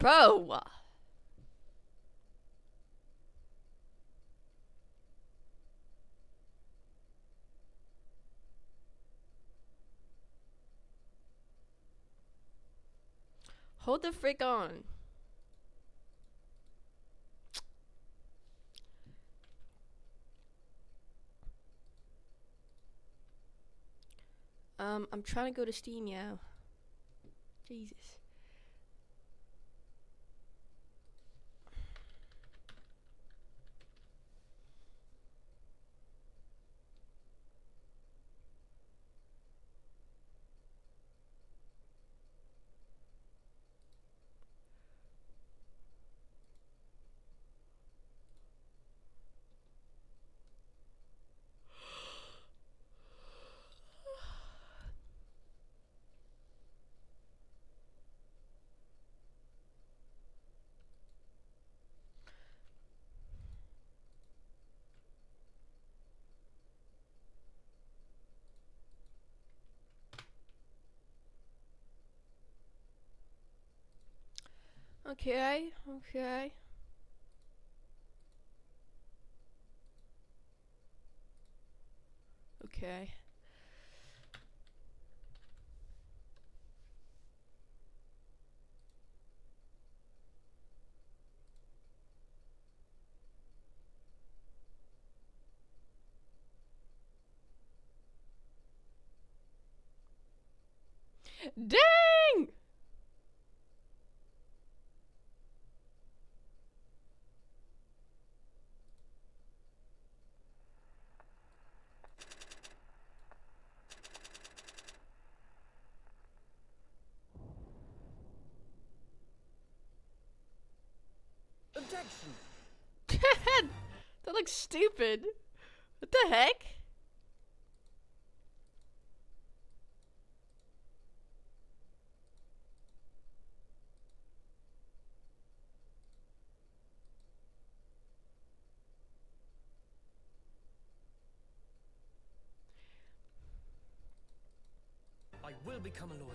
Bro! Hold the frick on. I'm trying to go to Steam now. Jesus. Okay, okay. Okay. Dang! Objection! That looks stupid. What the heck? I will become a lawyer.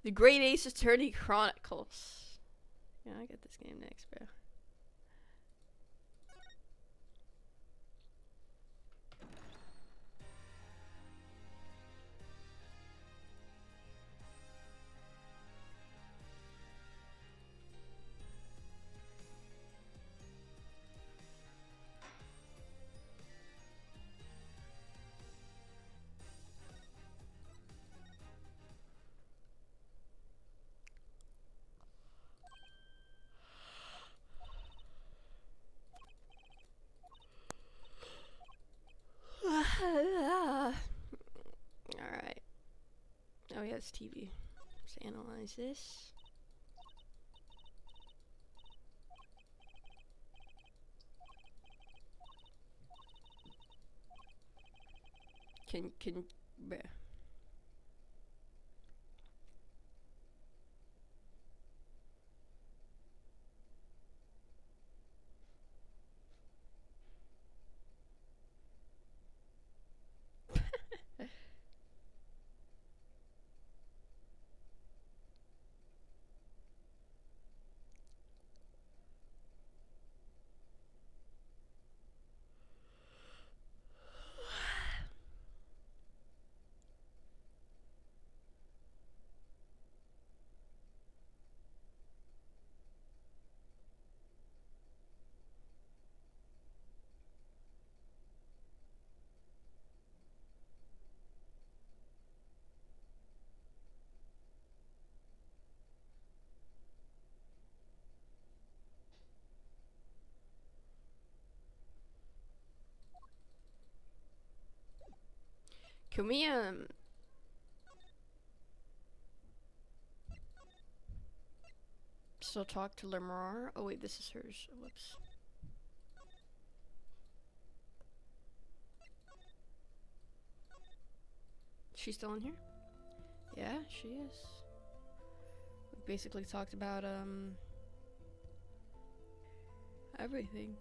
The Great Ace Attorney Chronicles. Yeah, I get this game next, bro. Alright. Oh, yeah, it's TV. Let's analyze this. Bruh. Can we, still talk to Lemar? Oh, wait, this is hers. Whoops. She's still in here? Yeah, she is. We basically talked about everything.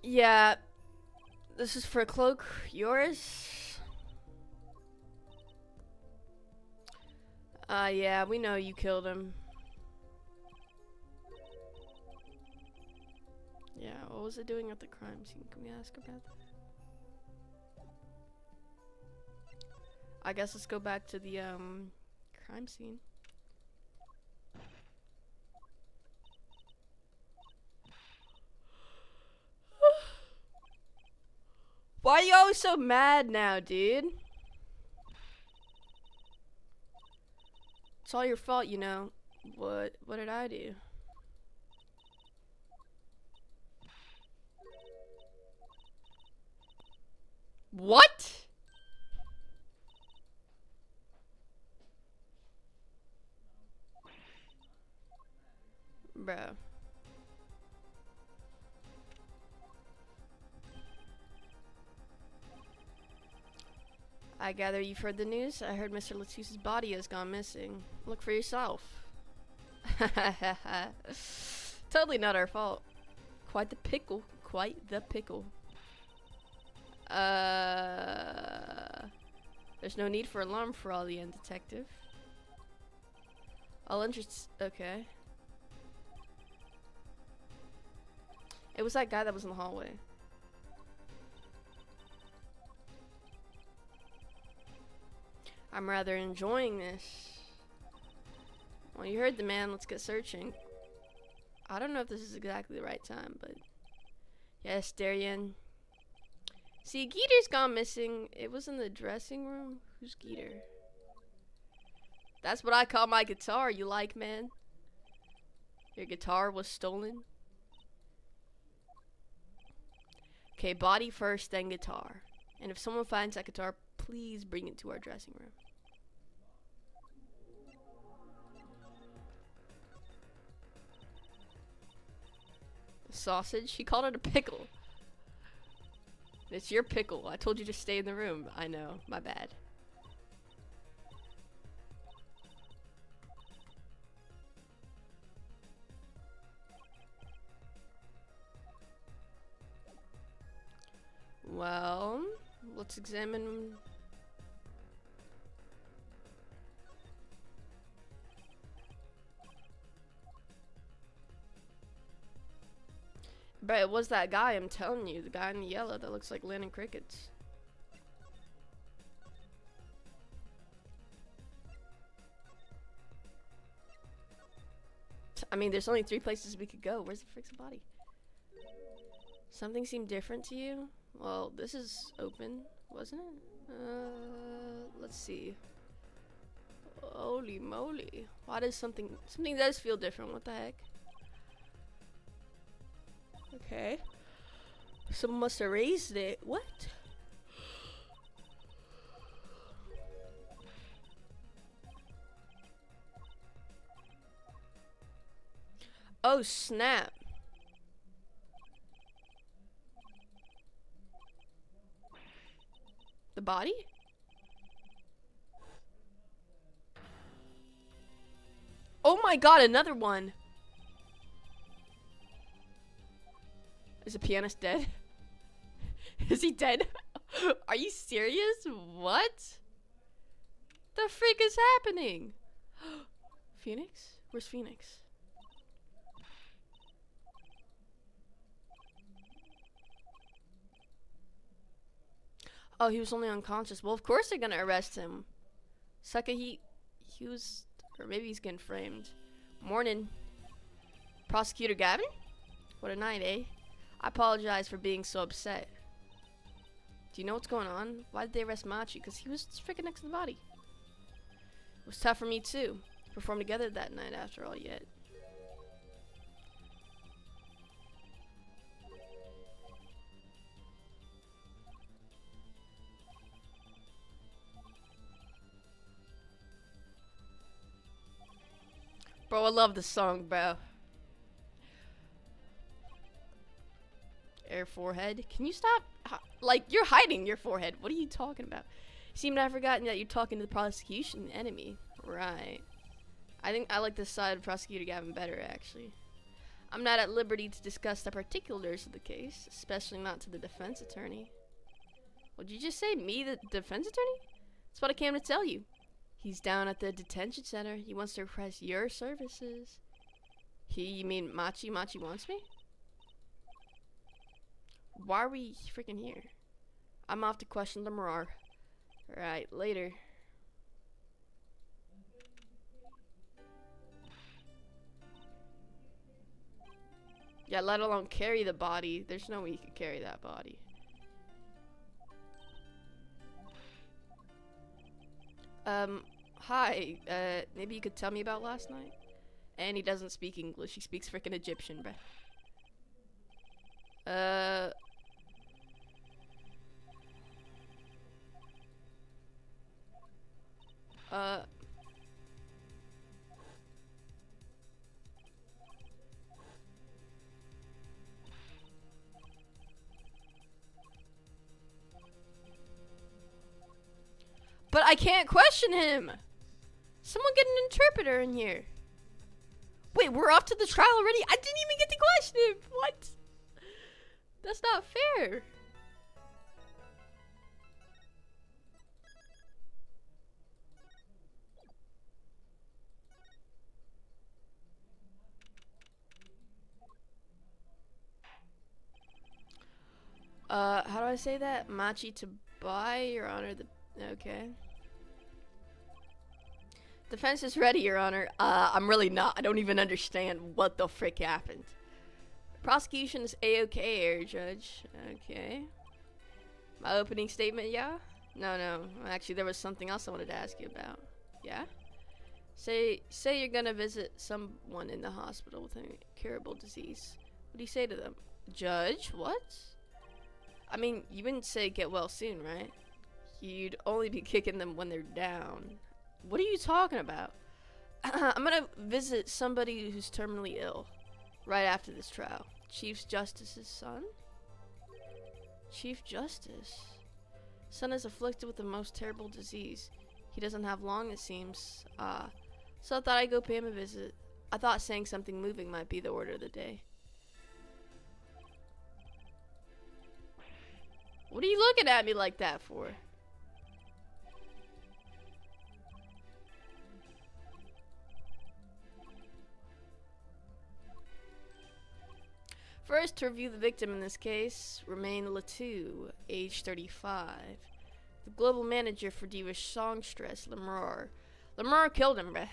Yeah, this is for Cloak. Yours? Yeah, we know you killed him. Yeah, what was it doing at the crime scene? Can we ask about that? I guess let's go back to the crime scene. Why are you always so mad now, dude? It's all your fault, you know. What did I do? What? Bro. I gather you've heard the news? I heard Mr. Latus's body has gone missing. Look for yourself. Totally not our fault. Quite the pickle. Quite the pickle. There's no need for alarm for all the end, detective. I'll interest. Okay. It was that guy that was in the hallway. I'm rather enjoying this. Well, you heard the man. Let's get searching. I don't know if this is exactly the right time, but yes, Darian. See, Geeter's gone missing. It was in the dressing room. Who's Geeter? That's what I call my guitar. You like, man? Your guitar was stolen. Okay, body first, then guitar. And if someone finds that guitar, please bring it to our dressing room. Sausage? He called it a pickle. It's your pickle. I told you to stay in the room. I know. My bad. Well, let's examine. But it was that guy, I'm telling you. The guy in the yellow that looks like Lennon Crickets. I mean, there's only 3 places we could go. Where's the frick's body? Something seemed different to you? Well, this is open, wasn't it? Let's see. Holy moly. Why does something does feel different? What the heck? Okay. Someone must have raised it. What? Oh, snap. The body? Oh my god, another one. Is the pianist dead? Is he dead? Are you serious? What? The freak is happening? Phoenix? Where's Phoenix? Oh, he was only unconscious. Well, of course they're gonna arrest him. Sucker, he accused, or maybe he's getting framed. Morning. Prosecutor Gavin? What a night, eh? I apologize for being so upset. Do you know what's going on? Why did they arrest Machi? Because he was freaking next to the body. It was tough for me too. Performed together that night after all yet. Bro, I love this song, bro. Air forehead. Can you stop? Like, you're hiding your forehead. What are you talking about? You seem to have forgotten that you're talking to the prosecution enemy. Right. I think I like this side of Prosecutor Gavin better, actually. I'm not at liberty to discuss the particulars of the case, especially not to the defense attorney. What'd you just say? Me, the defense attorney? That's what I came to tell you. He's down at the detention center. He wants to request your services. You mean Machi? Machi wants me? Why are we freaking here? I'm off to question Lemrar. Alright, later. Yeah, let alone carry the body. There's no way you could carry that body. Hi, maybe you could tell me about last night? And he doesn't speak English, he speaks frickin' Egyptian, bruh. But I can't question him! Someone get an interpreter in here. Wait, we're off to the trial already? I didn't even get to question him! What? That's not fair. How do I say that? Machi to buy, Your Honor, okay. Defense is ready, Your Honor. I'm really not. I don't even understand what the frick happened. Prosecution is A-okay, Air Judge. Okay. My opening statement, yeah? No. Actually, there was something else I wanted to ask you about. Yeah? Say you're gonna visit someone in the hospital with an incurable disease. What do you say to them? Judge, what? I mean, you wouldn't say get well soon, right? You'd only be kicking them when they're down. What are you talking about? I'm gonna visit somebody who's terminally ill right after this trial. Chief Justice's son? Chief Justice? Son is afflicted with the most terrible disease. He doesn't have long, it seems. So I thought I'd go pay him a visit. I thought saying something moving might be the order of the day. What are you looking at me like that for? First, to review the victim in this case, Romain Latou, age 35. The global manager for Diva Songstress, Lemrar. Lemrar killed him, bruh.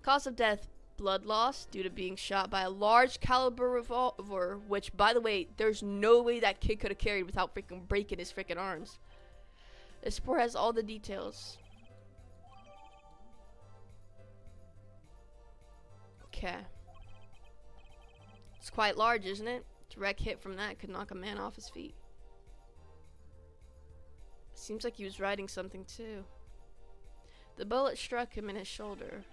Cause of death, blood loss due to being shot by a large caliber revolver, which, by the way, there's no way that kid could have carried without freaking breaking his freaking arms. This report has all the details. Okay. It's quite large, isn't it? Direct hit from that could knock a man off his feet. Seems like he was riding something too. The bullet struck him in his shoulder.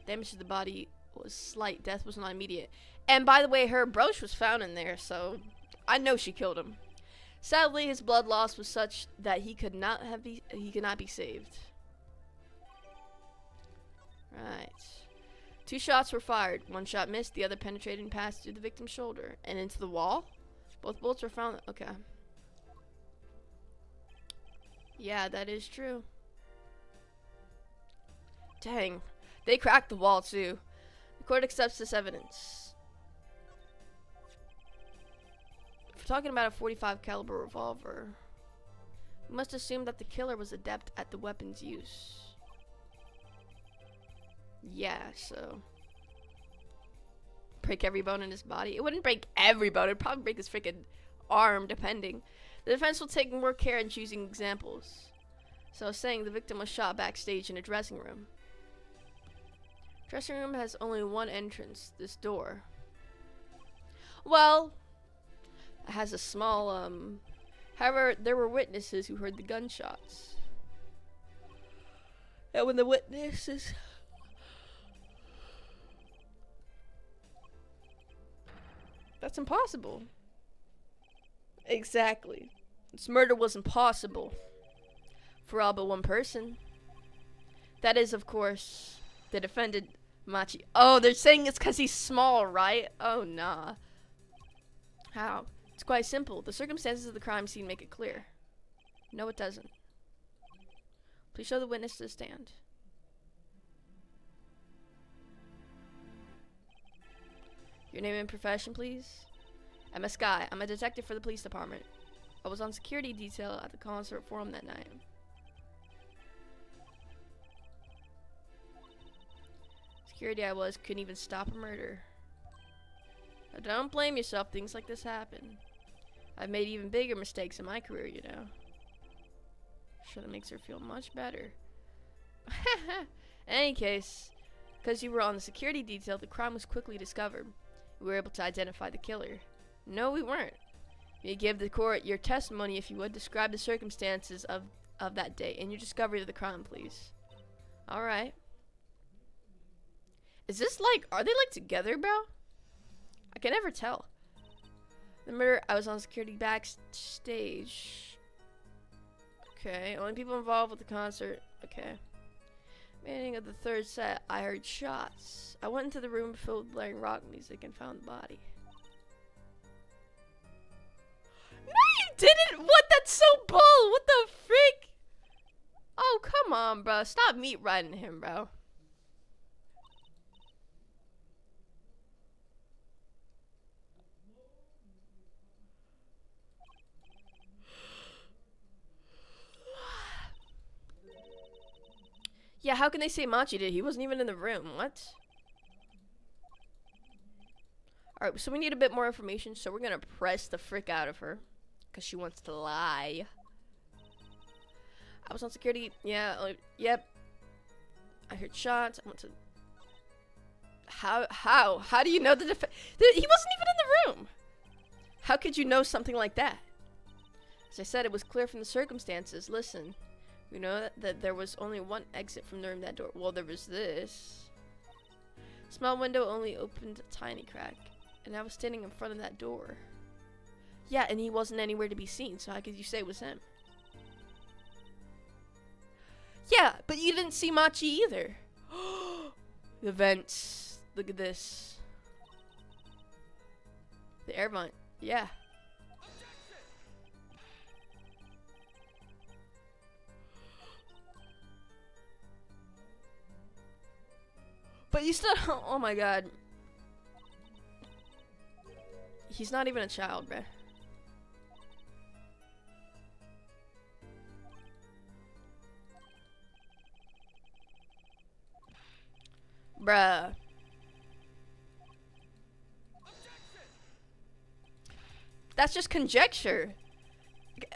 Damage to the body was slight. Death was not immediate. And by the way, her brooch was found in there, so I know she killed him. Sadly, his blood loss was such that he could not be saved. Right. 2 shots were fired. 1 shot missed, the other penetrated and passed through the victim's shoulder and into the wall. Both bullets were found. Okay. Yeah, that is true. Dang. They cracked the wall too. The court accepts this evidence. If we're talking about a .45 caliber revolver, we must assume that the killer was adept at the weapon's use. Yeah, so break every bone in his body. It wouldn't break every bone. It'd probably break his freaking arm, depending. The defense will take more care in choosing examples. So I was saying the victim was shot backstage in a dressing room. Dressing room has only one entrance, this door. Well, it has a small, however, there were witnesses who heard the gunshots. And when the witnesses... That's impossible. Exactly. This murder was impossible. For all but one person. That is, of course, the defendant, Machi. Oh, they're saying it's because he's small, right? Oh, nah. How? It's quite simple. The circumstances of the crime scene make it clear. No, it doesn't. Please show the witness to the stand. Your name and profession, please? I'm a Sky. I'm a detective for the police department. I was on security detail at the concert forum that night. Security I was, couldn't even stop a murder. Now don't blame yourself, things like this happen. I've made even bigger mistakes in my career, you know. Sure, that makes her feel much better. In any case, because you were on the security detail, the crime was quickly discovered. We were able to identify the killer. No, we weren't. You give the court your testimony, if you would. Describe the circumstances of that day and your discovery of the crime, please. Alright. Is this like, are they like together, bro? I can never tell. The murder, I was on security backstage. Okay, only people involved with the concert. Okay. Beginning of the third set, I heard shots. I went into the room filled with blaring rock music and found the body. No, you didn't! What? That's so bull! What the frick? Oh, come on, bro. Stop meat riding him, bro. Yeah, how can they say Machi did? He wasn't even in the room. What? Alright, so we need a bit more information, so we're gonna press the frick out of her. Because she wants to lie. I was on security. Yeah, yep. I heard shots. I went to... How do you know the he wasn't even in the room. How could you know something like that? As I said, it was clear from the circumstances. Listen. We know that there was only one exit from the room, that door. Well, there was this. Small window only opened a tiny crack. And I was standing in front of that door. Yeah, and he wasn't anywhere to be seen, so how could you say it was him? Yeah, but you didn't see Machi either. The vents. Look at this. The air vent. Yeah. But you still, oh my god. He's not even a child, bruh. Bruh. That's just conjecture.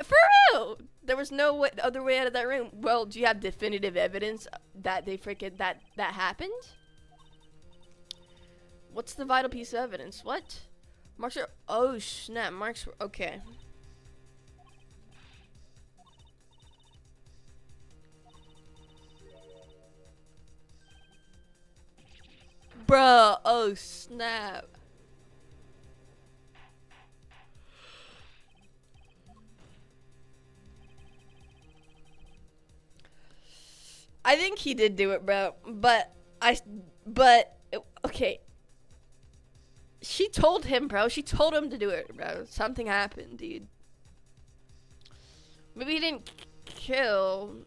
For real! There was no other way out of that room. Well, do you have definitive evidence that they freaking, that happened? What's the vital piece of evidence? What? Marks are, oh snap, marks were, okay. Bruh, oh snap. I think he did do it, bro. Okay. She told him, bro. She told him to do it, bro. Something happened, dude. Maybe he didn't kill.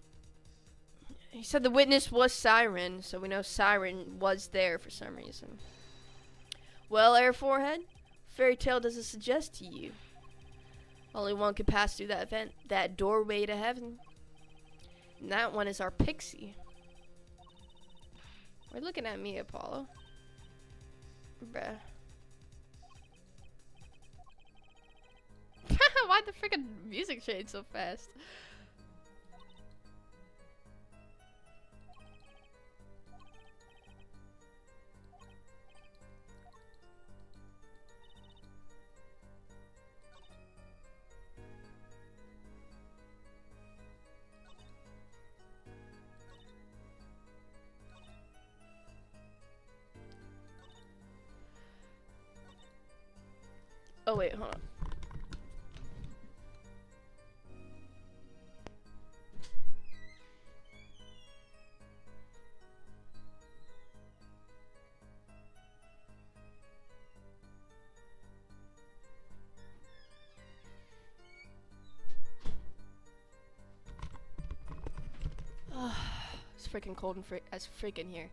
He said the witness was Siren, so we know Siren was there for some reason. Well, Air Forehead, fairy tale does it suggest to you? Only one could pass through that vent, that doorway to heaven. And that one is our Pixie. Why are you looking at me, Apollo? Bruh. Why'd the freaking music change so fast? Oh wait, hold on. It's freaking cold and as freaking here.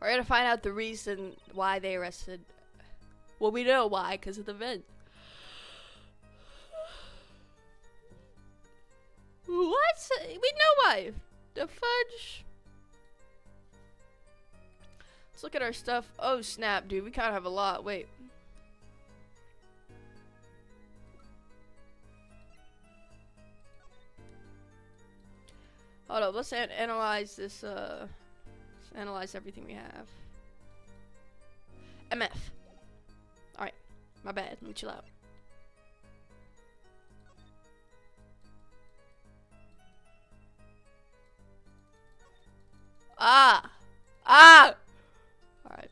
We're gonna find out the reason why they arrested. Well, we know why, because of the vent. What? We know why. The fudge. Let's look at our stuff. Oh snap, dude. We kind of have a lot. Wait. Hold up. Let's analyze this. Let's analyze everything we have. MF. Alright. My bad. Let me chill out. Ah! Ah! Alright.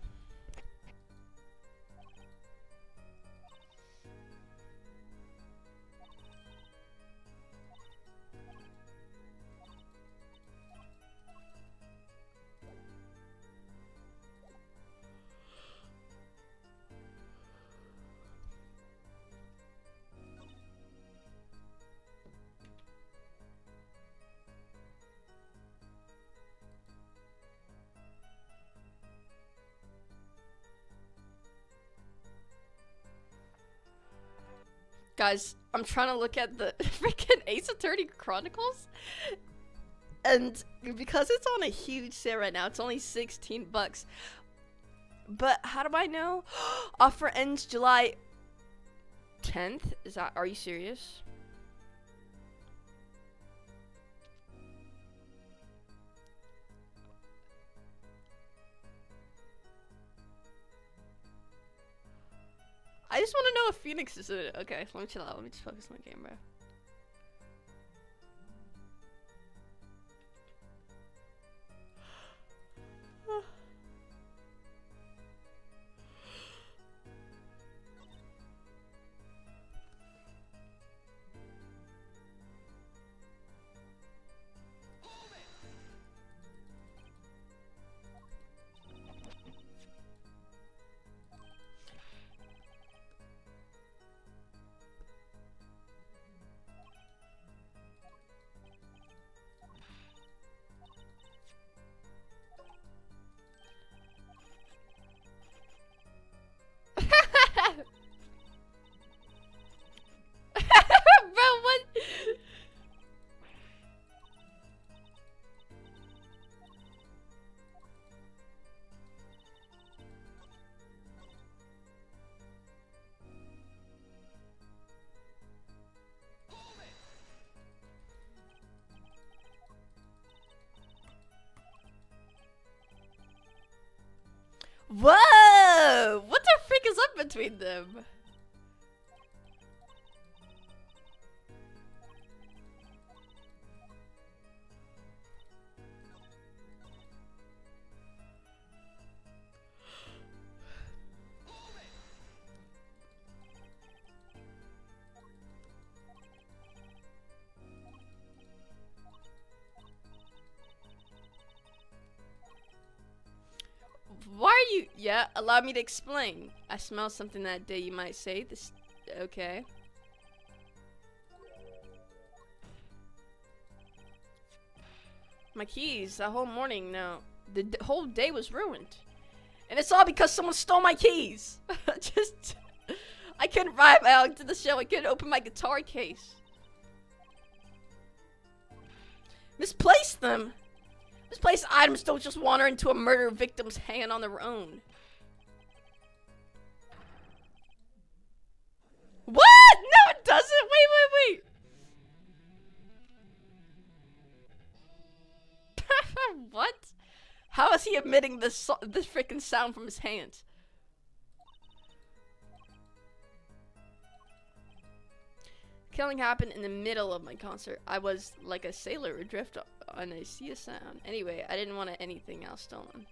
Guys, I'm trying to look at the freaking Ace Attorney Chronicles. And because it's on a huge sale right now, it's only 16 bucks. But how do I know? Offer ends July 10th? Are you serious? I just want to know if Phoenix is in it. Okay, let me chill out. Let me just focus on the camera. Bro, what? Whoa! What the freak is up between them? Why are you? Yeah, allow me to explain. I smelled something that day, you might say. This. Okay. My keys, the whole morning now. The whole day was ruined. And it's all because someone stole my keys. I couldn't ride out to the show. I couldn't open my guitar case. Misplaced them. Misplaced items don't just wander into a murder victim's hand on their own. What? No, it doesn't. Wait. What? How is he emitting this freaking sound from his hands? Killing happened in the middle of my concert. I was like a sailor adrift on a sea of sound. Anyway, I didn't want anything else stolen.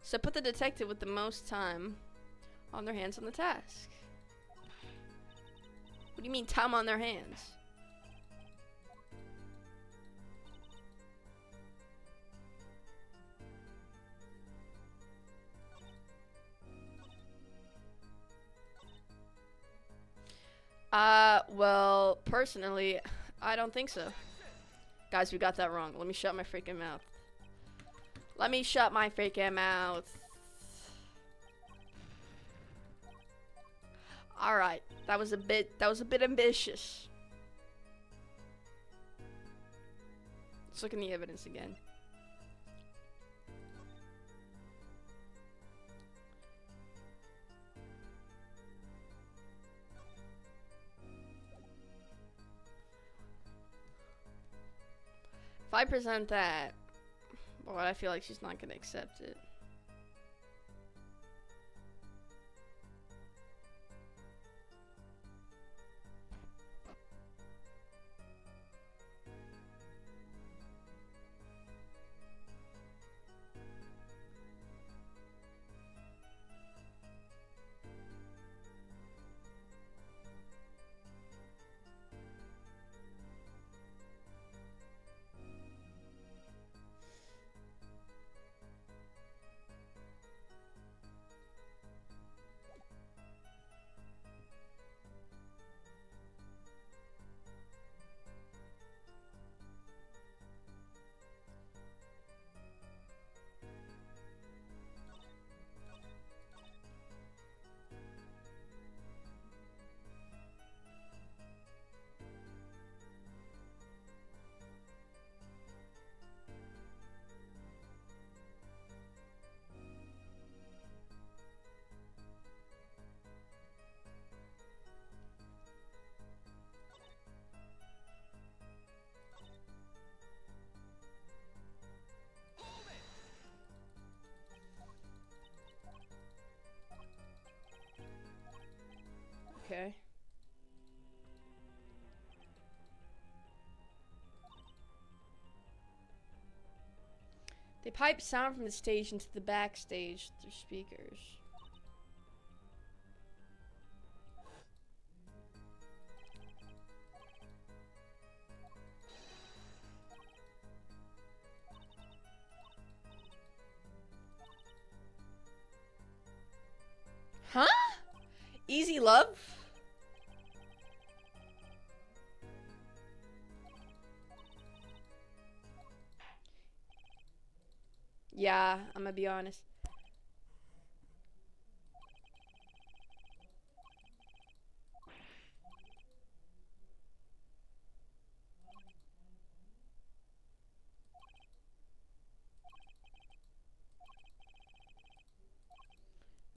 So I put the detective with the most time on their hands on the task. What do you mean time on their hands? Well, personally, I don't think so. Guys, we got that wrong. Let me shut my freaking mouth. Let me shut my freaking mouth. Alright, that was a bit ambitious. Let's look in the evidence again. If I present that, well, I feel like she's not gonna accept it. Okay. They pipe sound from the stage into the backstage through speakers. Huh? Easy love? Yeah, I'm gonna be honest.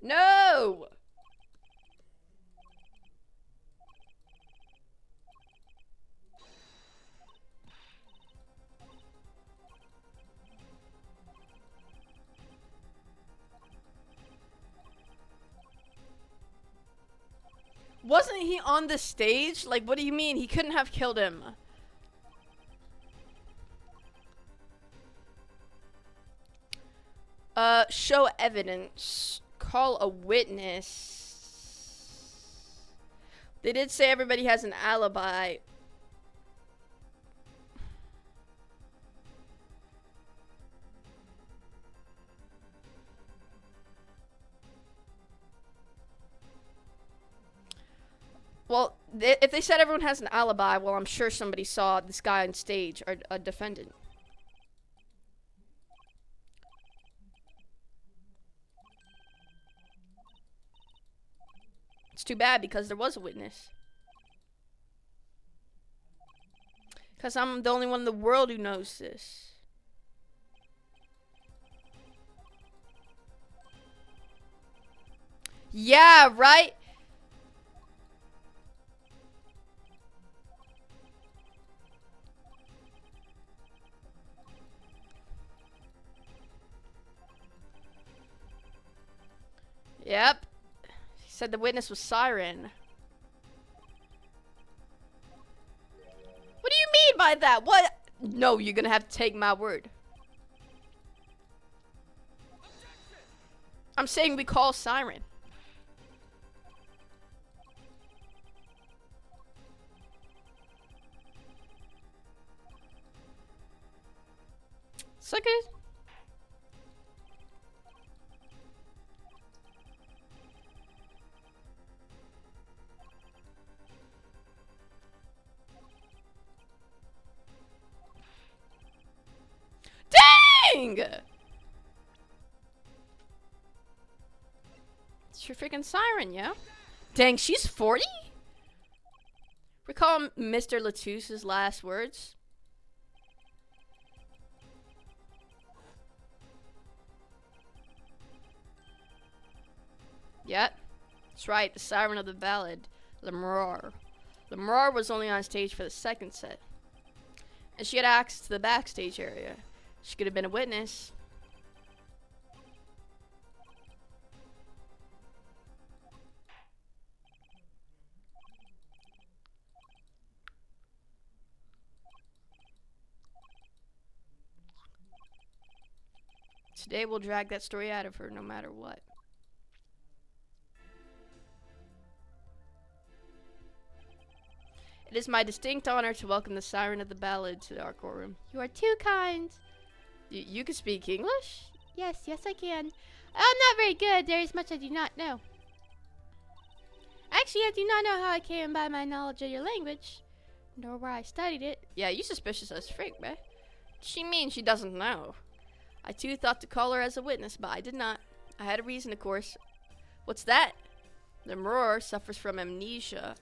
No! Wasn't he on the stage? Like, what do you mean? He couldn't have killed him. Show evidence. Call a witness. They did say everybody has an alibi. Well, if they said everyone has an alibi, well, I'm sure somebody saw this guy on stage, or a defendant. It's too bad because there was a witness. Because I'm the only one in the world who knows this. Yeah, right? Yep. He said the witness was Siren. What do you mean by that? What? No, you're gonna have to take my word. I'm saying we call Siren. Suckers. Dang! It's your freaking Siren, yeah? Dang, she's 40? Recall Mr. Latusse's last words? Yep. That's right, the Siren of the ballad, Lemurr. Lemurr was only on stage for the second set. And she had access to the backstage area. She could have been a witness. Today we'll drag that story out of her no matter what. It is my distinct honor to welcome the Siren of the Ballad to our courtroom. You are too kind. You can speak English? Yes, I can. I'm not very good. There is much I do not know. Actually, I do not know how I came by my knowledge of your language, nor where I studied it. Yeah, you suspicious as frick, man. She means she doesn't know. I too thought to call her as a witness, but I did not. I had a reason, of course. What's that? Lemurr suffers from amnesia.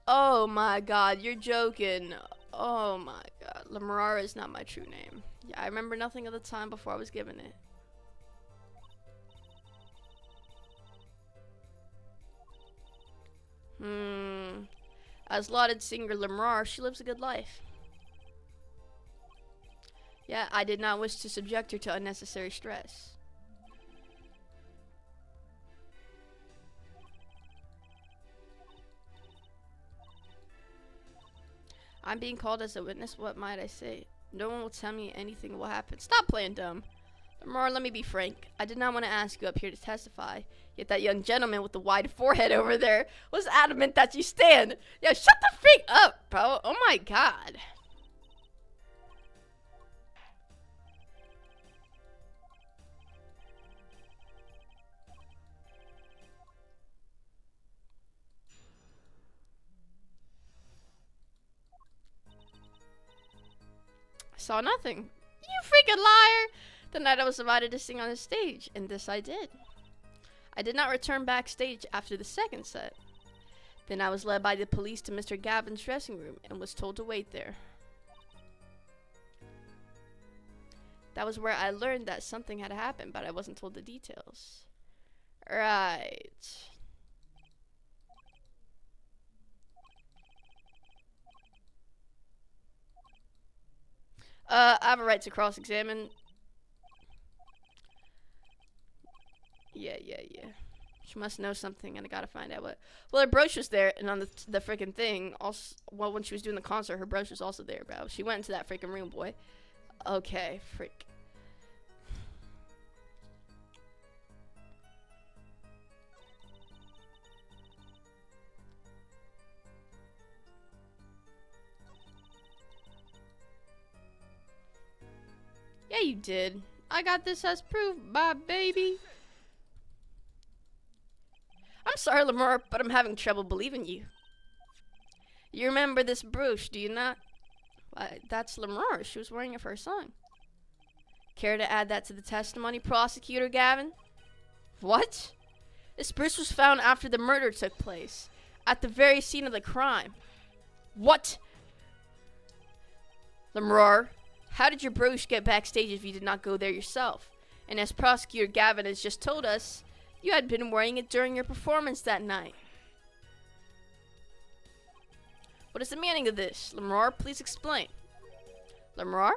Oh my god, you're joking. Oh my god. Lemurr is not my true name. Yeah, I remember nothing of the time before I was given it. As lauded singer Lemurr, she lives a good life. Yeah, I did not wish to subject her to unnecessary stress. I'm being called as a witness. What might I say? No one will tell me anything will happen. Stop playing dumb. Lemurr, let me be frank. I did not want to ask you up here to testify. Yet that young gentleman with the wide forehead over there was adamant that you stand. Yeah, shut the freak up, bro. Oh my god. I saw nothing. You freaking liar! The night I was invited to sing on the stage, and this I did. I did not return backstage after the second set. Then I was led by the police to Mr. Gavin's dressing room and was told to wait there. That was where I learned that something had happened, but I wasn't told the details. Right. I have a right to cross-examine. Yeah. She must know something, and I gotta find out what. Well, her brooch was there, and on the freaking thing, also, well, when she was doing the concert, her brooch was also there, bro. She went into that freaking room, boy. Okay, frick. Yeah, you did. I got this as proof, my baby. I'm sorry, Lemurr, but I'm having trouble believing you. You remember this brooch, do you not? Why, that's Lemurr. She was wearing it for her song. Care to add that to the testimony, Prosecutor Gavin? What? This Bruce was found after the murder took place, at the very scene of the crime. What? Lemroar, how did your brooch get backstage if you did not go there yourself? And as Prosecutor Gavin has just told us, you had been wearing it during your performance that night. What is the meaning of this? Lemroar, please explain. Lemroar?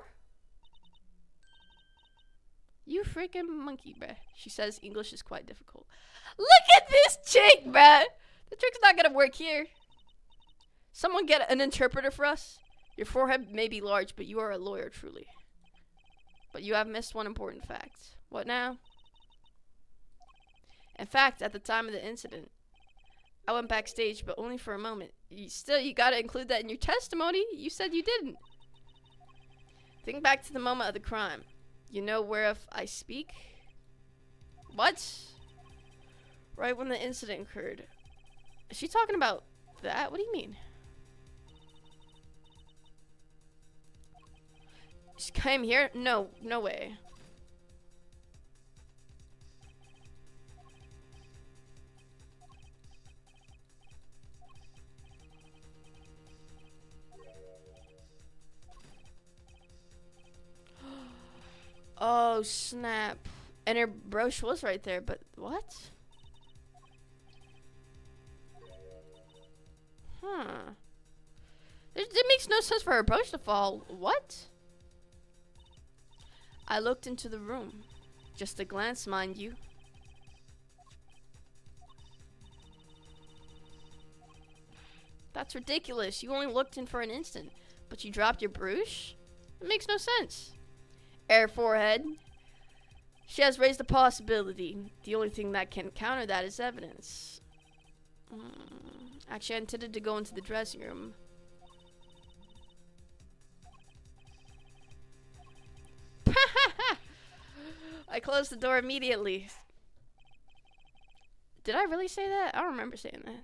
You freaking monkey, bruh. She says English is quite difficult. Look at this chick, bruh. The trick's not gonna work here. Someone get an interpreter for us. Your forehead may be large, but you are a lawyer, truly. But you have missed one important fact. What now? In fact, at the time of the incident, I went backstage, but only for a moment. You gotta include that in your testimony. You said you didn't. Think back to the moment of the crime. You know whereof I speak? What? Right when the incident occurred. Is she talking about that? What do you mean? She came here? No way. Oh, snap. And her brooch was right there, but what? Huh. It makes no sense for her brooch to fall. What? I looked into the room. Just a glance, mind you. That's ridiculous. You only looked in for an instant, but you dropped your brooch? It makes no sense. Air forehead. She has raised a possibility. The only thing that can counter that is evidence. Actually, I intended to go into the dressing room. I closed the door immediately. Did I really say that? I don't remember saying that.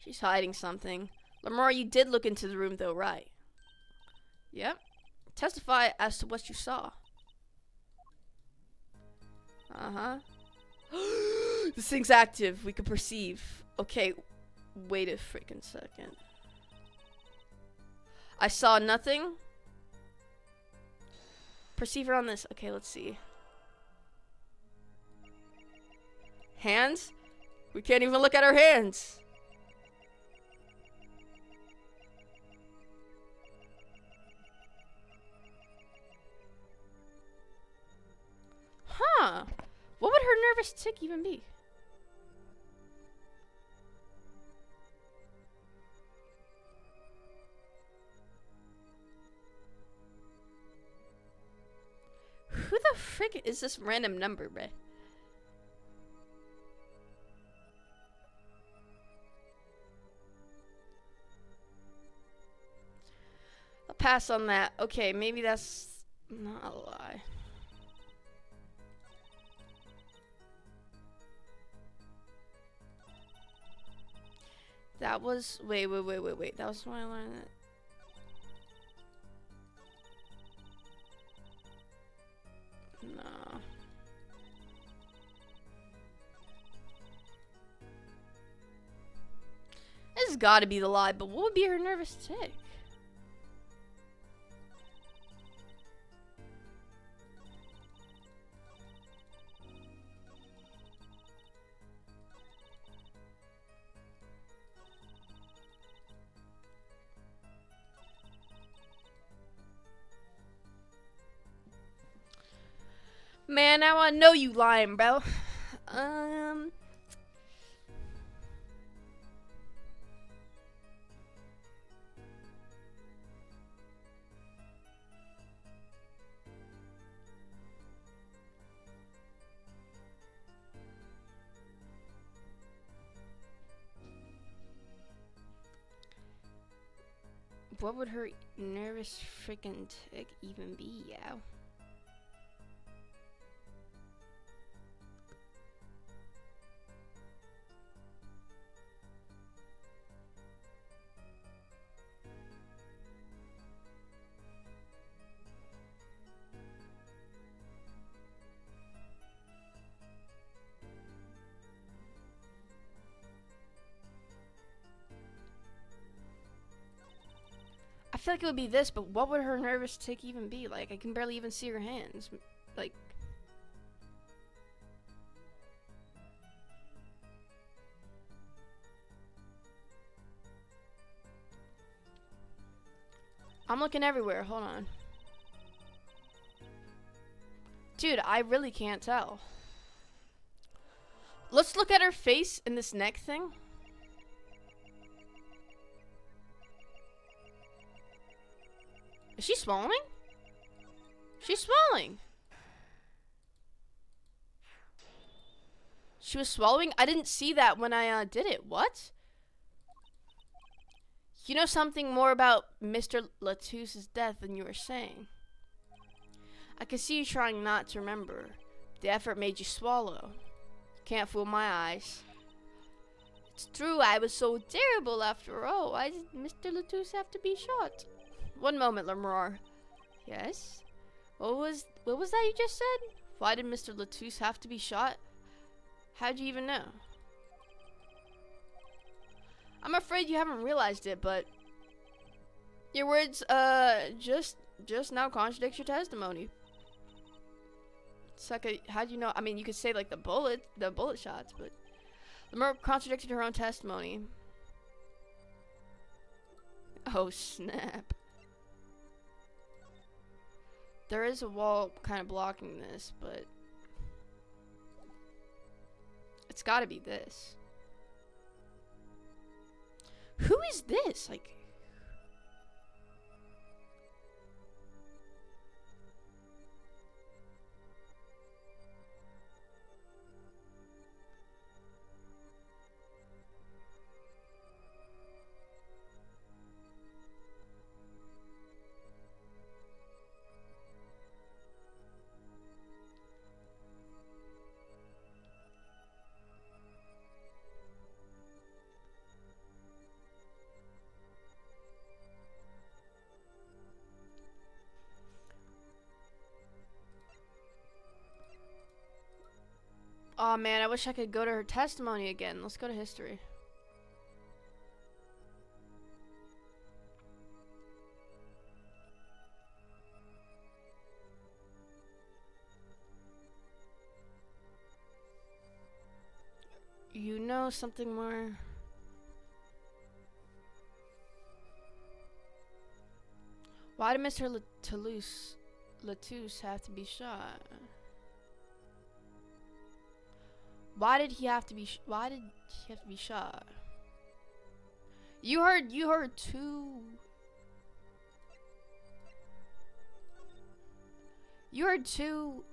She's hiding something. Lemroar, you did look into the room though, right? Yep. Testify as to what you saw. Uh-huh. This thing's active. We can perceive. Okay, wait a freaking second. I saw nothing. Perceiver on this. Okay, let's see. Hands? We can't even look at our hands. Huh. What would her nervous tick even be? Who the frick is this random number, bruh? I'll pass on that. Okay, maybe that's not a lie. That was wait. That was when I learned that. No. This has got to be the lie, but what would be her nervous tick? Man, now I know you lying, bro. What would her nervous freaking tick even be, yo? feel like it would be this, but what would her nervous tick even be? Like, I can barely even see her hands. Like, I'm looking everywhere. Hold on. Dude, I really can't tell. Let's look at her face in this neck thing. Is she swallowing? She's swallowing. She was swallowing? I didn't see that when I did it. What? You know something more about Mr. Latouse's death than you were saying. I can see you trying not to remember. The effort made you swallow. Can't fool my eyes. It's true, I was so terrible after all. Why did Mr. Latouse have to be shot? One moment, Lemurr. Yes? What was that you just said? Why did Mr. Latouce have to be shot? How'd you even know? I'm afraid you haven't realized it, but your words, just now contradict your testimony. Sucker, how'd you know? I mean, you could say like the bullet shots, but Lemurr contradicted her own testimony. Oh snap. There is a wall kind of blocking this, but it's gotta be this. Who is this? Like, oh man, I wish I could go to her testimony again. Let's go to history. You know something more? Why did Mr. Latouce have to be shot? Why did he have to be shot? You heard two. You heard two.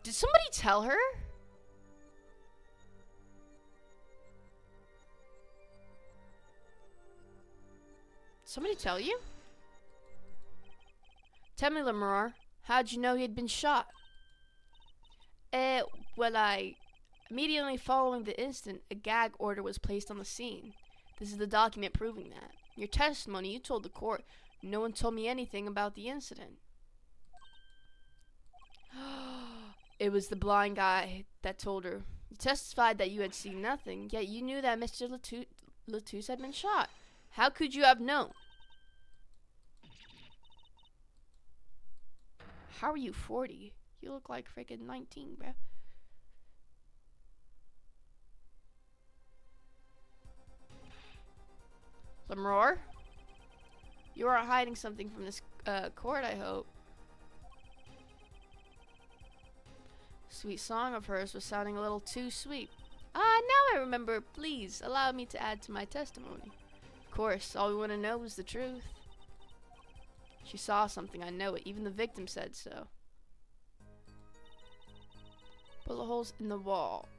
Did somebody tell her? Somebody tell you? Tell me, Lemurr, how'd you know he had been shot? Well, immediately following the incident, a gag order was placed on the scene. This is the document proving that. In your testimony, you told the court, no one told me anything about the incident. It was the blind guy that told her. You testified that you had seen nothing, yet you knew that Mr. Latouce had been shot. How could you have known? How are you 40? You look like freaking 19, bro. Lemurr? You aren't hiding something from this court, I hope. Sweet song of hers was sounding a little too sweet. Ah, now I remember. Please, allow me to add to my testimony. Of course, all we want to know is the truth. She saw something, I know it. Even the victim said so. Bullet holes in the wall.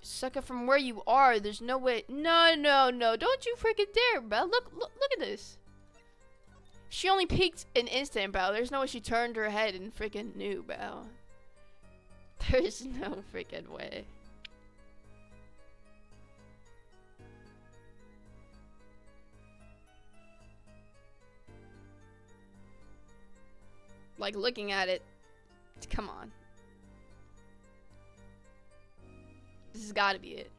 Sucker, from where you are, there's no way. No. Don't you freaking dare, bro. Look at this. She only peeked an instant, bro. There's no way she turned her head and freaking knew, bro. There's no freaking way. Like, looking at it, come on. This has got to be it.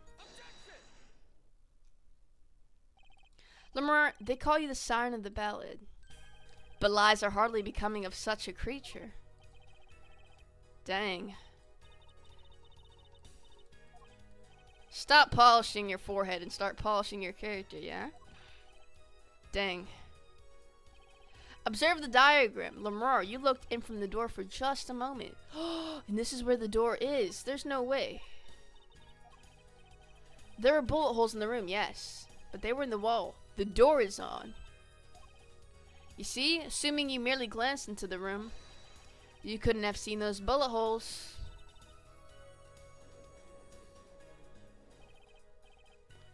Lemur, they call you the Siren of the Ballad, but lies are hardly becoming of such a creature. Dang. Stop polishing your forehead and start polishing your character, yeah? Dang. Observe the diagram. Lemur, you looked in from the door for just a moment. And this is where the door is. There's no way. There are bullet holes in the room, yes. But they were in the wall. The door is on. You see, assuming you merely glanced into the room, you couldn't have seen those bullet holes.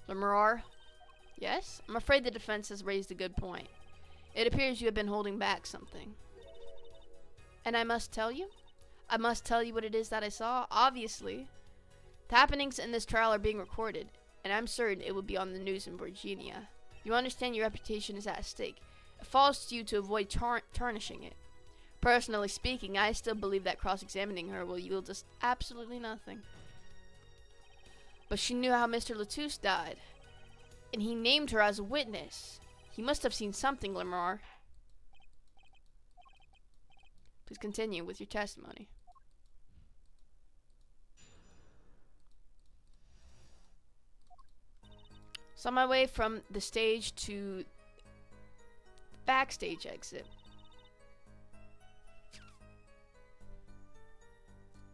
Lemur, yes? I'm afraid the defense has raised a good point. It appears you have been holding back something. And I must tell you? I must tell you what it is that I saw? Obviously. The happenings in this trial are being recorded, and I'm certain it will be on the news in Virginia. You understand your reputation is at stake. It falls to you to avoid tarnishing it. Personally speaking, I still believe that cross-examining her will yield us absolutely nothing. But she knew how Mr. Latouche died, and he named her as a witness. He must have seen something, Lemur. Please continue with your testimony. So on my way from the stage to the backstage exit.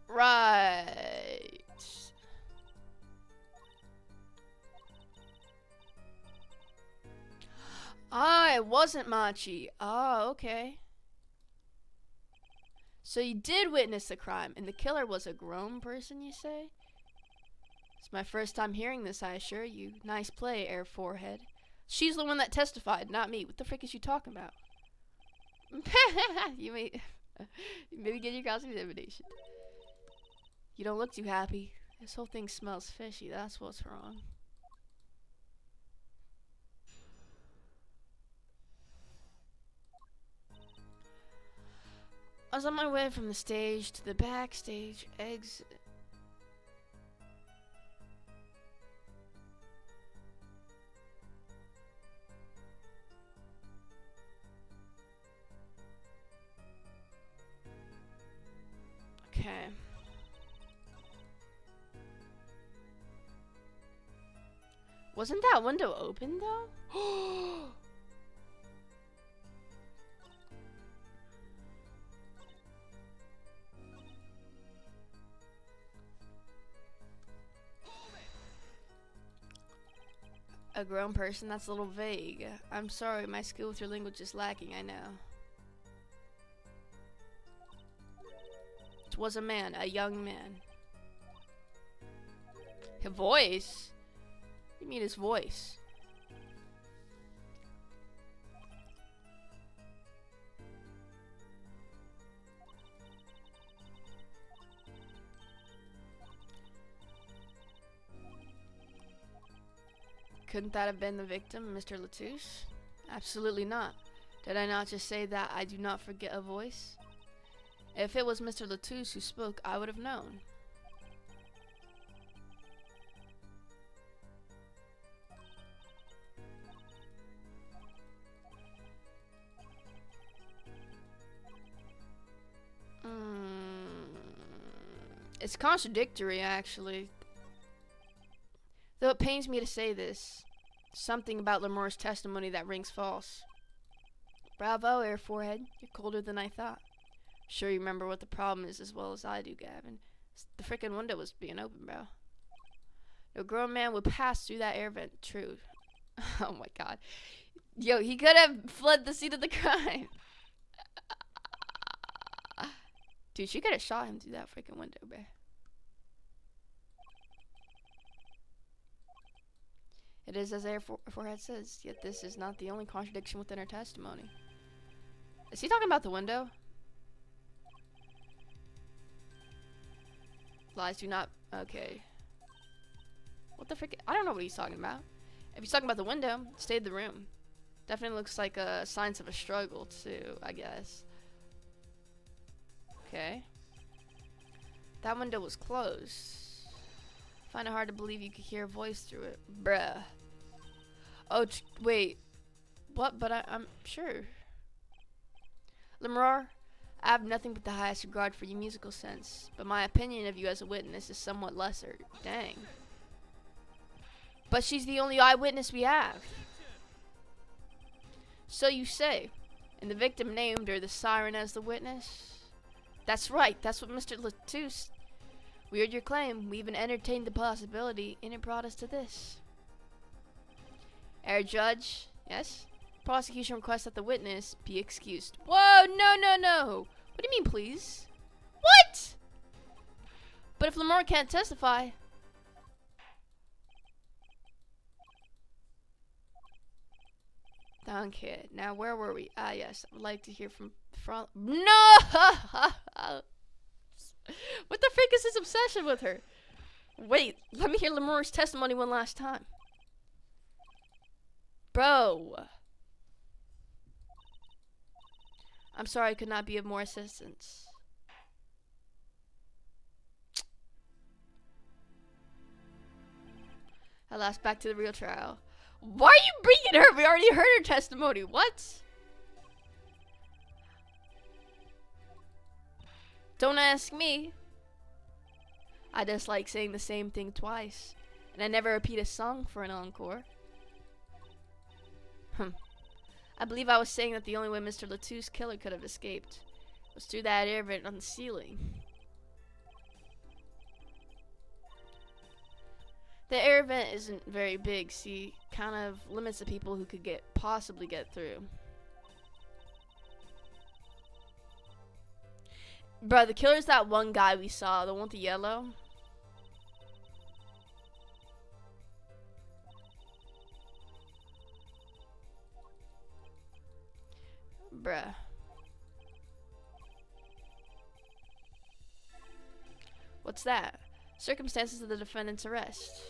Right. Ah, it wasn't Machi. Oh, okay. So you did witness the crime, and the killer was a grown person, you say? It's my first time hearing this, I assure you. Nice play, Air Forehead. She's the one that testified, not me. What the frick is you talking about? You may maybe get your cross-examination. You don't look too happy. This whole thing smells fishy. That's what's wrong. I was on my way from the stage to the backstage exit. Okay. Wasn't that window open though? A grown person? That's a little vague. I'm sorry, my skill with your language is lacking, I know. It was a man, a young man. His voice? What do you mean his voice? Couldn't that have been the victim, Mr. Latouche? Absolutely not. Did I not just say that I do not forget a voice? If it was Mr. Latouche who spoke, I would have known. It's contradictory, actually. Though it pains me to say this, something about Lemur's testimony that rings false. Bravo, Air Forehead. You're colder than I thought. Sure you remember what the problem is as well as I do, Gavin. The frickin' window was being open, bro. No grown man would pass through that air vent. True. Oh my god. Yo, he could have fled the scene of the crime. Dude, she could have shot him through that freaking window, bro. It is as Air Forehead says, yet this is not the only contradiction within her testimony. Is he talking about the window? Lies do not... Okay. What the frick? I don't know what he's talking about. If he's talking about the window, stay in the room. Definitely looks like signs of a struggle, too, I guess. Okay. That window was closed. Find it hard to believe you could hear a voice through it. Bruh. Oh, wait. What? But I'm sure. Lemrar, I have nothing but the highest regard for your musical sense, but my opinion of you as a witness is somewhat lesser. Dang. But she's the only eyewitness we have. So you say. And the victim named her the siren as the witness? That's right. That's what Mr. Latouche. We heard your claim. We even entertained the possibility, and it brought us to this. Judge. Yes? Prosecution requests that the witness be excused. Whoa, no, no, no. What do you mean, please? What? But if Lemar can't testify... Okay, now where were we? Ah, yes, I would like to hear from... No! What the frick is his obsession with her? Wait, let me hear Lemure's testimony one last time. Bro. I'm sorry I could not be of more assistance. Alas, back to the real trial. Why are you bringing her? We already heard her testimony. What? Don't ask me. I just like saying the same thing twice. And I never repeat a song for an encore. I believe I was saying that the only way Mr. Latouche's killer could have escaped was through that air vent on the ceiling. The air vent isn't very big, see, kind of limits the people who could possibly get through. Bruh, the killer's that one guy we saw, the one with the yellow. Bruh. What's that? Circumstances of the defendant's arrest.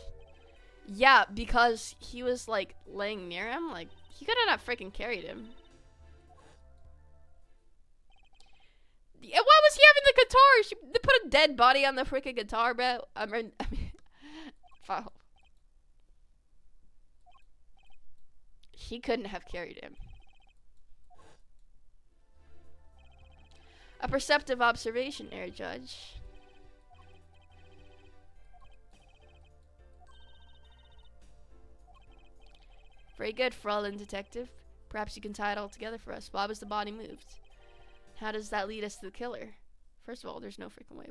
Yeah, because he was like laying near him. Like, he could have not freaking carried him. Yeah, why was he having the guitar? They put a dead body on the freaking guitar, bro. I mean, wow. He couldn't have carried him. A perceptive observation, Air Judge. Very good, Fraulein Detective. Perhaps you can tie it all together for us. Why was the body moved? How does that lead us to the killer? First of all, there's no freaking way.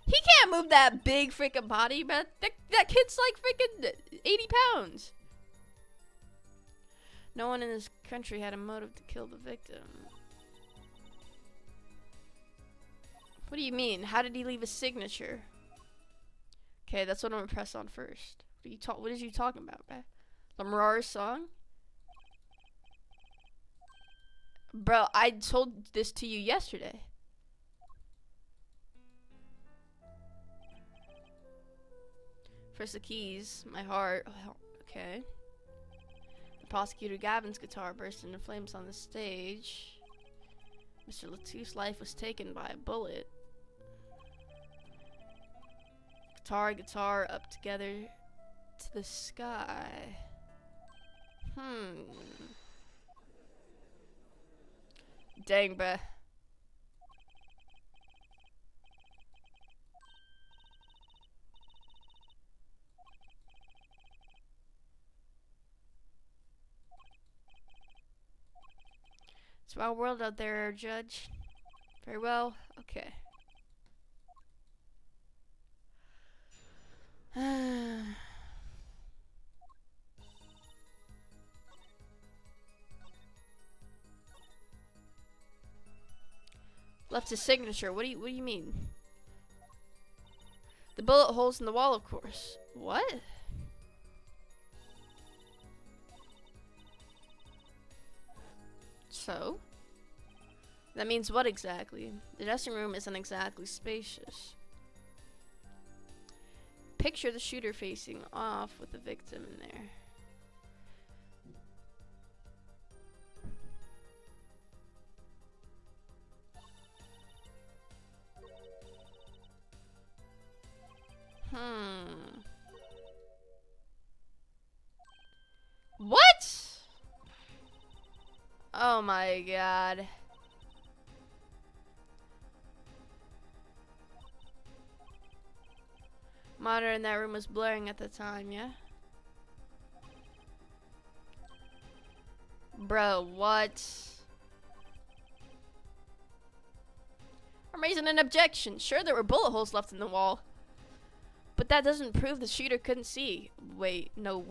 He can't move that big freaking body, but that kid's like freaking 80 pounds. No one in this country had a motive to kill the victim. What do you mean? How did he leave a signature? Okay, that's what I'm gonna press on first. What is you talking about, man? Lemurar's song? Bro, I told this to you yesterday. First the keys, my heart. Oh, okay. The prosecutor Gavin's guitar burst into flames on the stage. Mr. Latouche's life was taken by a bullet. Guitar up together to the sky. Dang, bruh. It's a wild world out there, Judge. Very well. Okay. Left his signature. What do you mean? The bullet holes in the wall, of course. What? So? That means what exactly? The dressing room isn't exactly spacious. Picture the shooter facing off with the victim in there. my god. Monitor in that room was blurring at the time, yeah? Bro, what? I'm raising an objection. Sure, there were bullet holes left in the wall, but that doesn't prove the shooter couldn't see. Wait, no,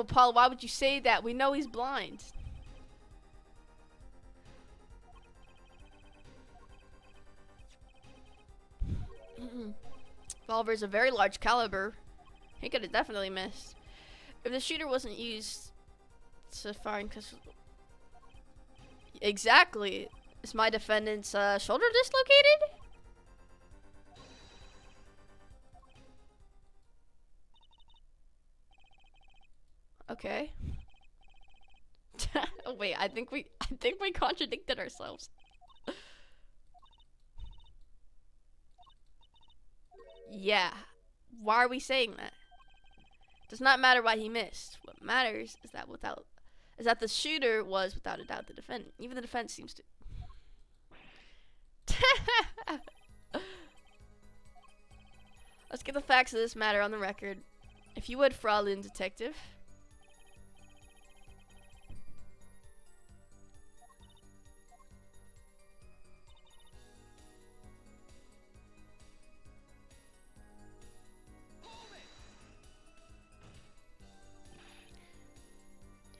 Paul, why would you say that? We know he's blind. Revolver's a very large caliber. He could have definitely missed. If the shooter wasn't used to firing, exactly. Is my defendant's shoulder dislocated? Okay. Oh, wait, I think we contradicted ourselves. Yeah. Why are we saying that? Does not matter why he missed. What matters is that the shooter was without a doubt the defendant. Even the defense seems to. Let's get the facts of this matter on the record. If you would, Fraulein Detective.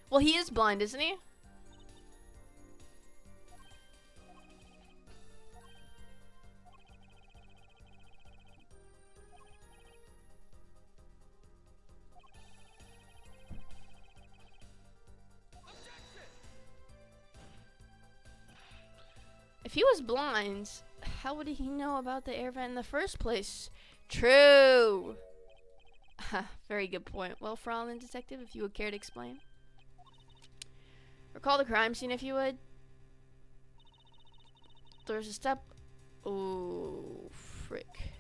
Well, he is blind, isn't he? If he was blind, how would he know about the air vent in the first place? True. Very good point. Well, Fraulein Detective, if you would care to explain. Recall the crime scene, if you would. There's a step. Oh, frick.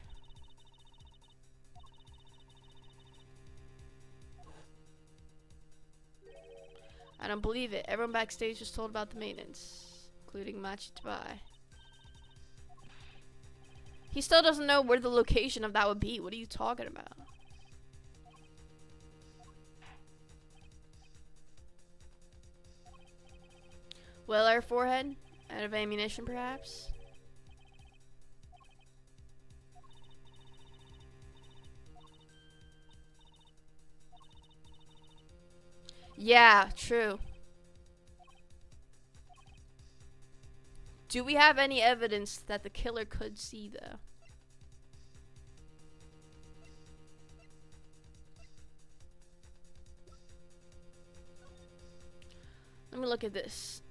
I don't believe it. Everyone backstage was told about the maintenance, including Machi Tabai. He still doesn't know where the location of that would be. What are you talking about? Well, our forehead? Out of ammunition, perhaps? Yeah, true. Do we have any evidence that the killer could see, though? Let me look at this.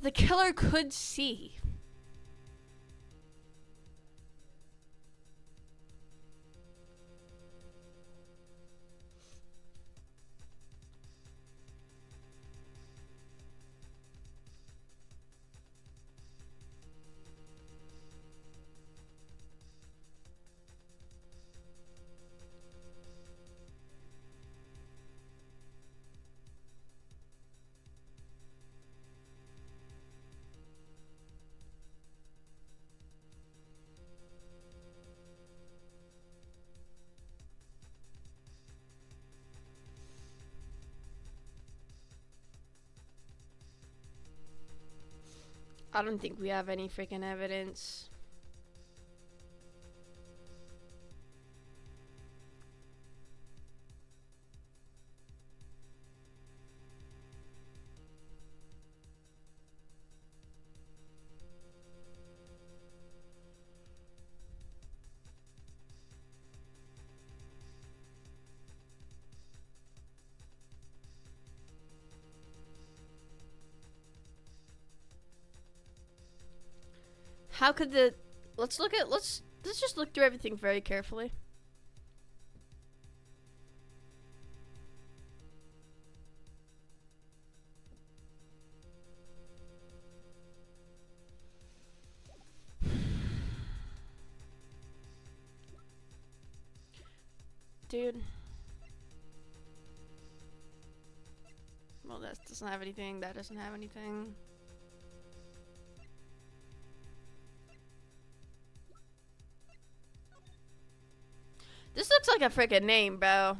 The killer could see. I don't think we have any freaking evidence. How could the... Let's just look through everything very carefully. Dude. Well, that doesn't have anything. That doesn't have anything. This looks like a freaking name, bro.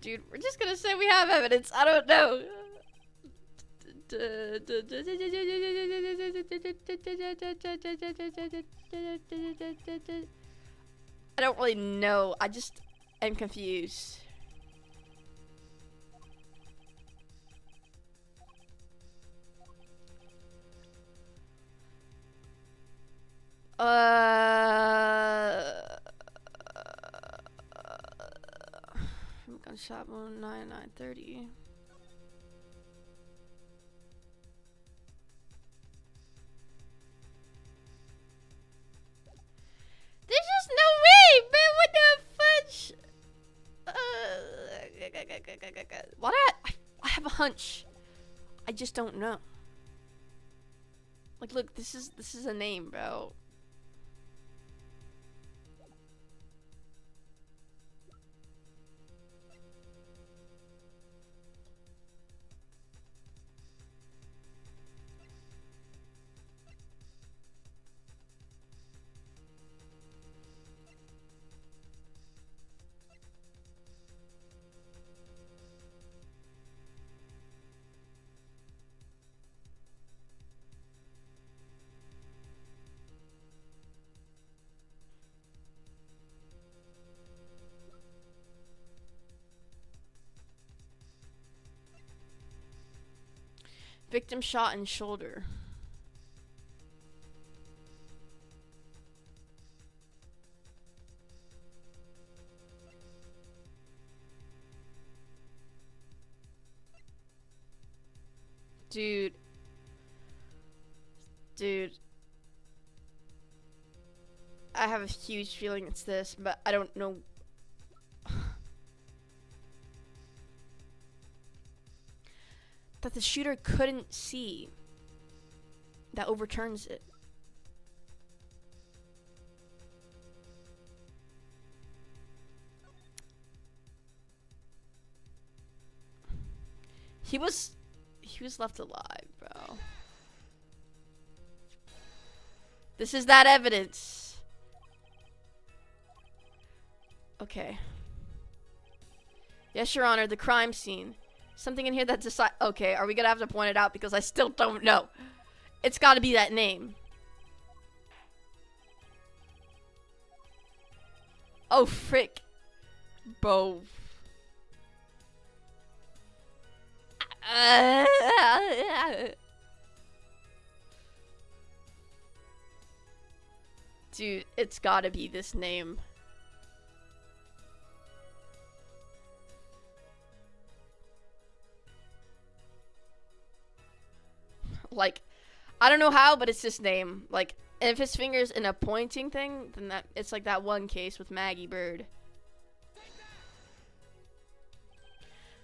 Dude, we're just gonna say we have evidence. I don't know. I don't really know. I just am confused. Gunshot wound 9930. There's just no way, man. What the fudge? Why do I have a hunch. I just don't know. Like, look, this is a name, bro. Victim shot in shoulder. Dude. I have a huge feeling it's this, but I don't know. That the shooter couldn't see. That overturns it. He was left alive, bro. This is that evidence. Okay. Yes, Your Honor, the crime scene. Something in here that decide. Okay, are we gonna have to point it out because I still don't know? It's got to be that name. Oh frick, bro. Dude, it's got to be this name. Like, I don't know how, but it's this name. Like, if his finger's in a pointing thing, then that it's like that one case with Maggie Bird.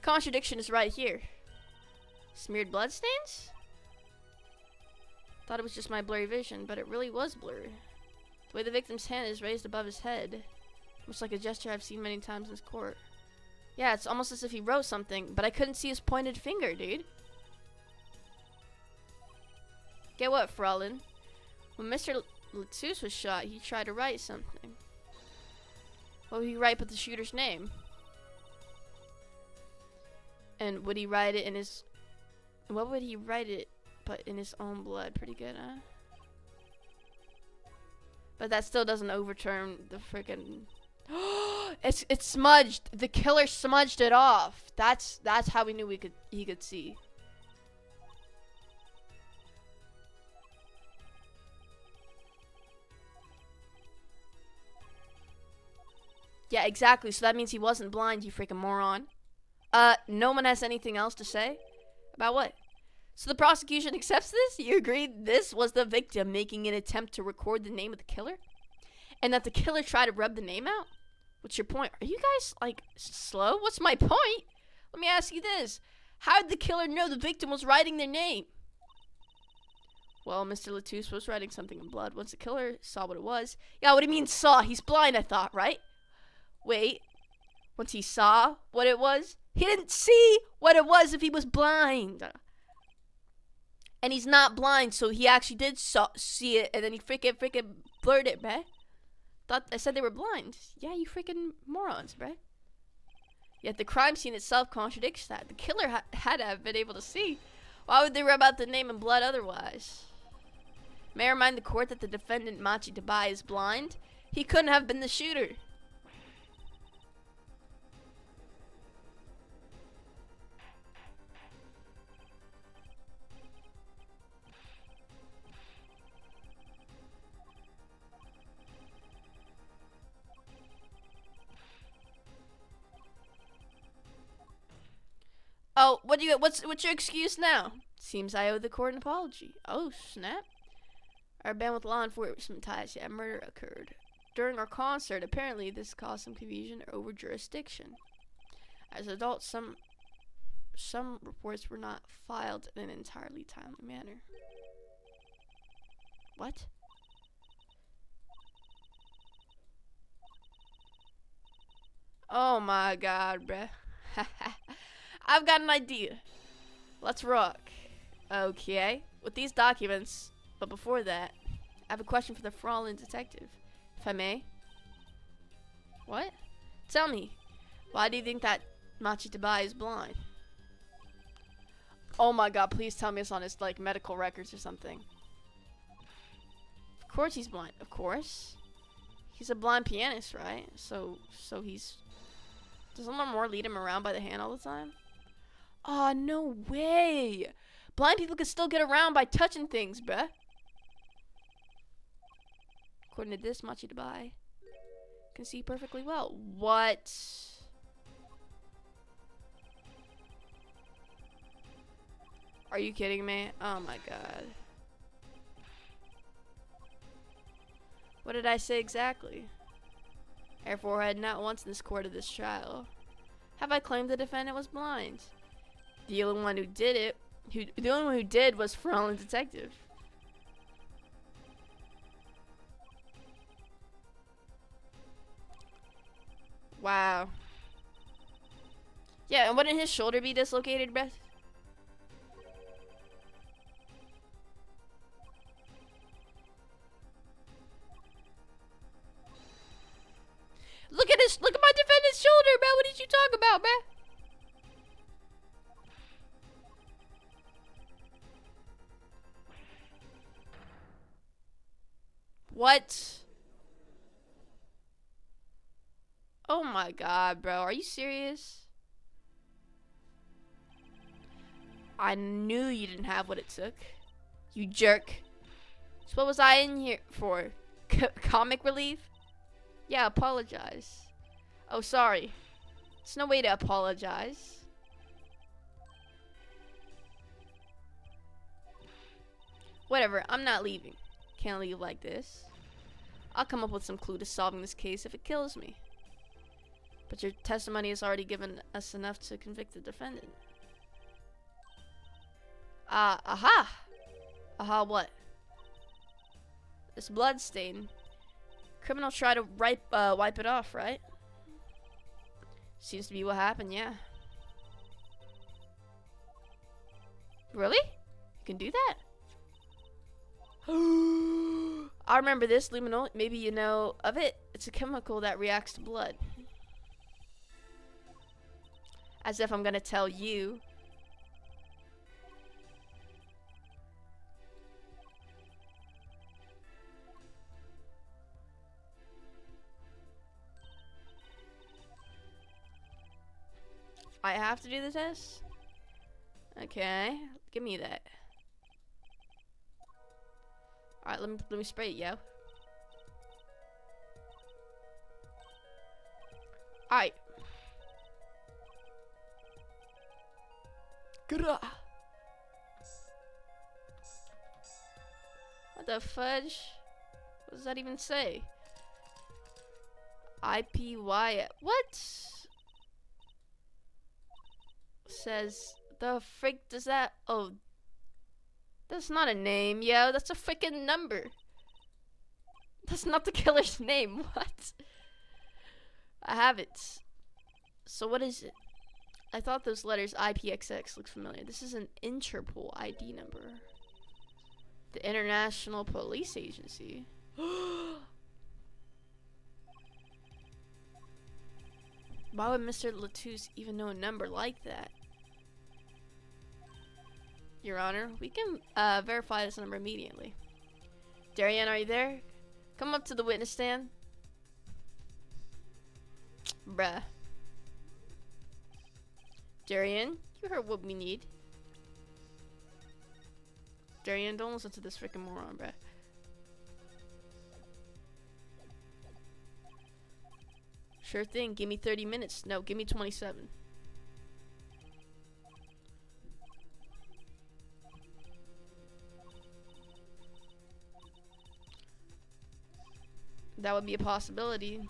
Contradiction is right here. Smeared bloodstains? Thought it was just my blurry vision, but it really was blurry. The way the victim's hand is raised above his head. Much like a gesture I've seen many times in this court. Yeah, it's almost as if he wrote something, but I couldn't see his pointed finger, dude. Get what, Frolin? When Mr. Letsus was shot, he tried to write something. What would he write but the shooter's name? And would he write it in his... What would he write it but in his own blood? Pretty good, huh? But that still doesn't overturn the freaking It's smudged. The killer smudged it off. That's how we knew he could see. Yeah, exactly. So that means he wasn't blind, you freaking moron. No one has anything else to say? About what? So the prosecution accepts this? You agree this was the victim making an attempt to record the name of the killer? And that the killer tried to rub the name out? What's your point? Are you guys, like, slow? What's my point? Let me ask you this. How did the killer know the victim was writing their name? Well, Mr. Latouche was writing something in blood. Once the killer saw what it was... Yeah, what do you mean saw? He's blind, I thought, right? Wait. Once he saw what it was, he didn't see what it was if he was blind. And he's not blind, so he actually did see it, and then he freaking blurred it, bruh. Thought I said they were blind. Yeah, you freaking morons, bruh. Yet the crime scene itself contradicts that. The killer had to have been able to see. Why would they rub out the name in blood otherwise? May I remind the court that the defendant, Machi Dabai, is blind? He couldn't have been the shooter. Oh, what's your excuse now? Seems I owe the court an apology. Oh, snap. Our ban with law enforcement ties, yeah, murder occurred. During our concert, apparently this caused some confusion over jurisdiction. As adults, some reports were not filed in an entirely timely manner. What? Oh my god, bruh. I've got an idea. Let's rock. Okay. With these documents, but before that, I have a question for the Fraulein detective, if I may. What? Tell me, why do you think that Machi Dabai is blind? Oh my god, please tell me it's on his, like, medical records or something. Of course he's blind. Of course. He's a blind pianist, right? So he's... Does someone more lead him around by the hand all the time? Aw, no way! Blind people can still get around by touching things, bruh. According to this, Machi Dabai can see perfectly well. What? Are you kidding me? Oh my god. What did I say exactly? Therefore, I had not once in this court of this trial have I claimed the defendant was blind. The only one who did it, the only one who did was Fraulein detective. Wow. Yeah, and wouldn't his shoulder be dislocated, Beth? Look at my defendant's shoulder, man. What did you talk about, man? What? Oh my god, bro. Are you serious? I knew you didn't have what it took. You jerk. So what was I in here for? Comic relief? Yeah, apologize. Oh, sorry. There's no way to apologize. Whatever, I'm not leaving. Can't leave like this. I'll come up with some clue to solving this case if it kills me. But your testimony has already given us enough to convict the defendant. Aha! Aha what? This blood stain. Criminal tried to wipe it off, right? Seems to be what happened, yeah. Really? You can do that? I remember this, luminol. Maybe you know of it. It's a chemical that reacts to blood. As if I'm gonna tell you. I have to do the test? Okay, give me that. Alright, let me spray it, yo. Alright. Gah. What the fudge? What does that even say? IPY. What? Says the frick does that? Oh, that's not a name, yo. That's a freaking number. That's not the killer's name. What? I have it. So what is it? I thought those letters IPXX looked familiar. This is an Interpol ID number. The International Police Agency. Why would Mr. Latouche even know a number like that? Your Honor, we can verify this number immediately. Darian, are you there? Come up to the witness stand. Bruh. Darian, you heard what we need. Darian, don't listen to this freaking moron, bruh. Sure thing, give me 30 minutes. No, give me 27. That would be a possibility.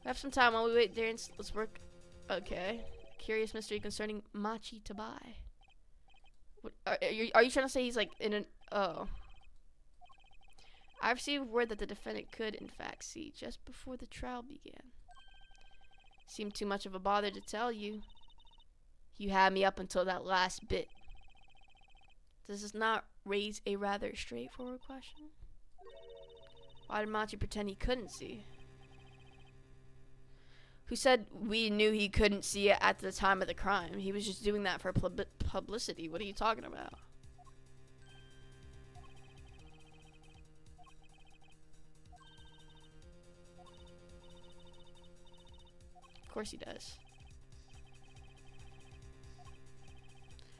We have some time while we wait, Darren. Let's work. Okay. Curious mystery concerning Machi Tabai. What, are you trying to say he's like in an... Oh. I received word that the defendant could, in fact, see just before the trial began. Seemed too much of a bother to tell you. You had me up until that last bit. Does this not raise a rather straightforward question? Why did Machi pretend he couldn't see? Who said we knew he couldn't see it at the time of the crime? He was just doing that for publicity. What are you talking about? Of course he does.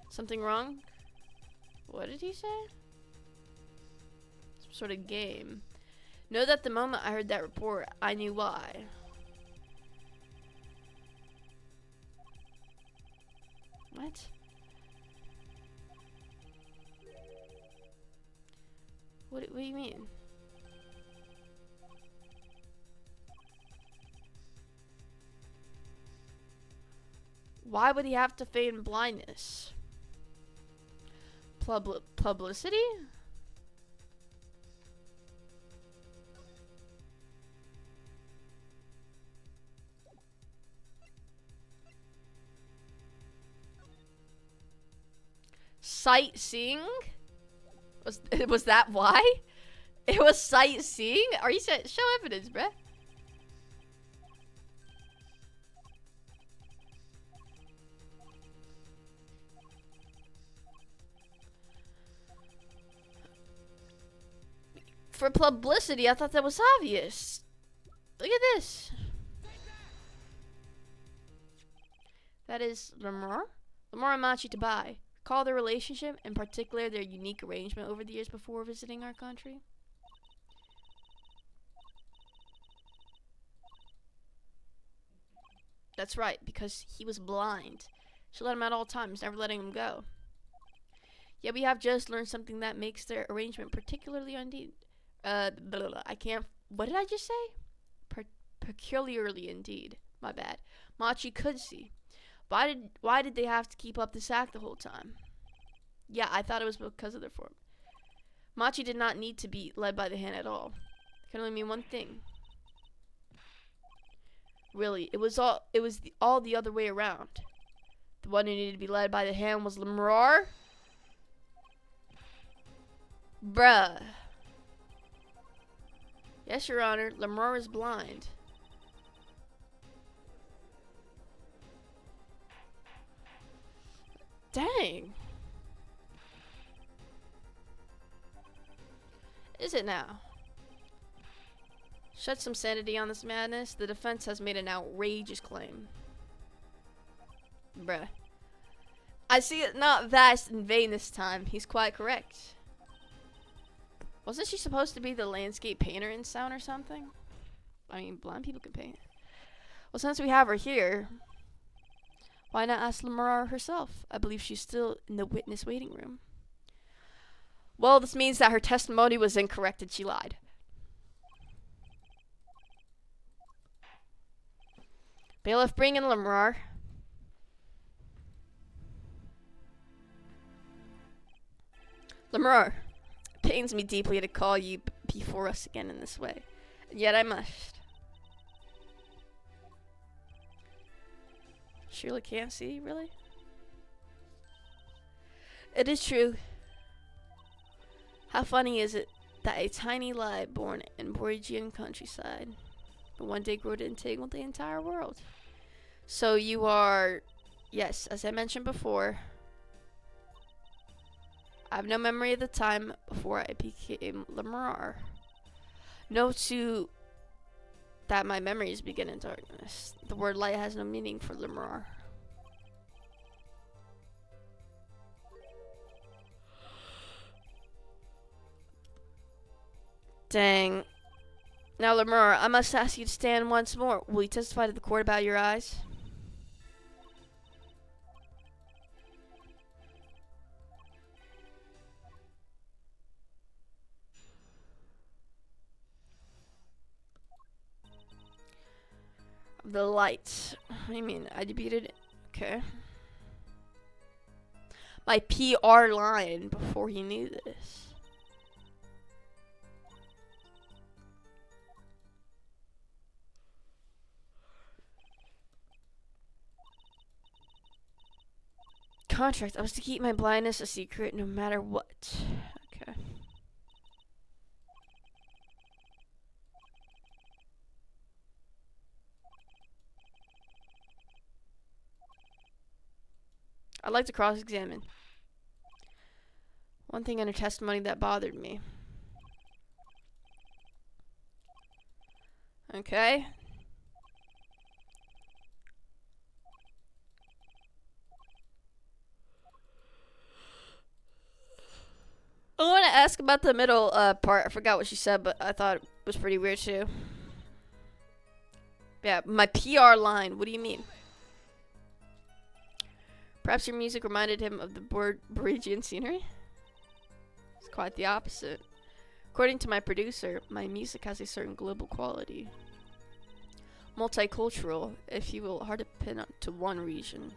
Something wrong? What did he say? Some sort of game. Know that the moment I heard that report, I knew why. What? What do you mean? Why would he have to feign blindness? Publicity? Sightseeing? Was that why? It was sightseeing? Are you saying show evidence, bruh? For publicity, I thought that was obvious. Look at this. That is Lemur and Machi Tabai. Recall their relationship, in particular their unique arrangement over the years before visiting our country. That's right, because he was blind. She let him at all times, never letting him go. Yet we have just learned something that makes their arrangement particularly indeed. I can't. What did I just say? Peculiarly indeed. My bad. Machi could see. Why did they have to keep up this act the whole time? Yeah, I thought it was because of their form. Machi did not need to be led by the hand at all. It can only mean one thing. Really, it was all the other way around. The one who needed to be led by the hand was Lemur. Bruh. Yes, Your Honor, Lemur is blind. Dang. Is it now? Shed some sanity on this madness. The defense has made an outrageous claim. Bruh. I see it not vast in vain this time. He's quite correct. Wasn't she supposed to be the landscape painter in sound or something? I mean, blind people can paint. Well, since we have her here, why not ask Lemar herself? I believe she's still in the witness waiting room. Well, this means that her testimony was incorrect and she lied. Bailiff, bring in Lemar. Lemar, it pains me deeply to call you before us again in this way, and yet I must. Surely can't see, really? It is true. How funny is it that a tiny lie born in Boregian countryside but one day grew to entangle the entire world? So you are, yes, as I mentioned before, I have no memory of the time before I became Lemar. Note too that my memories begin in darkness. The word light has no meaning for Lemar. Dang. Now, Lemur, I must ask you to stand once more. Will you testify to the court about your eyes? The light. What do you mean? I debuted it. Okay. My PR line before he knew this. Contract. I was to keep my blindness a secret no matter what. Okay. I'd like to cross-examine. One thing in her testimony that bothered me. Okay. I want to ask about the middle part. I forgot what she said, but I thought it was pretty weird too. Yeah, my PR line. What do you mean? Perhaps your music reminded him of the Boregian scenery? It's quite the opposite. According to my producer, my music has a certain global quality. Multicultural, if you will, hard to pin to one region.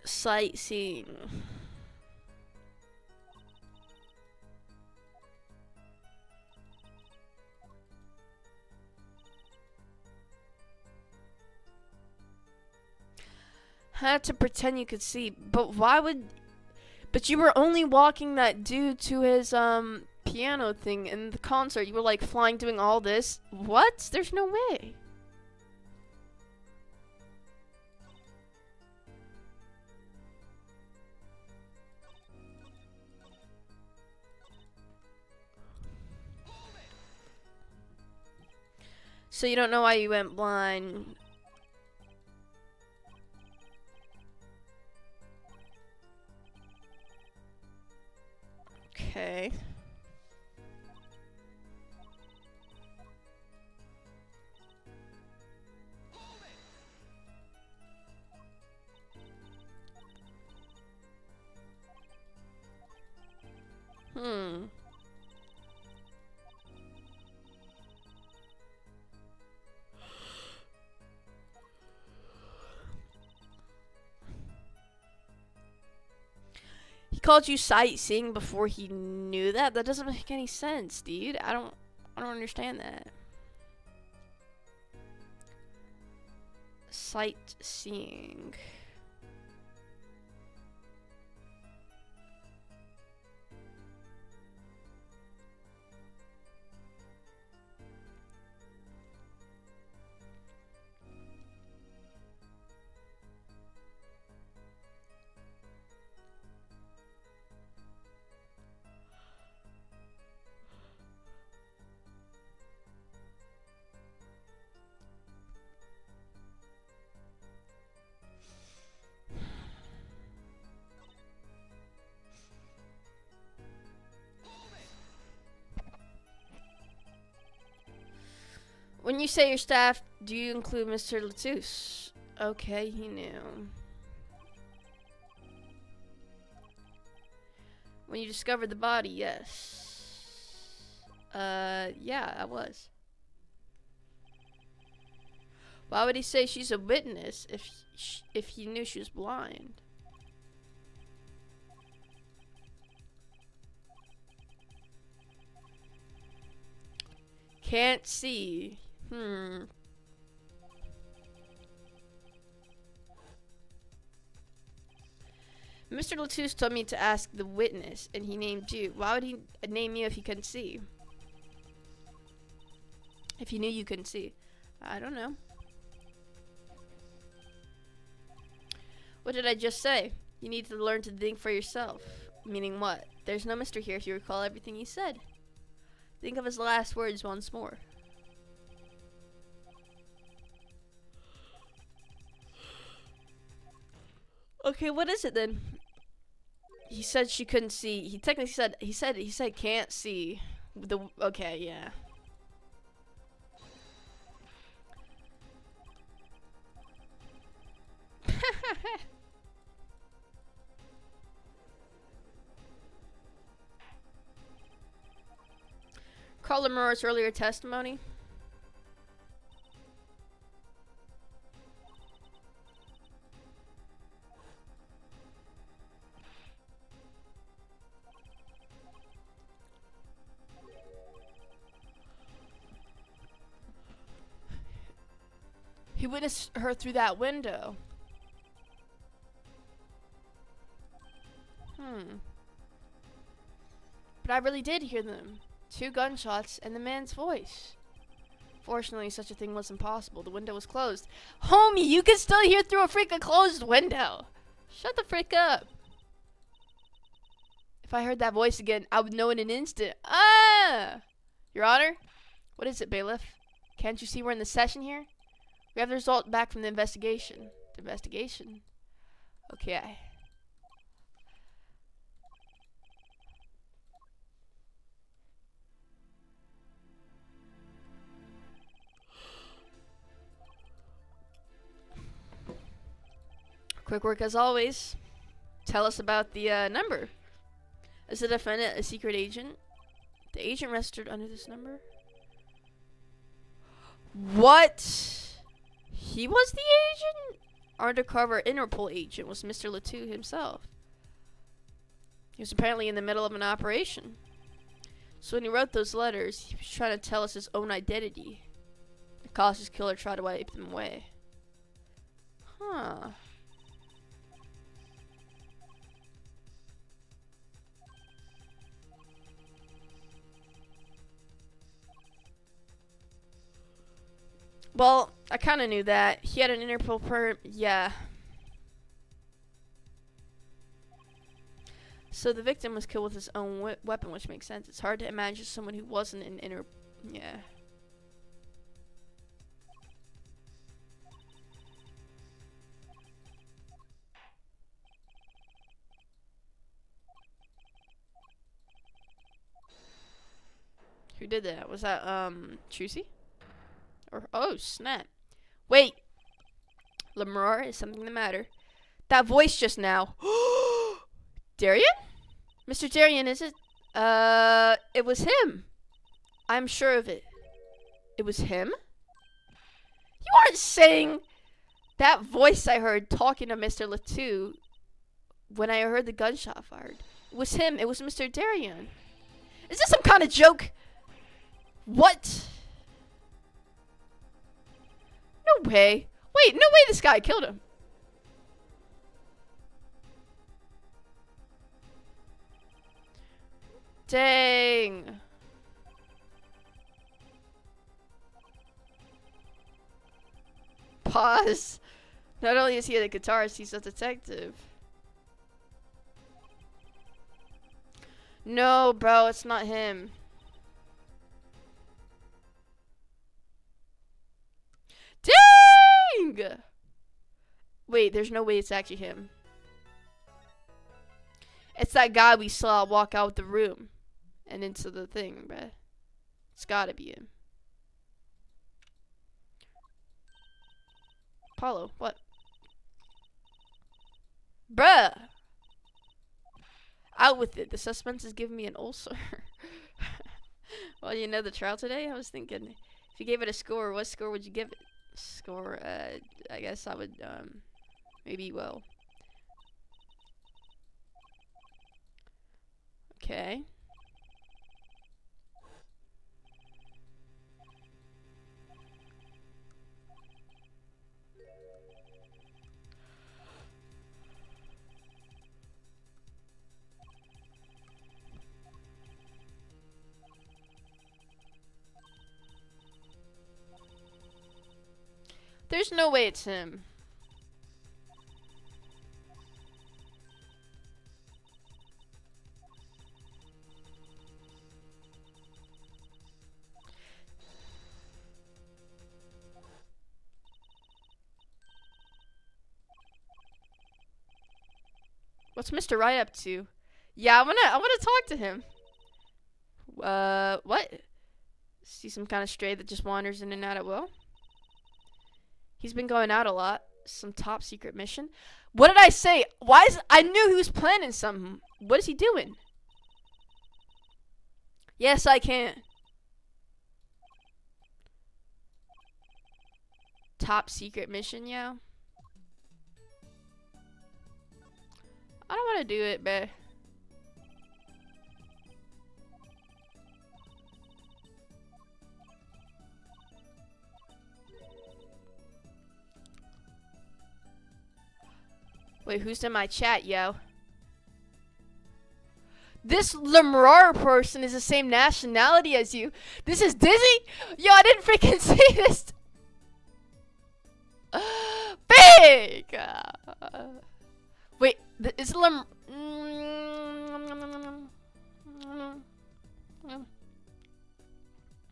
Sightseeing. Had to pretend you could see, but why would? But you were only walking that dude to his piano thing in the concert. You were like flying, doing all this. What? There's no way. So you don't know why you went blind. Okay. He called you sightseeing before he knew that? That doesn't make any sense, dude. I don't understand that. Sightseeing. When you say your staff, do you include Mr. Latus? Okay, he knew. When you discovered the body, yes. Yeah, I was. Why would he say she's a witness if he knew she was blind? Can't see. Mr. Latus told me to ask the witness, and he named you. Why would he name you if he couldn't see? If he knew you couldn't see? I don't know. What did I just say? You need to learn to think for yourself. Meaning what? There's no mystery here if you recall everything he said. Think of his last words once more. Okay, what is it then? He said she couldn't see. He technically said he said can't see. Okay, yeah. Carl Lemur's earlier testimony. He witnessed her through that window. But I really did hear them. 2 gunshots and the man's voice. Fortunately, such a thing wasn't possible. The window was closed. Homie, you can still hear through a freaking closed window. Shut the frick up. If I heard that voice again, I would know in an instant. Ah! Your Honor? What is it, bailiff? Can't you see we're in the session here? We have the result back from the investigation. The investigation? Okay. Quick work as always. Tell us about the number. Is the defendant a secret agent? The agent registered under this number? What? He was the agent? Undercover Interpol agent was Mr. Latou himself. He was apparently in the middle of an operation. So when he wrote those letters, he was trying to tell us his own identity. The cautious killer tried to wipe them away. Huh. Well, I kind of knew that. He had an Interpol permit. Yeah. So the victim was killed with his own weapon, which makes sense. It's hard to imagine someone who wasn't an Yeah. Who did that? Was that, Trucy? Or, oh, snap. Wait. Lemur, is something the matter? That voice just now. Darien? Mr. Darien, is it? It was him. I'm sure of it. It was him? You aren't saying that voice I heard talking to Mr. Latou when I heard the gunshot fired. It was him. It was Mr. Darien. Is this some kind of joke? What? No way. Wait, no way this guy killed him. Dang. Pause. Not only is he a guitarist, he's a detective. No, bro, it's not him. Dang! Wait, there's no way it's actually him. It's that guy we saw walk out the room and into the thing, bruh. It's gotta be him. Apollo. What? Bruh! Out with it. The suspense is giving me an ulcer. Well, you know the trial today? I was thinking, if you gave it a score, what score would you give it? Score, I guess I would, maybe, well. Okay. There's no way it's him. What's Mr. Wright up to? Yeah, I wanna talk to him. What? See some kind of stray that just wanders in and out at will? He's been going out a lot. Some top secret mission. What did I say? I knew he was planning something. What is he doing? Yes, I can. Top secret mission, yeah. I don't want to do it, bruh. Wait, who's in my chat, yo? This Lemrar person is the same nationality as you. This is Dizzy? Yo, I didn't freaking see this. Big! Wait, is Lem...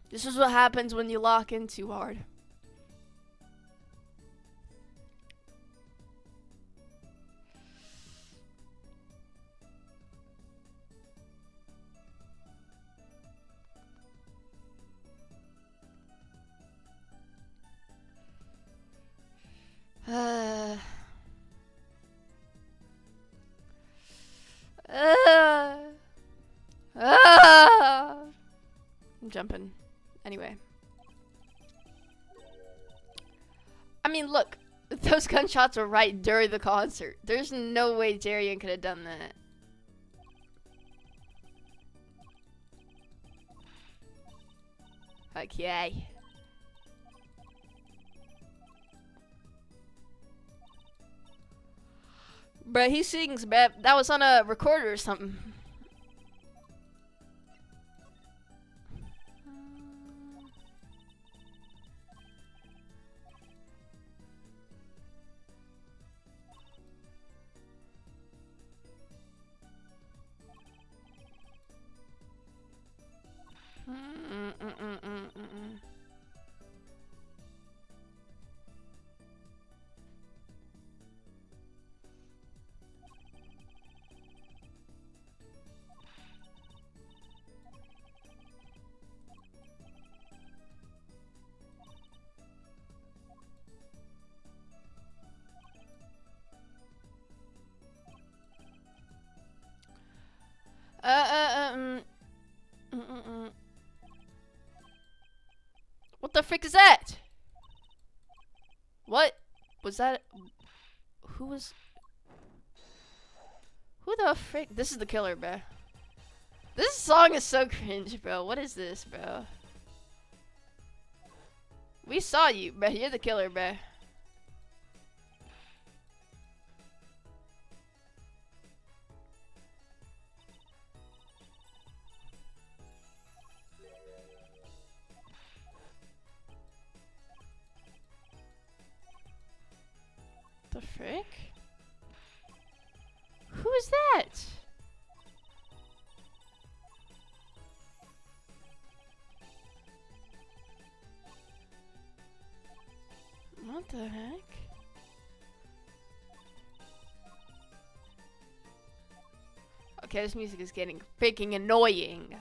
This is what happens when you lock in too hard. I'm jumping. Anyway. I mean, look. Those gunshots were right during the concert. There's no way Darian could have done that. Okay. Bruh, he sings, bruh. That was on a recorder or something. What the frick is that? What was that? Who the frick? This is the killer, bro. This song is so cringe, bro. What is this, bro? We saw you, bro. You're the killer, bro. The frick? Who is that? What the heck? Okay, this music is getting freaking annoying.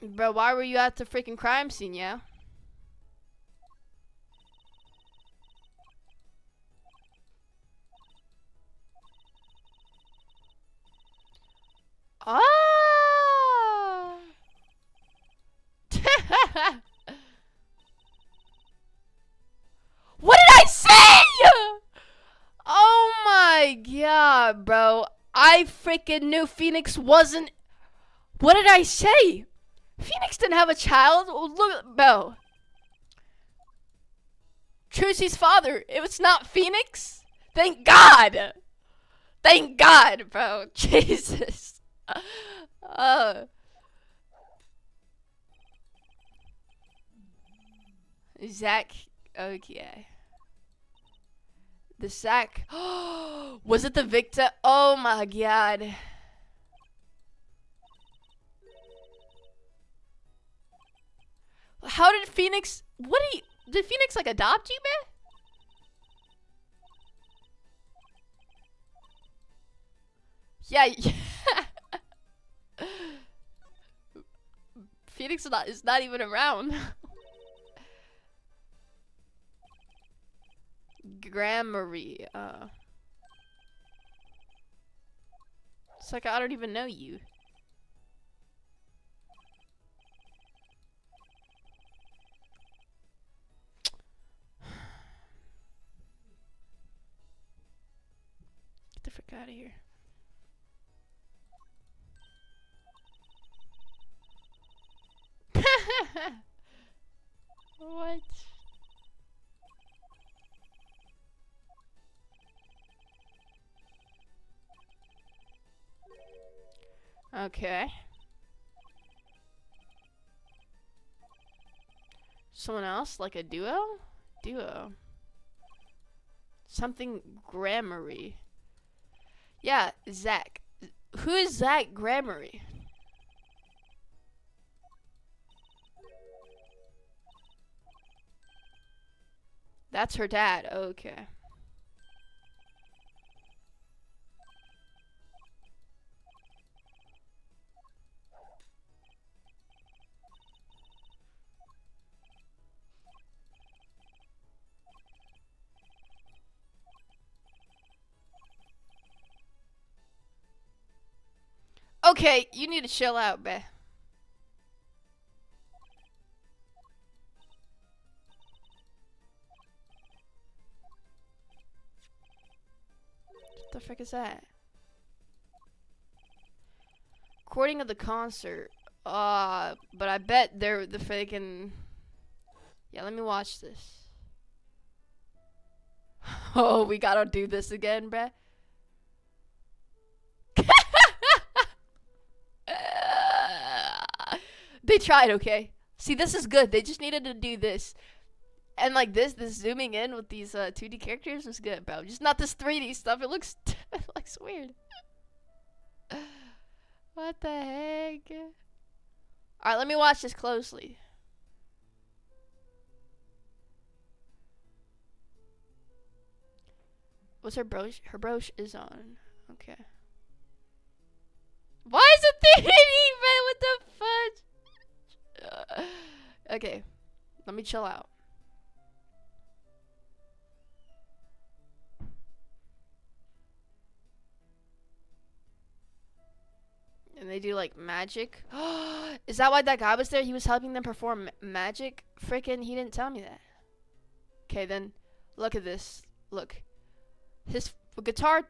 Bro, why were you at the freaking crime scene, yeah? Ah! What did I say? Oh my god, bro. I freaking knew Phoenix wasn't. What did I say? Phoenix didn't have a child. Look, bro. Trucy's father. It was not Phoenix. Thank God. Thank God, bro. Jesus. Zach. Okay. The sack. Was it the victim? Oh my god. How did Phoenix? Did Phoenix like adopt you, man? Yeah. Phoenix is not even around. Grammary. It's like I don't even know you. Get the frick out of here. What? Okay. Someone else? Like a duo? Duo. Something grammary. Yeah, Zach. Who is Zach Grammary? That's her dad. Okay. Okay, you need to chill out, bae. What the frick is that? Recording of the concert. But I bet they're the freaking. Yeah, let me watch this. Oh, we gotta do this again, bruh. They tried, okay? See, this is good. They just needed to do this. And like this zooming in with these 2D characters was good, bro. Just not this 3D stuff. It looks it looks weird. What the heck? Alright, let me watch this closely. What's her brooch? Her brooch is on. Okay. Why is it 3D, man? What the fudge? Okay, let me chill out. And they do like magic. Is that why that guy was there? He was helping them perform magic? Frickin', he didn't tell me that. Okay, then look at this. Look. His guitar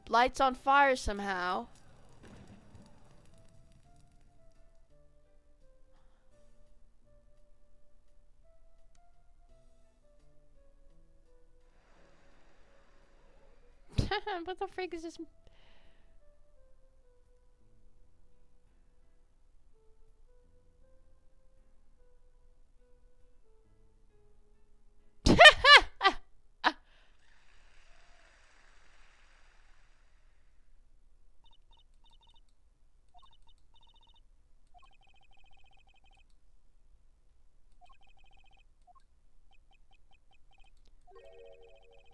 lights on fire somehow. What the freak is this?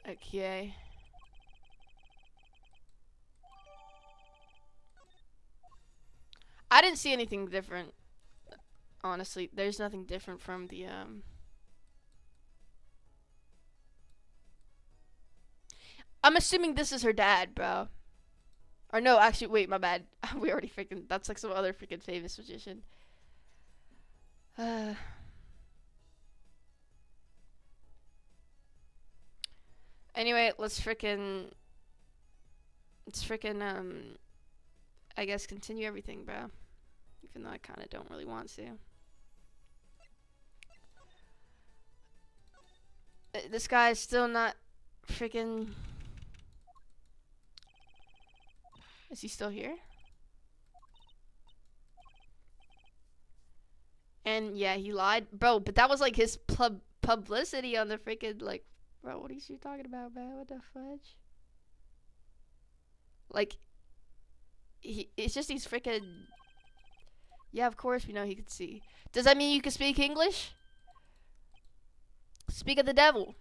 Okay. I didn't see anything different. Honestly, there's nothing different from the I'm assuming this is her dad, bro. Or no, actually, wait, my bad. We already freaking. That's like some other freaking famous magician. Anyway, let's freaking. Let's freaking I guess continue everything, bro. Even though I kind of don't really want to. This guy's still not freaking. Is he still here? And yeah, he lied, bro. But that was like his publicity on the freaking like, bro. What are you talking about, man? What the fudge? Like, it's just these freaking. Yeah, of course we know he could see. Does that mean you can speak English? Speak of the devil.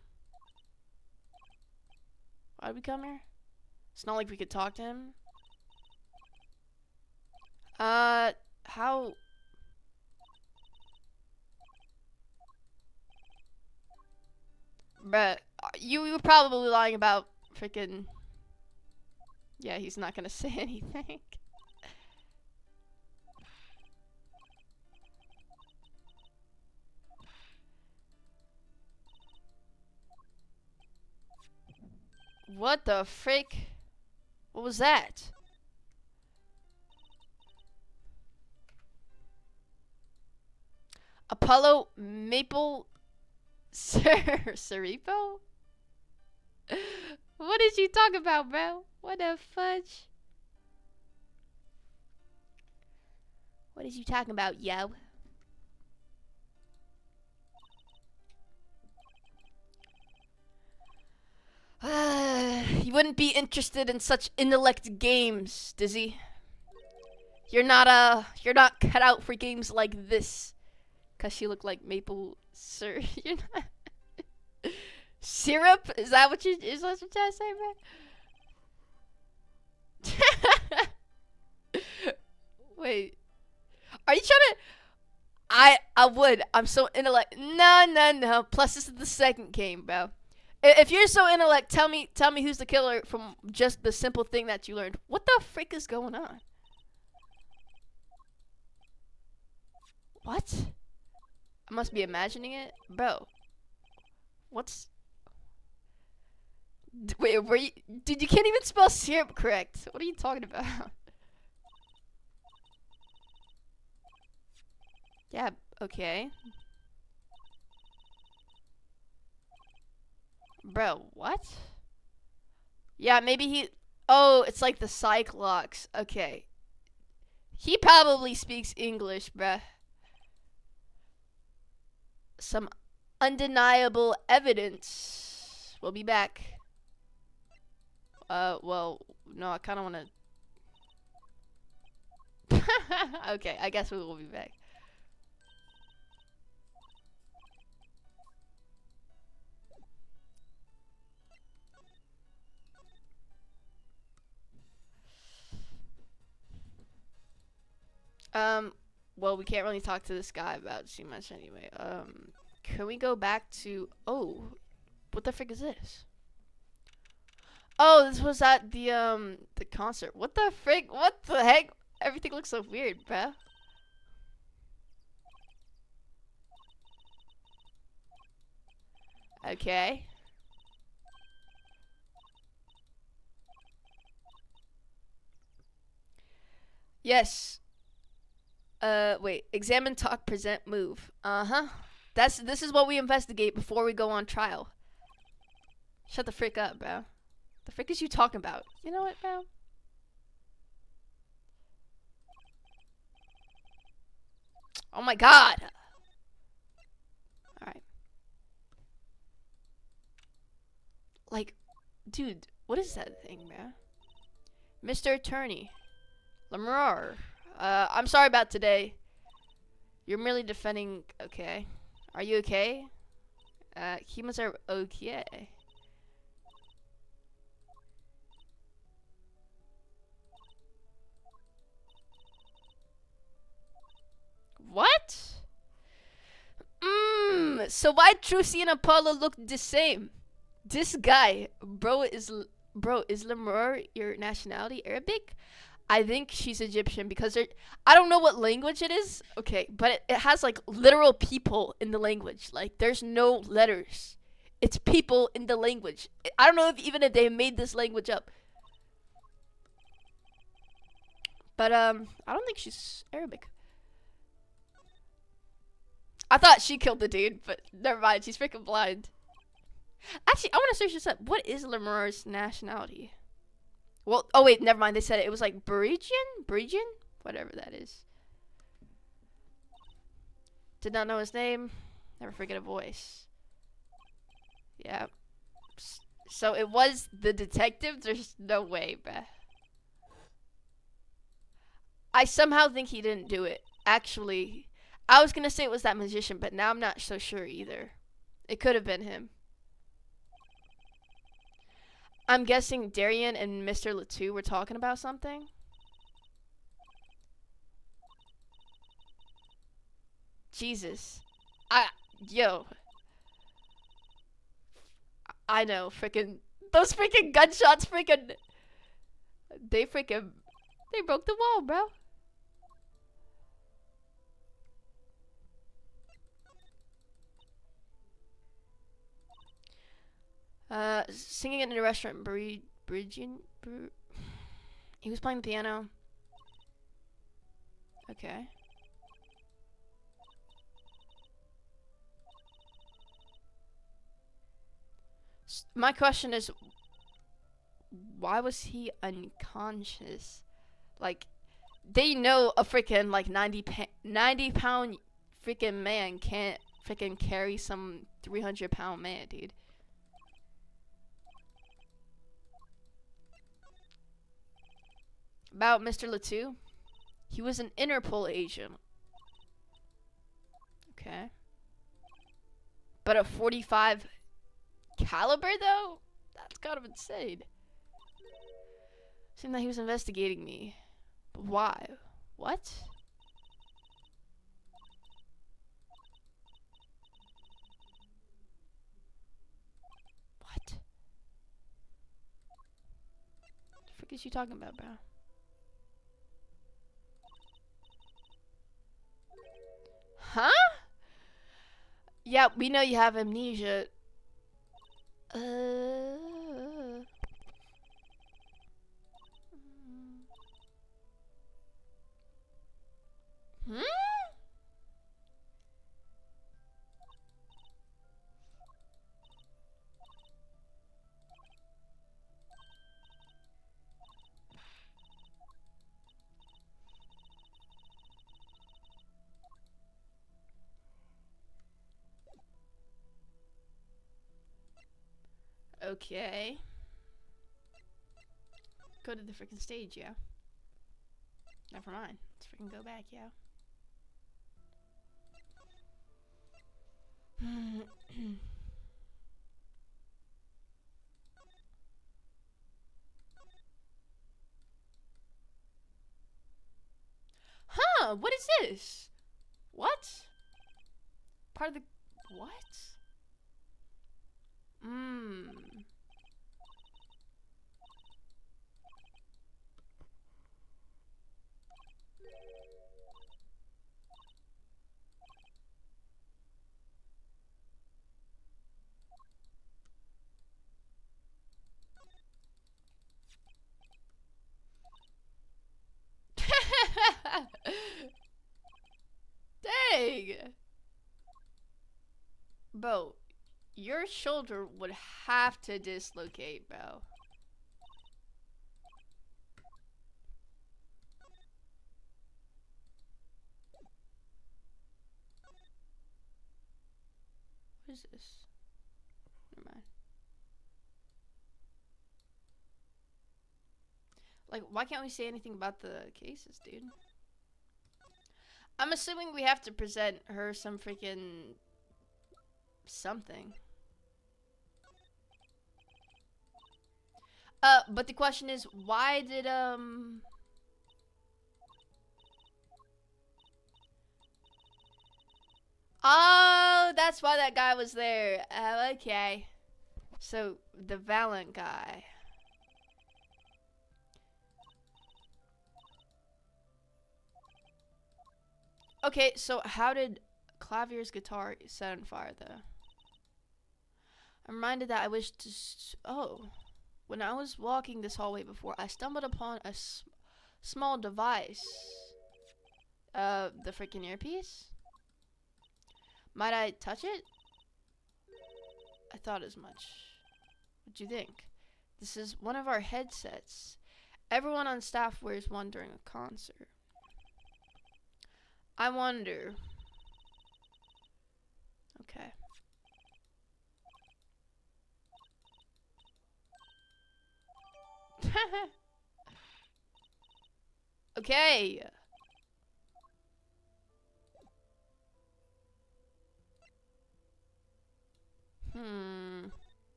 Why'd we come here? It's not like we could talk to him. How? Bruh, you were probably lying about freaking. Yeah, he's not gonna say anything. What the frick? What was that? Apollo Maple Cerepo? What did you talk about, bro? What the fudge? What is you talking about, yo? He wouldn't be interested in such intellect games, Dizzy. You're not cut out for games like this. Cause she looked like maple syrup. You're not syrup? Is that what you're trying to say, bro? Wait. Are you trying to I would. I'm so intellect. No. Plus this is the second game, bro. If you're so intellect, tell me who's the killer from just the simple thing that you learned. What the frick is going on? What? I must be imagining it, bro. What's? Wait, were you? Dude, you can't even spell syrup correct. What are you talking about? Yeah. Okay. Bro, what? Yeah, maybe he. Oh, it's like the Cyclops. Okay. He probably speaks English, bruh. Some undeniable evidence. We'll be back. Well, no, I kind of want to. Okay, I guess we will be back. Well, we can't really talk to this guy about too much anyway. Can we go back to, oh, what the frick is this? Oh, this was at the concert. What the frick? What the heck? Everything looks so weird, bruh. Okay. Yes. Wait. Examine, talk, present, move. Uh-huh. This is what we investigate before we go on trial. Shut the frick up, bro. The frick is you talking about? You know what, bro? Oh my god. Alright. Like, dude, what is that thing, bro? Mr. Attorney. Lemur. I'm sorry about today. You're merely defending. Okay. Are you okay? Humans are okay. What? So why Trucy and Apollo look the same? This guy, bro, is Lemur your nationality? Arabic? I think she's Egyptian because I don't know what language it is. Okay, but it has like literal people in the language. Like there's no letters. It's people in the language. I don't know if they made this language up. But I don't think she's Arabic. I thought she killed the dude, but never mind. She's freaking blind. Actually, I want to search this up. What is Lemur's nationality? Well, oh wait, never mind. They said it. It was like Berigian? Whatever that is. Did not know his name. Never forget a voice. Yeah. So it was the detective? There's no way, bruh. I somehow think he didn't do it. Actually, I was gonna say it was that magician, but now I'm not so sure either. It could have been him. I'm guessing Darian and Mr. Latu were talking about something. Jesus. Yo. I know, those freaking gunshots they broke the wall, bro. Singing in a restaurant, he was playing the piano. Okay. My question is, why was he unconscious? Like, they know a freaking like 90 pound freaking man can't freaking carry some 300-pound man, dude. About Mr. Latu, he was an Interpol agent. Okay. But a 45 caliber though? That's kind of insane. Seemed that he was investigating me. But why? What? What? The frick is you talking about, bro? Huh? Yeah, we know you have amnesia. Hmm? Okay. Go to the freaking stage, yeah. Never mind. Let's freaking go back, yeah. Huh? What is this? What? Part of the... What? Dang! Bro, your shoulder would have to dislocate, bro. What is this? Never mind. Like, why can't we say anything about the cases, dude? I'm assuming we have to present her some freaking something. But the question is, why did Oh, that's why that guy was there. Okay. So, the Valent guy. Okay, so how did Clavier's guitar set on fire, though? I'm reminded that I wish to. Oh. When I was walking this hallway before, I stumbled upon a small device. The freaking earpiece? Might I touch it? I thought as much. What'd you think? This is one of our headsets. Everyone on staff wears one during a concert. I wonder. Okay. Okay.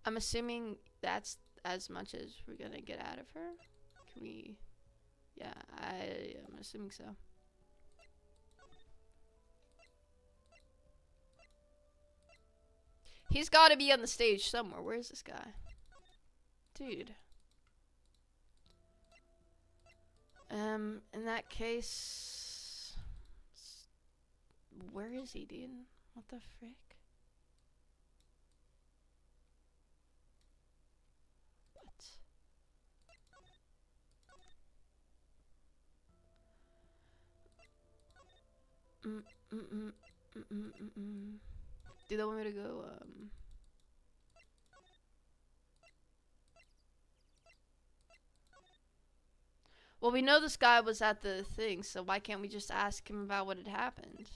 I'm assuming that's as much as we're gonna get out of her. Can we? Yeah, I'm assuming so. He's got to be on the stage somewhere. Where is this guy? Dude. In that case, where is he, dude? What the frick? Do they want me to go, Well, we know this guy was at the thing, so why can't we just ask him about what had happened?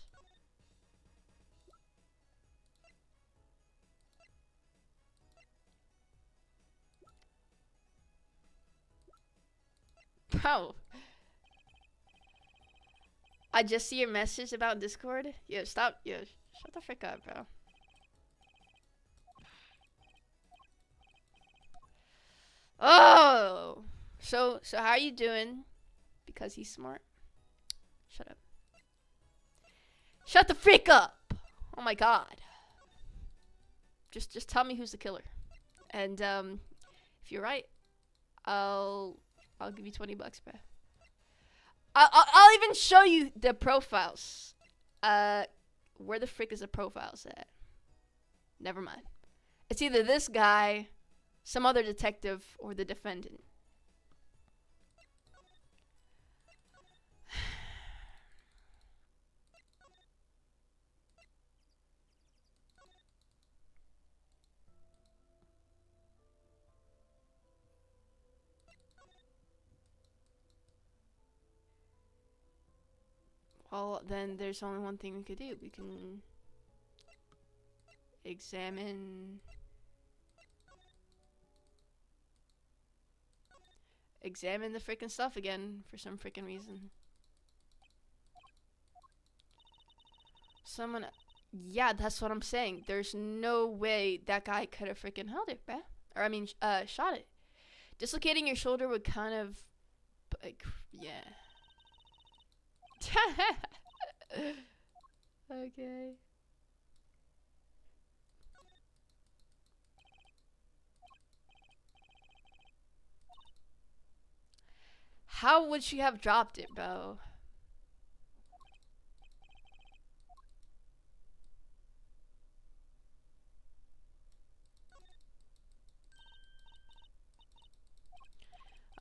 Bro. I just see your message about Discord. Yo, stop. Yo, shut the frick up, bro. Oh! So how are you doing? Because he's smart. Shut up. Shut the frick up! Oh my god. Just tell me who's the killer. And, if you're right, I'll give you $20, bro. I'll even show you the profiles. Where the frick is the profiles at? Never mind. It's either this guy, some other detective, or the defendant. Well, then there's only one thing we could do. We can examine the freaking stuff again for some freaking reason. Someone, yeah, that's what I'm saying. There's no way that guy could have freaking held it, bruh. Or I mean, shot it. Dislocating your shoulder would kind of, like, yeah. Okay. How would she have dropped it, bro?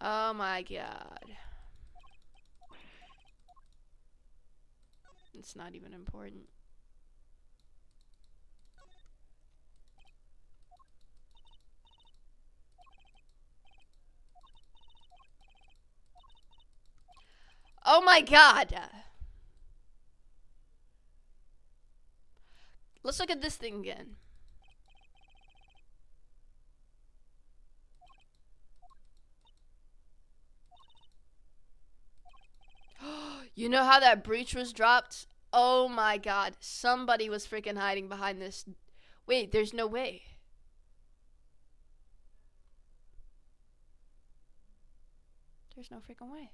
Oh my god. It's not even important. Oh my god. Let's look at this thing again. You know how that breach was dropped? Oh my god. Somebody was freaking hiding behind this. Wait, there's no way. There's no freaking way.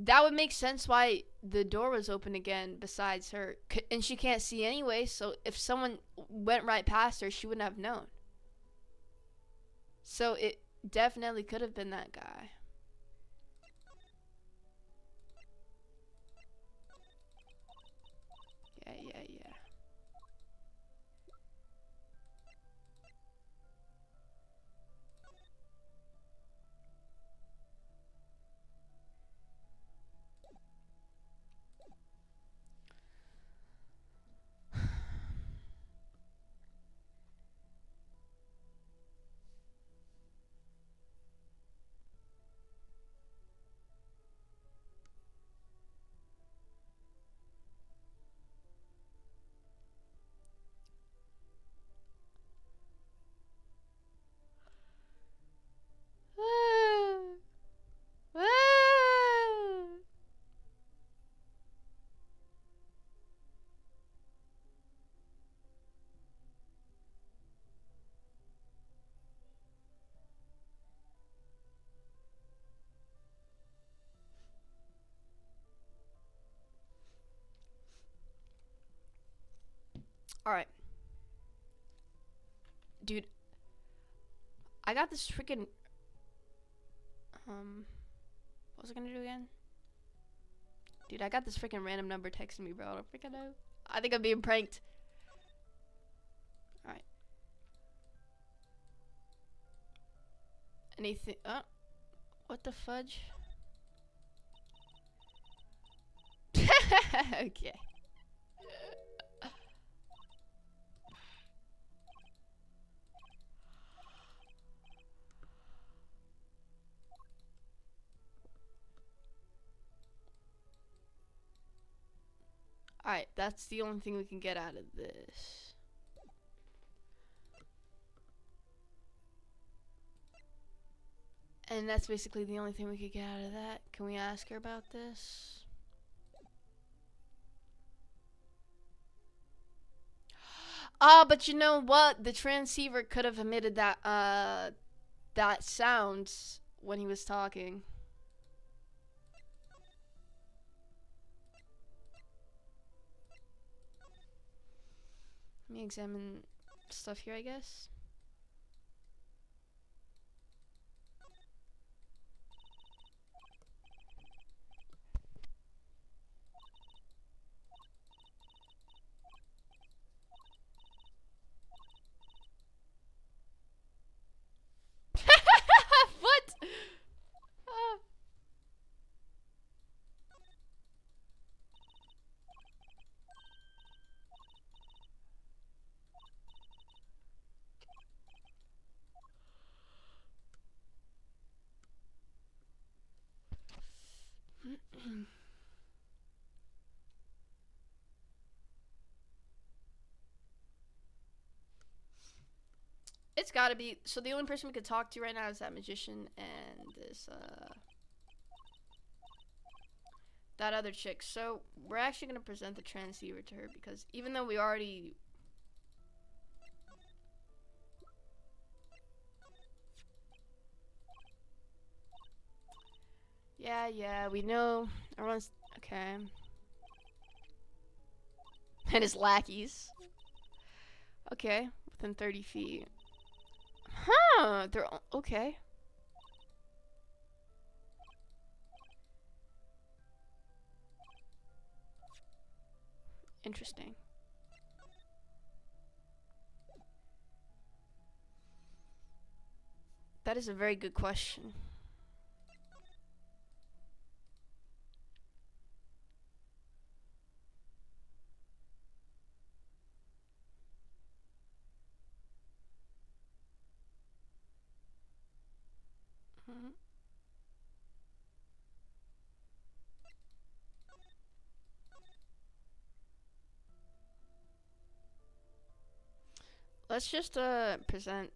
that would make sense why the door was open again besides her. And she can't see anyway, so if someone went right past her, she wouldn't have known. So it definitely could have been that guy. Yeah. Alright. Dude, I got this freaking. What was I gonna do again? Dude, I got this freaking random number texting me, bro. I don't freaking know. I think I'm being pranked. Alright. Anything. What the fudge? Okay. Alright, that's the only thing we can get out of this. And that's basically the only thing we could get out of that. Can we ask her about this? But you know what? The transceiver could have emitted that sound when he was talking. Let me examine stuff here, I guess. What? It's gotta be. So the only person we could talk to right now is that magician and this, that other chick. So we're actually gonna present the transceiver to her because even though we already. Yeah, we know. Everyone's. Okay. And his lackeys. Okay, within 30 feet. Huh, they're okay. Interesting. That is a very good question. Mhm. Let's just present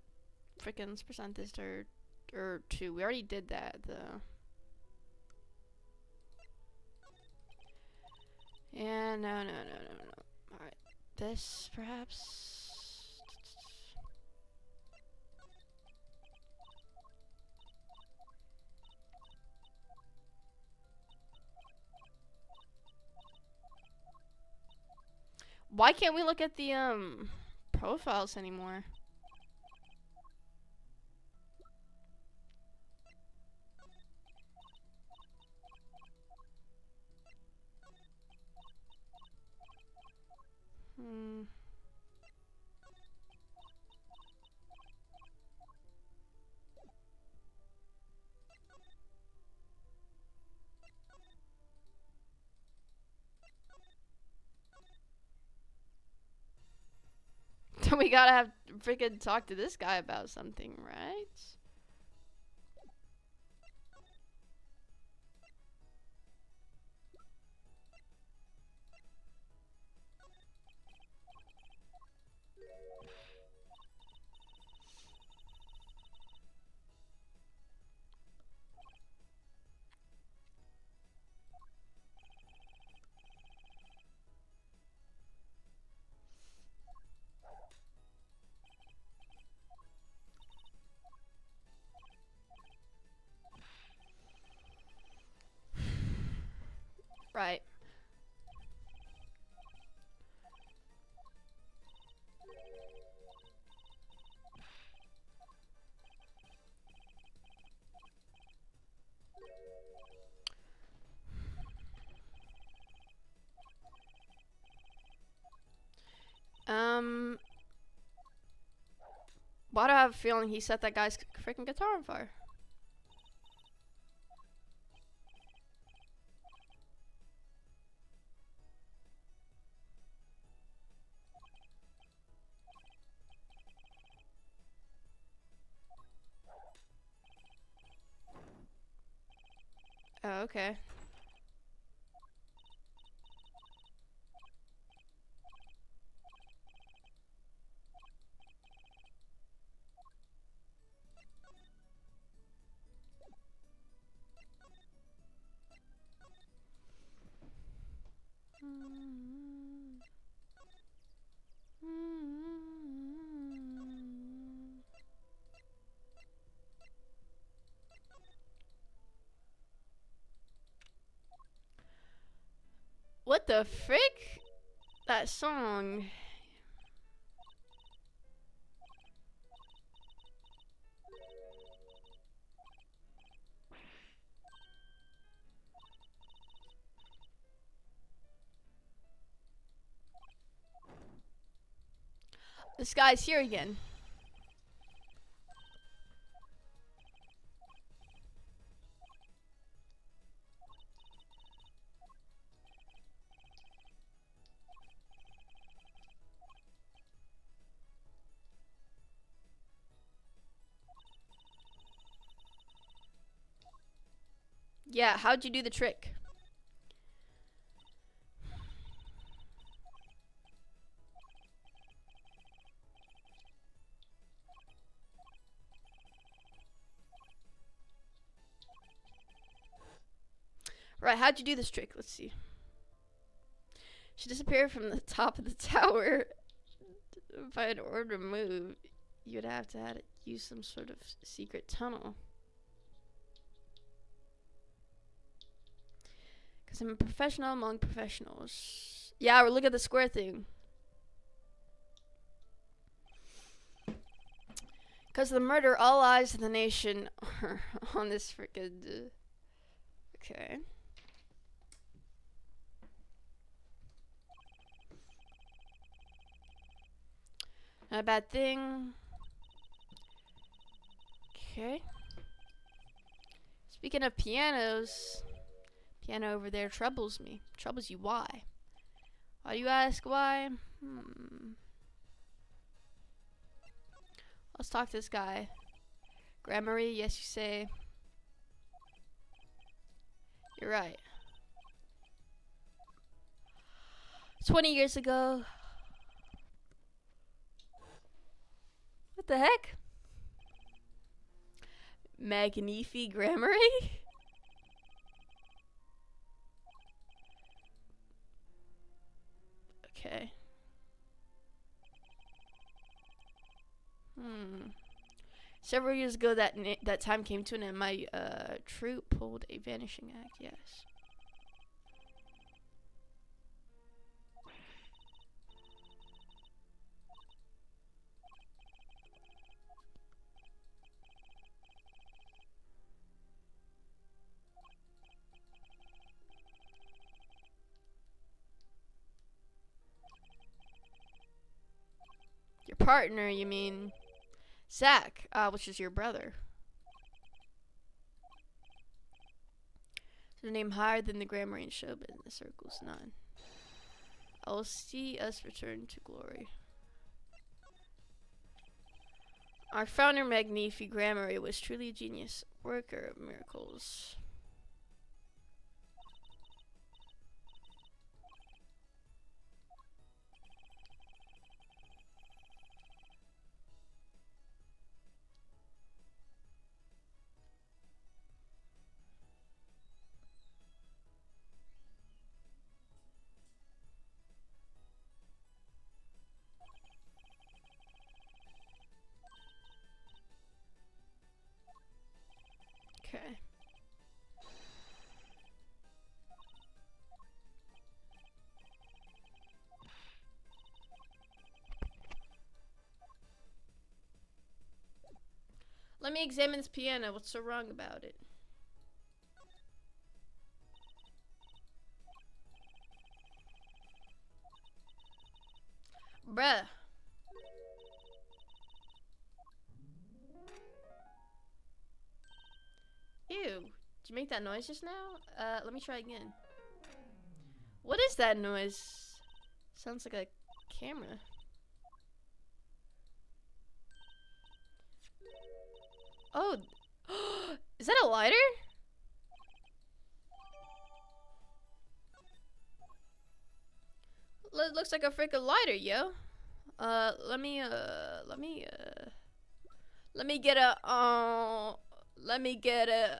let's present this to or two. We already did that though. Yeah, no. Alright. This perhaps. Why can't we look at the profiles anymore? Hmm. We gotta have freaking talk to this guy about something, right? Right. Why do I have a feeling he set that guy's freaking guitar on fire? Oh, okay. What the frick? That song. This guy's here again. Yeah, how'd you do the trick? Right, how'd you do this trick? Let's see. She disappeared from the top of the tower. If I had ordered a move, you'd have to have use some sort of secret tunnel. Because I'm a professional among professionals. Yeah, look at the square thing. Because of the murder, all eyes of the nation are on this freaking... okay. Not a bad thing. Okay. Speaking of pianos, piano over there troubles me. Troubles you, why? Why do you ask why? Let's talk to this guy. Gramarye, yes you say. You're right. 20 years ago. What the heck? Magnifi Gramarye? Okay. Several years ago, that time came to an end. My troop pulled a vanishing act. Yes. partner, you mean Zach, which is your brother. The name higher than the grammar and show business circles, none. I will see us return to glory. Our founder, Magnifi Grammary, was truly a genius, worker of miracles. Okay. Let me examine this piano. What's so wrong about it? Bruh. Ew. Did you make that noise just now? Let me try again. What is that noise? Sounds like a camera. Oh. Is that a lighter? Looks like a freaking lighter, yo. Let me get a, let me get it, let me get it,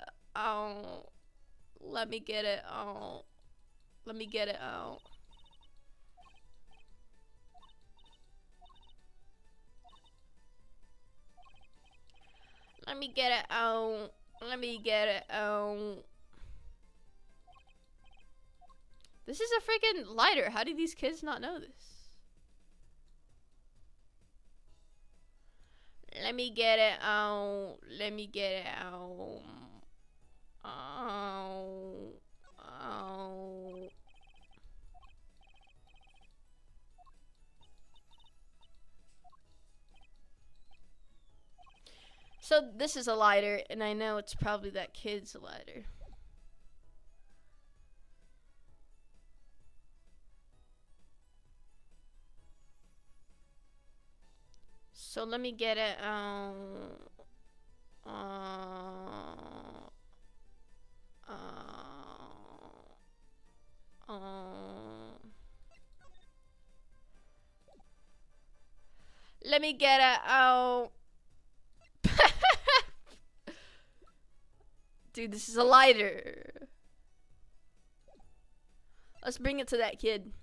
let me get it, let me get it out. Let me get it out. Let me get it out. This is a freaking lighter. How do these kids not know this? Let me get it out. Let me get it out. Ow. Ow. So this is a lighter, and I know it's probably that kid's lighter. So let me get it. Let me get it out. Dude, this is a lighter. Let's bring it to that kid.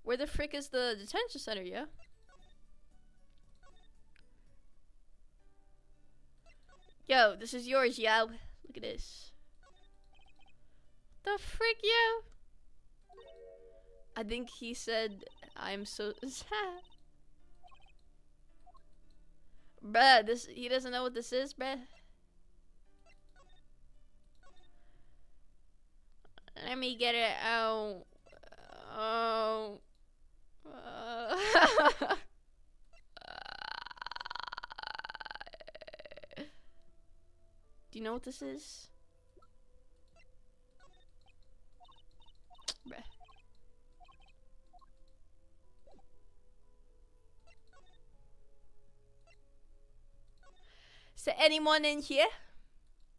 Where the frick is the detention center, yeah? Yo, this is yours, yo. Look at this. The frick, yo? I think he said, I'm so sad. Bruh, he doesn't know what this is, bruh. Let me get it out. Oh. Do you know what this is? Bruh. Is there anyone in here?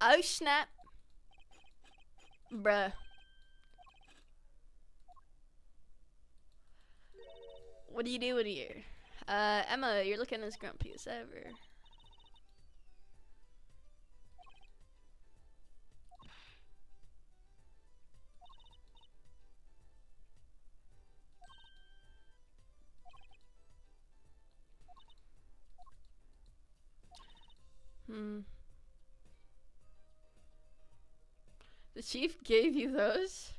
Oh snap. Bruh. What are you doing here? Emma, you're looking as grumpy as ever. The chief gave you those?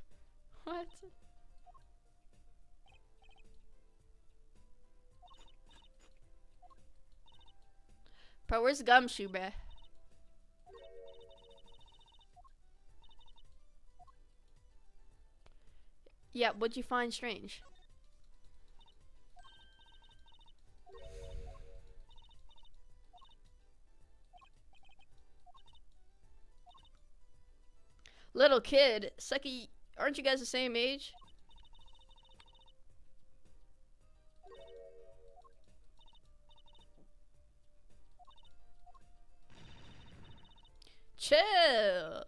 What? Bro, where's Gumshoe, bruh? Yeah, what'd you find strange? Little kid, Sucky, aren't you guys the same age? Chill.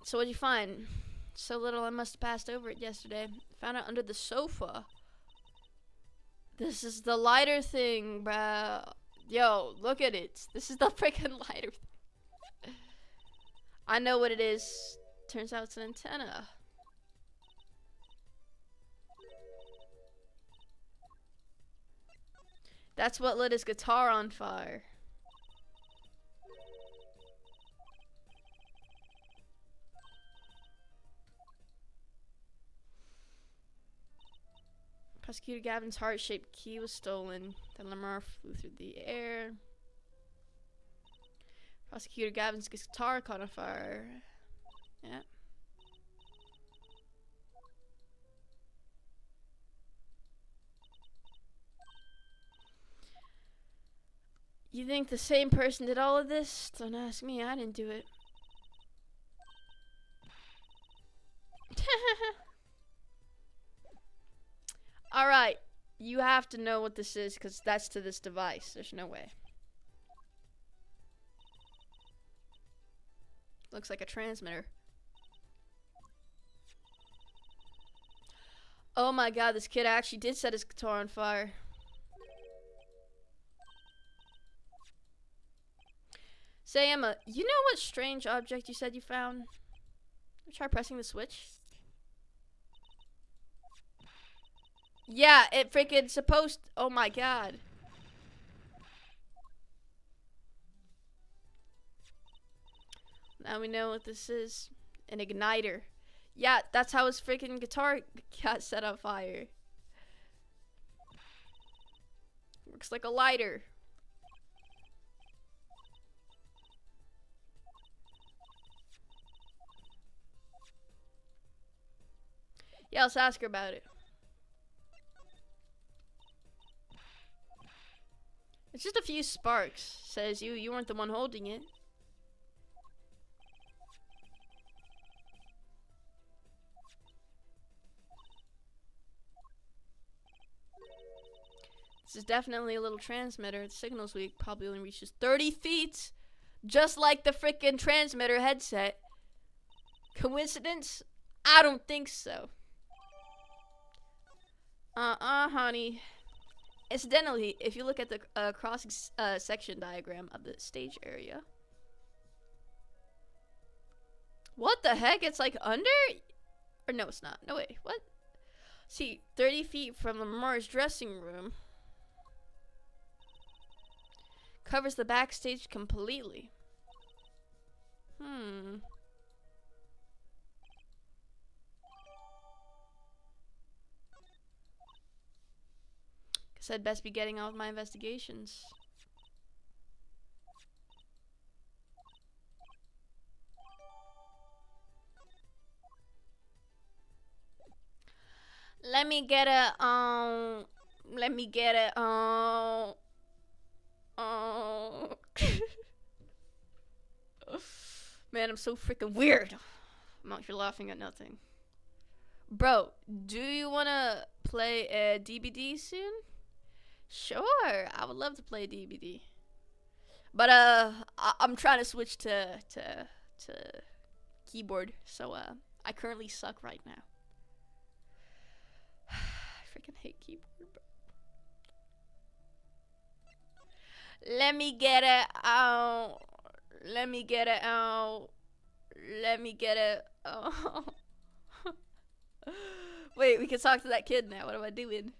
So what'd you find? So little I must have passed over it yesterday. Found it under the sofa. This is the lighter thing, bruh. Yo, look at it. This is the freaking lighter thing. I know what it is. Turns out it's an antenna. That's what lit his guitar on fire. Prosecutor Gavin's heart-shaped key was stolen. Then Lamar flew through the air. Prosecutor Gavin's guitar caught on fire. Yeah. You think the same person did all of this? Don't ask me, I didn't do it. Alright, you have to know what this is because that's to this device. There's no way. Looks like a transmitter. Oh my god, this kid actually did set his guitar on fire. Say, Emma, you know what strange object you said you found? Try pressing the switch. Yeah, it freaking supposed. Oh my god. Now we know what this is. An igniter. Yeah, that's how his freaking guitar got set on fire. Works like a lighter. Yeah, let's ask her about it. It's just a few sparks. Says you weren't the one holding it. This is definitely a little transmitter. The signal's weak. Probably only reaches 30 feet. Just like the frickin' transmitter headset. Coincidence? I don't think so. Honey. Incidentally, if you look at the cross section diagram of the stage area. What the heck? It's like under? Or no, it's not. No way. What? See, 30 feet from Lamar's dressing room. Covers the backstage completely. Guess I'd best be getting on with my investigations. Let me get a Man, I'm so freaking weird. I'm out here laughing at nothing. Bro, do you wanna play a DBD soon? Sure, I would love to play DBD. But I'm trying to switch to keyboard, so I currently suck right now. I freaking hate keyboard, bro. Let me get it out. Let me get it out. Let me get it out. Wait, we can talk to that kid now. What am I doing?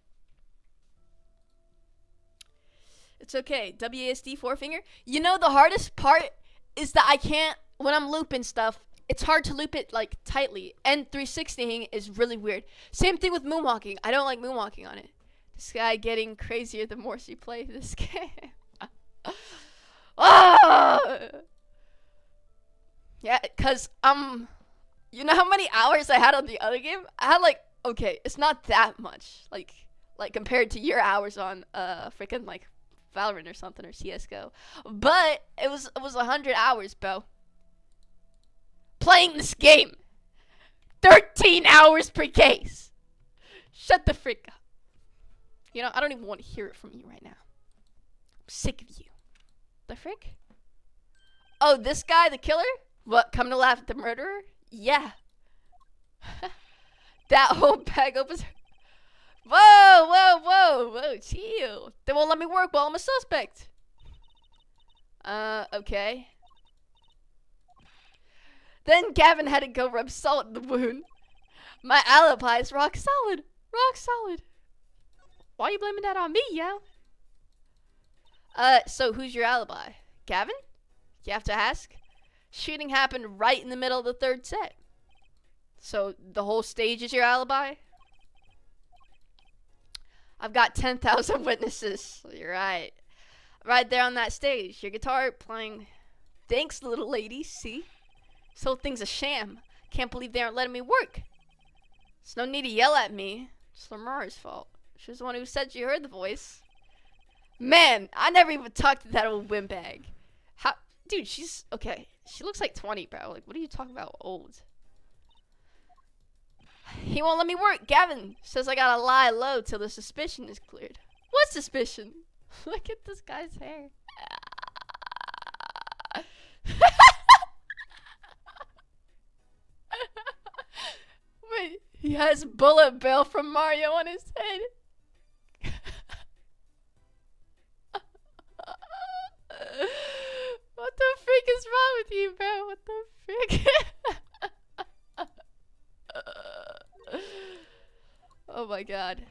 It's okay. WASD forefinger. You know the hardest part is that I can't, when I'm looping stuff, it's hard to loop it like tightly. And 360ing is really weird. Same thing with moonwalking. I don't like moonwalking on it. This guy getting crazier the more you play this game. Ah! Yeah, cause You know how many hours I had on the other game? I had like, okay, it's not that much. Like compared to your hours on freaking like Valorant or something or CS:GO. But it was 100 hours, bro. Playing this game. 13 hours per case. Shut the frick up. You know, I don't even want to hear it from you right now. I'm sick of you. The frick? Oh, this guy, the killer? What, come to laugh at the murderer? Yeah. That whole bag opens. Whoa, chill. They won't let me work while I'm a suspect. Okay. Then Gavin had to go rub salt in the wound. My alibi is rock solid. Rock solid. Why are you blaming that on me, yo? So who's your alibi? Gavin? You have to ask? Shooting happened right in the middle of the third set. So the whole stage is your alibi? I've got 10,000 witnesses. You're right. Right there on that stage. Your guitar playing. Thanks, little lady. See? This whole thing's a sham. Can't believe they aren't letting me work. There's no need to yell at me. It's Lamar's fault. She was the one who said she heard the voice. Man, I never even talked to that old windbag. How? Dude, she's... Okay. She looks like 20, bro. Like, what are you talking about? Old. He won't let me work. Gavin says I gotta lie low till the suspicion is cleared. What suspicion? Look at this guy's hair. Wait, he has Bullet Bill from Mario on his head. What the freak is wrong with you, bro? What the freak? Oh my god.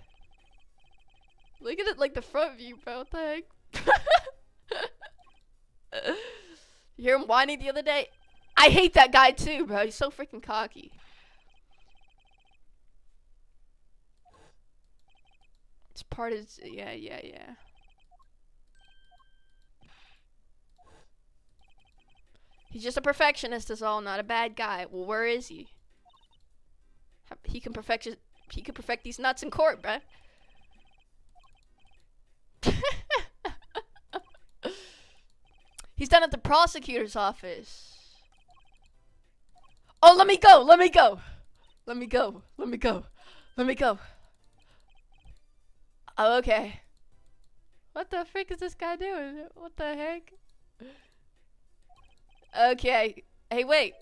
Look at it like the front view, bro. What the heck? You hear him whining the other day? I hate that guy too, bro. He's so freaking cocky. It's part of... Yeah. He's just a perfectionist is all, not a bad guy. Well, where is he? He can perfect these nuts in court, bruh. He's done at the prosecutor's office. Oh, let me go. Oh, okay. What the frick is this guy doing? What the heck? Okay. Hey, wait.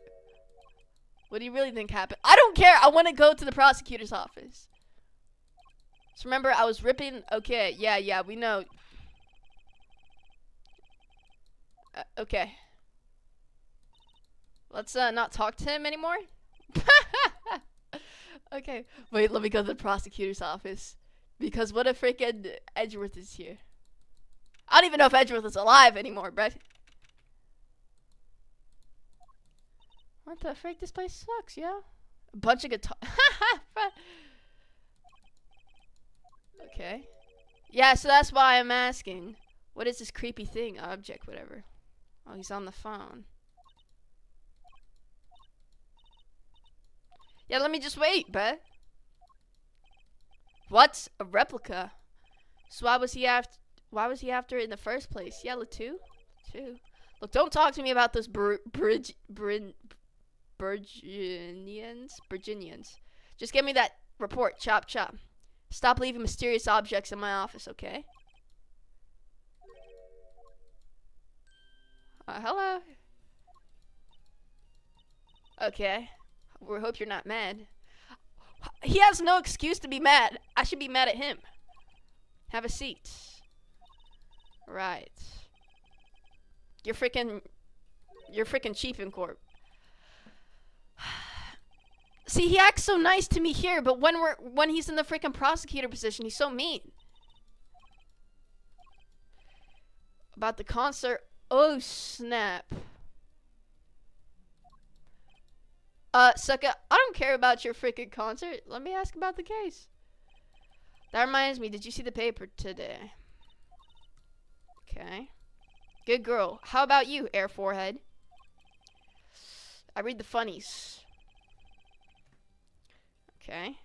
What do you really think happened? I don't care. I want to go to the prosecutor's office. So remember, I was ripping. Okay, yeah, we know. Okay. Let's not talk to him anymore. Okay. Wait, let me go to the prosecutor's office. Because what if freaking Edgeworth is here? I don't even know if Edgeworth is alive anymore, bruh. What the frick? This place sucks, yo. A bunch of guitar. Okay. Yeah, so that's why I'm asking. What is this creepy thing? Object, whatever. Oh, he's on the phone. Yeah, let me just wait, bruh. What? A replica? So why was he after it in the first place? Yeah, two. Look, don't talk to me about those Virginians. Just give me that report. Chop. Stop leaving mysterious objects in my office, okay? Hello? Okay. We hope you're not mad. He has no excuse to be mad. I should be mad at him. Have a seat. Right. You're freaking cheap in court. See, he acts so nice to me here, but when he's in the freaking prosecutor position, he's so mean. About the concert. Oh, snap. Sucka, I don't care about your freaking concert. Let me ask about the case. That reminds me, did you see the paper today? Okay. Good girl. How about you, Air Forehead? I read the funnies. Okay.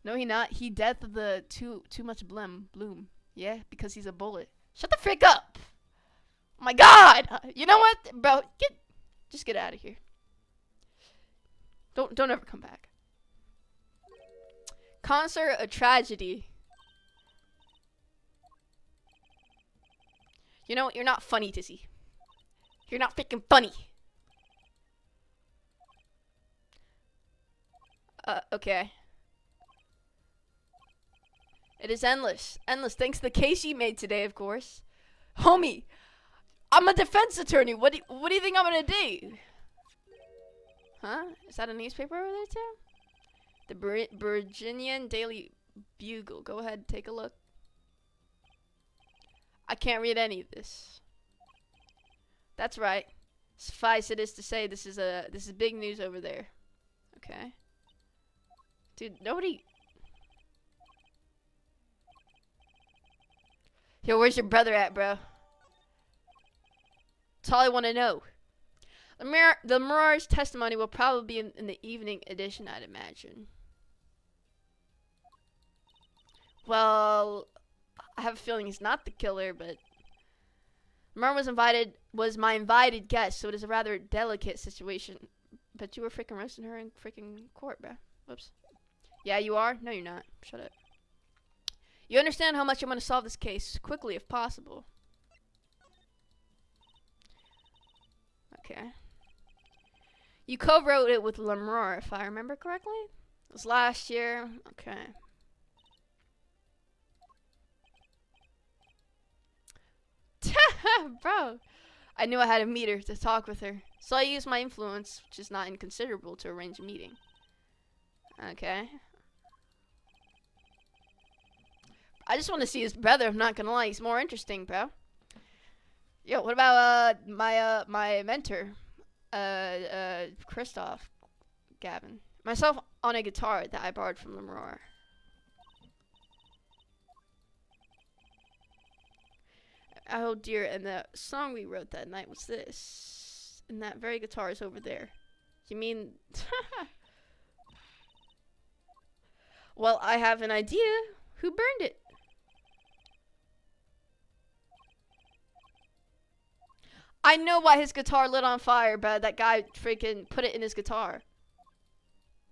No, he not. He death of the too much bloom. Yeah, because he's a bullet. Shut the frick up! Oh my God! You know what, bro? Just get out of here. Don't ever come back. Concert a tragedy. You know what? You're not funny, Tizzy. You're not freaking funny. Okay. It is endless. Endless. Thanks to the case you made today, of course. Homie, I'm a defense attorney. What do you think I'm gonna do? Huh? Is that a newspaper over there too? The Virginian Daily Bugle. Go ahead, take a look. I can't read any of this. That's right. Suffice it is to say, this is big news over there. Okay. Dude, nobody. Yo, where's your brother at, bro? That's all I want to know. The Mirror's testimony will probably be in the evening edition, I'd imagine. Well, I have a feeling he's not the killer, but Mirror was my invited guest, so it is a rather delicate situation. But you were freaking roasting her in freaking court, bro. Whoops. Yeah, you are? No, you're not. Shut up. You understand how much I want to solve this case quickly if possible. Okay. You co-wrote it with Lemur, if I remember correctly? It was last year. Okay. Bro. I knew I had to meet her to talk with her. So I used my influence, which is not inconsiderable, to arrange a meeting. Okay. I just want to see his brother, I'm not gonna lie. He's more interesting, bro. Yo, what about my mentor? Christoph Gavin. Myself on a guitar that I borrowed from Lemur. Oh dear, and the song we wrote that night was this. And that very guitar is over there. You mean... Well, I have an idea. Who burned it? I know why his guitar lit on fire, but that guy freaking put it in his guitar.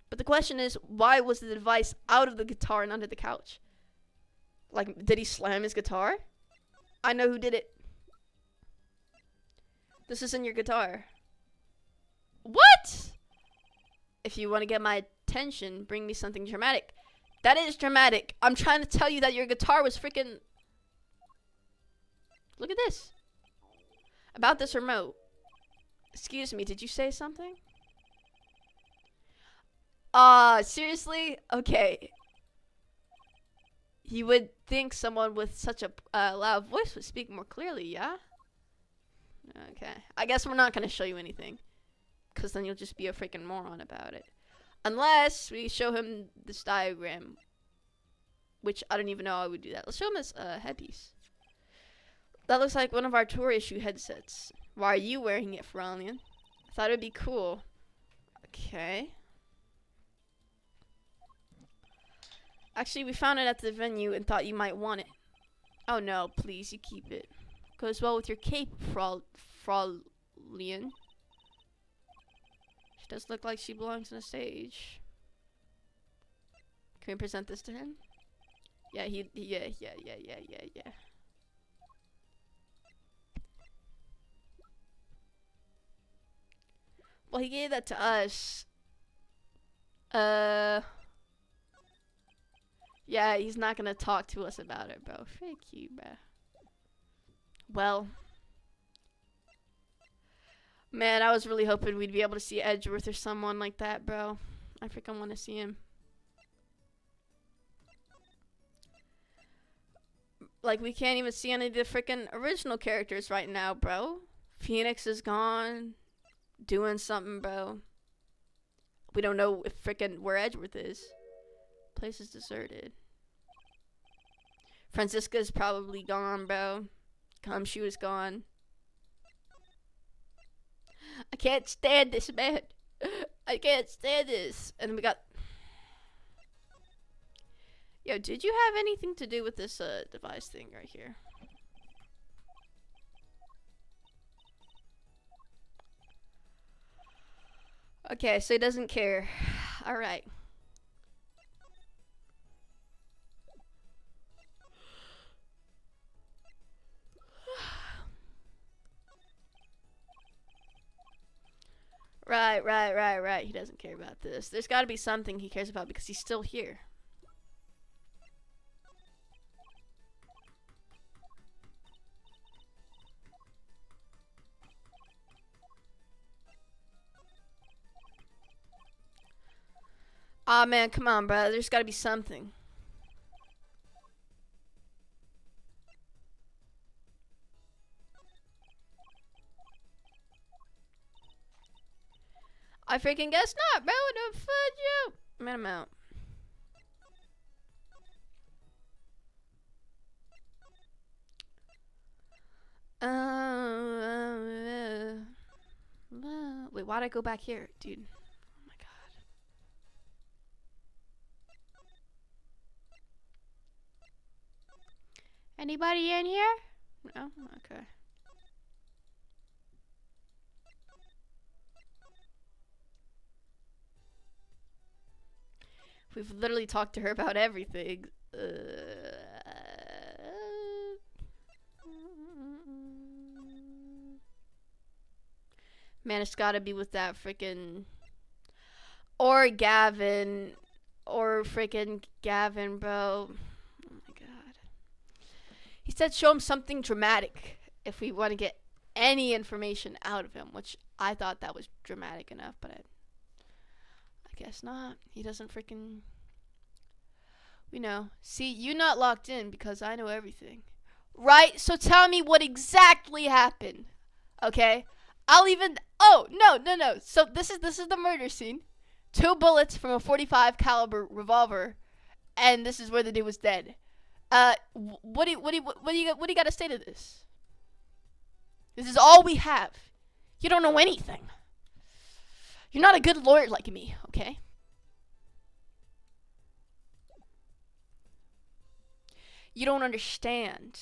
But the question is, why was the device out of the guitar and under the couch? Like, did he slam his guitar? I know who did it. This is in your guitar. What? If you want to get my attention, bring me something dramatic. That is dramatic. I'm trying to tell you that your guitar was freaking... Look at this. About this remote. Excuse me, did you say something? Seriously? Okay. You would think someone with such a loud voice would speak more clearly, yeah? Okay. I guess we're not going to show you anything. Because then you'll just be a freaking moron about it. Unless we show him this diagram. Which I don't even know how I would do that. Let's show him this headpiece. That looks like one of our tour issue headsets. Why are you wearing it, Feralian? I thought it would be cool. Okay. Actually, we found it at the venue and thought you might want it. Oh no, please, you keep it. Goes well with your cape, Feralian. She does look like she belongs on a stage. Can we present this to him? Yeah, yeah. Well, he gave that to us. Yeah, he's not gonna talk to us about it, bro. Frick you, bro. Well. Man, I was really hoping we'd be able to see Edgeworth or someone like that, bro. I freaking want to see him. Like, we can't even see any of the freaking original characters right now, bro. Phoenix is gone. Doing something, bro. We don't know if freaking where Edgeworth is. Place is deserted. Franziska's probably gone, bro. She was gone. I can't stand this man. I can't stand this. And we got. Yo, did you have anything to do with this device thing right here? Okay, so he doesn't care. Alright. Right. He doesn't care about this. There's gotta be something he cares about because he's still here. Aw, man, come on, bro. There's gotta be something. I freaking guess not, bro. What the fudge you? Man, I'm out. Wait, why'd I go back here, dude? Oh my god. Anybody in here? No? Okay. We've literally talked to her about everything. Man, it's gotta be with that freaking. Or Gavin. Or freaking Gavin, bro. Oh my god. He said show him something dramatic if we want to get any information out of him, which I thought that was dramatic enough, but I guess not. He doesn't freaking. We know. See, you not locked in because I know everything. Right? So tell me what exactly happened. Okay? I'll even. Oh, no. So this is the murder scene. 2 bullets from a .45 caliber revolver, and this is where the dude was dead. What do you got to say to this? This is all we have. You don't know anything. You're not a good lawyer like me, okay? You don't understand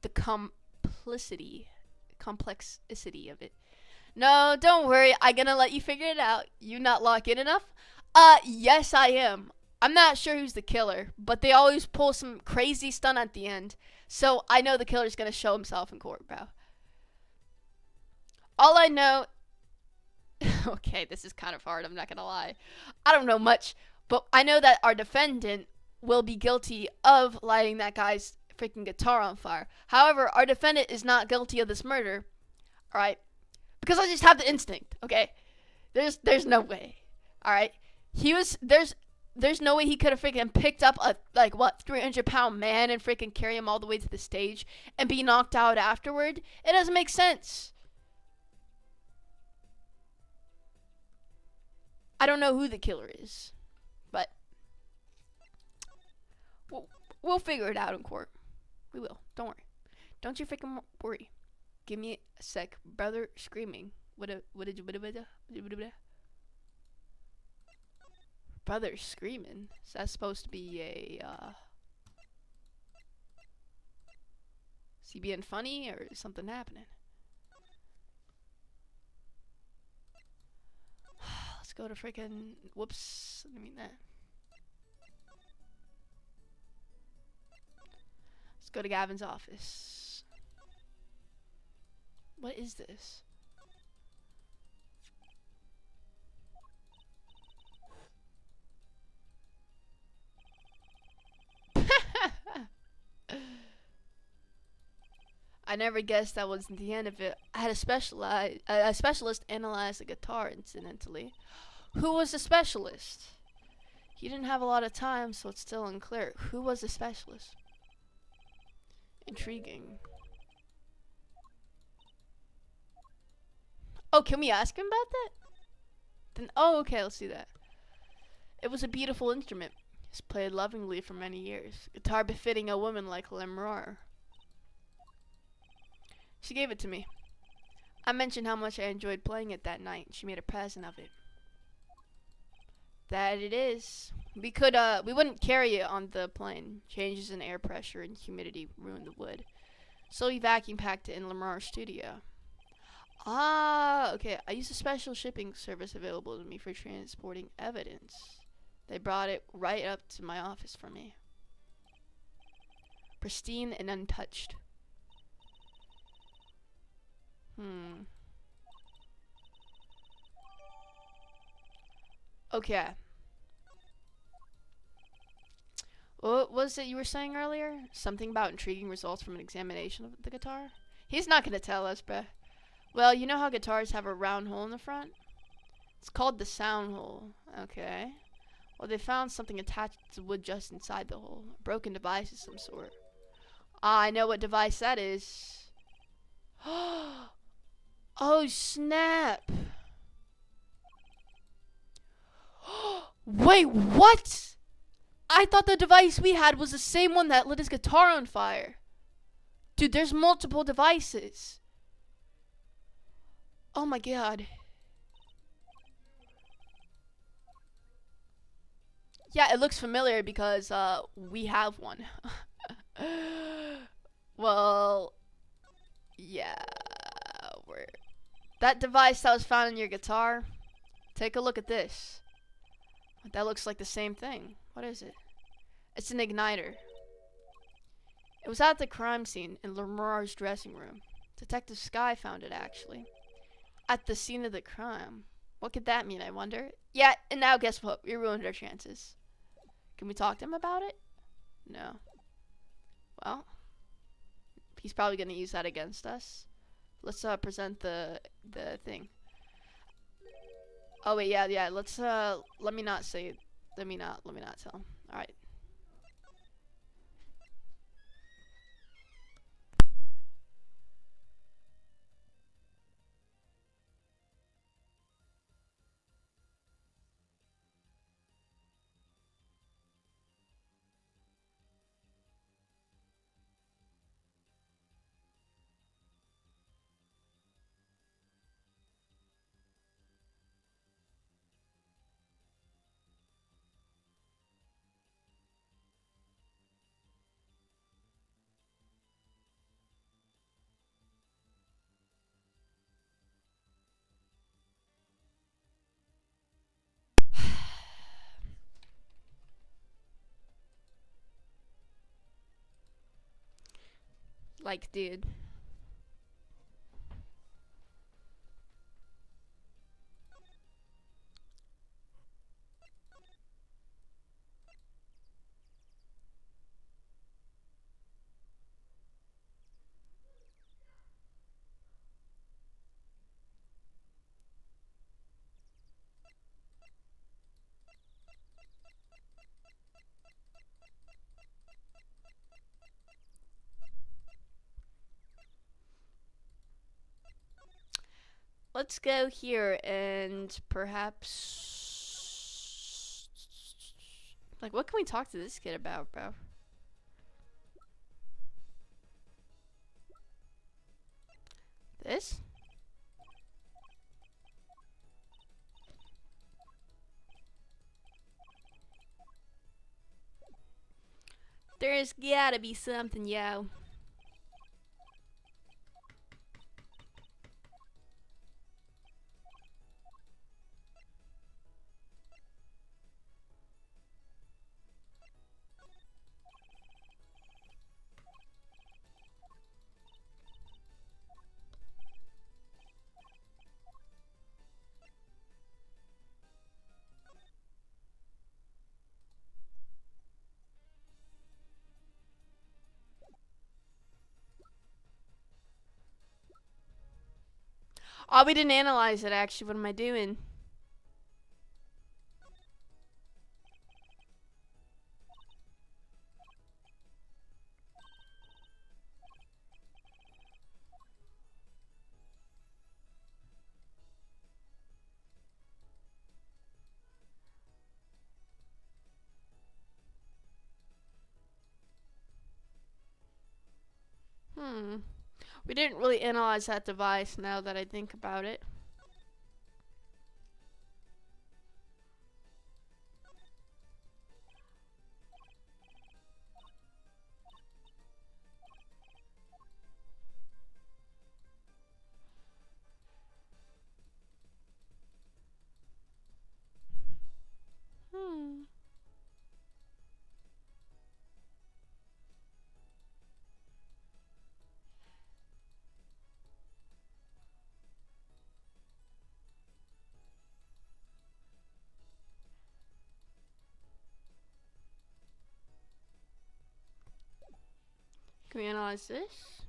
the complexity of it. No, don't worry. I'm gonna let you figure it out. You not lock in enough? Yes, I am. I'm not sure who's the killer, but they always pull some crazy stunt at the end. So I know the killer's gonna show himself in court, bro. All I know. Okay, this is kind of hard. I'm not gonna lie. I don't know much, but I know that our defendant will be guilty of lighting that guy's freaking guitar on fire. However, our defendant is not guilty of this murder. All right. Because I just have the instinct, okay? There's no way, all right? There's no way he could have freaking picked up a 300-pound man and freaking carry him all the way to the stage and be knocked out afterward. It doesn't make sense. I don't know who the killer is, but we'll figure it out in court. We will. Don't worry. Don't you freaking worry. Give me a sec, brother. Screaming. Brother screaming. Is that supposed to be a is he being funny or is something happening? Let's go to freaking. Whoops. I didn't mean that. Let's go to Gavin's office. What is this? I never guessed that was the end of it. I had a specialist analyze the guitar incidentally. Who was the specialist? He didn't have a lot of time, so it's still unclear. Who was the specialist? Intriguing. Oh, can we ask him about that? Then, oh, okay, let's do that. It was a beautiful instrument. It's played lovingly for many years. Guitar befitting a woman like Lemrar. She gave it to me. I mentioned how much I enjoyed playing it that night, and she made a present of it. That it is. We wouldn't carry it on the plane. Changes in air pressure and humidity ruined the wood. So we vacuum packed it in Lamar's studio. Ah, okay. I used a special shipping service available to me for transporting evidence. They brought it right up to my office for me. Pristine and untouched. Okay. What was it you were saying earlier? Something about intriguing results from an examination of the guitar? He's not gonna tell us, bruh. Well, you know how guitars have a round hole in the front? It's called the sound hole. Okay. Well, they found something attached to wood just inside the hole. A broken device of some sort. Ah, I know what device that is. Oh, snap. Wait, what? I thought the device we had was the same one that lit his guitar on fire. Dude, there's multiple devices. Oh my god. Yeah, it looks familiar because we have one. Well, yeah, that device that was found in your guitar. Take a look at this. That looks like the same thing. What is it? It's an igniter. It was at the crime scene in Lamar's dressing room. Detective Sky found it, actually. At the scene of the crime. What could that mean, I wonder? Yeah, and now guess what? We ruined our chances. Can we talk to him about it? No. Well, he's probably going to use that against us. Let's present the thing. Oh wait, yeah. Let's let me not tell him. All right. Like, dude. Let's go here and perhaps... Like, what can we talk to this kid about, bro? This? There's gotta be something, yo. Oh, we didn't analyze it, actually. What am I doing? We didn't really analyze that device now that I think about it. Can we analyze this?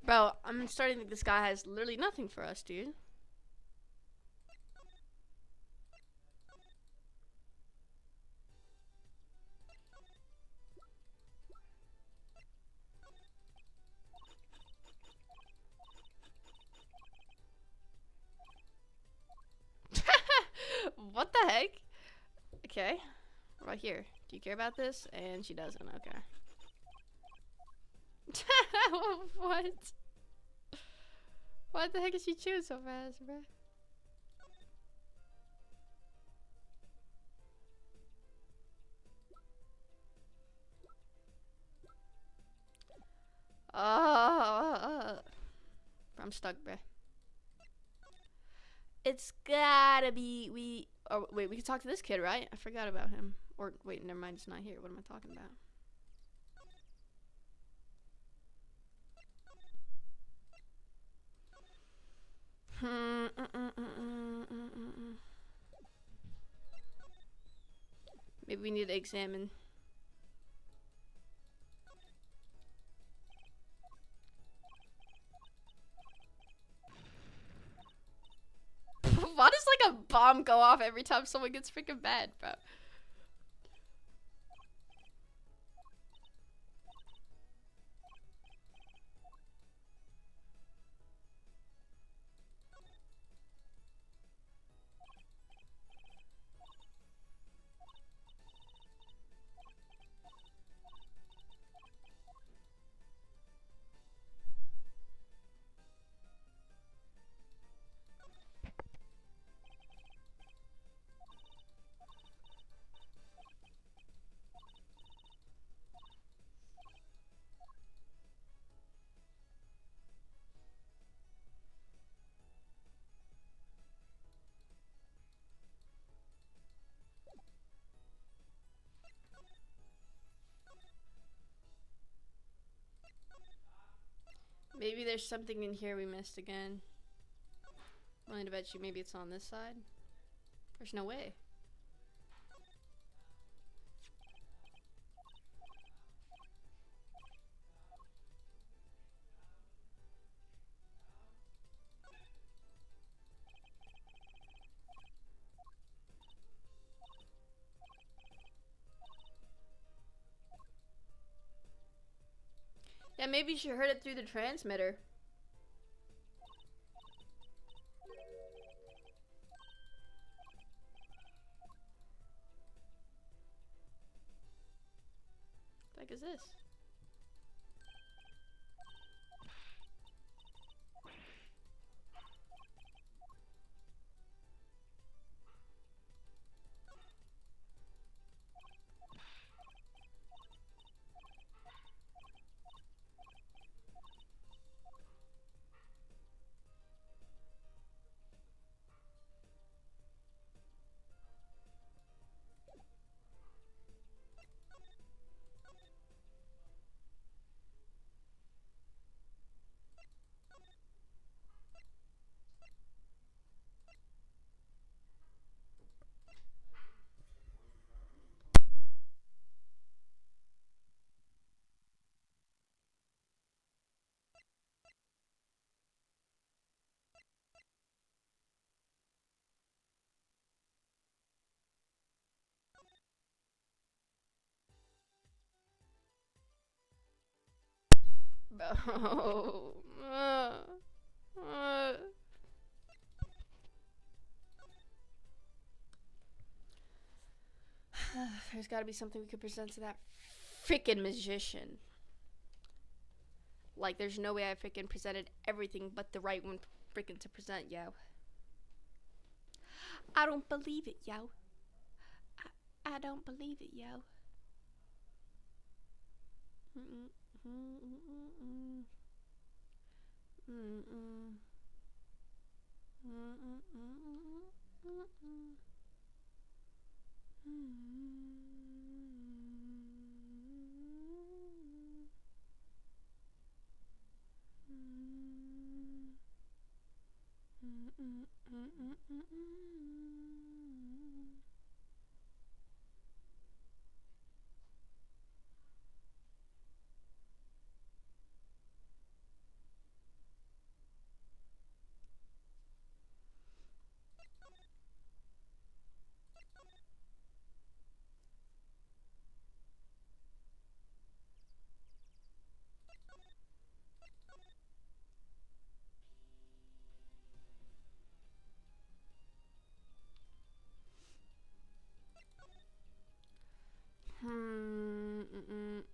Bro, I'm starting to think this guy has literally nothing for us, dude. What the heck? Okay. Right here. Do you care about this? And she doesn't. Okay. What? What the heck is she chewing so fast, bro? I'm stuck, bruh. It's gotta be oh wait, we can talk to this kid, right? I forgot about him. Or wait, never mind, it's not here. What am I talking about? Maybe we need to examine. Why does like a bomb go off every time someone gets freaking mad, bro? Maybe there's something in here we missed again. I'm willing to bet you maybe it's on this side. There's no way. Yeah, maybe she heard it through the transmitter. What the heck is this? Bro. There's gotta be something we could present to that freaking magician. Like, there's no way I freaking presented everything but the right one freaking to present, yo. I don't believe it, yo. I don't believe it, yo. Mm-mm.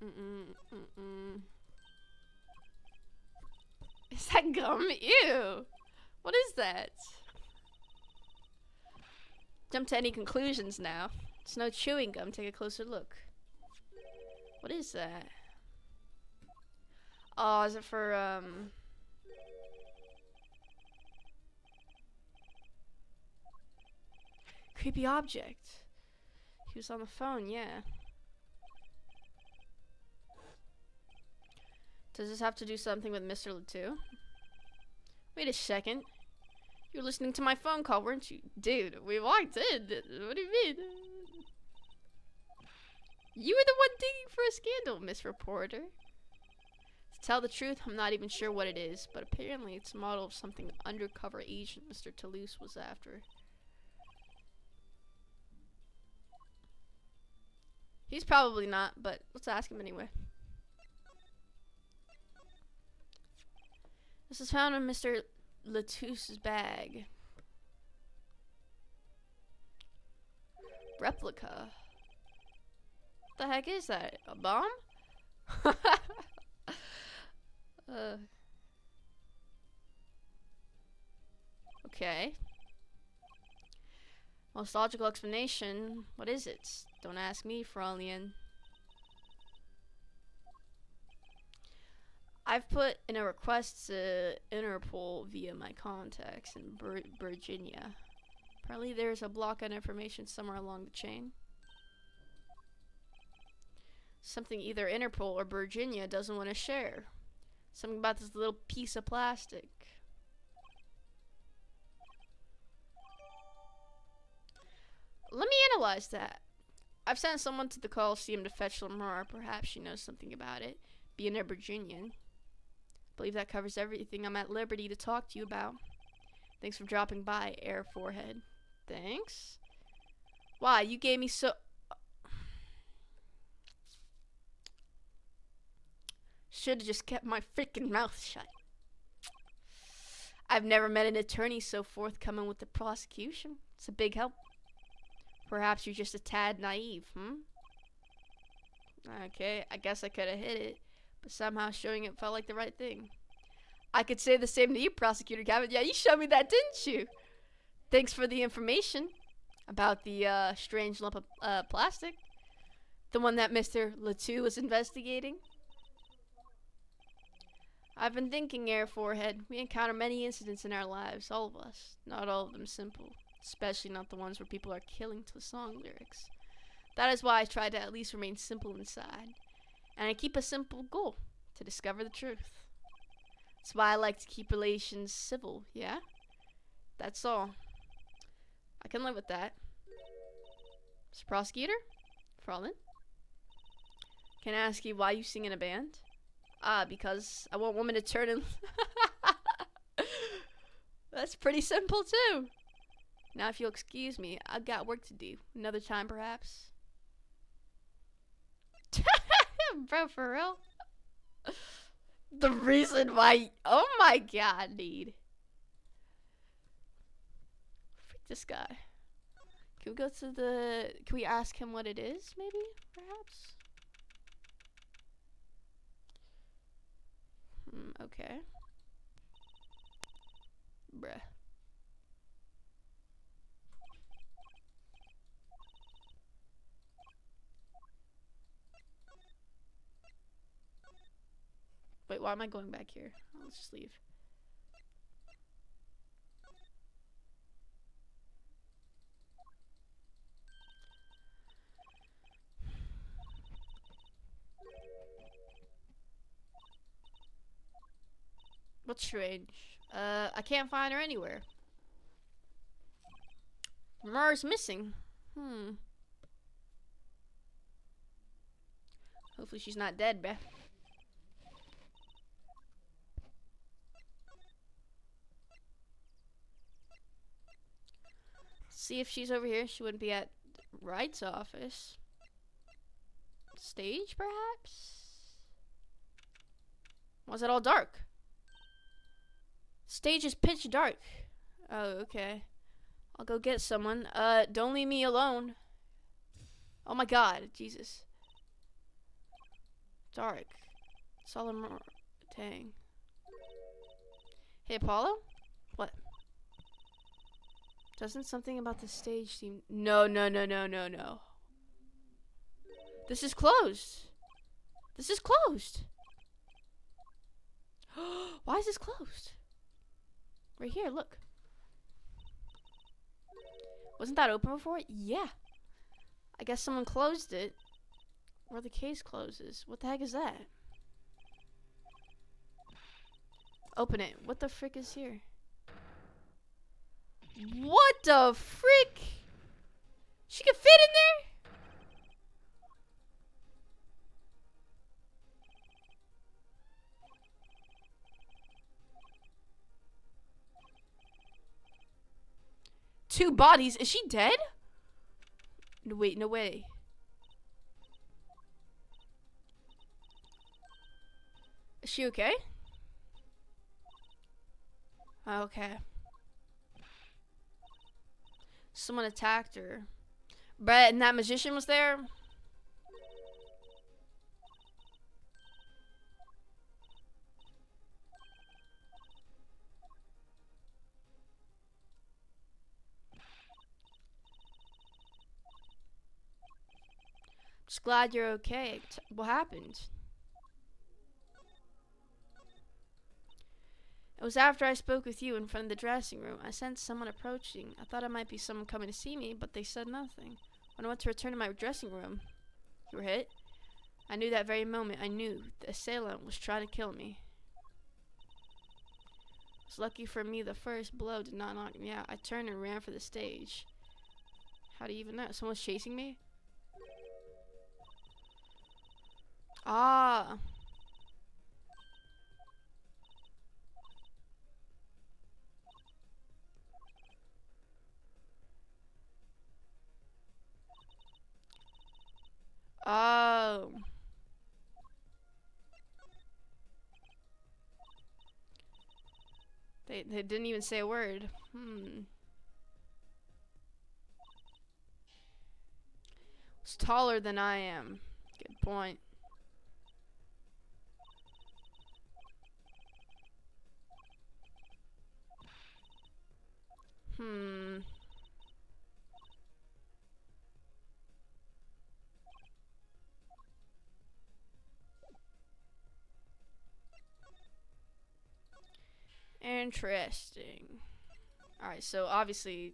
Mm-mm. Mm-mm. Is that gum? Ew. What is that? Jump to any conclusions now. It's no chewing gum. Take a closer look. What is that? Oh, is it for, creepy object. He was on the phone, yeah. Does this have to do something with Mr. Latu? Wait a second. You were listening to my phone call, weren't you? Dude, we walked in. What do you mean? You were the one digging for a scandal, Miss Reporter. To tell the truth, I'm not even sure what it is, but apparently it's a model of something the undercover agent Mr. Toulouse was after. He's probably not, but let's ask him anyway. This is found in Mr. Latouse's bag. Replica. What the heck is that? A bomb? Okay. Most logical explanation. What is it? Don't ask me, Fraulein. I've put in a request to Interpol via my contacts in Virginia. Apparently there's a block on information somewhere along the chain. Something either Interpol or Virginia doesn't want to share. Something about this little piece of plastic. Let me analyze that. I've sent someone to the Coliseum to fetch Lamar. Perhaps she knows something about it. Being a Virginian. Believe that covers everything I'm at liberty to talk to you about. Thanks for dropping by, Air Forehead. Thanks? Why, you gave me so... Should've just kept my freaking mouth shut. I've never met an attorney so forthcoming with the prosecution. It's a big help. Perhaps you're just a tad naive, Okay, I guess I could've hit it, but somehow showing it felt like the right thing. I could say the same to you, Prosecutor Gavin. Yeah, you showed me that, didn't you? Thanks for the information about the strange lump of plastic. The one that Mr. Latu was investigating. I've been thinking, Air Forehead. We encounter many incidents in our lives, all of us. Not all of them simple. Especially not the ones where people are killing to the song lyrics. That is why I try to at least remain simple inside. And I keep a simple goal. To discover the truth. That's why I like to keep relations civil, yeah? That's all. I can live with that. Mr. Prosecutor? Fraulein? Can I ask you why you sing in a band? Because I want women to turn and... That's pretty simple, too. Now, if you'll excuse me, I've got work to do. Another time, perhaps? Bro, for real? The reason why... Oh my god, dude. Freak this guy. Can we go to the... Can we ask him what it is, maybe? Perhaps? Okay. Bruh. Wait, why am I going back here? Oh, let's just leave. What's strange? I can't find her anywhere. Mars missing. Hopefully she's not dead, bruh. See if she's over here. She wouldn't be at Wright's office. Stage, perhaps? Why is it all dark? Stage is pitch dark. Oh, okay. I'll go get someone. Don't leave me alone. Oh my god, Jesus. Dark. Solemn Tang. Hey, Apollo? What? Doesn't something about the stage seem... No. This is closed. This is closed. Why is this closed? Right here, look. Wasn't that open before? Yeah. I guess someone closed it. Or the case closes. What the heck is that? Open it. What the frick is here? What the frick? She can fit in there? Two bodies. Is she dead? No, wait, no way. Is she okay? Okay. Someone attacked her. Brett and that magician was there? Just glad you're okay. What happened? It was after I spoke with you in front of the dressing room. I sensed someone approaching. I thought it might be someone coming to see me, but they said nothing. When I went to return to my dressing room, you were hit? I knew that very moment. I knew the assailant was trying to kill me. It's lucky for me the first blow did not knock me out. I turned and ran for the stage. How do you even know? Someone's chasing me? Ah. Oh. They didn't even say a word. It's taller than I am. Good point. Interesting. Alright, so obviously...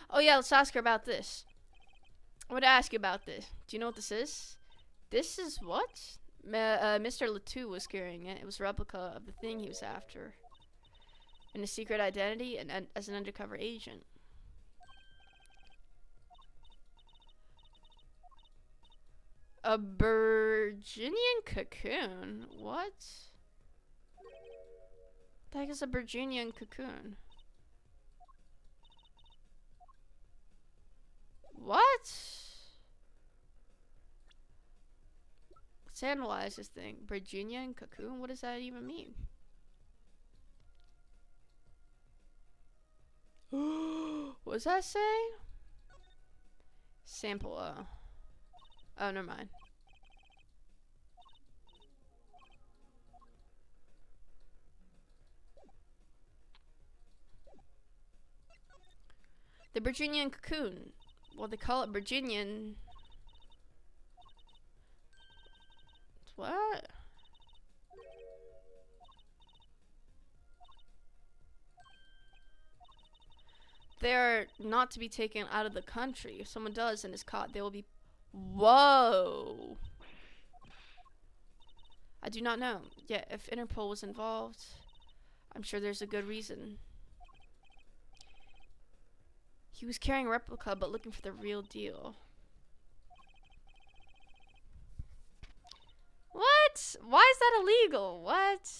Oh yeah, let's ask her about this. I want to ask you about this. Do you know what this is? This is what? Mr. Latou was carrying it. It was a replica of the thing he was after. In a secret identity and as an undercover agent. A Virginian cocoon? What? The heck is a Virginian cocoon? What? Let's analyze this thing. Virginian cocoon? What does that even mean? What does that say? Sample, oh, never mind. The Virginian cocoon. Well, they call it Virginian. What? they're not to be taken out of the country. If someone does and is caught, they will be. Whoa. I do not know. Yeah, if Interpol was involved, I'm sure there's a good reason. He was carrying a replica, but looking for the real deal. What? Why is that illegal? What?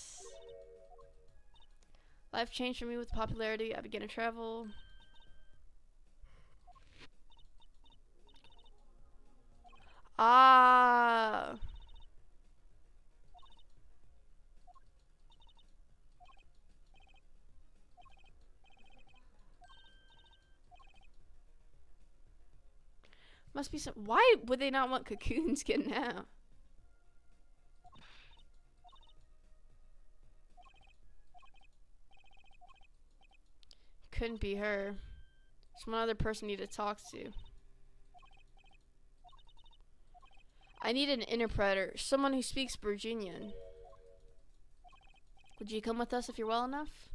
Life changed for me with popularity. I began to travel. Ah. Must be some. Why would they not want Cocoon's getting out? Couldn't be her. Some other person need to talk to. I need an interpreter, someone who speaks Virginian. Would you come with us if you're well enough?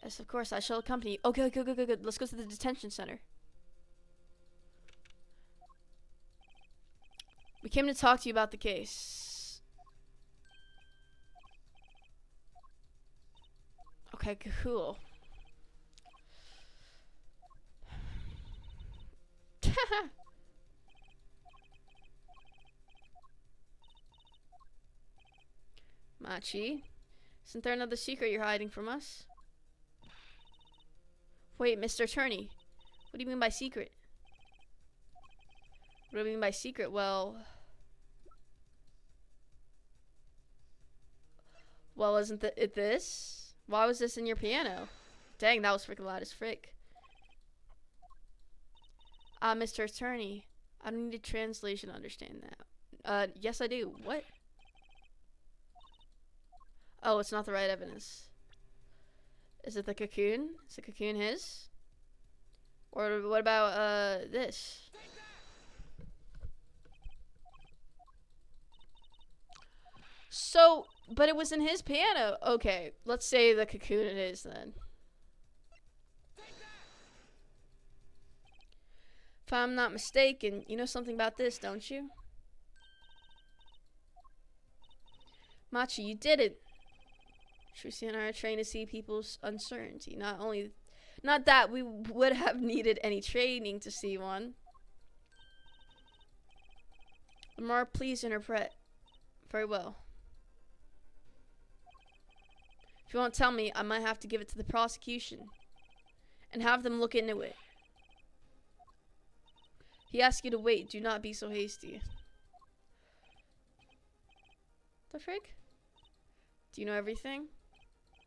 Yes, of course. I shall accompany you. Okay, good. Let's go to the detention center. We came to talk to you about the case. Okay, cool. Machi, isn't there another secret you're hiding from us? Wait, Mr. Attorney, what do you mean by secret? What do you mean by secret? Well, isn't it this? Why was this in your piano? Dang, that was freaking loud as frick. Mr. Attorney, I don't need a translation to understand that. Yes I do. What? Oh, it's not the right evidence. Is it the cocoon? Is the cocoon his? Or what about, this? So, but it was in his piano. Okay, let's say the cocoon it is then. If I'm not mistaken, you know something about this, don't you? Machi, you did it. Trucy and I are trained to see people's uncertainty. Not that we would have needed any training to see one. Lamar, please interpret. Very well. If you won't tell me, I might have to give it to the prosecution and have them look into it. He asks you to wait. Do not be so hasty. The frig? Do you know everything?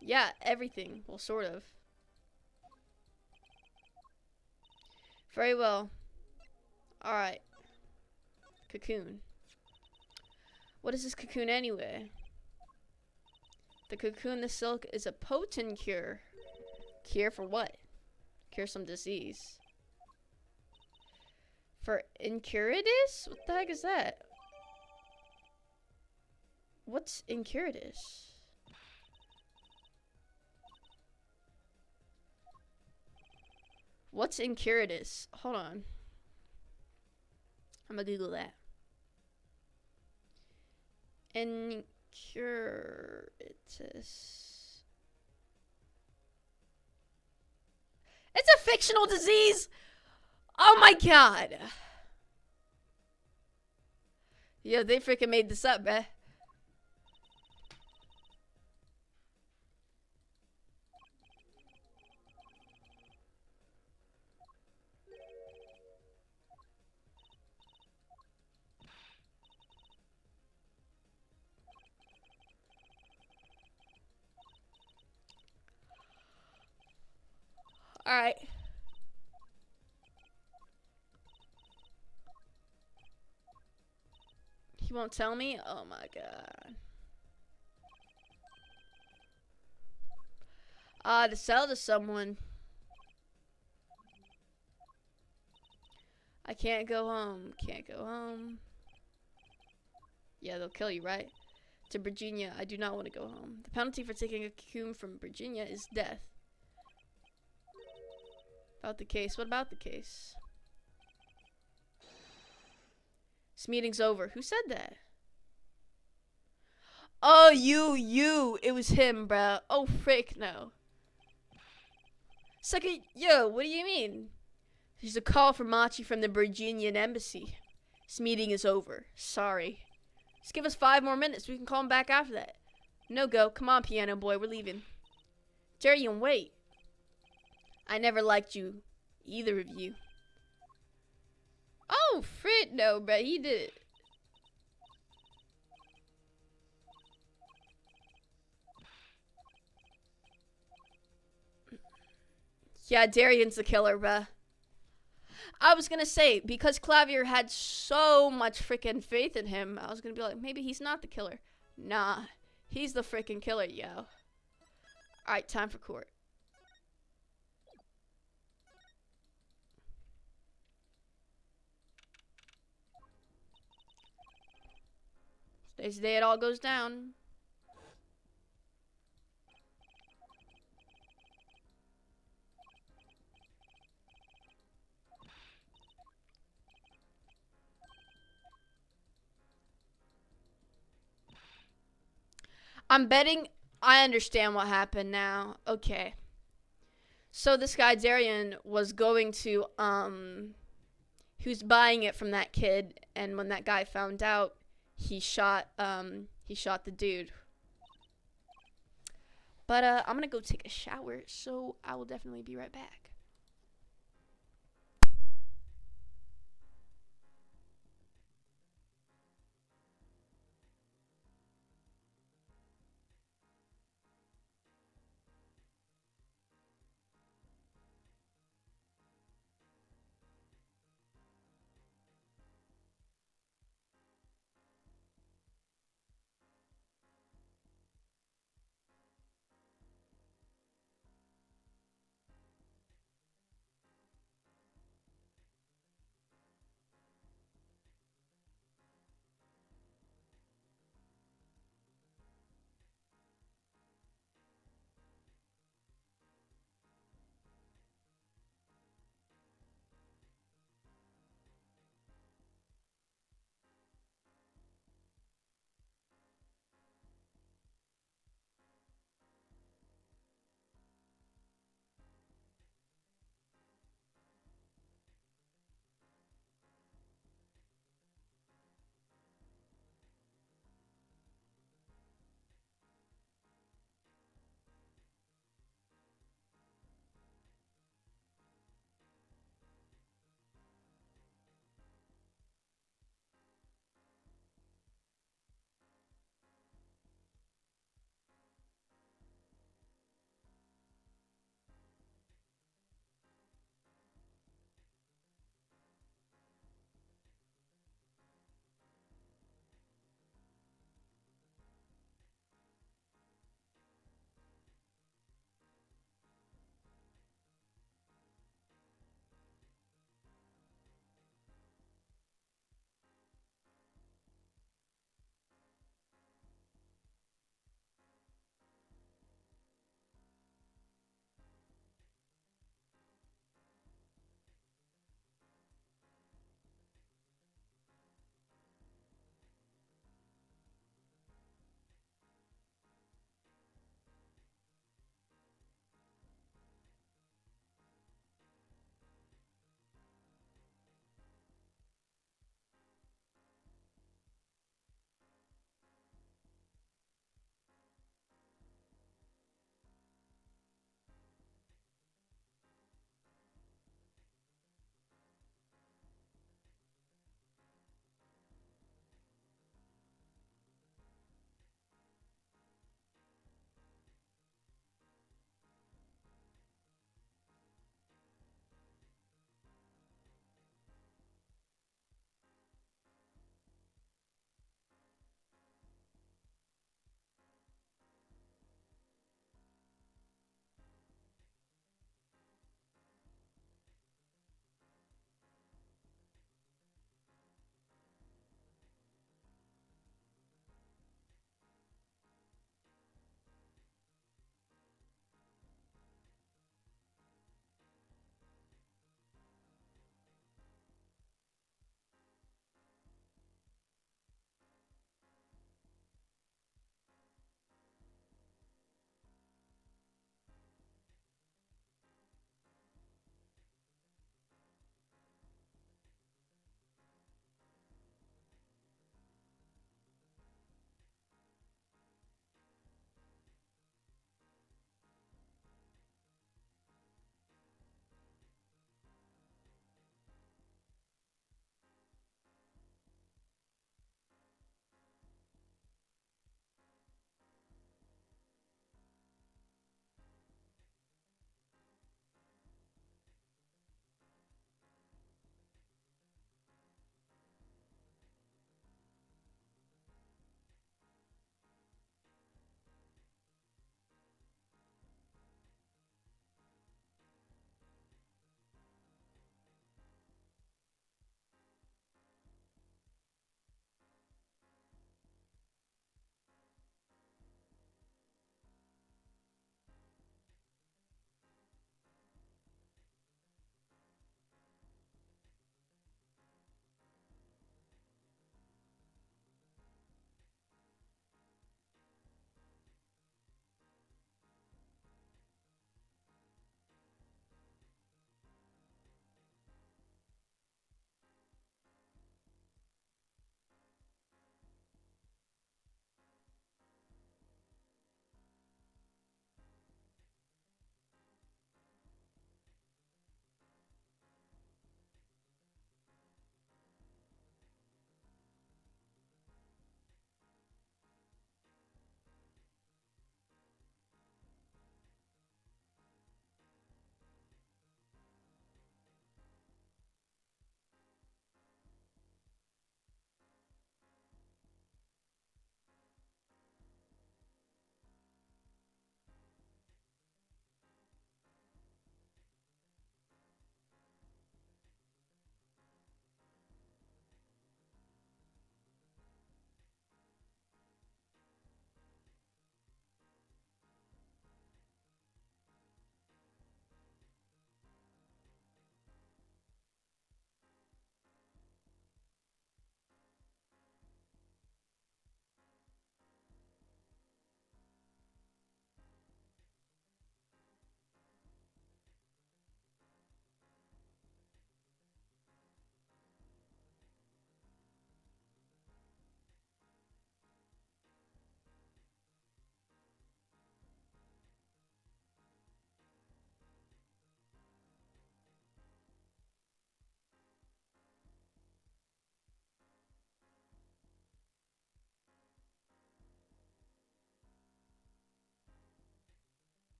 Yeah, everything. Well, sort of. Very well. Alright. Cocoon. What is this cocoon anyway? The cocoon, the silk, is a potent cure. Cure for what? Cure some disease. For incuratus? What the heck is that? What's incuratus? What's incuratus? Hold on. I'm gonna Google that. Incuratus. It's a fictional disease! Oh my god! Yeah, they freaking made this up, bruh. Alright. He won't tell me? Oh my god. To sell to someone. I can't go home. Can't go home. Yeah, they'll kill you, right? To Virginia. I do not want to go home. The penalty for taking a cocoon from Virginia is death. About the case. What about the case? This meeting's over. Who said that? Oh, you. It was him, bro. Oh, frick, no. Sucker, yo, what do you mean? There's a call for Machi from the Virginian embassy. This meeting is over. Sorry. Just give us 5 more minutes. We can call him back after that. No go. Come on, piano boy. We're leaving. Darian, wait. I never liked you. Either of you. Oh, frick, no, bro. He did it. Yeah, Darian's the killer, bruh. I was gonna say, because Clavier had so much freaking faith in him, I was gonna be like, maybe he's not the killer. Nah, he's the freaking killer, yo. Alright, time for court. Today's the day it all goes down. I'm betting I understand what happened now. Okay. So this guy Darian was going to he was buying it from that kid, and when that guy found out, he shot the dude. But I'm going to go take a shower, so I will definitely be right back.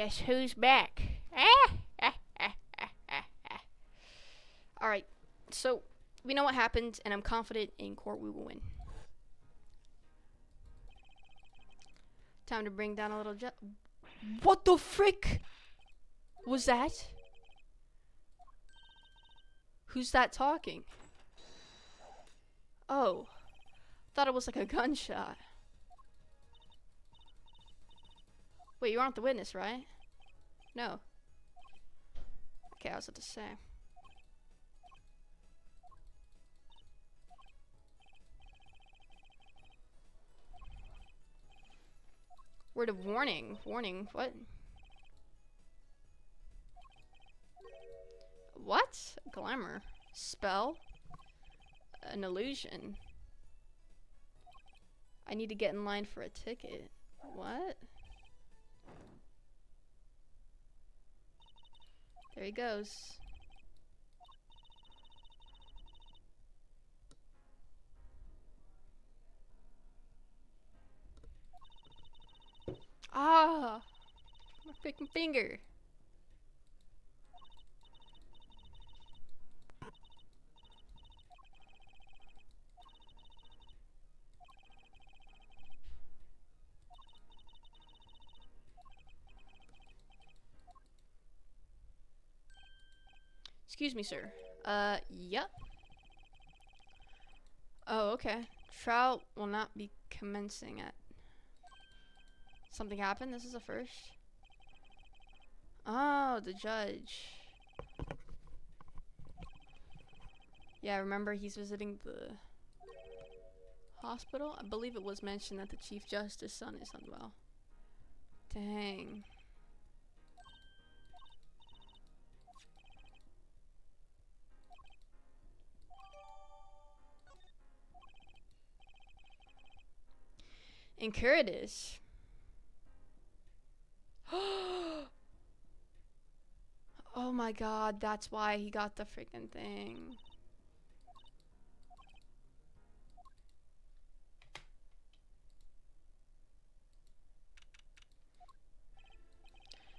Guess who's back? Alright, so we know what happened, and I'm confident in court we will win. Time to bring down a little jet. What the frick was that? Who's that talking? Oh, thought it was like a gunshot. Wait, you aren't the witness, right? No. Okay, I was about to say. Word of warning. Warning, what? What? Glamour. Spell? An illusion. I need to get in line for a ticket. What? There he goes. Ah! My freaking finger. Excuse me, sir. Yep. Oh, okay. Trial will not be commencing at... Something happened? This is a first? Oh, the judge. Yeah, remember he's visiting the hospital? I believe it was mentioned that the Chief Justice's son is unwell. Dang. Incuritus. Oh my god, that's why he got the freaking thing.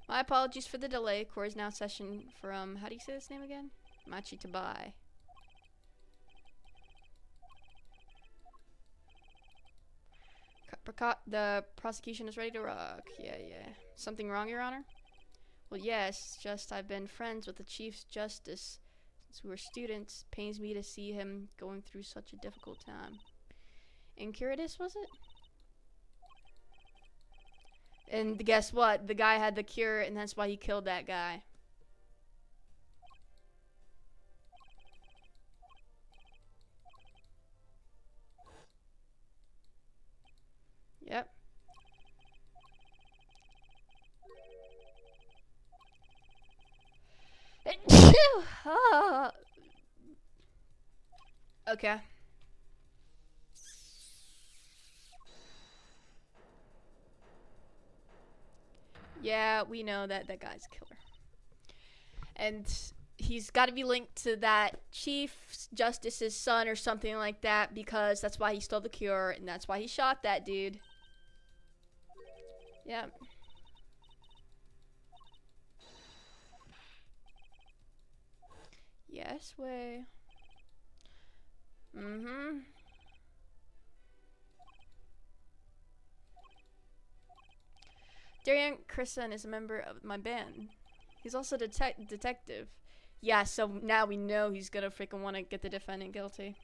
My apologies for the delay. Court is now in session from, how do you say this name again? Machi Tabai. The prosecution is ready to rock. Yeah. Something wrong, Your Honor? Well, yes, just I've been friends with the Chief Justice since we were students. Pains me to see him going through such a difficult time. Incuritus, was it? And guess what? The guy had the cure, and that's why he killed that guy. Yep. Okay. Yeah, we know that that guy's a killer. And he's got to be linked to that Chief Justice's son or something like that, because that's why he stole the cure and that's why he shot that dude. Yeah. Yes, way. Mm-hmm. Darian Christen is a member of my band. He's also detective. Yeah, so now we know he's gonna freaking want to get the defendant guilty.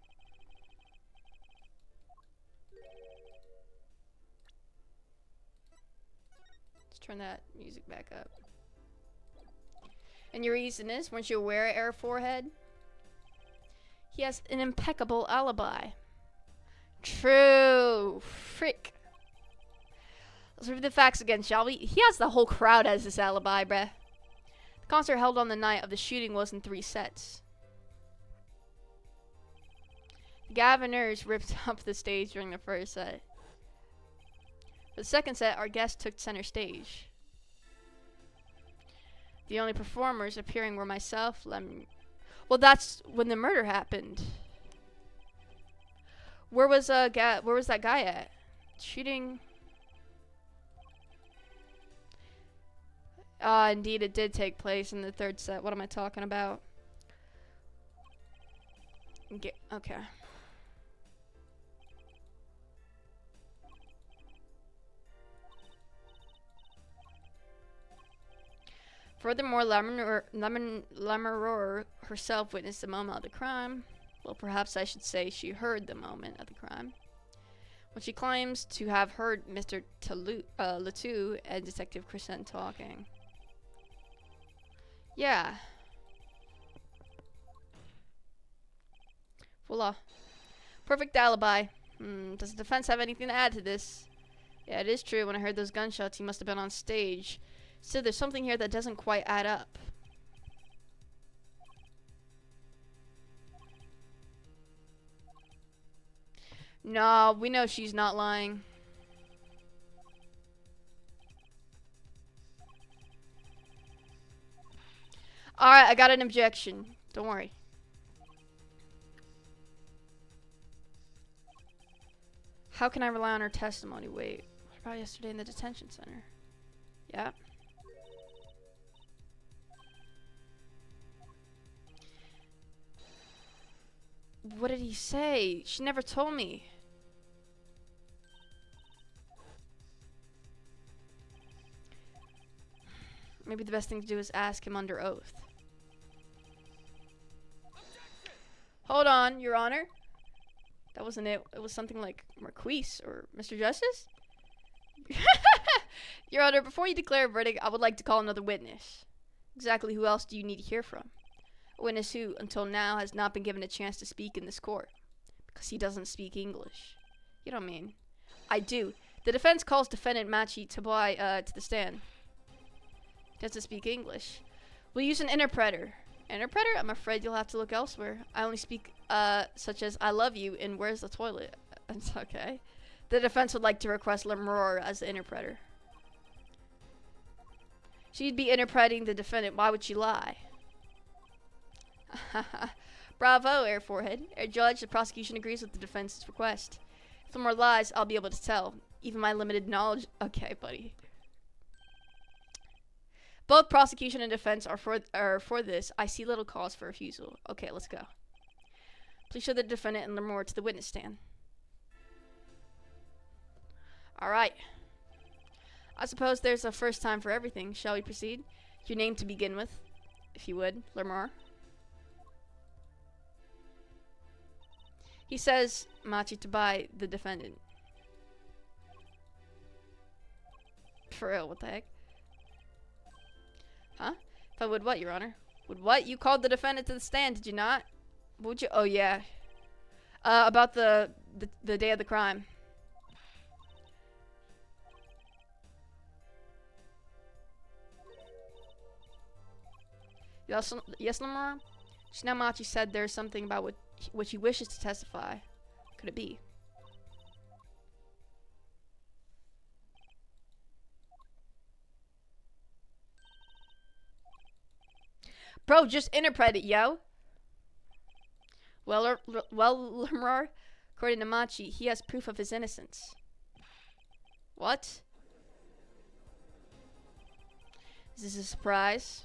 Let's turn that music back up. And your reason is, weren't you aware, Air Forehead? He has an impeccable alibi. True. Frick. Let's review the facts again, shall we? He has the whole crowd as his alibi, bruh. The concert held on the night of the shooting was in 3 sets. The Gaviners ripped up the stage during the first set. For the second set, our guests took center stage. The only performers appearing were myself, well, that's when the murder happened. Where was that guy at? Shooting. Indeed, it did take place in the third set. What am I talking about? Okay. Furthermore, Lamoureux herself witnessed the moment of the crime. Well, perhaps I should say she heard the moment of the crime. When she claims to have heard Mr. Letou and Detective Crescent talking. Yeah. Voila. Perfect alibi. Does the defense have anything to add to this? Yeah, it is true. When I heard those gunshots, he must have been on stage. Still, there's something here that doesn't quite add up. No, we know she's not lying. Alright, I got an objection. Don't worry. How can I rely on her testimony? Wait, what about yesterday in the detention center? Yeah. What did he say? She never told me. Maybe the best thing to do is ask him under oath. Hold on, Your Honor. That wasn't it. It was something like Marquise or Mr. Justice? Your Honor, before you declare a verdict, I would like to call another witness. Exactly who else do you need to hear from? A witness who, until now, has not been given a chance to speak in this court. Because he doesn't speak English. You don't mean? I do. The defense calls defendant Machi Tabai to the stand. He doesn't speak English. We'll use an interpreter. Interpreter? I'm afraid you'll have to look elsewhere. I only speak, such as I love you and where's the toilet? It's okay. The defense would like to request Lamoureux as the interpreter. She'd be interpreting the defendant. Why would she lie? Bravo, Air Forehead. Air Judge, the prosecution agrees with the defense's request. If Lamoureux lies, I'll be able to tell. Even my limited knowledge. Okay, buddy. Both prosecution and defense are for this. I see little cause for refusal. Okay, let's go. Please show the defendant and Lamoureux to the witness stand. Alright. I suppose there's a first time for everything. Shall we proceed? Your name to begin with, if you would, Lamoureux. He says Machi Tabai, the defendant. For real, what the heck? Huh? If I would what, Your Honor? Would what? You called the defendant to the stand, did you not? What would you? Oh, yeah. About the day of the crime. Yes, Lamoureux? Just now Machi said there's something about what he wishes to testify. Could it be? Bro, just interpret it, yo. Well, Lamoureux, according to Machi, he has proof of his innocence. What? Is this a surprise?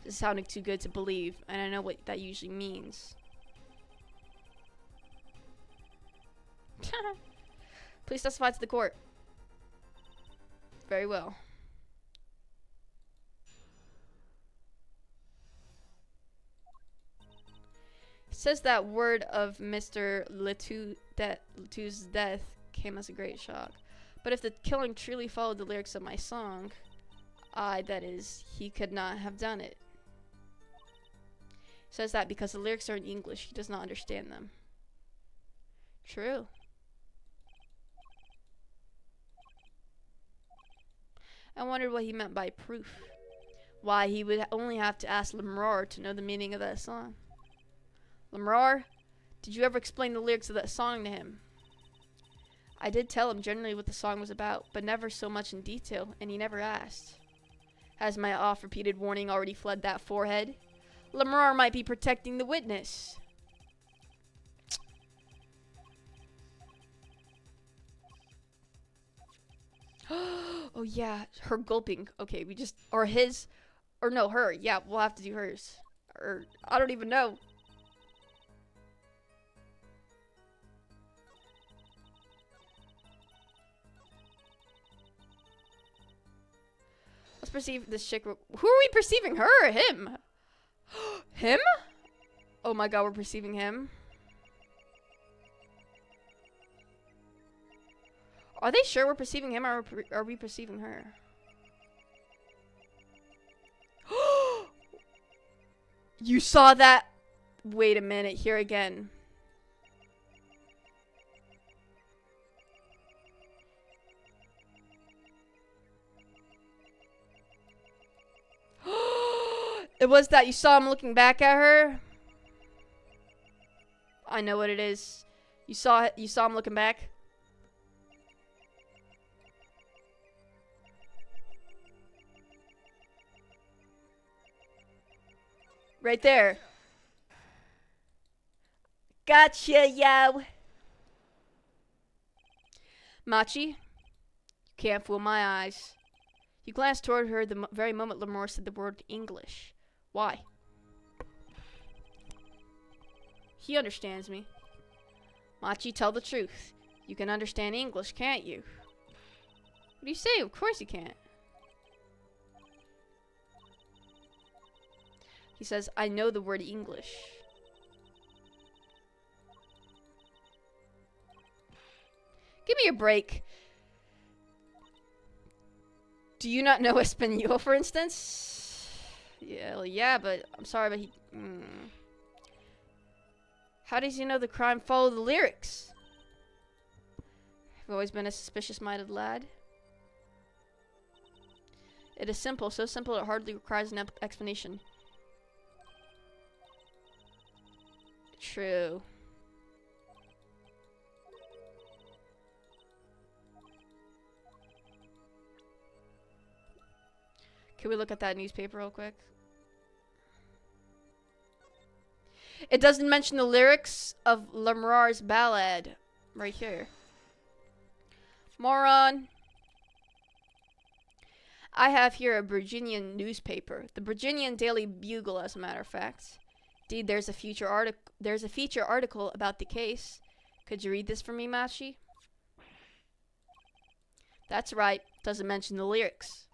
This is sounding too good to believe, and I know what that usually means. Please testify to the court. Very well. It says that word of Mr. Letou's death came as a great shock. But if the killing truly followed the lyrics of my song, that is, he could not have done it. Says that because the lyrics are in English, he does not understand them. True. I wondered what he meant by proof. Why, he would only have to ask Lamoureux to know the meaning of that song. Lamoureux, did you ever explain the lyrics of that song to him? I did tell him generally what the song was about, but never so much in detail, and he never asked. Has my oft-repeated warning already fled that forehead? Lamoureux might be protecting the witness. Oh yeah, her gulping. Okay, we just or his or no, her. Yeah, we'll have to do hers. Or I don't even know. Let's perceive this chick. Who are we perceiving? Her or him? Him? Oh my god, we're perceiving him. Are they sure we're perceiving him or are we perceiving her? You saw that? Wait a minute, here again. It was that you saw him looking back at her? I know what it is. You saw him looking back? Right there. Gotcha, yo. Machi, you can't fool my eyes. You glanced toward her the very moment Lamore said the word English. Why? He understands me. Machi, tell the truth. You can understand English, can't you? What do you say? Of course you can't. He says, I know the word English. Give me a break. Do you not know Espanol, for instance? Yeah, but I'm sorry, but he... How does he know the crime follow the lyrics? I've always been a suspicious-minded lad. It is simple, so simple it hardly requires an explanation. True. Can we look at that newspaper real quick? It doesn't mention the lyrics of Lemurar's ballad right here. Moron. I have here a Virginian newspaper, the Virginian Daily Bugle, as a matter of fact. Indeed, there's a feature article about the case. Could you read this for me, Machi? That's right. Doesn't mention the lyrics.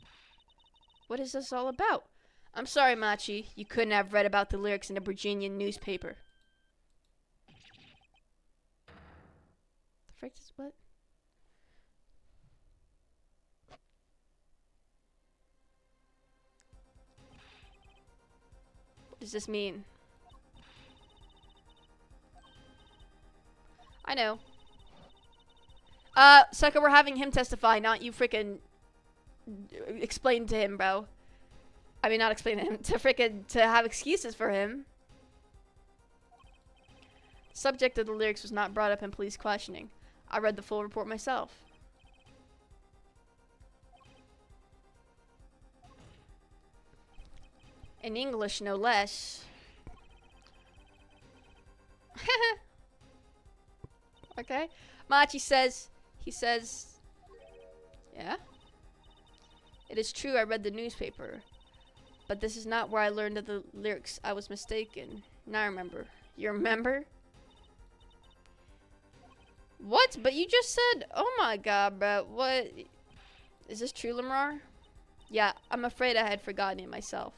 What is this all about? I'm sorry, Machi. You couldn't have read about the lyrics in a Virginian newspaper. The frick is what? What does this mean? I know. Sucker, we're having him testify, not you frickin' explain to him, bro. I mean, not explain to him, to have excuses for him. The subject of the lyrics was not brought up in police questioning. I read the full report myself. In English, no less. Okay. Machi says, yeah? It is true I read the newspaper, but this is not where I learned of the lyrics. I was mistaken. Now I remember. You remember? What? But you just said, oh my god, bro. What? Is this true, Lemar? Yeah, I'm afraid I had forgotten it myself.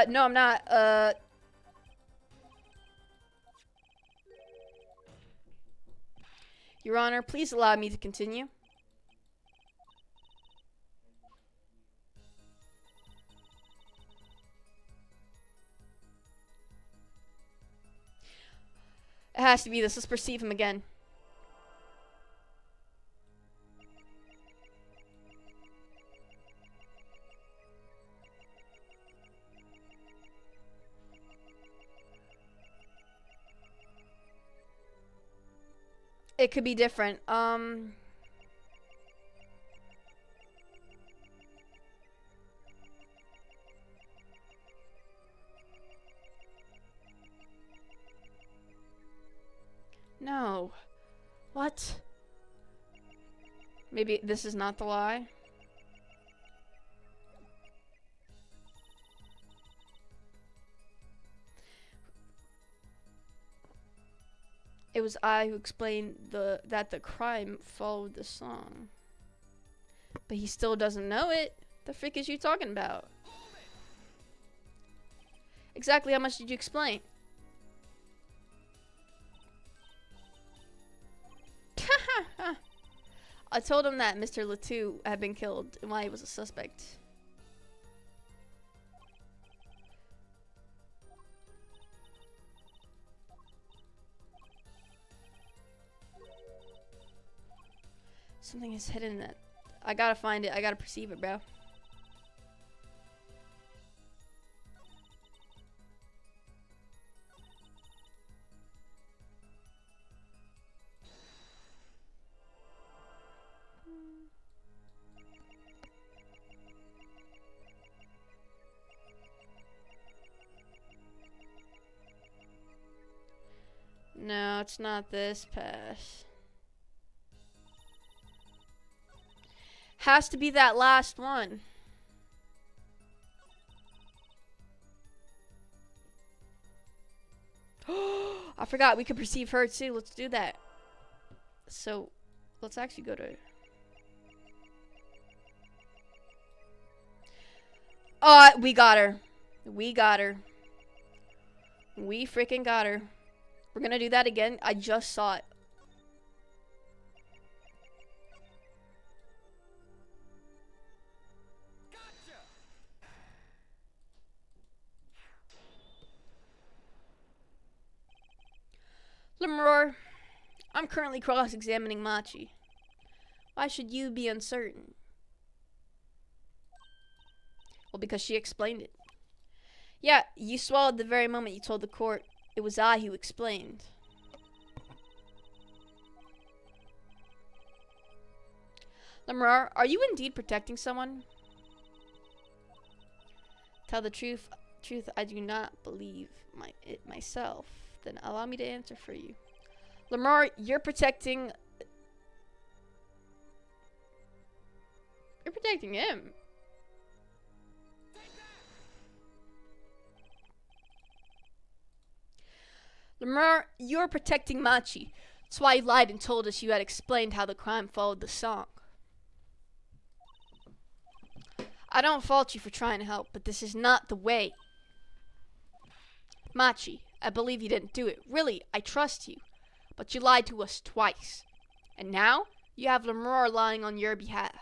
No, I'm not. Your Honor, please allow me to continue. It has to be this. Let's perceive him again. It could be different. no. What? Maybe this is not the lie? It was I who explained that the crime followed the song. But he still doesn't know it. The frick is you talking about? Exactly how much did you explain? I told him that Mr. Latou had been killed and why he was a suspect. Something is hidden in that. I gotta find it. I gotta perceive it, bro. No, it's not this pass. Has to be that last one. I forgot we could perceive her too. Let's do that. So, let's actually go to... Oh, we got her. We got her. We freaking got her. We're gonna do that again. I just saw it. Lemuror, I'm currently cross-examining Machi. Why should you be uncertain? Well, because she explained it. Yeah, you swallowed the very moment you told the court it was I who explained. Lemuror, are you indeed protecting someone? Tell the truth, I do not believe it myself. Then allow me to answer for you. Lemuror, you're protecting... You're protecting him. Lemuror, you're protecting Machi. That's why you lied and told us you had explained how the crime followed the song. I don't fault you for trying to help, but this is not the way. Machi, I believe you didn't do it. Really, I trust you. But you lied to us twice. And now, you have Lemuror lying on your behalf.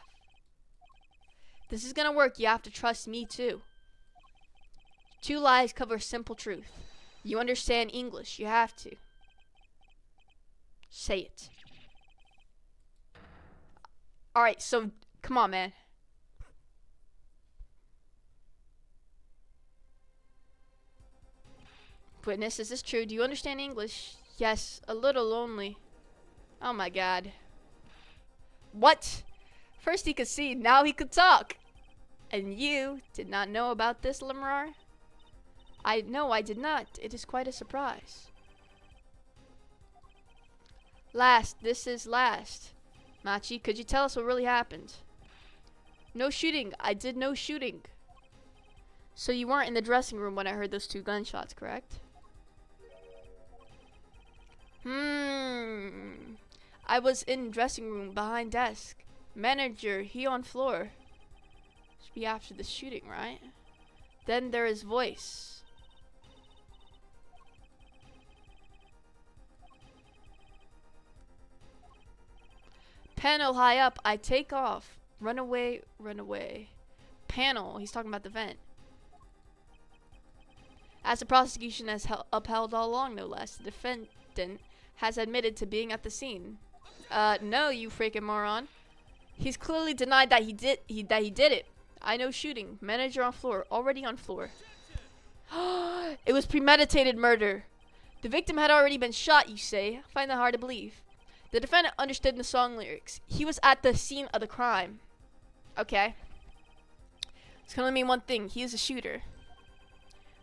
If this is gonna work, you have to trust me too. Two lies cover a simple truth. You understand English, you have to. Say it. Alright, so, come on, man. Witness, is this true? Do you understand English? Yes, a little only. Oh my god. What? First he could see, now he could talk. And you did not know about this, Lemuror? No, I did not. It is quite a surprise. This is last. Machi, could you tell us what really happened? No shooting. I did no shooting. So you weren't in the dressing room when I heard those two gunshots, correct? I was in dressing room behind desk. Manager, he on floor. Should be after the shooting, right? Then there is voice. Panel high up, I take off. Run away, run away. Panel, he's talking about the vent. As the prosecution has upheld all along, no less, the defendant has admitted to being at the scene. No, you freaking moron. He's clearly denied that he did it. I know shooting. Manager on floor, already on floor. It was premeditated murder. The victim had already been shot, you say. I find that hard to believe. The defendant understood the song lyrics. He was at the scene of the crime. Okay. It's gonna mean one thing. He is a shooter.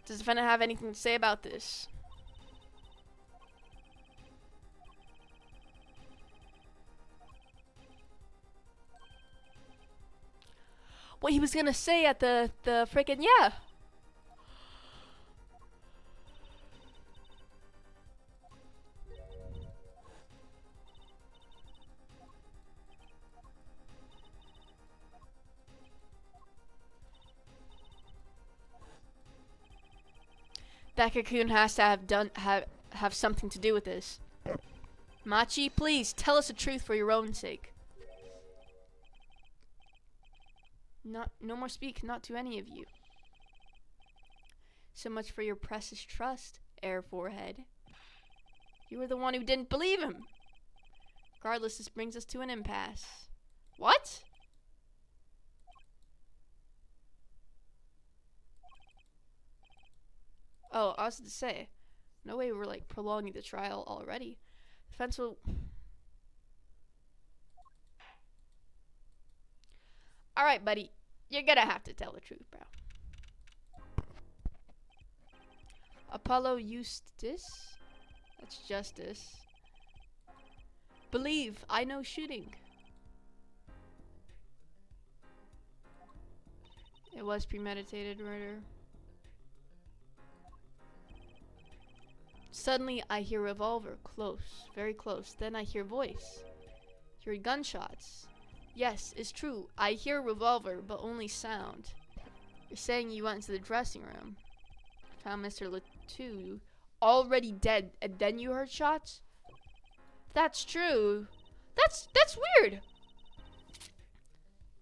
Does the defendant have anything to say about this? what he was gonna say at the frickin' yeah. That cocoon has to have something to do with this. Machi, please tell us the truth for your own sake. No more speak, not to any of you. So much for your precious trust, Air Forehead. You were the one who didn't believe him. Regardless, this brings us to an impasse. What? Oh, I was to say, no way we're like prolonging the trial already. The defense will. Alright, buddy. You're gonna have to tell the truth, bro. Apollo Eustace? That's justice. Believe, I know shooting. It was premeditated murder. Suddenly, I hear revolver, close, very close. Then I hear voice. Hear gunshots. Yes, it's true. I hear revolver, but only sound. You're saying you went into the dressing room. Found Mr. Letou already dead, and then you heard shots? That's true. That's weird.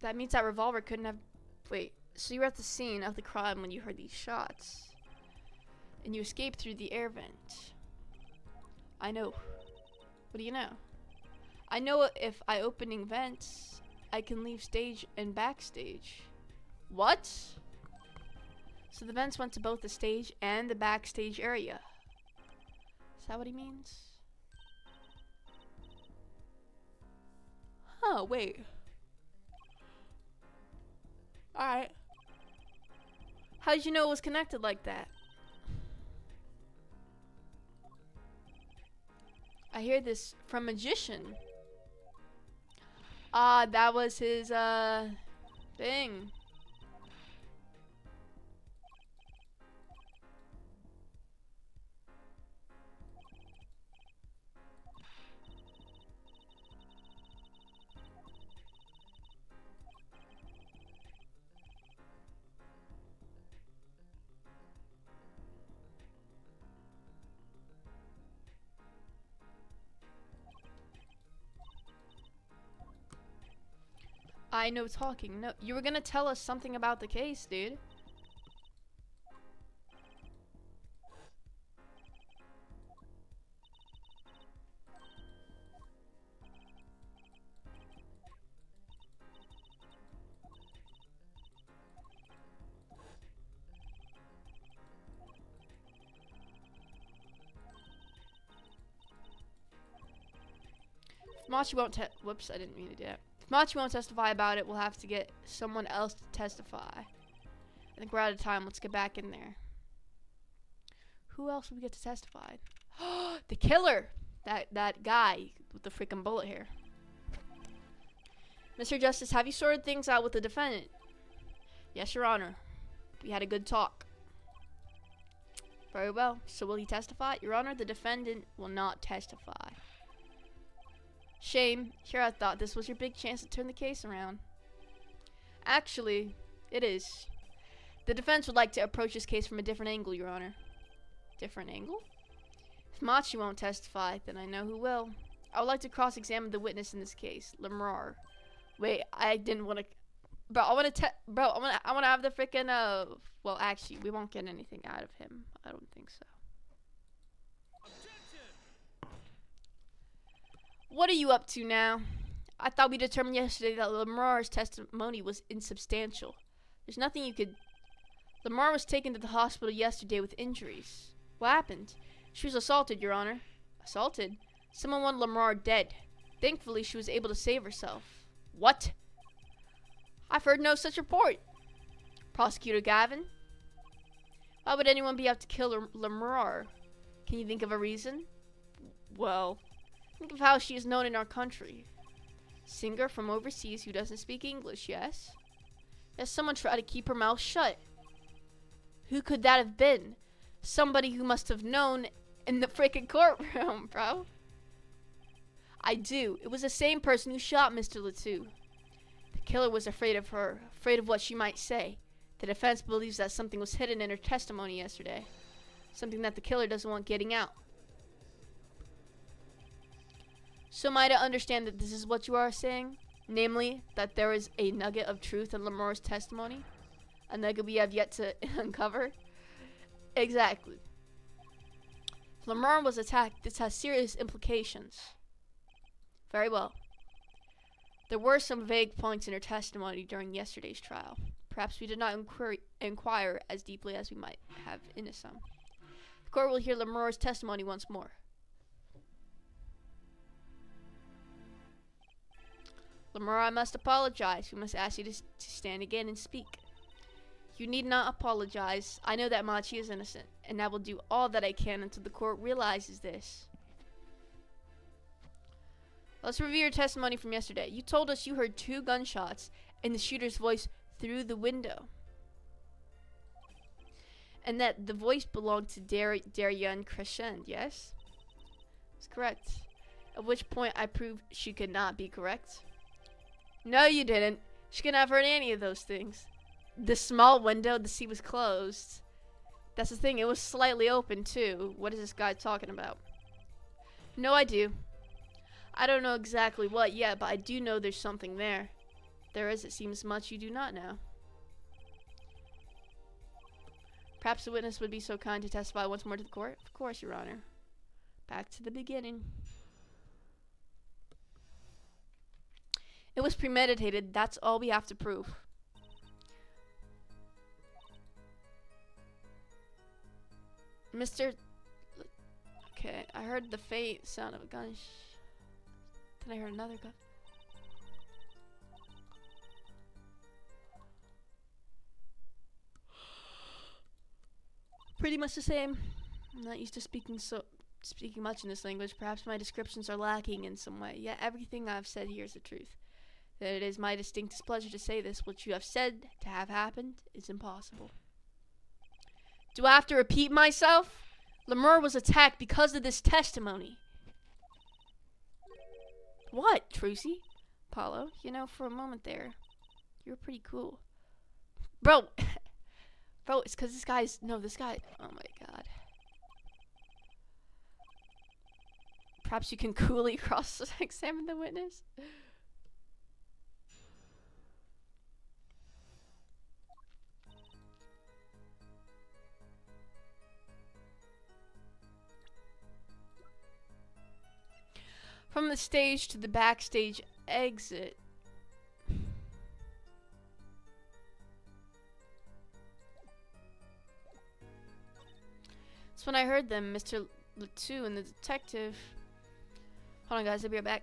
That means that revolver couldn't have... Wait, so you were at the scene of the crime when you heard these shots. And you escaped through the air vent. I know. What do you know? I know if I opening vents, I can leave stage and backstage. What? So the vents went to both the stage and the backstage area. Is that what he means? Huh, wait. Alright. How did you know it was connected like that? I hear this from Magician. Ah, that was his, thing. I know talking. No, you were gonna tell us something about the case, dude. Machi won't whoops, I didn't mean to do that. If Machi won't testify about it, we'll have to get someone else to testify. I think we're out of time. Let's get back in there. Who else would we get to testify? The killer! That guy with the freaking bullet hair. Mr. Justice, have you sorted things out with the defendant? Yes, Your Honor. We had a good talk. Very well. So will he testify? Your Honor, the defendant will not testify. Shame. Here I thought this was your big chance to turn the case around. Actually, it is. The defense would like to approach this case from a different angle, Your Honor. Different angle? If Machi won't testify, then I know who will. I would like to cross-examine the witness in this case, Lemrar. Wait, I didn't want to... Bro, I want to have the freaking, well, actually, we won't get anything out of him. I don't think so. What are you up to now? I thought we determined yesterday that Lemrar's testimony was insubstantial. There's nothing you could... Lemrar was taken to the hospital yesterday with injuries. What happened? She was assaulted, Your Honor. Assaulted? Someone wanted Lemrar dead. Thankfully, she was able to save herself. What? I've heard no such report. Prosecutor Gavin? Why would anyone be out to kill Lemrar? Can you think of a reason? Well, think of how she is known in our country. Singer from overseas who doesn't speak English, yes? Yes, someone tried to keep her mouth shut. Who could that have been? Somebody who must have known in the freaking courtroom, bro. I do. It was the same person who shot Mr. Latou. The killer was afraid of her, afraid of what she might say. The defense believes that something was hidden in her testimony yesterday. Something that the killer doesn't want getting out. So am I to understand that this is what you are saying? Namely, that there is a nugget of truth in Lemur's testimony? A nugget we have yet to uncover? Exactly. If Lemur was attacked, this has serious implications. Very well. There were some vague points in her testimony during yesterday's trial. Perhaps we did not inquire as deeply as we might have into some. The court will hear Lemur's testimony once more. Lemur, I must apologize. We must ask you to stand again and speak. You need not apologize. I know that Machi is innocent, and I will do all that I can until the court realizes this. Let's review your testimony from yesterday. You told us you heard 2 gunshots and the shooter's voice through the window. And that the voice belonged to Darien Crescent, yes? That's correct. At which point I proved she could not be correct. No, you didn't. She couldn't have heard any of those things. The small window, the sea was closed. That's the thing, it was slightly open too. What is this guy talking about? No, I do. I don't know exactly what yet, but I do know there's something there. There is, it seems, much you do not know. Perhaps the witness would be so kind to testify once more to the court? Of course, Your Honor. Back to the beginning. It was premeditated. That's all we have to prove. Mr. Okay, I heard the faint sound of a gun. Then I heard another gun. Pretty much the same. I'm not used to speaking much in this language. Perhaps my descriptions are lacking in some way. Yet everything I've said here is the truth. That it is my distinct displeasure to say this. What you have said to have happened is impossible. Do I have to repeat myself? Lemur was attacked because of this testimony. What, Trucy? Paulo, you know, for a moment there, you were pretty cool. Bro, bro, it's because this guy, oh my god. Perhaps you can coolly cross-examine the witness? From the stage to the backstage exit. That's when I heard them, Mr. Latou and the detective. Hold on, guys, I'll be right back.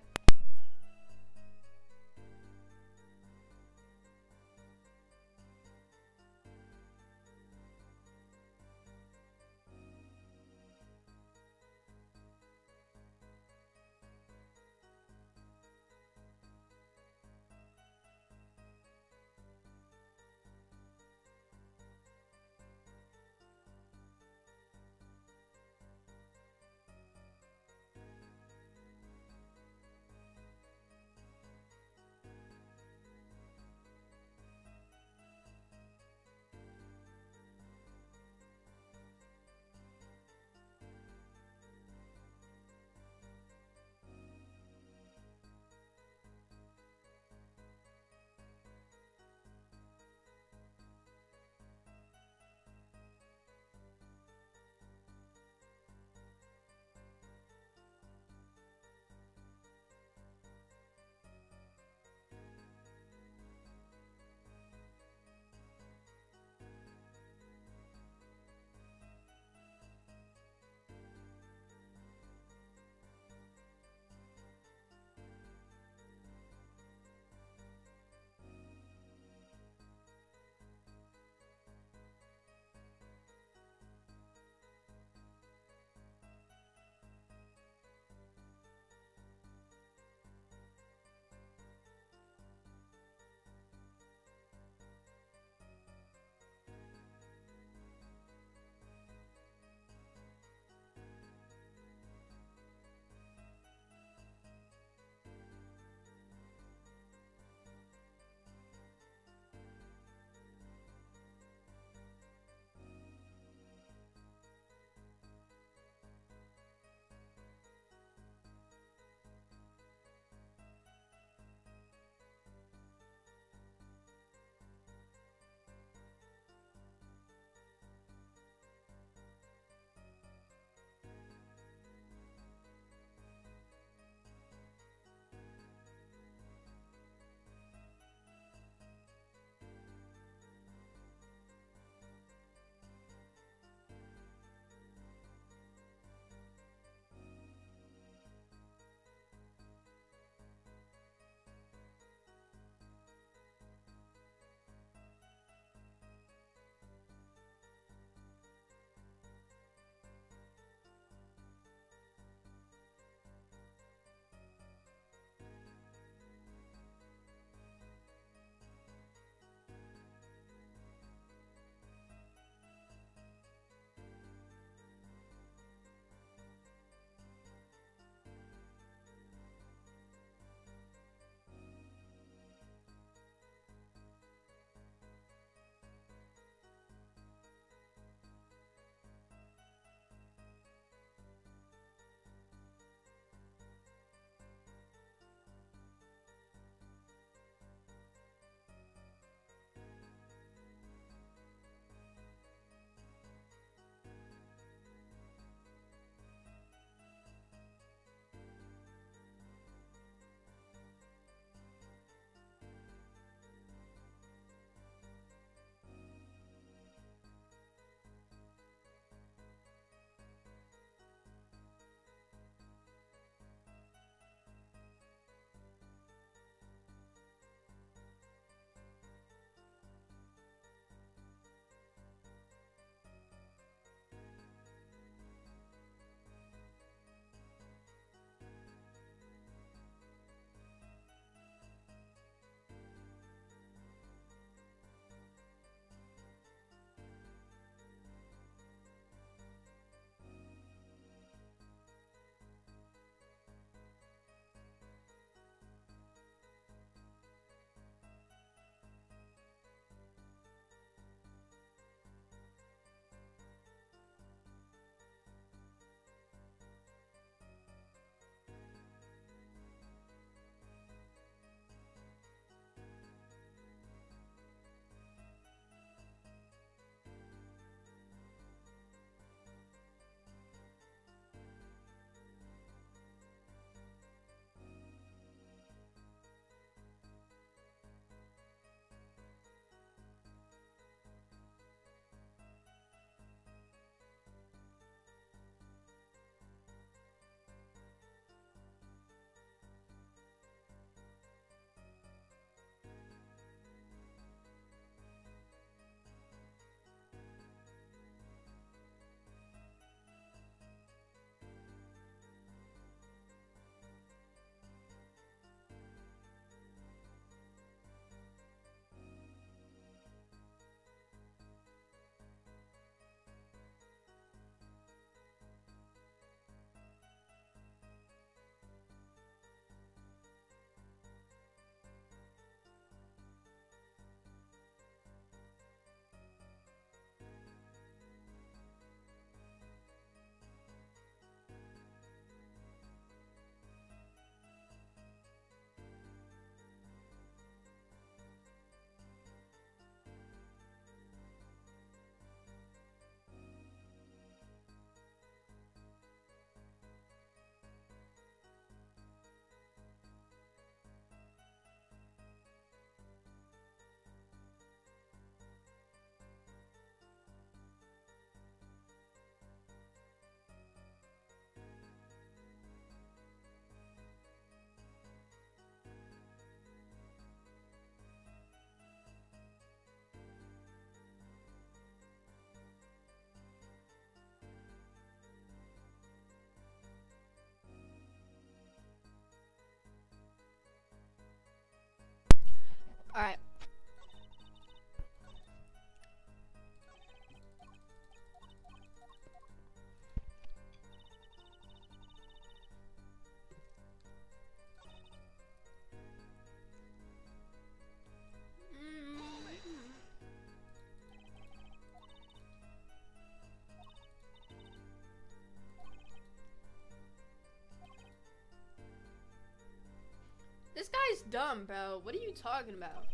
dumb, bro. What are you talking about?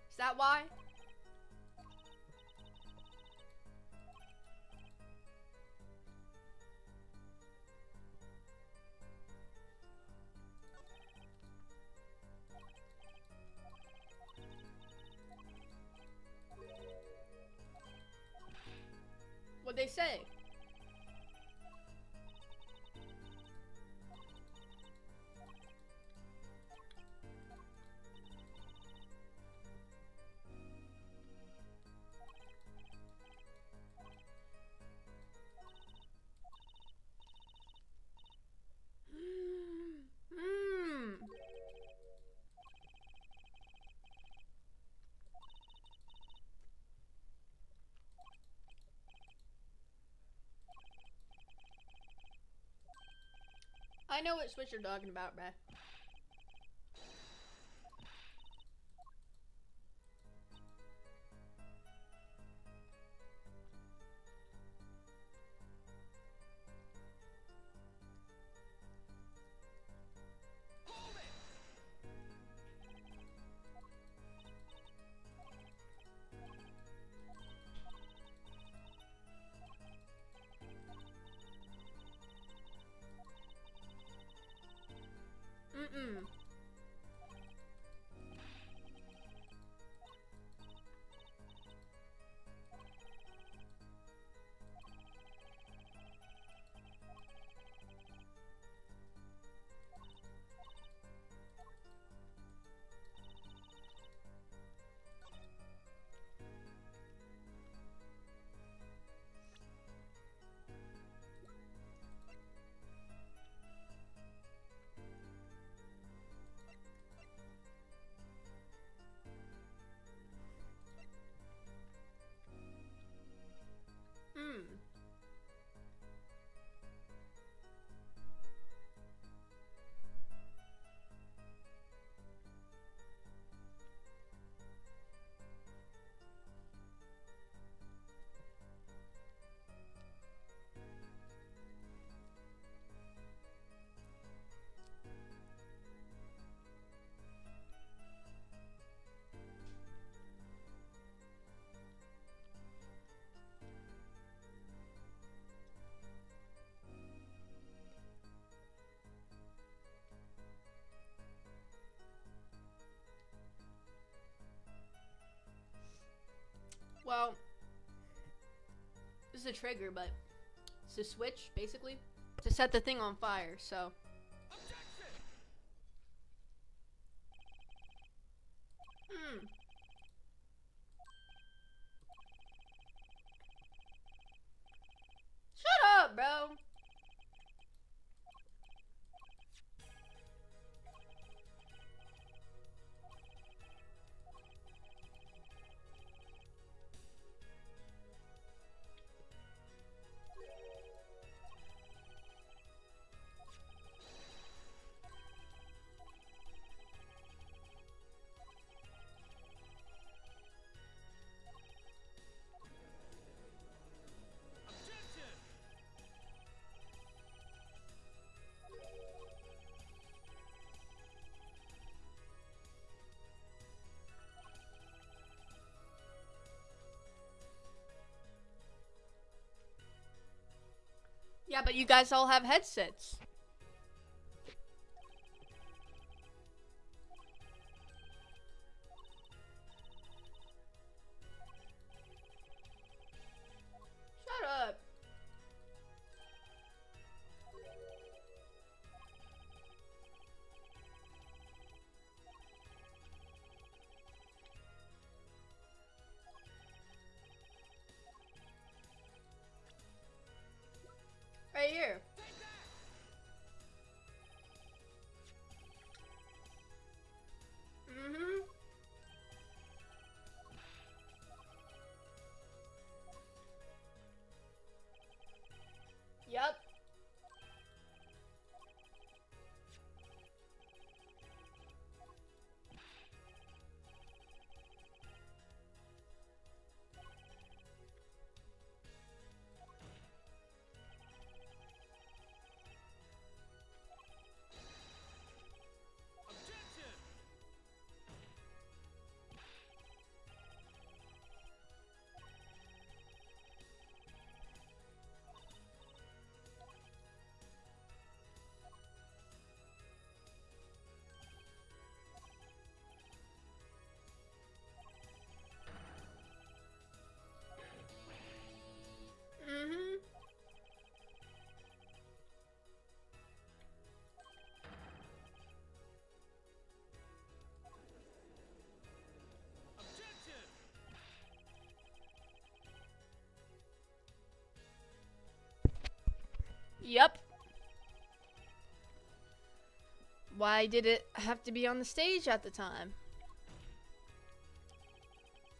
Is that why? What'd they say? I know what switch you're talking about, bruh. Mm-mm. Hmm. Well, this is a trigger, but it's a switch, basically, to set the thing on fire, so. Hmm. Shut up, bro. Yeah, but you guys all have headsets. Shut up. Right here. Yup. Why did it have to be on the stage at the time?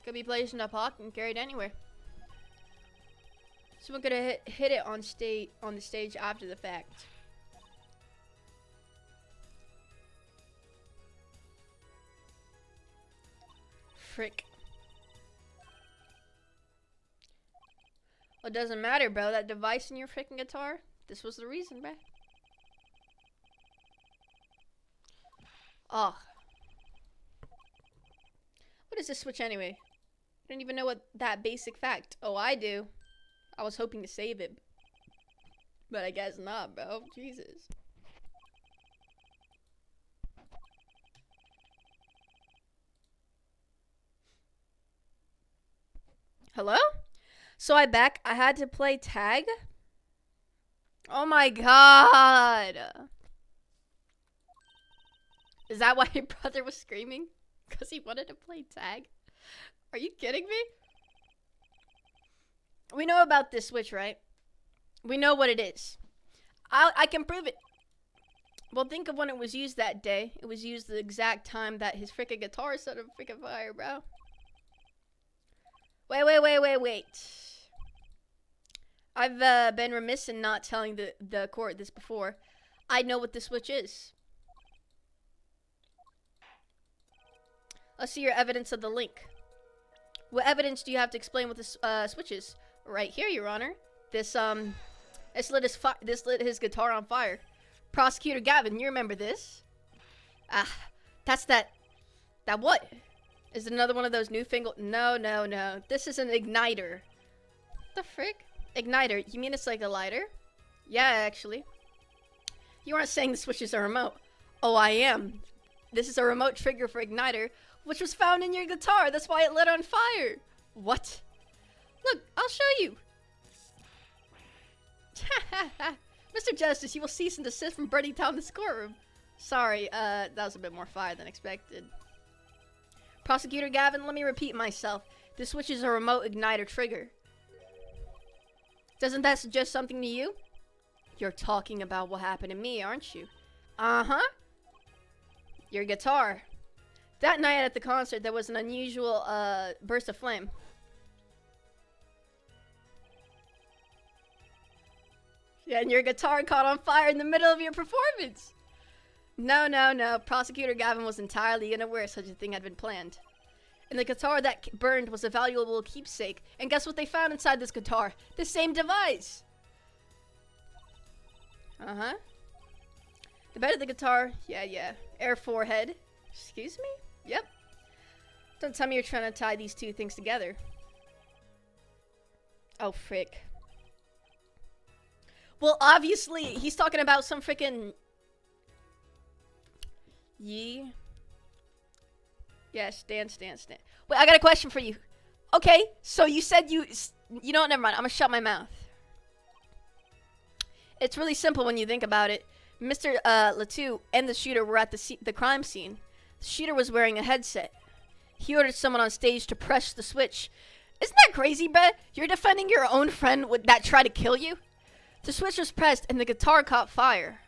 Could be placed in a pocket and carried anywhere. Someone could have hit it on the stage after the fact. Frick. Well, it doesn't matter, bro. That device in your freaking guitar, this was the reason, bro. Oh. What is this switch anyway? I don't even know what that basic fact. Oh, I do. I was hoping to save it. But I guess not, bro. Jesus. Hello? So I had to play tag? Oh my god. Is that why your brother was screaming? Because he wanted to play tag? Are you kidding me? We know about this switch, right? We know what it is. I can prove it. Well, think of when it was used that day. It was used the exact time that his freaking guitar set on freaking fire, bro. Wait. I've been remiss in not telling the court this before. I know what the switch is. Let's see your evidence of the link. What evidence do you have to explain what this switch is? Right here, Your Honor. This lit his guitar on fire. Prosecutor Gavin, you remember this? Ah, that's that what? Is it another one of those newfangled? No. This is an igniter. The frick? Igniter? You mean it's like a lighter? Yeah, actually. You aren't saying the switch is a remote. Oh, I am. This is a remote trigger for igniter, which was found in your guitar. That's why it lit on fire. What? Look, I'll show you. Mr. Justice, you will cease and desist from burning down this courtroom. Sorry, that was a bit more fire than expected. Prosecutor Gavin, let me repeat myself. This switch is a remote igniter trigger. Doesn't that suggest something to you? You're talking about what happened to me, aren't you? Uh-huh. Your guitar. That night at the concert, there was an unusual, burst of flame. Yeah, and your guitar caught on fire in the middle of your performance. No. Prosecutor Gavin was entirely unaware such a thing had been planned. And the guitar that burned was a valuable keepsake. And guess what they found inside this guitar? The same device. Uh-huh. The bed of the guitar. Yeah. Air forehead. Excuse me? Yep. Don't tell me you're trying to tie these two things together. Oh, frick. Well, obviously, he's talking about some frickin' Yee. Yeah, stand. Wait, I got a question for you. Okay, so you said you know what, never mind. I'm gonna shut my mouth. It's really simple when you think about it. Mr. Latu and the shooter were at the crime scene. The shooter was wearing a headset. He ordered someone on stage to press the switch. Isn't that crazy, bruh? You're defending your own friend that tried to kill you? The switch was pressed and the guitar caught fire.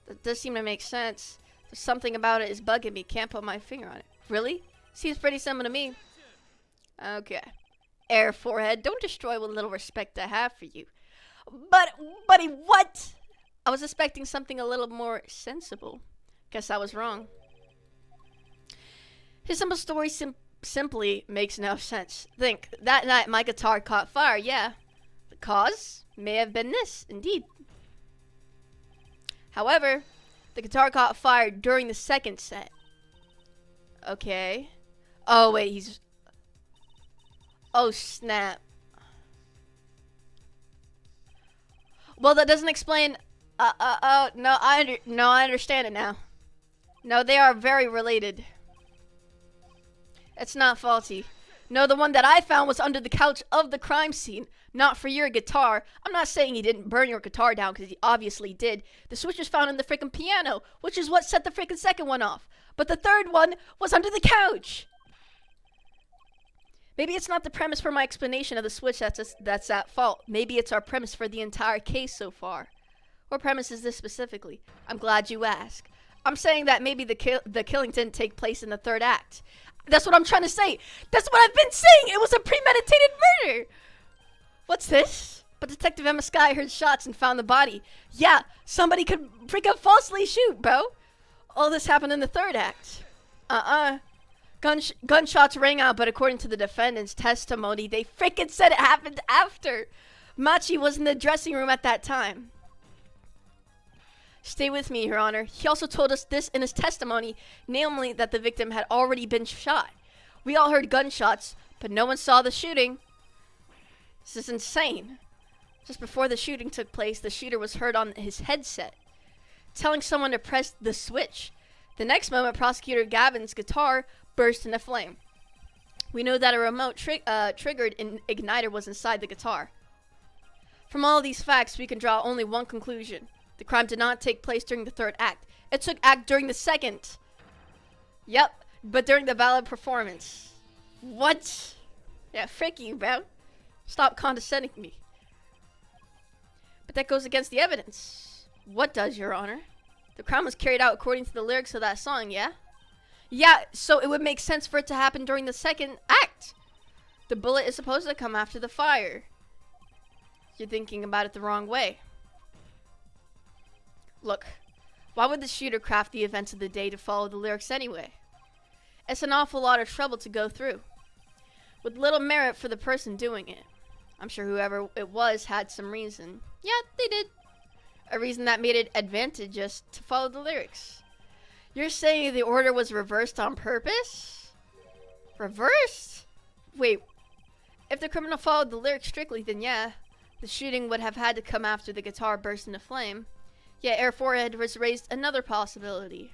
That does seem to make sense. There's something about it is bugging me. Can't put my finger on it. Really? Seems pretty similar to me. Okay. Air forehead. Don't destroy what little respect I have for you. But, buddy, what? I was expecting something a little more sensible. Guess I was wrong. His simple story simply makes no sense. Think, that night my guitar caught fire, yeah. The cause may have been this, indeed. However, the guitar caught fire during the second set. Okay. Oh, wait, he's... Oh, snap. Well, that doesn't explain... no, I understand it now. No, they are very related. It's not faulty. No, the one that I found was under the couch of the crime scene, not for your guitar. I'm not saying he didn't burn your guitar down, because he obviously did. The switch was found in the freaking piano, which is what set the freaking second one off. But the third one was under the couch. Maybe it's not the premise for my explanation of the switch that's at fault. Maybe it's our premise for the entire case so far. What premise is this specifically? I'm glad you asked. I'm saying that maybe the killing didn't take place in the third act. That's what I'm trying to say. That's what I've been saying. It was a premeditated murder. What's this? But Detective Emma Sky heard shots and found the body. Yeah, somebody could freaking falsely shoot, bro. All this happened in the third act. Gunshots rang out, but according to the defendant's testimony, they freaking said it happened after. Machi was in the dressing room at that time. Stay with me, Your Honor. He also told us this in his testimony, namely that the victim had already been shot. We all heard gunshots, but no one saw the shooting. This is insane. Just before the shooting took place, the shooter was heard on his headset, telling someone to press the switch. The next moment, Prosecutor Gavin's guitar burst into flame. We know that a remote triggered igniter was inside the guitar. From all of these facts, we can draw only one conclusion. The crime did not take place during the third act. It took act during the second. Yep, but during the ballad performance. What? Yeah, frick you, bro. Stop condescending me. But that goes against the evidence. What does, Your Honor? The crime was carried out according to the lyrics of that song, yeah? Yeah, so it would make sense for it to happen during the second act. The bullet is supposed to come after the fire. You're thinking about it the wrong way. Look, why would the shooter craft the events of the day to follow the lyrics anyway? It's an awful lot of trouble to go through, with little merit for the person doing it. I'm sure whoever it was had some reason. Yeah, they did. A reason that made it advantageous to follow the lyrics. You're saying the order was reversed on purpose? Reversed? Wait, if the criminal followed the lyrics strictly, then yeah, the shooting would have had to come after the guitar burst into flame. Yet Air Forehead has raised another possibility.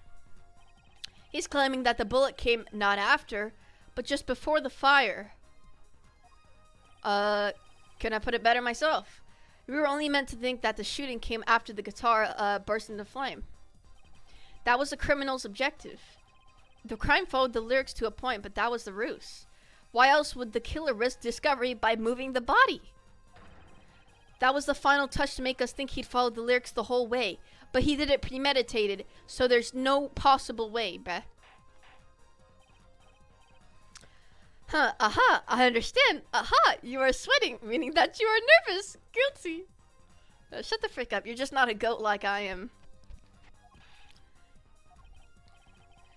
He's claiming that the bullet came not after, but just before the fire. Can I put it better myself? We were only meant to think that the shooting came after the guitar burst into flame. That was the criminal's objective. The crime followed the lyrics to a point, but that was the ruse. Why else would the killer risk discovery by moving the body? That was the final touch to make us think he'd followed the lyrics the whole way. But he did it premeditated, so there's no possible way, bruh. Huh, aha, I understand. Aha, you are sweating, meaning that you are nervous. Guilty. Shut the frick up, you're just not a goat like I am.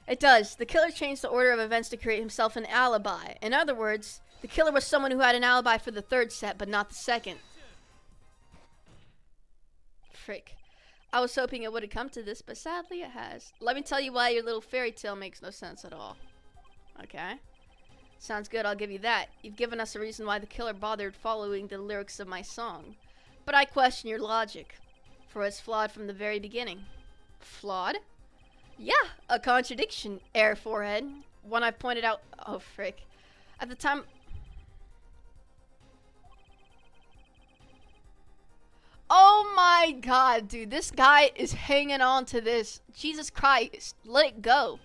It does. The killer changed the order of events to create himself an alibi. In other words, the killer was someone who had an alibi for the third set, but not the second. Frick. I was hoping it would have come to this, but sadly it has. Let me tell you why your little fairy tale makes no sense at all. Okay? Sounds good, I'll give you that. You've given us a reason why the killer bothered following the lyrics of my song. But I question your logic, for it's flawed from the very beginning. Flawed? Yeah, a contradiction, Air Forehead. One I pointed out. Oh, frick. At the time. Oh my god, dude. This guy is hanging on to this. Jesus Christ. Let it go.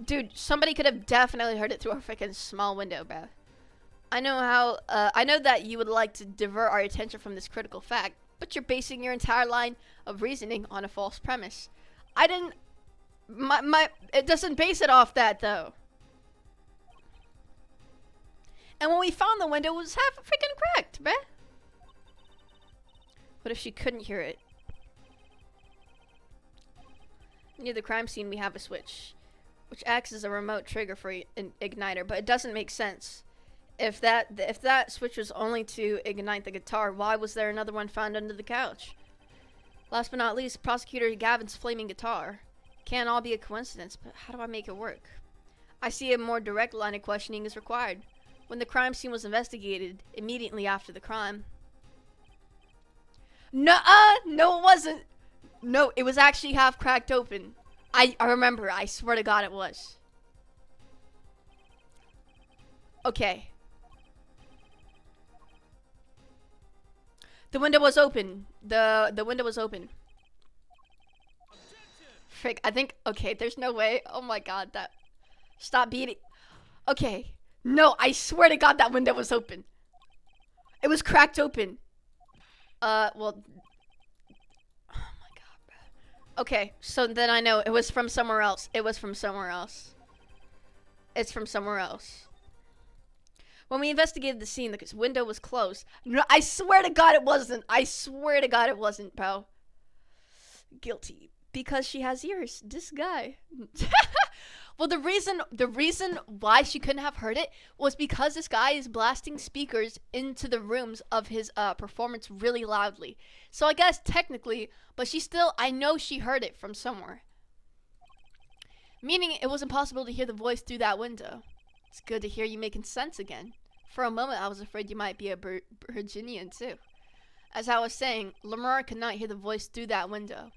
Dude, somebody could have definitely heard it through a freaking small window, bro. I know that you would like to divert our attention from this critical fact, but you're basing your entire line of reasoning on a false premise. It doesn't base it off that, though. And when we found the window, it was half freaking cracked, bruh. What if she couldn't hear it? Near the crime scene, we have a switch, which acts as a remote trigger for an igniter, but it doesn't make sense. If that switch was only to ignite the guitar, why was there another one found under the couch? Last but not least, Prosecutor Gavin's flaming guitar. Can't all be a coincidence, but how do I make it work? I see a more direct line of questioning is required. When the crime scene was investigated, immediately after the crime. Nuh-uh! No, it wasn't! No, it was actually half cracked open. I remember, I swear to God it was. Okay. The window was open. The window was open. Frick, I think, okay, there's no way. Oh my god, that. Stop beating. Okay. No, I swear to God that window was open. It was cracked open. Well, Okay, so then I know it was from somewhere else. It was from somewhere else. It's from somewhere else. When we investigated the scene, the window was closed. No, I swear to God it wasn't. I swear to God it wasn't, pal. Guilty. Because she has ears. This guy. Well, the reason why she couldn't have heard it was because this guy is blasting speakers into the rooms of his performance really loudly. So I guess technically, but I know she heard it from somewhere. Meaning it was impossible to hear the voice through that window. It's good to hear you making sense again. For a moment, I was afraid you might be a Virginian too. As I was saying, Lamar could not hear the voice through that window.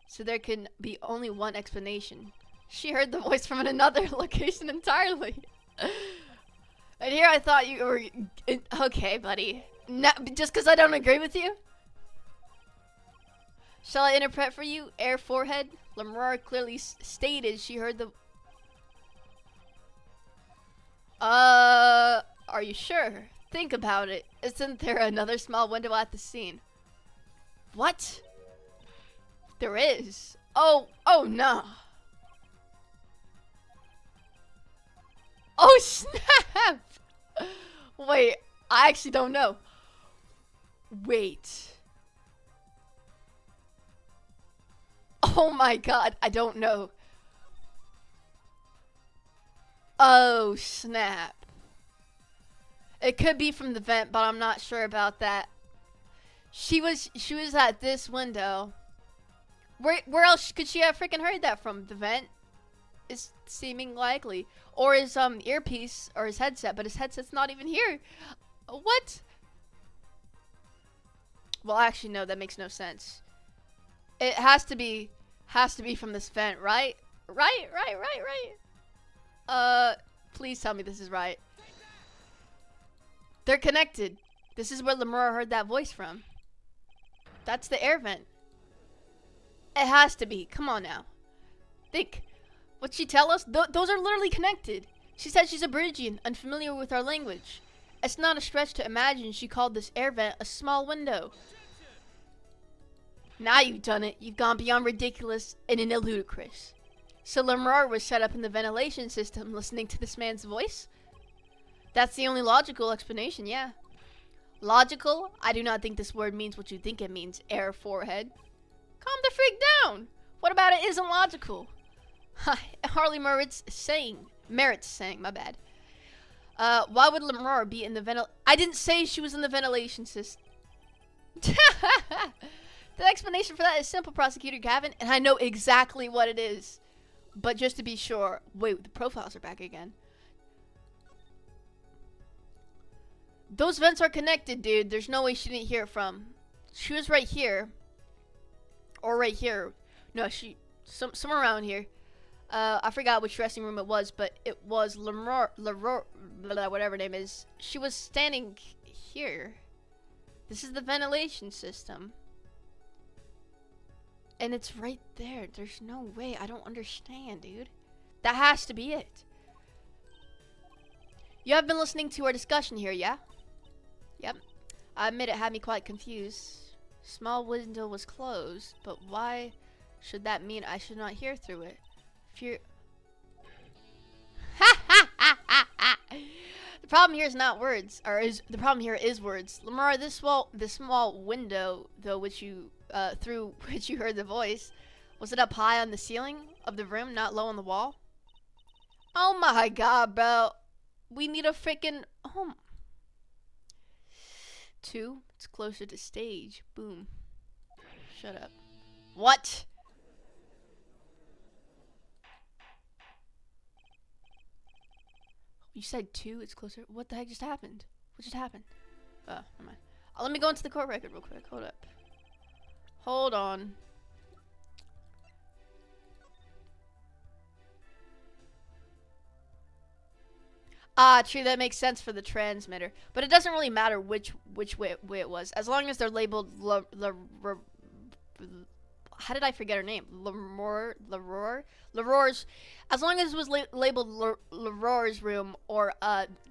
So there can be only one explanation. She heard the voice from another location entirely. And here I thought you were... Okay, buddy. No, just because I don't agree with you? Shall I interpret for you, Air Forehead? Lamar clearly stated she heard the... Are you sure? Think about it. Isn't there another small window at the scene? What? There is. Oh no. Oh snap! Wait, I actually don't know. Wait. Oh my God, I don't know. Oh snap. It could be from the vent, but I'm not sure about that. She was at this window. Where else could she have freaking heard that from? The vent is seeming likely. Or his earpiece or his headset, but his headset's not even here. What? Well, actually no, that makes no sense. It has to be from this vent, right? Right. Please tell me this is right. They're connected. This is where Lamar heard that voice from. That's the air vent. It has to be. Come on now. Think. What'd she tell us? Those are literally connected. She said she's a Beridian, unfamiliar with our language. It's not a stretch to imagine she called this air vent a small window. Now you've done it. You've gone beyond ridiculous and into ludicrous. So Lamar was set up in the ventilation system listening to this man's voice? That's the only logical explanation, yeah. Logical? I do not think this word means what you think it means, Air Forehead. Calm the freak down. What about it isn't logical? Harley merits saying, my bad. Why would Lamar be in the I didn't say she was in the ventilation system. The explanation for that is simple, Prosecutor Gavin, and I know exactly what it is. But just to be sure, wait, the profiles are back again. Those vents are connected, dude. There's no way she didn't hear it from. She was right here. Or right here. No, somewhere around here. I forgot which dressing room it was, but it was Lamar, whatever her name is. She was standing here. This is the ventilation system. And it's right there. There's no way. I don't understand, dude. That has to be it. You have been listening to our discussion here, yeah? Yep. I admit it had me quite confused. Small window was closed, but why should that mean I should not hear through it? Fear. The problem here is not words, the problem here is words. Lamar, this small window, though, through which you heard the voice, was it up high on the ceiling of the room, not low on the wall? Oh my God, bro. We need a freaking 2. It's closer to stage. Boom. Shut up. What? You said 2. It's closer. What the heck just happened? What just happened? Oh, never mind. Let me go into the court record real quick. Hold up. Hold on. Ah, true, that makes sense for the transmitter. But it doesn't really matter which way it was. As long as they're labeled how did I forget her name? L'Aurore's. As long as it was labeled L'Aurore's room or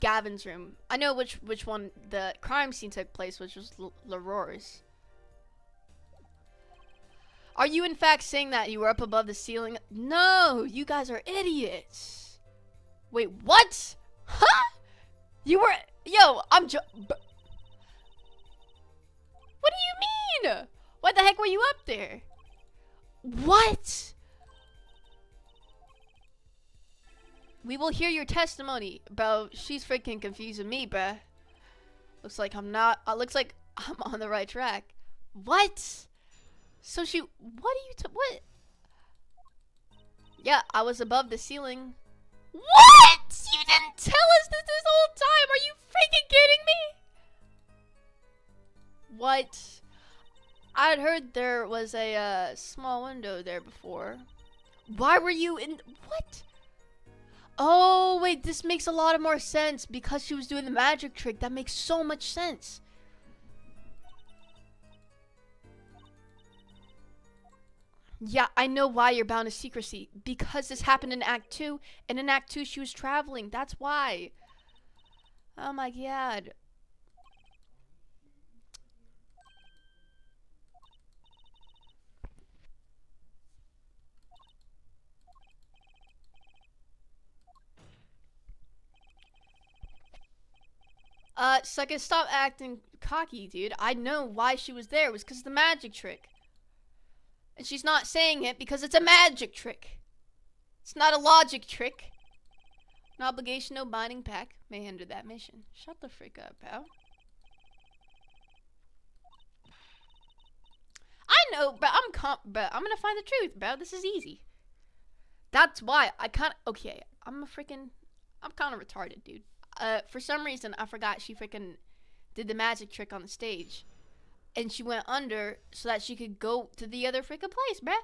Gavin's room. I know which one the crime scene took place, which was L'Aurore's. Are you in fact saying that you were up above the ceiling? No, you guys are idiots. Wait, what? Huh? You were, yo, what do you mean? Why the heck were you up there? What? We will hear your testimony, bro. She's freaking confusing me, bruh. Looks like I'm not, looks like I'm on the right track. What? So what are you, what? Yeah, I was above the ceiling. What? You didn't tell us this whole time. Are you freaking kidding me? What? I'd heard there was a small window there before. Why were you in, what? Oh, wait, this makes a lot of more sense because she was doing the magic trick. That makes so much sense. Yeah, I know why you're bound to secrecy. Because this happened in Act 2, and in Act 2 she was traveling. That's why. Oh my god. Second, stop acting cocky, dude. I know why she was there. It was because of the magic trick. And she's not saying it because it's a magic trick. It's not a logic trick. An obligation, no binding pact may hinder that mission. Shut the frick up, pal. I know, but I'm gonna find the truth, bro. This is easy. That's why I I'm kind of retarded, dude. For some reason, I forgot she freaking did the magic trick on the stage. And she went under so that she could go to the other freaking place, bruh.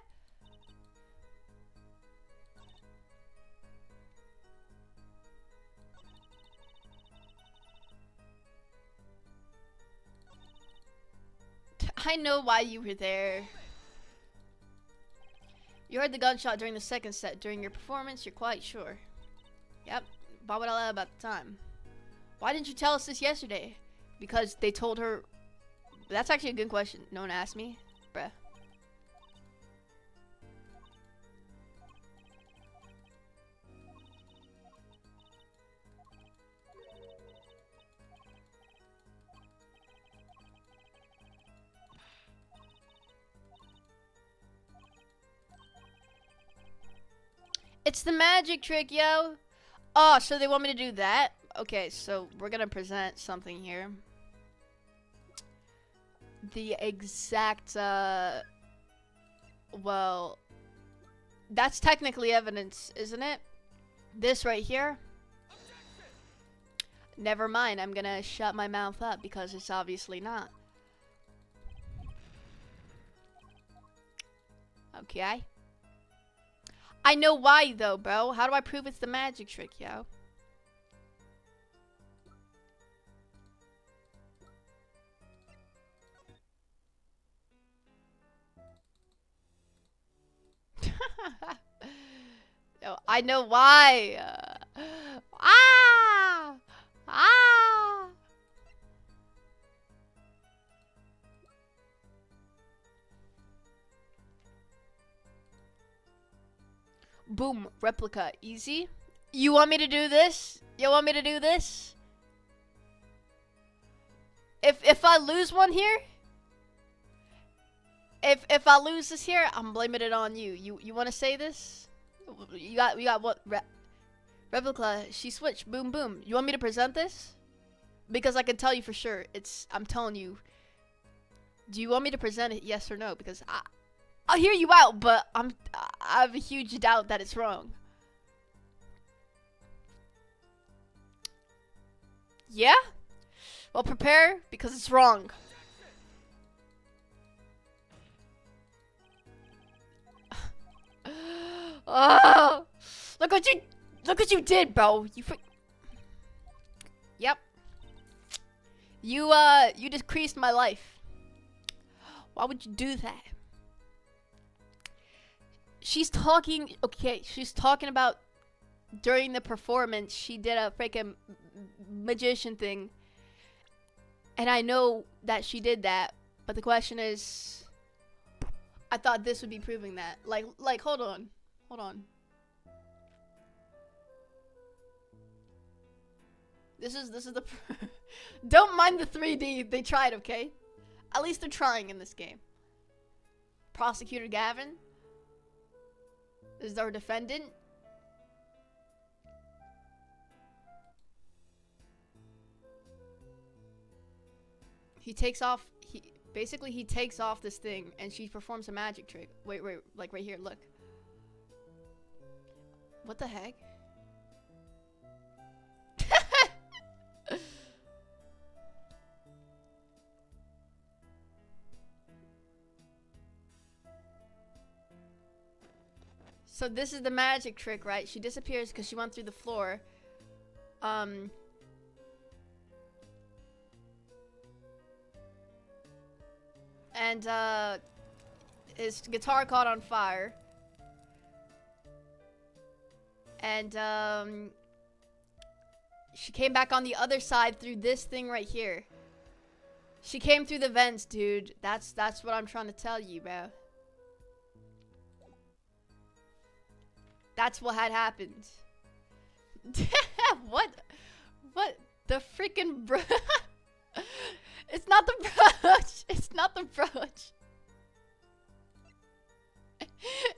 I know why you were there. You heard the gunshot during the second set. During your performance, you're quite sure. Yep. Why would I lie about the time? Why didn't you tell us this yesterday? Because they told her. That's actually a good question. No one asked me. Bruh. It's the magic trick, yo. Oh, so they want me to do that? Okay, so we're gonna present something here. The exact, well, that's technically evidence, isn't it? This right here? Never mind, I'm gonna shut my mouth up because it's obviously not. Okay. I know why, though, bro. How do I prove it's the magic trick, yo? No, I know why. Ah! Ah! Boom, replica, easy. You want me to do this? You want me to do this? If I lose one here, if I lose this here, I'm blaming it on you. You want to say this? We got what replica? She switched. Boom, boom. You want me to present this? Because I can tell you for sure. I'm telling you. Do you want me to present it? Yes or no? Because I'll hear you out, but I have a huge doubt that it's wrong. Yeah? Well, prepare because it's wrong. Oh, look what you did, bro. Yep. You decreased my life. Why would you do that? She's talking about during the performance, she did a freaking magician thing. And I know that she did that, but the question is, I thought this would be proving that. Like, hold on. Hold on. This is the don't mind the 3D. They tried, okay? At least they're trying in this game. Prosecutor Gavin is our defendant. He takes off he takes off this thing and she performs a magic trick. Wait, like right here, look. What the heck? So this is the magic trick, right? She disappears because she went through the floor. And his guitar caught on fire. And she came back on the other side through this thing right here. She came through the vents, dude. That's what I'm trying to tell you, bro. That's what had happened. What the freaking bro? It's not the brooch. It's not the brooch.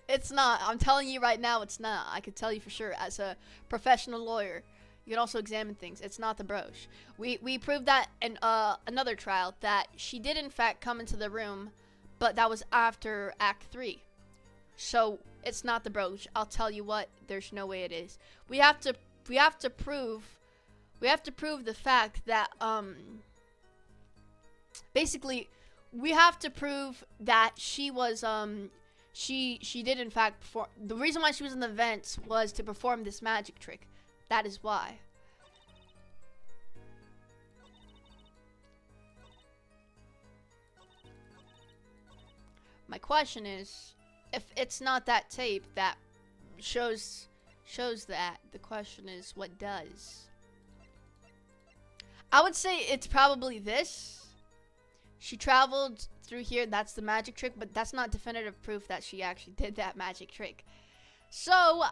It's not. I'm telling you right now, it's not. I could tell you for sure as a professional lawyer. You can also examine things. It's not the brooch. We proved that in another trial that she did in fact come into the room, but that was after Act 3. So it's not the brooch. I'll tell you what. There's no way it is. We have to prove the fact that basically we have to prove that she was she did in fact perform. The reason why she was in the vents was to perform this magic trick. That is why. My question is, if it's not that tape that shows that, the question is, what does? I would say it's probably this. She traveled through here, that's the magic trick, but that's not definitive proof that she actually did that magic trick. So,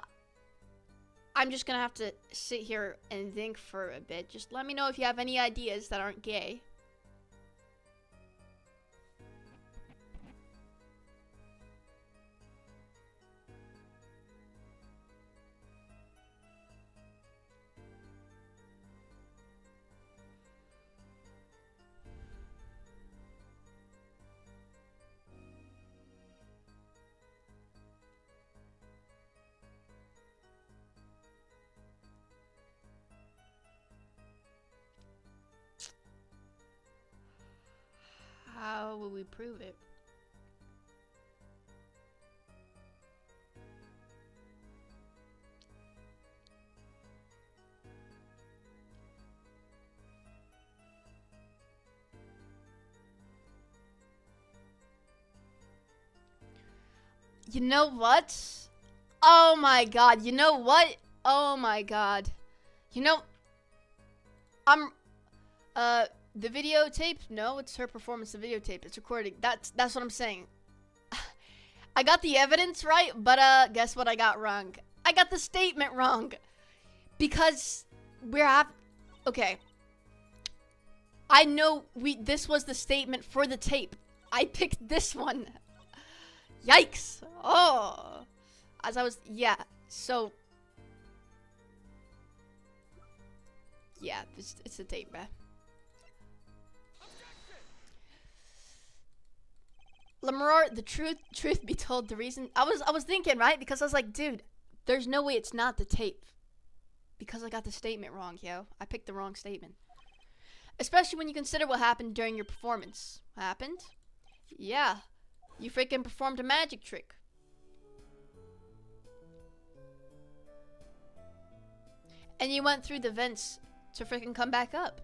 I'm just gonna have to sit here and think for a bit. Just let me know if you have any ideas that aren't gay. How will we prove it? You know what? Oh my god. You know what? Oh my god. You know, the videotape? No, it's her performance, the videotape. It's recording. That's what I'm saying. I got the evidence right, but guess what I got wrong? I got the statement wrong. Because okay. I know this was the statement for the tape. I picked this one. Yikes. Oh. So yeah, it's the tape, bruh. Lemuror, the truth be told, the reason I was thinking, right? Because I was like, dude, there's no way it's not the tape. Because I got the statement wrong, yo. I picked the wrong statement. Especially when you consider what happened during your performance. What happened? Yeah. You freaking performed a magic trick. And you went through the vents to freaking come back up.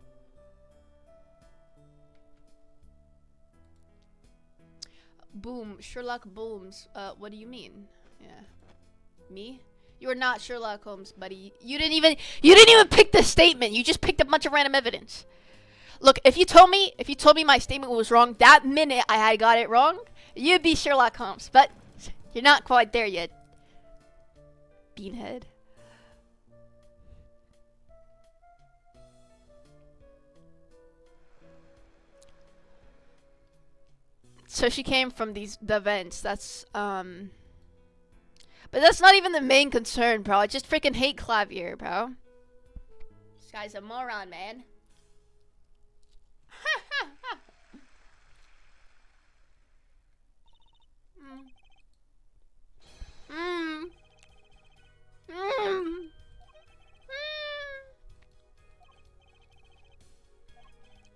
Boom, Sherlock Booms. What do you mean? Yeah. Me? You are not Sherlock Holmes, buddy. You didn't even pick the statement. You just picked a bunch of random evidence. Look, if you told me my statement was wrong, that minute I had got it wrong, You'd be Sherlock Holmes, but you're not quite there yet. Beanhead. So she came from the vents. That's but that's not even the main concern, bro. I just freaking hate Clavier, bro. This guy's a moron, man.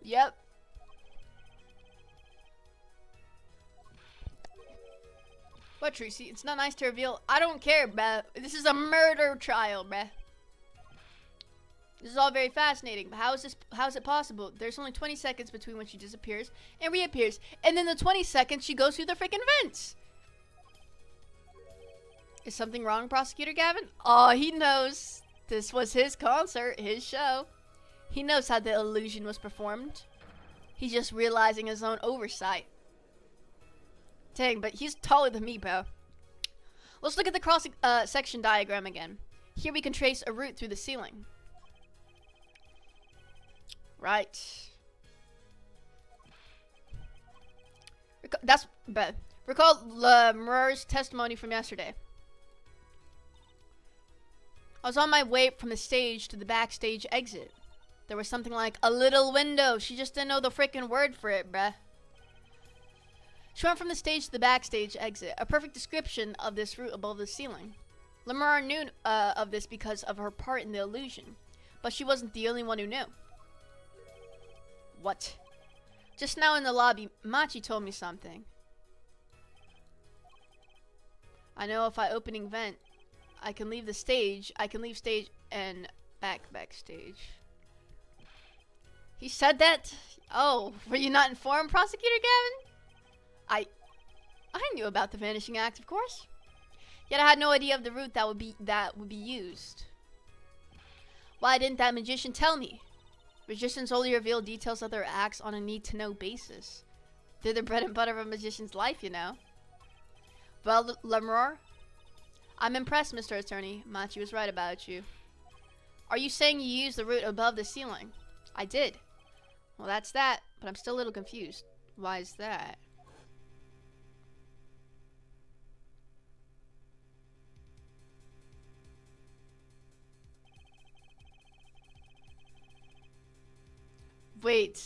Yep. What, Tracy? It's not nice to reveal. I don't care, bruh. This is a murder trial, bruh. This is all very fascinating, but how is it possible? There's only 20 seconds between when she disappears and reappears, and then the 20 seconds she goes through the freaking vents. Is something wrong, Prosecutor Gavin? Oh, he knows. This was his concert, his show. He knows how the illusion was performed. He's just realizing his own oversight. Dang, but he's taller than me, bro. Let's look at the cross section diagram again. Here we can trace a route through the ceiling. Right. Recall Lemur's testimony from yesterday. I was on my way from the stage to the backstage exit. There was something like a little window. She just didn't know the freaking word for it, bruh. She went from the stage to the backstage exit. A perfect description of this route above the ceiling. Lemur knew of this because of her part in the illusion. But she wasn't the only one who knew. What? Just now in the lobby, Machi told me something. I know if I opening vent, I can leave the stage. I can leave stage and backstage. He said that? Oh, were you not informed, Prosecutor Gavin? I knew about the Vanishing Act, of course. Yet I had no idea of the route that would be used. Why didn't that magician tell me? Magicians only reveal details of their acts on a need-to-know basis. They're the bread and butter of a magician's life, you know. Well, Lemur, I'm impressed, Mr. Attorney. Machi was right about you. Are you saying you used the route above the ceiling? I did. Well, that's that, but I'm still a little confused. Why is that? Wait.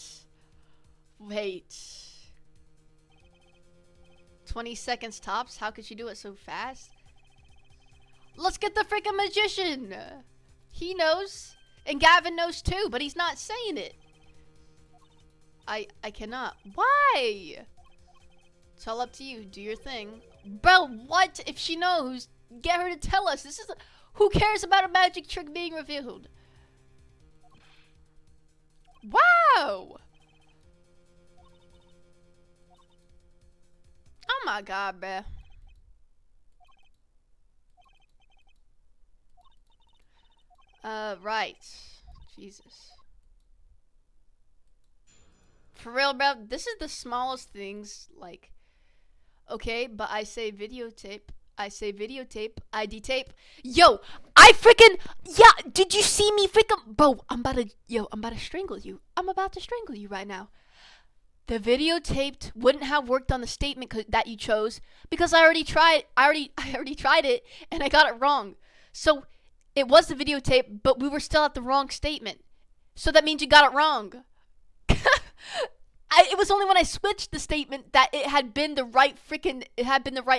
20 seconds tops? How could she do it so fast? Let's get the freaking magician! He knows. And Gavin knows too, but he's not saying it. I cannot. Why? It's all up to you. Do your thing. Bro, what? If she knows, get her to tell us. Who cares about a magic trick being revealed? Wow! Oh my god, bruh. Right. Jesus. For real, bro, this is the smallest things, like, okay, but I say videotape, ID tape. Yo, I freaking, yeah, did you see me freaking, bro, I'm about to strangle you. I'm about to strangle you right now. The videotaped wouldn't have worked on the statement that you chose because I already tried it and I got it wrong. So it was the videotape, but we were still at the wrong statement. So that means you got it wrong. It was only when I switched the statement that it had been the right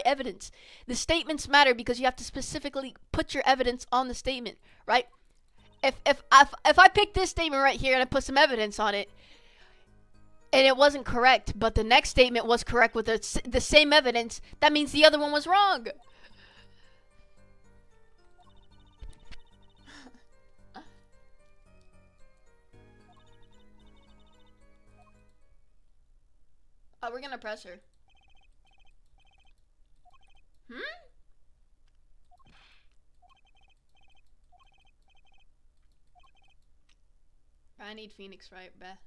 evidence. The statements matter because you have to specifically put your evidence on the statement, right? If I pick this statement right here and I put some evidence on it, and it wasn't correct, but the next statement was correct with the same evidence, that means the other one was wrong. Oh, we're gonna press her. I need Phoenix, right, Beth?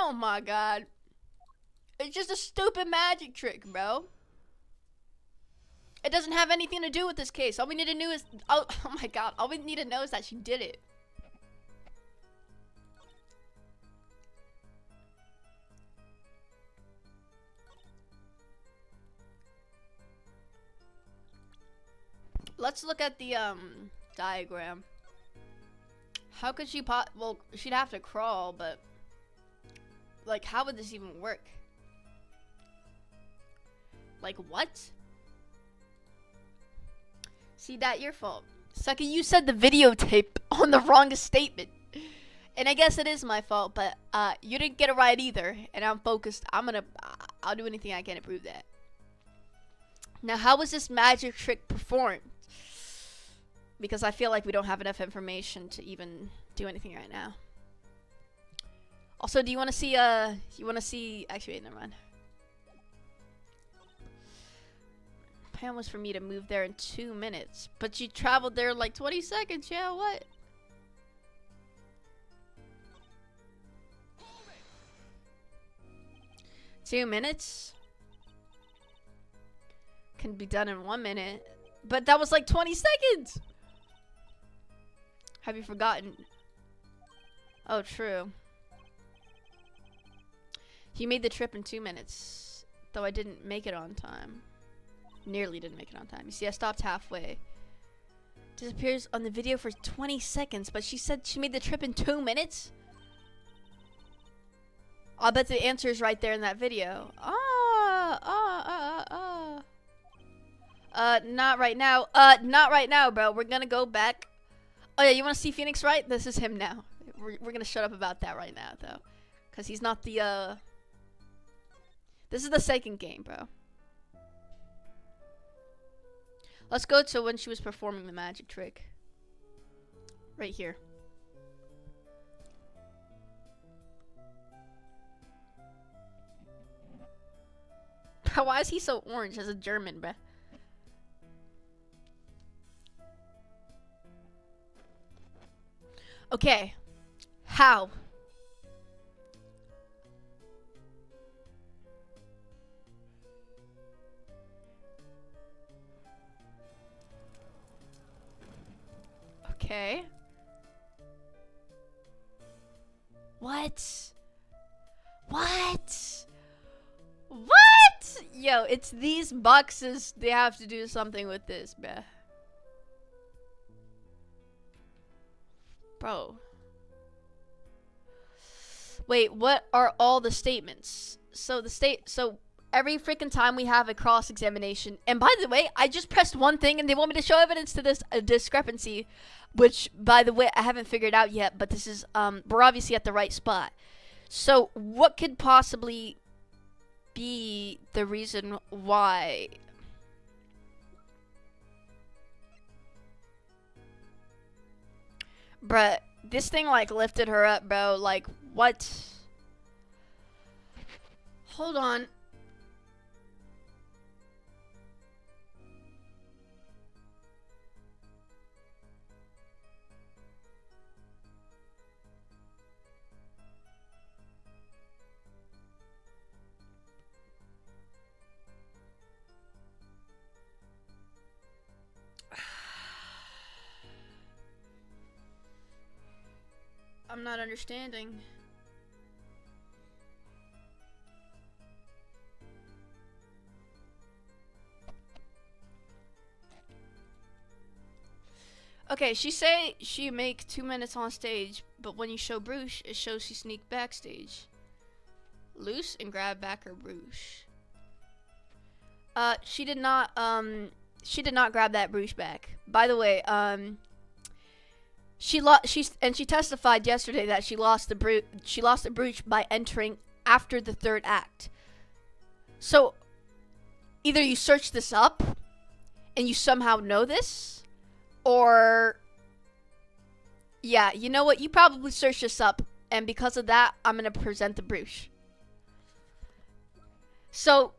Oh my god. It's just a stupid magic trick, bro. It doesn't have anything to do with this case. All we need to know is... Oh my god. All we need to know is that she did it. Let's look at the diagram. How could she well, she'd have to crawl, but like how would this even work? Like what? See, that your fault. Sucky, you said the videotape on the wrongest statement. And I guess it is my fault, but you didn't get it right either, and I'm focused. I'll do anything I can to prove that. Now, how was this magic trick performed? Because I feel like we don't have enough information to even do anything right now. Also, do you want to see, actually, wait, never mind. Plan was for me to move there in 2 minutes, but you traveled there in like 20 seconds, yeah, what? Two minutes? Can be done in 1 minute, but that was like 20 seconds! Have you forgotten? Oh, true. He made the trip in 2 minutes, though I didn't make it on time. Nearly didn't make it on time. You see, I stopped halfway. Disappears on the video for 20 seconds, but she said she made the trip in 2 minutes? I'll bet the answer is right there in that video. Not right now. Not right now, bro. We're gonna go back. Oh yeah, you wanna see Phoenix Wright? This is him now. We're gonna shut up about that right now, though. Cause he's not the, This is the second game, bro. Let's go to when she was performing the magic trick. Right here. Why is he so orange as a German, bruh? Okay. How? Okay. What? What? What? Yo, it's these boxes. They have to do something with this, bruh. Bro. Wait, what are all the statements? So every freaking time we have a cross-examination, and by the way, I just pressed one thing and they want me to show evidence to this discrepancy, which, by the way, I haven't figured out yet, but this is, we're obviously at the right spot. So, what could possibly be the reason why? Bruh, this thing, like, lifted her up, bro. Like, what? Hold on. I'm not understanding. Okay, she say she make 2 minutes on stage, but when you show Bruce, it shows she sneaked backstage. Loose and grab back her Bruce. She did not grab that Bruce back. By the way, she testified yesterday that she lost the brooch by entering after the third act. So either you search this up and you somehow know this, or yeah, you know what? You probably searched this up, and because of that, I'm gonna present the brooch. So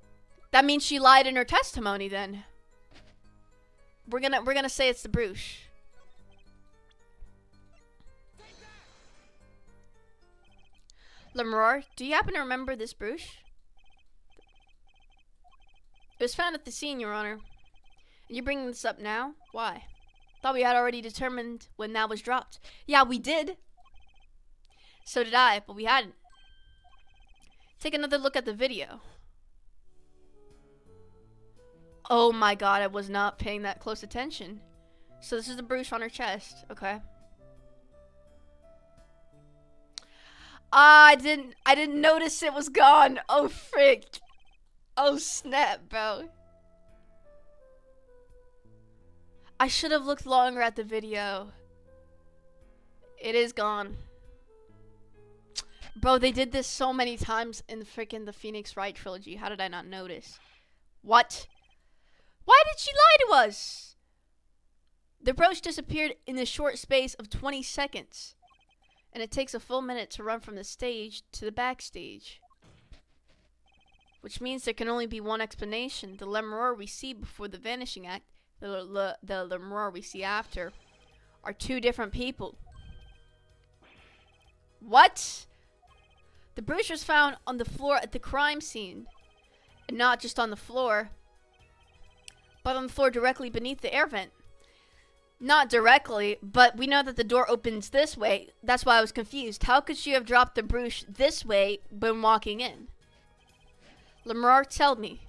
that means she lied in her testimony. Then we're gonna say it's the brooch. Lemuror, do you happen to remember this brooch? It was found at the scene, Your Honor. And you're bringing this up now? Why? Thought we had already determined when that was dropped. Yeah, we did. So did I, but we hadn't. Take another look at the video. Oh my god, I was not paying that close attention. So this is the brooch on her chest, okay. I didn't notice it was gone. Oh frick. Oh snap, bro. I should have looked longer at the video. It is gone. Bro, they did this so many times in freaking the Phoenix Wright trilogy. How did I not notice? What? Why did she lie to us? The brooch disappeared in the short space of 20 seconds. And it takes a full minute to run from the stage to the backstage. Which means there can only be one explanation. The Lemuror we see before the Vanishing Act, the Lemuror we see after, are two different people. What? The brooch was found on the floor at the crime scene. And not just on the floor, but on the floor directly beneath the air vent. Not directly, but we know that the door opens this way. That's why I was confused. How could she have dropped the brooch this way when walking in? Lemuror, tell me.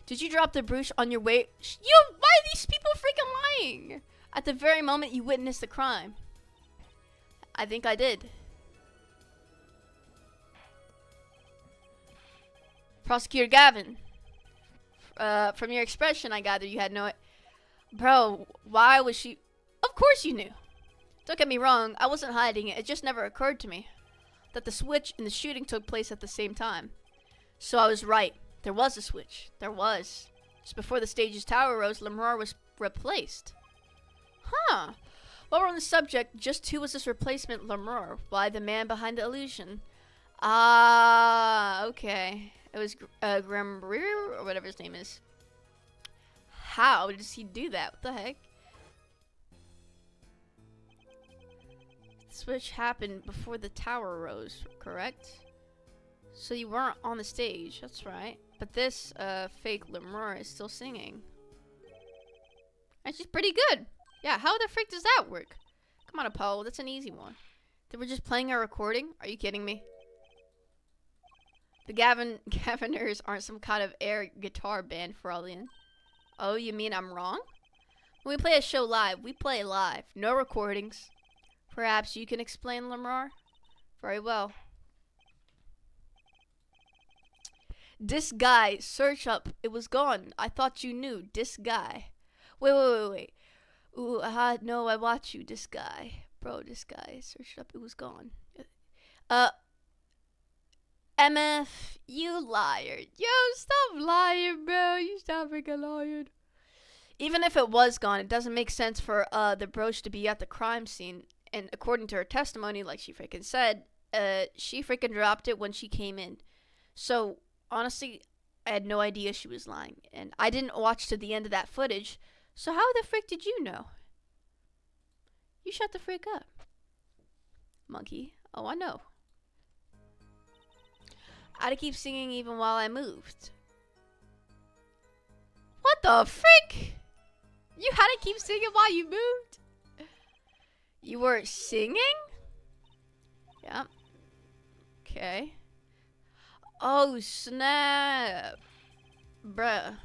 Did you drop the brooch on your way? Why are these people freaking lying? At the very moment you witnessed the crime. I think I did. Prosecutor Gavin. From your expression, I gather you had no... Bro, why was she... Of course you knew. Don't get me wrong, I wasn't hiding it. It just never occurred to me that the switch and the shooting took place at the same time. So I was right. There was a switch. There was. Just before the stage's tower rose, Lemuror was replaced. Huh. While we're on the subject, just who was this replacement Lemuror? Why, the man behind the illusion. Ah, okay. It was Grimbrir, or whatever his name is. How does he do that? What the heck? The switch happened before the tower rose, correct? So you weren't on the stage, that's right. But this fake Lemuror is still singing. And she's pretty good. Yeah, how the frick does that work? Come on, Apollo, that's an easy one. They were just playing a recording? Are you kidding me? The Gaviners aren't some kind of air guitar band, Fraulein. Oh, you mean I'm wrong? When we play a show live, we play live. No recordings. Perhaps you can explain, Lemuror? Very well. This guy, search up. It was gone. I thought you knew. This guy. Wait. Ooh, no, I watch you. This guy. Bro, this guy. Searched up. It was gone. MF, you liar. Yo, stop lying, bro. You stop freaking lying. Even if it was gone, it doesn't make sense for the brooch to be at the crime scene. And according to her testimony, like she freaking said, she freaking dropped it when she came in. So, honestly, I had no idea she was lying. And I didn't watch to the end of that footage. So how the frick did you know? You shut the frick up. Monkey. Oh, I know. I had to keep singing even while I moved. What the frick? You had to keep singing while you moved? You were singing? Yeah. Okay. Oh, snap. Bruh.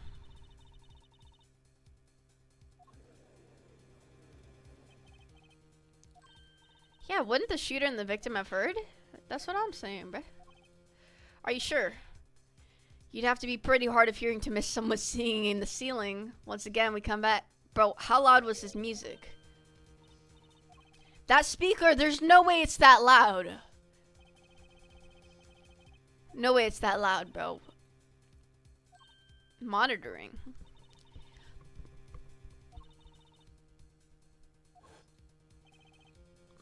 Yeah, wouldn't the shooter and the victim have heard? That's what I'm saying, bruh. Are you sure? You'd have to be pretty hard of hearing to miss someone singing in the ceiling. Once again, we come back. Bro, how loud was his music? That speaker, there's no way it's that loud. No way it's that loud, bro. Monitoring.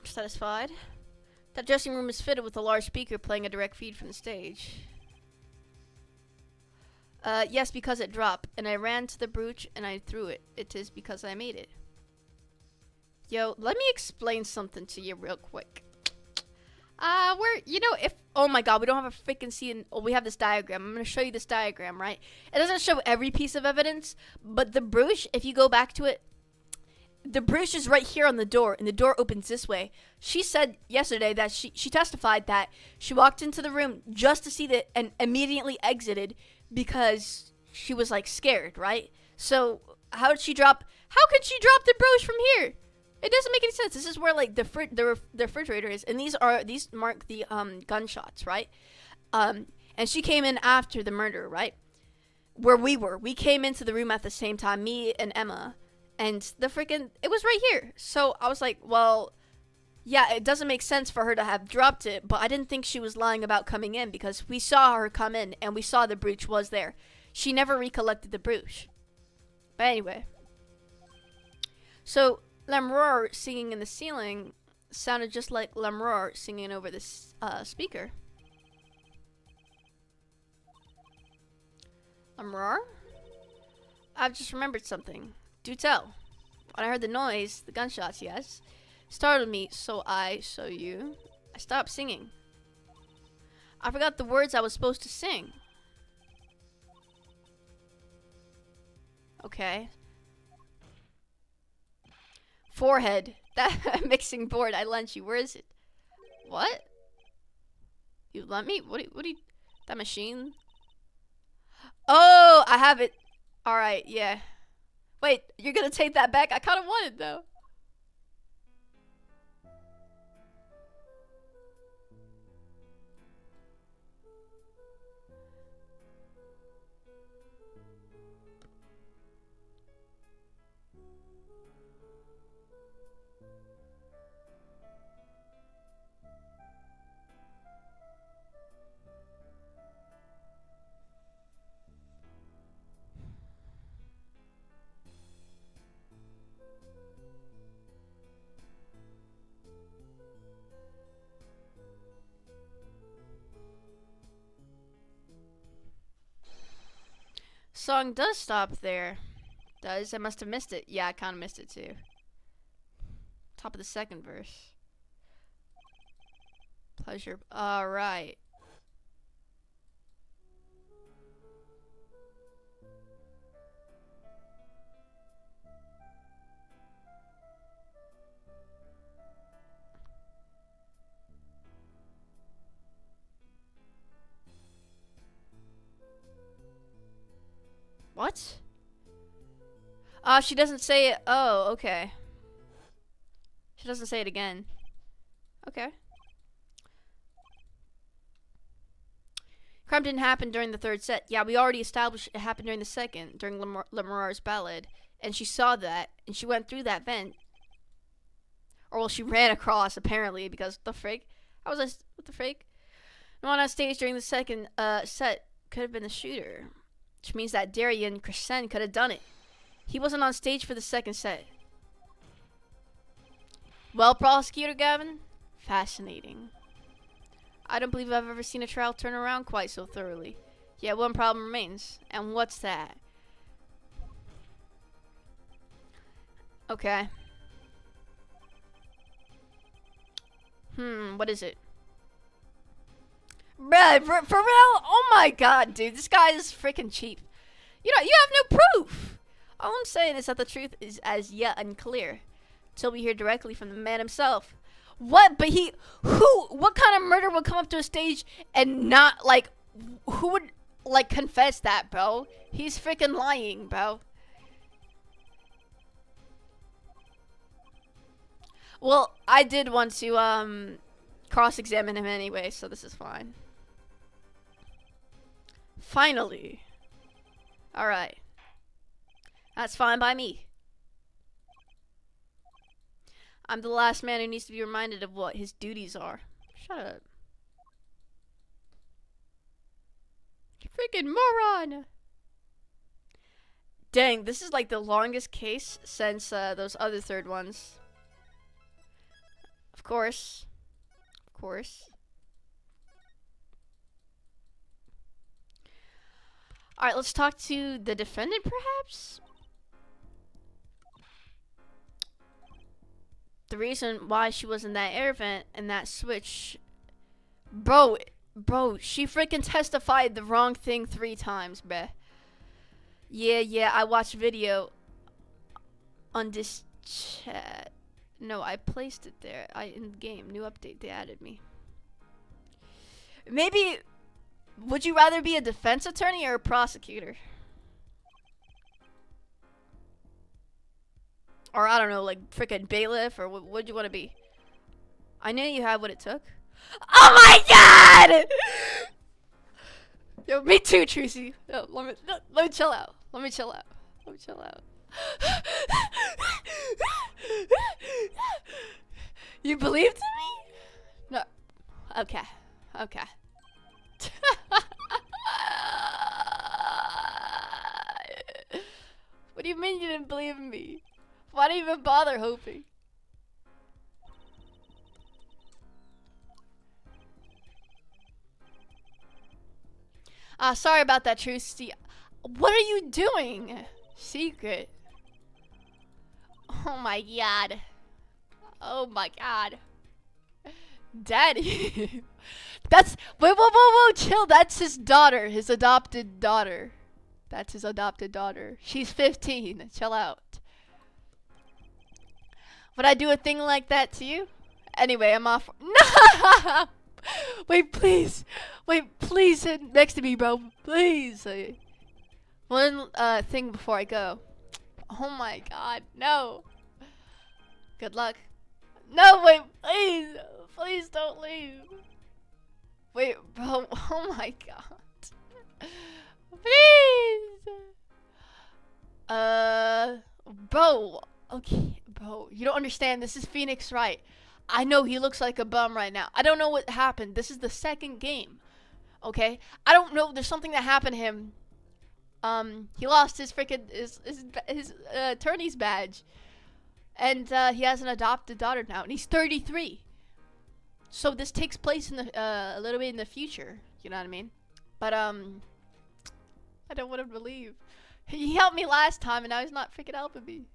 Satisfied? That dressing room is fitted with a large speaker playing a direct feed from the stage. Yes, because it dropped, and I ran to the brooch and I threw it. It is because I made it. Yo, let me explain something to you real quick. You know, Oh my god, we don't have a freaking scene. Oh, we have this diagram. I'm going to show you this diagram, right? It doesn't show every piece of evidence, but the brooch, if you go back to it, the brooch is right here on the door, and the door opens this way. She said yesterday that she testified that she walked into the room just to see that and immediately exited because she was like scared, right? So how could she drop the brooch from here? It doesn't make any sense. This is where like the refrigerator is, and these mark the gunshots, right? And she came in after the murder, right? Where we came into the room at the same time, me and Emma, and it was right here. So I was like, well, yeah, it doesn't make sense for her to have dropped it, but I didn't think she was lying about coming in because we saw her come in and we saw the brooch was there. She never recollected the brooch. But anyway, so Lemroar singing in the ceiling sounded just like Lemroar singing over this speaker. Lemroar? I've just remembered something. Do tell. When I heard the noise, the gunshots, yes, startled me, so I stopped singing. I forgot the words I was supposed to sing. Okay. Forehead. That mixing board I lent you. Where is it? What? You lent me? What do you... That machine? Oh, I have it. Alright, yeah. Wait, you're gonna take that back? I kind of want it, though. Song does stop there. Does? I must have missed it. Yeah, I kind of missed it too. Top of the second verse. Pleasure. Alright. What? She doesn't say it. Oh, okay. She doesn't say it again. Okay. Crime didn't happen during the third set. Yeah, we already established it happened during the second, during Lemurar's ballad. And she saw that, and she went through that vent. Or, well, she ran across, apparently, because the frig? What the frig? No one on stage during the second set could have been the shooter. Which means that Darian Crescent could have done it. He wasn't on stage for the second set. Well, Prosecutor Gavin, fascinating. I don't believe I've ever seen a trial turn around quite so thoroughly. Yet one problem remains. And what's that? Okay. What is it? Bruh, for real? Oh my god, dude. This guy is freaking cheap. You know, you have no proof. All I'm saying is that the truth is as yet unclear. Till we hear directly from the man himself. What? But what kind of murder would come up to a stage and not, like, who would, like, confess that, bro? He's freaking lying, bro. Well, I did want to, cross-examine him anyway, so this is fine. Finally. Alright. That's fine by me. I'm the last man who needs to be reminded of what his duties are. Shut up. You freaking moron! Dang, this is like the longest case since those other third ones. Of course. Of course. Alright, let's talk to the defendant, perhaps? The reason why she was in that air vent and that switch... Bro, Bro, she freaking testified the wrong thing 3 times, bruh. Yeah, I watched video on this chat. No, I placed it there. In the game, new update, they added me. Maybe, would you rather be a defense attorney or a prosecutor? Or I don't know, like freaking bailiff, or what'd you want to be? I knew you had what it took. Oh my god! Yo, me too, Tracy. No, let me chill out. Let me chill out. You believed in me? No. Okay. What do you mean you didn't believe in me? Why do you even bother hoping? Sorry about that, Trusty. What are you doing? Secret. Oh my god. Oh my god. Daddy. That's whoa, chill. That's his daughter, his adopted daughter. That's his adopted daughter. She's 15. Chill out. Would I do a thing like that to you? Anyway, I'm off. No! Wait, please sit next to me, bro. Please. One thing before I go. Oh my god, no. Good luck. No, wait, please don't leave. Wait, bro. Oh my god. Please. Bro. Okay, bro. You don't understand. This is Phoenix Wright. I know he looks like a bum right now. I don't know what happened. This is the second game. Okay? I don't know. There's something that happened to him. He lost his freaking his attorney's badge. And he has an adopted daughter now, and he's 33. So this takes place in the a little bit in the future, you know what I mean? But I don't want him to leave. He helped me last time, and now he's not freaking helping me.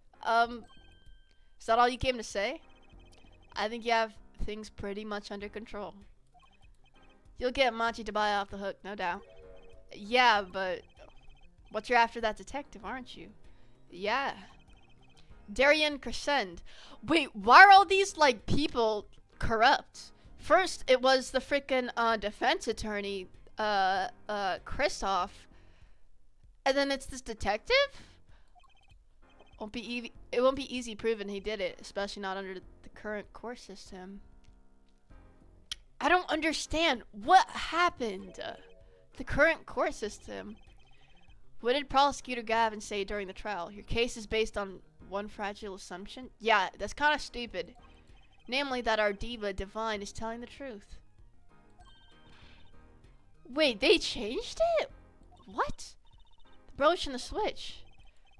Is that all you came to say? I think you have things pretty much under control. You'll get Machi to buy off the hook, no doubt. Yeah, but what you're after that detective, aren't you? Yeah. Darian Crescend. Wait, why are all these like people corrupt? First, it was the freaking defense attorney, Kristoff, and then it's this detective. It won't be easy proving he did it, especially not under the current court system. I don't understand what happened. The current court system. What did Prosecutor Gavin say during the trial? Your case is based on one fragile assumption? Yeah, that's kind of stupid. Namely, that our diva Divine is telling the truth. Wait, they changed it? What? The brooch and the switch.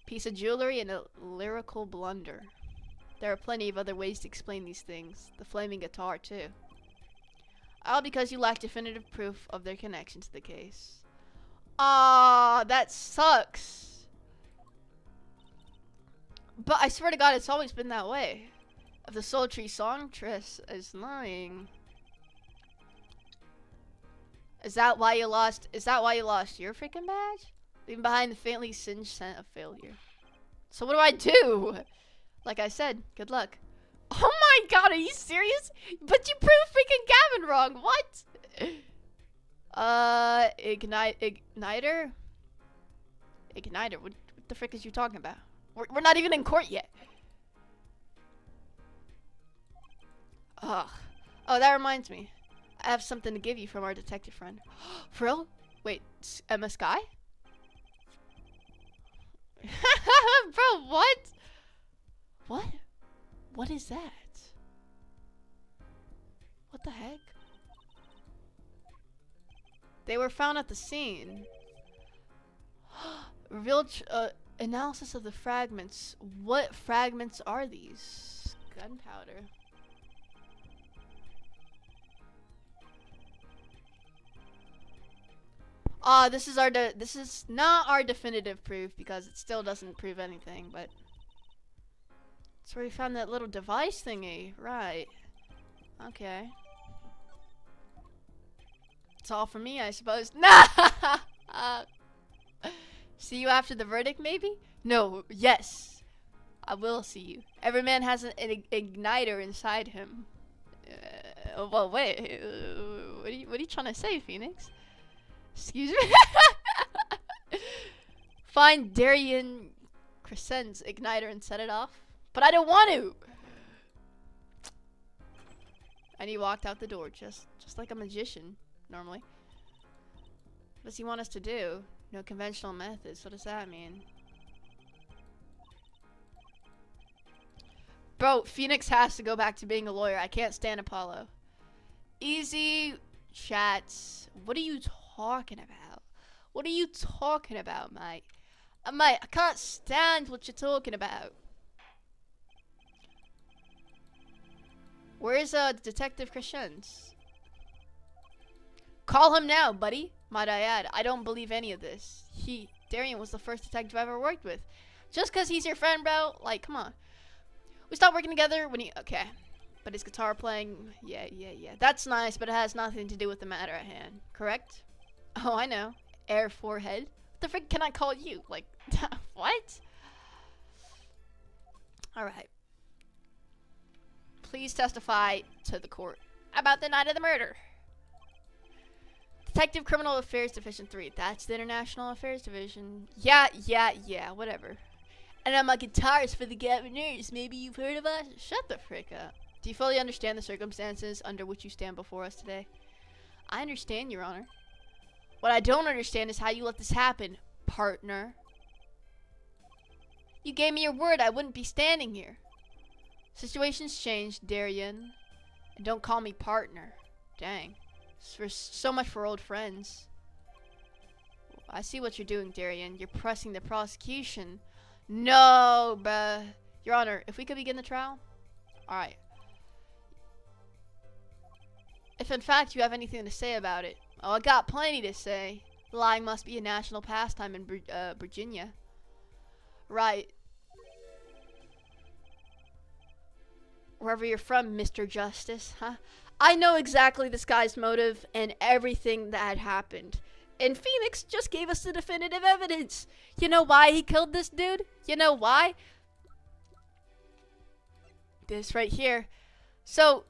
Piece of jewelry and a lyrical blunder. There are plenty of other ways to explain these things. The flaming guitar, too. All because you lack definitive proof of their connection to the case. Ah, that sucks. But I swear to God, it's always been that way. If the sultry songstress is lying. Is that why you lost your freaking badge? Leaving behind the faintly singed scent of failure. So what do I do? Like I said, good luck. Oh my god, are you serious? But you proved freaking Gavin wrong. What? Igniter? Igniter? What the frick is you talking about? We're not even in court yet. Ugh. Oh, that reminds me. I have something to give you from our detective friend. For real? Wait, Emma Sky? Bro, what? What? What is that? What the heck? They were found at the scene. Revealed analysis of the fragments. What fragments are these? Gunpowder. This is not our definitive proof because it still doesn't prove anything, but that's where we found that little device thingy, right? Okay. It's all for me, I suppose. Nah! See you after the verdict, maybe? No, yes. I will see you. Every man has an igniter inside him. Well, wait. What are you trying to say, Phoenix? Excuse me? Find Darien Crescent's igniter and set it off. But I don't want to! And he walked out the door, just like a magician, normally. What does he want us to do? No conventional methods. What does that mean? Bro, Phoenix has to go back to being a lawyer. I can't stand Apollo. Easy chats. What are you talking about? What are you talking about, mate? Mate, I can't stand what you're talking about. Where's Detective Crescents? Call him now, buddy. Might I add, I don't believe any of this. Darien was the first detective I ever worked with. Just cause he's your friend, bro? Like, come on. We stopped working together when okay. But his guitar playing, yeah. That's nice, but it has nothing to do with the matter at hand, correct? Oh, I know. Air forehead. What the frick can I call you? Like, what? Alright. Please testify to the court about the night of the murder. Detective Criminal Affairs Division 3. That's the International Affairs Division. Yeah, whatever. And I'm a guitarist for the Governors. Maybe you've heard of us? Shut the frick up. Do you fully understand the circumstances under which you stand before us today? I understand, Your Honor. What I don't understand is how you let this happen, partner. You gave me your word I wouldn't be standing here. Situations change, Darien. And don't call me partner. Dang. So much for old friends. I see what you're doing, Darien. You're pressing the prosecution. No, bruh. Your Honor, if we could begin the trial? Alright. If in fact you have anything to say about it. Oh, I got plenty to say. Lying must be a national pastime in Virginia. Right. Wherever you're from, Mr. Justice, huh? I know exactly this guy's motive and everything that happened. And Phoenix just gave us the definitive evidence. You know why he killed this dude? You know why? This right here. So,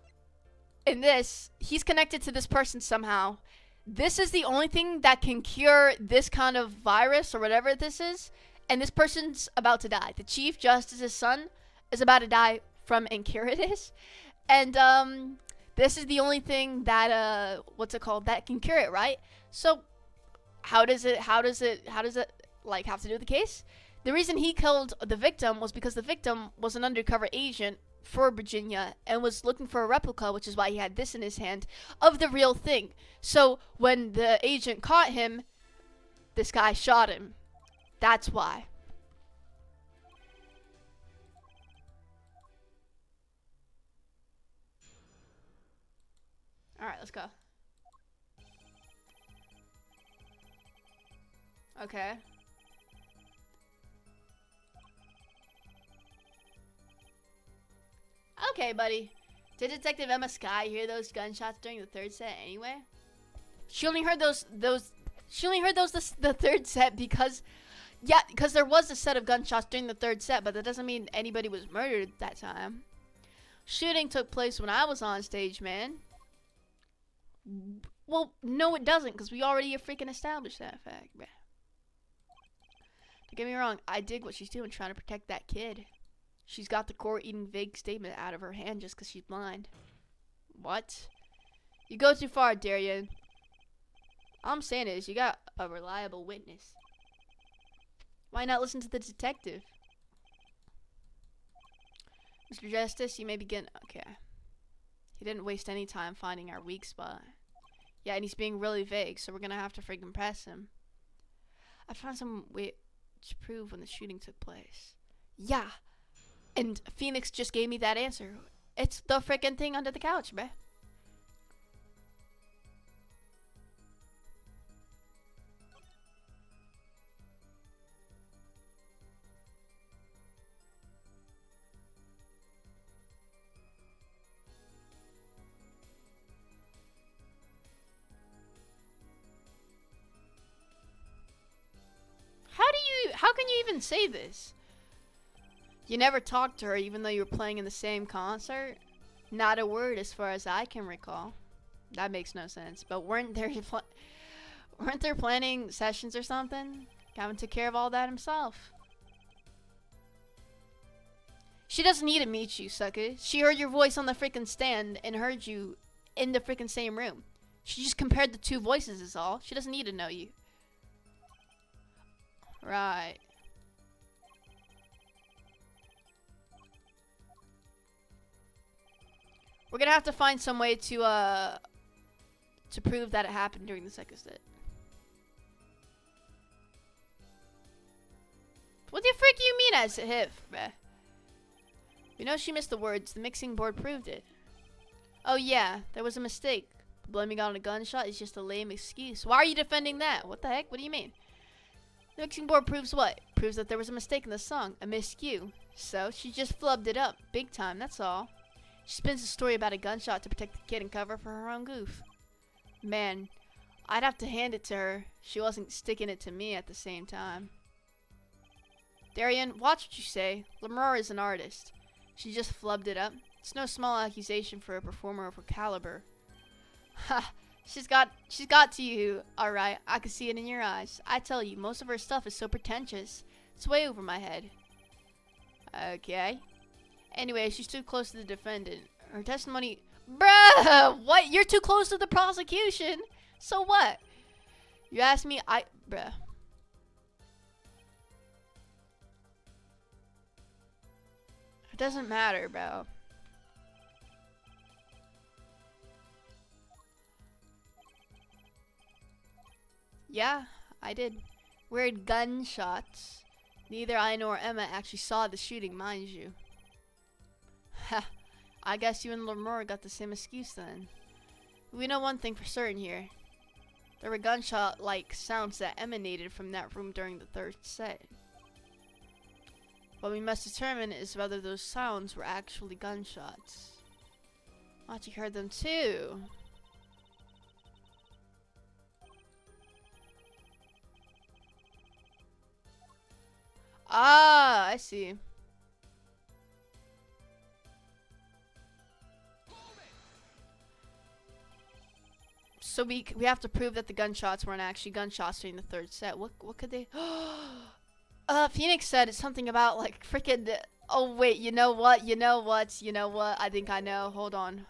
in this, he's connected to this person somehow. This is the only thing that can cure this kind of virus or whatever this is. And this person's about to die. The Chief Justice's son is about to die from Incuritus. And, this is the only thing that, that can cure it, right? So, how does it, like, have to do with the case? The reason he killed the victim was because the victim was an undercover agent for Virginia and was looking for a replica, which is why he had this in his hand, of the real thing. So, when the agent caught him, this guy shot him. That's why. Alright, let's go. Okay. Okay, buddy. Did Detective Emma Sky hear those gunshots during the third set anyway? She only heard those the third set because there was a set of gunshots during the third set, but that doesn't mean anybody was murdered that time. Shooting took place when I was on stage, man. Well, no it doesn't, because we already freaking established that fact, man. Don't get me wrong, I dig what she's doing, trying to protect that kid. She's got the court-eating vague statement out of her hand just because she's blind. What? You go too far, Darien. All I'm saying is, you got a reliable witness. Why not listen to the detective? Mr. Justice, you may begin. Okay. He didn't waste any time finding our weak spot. Yeah, and he's being really vague, so we're gonna have to freaking press him. I found some way to prove when the shooting took place. Yeah. And Phoenix just gave me that answer. It's the freaking thing under the couch, bruh. even say this? You never talked to her even though you were playing in the same concert? Not a word as far as I can recall. That makes no sense. But weren't there planning sessions or something? Gavin took care of all that himself. She doesn't need to meet you, sucker. She heard your voice on the freaking stand and heard you in the freaking same room. She just compared the two voices is all. She doesn't need to know you. Right. We're gonna have to find some way to prove that it happened during the second set. What the frick you mean as a hif, bruh? We know she missed the words. The mixing board proved it. Oh yeah, there was a mistake. Blaming on a gunshot is just a lame excuse. Why are you defending that? What the heck? What do you mean? The mixing board proves what? Proves that there was a mistake in the song. A miscue. So, she just flubbed it up. Big time, that's all. She spins a story about a gunshot to protect the kid and cover for her own goof. Man, I'd have to hand it to her. She wasn't sticking it to me at the same time. Darian, watch what you say. Lemur is an artist. She just flubbed it up. It's no small accusation for a performer of her caliber. Ha! She's got to you. Alright, I can see it in your eyes. I tell you, most of her stuff is so pretentious. It's way over my head. Okay. Anyway, she's too close to the defendant. Her testimony... Bruh! What? You're too close to the prosecution? So what? You asked me, Bruh. It doesn't matter, bro. Yeah, I did. We heard gunshots. Neither I nor Emma actually saw the shooting, mind you. Ha, I guess you and Lemur got the same excuse then. We know one thing for certain here. There were gunshot-like sounds that emanated from that room during the third set. What we must determine is whether those sounds were actually gunshots. Machi heard them too. Ah, I see. So we have to prove that the gunshots weren't actually gunshots during the third set. What could they? Phoenix said it's something about like freaking. Oh wait, you know what? I think I know. Hold on.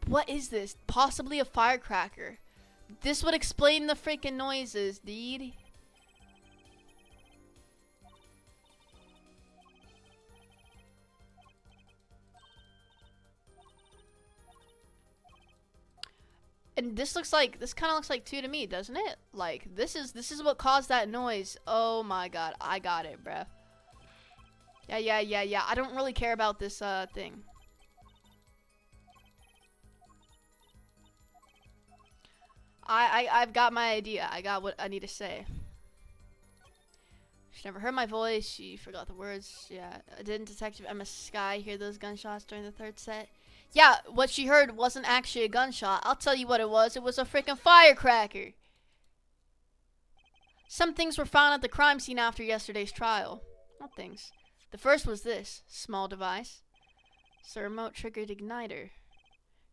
What is this? Possibly a firecracker. This would explain the freaking noises, dude. And this kind of looks like two to me, doesn't it? Like this is what caused that noise. Oh my god, I got it, bruh. Yeah. I don't really care about this thing. I've got my idea. I got what I need to say. She never heard my voice. She forgot the words. Yeah. Didn't Detective Emma Sky hear those gunshots during the third set? Yeah, what she heard wasn't actually a gunshot. I'll tell you what it was. It was a freaking firecracker. Some things were found at the crime scene after yesterday's trial. What things? The first was this small device. It's a remote triggered igniter.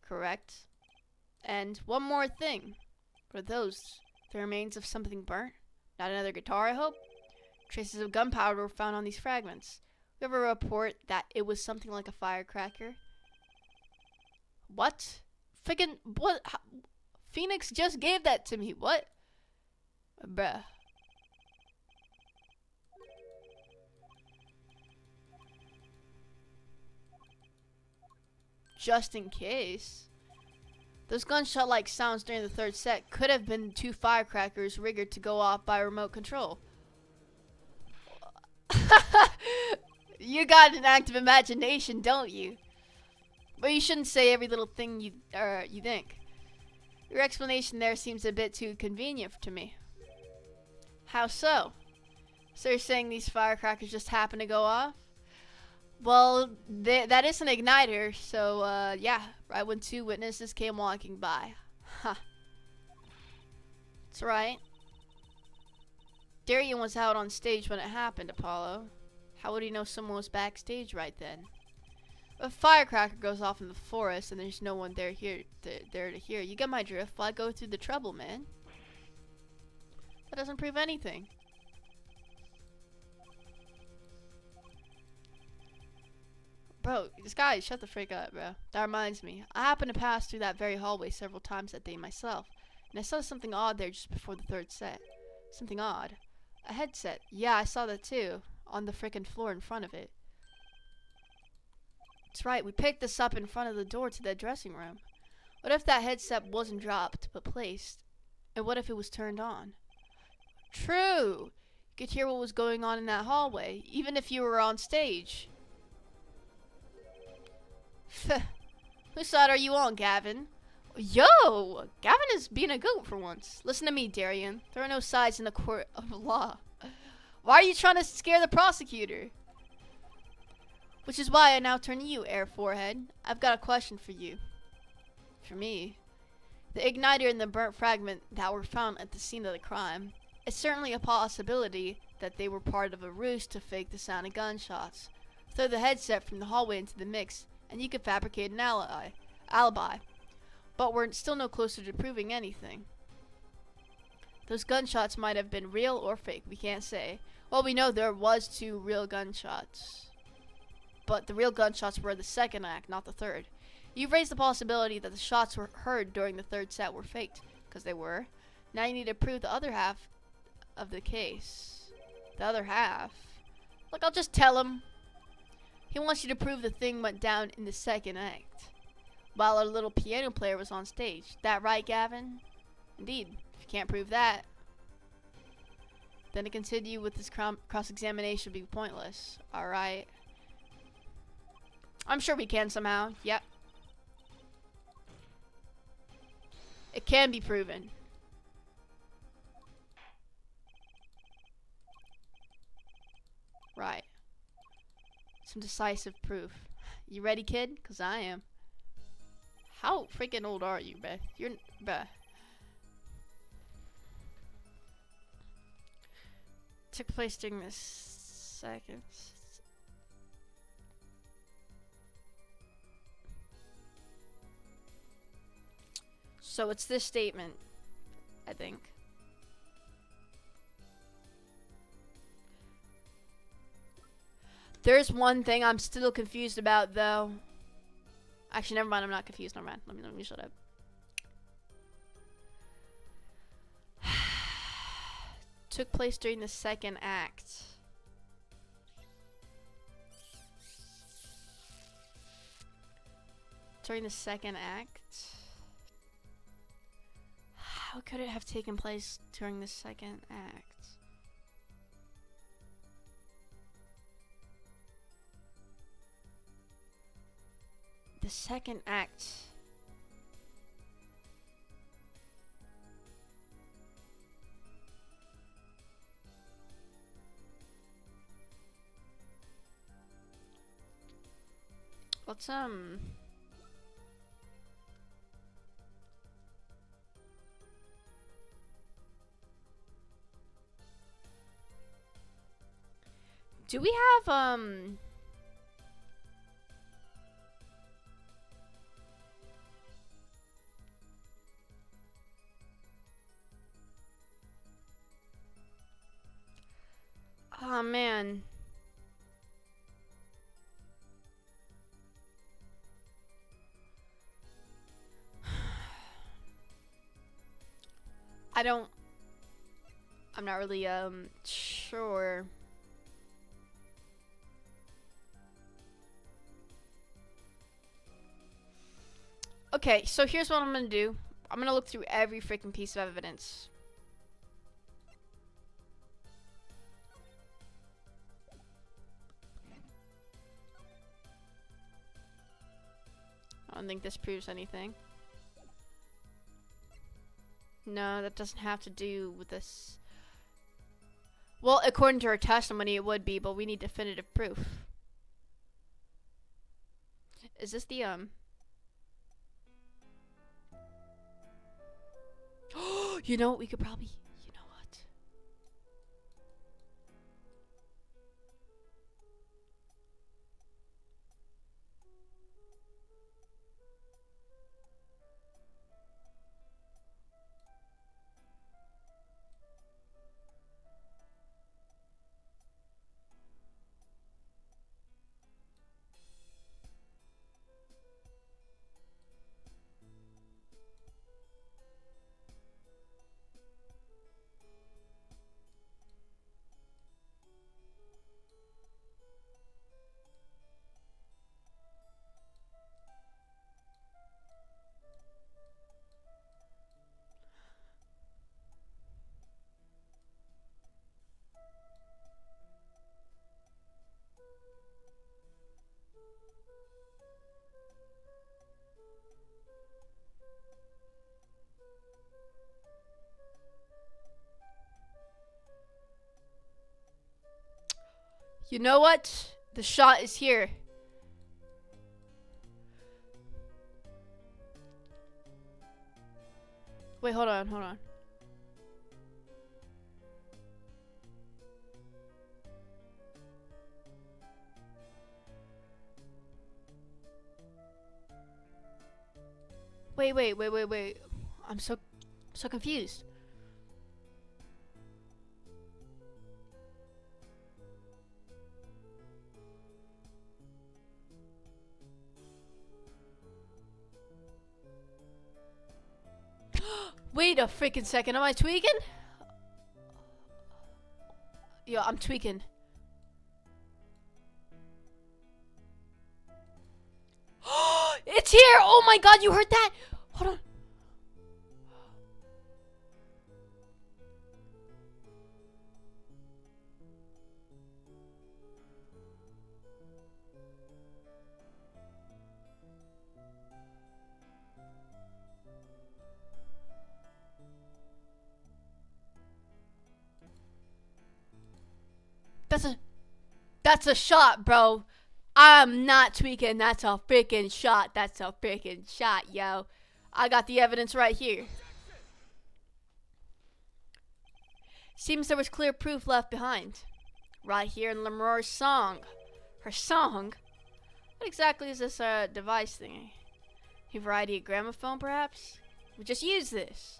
Correct. And one more thing. Were those the remains of something burnt? Not another guitar, I hope? Traces of gunpowder were found on these fragments. We have a report that it was something like a firecracker. What? Freaking what? Phoenix just gave that to me. What? Bruh. Just in case. Those gunshot-like sounds during the third set could have been two firecrackers rigged to go off by remote control. You got an active imagination, don't you? But you shouldn't say every little thing you think. Your explanation there seems a bit too convenient to me. How so? So you're saying these firecrackers just happen to go off? Well, that is an igniter, so yeah, right when two witnesses came walking by. Huh. That's right. Darien was out on stage when it happened, Apollo. How would he know someone was backstage right then? If a firecracker goes off in the forest and there's no one there to hear, you get my drift. Why go through the trouble, man? That doesn't prove anything. Bro, this guy, shut the freak up, bro. That reminds me. I happened to pass through that very hallway several times that day myself, and I saw something odd there just before the third set. Something odd. A headset. Yeah, I saw that too. On the frickin' floor in front of it. That's right, we picked this up in front of the door to the dressing room. What if that headset wasn't dropped, but placed? And what if it was turned on? True! You could hear what was going on in that hallway, even if you were on stage. Whose side are you on, Gavin? Yo! Gavin is being a goat for once. Listen to me, Darien. There are no sides in the court of law. Why are you trying to scare the prosecutor? Which is why I now turn to you, Air Forehead. I've got a question for you. For me. The igniter and the burnt fragment that were found at the scene of the crime. It's certainly a possibility that they were part of a ruse to fake the sound of gunshots. Throw the headset from the hallway into the mix, and you could fabricate an alibi. But we're still no closer to proving anything. Those gunshots might have been real or fake, we can't say. Well, we know there was 2 real gunshots. But the real gunshots were the second act, not the third. You've raised the possibility that the shots were heard during the third set were faked, because they were. Now you need to prove the other half of the case. The other half? Look, I'll just tell him. He wants you to prove the thing went down in the second act, while our little piano player was on stage. That right, Gavin? Indeed. If you can't prove that, then to continue with this cross-examination would be pointless. Alright. I'm sure we can somehow. Yep. It can be proven. Right. Some decisive proof. You ready, kid? 'Cause I am. How freaking old are you, bruh? Bruh. Took place during the second. So it's this statement, I think. There's one thing I'm still confused about, though. Actually, never mind. I'm not confused. Never mind. Let me shut up. Took place during the second act. During the second act? How could it have taken place during the second act? The second act. Let's do we have oh man. I'm not really sure. Okay, so here's what I'm gonna do. I'm gonna look through every freaking piece of evidence. I don't think this proves anything. No, that doesn't have to do with this. Well, according to her testimony, it would be, but we need definitive proof. Is this the You know what? We could probably. You know what? You know what? The shot is here. Wait, hold on, hold on. Wait. I'm so confused. Wait a freaking second, am I tweaking? Yo, I'm tweaking. It's here! Oh my god, you heard that? Hold on. That's a shot, bro. I'm not tweaking. That's a freaking shot. That's a freaking shot, yo. I got the evidence right here. Seems there was clear proof left behind. Right here in Lemuro's song. Her song? What exactly is this device thingy? A variety of gramophone, perhaps? We just use this.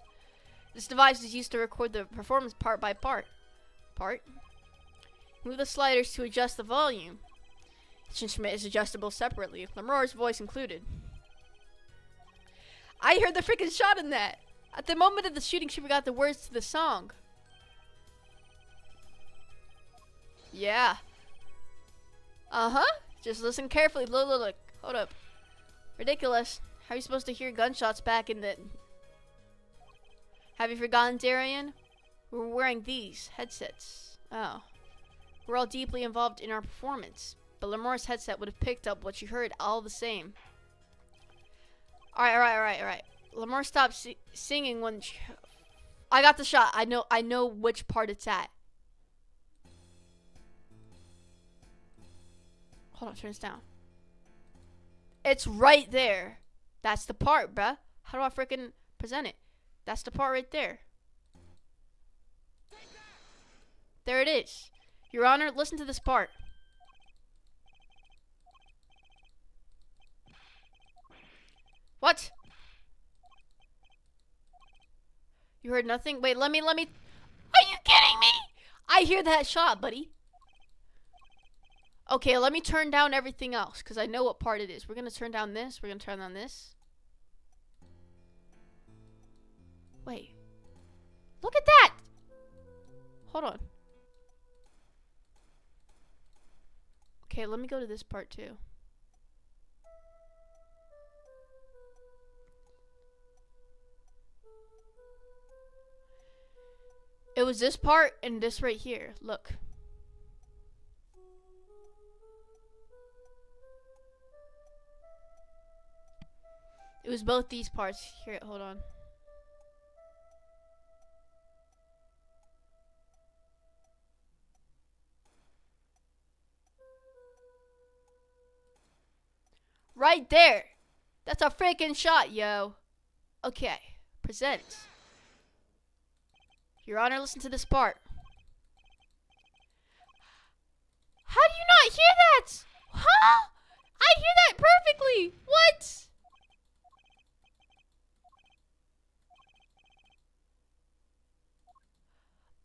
This device is used to record the performance part by part. Move the sliders to adjust the volume. Each instrument is adjustable separately, Lemuro's voice included. I heard the freaking shot in that. At the moment of the shooting, she forgot the words to the song. Yeah. Uh-huh. Just listen carefully. Look. Hold up. Ridiculous. How are you supposed to hear gunshots back in the... Have you forgotten, Darian? We're wearing these headsets. Oh. We're all deeply involved in our performance. But Lemuro's headset would have picked up what you heard all the same. Alright. Lemure stopped singing when I got the shot. I know which part it's at. Hold on, turn this down. It's right there. That's the part, bruh. How do I freaking present it? That's the part right there. There it is. Your Honor, listen to this part. What? You heard nothing? Wait, let me. Are you kidding me? I hear that shot, buddy. Okay, let me turn down everything else, because I know what part it is. We're going to turn down this. We're going to turn down this. Wait. Look at that! Hold on. Okay, let me go to this part too. It was this part and this right here. Look. It was both these parts. Here, hold on. Right there. That's a freaking shot, yo. Okay, present. Your Honor, listen to this part. How do you not hear that? Huh? I hear that perfectly. What?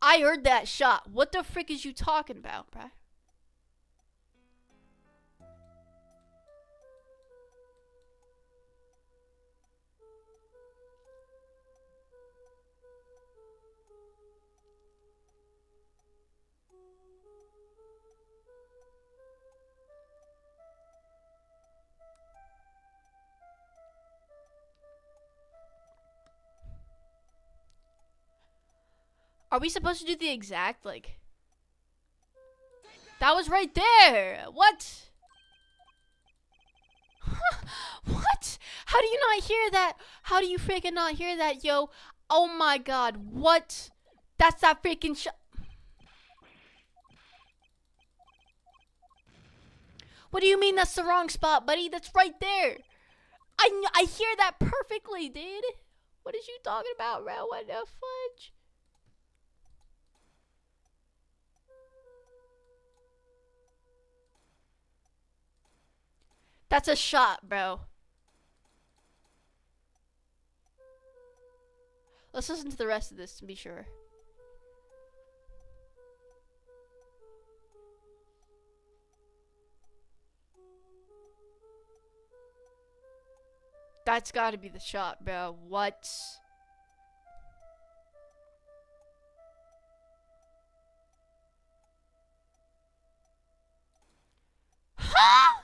I heard that shot. What the frick is you talking about, bruh? Are we supposed to do the exact, like... That was right there! What? What? How do you not hear that? How do you freaking not hear that, yo? Oh my god, what? That's that freaking shot. What do you mean that's the wrong spot, buddy? That's right there. I hear that perfectly, dude. What is you talking about, bro? What the fudge? That's a shot, bro. Let's listen to the rest of this to be sure. That's gotta be the shot, bro. What? Huh?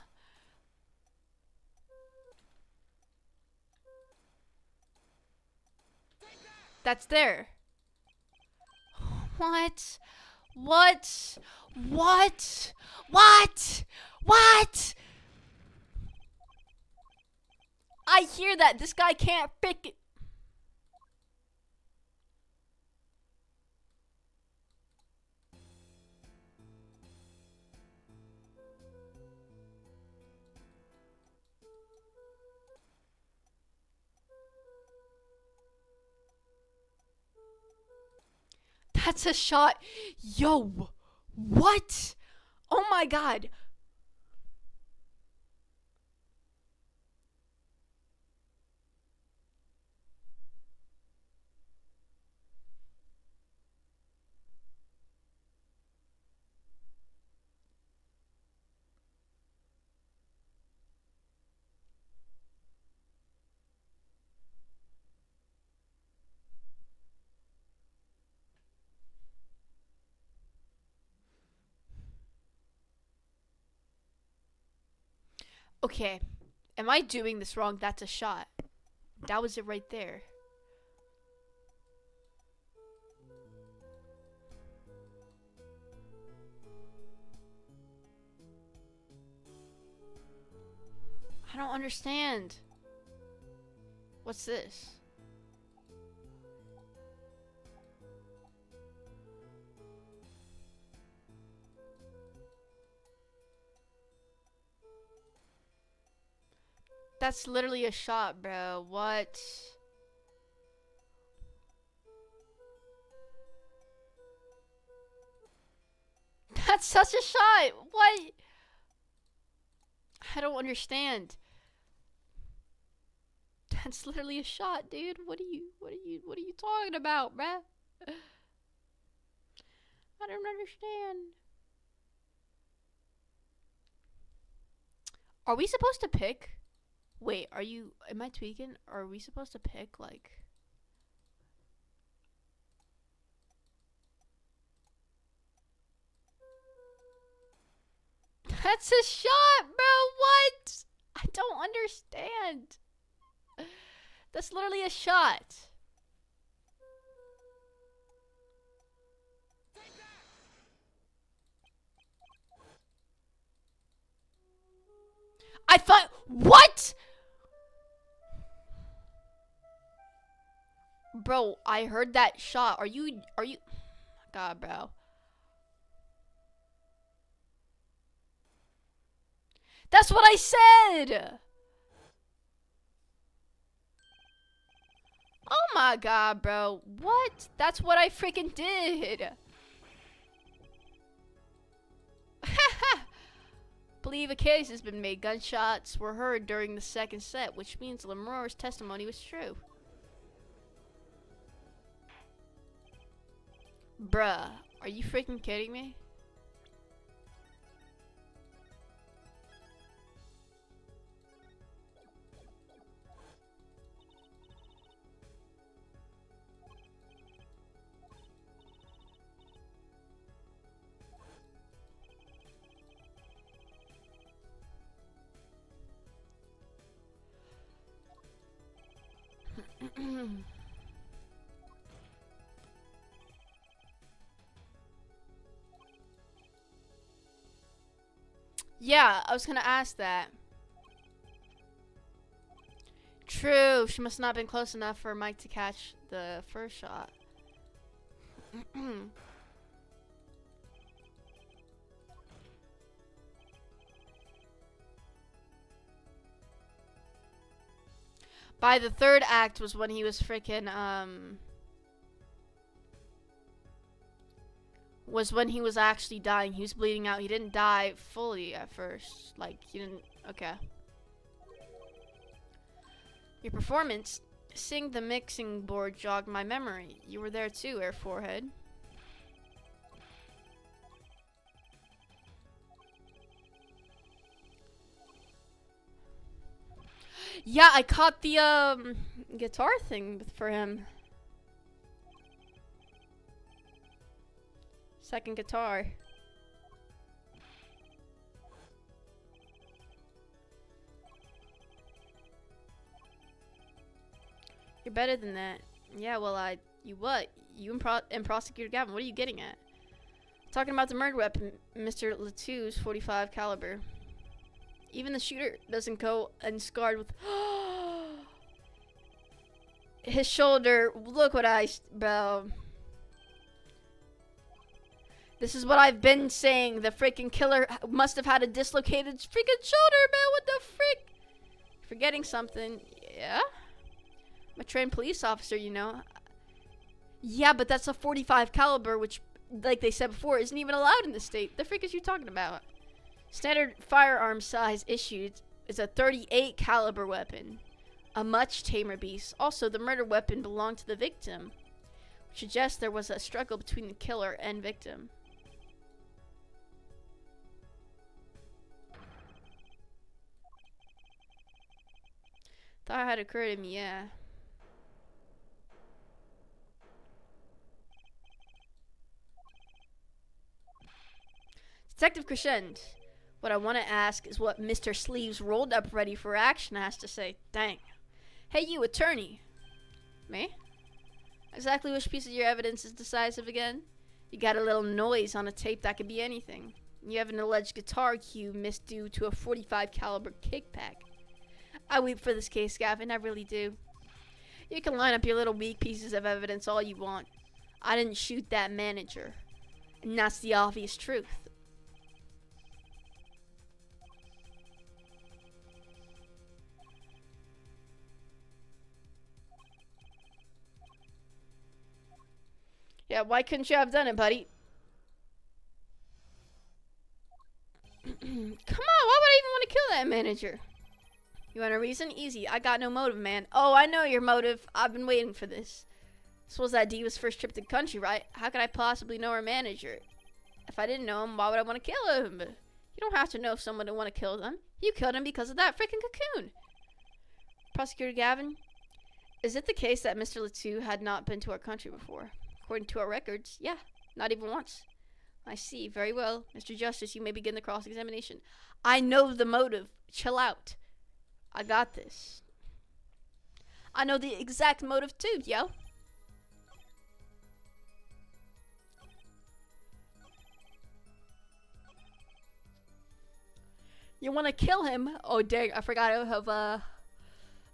That's there. What? What? What? What? What? I hear that. This guy can't pick it. That's a shot. Yo. What? Oh my god. Okay. Am I doing this wrong? That's a shot. That was it right there. I don't understand. What's this? That's literally a shot, bro. What? That's such a shot. What? I don't understand. That's literally a shot, dude. What are you talking about, bruh? I don't understand. Are we supposed to pick? Wait, am I tweaking? Are we supposed to pick, like... That's a shot, bro! What? I don't understand. That's literally a shot. I thought... What? Bro, I heard that shot. Are you... God, bro. That's what I said! Oh my god, bro. What? That's what I freaking did. Believe a case has been made. Gunshots were heard during the second set, which means Lemurer's testimony was true. Bruh, are you freaking kidding me? Yeah, I was gonna ask that. True, she must not have been close enough for Mike to catch the first shot. By the third act was when he was freaking, was when he was actually dying. He was bleeding out. He didn't die fully at first. Like, he didn't, okay. Your performance, seeing the mixing board jogged my memory. You were there too, Air Forehead. Yeah, I caught the guitar thing for him. Second guitar. You're better than that. Yeah, well, you what? You and Prosecutor Gavin, what are you getting at? Talking about the murder weapon, Mr. Latou's .45 caliber. Even the shooter doesn't go unscarred with his shoulder. Look what bro. This is what I've been saying. The freaking killer must have had a dislocated freaking shoulder, man. What the frick? Forgetting something. Yeah? I'm a trained police officer, you know. Yeah, but that's a .45 caliber, which, like they said before, isn't even allowed in the state. The frick is you talking about? Standard firearm size issued is a .38 caliber weapon. A much tamer beast. Also, the murder weapon belonged to the victim, which suggests there was a struggle between the killer and victim. Thought it had occurred to me, yeah. Detective Crescent, what I want to ask is what Mr. Sleeves rolled up ready for action has to say. Dang. Hey, you attorney. Me? Exactly which piece of your evidence is decisive again? You got a little noise on a tape that could be anything. You have an alleged guitar cue missed due to a .45 caliber kickback. I weep for this case, Gavin, I really do. You can line up your little weak pieces of evidence all you want. I didn't shoot that manager. And that's the obvious truth. Yeah, why couldn't you have done it, buddy? Come on, why would I even want to kill that manager? You want a reason? Easy. I got no motive, man. Oh, I know your motive. I've been waiting for this. This was that diva's first trip to the country, right? How could I possibly know her manager? If I didn't know him, why would I want to kill him? You don't have to know someone to want to kill them. You killed him because of that freaking cocoon. Prosecutor Gavin, is it the case that Mr. Latou had not been to our country before? According to our records, yeah, not even once. I see. Very well. Mr. Justice, you may begin the cross-examination. I know the motive. Chill out. I got this. I know the exact motive too, yo. You want to kill him? Oh, dang. I forgot I have,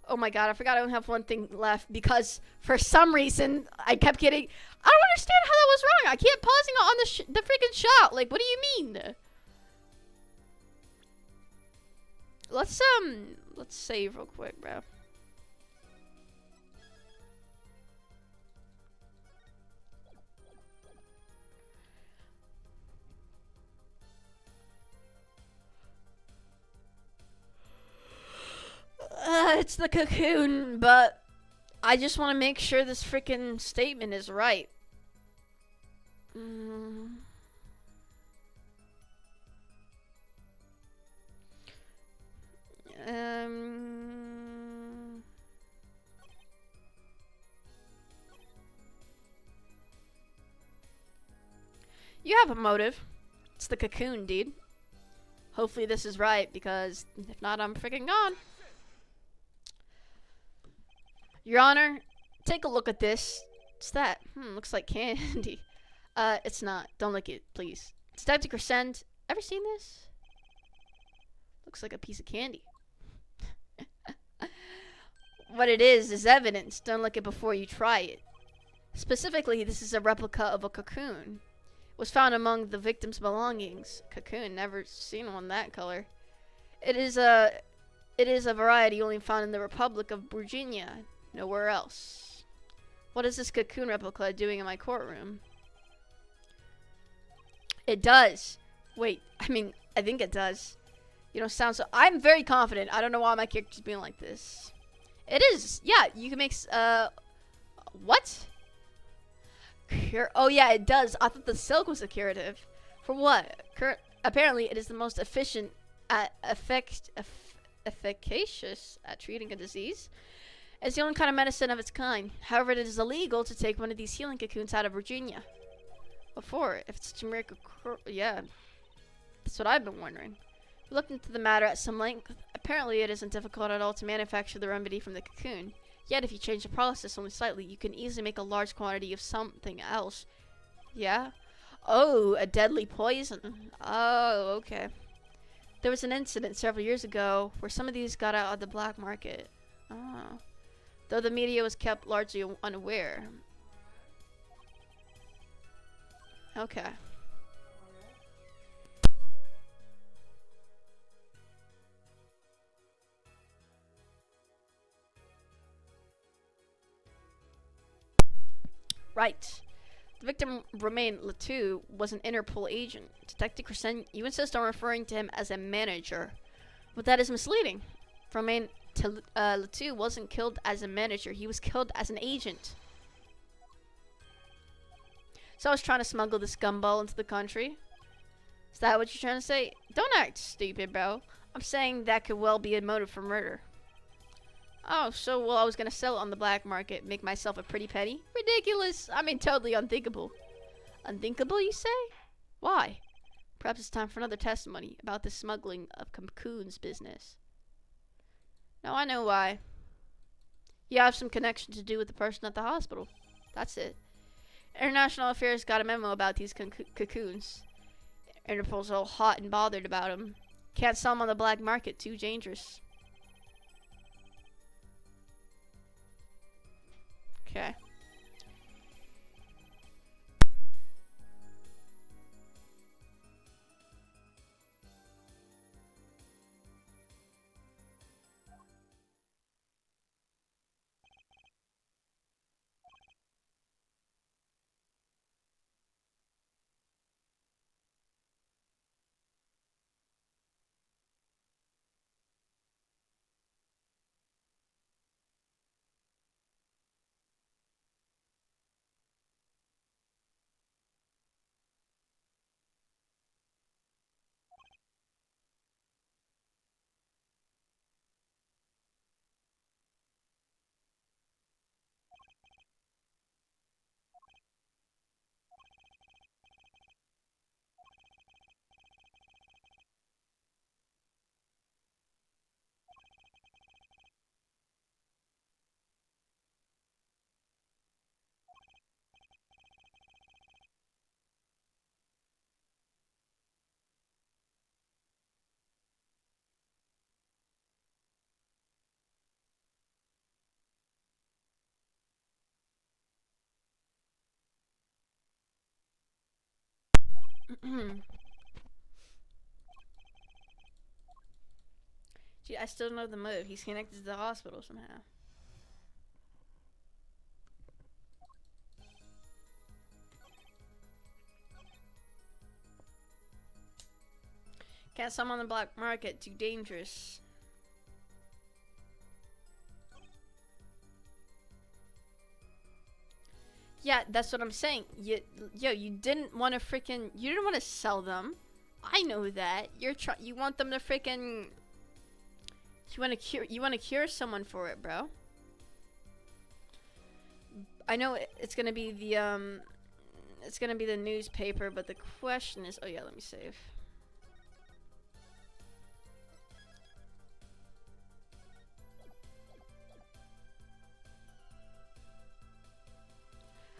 oh my god, I forgot I only have one thing left because for some reason I kept getting. I don't understand how that was wrong. I kept pausing on the freaking shot. Like, what do you mean? Let's save real quick, bro. it's the cocoon, but I just want to make sure this freaking statement is right. Mm. Um. You have a motive. It's the cocoon, dude. Hopefully this is right, because if not, I'm freaking gone. Your Honor, take a look at this. What's that? Looks like candy. It's not. Don't lick it, please. Detective Crescent. Ever seen this? Looks like a piece of candy. What it is evidence. Don't lick it before you try it. Specifically, this is a replica of a cocoon. It was found among the victim's belongings. Cocoon, never seen one that color. It is a variety only found in the Republic of Virginia. Nowhere else. What is this cocoon replica doing in my courtroom? It does. Wait, I think it does. You don't sound so... I'm very confident. I don't know why my character's being like this. It is. Yeah, you can make... What? Oh, yeah, it does. I thought the silk was a curative. For what? Apparently, it is the most efficient... efficacious at treating a disease. It's the only kind of medicine of its kind. However, it is illegal to take one of these healing cocoons out of Virginia. Before, if it's such a miracle... Yeah. That's what I've been wondering. We looked into the matter at some length. Apparently, it isn't difficult at all to manufacture the remedy from the cocoon. Yet, if you change the process only slightly, you can easily make a large quantity of something else. Yeah? Oh, a deadly poison. Oh, okay. There was an incident several years ago where some of these got out of the black market. Oh. Though the media was kept largely unaware. Okay. Right. The victim, Romain Letou, was an Interpol agent. Detective Crescent, you insist on referring to him as a manager. But that is misleading. Romain Letou wasn't killed as a manager. He was killed as an agent. So I was trying to smuggle this gumball into the country. Is that what you're trying to say? Don't act stupid, bro. I'm saying that could well be a motive for murder. Oh, so well I was gonna sell it on the black market, make myself a pretty penny? Ridiculous! Totally unthinkable. Unthinkable, you say? Why? Perhaps it's time for another testimony about the smuggling of cocoons business. No, I know why. You have some connection to do with the person at the hospital. That's it. International Affairs got a memo about these cocoons. Interpol's all hot and bothered about them. Can't sell them on the black market, too dangerous. Okay. Gee, I still know the motive. He's connected to the hospital somehow. Can't sell 'em on the black market. Too dangerous. Yeah, that's what I'm saying. You didn't want to sell them. I know that. You want them to freaking. You want to cure someone for it, bro. I know it's gonna be the newspaper, but the question is, oh yeah, let me save.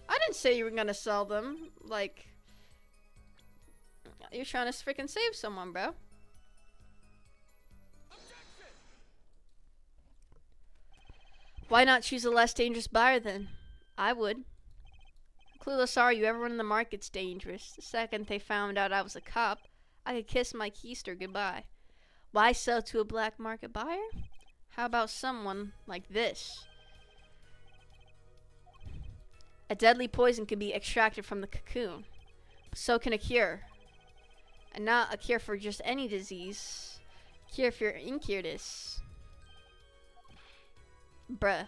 I didn't say you were gonna sell them. Like, you're trying to freaking save someone, bro. Why not choose a less dangerous buyer then? I would. Clueless are you, everyone in the market's dangerous. The second they found out I was a cop, I could kiss my keister goodbye. Why sell to a black market buyer? How about someone like this? A deadly poison can be extracted from the cocoon. So can a cure. And not a cure for just any disease. A cure for incurtus. Bruh.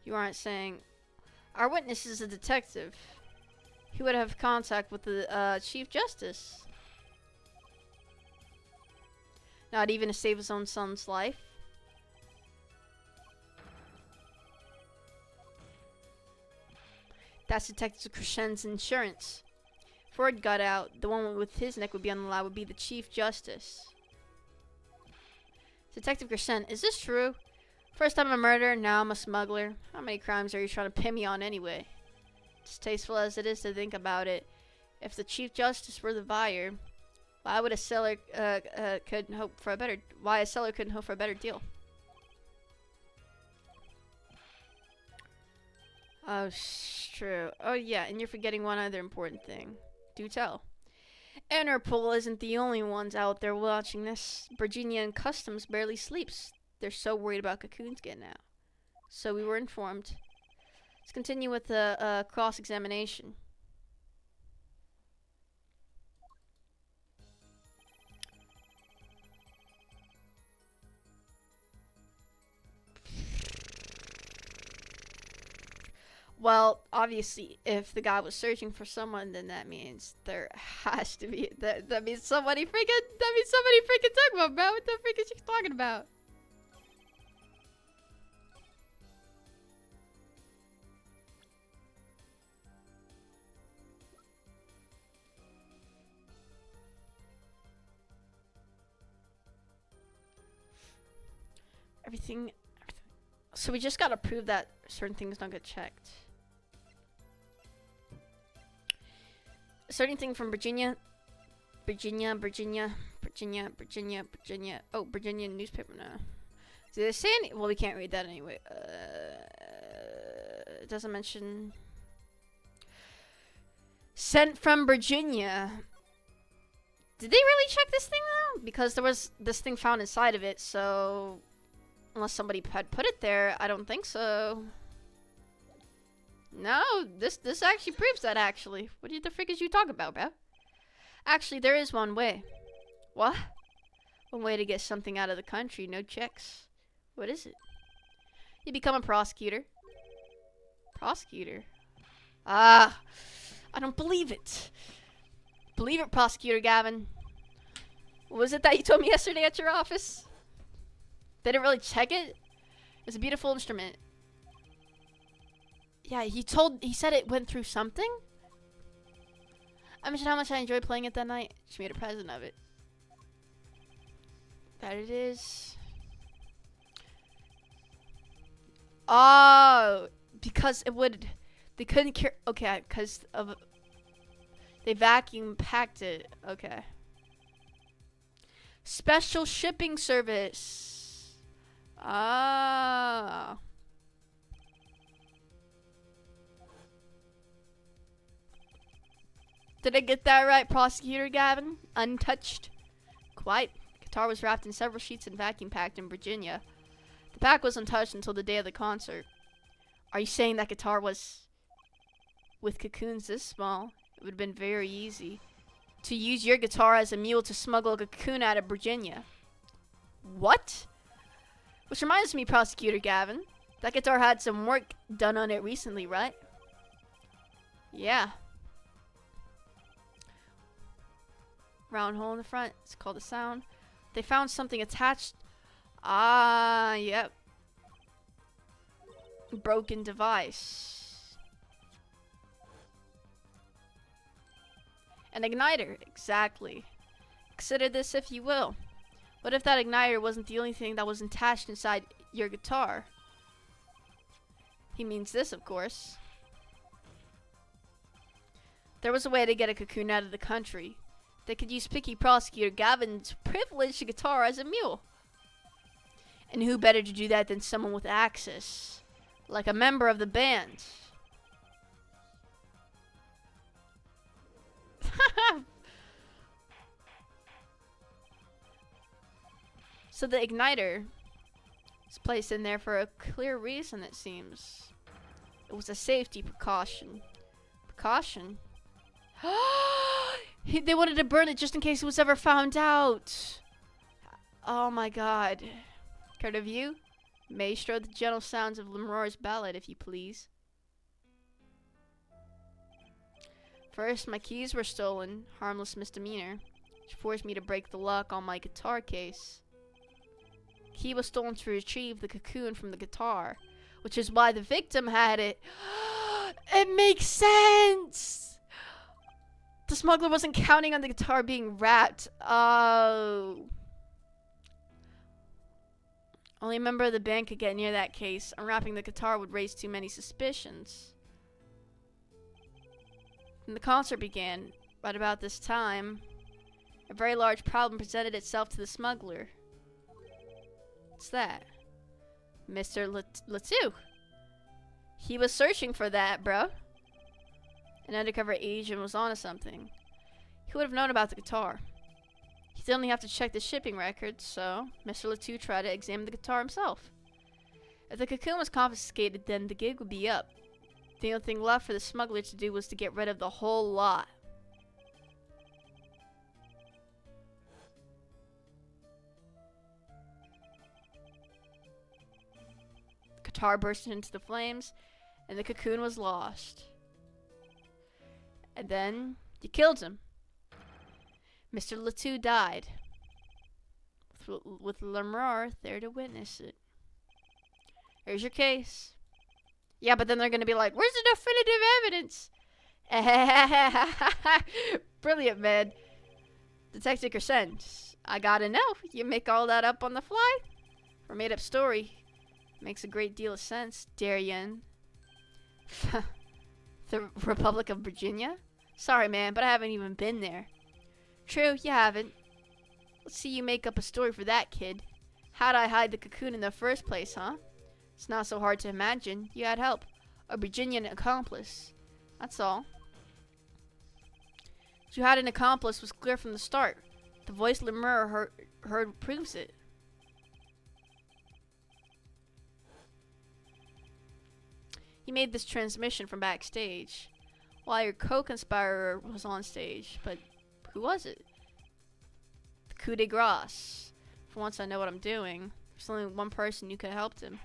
You aren't saying... Our witness is a detective. He would have contact with the Chief Justice. Not even to save his own son's life. That's Detective Crescen's insurance. If word got out, the one with his neck would be on the line would be the Chief Justice. Detective Crescent, is this true? First I'm a murderer, now I'm a smuggler. How many crimes are you trying to pin me on anyway? Distasteful as it is to think about it, if the Chief Justice were the buyer, why would a seller couldn't hope for a better? Why a seller couldn't hope for a better deal? Oh, true. Oh yeah, and you're forgetting one other important thing. Do tell. Interpol isn't the only ones out there watching this. Virginia and Customs barely sleeps. They're so worried about cocoons getting out. So we were informed. Let's continue with the cross-examination. Well, obviously, if the guy was searching for someone, then that means there has to be that means somebody freaking talking about, bro. What the freak is she talking about? Everything. So we just gotta prove that certain things don't get checked. Certain thing from Virginia. Oh, Virginia newspaper now. Do they say any? Well, we can't read that anyway. It doesn't mention. Sent from Virginia. Did they really check this thing though? Because there was this thing found inside of it, so unless somebody had put it there, I don't think so. No, this actually proves that, actually. What the frick is you talking about, bro? Actually, there is one way. What? One way to get something out of the country, no checks. What is it? You become a prosecutor. Prosecutor? Ah, I don't believe it. Believe it, Prosecutor Gavin. What was it that you told me yesterday at your office? They didn't really check it? It's a beautiful instrument. Yeah, he said it went through something? I mentioned how much I enjoyed playing it that night. She made a present of it. That it is. Oh, because they couldn't cure, okay, because of, they vacuum packed it, okay. Special shipping service. Ah. Did I get that right, Prosecutor Gavin? Untouched? Quite. Guitar was wrapped in several sheets and vacuum packed in Virginia. The pack was untouched until the day of the concert. Are you saying that guitar was... With cocoons this small, it would have been very easy to use your guitar as a mule to smuggle a cocoon out of Virginia. What? Which reminds me, Prosecutor Gavin, that guitar had some work done on it recently, right? Yeah. Round hole in the front. It's called a sound. They found something attached. Ah, yep. Broken device. An igniter, exactly. Consider this if you will. What if that igniter wasn't the only thing that was attached inside your guitar? He means this, of course. There was a way to get a Cocoon out of the country. They could use Picky Prosecutor Gavin's privileged guitar as a mule. And who better to do that than someone with access? Like a member of the band. So the igniter is placed in there for a clear reason, it seems. It was a safety precaution. Precaution? They wanted to burn it just in case it was ever found out. Oh my god. Heard of you? Maestro, the gentle sounds of Lemrore's ballad, if you please. First, my keys were stolen. Harmless misdemeanor. Which forced me to break the lock on my guitar case. Key was stolen to retrieve the cocoon from the guitar. Which is why the victim had it. It makes sense! The smuggler wasn't counting on the guitar being wrapped. Oh. Only a member of the band could get near that case. Unwrapping the guitar would raise too many suspicions. When the concert began, right about this time, a very large problem presented itself to the smuggler. What's that? Mr. Latou. He was searching for that, bro. An undercover agent was onto something. He would have known about the guitar. He'd only have to check the shipping records, so Mr. Latou tried to examine the guitar himself. If the cocoon was confiscated, then the gig would be up. The only thing left for the smuggler to do was to get rid of the whole lot. The guitar burst into the flames, and the cocoon was lost. And then, you killed him. Mr. Latou died, with Lemrore there to witness it. Here's your case. Yeah, but then they're gonna be like, where's the definitive evidence? Brilliant, man. Detective Crescent. I gotta know, you make all that up on the fly? For a made-up story. Makes a great deal of sense, Darien. The Republic of Virginia? Sorry, man, but I haven't even been there. True, you haven't. Let's see you make up a story for that, kid. How'd I hide the cocoon in the first place, huh? It's not so hard to imagine. You had help. A Virginian accomplice. That's all. That you had an accomplice was clear from the start. The voice Lemure heard proves it. He made this transmission from backstage, while your co-conspirator was on stage. But who was it? The coup de grace. For once I know what I'm doing. There's only one person who could have helped him.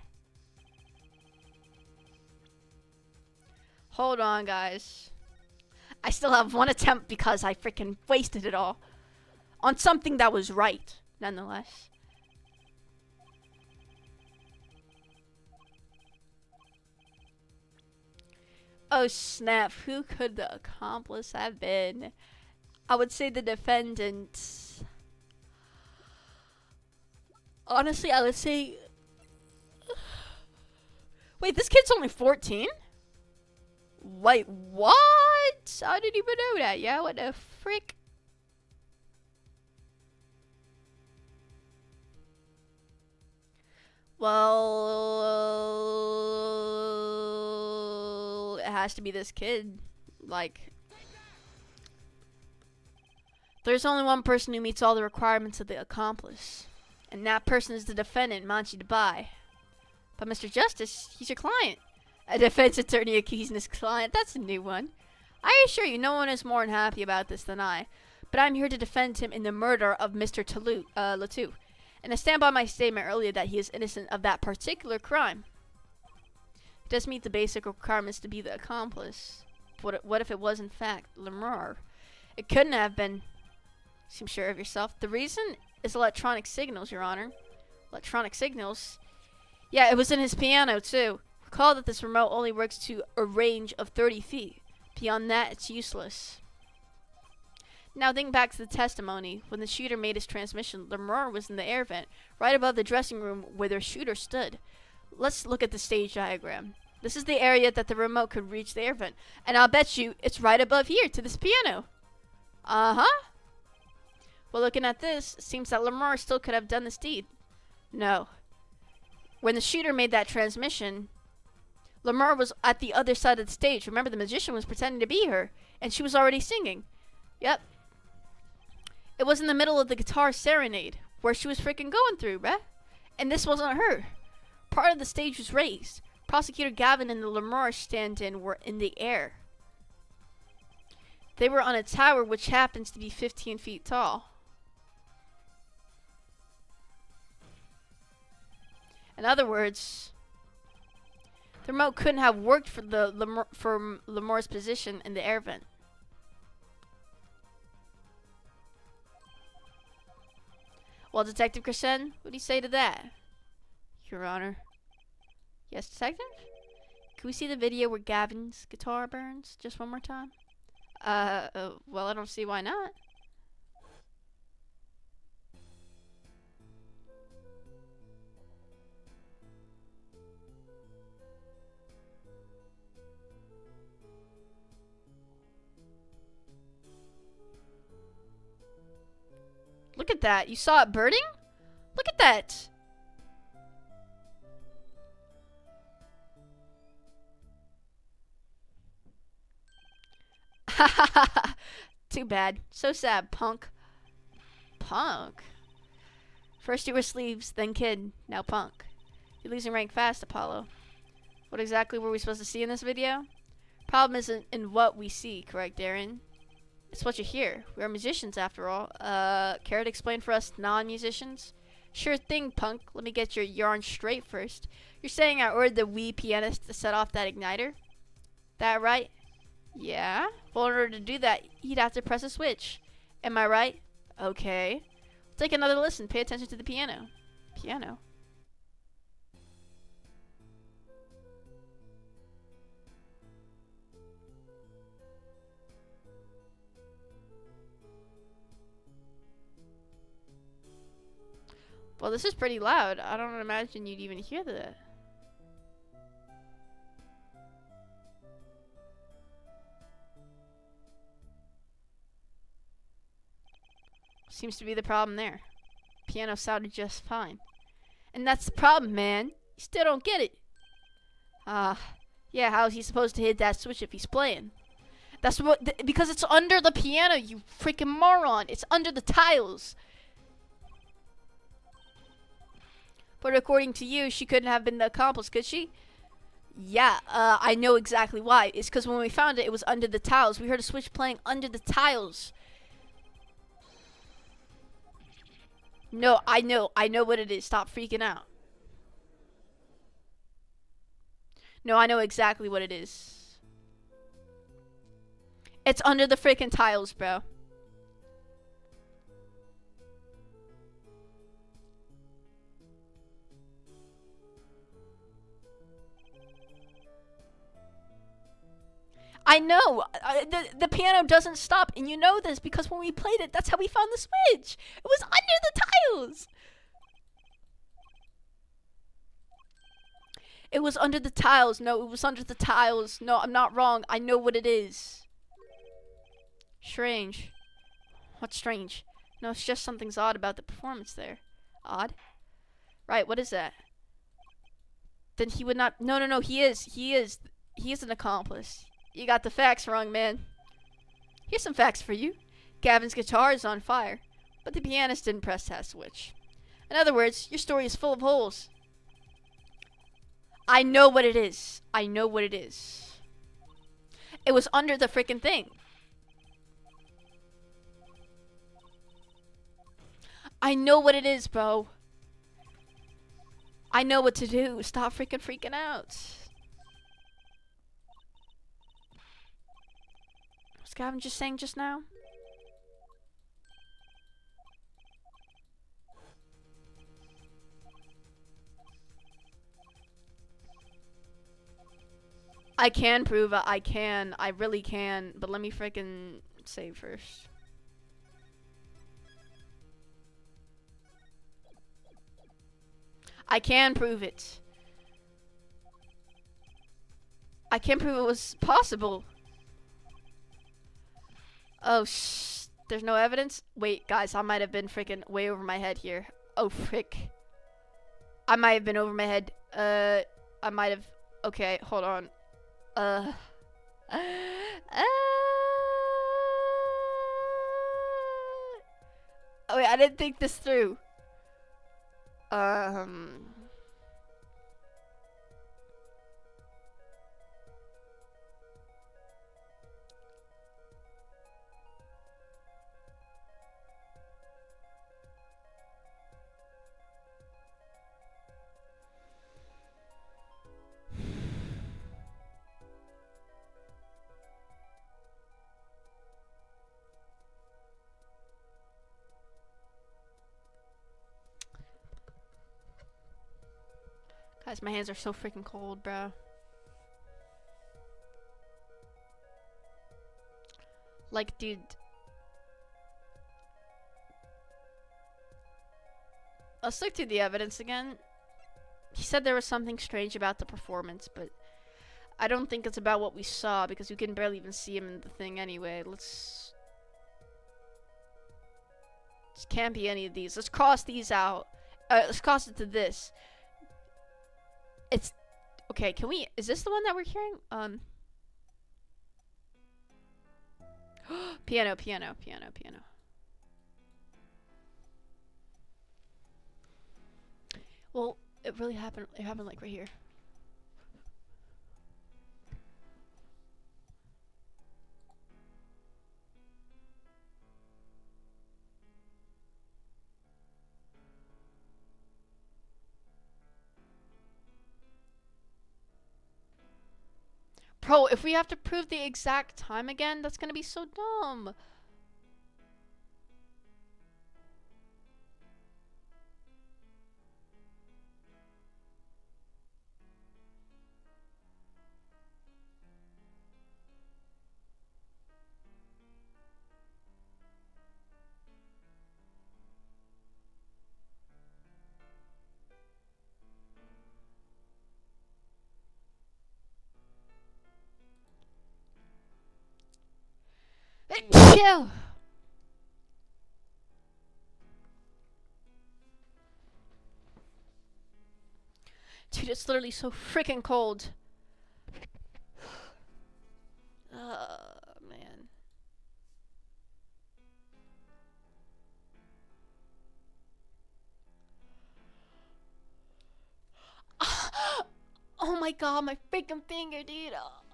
Hold on, guys. I still have one attempt because I freaking wasted it all. On something that was right, nonetheless. Oh snap, who could the accomplice have been? I would say the defendant. Honestly, I would say... Wait, this kid's only 14? Wait, what? I didn't even know that, yeah? What the frick? Well, it has to be this kid. Like, there's only one person who meets all the requirements of the accomplice. And that person is the defendant, Manchi Dubai. But Mr. Justice, he's your client. A defense attorney accusing his client. That's a new one. I assure you, no one is more unhappy about this than I. But I'm here to defend him in the murder of Mr. Latou. And I stand by my statement earlier that he is innocent of that particular crime. He does meet the basic requirements to be the accomplice. What if it was in fact Lemur? It couldn't have been. Seem sure of yourself. The reason is electronic signals, Your Honor. Electronic signals? Yeah, it was in his piano too. Recall that this remote only works to a range of 30 feet. Beyond that, it's useless. Now think back to the testimony. When the shooter made his transmission, Lemur was in the air vent, right above the dressing room where the shooter stood. Let's look at the stage diagram. This is the area that the remote could reach the air vent. And I'll bet you it's right above here to this piano. Uh-huh. Well, looking at this, it seems that Lemur still could have done this deed. No. When the shooter made that transmission, Lemur was at the other side of the stage. Remember, the magician was pretending to be her, and she was already singing. Yep. It was in the middle of the guitar serenade, where she was freaking going through, bruh. And this wasn't her. Part of the stage was raised. Prosecutor Gavin and the Lemur stand-in were in the air. They were on a tower which happens to be 15 feet tall. In other words, the remote couldn't have worked for Lemur's position in the air vent. Well, Detective Crescent, what do you say to that? Your Honor. Yes, Detective? Can we see the video where Gavin's guitar burns just one more time? Well, I don't see why not. Look at that. You saw it burning? Look at that. Too bad. So sad, punk. Punk? First you were sleeves, then kid, now punk. You're losing rank fast, Apollo. What exactly were we supposed to see in this video? Problem isn't in what we see, correct, Darren? It's what you hear. We are musicians, after all. Care to explain for us non-musicians? Sure thing, punk. Let me get your yarn straight first. You're saying I ordered the Wii pianist to set off that igniter? That right? Yeah? Well, in order to do that, he'd have to press a switch. Am I right? Okay. Take another listen. Pay attention to the piano. Piano? Well, this is pretty loud. I don't imagine you'd even hear that. Seems to be the problem there. Piano sounded just fine. And that's the problem, man. You still don't get it. Yeah, how's he supposed to hit that switch if he's playing? That's what, because it's under the piano, you freaking moron. It's under the tiles. But according to you, she couldn't have been the accomplice, could she? Yeah, I know exactly why. It's because when we found it, it was under the tiles. We heard a switch playing under the tiles. No, I know what it is. Stop freaking out. No, I know exactly what it is. It's under the freaking tiles, bro. I know. The piano doesn't stop, and you know this because when we played it, that's how we found the switch. It was under the tiles. It was under the tiles. No, it was under the tiles. No, I'm not wrong. I know what it is. Strange. What's strange? No, it's just something's odd about the performance there. Odd? Right, what is that? Then he would not... No, he is an accomplice. You got the facts wrong, man. Here's some facts for you. Gavin's guitar is on fire, but the pianist didn't press that switch. In other words, your story is full of holes. I know what it is. I know what it is. It was under the freaking thing. I know what it is, bro. I know what to do. Stop freaking out. Was Gavin just saying just now? I can prove it. I can. I really can. But let me freaking save first. I can prove it. I can prove it was possible. Oh, there's no evidence? Wait, guys, I might have been freaking way over my head here. Oh, frick. I might have been over my head. I might have... Okay, hold on. Oh, wait, I didn't think this through. Guys, my hands are so freaking cold, bro. Like, dude. Let's look through the evidence again. He said there was something strange about the performance, but I don't think it's about what we saw because we can barely even see him in the thing anyway. Let's... This can't be any of these. Let's cross these out. Let's cross it to this. It's okay. Can we? Is this the one that we're hearing? Piano. Well, it really happened. It happened like right here. Bro, if we have to prove the exact time again, that's gonna be so dumb. Chill. Dude, it's literally so freaking cold. Man. Oh my god, my freaking finger, dude.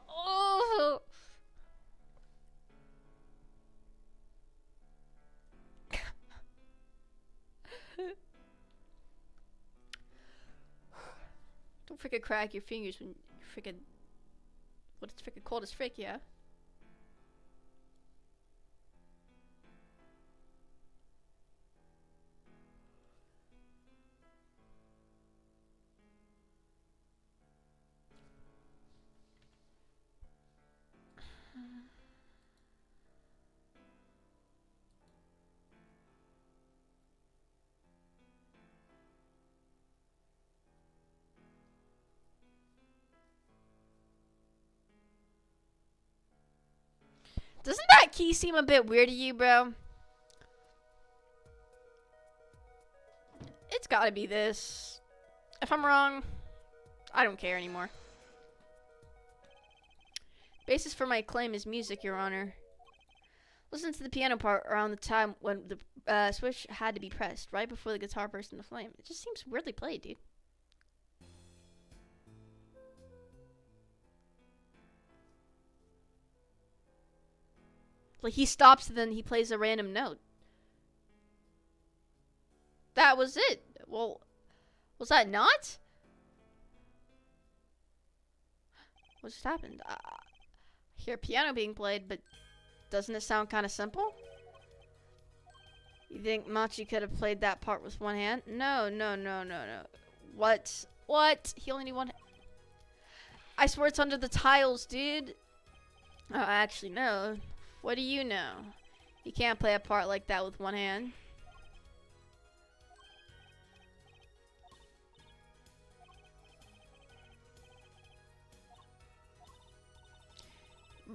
Oh. Don't freaking crack your fingers when you freaking... What, it's freaking cold as frick, yeah? Doesn't that key seem a bit weird to you, bro? It's gotta be this. If I'm wrong, I don't care anymore. Basis for my claim is music, Your Honor. Listen to the piano part around the time when the switch had to be pressed, right before the guitar burst into flame. It just seems weirdly played, dude. Like, he stops and then he plays a random note. That was it. Well, was that not? What just happened? I hear piano being played, but doesn't it sound kind of simple? You think Machi could have played that part with one hand? No, no, no, no, no. What? What? He only need one. I swear it's under the tiles, dude. Oh, actually, no. What do you know? You can't play a part like that with one hand.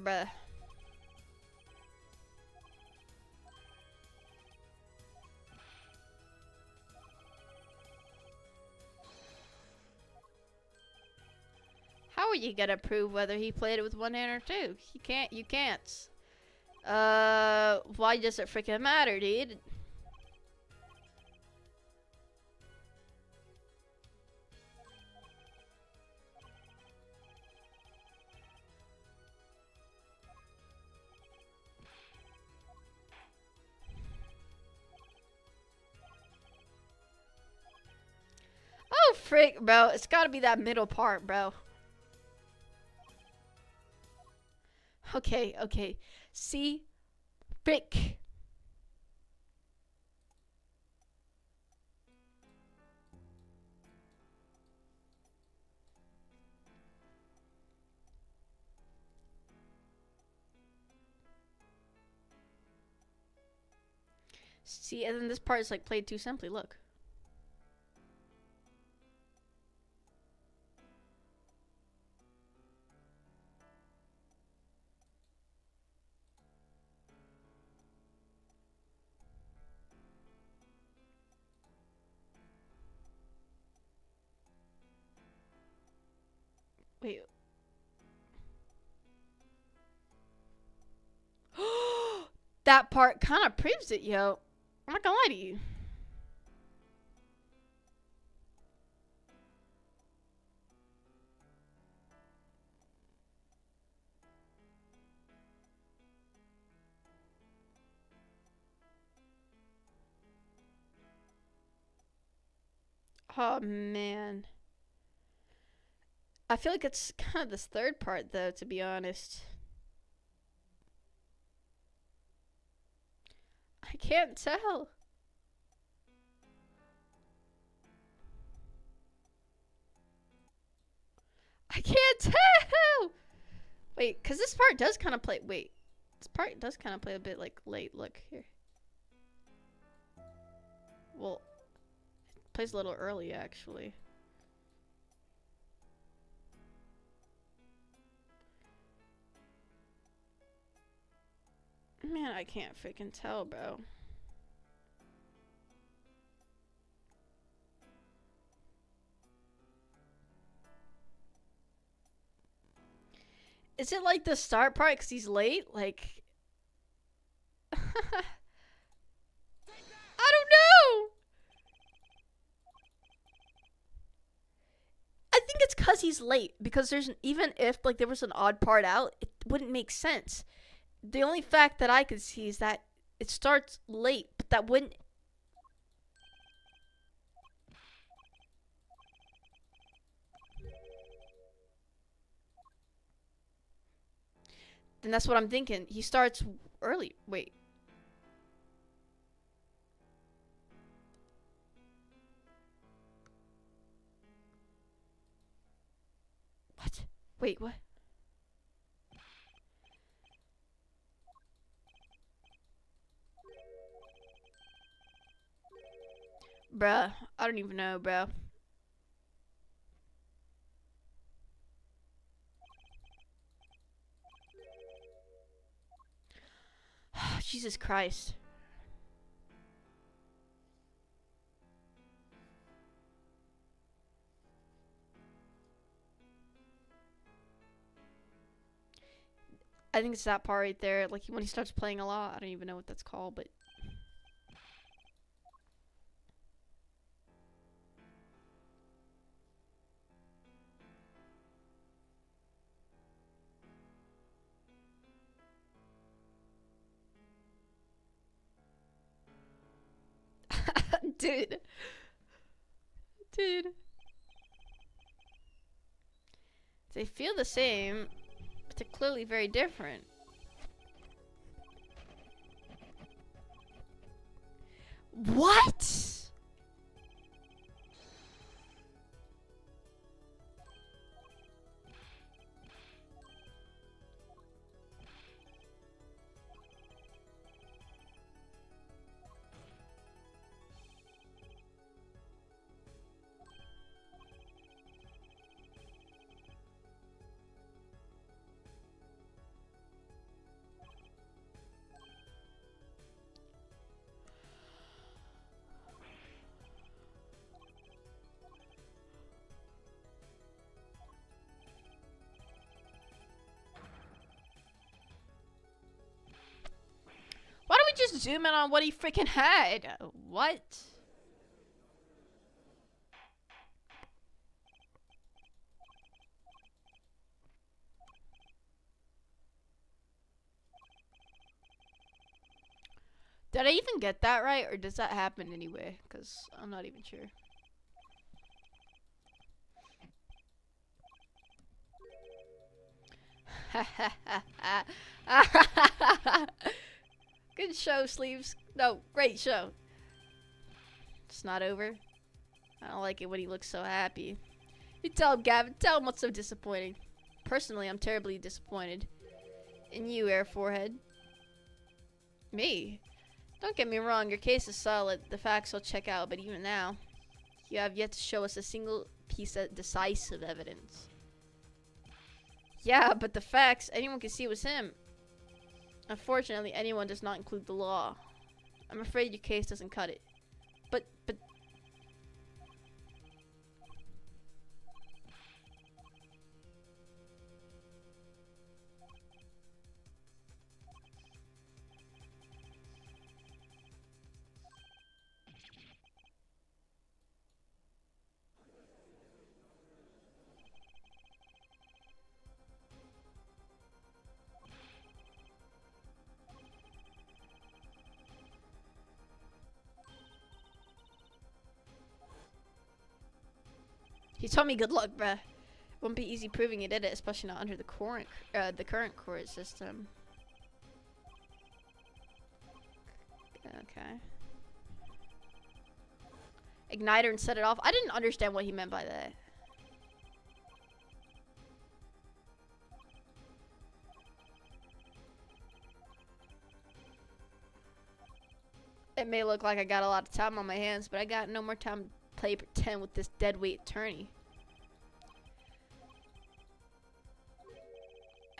Bruh. How are you gonna prove whether he played it with one hand or two? You can't. Why does it freaking matter, dude? Oh, frick, bro. It's gotta be that middle part, bro. Okay, okay. See? Frick. See, and then this part is like played too simply. Look. Wait. That part kind of proves it, yo. I'm not gonna lie to you. Oh, man. I feel like it's kind of this third part, though, to be honest. I can't tell. I can't tell! Wait, because this part does kind of play... Wait. This part does kind of play a bit, like, late. Look, here. Well, it plays a little early, actually. Man, I can't freaking tell, bro. Is it like the start part because he's late? Like... I don't know! I think it's because he's late. Because there's even if like there was an odd part out, it wouldn't make sense. The only fact that I could see is that it starts late, but that wouldn't... Then that's what I'm thinking. He starts early. Wait. What? Wait, what? Bruh, I don't even know, bruh. Jesus Christ. I think it's that part right there. Like when he starts playing a lot. I don't even know what that's called, but... Dude. Dude. They feel the same, but they're clearly very different. What? Why don't we just zoom in on what he freaking had? What? Did I even get that right, or does that happen anyway? Because I'm not even sure. Good show, Sleeves. No, great show. It's not over. I don't like it when he looks so happy. You tell him, Gavin. Tell him what's so disappointing. Personally, I'm terribly disappointed in you, Air Forehead. Me? Don't get me wrong, your case is solid. The facts will check out, but even now, you have yet to show us a single piece of decisive evidence. Yeah, but the facts, anyone can see it was him. Unfortunately, anyone does not include the law. I'm afraid your case doesn't cut it. But... He told me good luck, bruh. Won't be easy proving you did it, especially not under the current court system. Okay. Igniter and set it off. I didn't understand what he meant by that. It may look like I got a lot of time on my hands, but I got no more time to play pretend with this deadweight attorney.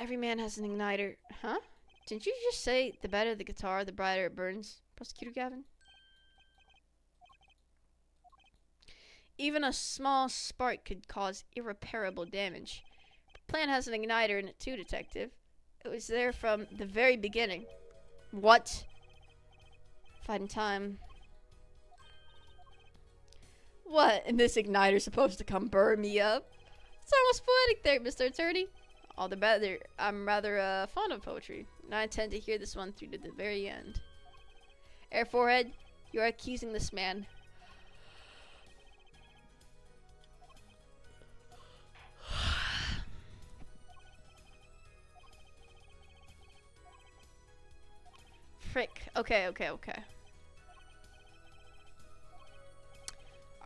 Every man has an igniter. Huh? Didn't you just say the better the guitar, the brighter it burns, Prosecutor Gavin? Even a small spark could cause irreparable damage. The plant has an igniter in it too, Detective. It was there from the very beginning. What? Fighting time. What? And this igniter's supposed to come burn me up? It's almost poetic there, Mr. Attorney. All the better. I'm rather fond of poetry, and I intend to hear this one through to the very end. Air Forehead, you are accusing this man. Frick. Okay.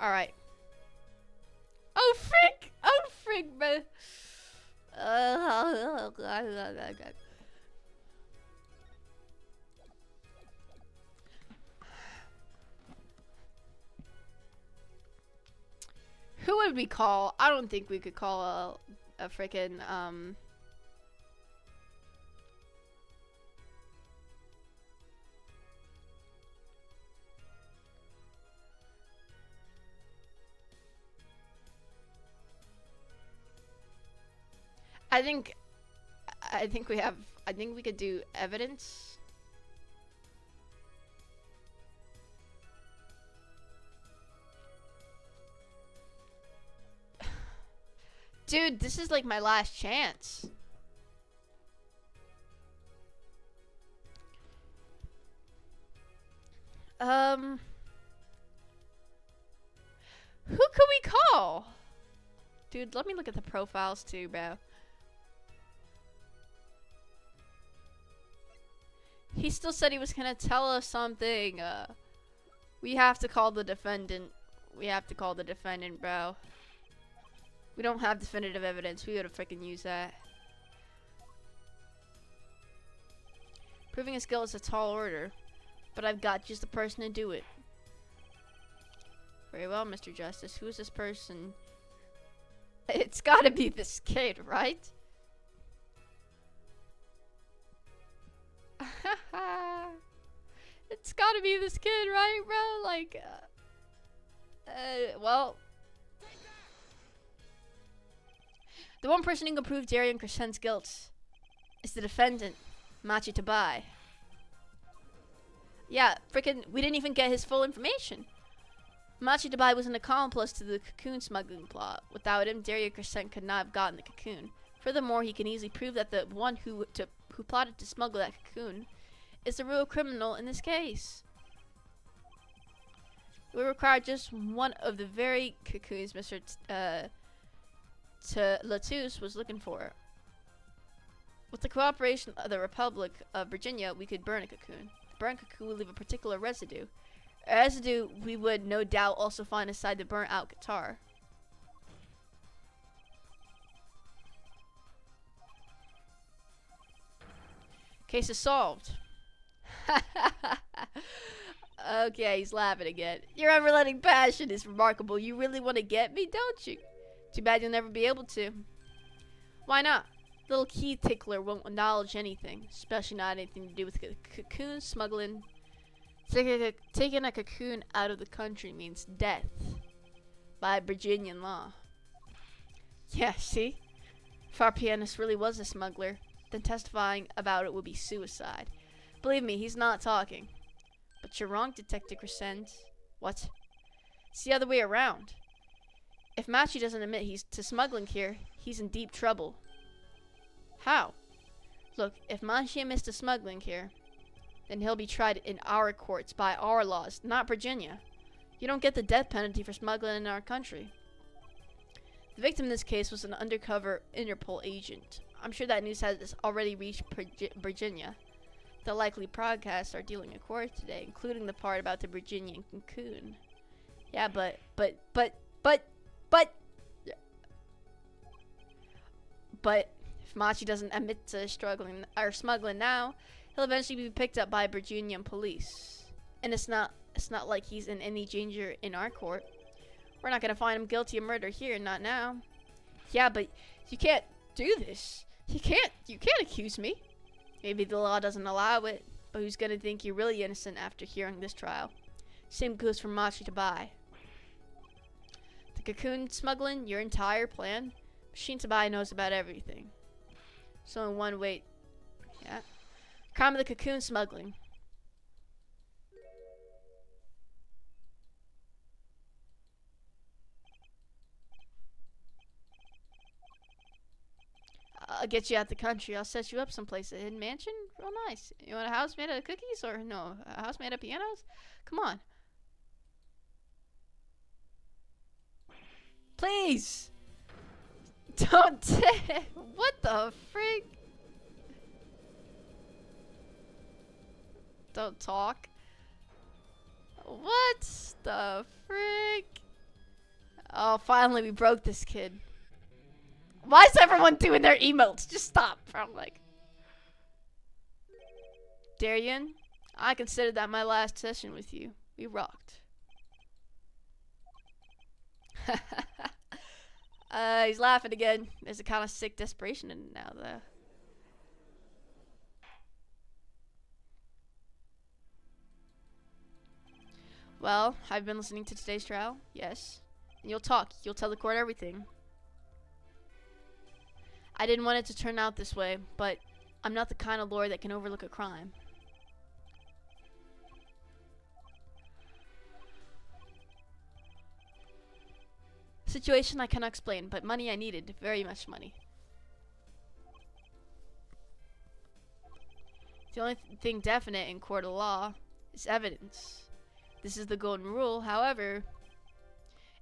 Alright. Oh, frick! Oh, frick, man. Who would we call? I don't think we could call a frickin' I think we could do evidence. Dude, this is like my last chance. Who could we call? Dude, let me look at the profiles too, bro. He still said he was gonna tell us something. We have to call the defendant. We have to call the defendant, bro. We don't have definitive evidence. We gotta freaking use that. Proving his guilt is a tall order, but I've got just the person to do it. Very well, Mr. Justice. Who is this person? It's gotta be this kid, right? It's gotta be this kid, right, bro? Like, well. The one person who can prove Darien Crescent's guilt is the defendant, Machi Tabai. Yeah, frickin', we didn't even get his full information. Machi Tabai was an accomplice to the cocoon smuggling plot. Without him, Darien Crescent could not have gotten the cocoon. Furthermore, he can easily prove that the one who plotted to smuggle that cocoon is the real criminal in this case. We require just one of the very cocoons Mr. Latouche was looking for. With the cooperation of the Republic of Virginia, we could burn a cocoon. The burnt cocoon would leave a particular residue. A residue we would no doubt also find inside the burnt out guitar. Case is solved. Okay, he's laughing again. Your unrelenting passion is remarkable. You really want to get me, don't you? Too bad you'll never be able to. Why not? Little key tickler won't acknowledge anything, especially not anything to do with cocoon smuggling. Taking a cocoon out of the country means death by Virginian law. Yeah, see? If our pianist really was a smuggler, then testifying about it would be suicide. Believe me, he's not talking. But you're wrong, Detective Crescent. What? It's the other way around. If Machi doesn't admit he's to smuggling here, he's in deep trouble. How? Look, if Machi admits to smuggling here, then he'll be tried in our courts by our laws, not Virginia. You don't get the death penalty for smuggling in our country. The victim in this case was an undercover Interpol agent. I'm sure that news has already reached Virginia. The likely broadcasts are dealing in court today, including the part about the Virginian cocoon. Yeah, but if Machi doesn't admit to smuggling now, he'll eventually be picked up by Virginian police. And it's not like he's in any danger in our court. We're not gonna find him guilty of murder here, not now. Yeah, but you can't do this. You can't accuse me. Maybe the law doesn't allow it, but who's gonna think you're really innocent after hearing this trial? Same goes for Machi Tabai. The cocoon smuggling, your entire plan, Machine Tabai knows about everything. So in one way, yeah. Crime of the cocoon smuggling. I'll get you out the country. I'll set you up someplace. A hidden mansion? Real nice. You want a house made out of cookies? Or no, a house made of pianos? Come on. Please! Don't what the freak? Don't talk. What the frick? Oh, finally we broke this kid. Why is everyone doing their emotes? Just stop, bro. Like, Darien, I considered that my last session with you. We rocked. He's laughing again. There's a kind of sick desperation in it now, though. Well, I've been listening to today's trial. Yes. And you'll talk. You'll tell the court everything. I didn't want it to turn out this way, but I'm not the kind of lawyer that can overlook a crime. Situation I cannot explain, but money I needed. Very much money. The only thing definite in court of law is evidence. This is the golden rule. However,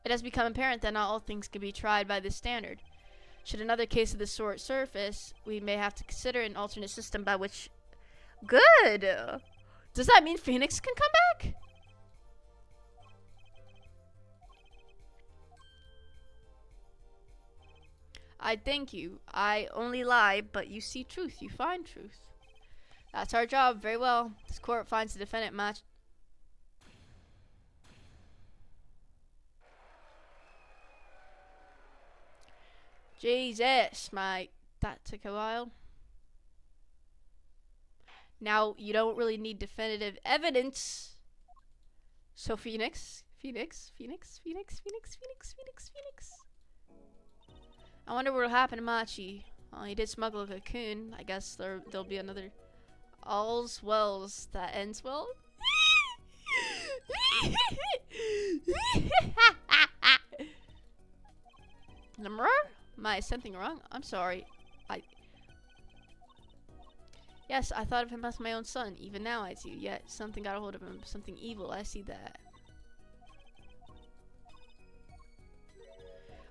It has become apparent that not all things can be tried by this standard. Should another case of this sort surface, we may have to consider an alternate system by which... Good! Does that mean Phoenix can come back? I thank you. I only lie, but you see truth. You find truth. That's our job. Very well. This court finds the defendant match. Jesus, mate. That took a while. Now, you don't really need definitive evidence. So, Phoenix. I wonder what will happen to Machi. Well, he did smuggle a cocoon. I guess there'll be another... All's wells that ends well. Number? Am I something wrong? I'm sorry. Yes, I thought of him as my own son. Even now I do. Yet something got a hold of him. Something evil. I see that.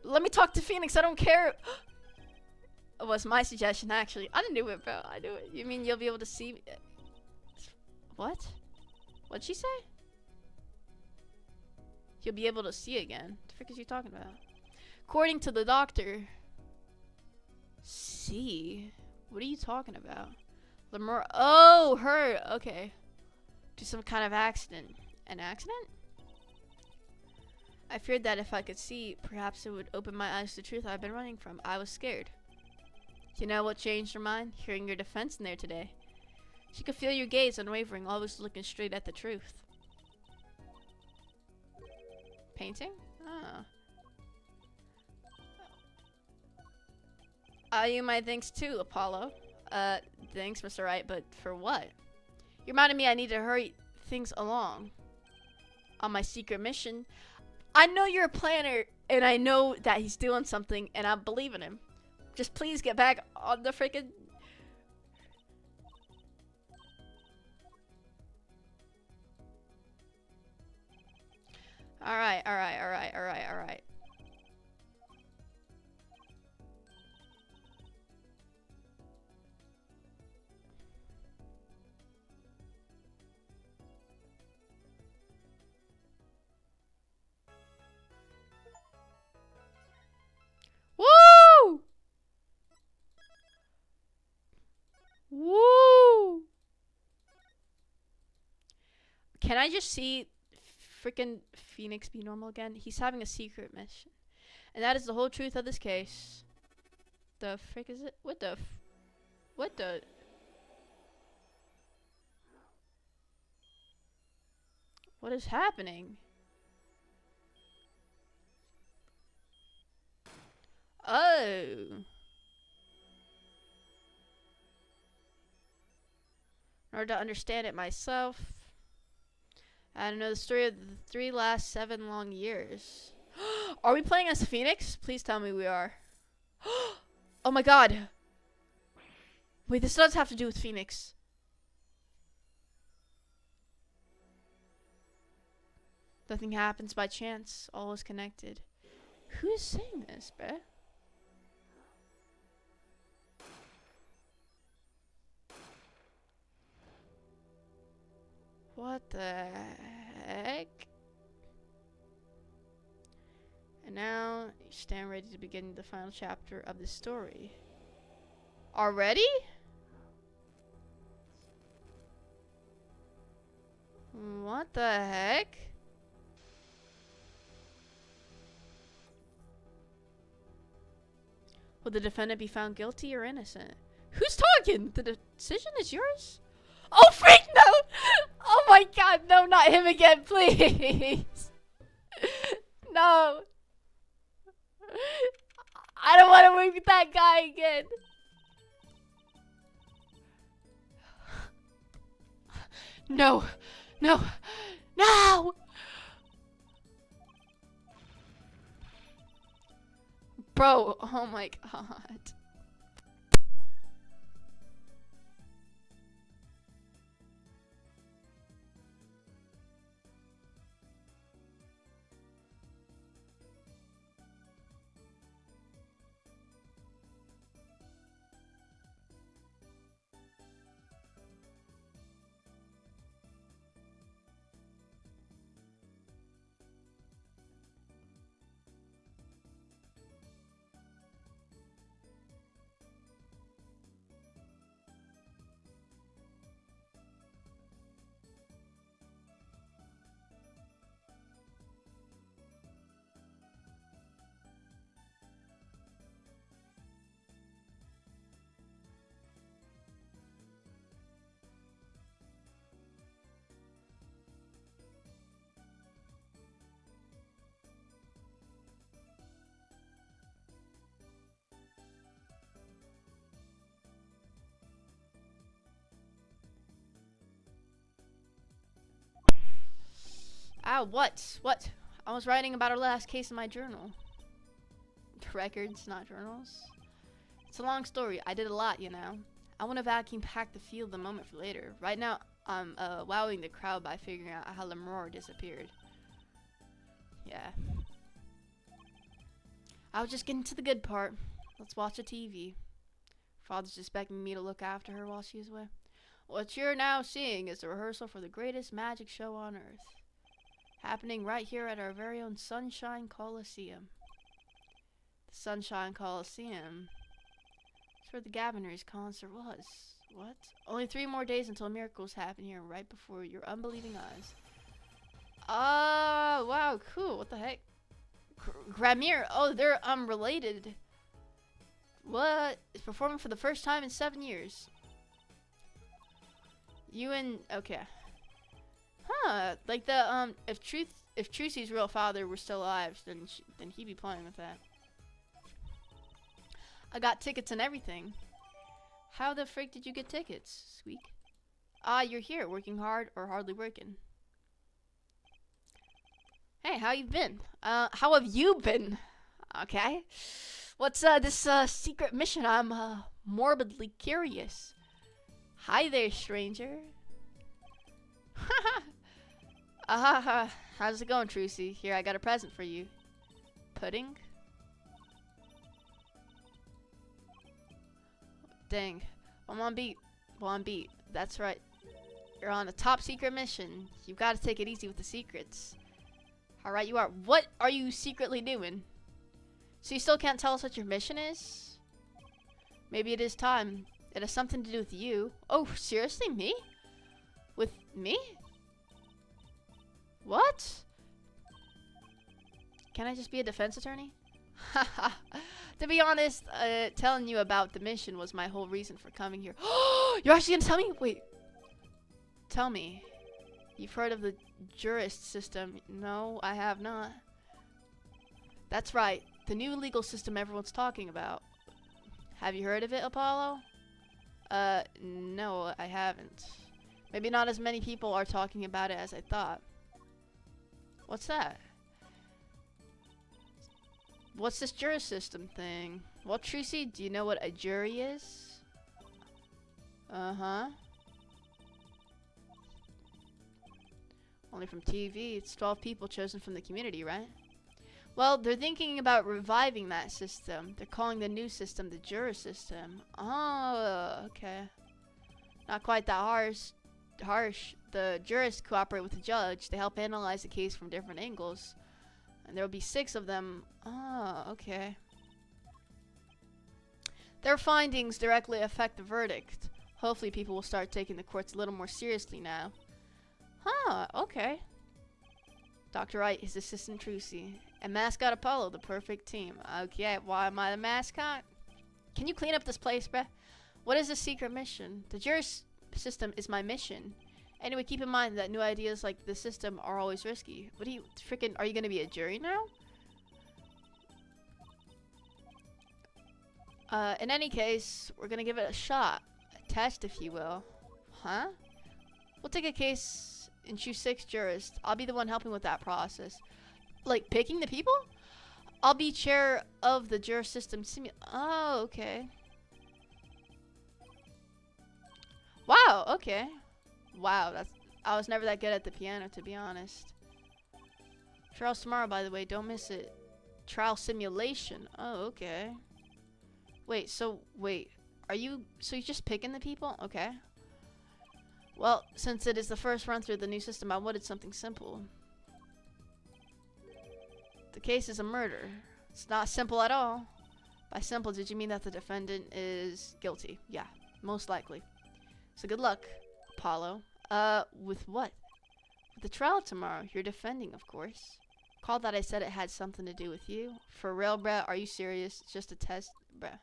Let me talk to Phoenix. I don't care. It was my suggestion, actually. I didn't do it, bro. I do it. You mean you'll be able to see me? What? What'd she say? You'll be able to see again. What the frick is you talking about? According to the doctor. See? What are you talking about? Lemur. Oh, her. Okay. To some kind of accident. An accident? I feared that if I could see, perhaps it would open my eyes to the truth I've been running from. I was scared. You know what changed her mind? Hearing your defense in there today. She could feel your gaze unwavering, always looking straight at the truth. Painting? Ah. You my thanks too, Apollo. Thanks, Mr. Wright, but for what? You reminded me I need to hurry things along. On my secret mission. I know you're a planner, and I know that he's doing something, and I believe in him. Just please get back on the freaking... Alright. Woo! Woo! Can I just see freaking Phoenix be normal again? He's having a secret mission. And that is the whole truth of this case. The frick is it? What the What is happening? Oh. In order to understand it myself, I had to know the story of the last 7 long years. Are we playing as Phoenix? Please tell me we are. Oh my god. Wait, this does have to do with Phoenix. Nothing happens by chance. All is connected. Who is saying this, bruh? What the heck? And now you stand ready to begin the final chapter of the story. Already? What the heck? Will the defendant be found guilty or innocent? Who's talking? The decision is yours? Oh, freak, no! Oh my god, no, not him again, please! No! I don't want to work with that guy again! No! No! No! Bro, oh my god. Ah, what? What? I was writing about our last case in my journal. Records, not journals. It's a long story. I did a lot, you know. I want to vacuum pack the field the moment for later. Right now, I'm wowing the crowd by figuring out how Lemore disappeared. Yeah. I was just getting to the good part. Let's watch the TV. Father's expecting me to look after her while she's away. What you're now seeing is the rehearsal for the greatest magic show on Earth. Happening right here at our very own Sunshine Coliseum. The Sunshine Coliseum. That's where the Gaviner's concert was. What? Only 3 more days until miracles happen here right before your unbelieving eyes. Wow, cool. What the heck? Gramir. Oh, they're related. What? It's performing for the first time in 7 years. You and okay. Huh? Like the if Trucy's real father were still alive, then he'd be playing with that. I got tickets and everything. How the frick did you get tickets, Squeak? Ah, you're here, working hard or hardly working. Hey, how you been? How have you been? Okay. What's this secret mission? I'm morbidly curious. Hi there, stranger. How's it going, Trucy? Here, I got a present for you. Pudding? Dang. I'm on beat. Well, on beat. That's right. You're on a top secret mission. You've got to take it easy with the secrets. Alright, you are. What are you secretly doing? So you still can't tell us what your mission is? Maybe it is time. It has something to do with you. Oh, seriously? Me? With me? What? Can I just be a defense attorney? Haha. To be honest, telling you about the mission was my whole reason for coming here. You're actually gonna tell me? Wait. Tell me. You've heard of the jurist system? No, I have not. That's right. The new legal system everyone's talking about. Have you heard of it, Apollo? No, I haven't. Maybe not as many people are talking about it as I thought. What's that? What's this jury system thing? Well, Trucy, do you know what a jury is? Uh-huh. Only from TV. It's 12 people chosen from the community, right? Well, they're thinking about reviving that system. They're calling the new system the juror system. Oh, okay. Not quite that harsh. The jurists cooperate with the judge. They help analyze the case from different angles. And there will be 6 of them. Oh, okay. Their findings directly affect the verdict. Hopefully people will start taking the courts a little more seriously now. Huh, okay. Dr. Wright, his assistant Trucy, and mascot Apollo, the perfect team. Okay, why am I the mascot? Can you clean up this place, bruh? What is the secret mission? The jury system is my mission. Anyway, keep in mind that new ideas like the system are always risky. What are you freaking? Are you gonna be a jury now? In any case, we're gonna give it a shot. A test, if you will. Huh? We'll take a case and choose 6 jurists. I'll be the one helping with that process. Like, picking the people? I'll be chair of the juror system Oh, okay. Wow, okay. Wow, I was never that good at the piano, to be honest. Trials tomorrow, by the way, don't miss it. Trial simulation. Oh, okay. Wait, are you, so you're just picking the people? Okay. Well, since it is the first run through the new system, I wanted something simple. The case is a murder. It's not simple at all. By simple, did you mean that the defendant is guilty? Yeah, most likely. So good luck, Apollo. With what? With the trial tomorrow. You're defending, of course. Call that I said it had something to do with you. For real, bruh? Are you serious? It's just a test, bruh.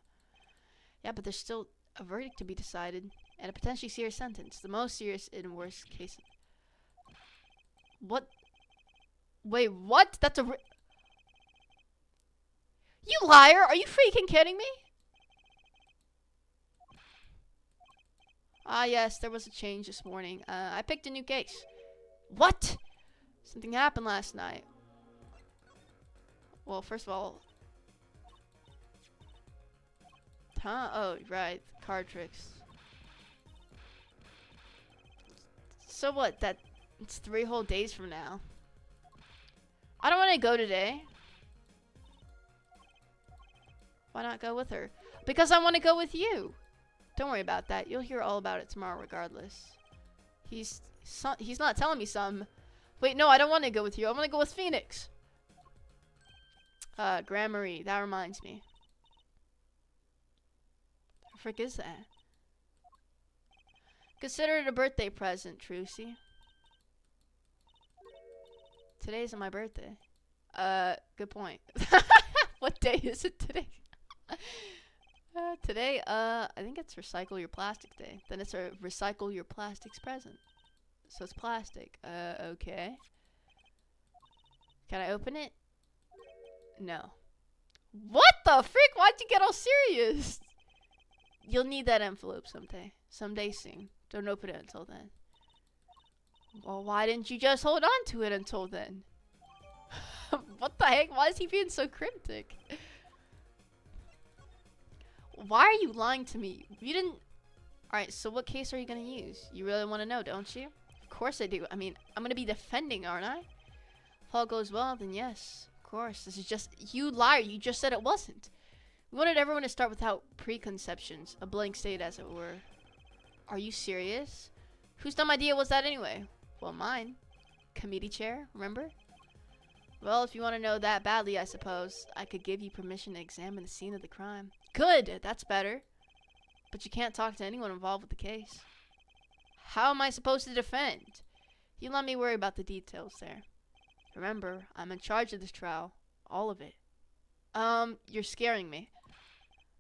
Yeah, but there's still a verdict to be decided. And a potentially serious sentence. The most serious in worst case. What? Wait, what? That's a You liar! Are you freaking kidding me? Ah, yes, there was a change this morning. I picked a new case. What? Something happened last night. Well, first of all... Huh? Oh, right. Card tricks. So what? It's 3 whole days from now. I don't want to go today. Why not go with her? Because I want to go with you. Don't worry about that. You'll hear all about it tomorrow regardless. He's not telling me some. Wait, no, I don't want to go with you. I want to go with Phoenix. Grand Marie. That reminds me. What the frick is that? Consider it a birthday present, Trucy. Today isn't my birthday. Good point. What day is it today? Today, I think it's Recycle Your Plastic Day. Then it's a Recycle Your Plastics present. So it's plastic. Okay. Can I open it? No. What the frick? Why'd you get all serious? You'll need that envelope someday. Someday soon. Don't open it until then. Well, why didn't you just hold on to it until then? What the heck? Why is he being so cryptic? Why are you lying to me? You didn't... Alright, so what case are you going to use? You really want to know, don't you? Of course I do. I mean, I'm going to be defending, aren't I? If all goes well, then yes. Of course. This is just... You liar. You just said it wasn't. We wanted everyone to start without preconceptions. A blank slate, as it were. Are you serious? Whose dumb idea was that anyway? Well, mine. Committee chair, remember? Well, if you want to know that badly, I suppose, I could give you permission to examine the scene of the crime. Good! That's better. But you can't talk to anyone involved with the case. How am I supposed to defend? You let me worry about the details there. Remember, I'm in charge of this trial. All of it. You're scaring me.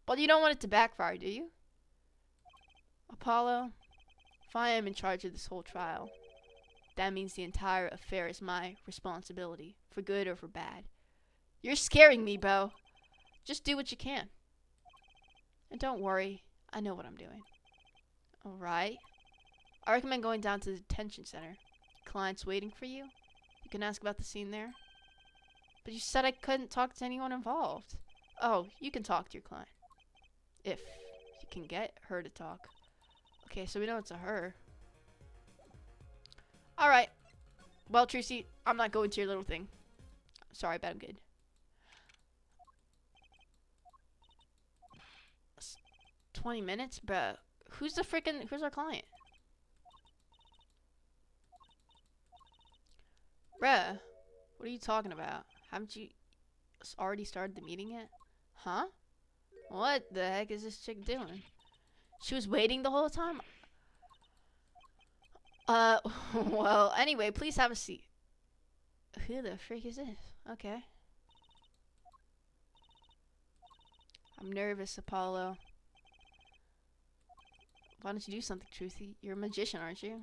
But you don't want it to backfire, do you? Apollo, if I am in charge of this whole trial, that means the entire affair is my responsibility, for good or for bad. You're scaring me, Bo. Just do what you can. And don't worry, I know what I'm doing. Alright. I recommend going down to the detention center. Client's waiting for you. You can ask about the scene there. But you said I couldn't talk to anyone involved. Oh, you can talk to your client. If you can get her to talk. Okay, so we know it's a her. Alright. Well, Trucy, I'm not going to your little thing. Sorry, but I'm good. 20 minutes? Bruh. Who's our client? Bruh. What are you talking about? Haven't you already started the meeting yet? Huh? What the heck is this chick doing? She was waiting the whole time? Well, anyway, please have a seat. Who the freak is this? Okay. I'm nervous, Apollo. Why don't you do something, Truthy? You're a magician, aren't you?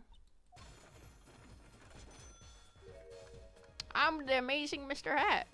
I'm the amazing Mr. Hat.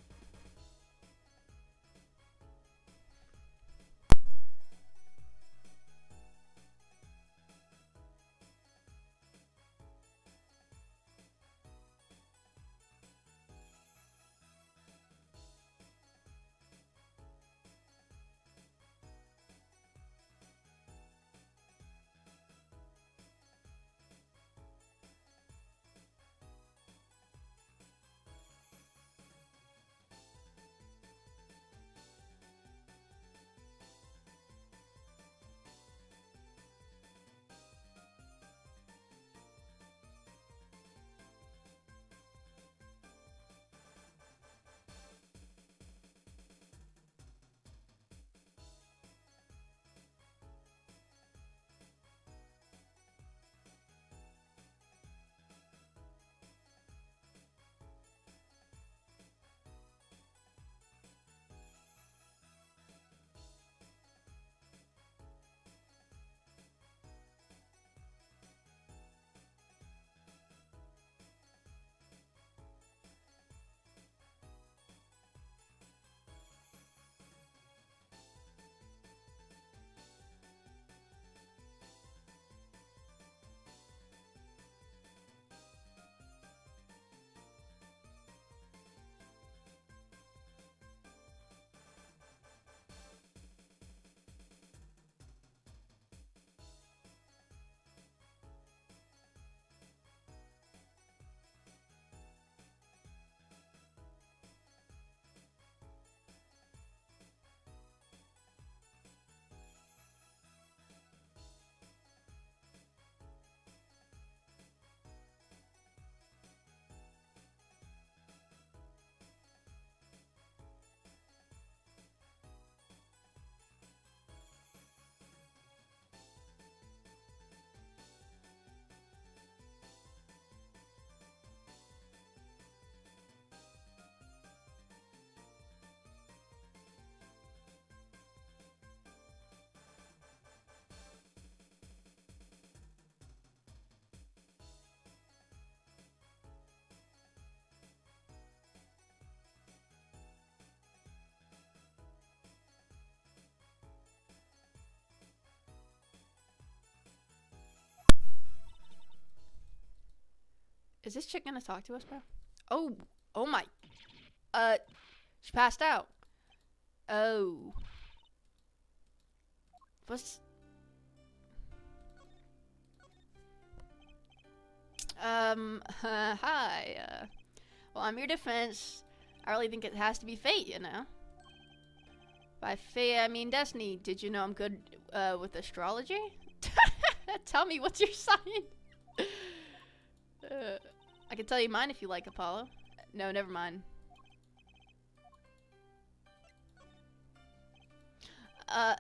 Is this chick gonna talk to us, bro? Oh, oh my. She passed out. Oh. What's... Hi, well, I'm your defense. I really think it has to be fate, you know? By fate, I mean destiny. Did you know I'm good, with astrology? Tell me, what's your sign? I can tell you mine if you like, Apollo. No, never mind.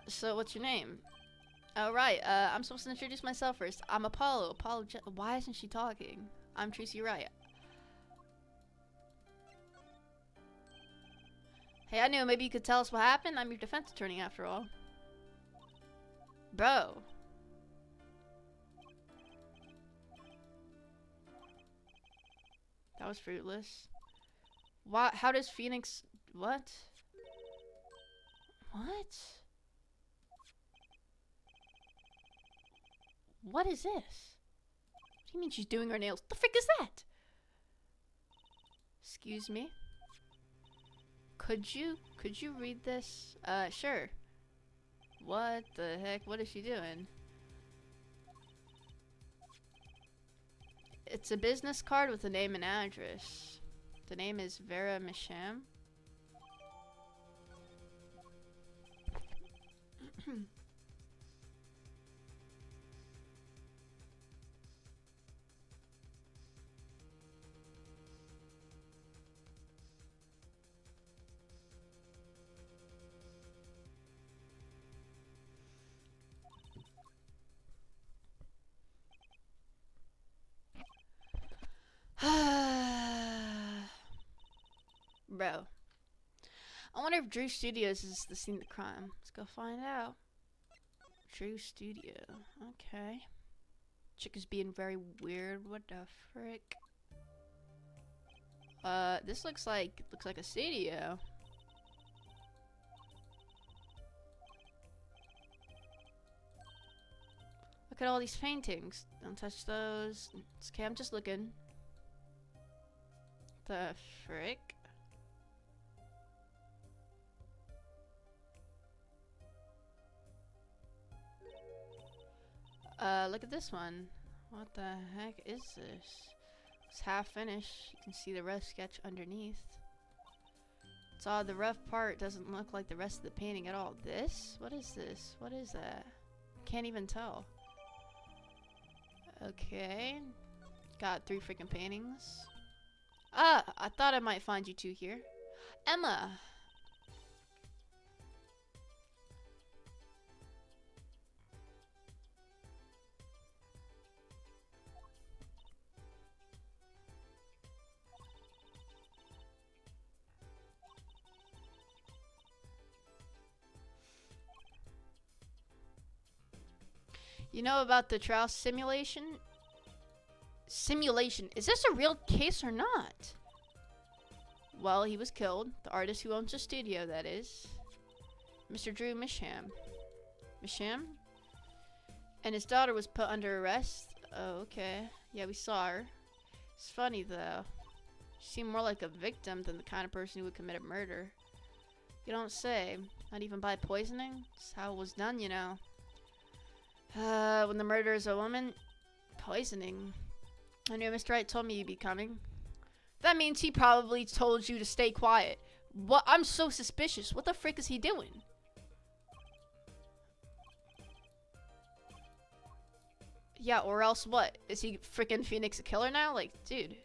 So what's your name? Oh, right, I'm supposed to introduce myself first. I'm Apollo. Why isn't she talking? I'm Tracy Wright. Hey, I knew maybe you could tell us what happened. I'm your defense attorney after all. Bro. That was fruitless. Why? How does Phoenix... What? What? What is this? What do you mean she's doing her nails? The frick is that? Excuse me? Could you read this? Sure. What the heck? What is she doing? It's a business card with a name and address. The name is Vera Misham. Bro. I wonder if Drew Studios is the scene of the crime. Let's go find out. Drew Studio. Okay. Chick is being very weird. What the frick? This looks like a studio. Look at all these paintings. Don't touch those. It's okay, I'm just looking. The frick? Look at this one. What the heck is this? It's half finished. You can see the rough sketch underneath. It's odd, the rough part doesn't look like the rest of the painting at all. This? What is this? What is that? Can't even tell. Okay. Got 3 freaking paintings. Ah, I thought I might find you two here. Emma! You know about the trial simulation? Simulation. Is this a real case or not? Well, he was killed. The artist who owns the studio, that is. Mr. Drew Misham. Misham? And his daughter was put under arrest. Oh, okay. Yeah, we saw her. It's funny, though. She seemed more like a victim than the kind of person who would commit a murder. You don't say. Not even by poisoning? That's how it was done, you know. When the murderer is a woman, poisoning. I knew Mr. Wright told me you'd be coming. That means he probably told you to stay quiet. What? I'm so suspicious. What the frick is he doing? Yeah, or else what? Is he freaking Phoenix a killer now? Like, dude.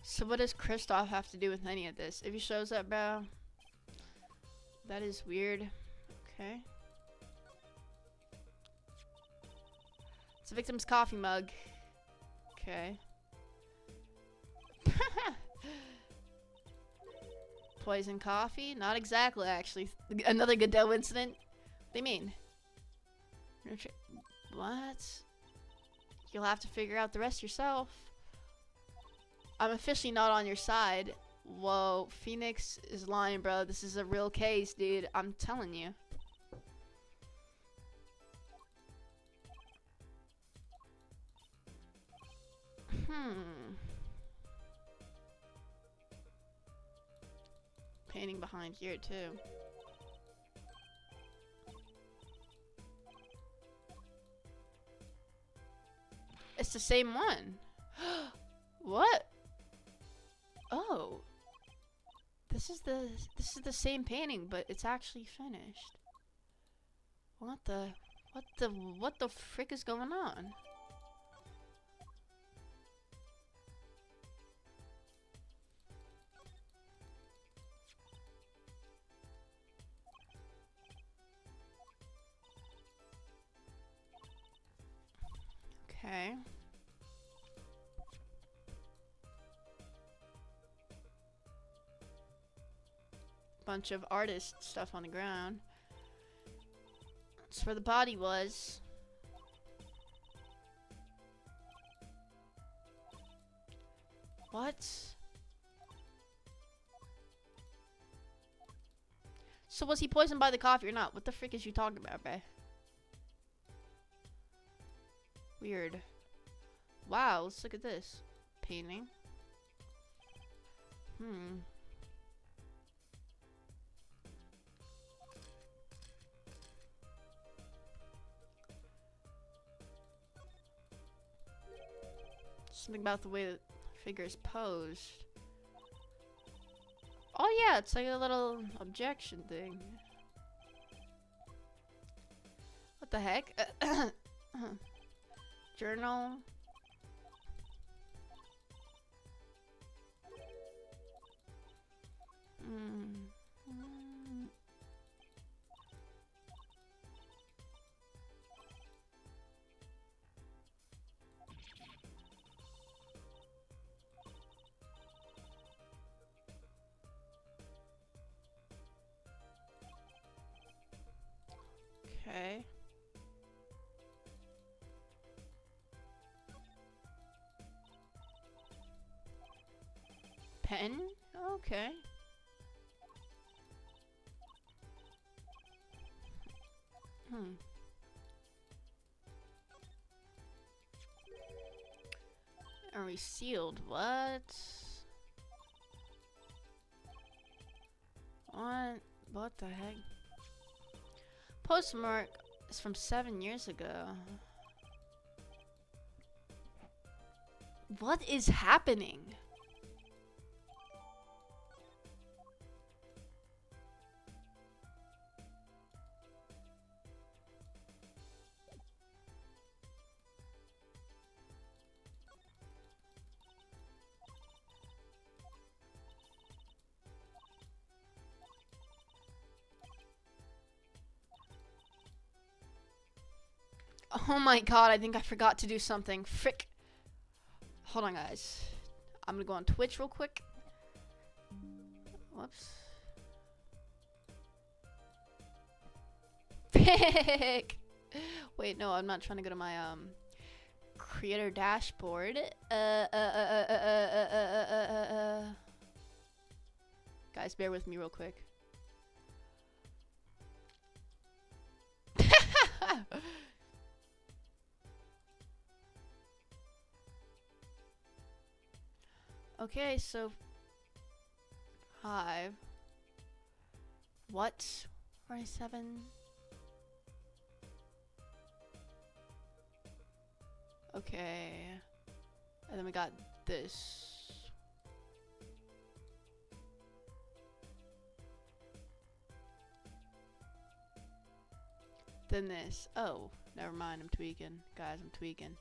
So what does Kristoff have to do with any of this? If he shows up, bro, that is weird. Okay. It's a victim's coffee mug. Okay. Poison coffee? Not exactly, actually. Another Godot incident? What do you mean? What? You'll have to figure out the rest yourself. I'm officially not on your side. Whoa, Phoenix is lying, bro. This is a real case, dude. I'm telling you. Painting behind here, too. It's the same one. What? Oh. This is the same painting, but it's actually finished. What the frick is going on? Okay. Bunch of artist stuff on the ground. That's where the body was. What? So was he poisoned by the coffee or not? What the frick is you talking about, bae? Weird. Wow, let's look at this. Painting. Something about the way the figure is posed. Oh yeah, it's like a little objection thing. What the heck? Journal. Okay. Pen? Okay. Are we sealed? What? What the heck? Postmark is from 7 years ago. What is happening? Oh my god, I think I forgot to do something. Frick. Hold on, guys. I'm gonna go on Twitch real quick. Whoops. Frick. Wait, no, I'm not trying to go to my creator dashboard. Guys, bear with me real quick. Okay, so 5. What? 47. Okay. And then we got this. Then this. Oh, never mind. I'm tweaking. Guys, I'm tweaking.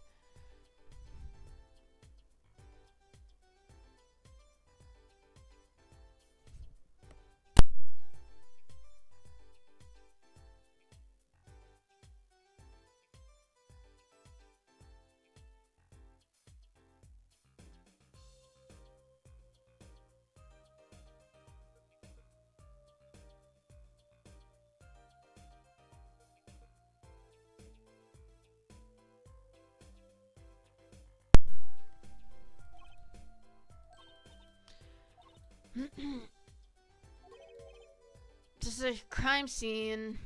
This is a crime scene.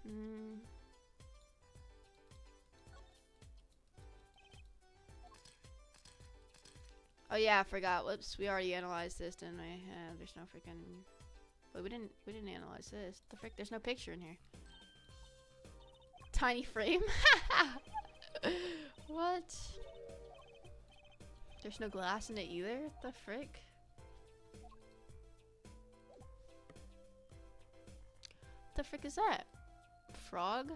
Mm. Oh yeah, I forgot. Whoops, we already analyzed this, didn't we? There's no freaking. Wait, we didn't analyze this. The frick? There's no picture in here. Tiny frame. What? There's no glass in it either. The frick? The frick is that? Frog?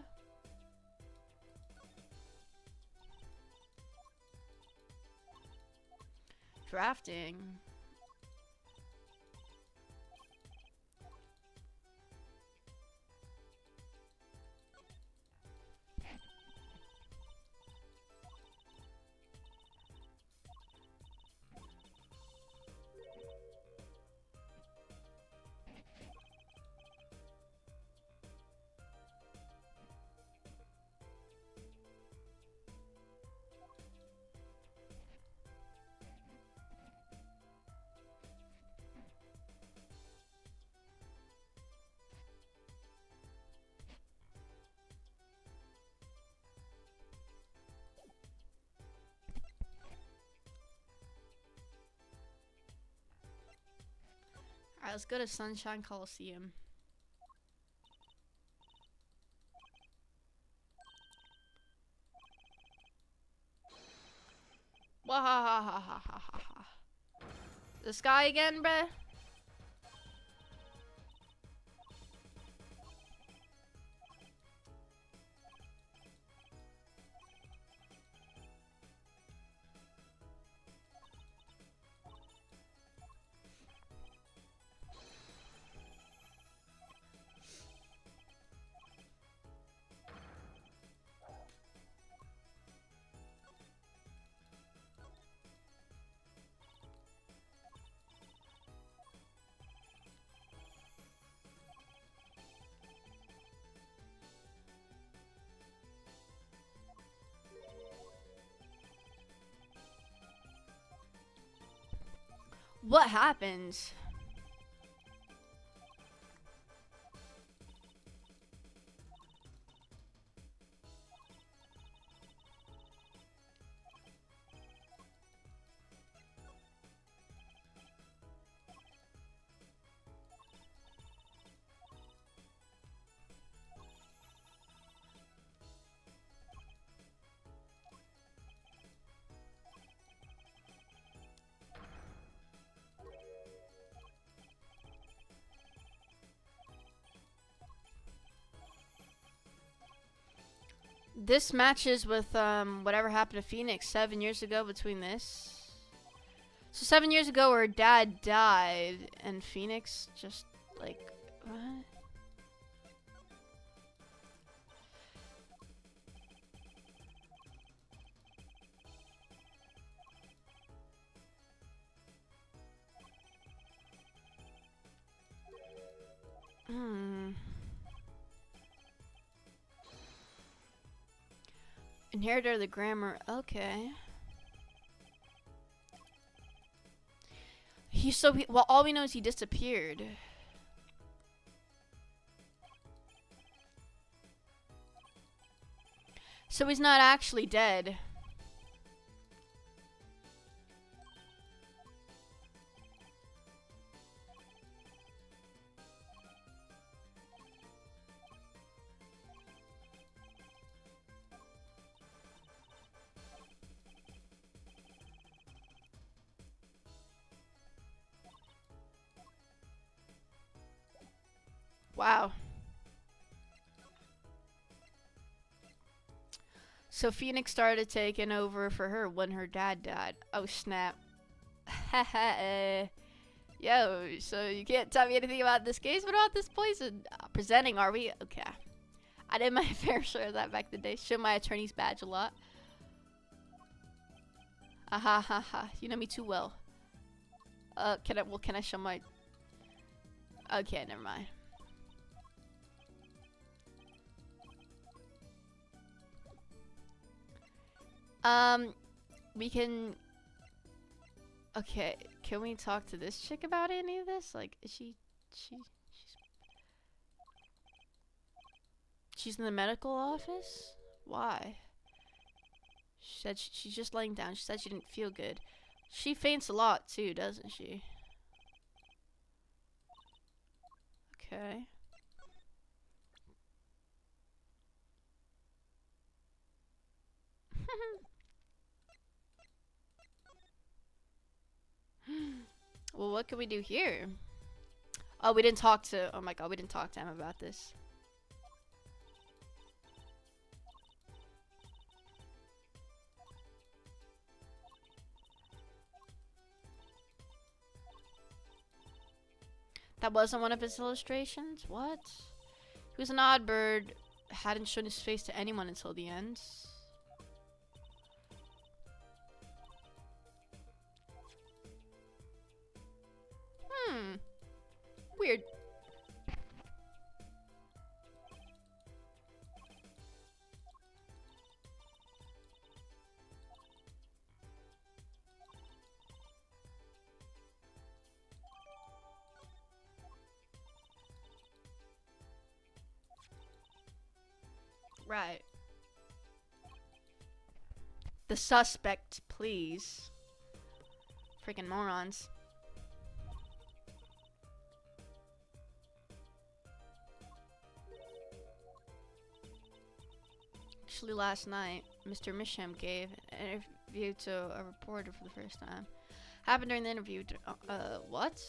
Drafting. Alright, let's go to Sunshine Coliseum. Wahahahahaha. This guy again, bruh? What happens? This matches with whatever happened to Phoenix 7 years ago between this. So 7 years ago her dad died and Phoenix just like what? Inheritor of the grammar. Okay. Well, all we know is he disappeared. So he's not actually dead. Wow. So Phoenix started taking over for her when her dad died. Oh snap. Yo, so you can't tell me anything about this case? What about this poison? Presenting, are we? Okay. I did my fair share of that back in the day. Show my attorney's badge a lot. Ha ha ha. You know me too well. Can I show my... Okay, never mind. We can... Okay, can we talk to this chick about any of this? Like, is she's in the medical office? Why? She said she's just laying down. She said she didn't feel good. She faints a lot too, doesn't she? Okay. Well, what can we do here? Oh, we didn't talk to. Oh my god, we didn't talk to him about this. That wasn't one of his illustrations? What? He was an odd bird, hadn't shown his face to anyone until the end. Weird. Right. The suspect, please. Freaking morons. Actually, last night, Mr. Misham gave an interview to a reporter for the first time. Happened during the interview. What?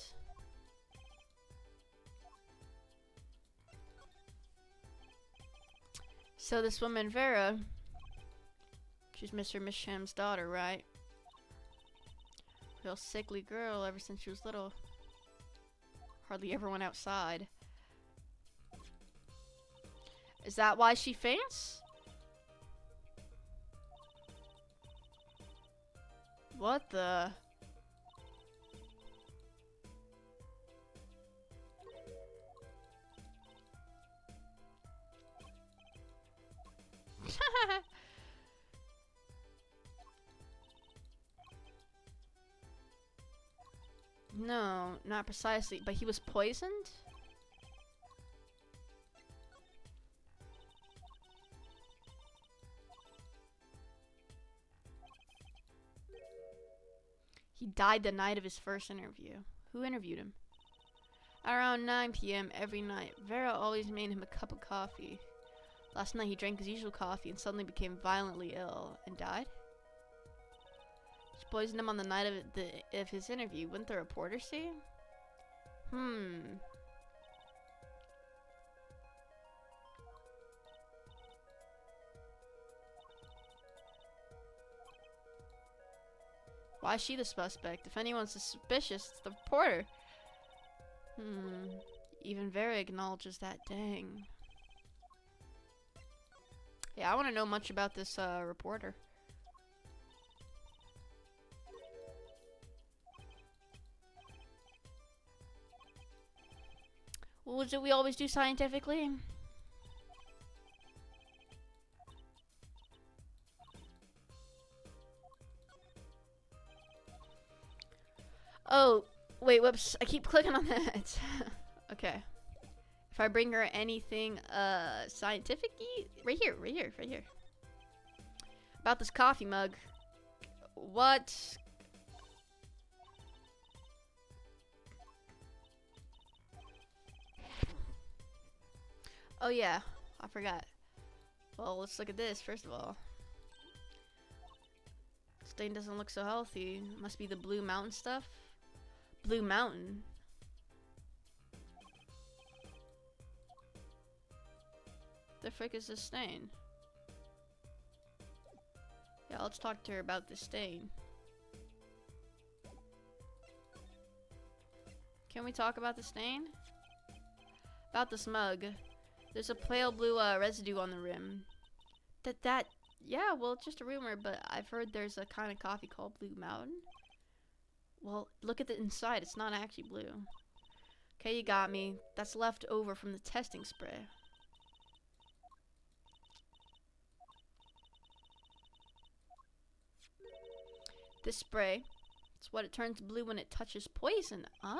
So this woman, Vera, she's Mr. Misham's daughter, right? Real sickly girl ever since she was little. Hardly ever went outside. Is that why she faints? What the? No, not precisely, but he was poisoned? He died the night of his first interview. Who interviewed him? At around 9 p.m. every night, Vera always made him a cup of coffee. Last night he drank his usual coffee and suddenly became violently ill and died? She poisoned him on the night of his interview. Wouldn't the reporter see? Why is she the suspect? If anyone's suspicious, it's the reporter. Even Vera acknowledges that. Dang. Yeah, I want to know much about this reporter. What was it we always do scientifically? Oh, wait, whoops. I keep clicking on that. Okay. If I bring her anything scientific-y, right here. About this coffee mug. What? Oh yeah, I forgot. Well, let's look at this first of all. Stain doesn't look so healthy. Must be the Blue Mountain stuff. Blue Mountain. The frick is this stain? Yeah, let's talk to her about the stain. Can we talk about the stain? About this mug. There's a pale blue residue on the rim. Yeah, well, it's just a rumor, but I've heard there's a kind of coffee called Blue Mountain. Well, look at the inside. It's not actually blue. Okay, you got me. That's left over from the testing spray. This spray, It's what it turns blue when it touches poison. Ah.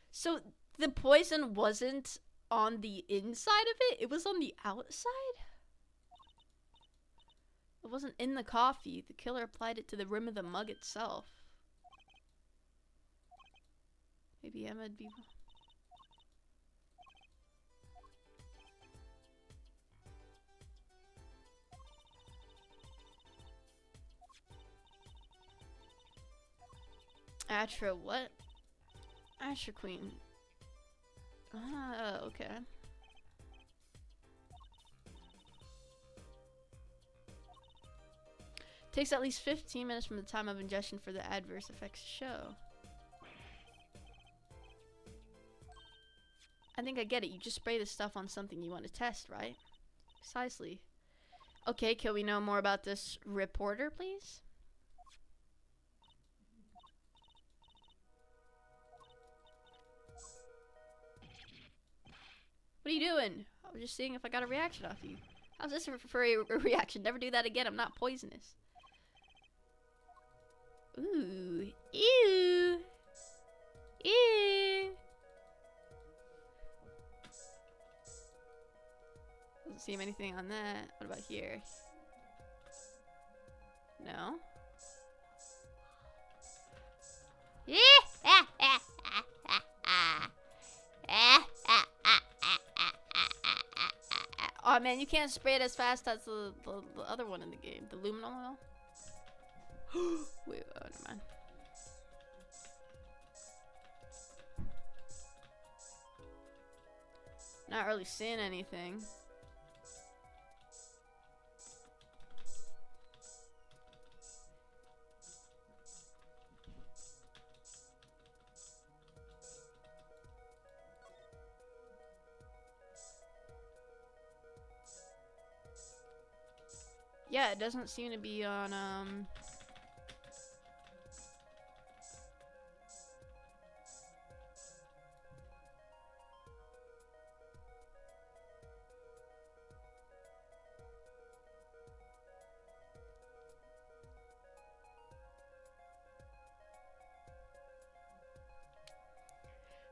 So the poison wasn't on the inside of it, it was on the outside? It wasn't in the coffee. The killer applied it to the rim of the mug itself. Maybe Emma'd be... Atra what? Atra Queen. Ah, okay. Takes at least 15 minutes from the time of ingestion for the adverse effects to show. I think I get it. You just spray this stuff on something you want to test, right? Precisely. Okay, can we know more about this reporter, please? What are you doing? I was just seeing if I got a reaction off you. How's this for a reaction? Never do that again. I'm not poisonous. Ooh. Ew. Ew. Doesn't seem anything on that. What about here? No. Oh man, you can't spray it as fast as the other one in the game. The luminol oil? Wait, oh, never mind. Not really seeing anything. Yeah, it doesn't seem to be on,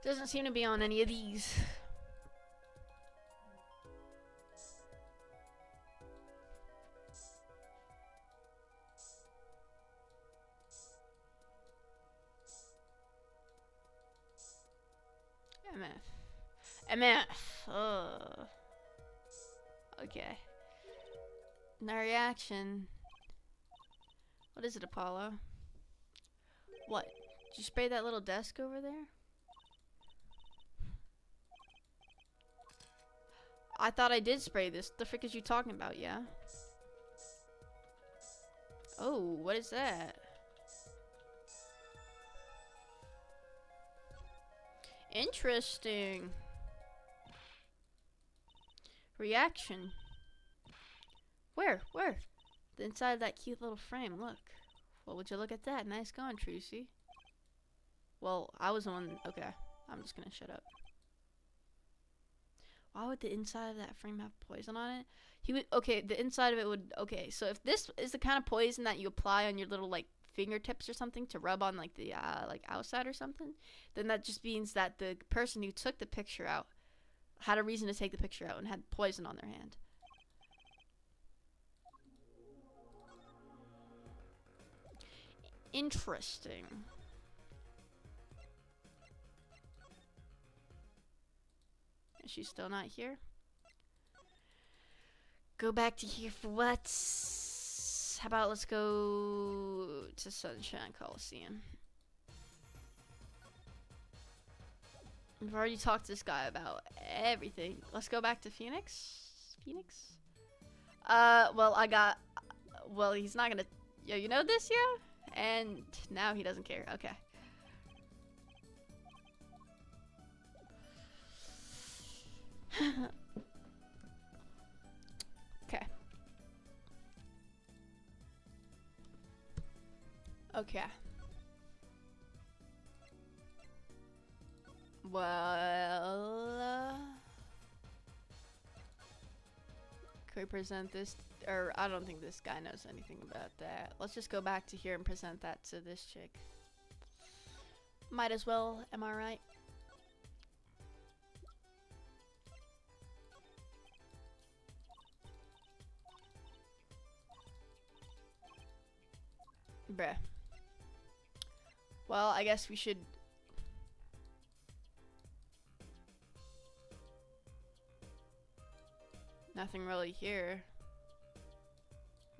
doesn't seem to be on any of these. MF. Ugh. Okay. No reaction. What is it, Apollo? What? Did you spray that little desk over there? I thought I did spray this. The frick is you talking about, yeah? Oh, what is that? Interesting. Reaction. Where? Where? The inside of that cute little frame. Look. Well, would you look at that? Nice going, Trucy. Well, I was the one. Okay. I'm just gonna shut up. Why would the inside of that frame have poison on it? He would. Okay, the inside of it would. Okay, so if this is the kind of poison that you apply on your little, like, fingertips or something to rub on, like, the, like, outside or something, then that just means that the person who took the picture out had a reason to take the picture out and had poison on their hand. Interesting. Is she still not here? Go back to here for what? How about let's go to Sunshine Coliseum. We've already talked to this guy about everything. Let's go back to Phoenix? Phoenix? Well, well, he's not gonna, yo, you know this, yeah? And now he doesn't care, okay. Okay. Okay. Well, Can we present this? Or I don't think this guy knows anything about that. Let's just go back to here and present that to this chick. Might as well, am I right? Bruh. Well, I guess we should... Nothing really here.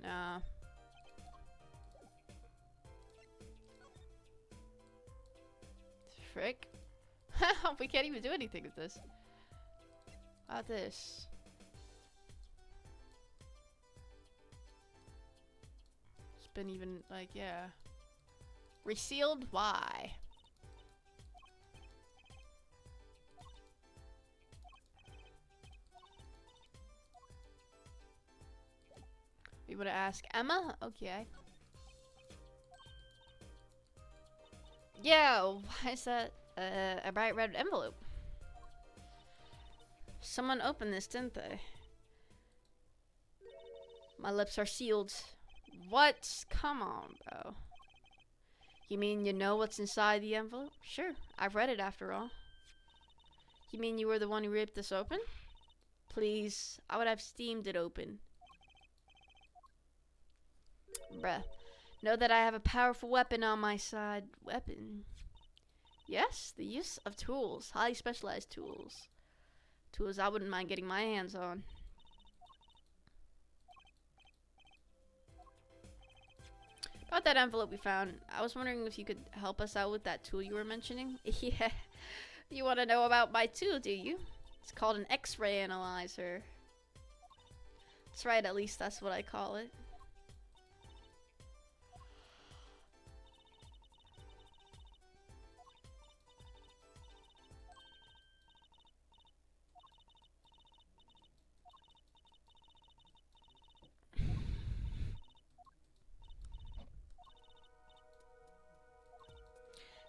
Nah. Frick. We can't even do anything with this. How about this? It's been even, like, yeah. Resealed? Why? You want to ask Emma? Okay. Yeah, why is that a bright red envelope? Someone opened this, didn't they? My lips are sealed. What? Come on, bro. You mean you know what's inside the envelope? Sure, I've read it after all. You mean you were the one who ripped this open? Please, I would have steamed it open. Bruh. Know that I have a powerful weapon on my side. Weapon? Yes, the use of tools. Highly specialized tools. Tools I wouldn't mind getting my hands on. About that envelope we found, I was wondering if you could help us out with that tool you were mentioning. Yeah. You want to know about my tool, do you? It's called an X-ray analyzer. That's right, at least that's what I call it.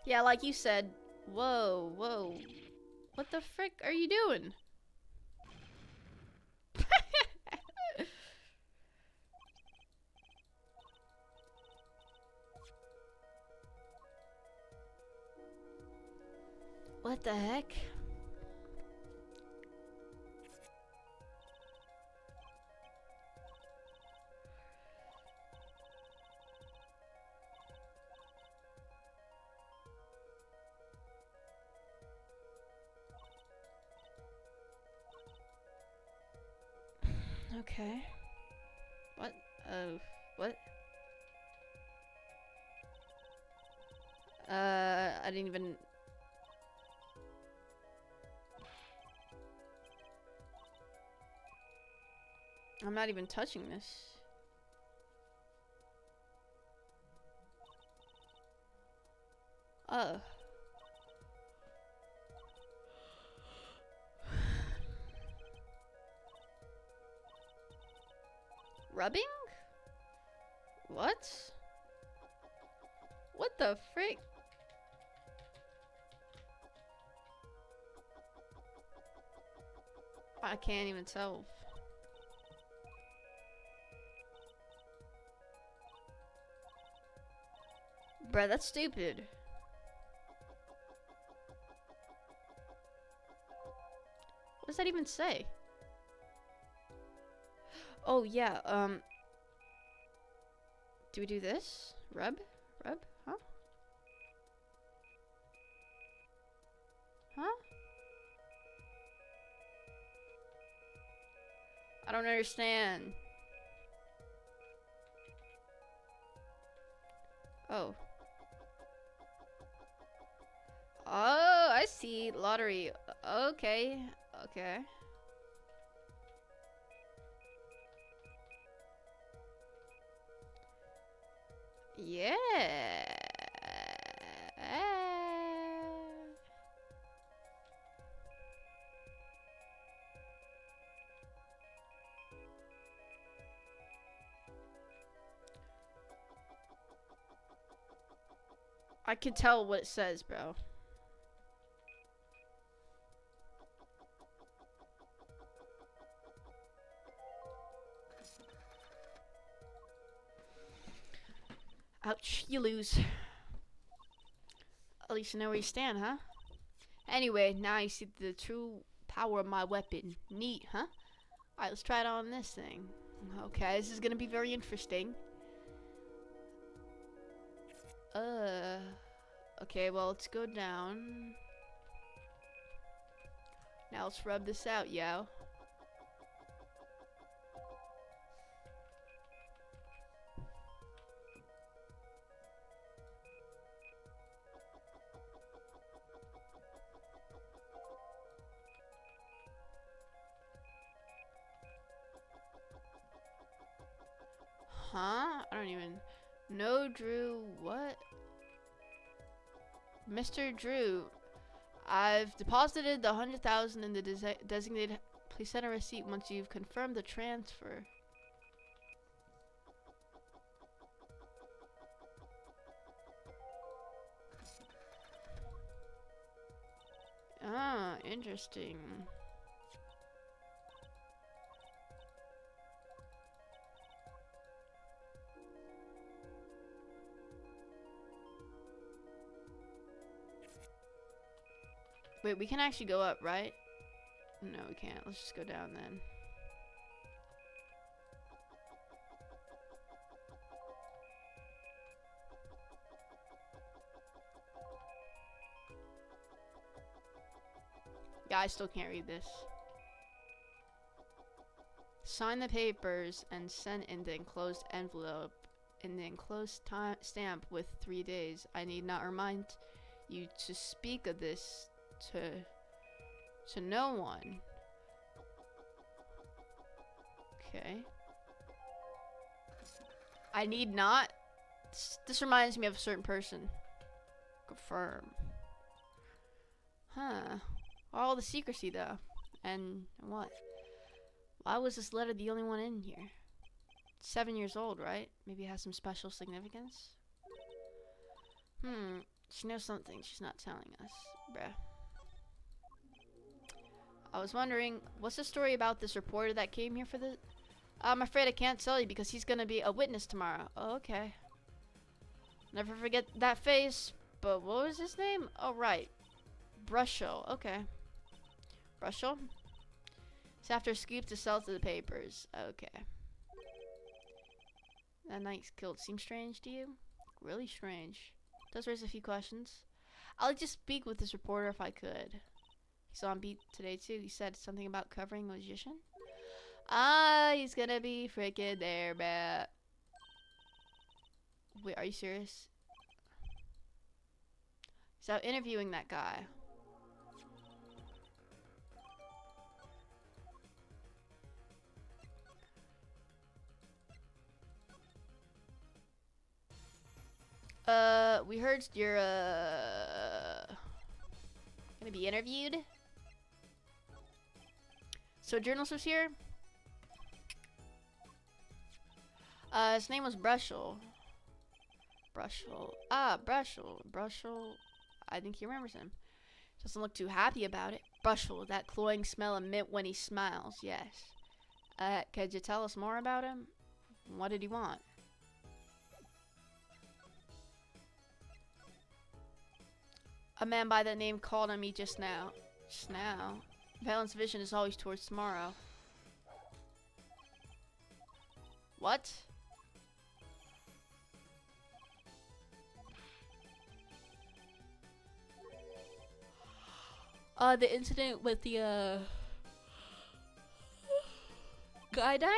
Yeah, like you said. Whoa, whoa. What the frick are you doing? What the heck? Okay. What? What? I didn't even... I'm not even touching this. Oh. Rubbing? What? What the frick? I can't even tell. Bruh, that's stupid. What does that even say? Oh, yeah, do we do this? Rub? Rub? Huh? Huh? I don't understand. Oh. Oh, I see. Lottery. Okay. Okay. Yeah. I can tell what it says, bro. Ouch, you lose. At least you know where you stand, huh? Anyway, now you see the true power of my weapon. Neat, huh? Alright, let's try it on this thing. Okay, this is gonna be very interesting. Okay, well, let's go down. Now let's rub this out, yo. Huh? I don't even know, Drew. What? Mr. Drew, I've deposited the 100,000 in the designated. Please send a receipt once you've confirmed the transfer. Ah, interesting. Wait, we can actually go up, right? No, we can't. Let's just go down then. Yeah, I still can't read this. Sign the papers and send in the enclosed envelope in the enclosed stamp with 3 days. I need not remind you to speak of this to no one. Okay. I need not. This reminds me of a certain person. Confirm. Huh. All the secrecy though. And what? Why was this letter the only one in here? 7 years old, right? Maybe it has some special significance? She knows something she's not telling us. Bruh. I was wondering, what's the story about this reporter that came here for the... I'm afraid I can't tell you because he's gonna be a witness tomorrow. Oh, okay. Never forget that face. But what was his name? Oh, right. Brushel. Okay. Brushel? It's after Scoop to sell to the papers. Okay. That night's killed seems strange to you? Really strange. Does raise a few questions. I'd like to speak with this reporter if I could. He's on beat today too. He said something about covering a magician. Ah, he's gonna be freaking there, man. Wait, are you serious? He's out interviewing that guy. We heard you're, gonna be interviewed. So a journalist was here? His name was Brushel. Brushel. Ah, Brushel. Brushel. I think he remembers him. Doesn't look too happy about it. Brushel, that cloying smell of mint when he smiles, yes. Could you tell us more about him? What did he want? A man by that name called on me just now. Just now? Valen's vision is always towards tomorrow. What? The incident with the, guy dying?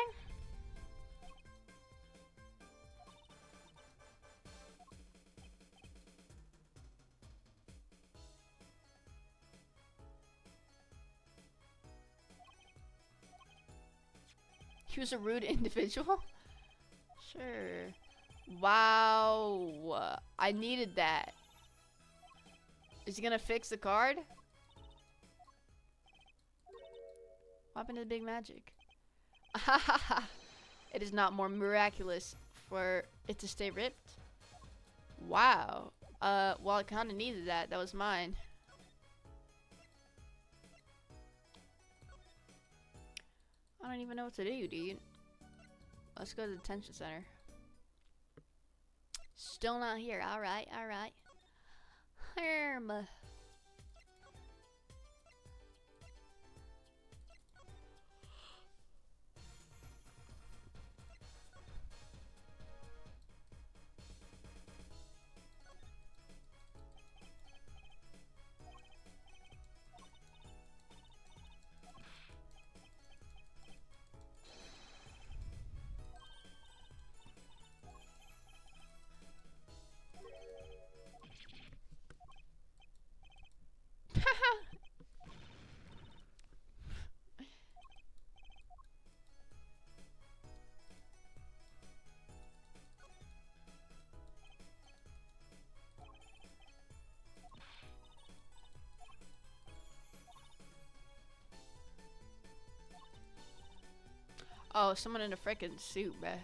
He was a rude individual? Sure. Wow. I needed that. Is he gonna fix the card? What happened to the big magic? It is not more miraculous for it to stay ripped. Wow. Well, I kinda needed that. That was mine. I don't even know what to do, dude. Let's go to the detention center. Still not here. Alright, alright. Oh, someone in a frickin' suit, bruh.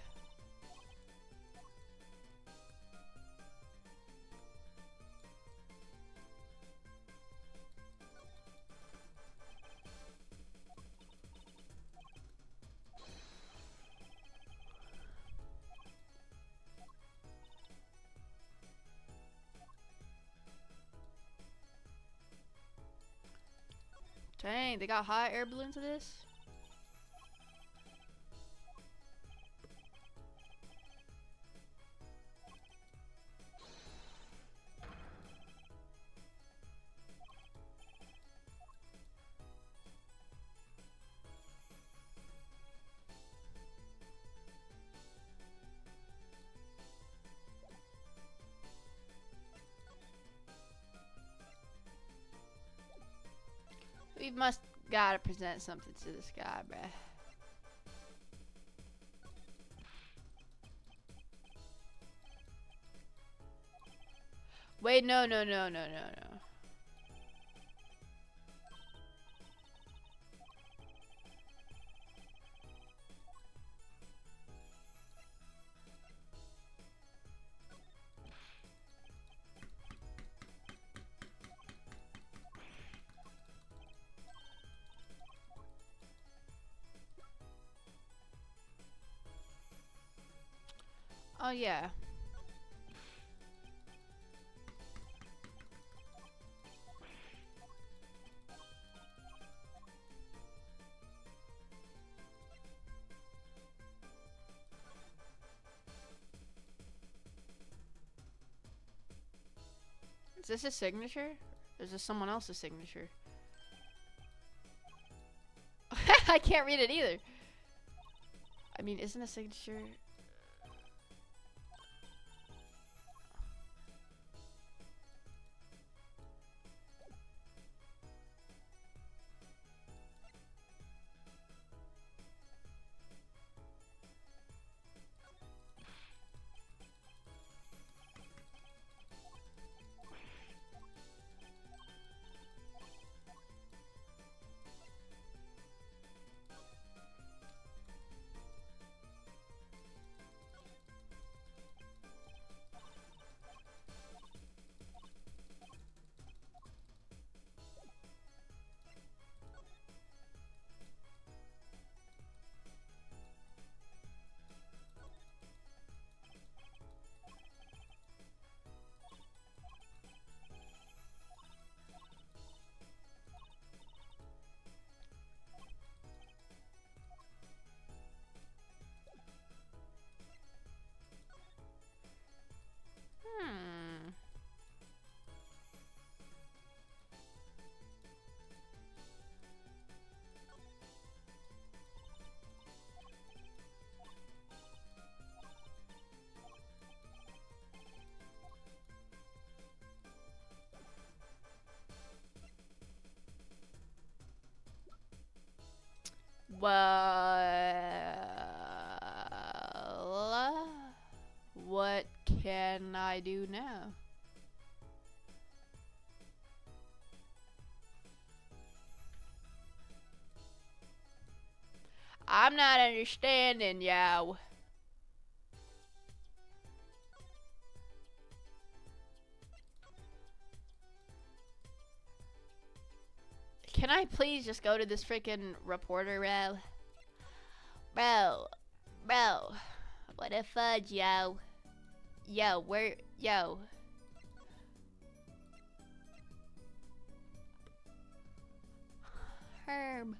Dang, they got hot air balloons to this? We must gotta present something to this guy, bruh. Wait, no. Oh, yeah. Is this a signature? Or is this someone else's signature? I can't read it either. I mean, isn't a signature... Well, what can I do now? I'm not understanding, yo. Can I please just go to this freaking reporter, bro? Bro. What a fudge, yo. Yo, where? Yo. Herb.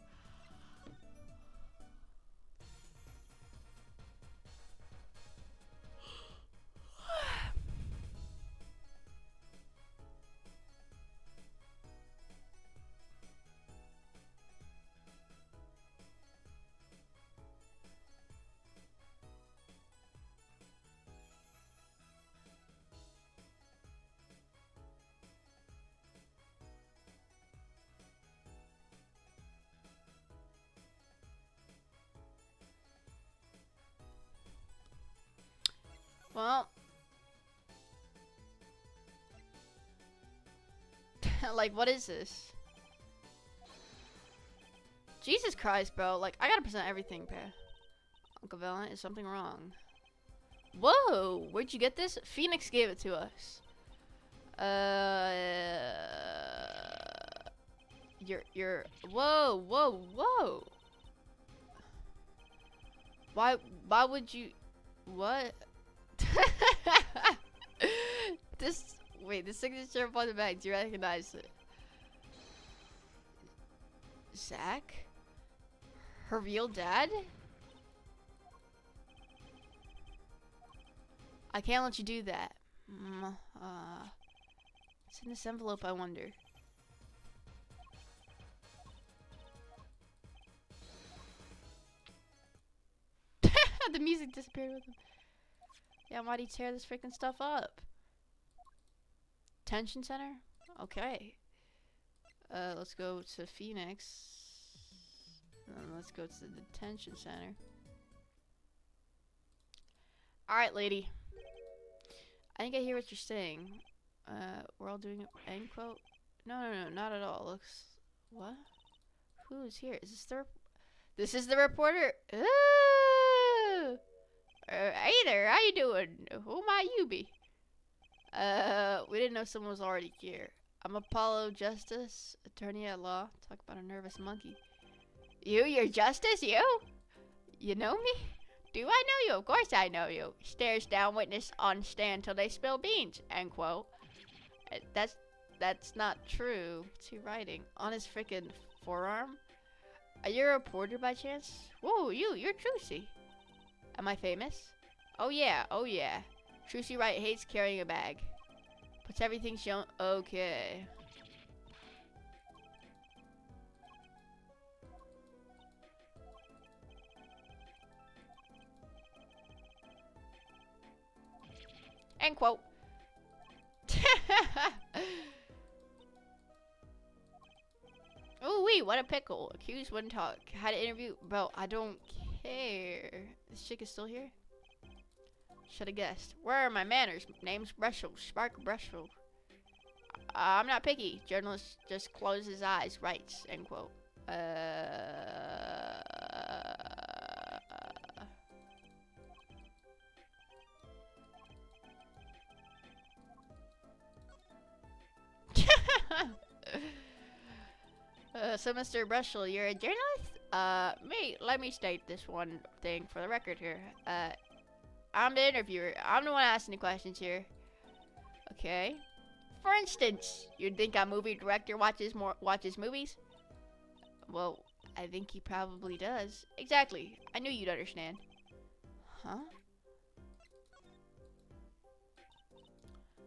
Well, like, what is this? Jesus Christ, bro. Like, I gotta present everything, bro. Uncle Valiant, is something wrong? Whoa, where'd you get this? Phoenix gave it to us. Whoa. Why would you, what? This signature upon the bag, do you recognize it? Zach? Her real dad? I can't let you do that. What's in this envelope, I wonder? The music disappeared with him. Yeah, why'd he tear this freaking stuff up? Detention center? Okay. Let's go to Phoenix. Let's go to the detention center. Alright, lady. I think I hear what you're saying. We're all doing it. End quote? No, not at all. Looks. What? Who is here? Is this the. This is the reporter? Ooh! Hey there, how you doing? Who might you be? We didn't know someone was already here. I'm Apollo Justice, attorney at law. Talk about a nervous monkey. You're Justice? You know me? Do I know you? Of course I know you. Stares down witness on stand till they spill beans. End quote. That's not true. What's he writing? On his freaking forearm? Are you a reporter by chance? Whoa, you're Trucy. Am I famous? Oh yeah. Trucy Wright hates carrying a bag. Puts everything shown. Okay. End quote. Ooh wee, what a pickle. Accused wouldn't talk. Had an interview. Bro, I don't care. This chick is still here? Should have guessed. Where are my manners? Name's Brushel. Spark Brushel. I'm not picky. Journalist just closes his eyes. Writes. End quote. So Mr. Brushel, you're a journalist? Let me state this one thing for the record here. I'm the interviewer. I'm the one asking the questions here. Okay. For instance, you'd think a movie director watches movies? Well, I think he probably does. Exactly. I knew you'd understand. Huh?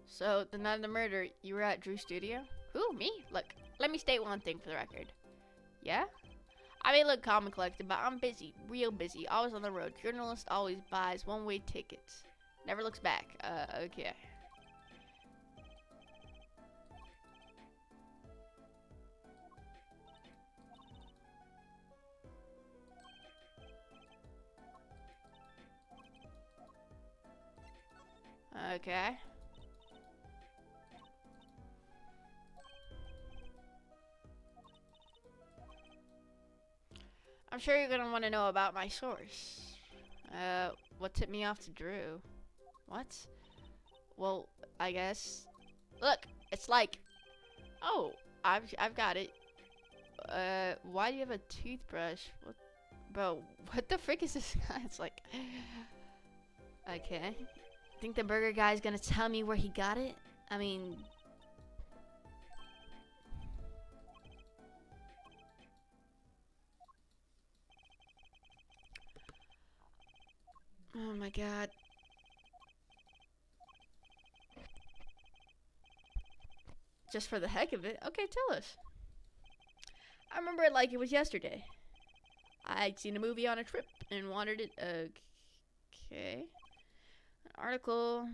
So, the night of the murder, you were at Drew's studio? Who, me? Look, let me state one thing for the record. Yeah? I may look calm and collected, but I'm busy. Real busy. Always on the road. Journalist always buys one-way tickets. Never looks back. Okay. Okay. I'm sure you're gonna want to know about my source. What tipped me off to Drew? What? Well, I guess. Look, it's like. Oh, I've got it. Why do you have a toothbrush? What, bro? What the frick is this guy? It's like. Okay. Think the burger guy's gonna tell me where he got it? I mean... Oh my god. Just for the heck of it? Okay, tell us. I remember it like it was yesterday. I'd seen a movie on a trip and wanted it. Okay. An article.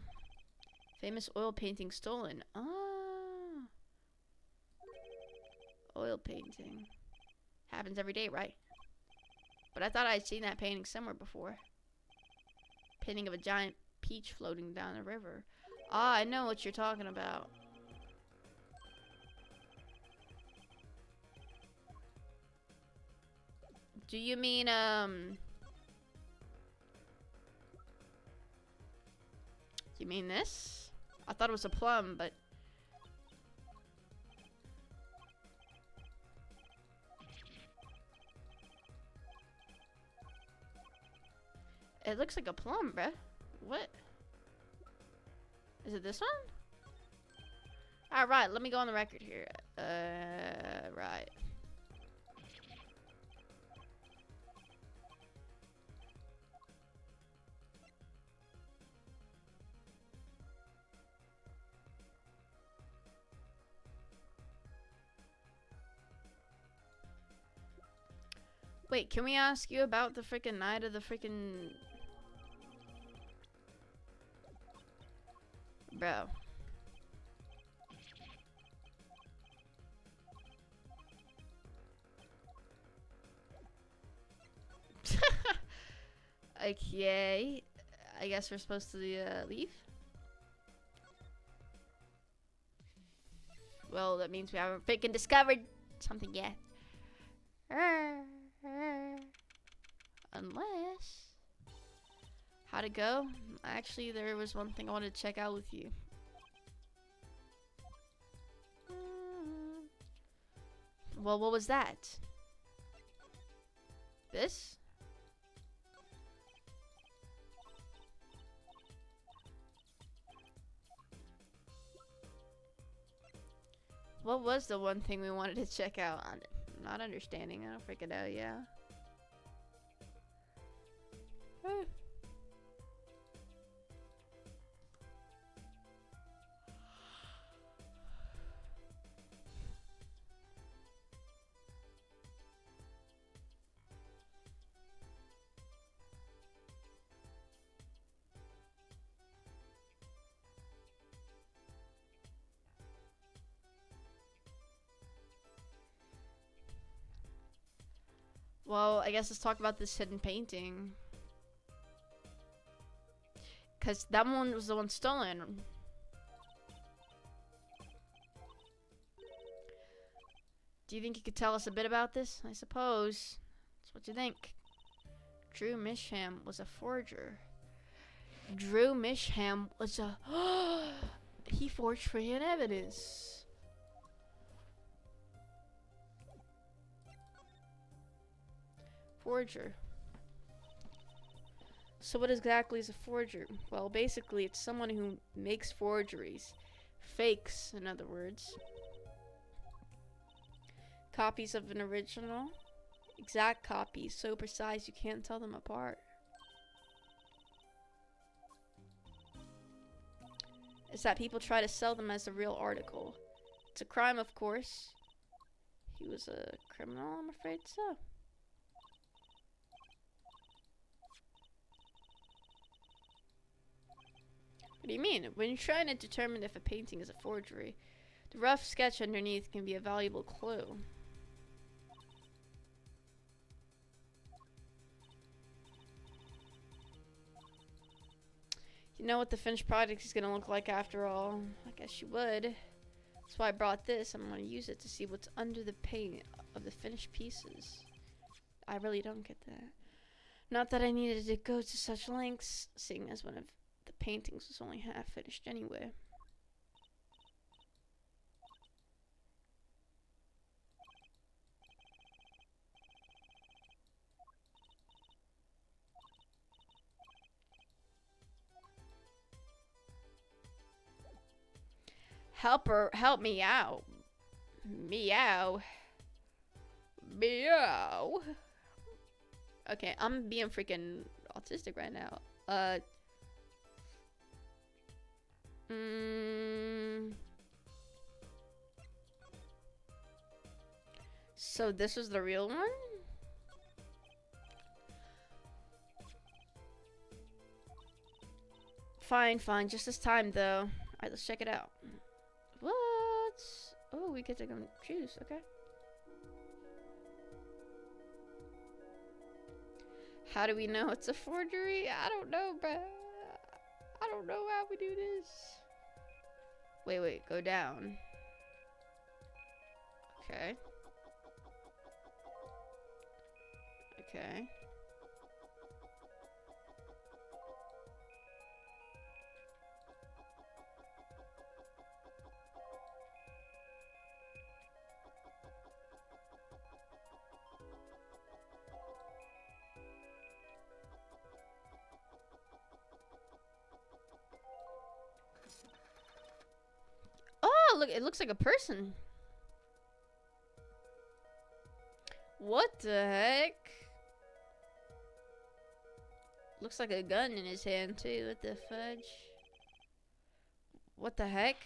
Famous oil painting stolen. Ah. Oil painting. Happens every day, right? But I thought I'd seen that painting somewhere before. Painting of a giant peach floating down the river. Ah, I know what you're talking about. Do you mean, you mean this? I thought it was a plum, but... It looks like a plum, bruh. What? Is it this one? Alright, let me go on the record here. Right. Wait, can we ask you about the freaking night of the freaking... Bro. Okay. I guess we're supposed to leave. Well, that means we haven't freaking discovered something yet. Unless... How'd it go? Actually, there was one thing I wanted to check out with you. Well, what was that? This? What was the one thing we wanted to check out? I'm not understanding. I don't freaking know, yeah. Well, I guess let's talk about this hidden painting. Because that one was the one stolen. Do you think you could tell us a bit about this? I suppose. That's what you think. Drew Misham was a forger. Drew Misham was a... He forged freaking evidence. Forger. So what exactly is a forger? Well, basically it's someone who makes forgeries. Fakes, in other words. Copies of an original. Exact copies, so precise you can't tell them apart. It's that people try to sell them as a real article. It's a crime, of course. He was a criminal, I'm afraid so. What do you mean? When you're trying to determine if a painting is a forgery, the rough sketch underneath can be a valuable clue. You know what the finished product is going to look like after all? I guess you would. That's why I brought this. I'm going to use it to see what's under the paint of the finished pieces. I really don't get that. Not that I needed to go to such lengths, seeing as one of the paintings was only half finished anyway. Help me out. Meow. Meow. Okay, I'm being freaking autistic right now. So this was the real one? Fine, fine. Just this time, though. Alright, let's check it out. What? Oh, we get to go choose. Okay. How do we know it's a forgery? I don't know, bruh. I don't know how we do this. Wait. Go down. Okay. Okay. Oh, look, it looks like a person. What the heck? Looks like a gun in his hand too. What the fudge? What the heck?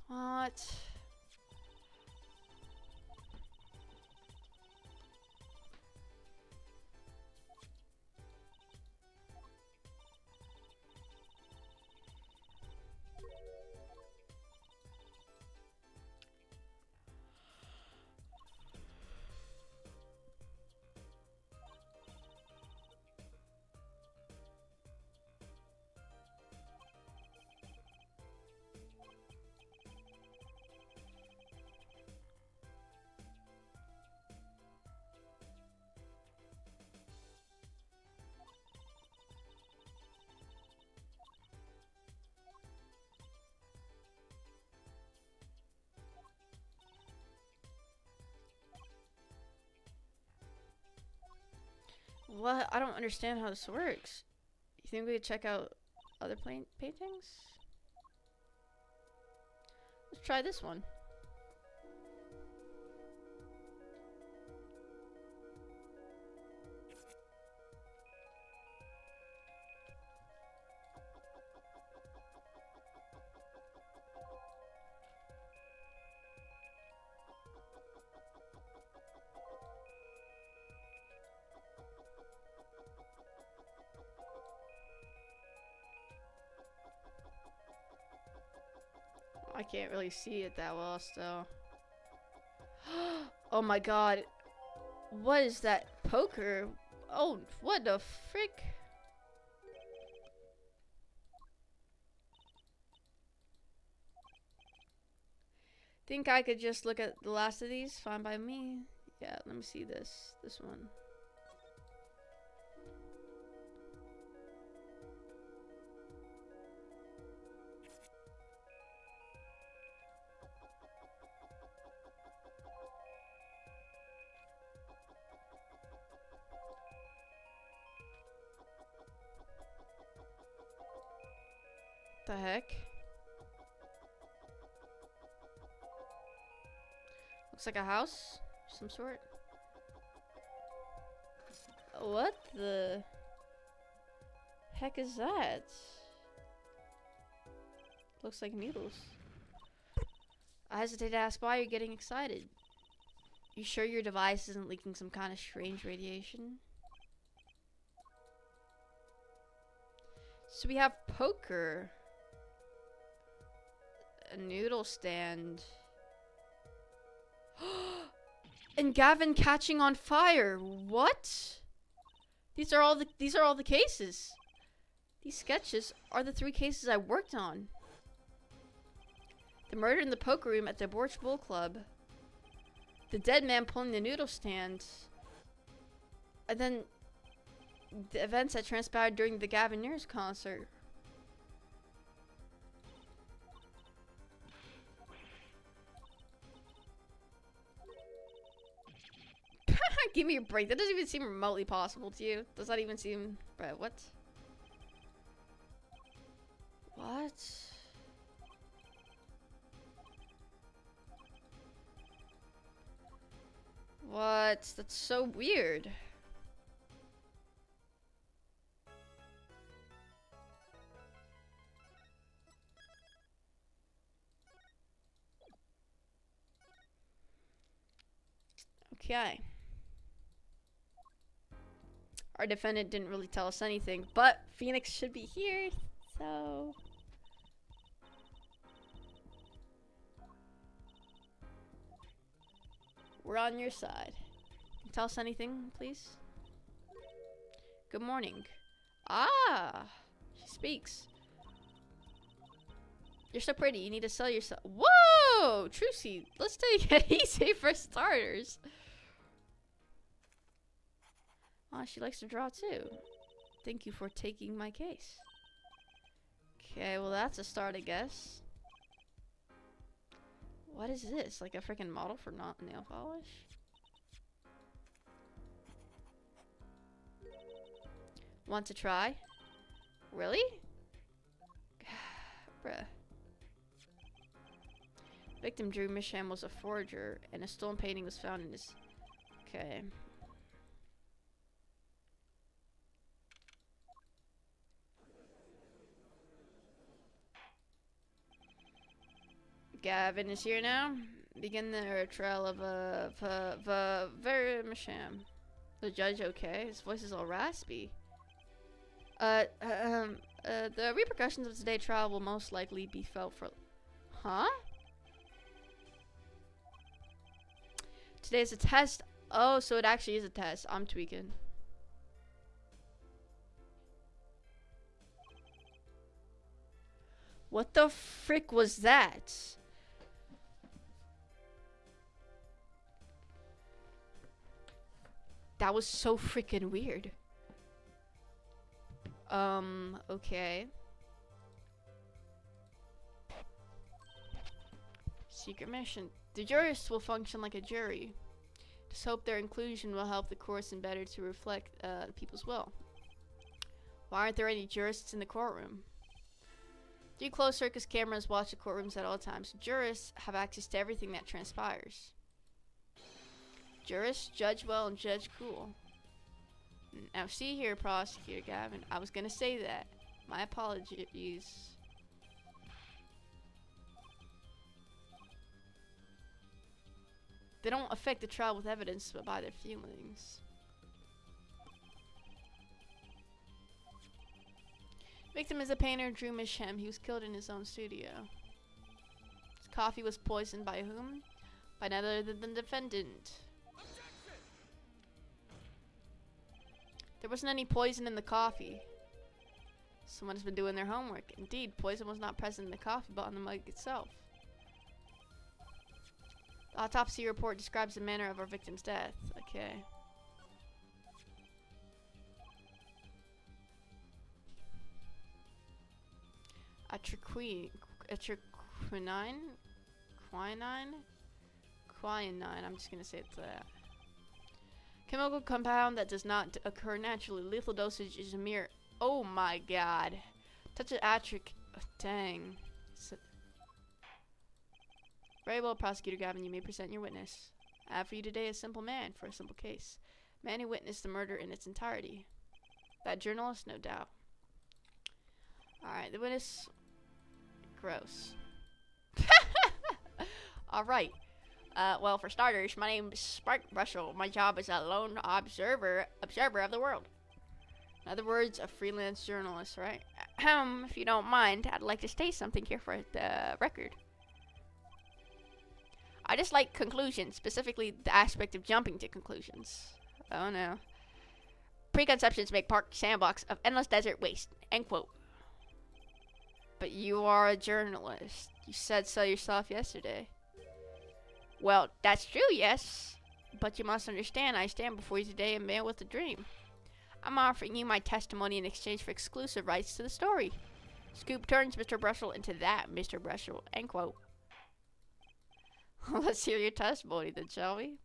What? What? I don't understand how this works. You think we could check out other paintings? Let's try this one. I can't really see it that well still. Oh my god. What is that? Poker? Oh, what the frick? Think I could just look at the last of these? Fine by me. Yeah, let me see this. This one. The heck? Looks like a house of some sort. What the heck is that? Looks like needles. I hesitate to ask why you're getting excited. You sure your device isn't leaking some kind of strange radiation? So we have poker. A noodle stand. And Gavin catching on fire. What? These are all the cases. These sketches are the 3 cases I worked on. The murder in the poker room at the Borch Bull Club. The dead man pulling the noodle stand. And then the events that transpired during the Gavin Nears concert. Give me a break. That doesn't even seem remotely possible to you. Does that even seem... Bro, what? What? What? That's so weird. Okay. Our defendant didn't really tell us anything, but Phoenix should be here, so... We're on your side. Tell us anything, please. Good morning. Ah! She speaks. You're so pretty, you need to sell yourself. Whoa! Trucy, let's take it easy for starters. Oh, she likes to draw too. Thank you for taking my case. Okay, well that's a start, I guess. What is this? Like a freaking model for not nail polish? Want to try? Really? Bruh. Victim Drew Misham was a forger, and a stolen painting was found in his... Okay. Gavin is here now. Begin the trial of Vera Misham. The judge, okay? His voice is all raspy. The repercussions of today's trial will most likely be felt for... Huh? Today's a test. Oh, so it actually is a test. I'm tweaking. What the frick was that? That was so freaking weird. Okay. Secret mission. The jurists will function like a jury. Just hope their inclusion will help the courts and better to reflect the people's will. Why aren't there any jurists in the courtroom? 3 closed circus cameras watch the courtrooms at all times. Jurists have access to everything that transpires. Jurists judge well and judge cool. Now see here, Prosecutor Gavin. I was gonna say that. My apologies. They don't affect the trial with evidence, but by their feelings. Victim is a painter, Drew Misham. He was killed in his own studio. His coffee was poisoned by whom? By none other than the defendant. There wasn't any poison in the coffee. Someone's been doing their homework. Indeed, poison was not present in the coffee, but on the mug itself. The autopsy report describes the manner of our victim's death. Okay. Quinine. I'm just gonna say it's that. Chemical compound that does not occur naturally. Lethal dosage is a mere... Oh my god. Touch of atric... Dang. Very well, Prosecutor Gavin. You may present your witness. I have for you today a simple man for a simple case. Man who witnessed the murder in its entirety. That journalist? No doubt. Alright, the witness... Gross. Alright. Well, for starters, my name is Spark Russell. My job is a lone observer of the world. In other words, a freelance journalist, right? If you don't mind, I'd like to state something here for the record. I dislike conclusions, specifically the aspect of jumping to conclusions. Oh no. Preconceptions make park sandbox of endless desert waste. End quote. But you are a journalist. You said so yourself yesterday. Well, that's true, yes. But you must understand, I stand before you today a man with a dream. I'm offering you my testimony in exchange for exclusive rights to the story. Scoop turns Mr. Brussel into that Mr. Brussel. End quote. Let's hear your testimony then, shall we?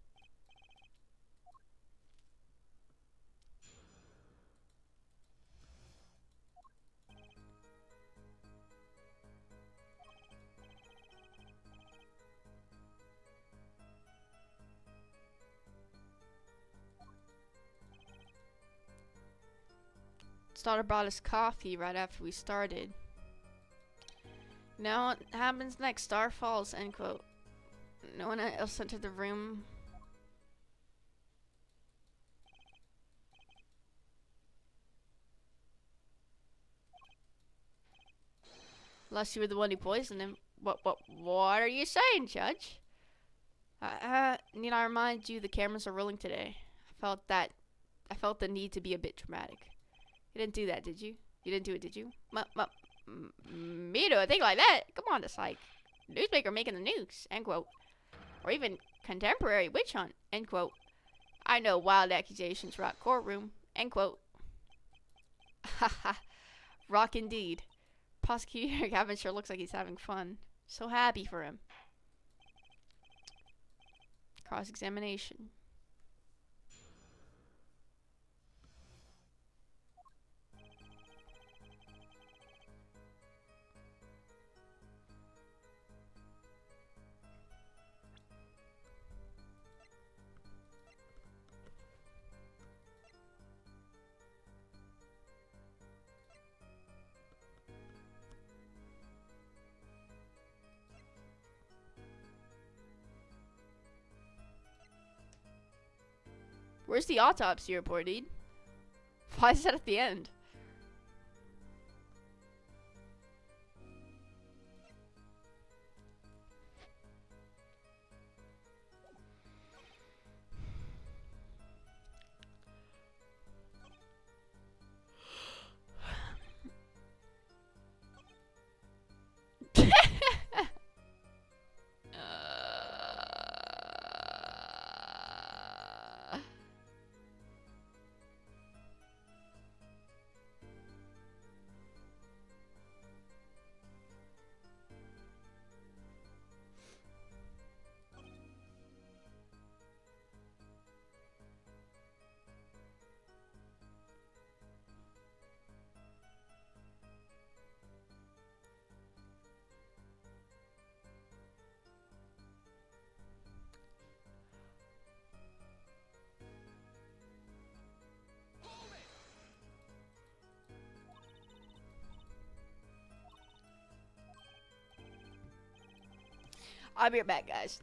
Starter brought us coffee right after we started. Now what happens next? Star falls, end quote. No one else entered the room. Unless you were the one who poisoned him. What are you saying, Judge? Need I remind you the cameras are rolling today? I felt the need to be a bit dramatic. You didn't do that, did you? You didn't do it, did you? Me do a thing like that? Come on, it's like newsmaker making the news, end quote. Or even contemporary witch hunt, end quote. I know wild accusations rock courtroom, end quote. Haha, rock indeed. Prosecutor Gavin sure looks like he's having fun. So happy for him. Cross-examination. Where's the autopsy report, dude? Why is that at the end? I'll be right back, guys.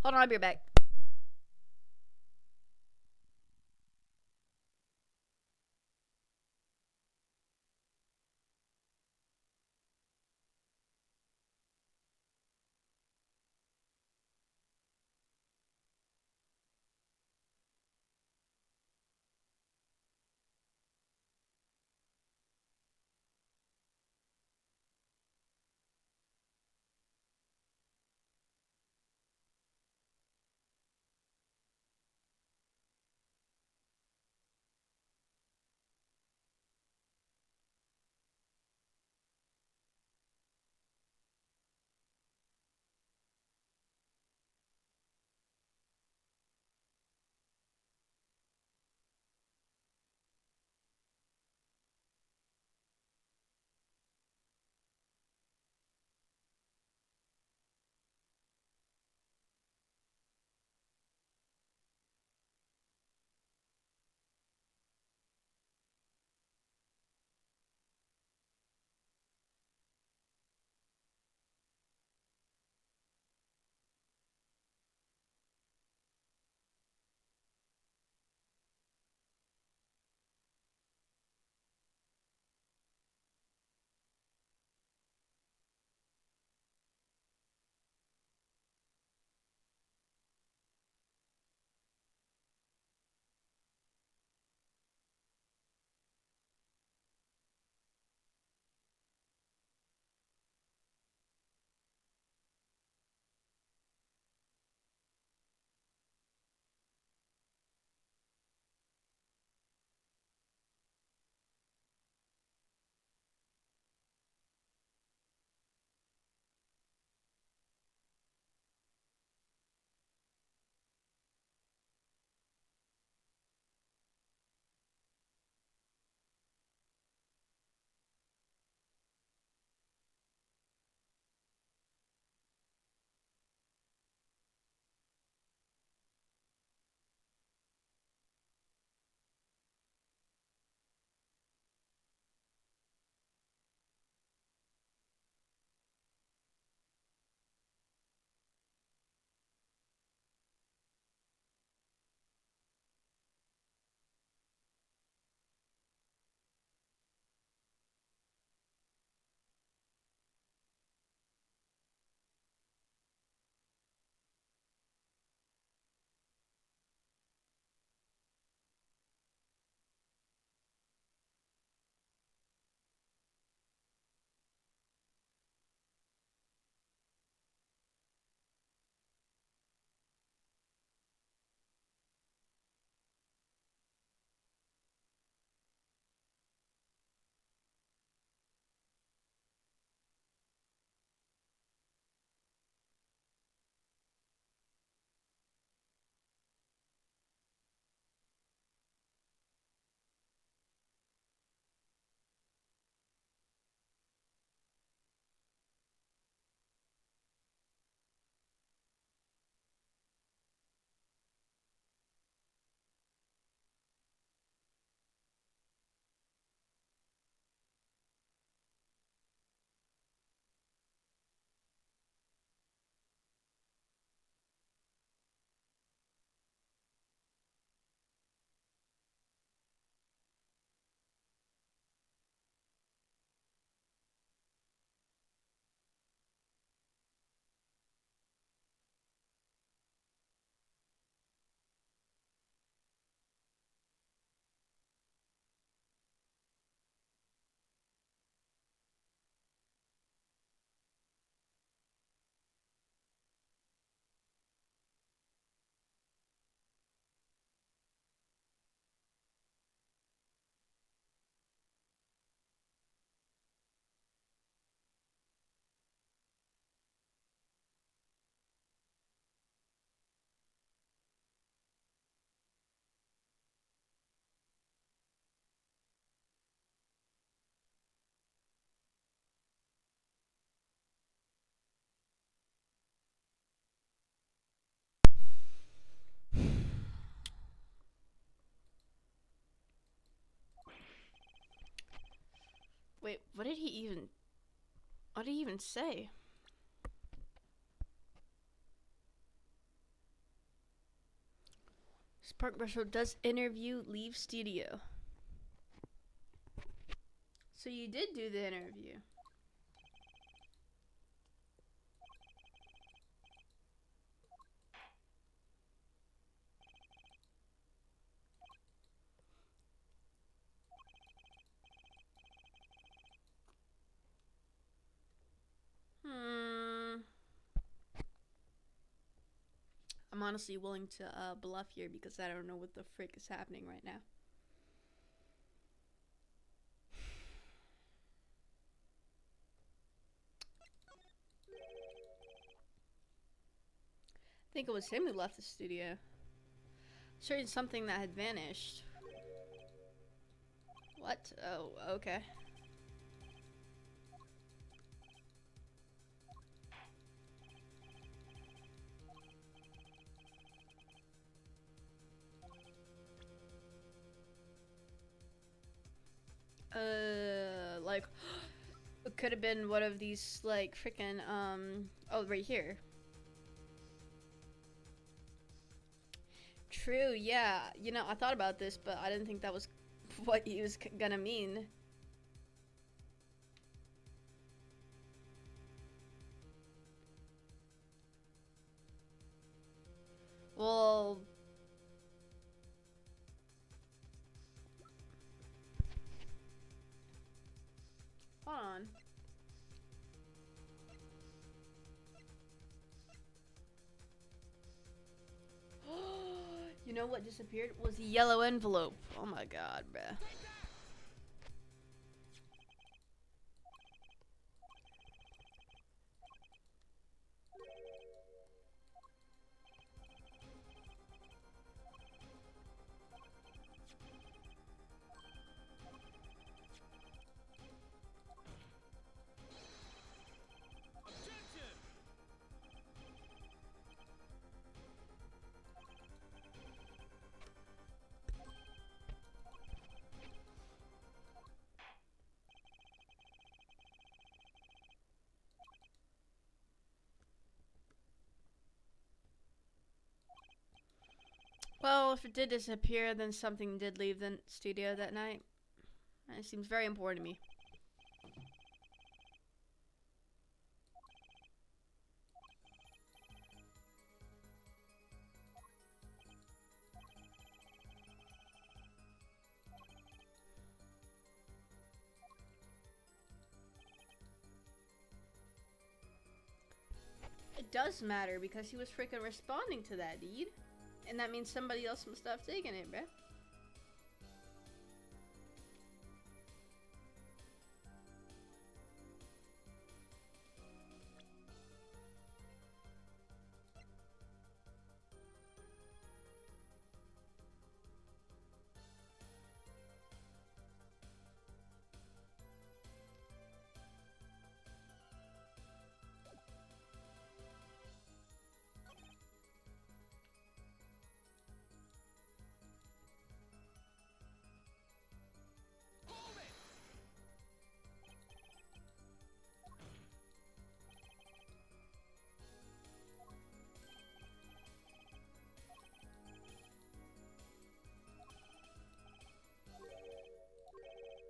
Hold on, I'll be right back. Wait, what did he even... What did he even say? Spark Russell does interview, leave studio. So you did do the interview. I'm honestly willing to bluff here because I don't know what the frick is happening right now. I think it was him who left the studio. Searching something that had vanished. What? Oh, okay. Like, it could have been one of these, like, freaking, oh, right here. True, yeah. You know, I thought about this, but I didn't think that was what he was gonna mean. Well... Hold on. You know what disappeared? Was a yellow envelope. Oh my god, bruh. Well, if it did disappear, then something did leave the studio that night. It seems very important to me. It does matter because he was freaking responding to that deed. And that means somebody else must have taken it, bruh.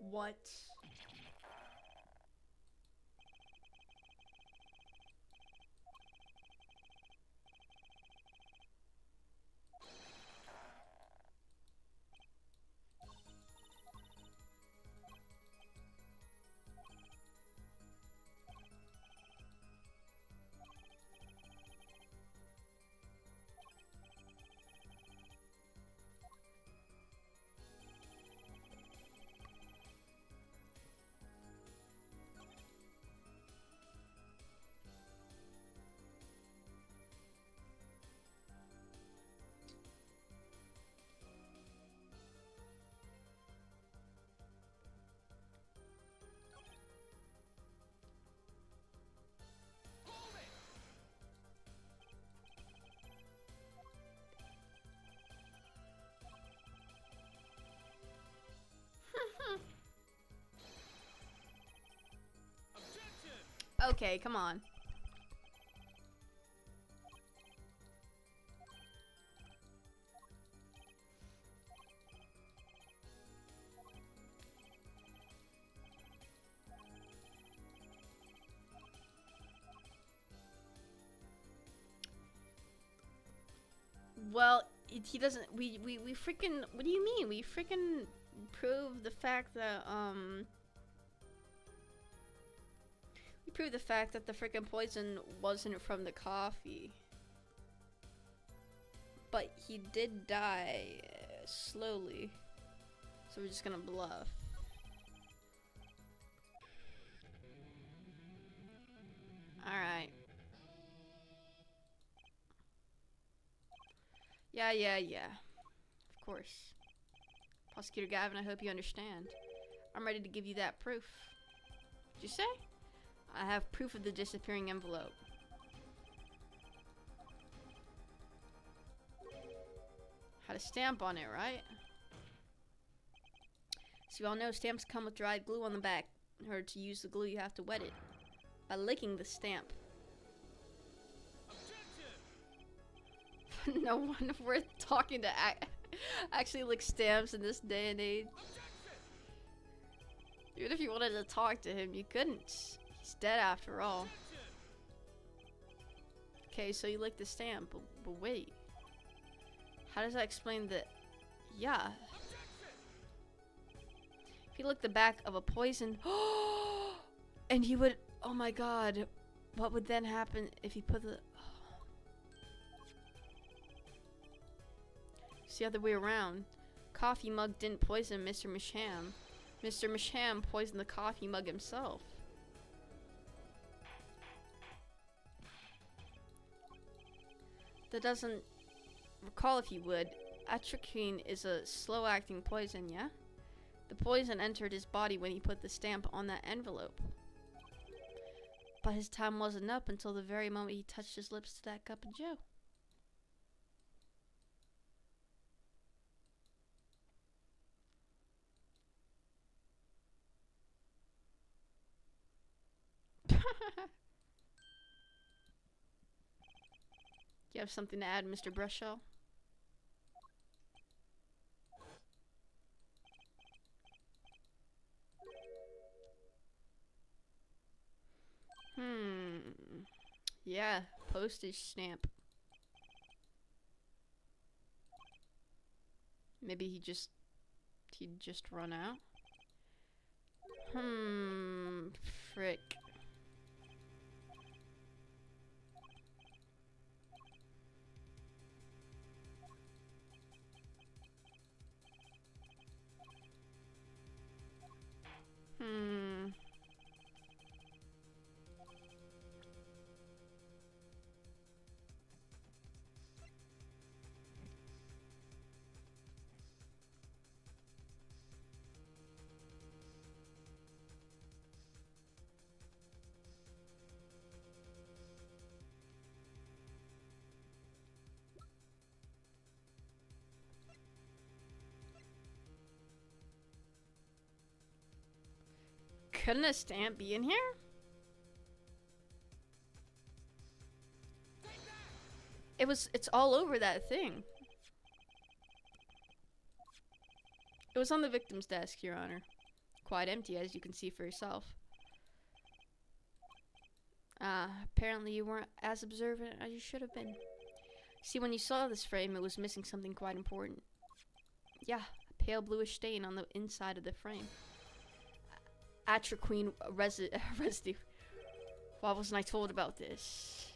What? Okay, come on. Well, he doesn't. We freaking. What do you mean? We freaking prove the fact that we prove the fact that the freaking poison wasn't from the coffee. But he did die slowly. So we're just gonna bluff. Alright. Yeah. Of course. Prosecutor Gavin, I hope you understand. I'm ready to give you that proof. What'd you say? I have proof of the disappearing envelope. Had a stamp on it, right? So you all know stamps come with dried glue on the back. In order to use the glue, you have to wet it by licking the stamp. No one worth talking to actually lick stamps in this day and age. Even if you wanted to talk to him, you couldn't. He's dead after all. Okay, so you lick the stamp, but wait. How does that explain the... Yeah. If you look the back of a poison... and you would... Oh my god. What would then happen if you put the... It's the other way around. Coffee mug didn't poison Mr. Misham. Mr. Misham poisoned the coffee mug himself. That doesn't... Recall if you would, atropine is a slow-acting poison, yeah? The poison entered his body when he put the stamp on that envelope. But his time wasn't up until the very moment he touched his lips to that cup of joe. You have something to add, Mr. Brushell? Yeah, postage stamp. Maybe he'd just run out. Frick. Couldn't a stamp be in here? It's all over that thing. It was on the victim's desk, Your Honor. Quite empty, as you can see for yourself. Apparently you weren't as observant as you should have been. See, when you saw this frame, it was missing something quite important. Yeah, a pale bluish stain on the inside of the frame. Atropine residue. Why wasn't I told about this?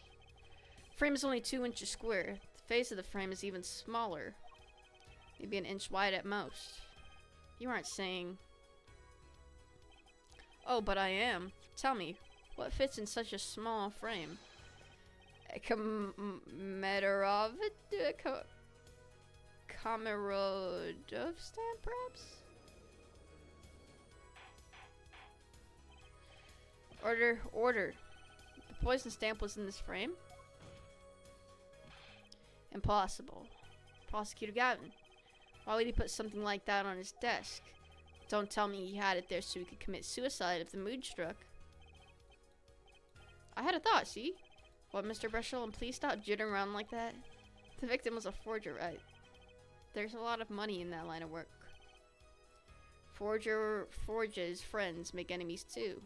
Frame is only 2 inches square. The face of the frame is even smaller. Maybe an inch wide at most. You aren't saying... Oh, but I am. Tell me, what fits in such a small frame? A Komarodov stamp, perhaps? Order. The poison stamp was in this frame? Impossible. Prosecutor Gavin, why would he put something like that on his desk? Don't tell me he had it there so he could commit suicide if the mood struck. I had a thought, see? What, Mr. Brushell, and please stop jittering around like that. The victim was a forger, right? There's a lot of money in that line of work. Forges friends make enemies too.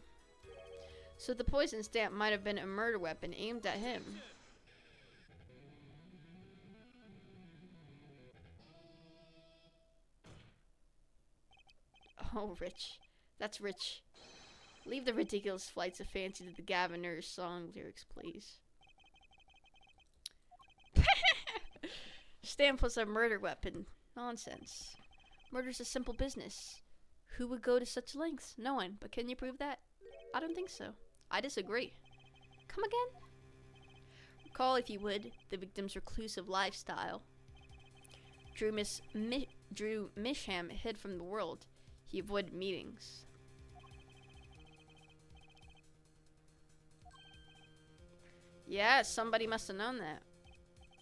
So the poison stamp might have been a murder weapon aimed at him. Oh, Rich. That's Rich. Leave the ridiculous flights of fancy to the Gaviner's song lyrics, please. Stamp was a murder weapon. Nonsense. Murder's a simple business. Who would go to such lengths? No one. But can you prove that? I don't think so. I disagree. Come again? Recall, if you would, the victim's reclusive lifestyle. Drew Misham hid from the world. He avoided meetings. Yeah, somebody must have known that.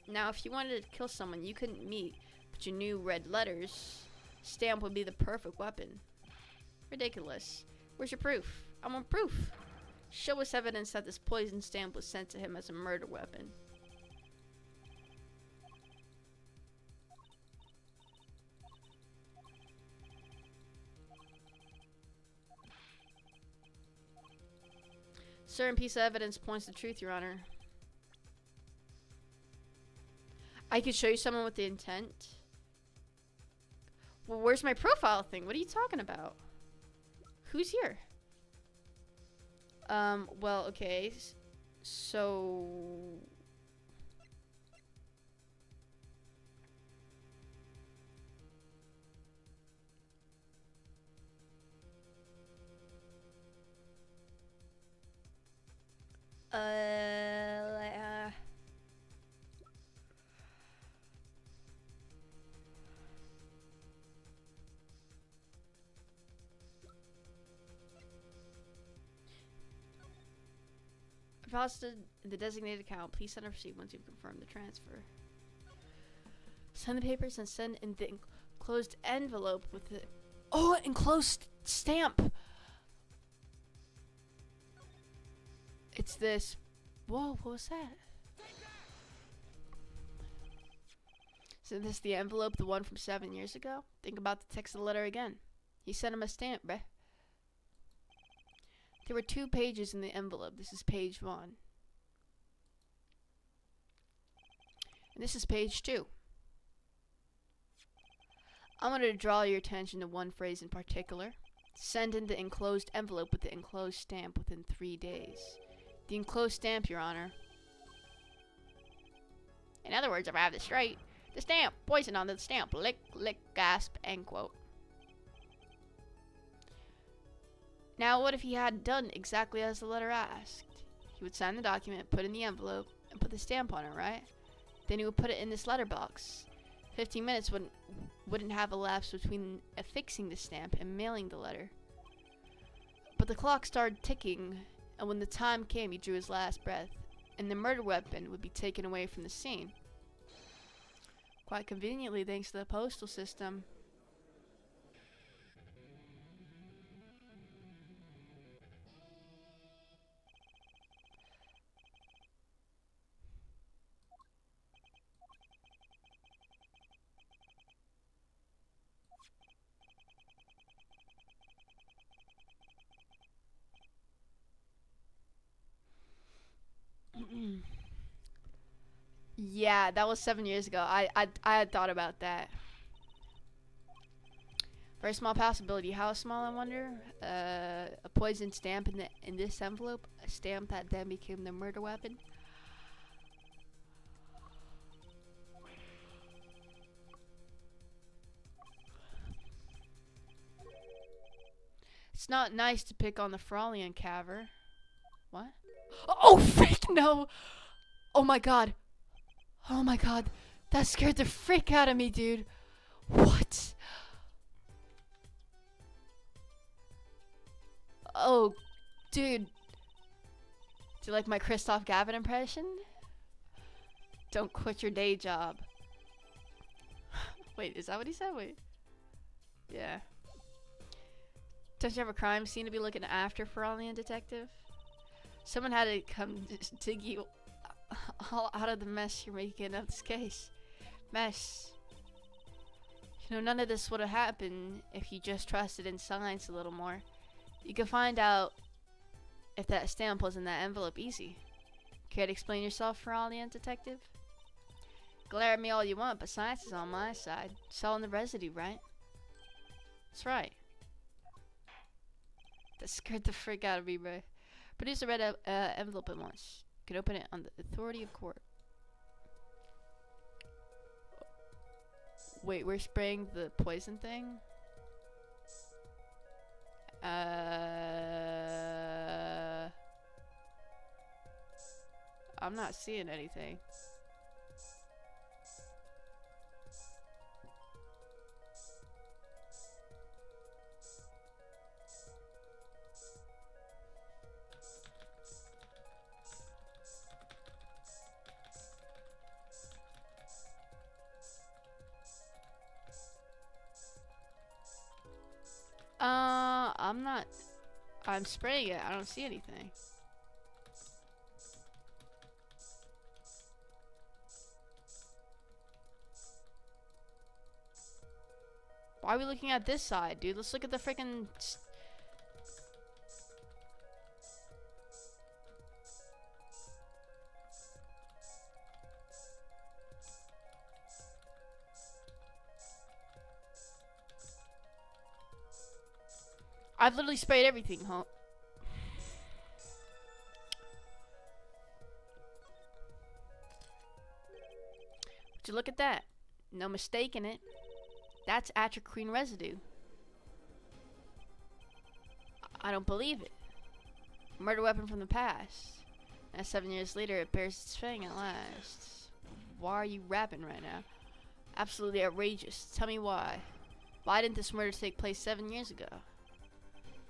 Now, if you wanted to kill someone you couldn't meet, but you knew read letters, Stamp would be the perfect weapon. Ridiculous. Where's your proof? I want proof. Show us evidence that this poison stamp was sent to him as a murder weapon. Certain piece of evidence points to truth, Your Honor. I could show you someone with the intent. Well, where's my profile thing? What are you talking about? Who's here? Well, okay. So... Deposited in the designated account. Please send a receipt once you've confirmed the transfer. Send the papers and send in the enclosed envelope with the enclosed stamp. It's this. Whoa, what was that? So this the envelope, the one from 7 years ago? Think about the text of the letter again. He sent him a stamp, bruh. There were 2 pages in the envelope. This is page 1. And this is page 2. I wanted to draw your attention to one phrase in particular. Send in the enclosed envelope with the enclosed stamp within 3 days. The enclosed stamp, Your Honor. In other words, if I have this straight, the stamp, poison on the stamp, lick, lick, gasp, end quote. Now, what if he had done exactly as the letter asked? He would sign the document, put it in the envelope, and put the stamp on it, right? Then he would put it in this letterbox. 15 minutes wouldn't have elapsed between affixing the stamp and mailing the letter. But the clock started ticking, and when the time came, he drew his last breath, and the murder weapon would be taken away from the scene. Quite conveniently, thanks to the postal system. Yeah, that was 7 years ago. I had thought about that. Very small possibility. How small, I wonder? A poison stamp in this envelope, a stamp that then became the murder weapon. It's not nice to pick on the Fraulein Caver. What? Oh, frick, no! Oh my god. Oh my god. That scared the frick out of me, dude. What? Oh, dude. Do you like my Christoph Gavin impression? Don't quit your day job. Wait, is that what he said? Wait. Yeah. Don't you have a crime scene to be looking after, Fraulein detective? Someone had to come dig you all out of the mess you're making of this case. Mess. You know, none of this would have happened if you just trusted in science a little more. You could find out if that stamp was in that envelope easy. Care to explain yourself, Fraulein detective? Glare at me all you want, but science is on my side. It's all in the residue, right? That's right. That scared the frick out of me, bro. Produce a red envelope at once. You can open it on the authority of court. Wait, we're spraying the poison thing? I'm not seeing anything. I'm spraying it. I don't see anything. Why are we looking at this side, dude? Let's look at the freaking. I've literally sprayed everything, huh? Would you look at that? No mistake in it. That's atrocrene residue. I don't believe it. Murder weapon from the past. And 7 years later, it bears its fang at last. Why are you rapping right now? Absolutely outrageous. Tell me why. Why didn't this murder take place 7 years ago?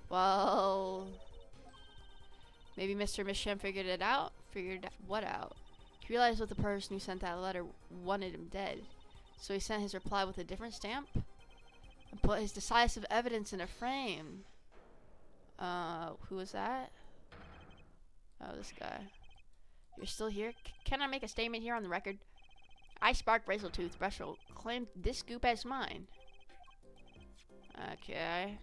Well, maybe Mr. Misham figured it out. Figured what out? He realized what the person who sent that letter wanted him dead. So he sent his reply with a different stamp and put his decisive evidence in a frame. Who was that? Oh, this guy. You're still here? Can I make a statement here on the record? I, Spark Brazeltooth Brushel, claimed this scoop as mine. Okay.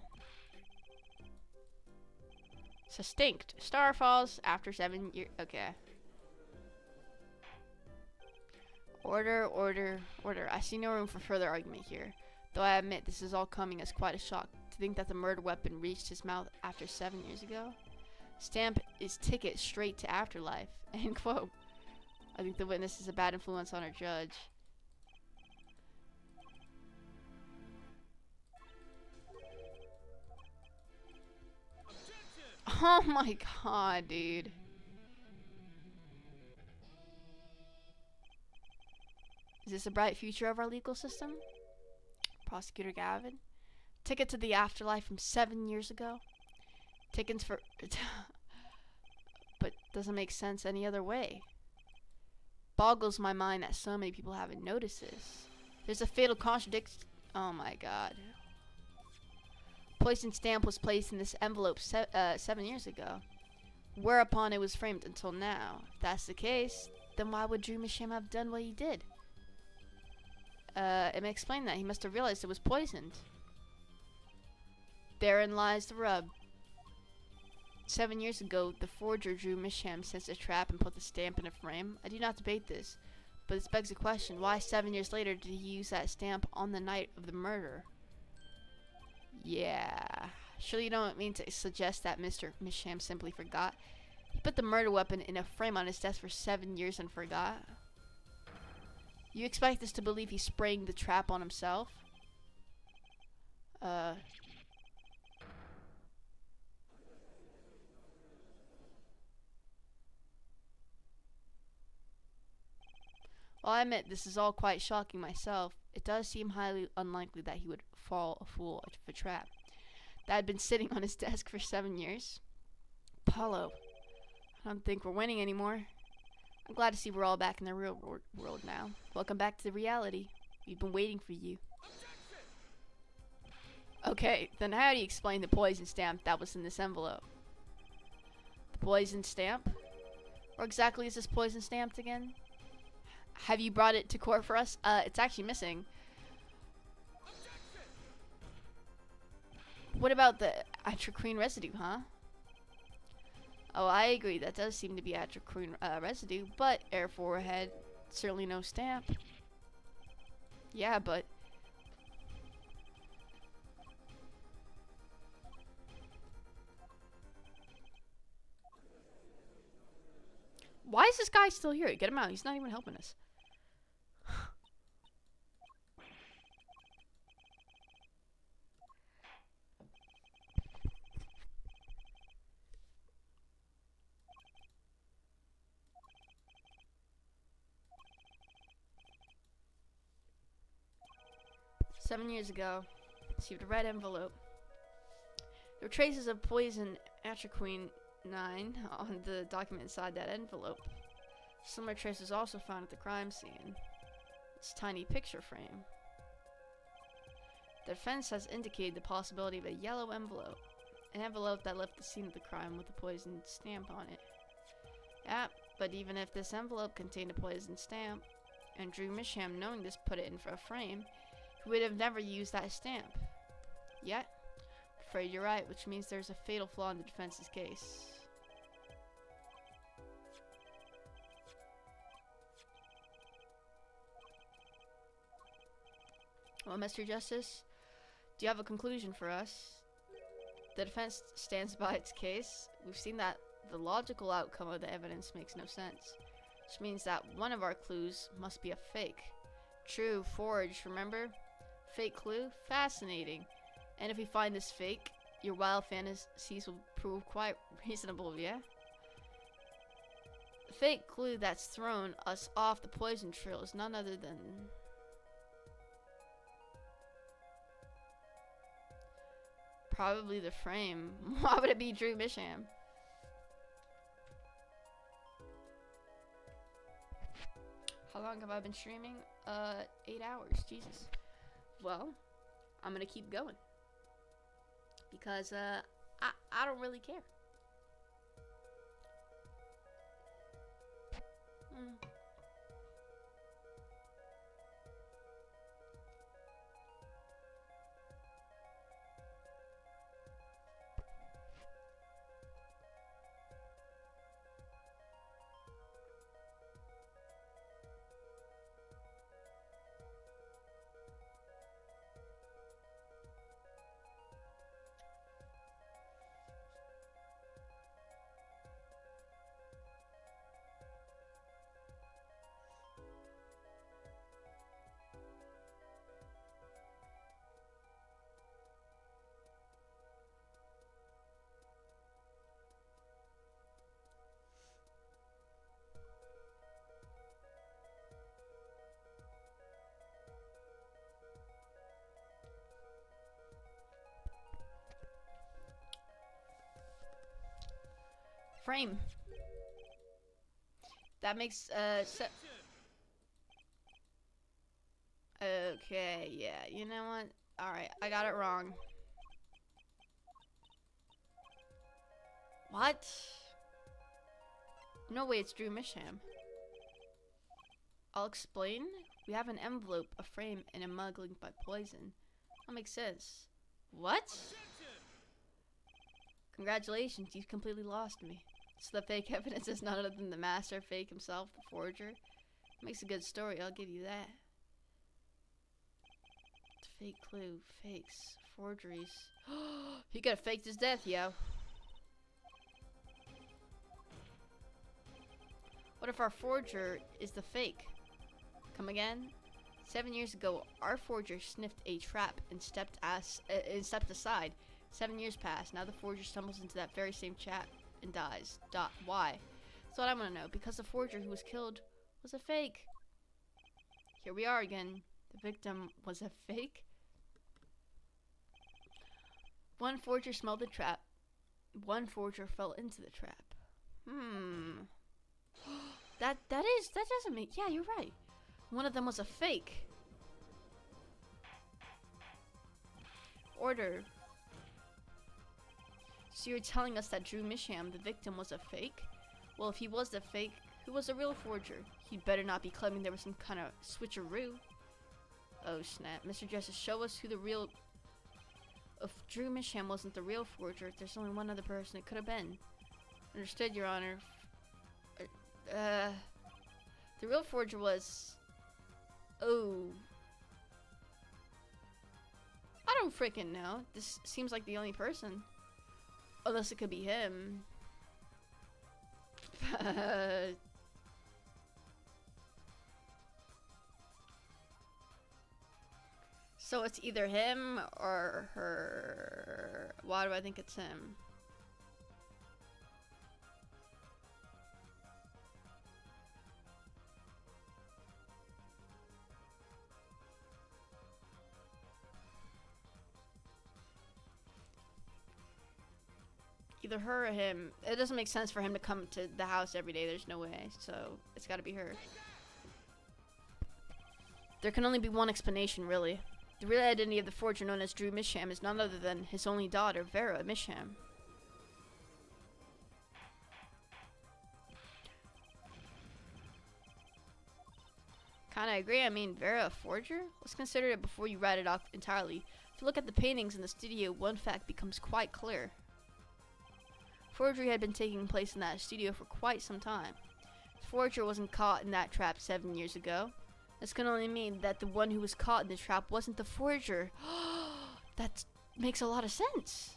Succinct. Star falls after 7 years. Okay. Order, order, order. I see no room for further argument here. Though I admit this is all coming as quite a shock. To think that the murder weapon reached his mouth after 7 years ago. Stamp is ticket straight to afterlife. End quote. I think the witness is a bad influence on our judge. Oh my god, dude. Is this a bright future of our legal system? Prosecutor Gavin? Ticket to the afterlife from 7 years ago? Tickets for... But doesn't make sense any other way. Boggles my mind that so many people haven't noticed this. There's a fatal contradiction. Oh my god. Poison stamp was placed in this envelope 7 years ago. Whereupon it was framed until now. If that's the case, then why would Drew Misham have done what he did? It may explain that. He must have realized it was poisoned. Therein lies the rub. 7 years ago, the forger Drew Misham sensed a trap and put the stamp in a frame. I do not debate this, but this begs the question, why 7 years later did he use that stamp on the night of the murder? Yeah. Surely you don't mean to suggest that Mr. Misham simply forgot? He put the murder weapon in a frame on his desk for 7 years and forgot? You expect us to believe he's spraying the trap on himself? Well, I admit this is all quite shocking myself. It does seem highly unlikely that he would fall a fool of a trap that had been sitting on his desk for 7 years. Paulo, I don't think we're winning anymore. I'm glad to see we're all back in the real world now. Welcome back to the reality. We've been waiting for you. Okay, then how do you explain the poison stamp that was in this envelope? The poison stamp? Or exactly is this poison stamped again? Have you brought it to court for us? It's actually missing. What about the atrocrene residue, huh? Oh, I agree. That does seem to be atrocrene residue, but air forehead, certainly no stamp. Yeah, but... Why is this guy still here? Get him out. He's not even helping us. 7 years ago, received a red envelope. There were traces of poison atraquine 9 on the document inside that envelope. Similar traces also found at the crime scene. This tiny picture frame. The defense has indicated the possibility of a yellow envelope. An envelope that left the scene of the crime with a poisoned stamp on it. Yeah, but even if this envelope contained a poisoned stamp, and Drew Misham, knowing this, put it in for a frame, he would have never used that stamp. Yet, I'm afraid you're right, which means there's a fatal flaw in the defense's case. Well, Mr. Justice, do you have a conclusion for us? The defense stands by its case. We've seen that the logical outcome of the evidence makes no sense, which means that one of our clues must be a fake. True, forged, remember? Fake clue? Fascinating. And if we find this fake, your wild fantasies will prove quite reasonable, yeah? The fake clue that's thrown us off the poison trail is none other than... probably the frame. Why would it be Drew Misham? How long have I been streaming? 8 hours. Jesus. Well, I'm gonna keep going. Because, I don't really care. Frame. That makes, okay, yeah, you know what? Alright, I got it wrong. What? No way, it's Drew Misham. I'll explain. We have an envelope, a frame, and a mug linked by poison. That makes sense. What? Congratulations, you've completely lost me. So the fake evidence is none other than the master fake himself, the forger. Makes a good story, I'll give you that. Fake clue, fakes, forgeries. He could have faked his death, yo. What if our forger is the fake? Come again? 7 years ago, our forger sniffed a trap and stepped aside. 7 years pass. Now the forger stumbles into that very same trap and dies. Why? That's what I want to know. Because the forger who was killed was a fake. Here we are again. The victim was a fake. One forger smelled the trap. One forger fell into the trap. That doesn't make... Yeah, you're right. One of them was a fake. Order. So you're telling us that Drew Misham, the victim, was a fake? Well, if he was the fake, who was the real forger? He'd better not be claiming there was some kind of switcheroo. Oh snap. Mr. Justice, show us who the real... If Drew Misham wasn't the real forger, there's only one other person it could have been. Understood, Your Honor. The real forger was... Oh... I don't freaking know. This seems like the only person. Unless it could be him. So it's either him or her. Why do I think it's him? Either her or him. It doesn't make sense for him to come to the house every day. There's no way. So it's got to be her. There can only be one explanation, really. The real identity of the forger known as Drew Misham is none other than his only daughter, Vera Misham. Kinda agree. I mean, Vera a forger? Let's consider it before you write it off entirely. If you look at the paintings in the studio, one fact becomes quite clear. Forgery had been taking place in that studio for quite some time. The forger wasn't caught in that trap 7 years ago. This can only mean that the one who was caught in the trap wasn't the forger. That makes a lot of sense.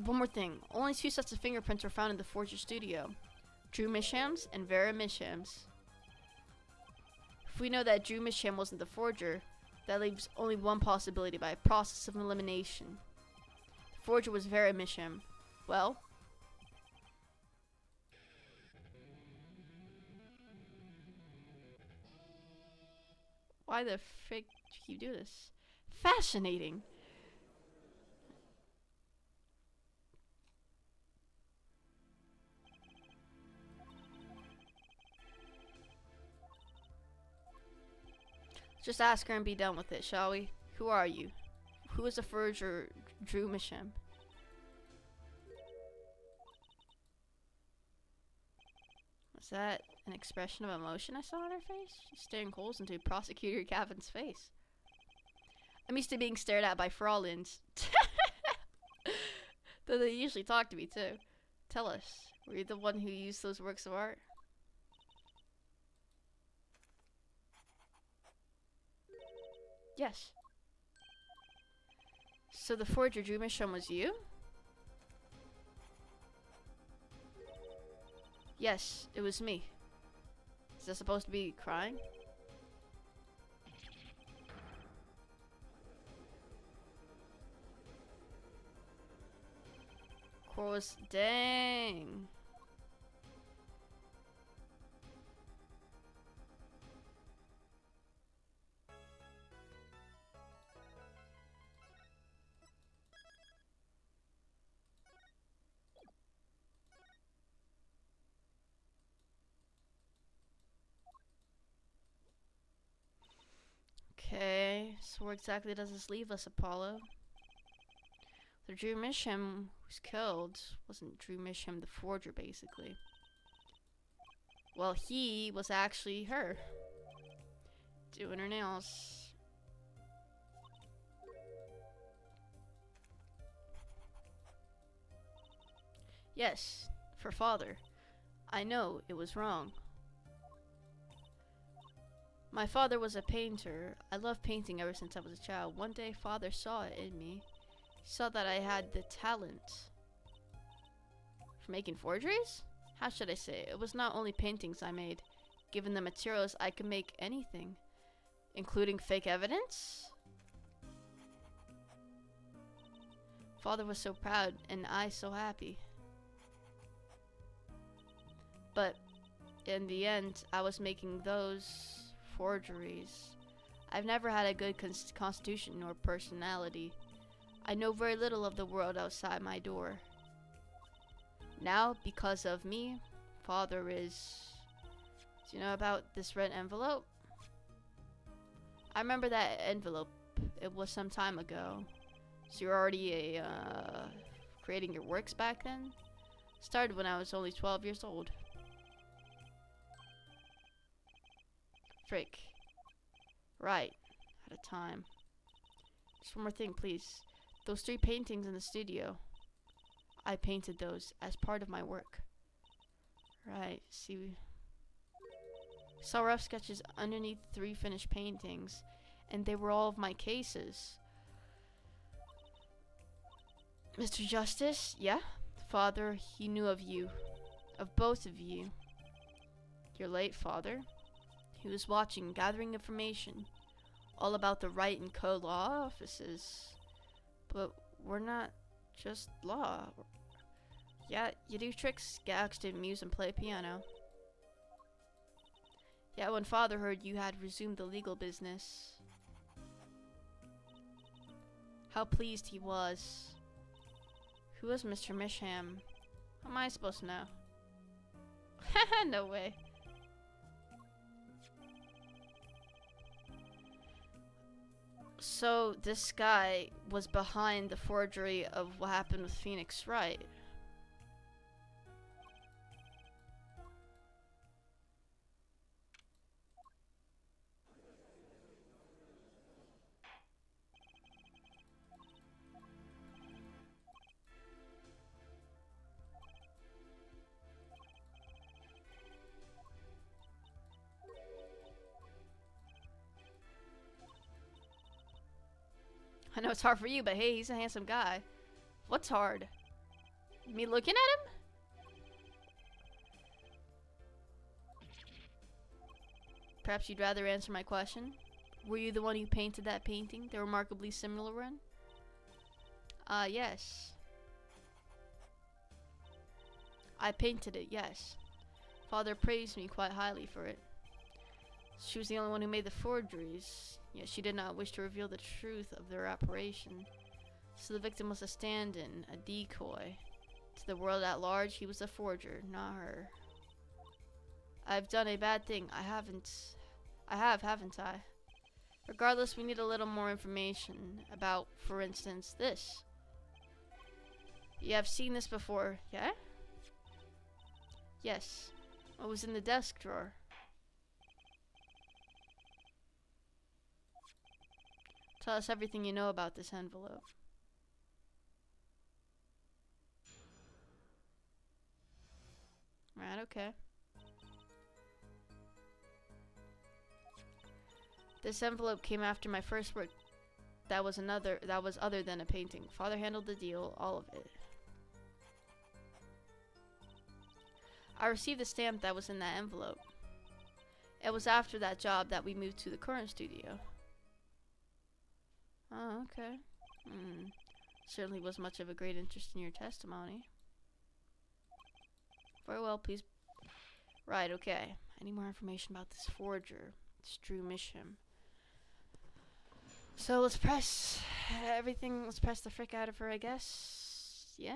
One more thing. Only 2 sets of fingerprints were found in the forger's studio. Drew Misham's and Vera Misham's. If we know that Drew Misham wasn't the forger, that leaves only one possibility by a process of elimination. The forger was Vera Misham. Well, why the frick do you do this? Fascinating. Just ask her and be done with it, shall we? Who are you? Who is the forger Drew Misham? Was that an expression of emotion I saw on her face? She's staring holes into Prosecutor Gavin's face. I'm used to being stared at by Frauleins. Though they usually talk to me too. Tell us, were you the one who used those works of art? Yes. So the forger Drew Misham was you? Yes, it was me. Is that supposed to be crying? Chorus, dang. Okay, so where exactly does this leave us, Apollo? The Drew Misham who's killed wasn't Drew Misham the forger, basically. Well, he was actually her. Doing her nails. Yes, for father. I know it was wrong. My father was a painter. I loved painting ever since I was a child. One day, father saw it in me. He saw that I had the talent. For making forgeries? How should I say? It was not only paintings I made. Given the materials, I could make anything. Including fake evidence? Father was so proud, and I so happy. But in the end, I was making those forgeries. I've never had a good constitution nor personality. I know very little of the world outside my door. Now, because of me, father is... Do you know about this red envelope? I remember that envelope. It was some time ago. So you're already creating your works back then? Started when I was only 12 years old. Frick. Right. At a time. Just one more thing, please. Those 3 paintings in the studio. I painted those as part of my work. Right. See, we saw rough sketches underneath 3 finished paintings, and they were all of my cases. Mr. Justice? Yeah? Father, he knew of you. Of both of you. Your late father? He was watching, gathering information. all about the right and code law offices. But we're not just law. Yeah, you do tricks, gags to amuse and play piano. Yeah, when Father heard you had resumed the legal business, how pleased he was. Who was Mr. Misham? How am I supposed to know? Haha, no way. So, this guy was behind the forgery of what happened with Phoenix Wright. I know it's hard for you, but hey, he's a handsome guy. What's hard? Me looking at him? Perhaps you'd rather answer my question? Were you the one who painted that painting, the remarkably similar one? Yes. I painted it, yes. Father praised me quite highly for it. She was the only one who made the forgeries, yet she did not wish to reveal the truth of their operation. So the victim was a stand-in, a decoy. To the world at large, he was a forger, not her. I've done a bad thing. I have, haven't I? Regardless, we need a little more information about, for instance, this. You have seen this before, yeah? Yes. It was in the desk drawer. Tell us everything you know about this envelope. Right, okay. This envelope came after my first work. That was other than a painting. Father handled the deal, all of it. I received the stamp that was in that envelope. It was after that job that we moved to the current studio. Oh, okay. Certainly was much of a great interest in your testimony. Very well, please. Right, okay. I need more information about this forger. It's Drew Misham. So let's press everything. Let's press the frick out of her, I guess. Yeah?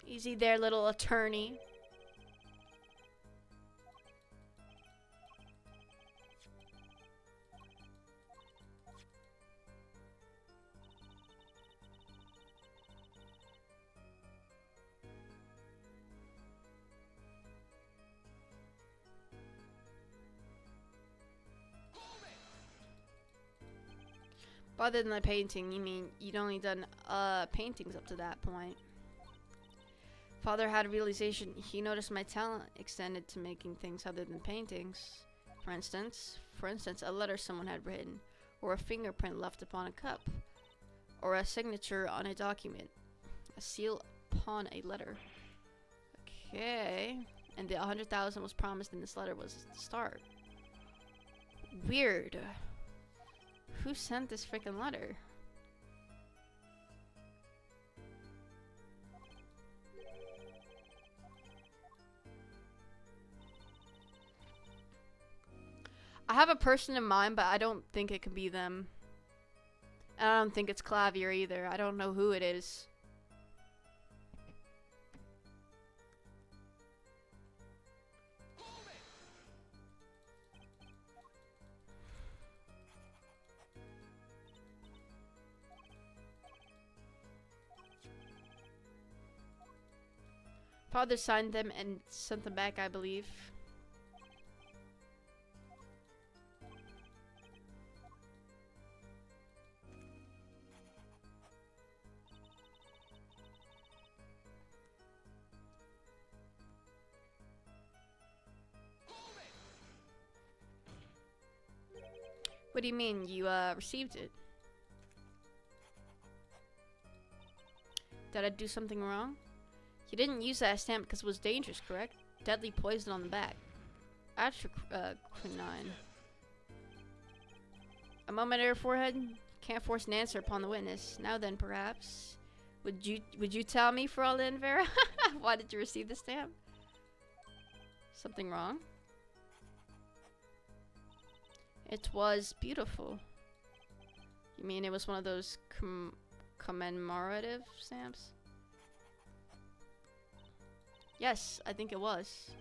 Easy there, little attorney. Other than the painting, you mean you'd only done paintings up to that point? Father had a realization. He noticed my talent extended to making things other than paintings. For instance, a letter someone had written, or a fingerprint left upon a cup, or a signature on a document, a seal upon a letter. Okay, and the 100,000 was promised in this letter was the start. Weird. Who sent this freaking letter? I have a person in mind, but I don't think it could be them. And I don't think it's Clavier either. I don't know who it is. Father signed them and sent them back, I believe. What do you mean? You received it? Did I do something wrong? You didn't use that stamp because it was dangerous, correct? Deadly poison on the back. Atroquinine. A moment at her forehead. Can't force an answer upon the witness. Now then, perhaps. Would you tell me, Fraulein Vera? Why did you receive the stamp? Something wrong? It was beautiful. You mean it was one of those commemorative stamps? Yes, I think it was.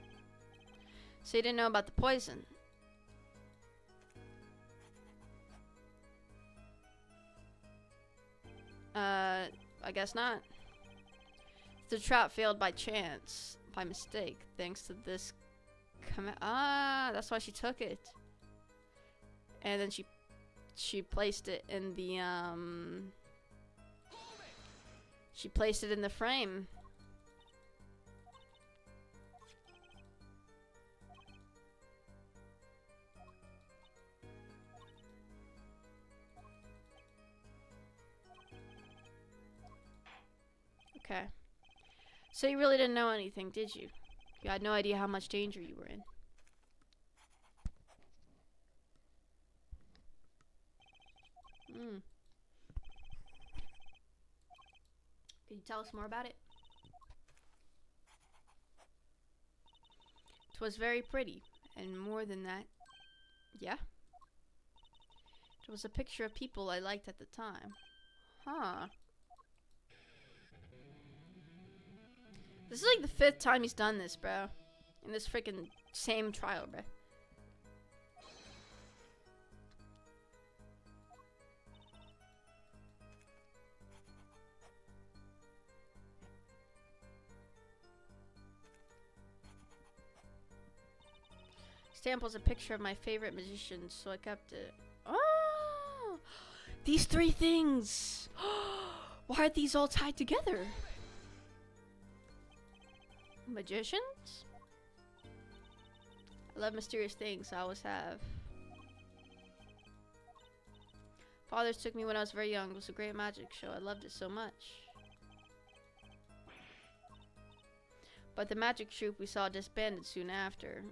So you didn't know about the poison? I guess not. The trap failed by chance, by mistake, thanks to this that's why she took it. And then she placed it in the she placed it in the frame. Okay. So you really didn't know anything, did you? You had no idea how much danger you were in. Can you tell us more about it? It was very pretty, and more than that. Yeah? It was a picture of people I liked at the time. Huh. This is like the 5th time he's done this, bro. In this freaking same trial, bro. Stamp was a picture of my favorite musicians, so I kept it. Oh! These 3 things! Why are these all tied together? Magicians? I love mysterious things, I always have. Fathers took me when I was very young. It was a great magic show. I loved it so much. But the magic troupe we saw disbanded soon after.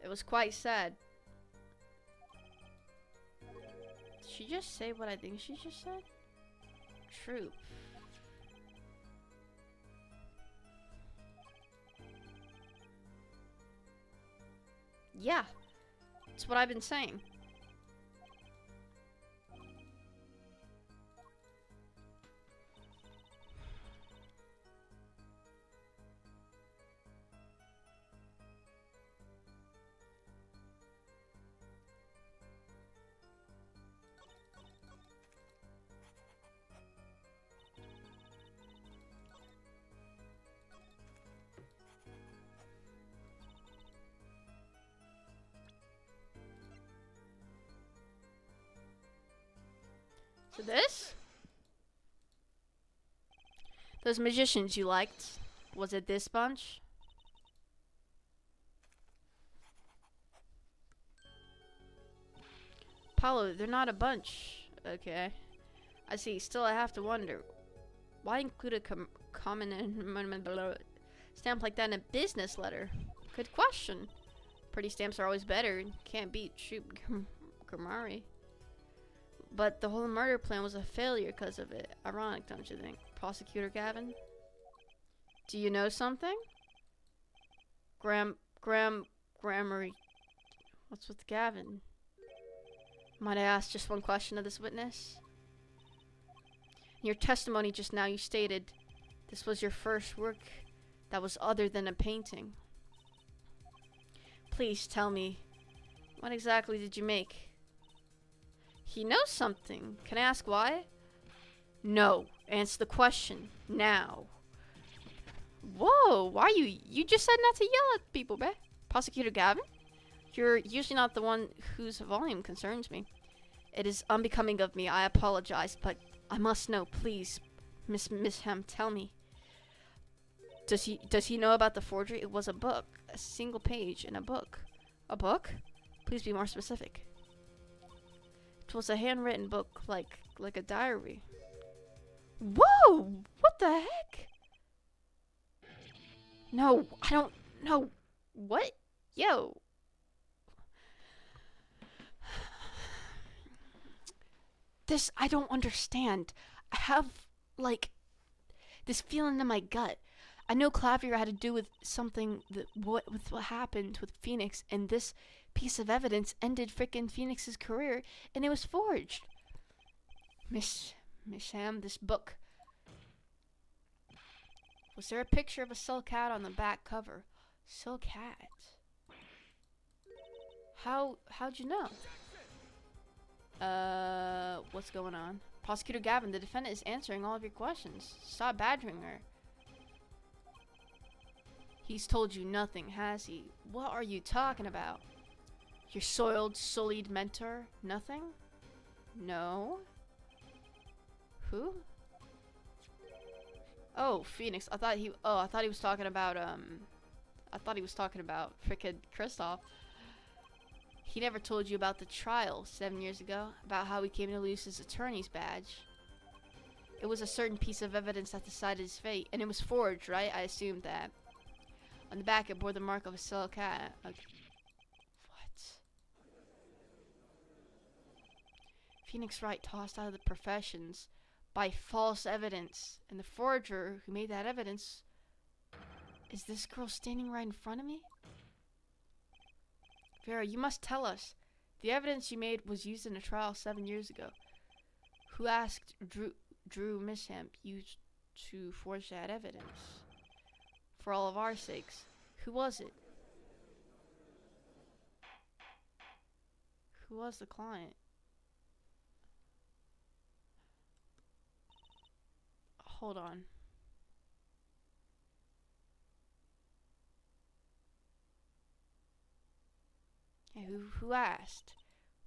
It was quite sad. Did she just say what I think she just said? Troupe. Yeah, that's what I've been saying. So this? Those magicians you liked, was it this bunch? Paulo, they're not a bunch. Okay. I see. Still, I have to wonder. Why include a common stamp like that in a business letter? Good question. Pretty stamps are always better. Can't beat Grimari. But the whole murder plan was a failure because of it. Ironic, don't you think? Prosecutor Gavin? Do you know something? Grammarly. What's with Gavin? Might I ask just one question of this witness? In your testimony just now, you stated this was your first work that was other than a painting. Please tell me, what exactly did you make? He knows something. Can I ask why? No. Answer the question. Now. Whoa, why you just said not to yell at people, bruh. Prosecutor Gavin? You're usually not the one whose volume concerns me. It is unbecoming of me, I apologize, but I must know, please, Miss Hem, tell me. Does he know about the forgery? It was a book. A single page in a book. A book? Please be more specific. It was a handwritten book, like a diary. Whoa! What the heck? No, I don't know. What? Yo. This, I don't understand. I have, like, this feeling in my gut. I know Clavier had to do with something with what happened with Phoenix, and this piece of evidence ended frickin' Phoenix's career, and it was forged. Miss Ham, this book. Was there a picture of a silk cat on the back cover? Silk hat. How'd you know? What's going on? Prosecutor Gavin, the defendant is answering all of your questions. Stop badgering her. He's told you nothing, has he? What are you talking about? Your soiled, sullied mentor? Nothing? No? Who? Oh, Phoenix. I thought he was talking about, frickin' Kristoff. He never told you about the trial 7 years ago, about how he came to lose his attorney's badge. It was a certain piece of evidence that decided his fate, and it was forged, right? I assumed that. On the back, it bore the mark of a silk cat. Okay. What? Phoenix Wright tossed out of the professions by false evidence, and the forger who made that evidence is this girl standing right in front of me? Vera, you must tell us. The evidence you made was used in a trial 7 years ago. Who asked Drew Misham used to forge that evidence? For all of our sakes. Who was it? Who was the client? Hold on. Yeah, who asked?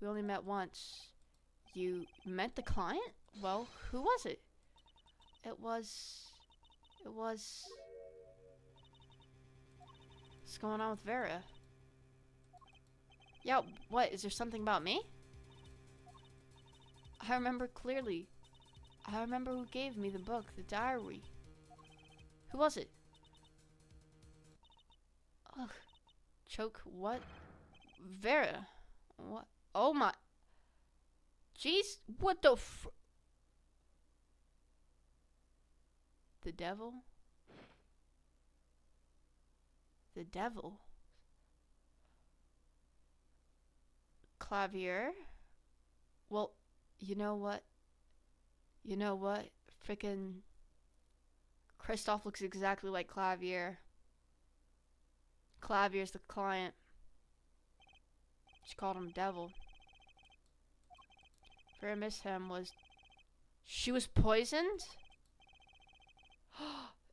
We only met once. You met the client? Well, who was it? It was... What's going on with Vera? Yeah, what? Is there something about me? I remember clearly. I remember who gave me the book, the diary. Who was it? Ugh. Choke, what? Vera. What? Oh my. Jeez, what the The devil? The devil? Clavier? Well, you know what? Frickin' Kristoff looks exactly like Clavier. Clavier's the client. She called him devil. Vera Misham was... She was poisoned?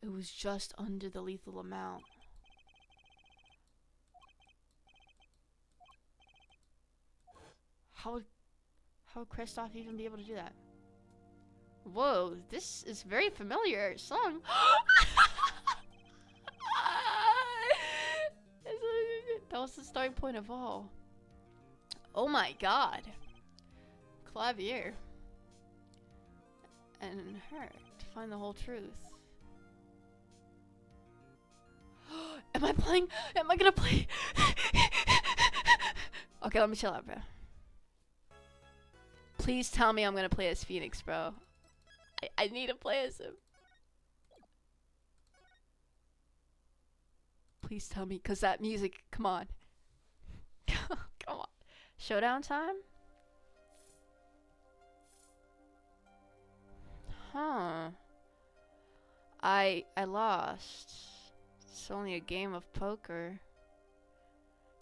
It was just under the lethal amount. How would Kristoff even be able to do that? Whoa, this is very familiar song. That was the starting point of all. Oh my god. Clavier. And her to find the whole truth. Am I playing? Am I gonna play? Okay, let me chill out, bro. Please tell me I'm gonna play as Phoenix, bro. I need to play as him. Please tell me, cause that music, come on. Come on. Showdown time? Huh. I lost. It's only a game of poker.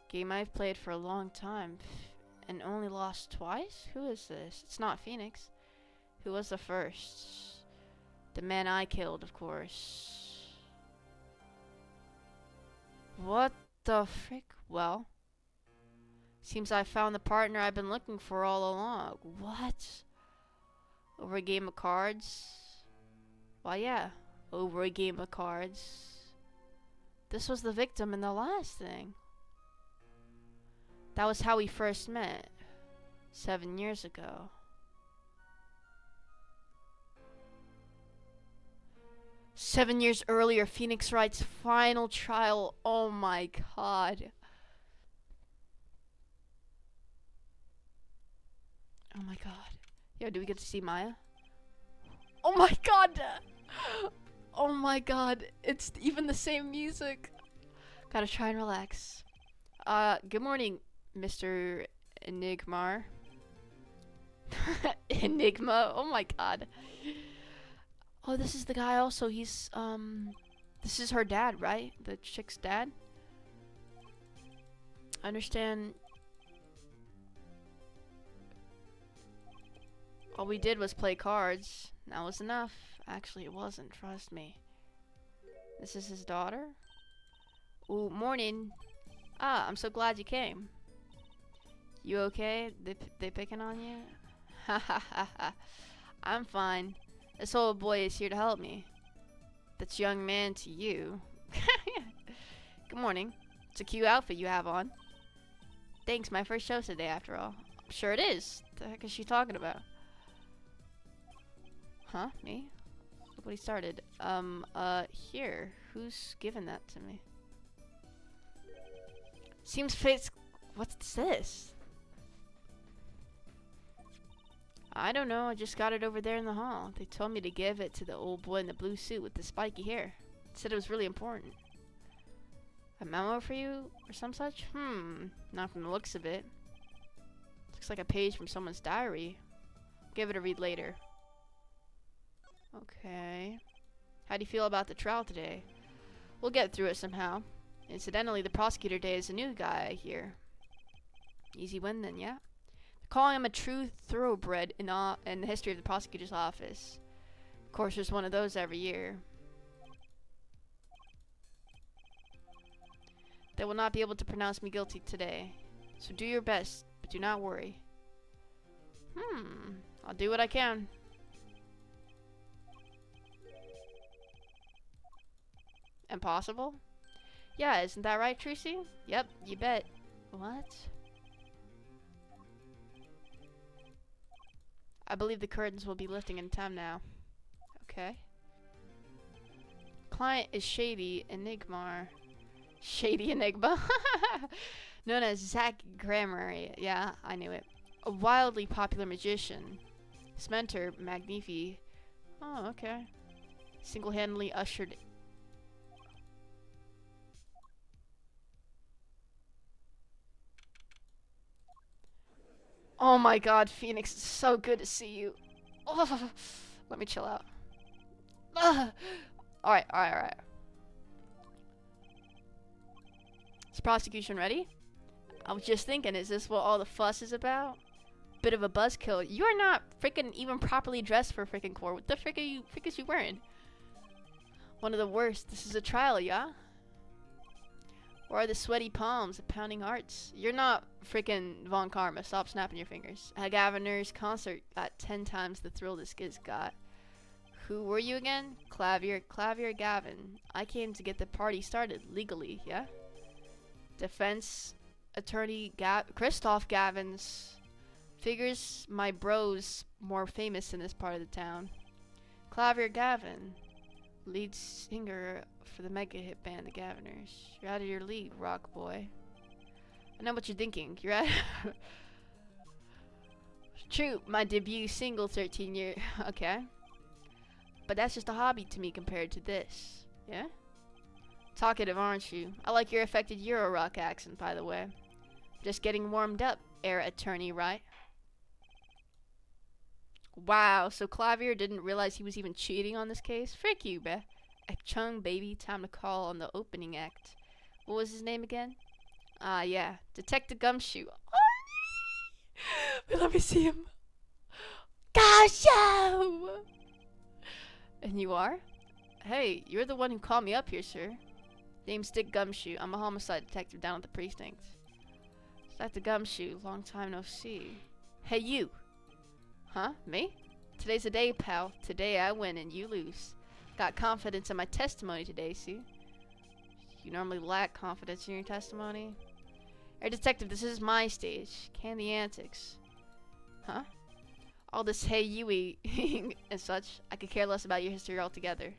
Game I've played for a long time. And only lost twice? Who is this? It's not Phoenix. Who was the first? The man I killed, of course. What the frick? Well, seems I found the partner I've been looking for all along. What? Over a game of cards? Why, yeah, over a game of cards. This was the victim in the last thing. That was how we first met, 7 years ago. Seven years earlier, Phoenix Wright's final trial. Oh my god. Oh my god. Yo, do we get to see Maya? Oh my god! Oh my god. It's even the same music. Gotta try and relax. Good morning, Mr. Enigmar. Enigma? Oh my god. Oh, this is the guy also. He's, this is her dad, right? The chick's dad? I understand. All we did was play cards. That was enough. Actually, it wasn't. Trust me. This is his daughter? Ooh, morning. Ah, I'm so glad you came. You okay? They picking on you? Ha ha ha ha. I'm fine. This old boy is here to help me. That's young man to you. Good morning. It's a cute outfit you have on. Thanks, my first show today after all. I'm sure it is. The heck is she talking about? Huh? Me? Look what he started. Here. Who's given that to me? Seems fits. What's this? I don't know. I just got it over there in the hall. They told me to give it to the old boy in the blue suit with the spiky hair. Said it was really important. A memo for you or some such? Not from the looks of it. Looks like a page from someone's diary. Give it a read later. Okay. How do you feel about the trial today? We'll get through it somehow. Incidentally, the prosecutor today is a new guy here. Easy win then, yeah? Calling him a true thoroughbred in the history of the prosecutor's office. Of course, there's one of those every year. They will not be able to pronounce me guilty today. So do your best, but do not worry. I'll do what I can. Impossible? Yeah, isn't that right, Tracy? Yep, you bet. What? I believe the curtains will be lifting in time now. Okay. Client is Shady Enigmar. Shady Enigma? Known as Zach Grammar. Yeah, I knew it. A wildly popular magician. His mentor, Magnifi. Oh, okay. Single-handedly ushered. Oh my god, Phoenix, it's so good to see you. Oh, let me chill out. Alright. Is prosecution ready? I was just thinking, is this what all the fuss is about? Bit of a buzzkill. You are not freaking even properly dressed for freaking court. What the frick is you wearing? One of the worst. This is a trial, yeah? Where are the sweaty palms, the pounding hearts? You're not freaking Von Karma. Stop snapping your fingers. At Gaviner's concert got 10 times the thrill this kid's got. Who were you again? Clavier Gavin. I came to get the party started legally, yeah? Defense attorney Christoph Gavins. Figures my bro's more famous in this part of the town. Clavier Gavin. Lead singer for the mega hit band, the Gaviners. You're out of your league, rock boy. I know what you're thinking. You're out. True, my debut single 13 year. Okay. But that's just a hobby to me compared to this. Yeah? Talkative, aren't you? I like your affected Euro rock accent, by the way. Just getting warmed up, Air Attorney, right? Wow, so Clavier didn't realize he was even cheating on this case? Frick you, bruh. Chung, baby, time to call on the opening act. What was his name again? Ah, yeah, Detective Gumshoe. Oh, let me see him. Gosh, and you are? Hey, you're the one who called me up here, sir. Name's Dick Gumshoe. I'm a homicide detective down at the precinct. Detective Gumshoe, long time no see. Hey, you. Huh? Me? Today's the day, pal. Today I win and you lose. Got confidence in my testimony today, see? You normally lack confidence in your testimony. Hey, detective, this is my stage. Candy antics. Huh? All this hey you and such, I could care less about your history altogether.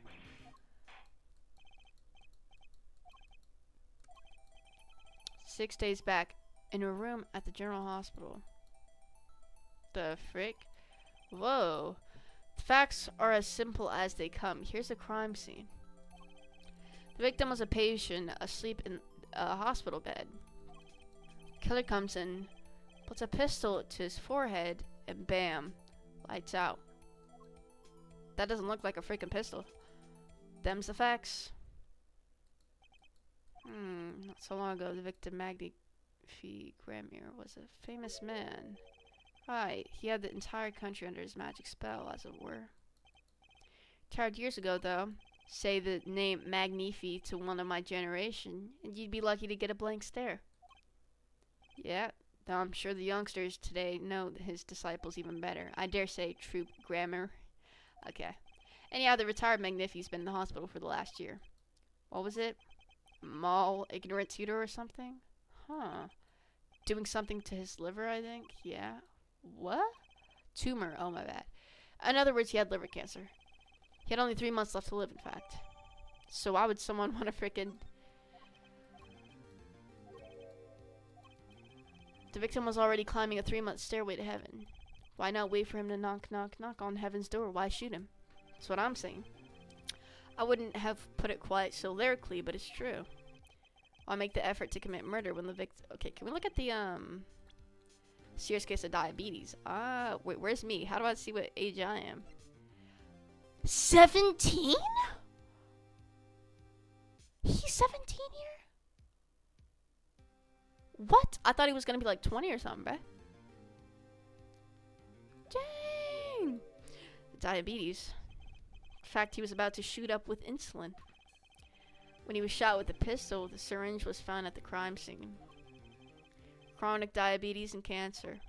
6 days back, in a room at the General Hospital. The frick? Whoa. The facts are as simple as they come. Here's a crime scene. The victim was a patient asleep in a hospital bed. Killer comes in, puts a pistol to his forehead, and bam, lights out. That doesn't look like a freaking pistol. Them's the facts. Not so long ago, the victim, Magni Gramir, was a famous man. Right, he had the entire country under his magic spell, as it were. Retired years ago, though. Say the name Magnifi to one of my generation, and you'd be lucky to get a blank stare. Yeah, though I'm sure the youngsters today know his disciples even better. I dare say, true grammar. Okay. Anyhow, the retired Magnifi's been in the hospital for the last year. What was it? Mall ignorant tutor or something? Huh. Doing something to his liver, I think? Yeah. What? Tumor. Oh, my bad. In other words, he had liver cancer. He had only 3 months left to live, in fact. So why would someone want to frickin'... The victim was already climbing a 3-month stairway to heaven. Why not wait for him to knock, knock, knock on heaven's door? Why shoot him? That's what I'm saying. I wouldn't have put it quite so lyrically, but it's true. Why make the effort to commit murder when the victim... Okay, can we look at the, serious case of diabetes? Wait, where's me? How do I see what age I am? 17? He's 17 here? What? I thought he was gonna be like 20 or something, bruh. Dang! Diabetes. In fact, he was about to shoot up with insulin. When he was shot with a pistol, the syringe was found at the crime scene. Chronic diabetes and cancer.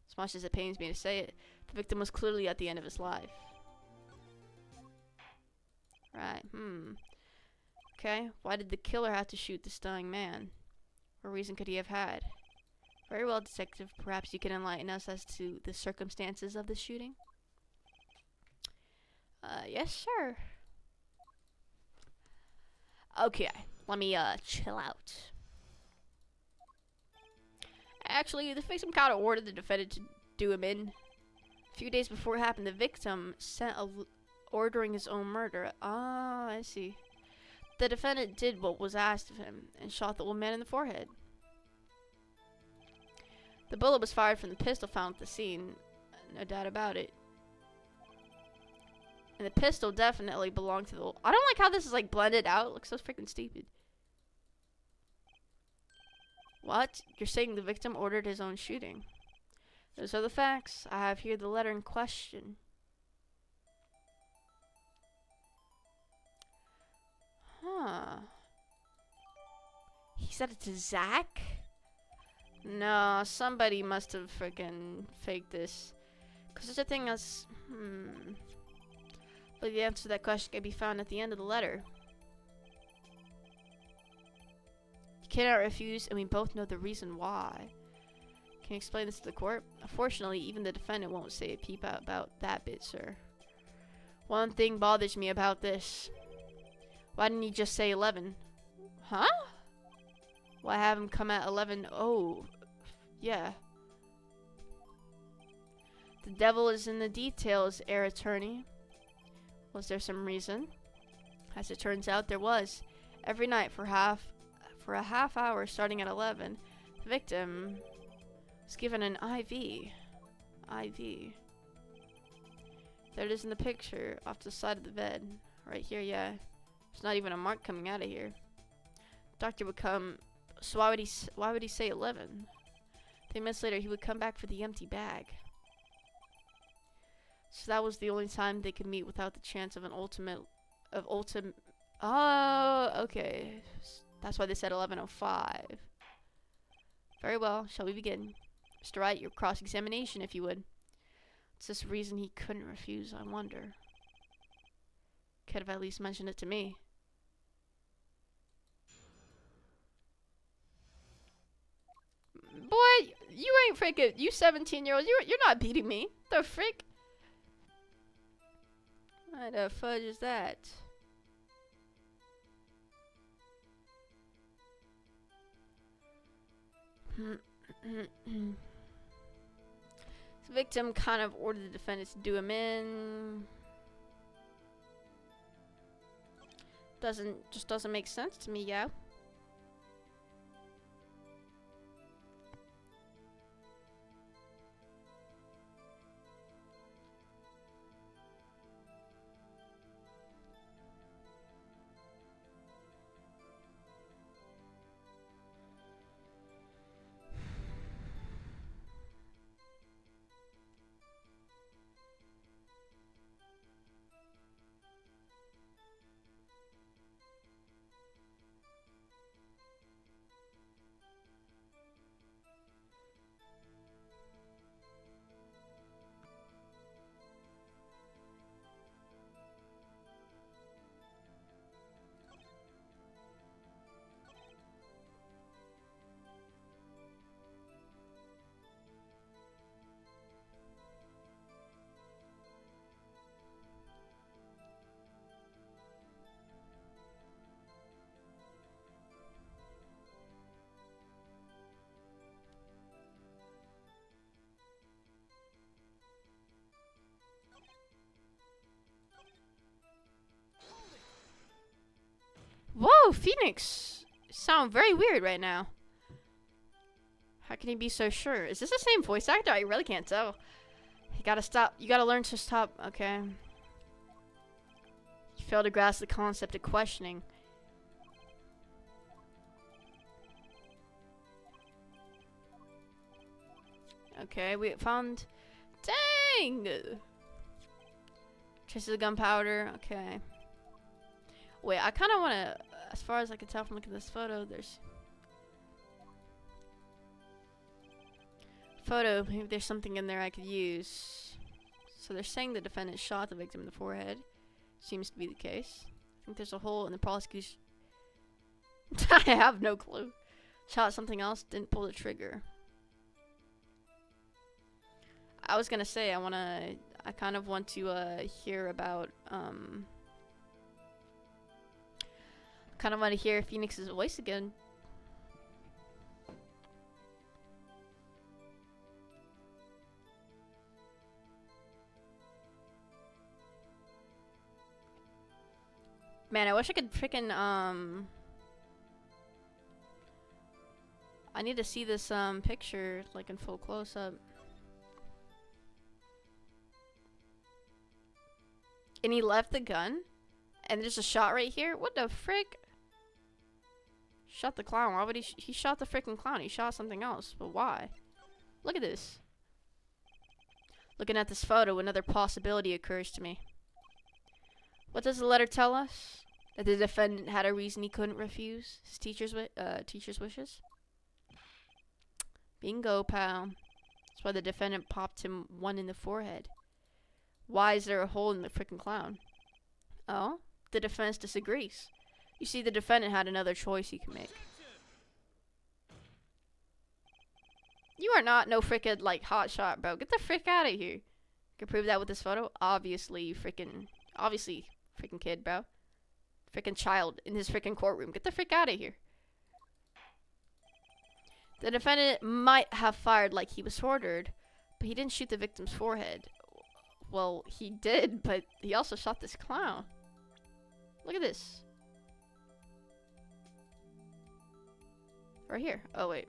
As much as it pains me to say it, the victim was clearly at the end of his life. Right, Okay, why did the killer have to shoot this dying man? What reason could he have had? Very well, detective. Perhaps you can enlighten us as to the circumstances of the shooting? Yes, sir. Okay, let me, chill out. Actually, the victim kind of ordered the defendant to do him in. A few days before it happened, the victim sent a ordering his own murder. Ah, I see. The defendant did what was asked of him and shot the old man in the forehead. The bullet was fired from the pistol found at the scene. No doubt about it. And the pistol definitely belonged to the old... I don't like how this is like blended out. It looks so freaking stupid. What? You're saying the victim ordered his own shooting? Those are the facts. I have here the letter in question. Huh. He said it to Zach? No, somebody must have freaking faked this. Because there's a thing that's... But the answer to that question can be found at the end of the letter. You cannot refuse, and we both know the reason why. Can you explain this to the court? Unfortunately, even the defendant won't say a peep out about that bit, sir. One thing bothers me about this. Why didn't you just say 11? Huh? Why have him come at 11? Oh, yeah. The devil is in the details, heir attorney. Was there some reason? As it turns out, there was. Every night for a half hour starting at 11, the victim was given an IV. IV. There it is in the picture, off to the side of the bed. Right here, yeah. There's not even a mark coming out of here. Doctor would come, so why would he say 11? 3 minutes later, he would come back for the empty bag. So that was the only time they could meet without the chance of an ultimate... Oh, okay. That's why they said 11:05. Very well. Shall we begin? Mr. Wright, your cross-examination, if you would. What's this reason he couldn't refuse, I wonder? Could have at least mentioned it to me. Boy, you ain't freaking, you 17-year-old, you're not beating me. The frick? What the fudge is that? The victim kind of ordered the defendant to do him in. Doesn't make sense to me, yo. Whoa, Phoenix! You sound very weird right now. How can he be so sure? Is this the same voice actor? I really can't tell. You gotta stop. You gotta learn to stop. Okay. You fail to grasp the concept of questioning. Okay, we found. Dang! Traces of gunpowder. Okay. Wait, I kind of want to. As far as I can tell from looking at this photo, there's. Maybe there's something in there I could use. So they're saying the defendant shot the victim in the forehead. Seems to be the case. I think there's a hole in the prosecution. I have no clue. Shot something else, didn't pull the trigger. I was gonna say I kind of want to hear about kind of want to hear Phoenix's voice again. Man, I wish I could freaking I need to see this picture like in full close up. And he left the gun? And there's a shot right here? What the frick? Shot the clown. Why would he shot the freaking clown? He shot something else. But why? Look at this. Looking at this photo, another possibility occurs to me. What does the letter tell us? That the defendant had a reason he couldn't refuse his teacher's wishes? Bingo, pal. That's why the defendant popped him one in the forehead. Why is there a hole in the freaking clown? Oh? The defense disagrees. You see, the defendant had another choice he could make. You are not no freaking, like, hot shot, bro. Get the frick out of here. You can prove that with this photo? Obviously, freaking kid, bro. Freaking child in his freaking courtroom. Get the frick out of here. The defendant might have fired like he was ordered, but he didn't shoot the victim's forehead. Well, he did, but he also shot this clown. Look at this. Right here. Oh, wait.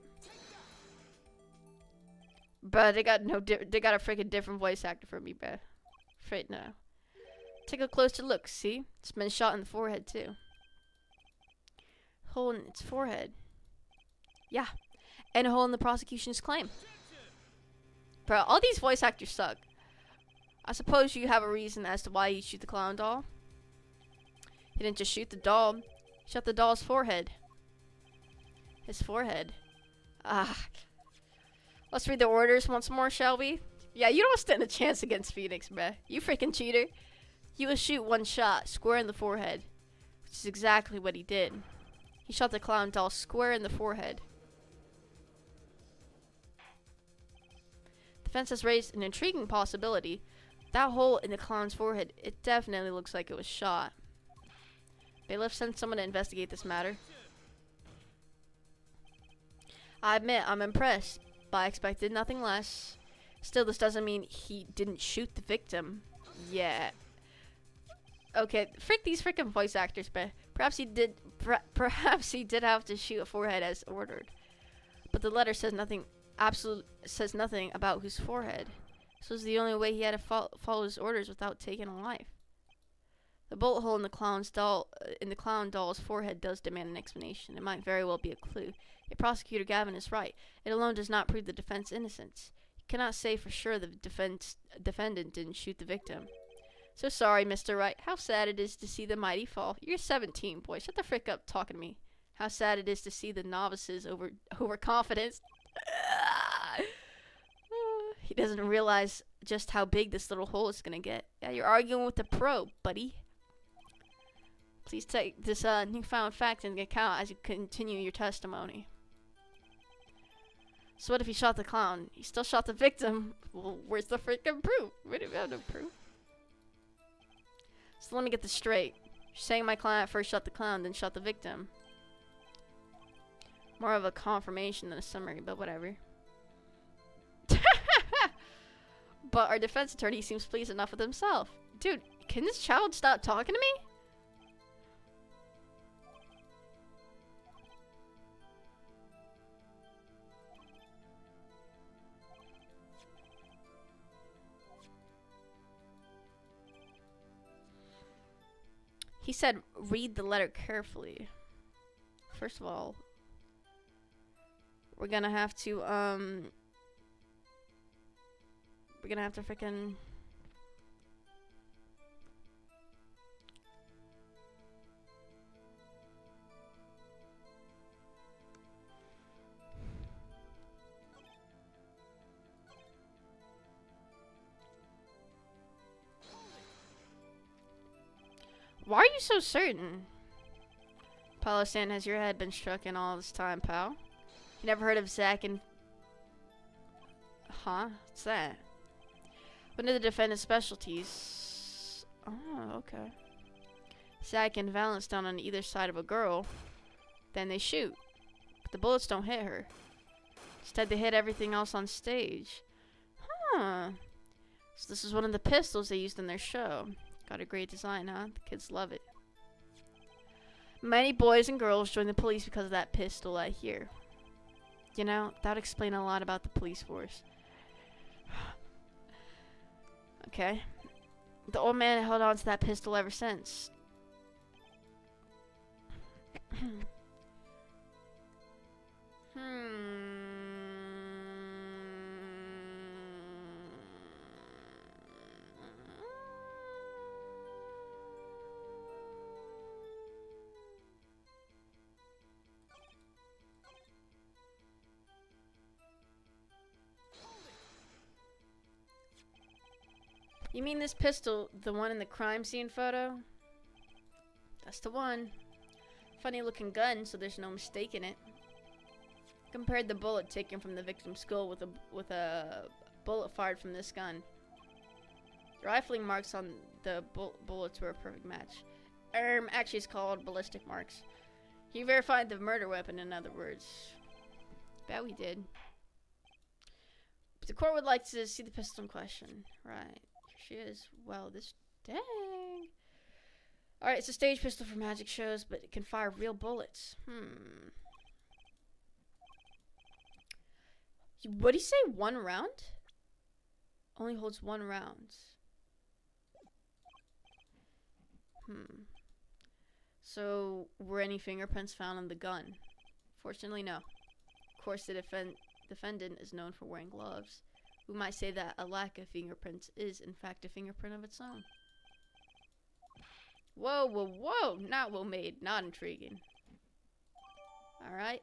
But they got a freaking different voice actor for me, bruh. Afraid no. Take a closer look, see? It's been shot in the forehead, too. Hole in its forehead. Yeah. And a hole in the prosecution's claim. Bro, all these voice actors suck. I suppose you have a reason as to why he shoot the clown doll. He didn't just shoot the doll. He shot the doll's forehead. His forehead. Ah. Let's read the orders once more, shall we? Yeah, you don't stand a chance against Phoenix, bruh. You freaking cheater. He will shoot one shot, square in the forehead. Which is exactly what he did. He shot the clown doll square in the forehead. Defense has raised an intriguing possibility. That hole in the clown's forehead, it definitely looks like it was shot. Bailiff sent someone to investigate this matter. I admit, I'm impressed, but I expected nothing less. Still, this doesn't mean he didn't shoot the victim. Yeah. Okay, frick these frickin' voice actors, but perhaps he did. Perhaps he did have to shoot a forehead as ordered. But the letter says nothing. Says nothing about whose forehead. This was the only way he had to follow his orders without taking a life. The bullet hole in the clown doll's forehead does demand an explanation. It might very well be a clue. Yet Prosecutor Gavin is right. It alone does not prove the defense's innocence. He cannot say for sure the defendant didn't shoot the victim. So sorry, Mr. Wright. How sad it is to see the mighty fall. You're 17, boy. Shut the frick up talking to me. How sad it is to see the novices overconfidence. He doesn't realize just how big this little hole is gonna get. Yeah, you're arguing with the pro, buddy. Please take this newfound fact into account as you continue your testimony. So what if he shot the clown? He still shot the victim. Well, where's the freaking proof? We don't have no proof. So let me get this straight. You're saying my client first shot the clown, then shot the victim. More of a confirmation than a summary, but whatever. But our defense attorney seems pleased enough with himself. Dude, can this child stop talking to me? He said, read the letter carefully. First of all, we're gonna have to freaking Why are you so certain? Palosan, has your head been struck in all this time, pal? You never heard of Zack and... Huh? What's that? One of the defendant's specialties... Oh, okay. Zack and Valence down on either side of a girl. Then they shoot. But the bullets don't hit her. Instead, they hit everything else on stage. Huh. So this is one of the pistols they used in their show. Got a great design, huh? The kids love it. Many boys and girls join the police because of that pistol, I hear. You know, that would explain a lot about the police force. Okay. The old man held on to that pistol ever since. You mean this pistol, the one in the crime scene photo? That's the one. Funny looking gun, so there's no mistake in it. Compared the bullet taken from the victim's skull with a bullet fired from this gun. The rifling marks on the bullets were a perfect match. Actually it's called ballistic marks. He verified the murder weapon, in other words. Bet we did. But the court would like to see the pistol in question. Right. She is. Well, this... Dang. Alright, it's a stage pistol for magic shows, but it can fire real bullets. What did he say? 1 round? Only holds 1 round. So, were any fingerprints found on the gun? Fortunately, no. Of course, the defendant is known for wearing gloves. We might say that a lack of fingerprints is, in fact, a fingerprint of its own. Whoa, whoa, whoa! Not well made, not intriguing. Alright.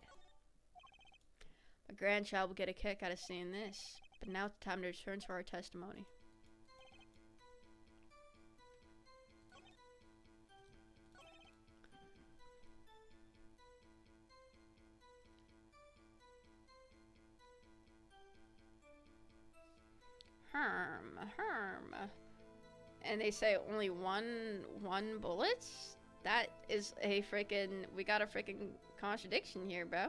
My grandchild will get a kick out of seeing this. But now it's time to return to our testimony. Herm. And they say only one bullets? That is a freaking, we got a freaking contradiction here, bro.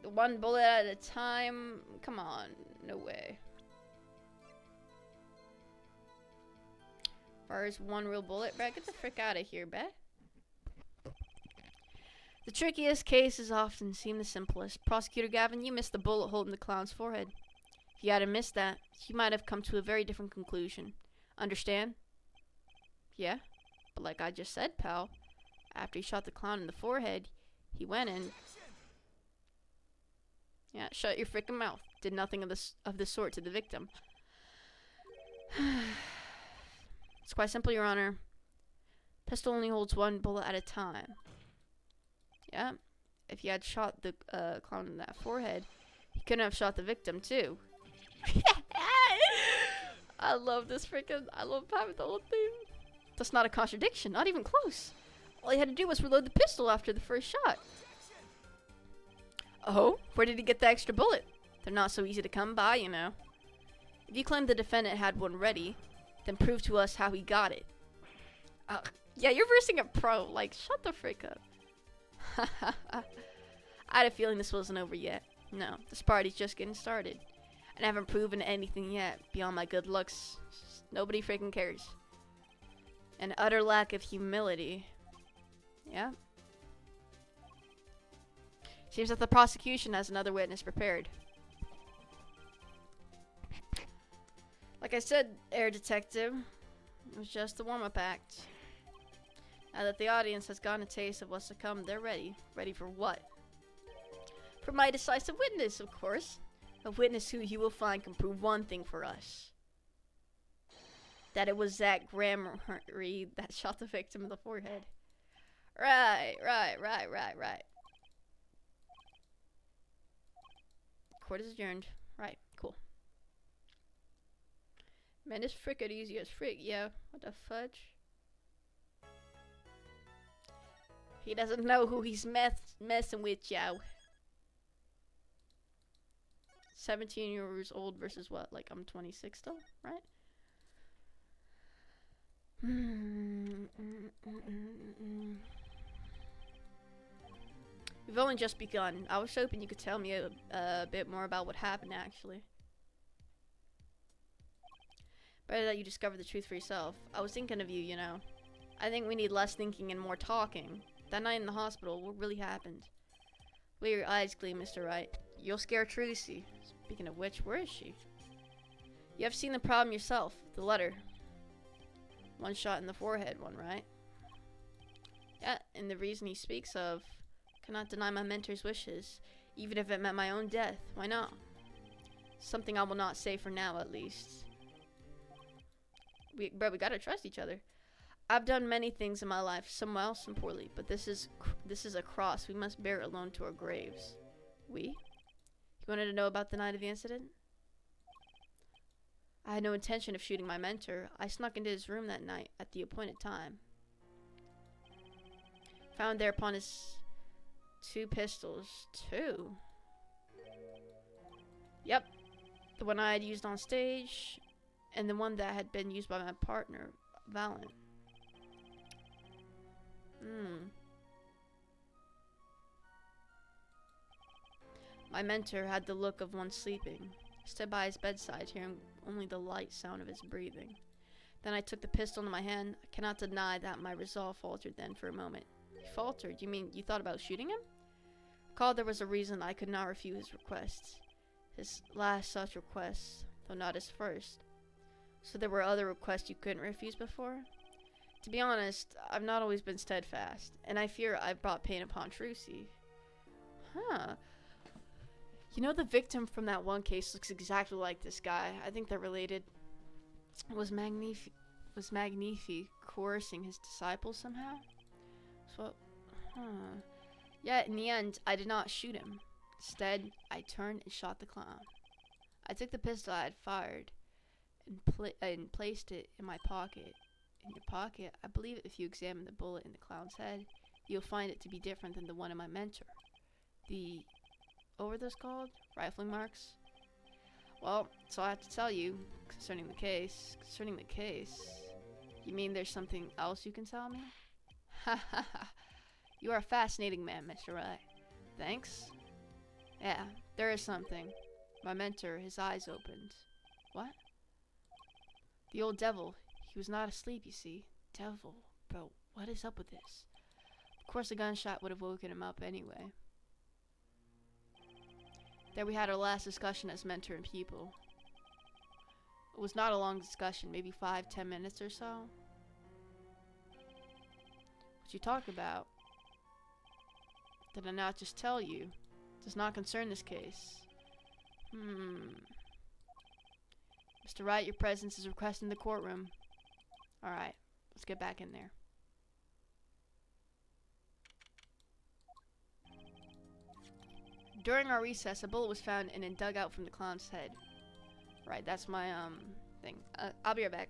One bullet at a time? Come on, no way. Fires one real bullet, bro. Get the frick out of here, bruh. The trickiest cases often seem the simplest. Prosecutor Gavin, you missed the bullet hole in the clown's forehead. If you hadn't missed that, you might have come to a very different conclusion. Understand? Yeah? But like I just said, pal, after he shot the clown in the forehead, he went in. Yeah, shut your frickin' mouth. Did nothing of the sort to the victim. It's quite simple, Your Honor. Pistol only holds one bullet at a time. Yeah, if you had shot the clown in that forehead, you couldn't have shot the victim too. I love this freaking. I love having the whole thing. That's not a contradiction, not even close. All he had to do was reload the pistol after the first shot. Oh, where did he get the extra bullet? They're not so easy to come by, you know. If you claim the defendant had one ready, then prove to us how he got it. Yeah, you're versing a pro. Like, shut the frick up. I had a feeling this wasn't over yet. No, this party's just getting started. And I haven't proven anything yet beyond my good looks. Nobody freaking cares. An utter lack of humility. Yeah. Seems that the prosecution has another witness prepared. Like I said, Air Detective, it was just the warm-up act. Now that the audience has gotten a taste of what's to come, they're ready. Ready for what? For my decisive witness, of course. A witness who you will find can prove one thing for us. That it was Zach Gramarye that shot the victim in the forehead. Right. Court is adjourned. Right, cool. Man, this frickin' easy as frick, yo. What the fudge? He doesn't know who he's messing with, yo. 17 years old versus what? Like, I'm 26 still, right? We've only just begun. I was hoping you could tell me a bit more about what happened, actually. Better that you discover the truth for yourself. I was thinking of you, you know. I think we need less thinking and more talking. That night in the hospital, what really happened? Let your eyes gleam, Mr. Wright. You'll scare Trucy. Speaking of which, where is she? You have seen the problem yourself. The letter. One shot in the forehead one, right? Yeah, and the reason he speaks of cannot deny my mentor's wishes, even if it meant my own death. Why not? Something I will not say for now, at least. We gotta trust each other. I've done many things in my life, some well, some poorly, but this is a cross we must bear alone to our graves. We? You wanted to know about the night of the incident? I had no intention of shooting my mentor. I snuck into his room that night at the appointed time. Found there upon his 2 pistols. 2? Yep. The one I had used on stage, and the one that had been used by my partner, Valen. My mentor had the look of one sleeping. I stood by his bedside, hearing only the light sound of his breathing. Then I took the pistol into my hand. I cannot deny that my resolve faltered then for a moment. You faltered? You mean you thought about shooting him? Recall there was a reason I could not refuse his requests. His last such request, though not his first. So there were other requests you couldn't refuse before? To be honest, I've not always been steadfast, and I fear I've brought pain upon Trucy. Huh. You know, the victim from that one case looks exactly like this guy. I think they're related. Was Magnifi coercing his disciples somehow? So, Yet, in the end, I did not shoot him. Instead, I turned and shot the clown. I took the pistol I had fired and placed it in my pocket. In your pocket, I believe if you examine the bullet in the clown's head, you'll find it to be different than the one in my mentor. What were those called? Rifling marks? Well, so I have to tell you, concerning the case. Concerning the case? You mean there's something else you can tell me? Ha ha ha. You are a fascinating man, Mr. Wright. Thanks. Yeah, there is something. My mentor, his eyes opened. What? The old devil. He was not asleep, you see. Devil. Bro, what is up with this? Of course a gunshot would have woken him up anyway. There we had our last discussion as mentor and pupil. It was not a long discussion, maybe 5-10 minutes or so. What you talk about? Did I not just tell you? Does not concern this case. Mr. Wright, your presence is requested in the courtroom. Alright, let's get back in there. During our recess, a bullet was found and then dug out from the clown's head. Right, that's my, thing. I'll be right back.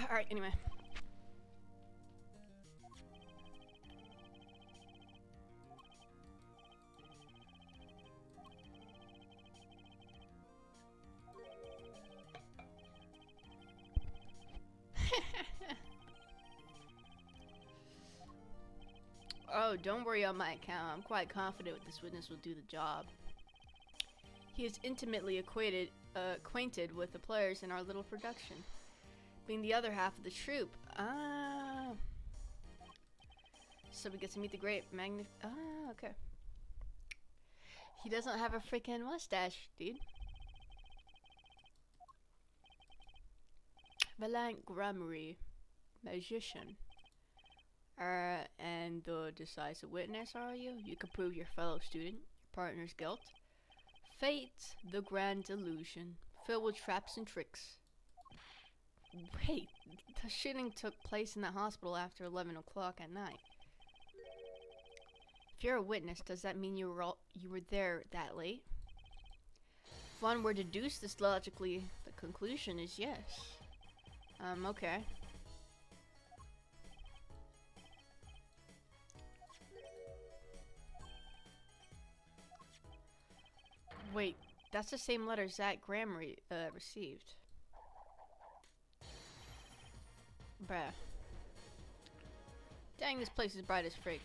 Alright, anyway. Oh, don't worry on my account. I'm quite confident this witness will do the job. He is intimately acquainted with the players in our little production, being the other half of the troupe. Ah. So we get to meet the great okay. He doesn't have a freaking mustache, dude. Valant Gramarye, magician. And the decisive witness, are you? You can prove your fellow student, your partner's guilt. Fate, the grand illusion, filled with traps and tricks. Wait, the shooting took place in the hospital after 11 o'clock at night. If you're a witness, does that mean you were there that late? If one were to deduce this logically, the conclusion is yes. Okay. Wait, that's the same letter Zach Gramarye received. Bruh. Dang, this place is bright as frick.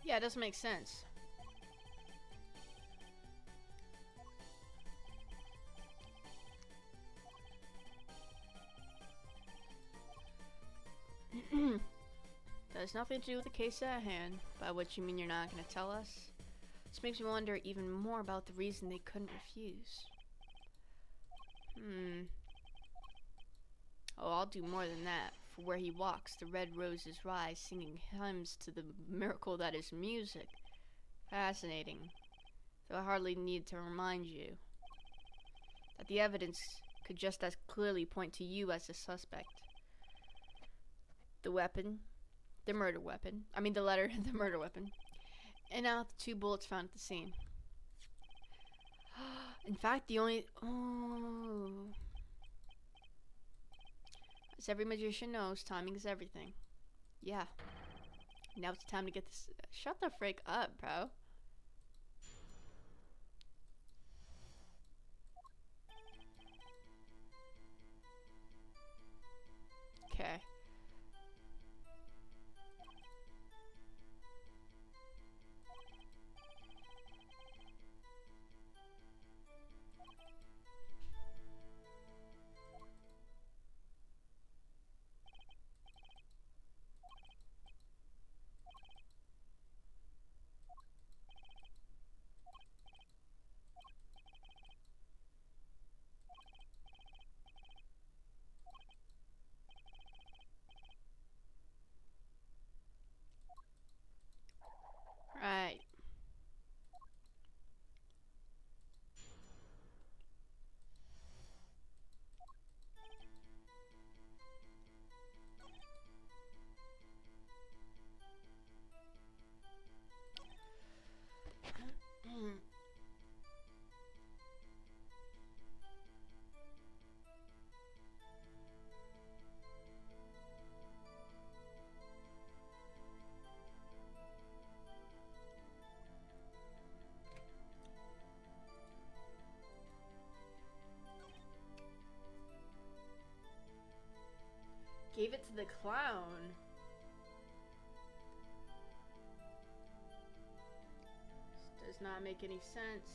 Yeah, it doesn't make sense. That has nothing to do with the case at hand, by which you mean you're not going to tell us? This makes me wonder even more about the reason they couldn't refuse. Oh, I'll do more than that. For where he walks, the red roses rise, singing hymns to the miracle that is music. Fascinating. Though I hardly need to remind you that the evidence could just as clearly point to you as the suspect. The weapon, the murder weapon. I mean the letter, the murder weapon. And now the 2 bullets found at the scene. In fact, the only... Oh... As every magician knows, timing is everything. Yeah. Now it's time to get this... Shut the frick up, bro. Okay. Right. Gave it to the clown. This does not make any sense.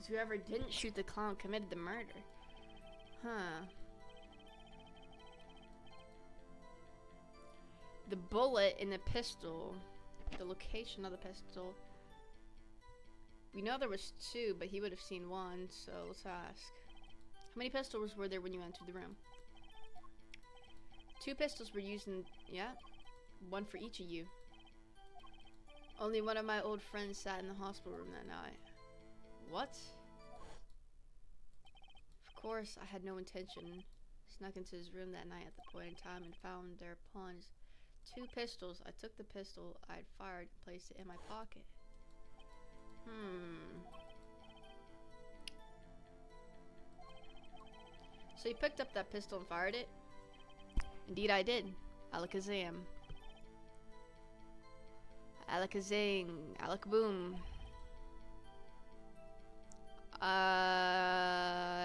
whoever didn't shoot the clown committed the murder. Huh. The bullet in the pistol, the location of the pistol. We know there was two, but he would have seen one, so let's ask. How many pistols were there when you entered the room? 2 pistols were used in, yeah, 1 for each of you. Only one of my old friends sat in the hospital room that night. What? Of course, I had no intention. Snuck into his room that night at the point in time and found there plunged 2 pistols. I took the pistol I had fired and placed it in my pocket. So you picked up that pistol and fired it? Indeed I did. Alakazam. Alakazing. Alakaboom.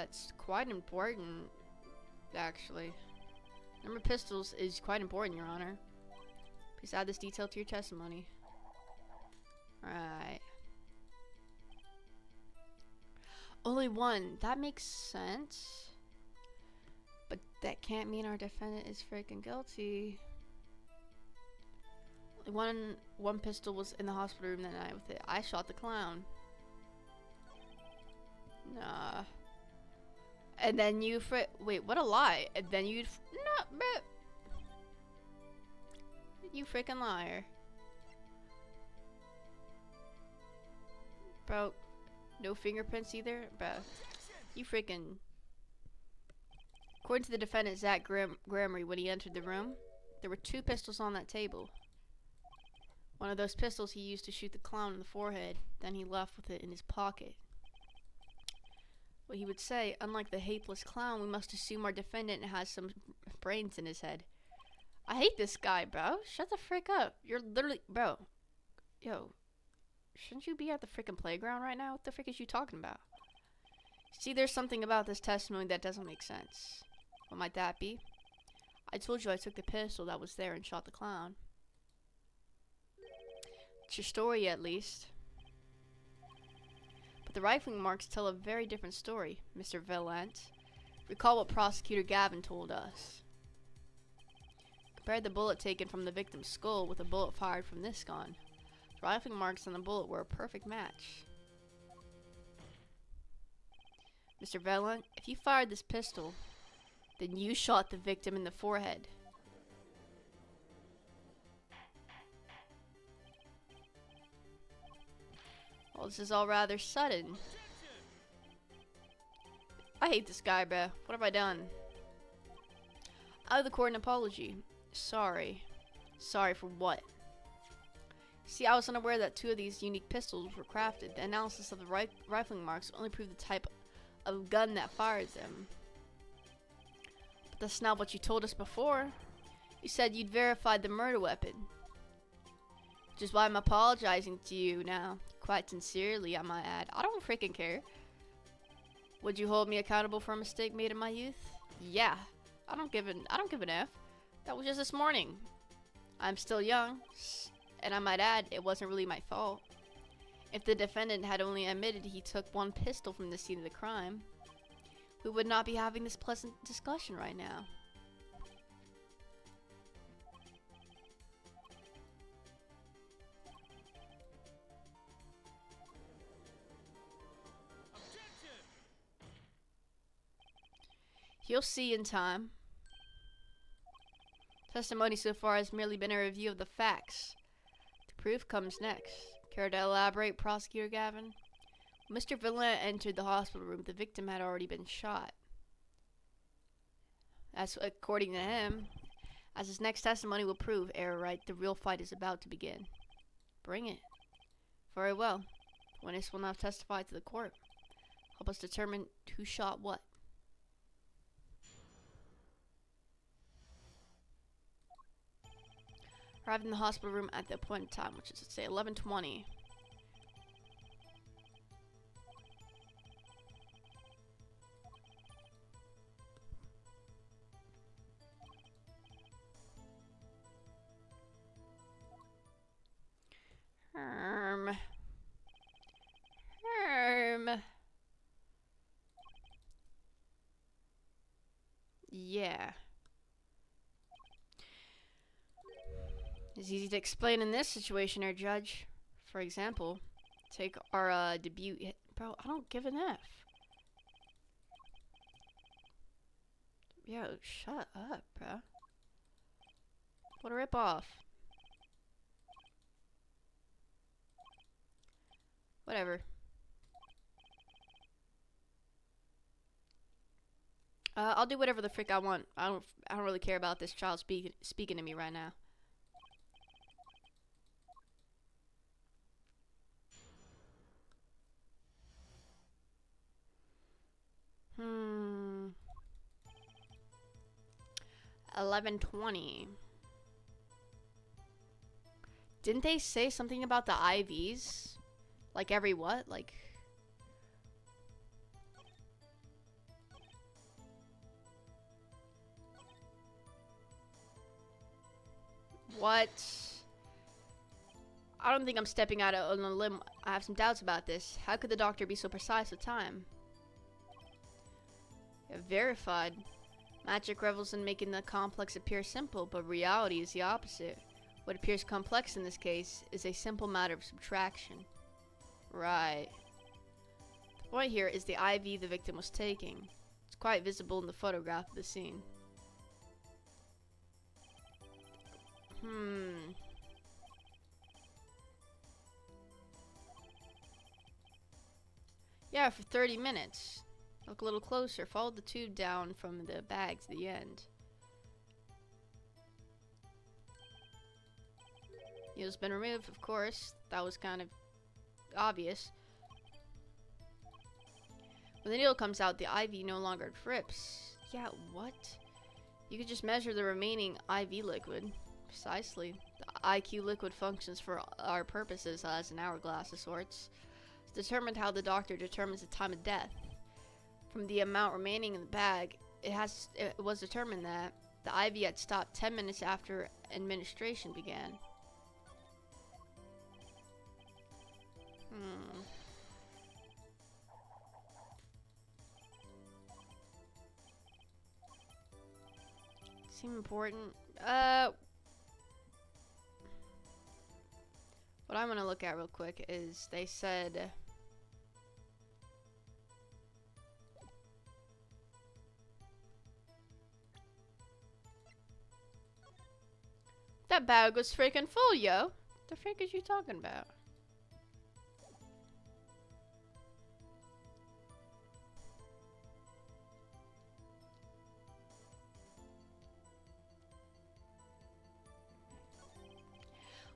It's quite important, actually. Number of pistols is quite important, Your Honor. Please add this detail to your testimony. Right. Only 1. That makes sense. But that can't mean our defendant is freaking guilty. One pistol was in the hospital room that night with it. I shot the clown. Nah. And then you wait, what a lie. And then you'd no, bro. You freaking liar. Bro, no fingerprints either? Bro, you freaking... According to the defendant, Zach Gramery, when he entered the room, there were 2 pistols on that table. One of those pistols he used to shoot the clown in the forehead, then he left with it in his pocket. What he would say, unlike the hateless clown, we must assume our defendant has some brains in his head. I hate this guy, bro. Shut the frick up. You're literally... Bro. Yo. Shouldn't you be at the frickin' playground right now? What the frick is you talking about? See, there's something about this testimony that doesn't make sense. What might that be? I told you I took the pistol that was there and shot the clown. It's your story, at least. But the rifling marks tell a very different story, Mr. Valent. Recall what Prosecutor Gavin told us. Compare the bullet taken from the victim's skull with a bullet fired from this gun. The rifling marks on the bullet were a perfect match. Mr. Valent, if you fired this pistol, then you shot the victim in the forehead. Well, this is all rather sudden. I hate this guy, bruh. What have I done? Out of the court, an apology. Sorry. Sorry for what? See, I was unaware that 2 of these unique pistols were crafted. The analysis of the rifling marks only proved the type of gun that fired them. But that's not what you told us before. You said you'd verified the murder weapon. Which is why I'm apologizing to you now. Quite sincerely, I might add. I don't freaking care. Would you hold me accountable for a mistake made in my youth? Yeah. I don't give an F. That was just this morning. I'm still young, and I might add, it wasn't really my fault. If the defendant had only admitted he took 1 pistol from the scene of the crime, we would not be having this pleasant discussion right now. You'll see in time. Testimony so far has merely been a review of the facts. The proof comes next. Care to elaborate, Prosecutor Gavin? When Mr. Valent entered the hospital room, the victim had already been shot. That's according to him. As his next testimony will prove, Errorite, the real fight is about to begin. Bring it. Very well. Witness will now testify to the court. Help us determine who shot what. Arrived in the hospital room at the appointed time, which is, let's say, 11:20. Herm. Yeah. It's easy to explain in this situation, here, Judge. For example, take our debut hit. Bro, I don't give an F. Yo, shut up, bro. What a ripoff. Whatever. I'll do whatever the frick I want. I don't really care about this child speaking to me right now. Hmm. 11:20. Didn't they say something about the IVs? Like every what? Like. What? I don't think I'm stepping out on a limb. I have some doubts about this. How could the doctor be so precise with time? Yeah, verified. Magic revels in making the complex appear simple, but reality is the opposite. What appears complex in this case is a simple matter of subtraction. Right. The point here is the IV the victim was taking. It's quite visible in the photograph of the scene. Yeah, for 30 minutes. Look a little closer. Follow the tube down from the bag to the end. Needle's been removed, of course. That was kind of obvious. When the needle comes out, the IV no longer drips. Yeah, what? You could just measure the remaining IV liquid. Precisely. The IQ liquid functions for our purposes as an hourglass of sorts. It's determined how the doctor determines the time of death. From the amount remaining in the bag, it was determined that the IV had stopped 10 minutes after administration began. Seem important. What I'm gonna look at real quick is they said that bag was freaking full, yo. The frick is you talking about?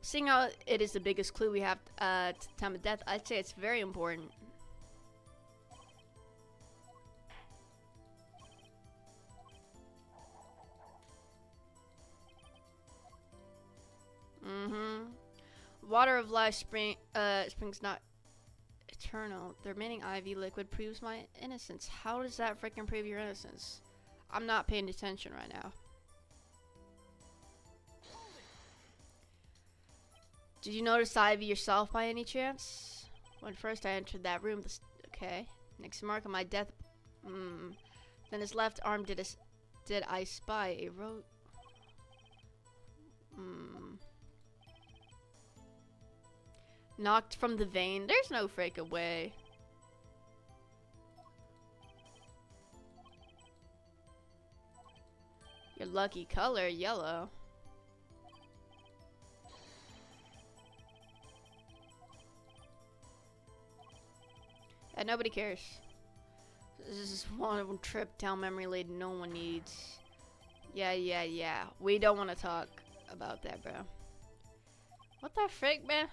Seeing how it is the biggest clue we have to time of death, I'd say it's very important. Water of life springs not eternal. The remaining IV liquid proves my innocence. How does that freaking prove your innocence? I'm not paying attention right now. Did you notice the IV yourself by any chance? When first I entered that room, okay. Next mark on my death. Then his left arm did I spy a road? Knocked from the vein. There's no freaking way. Your lucky color, yellow. And nobody cares. This is one trip down memory lane no one needs. Yeah. We don't want to talk about that, bro. What the frick, man?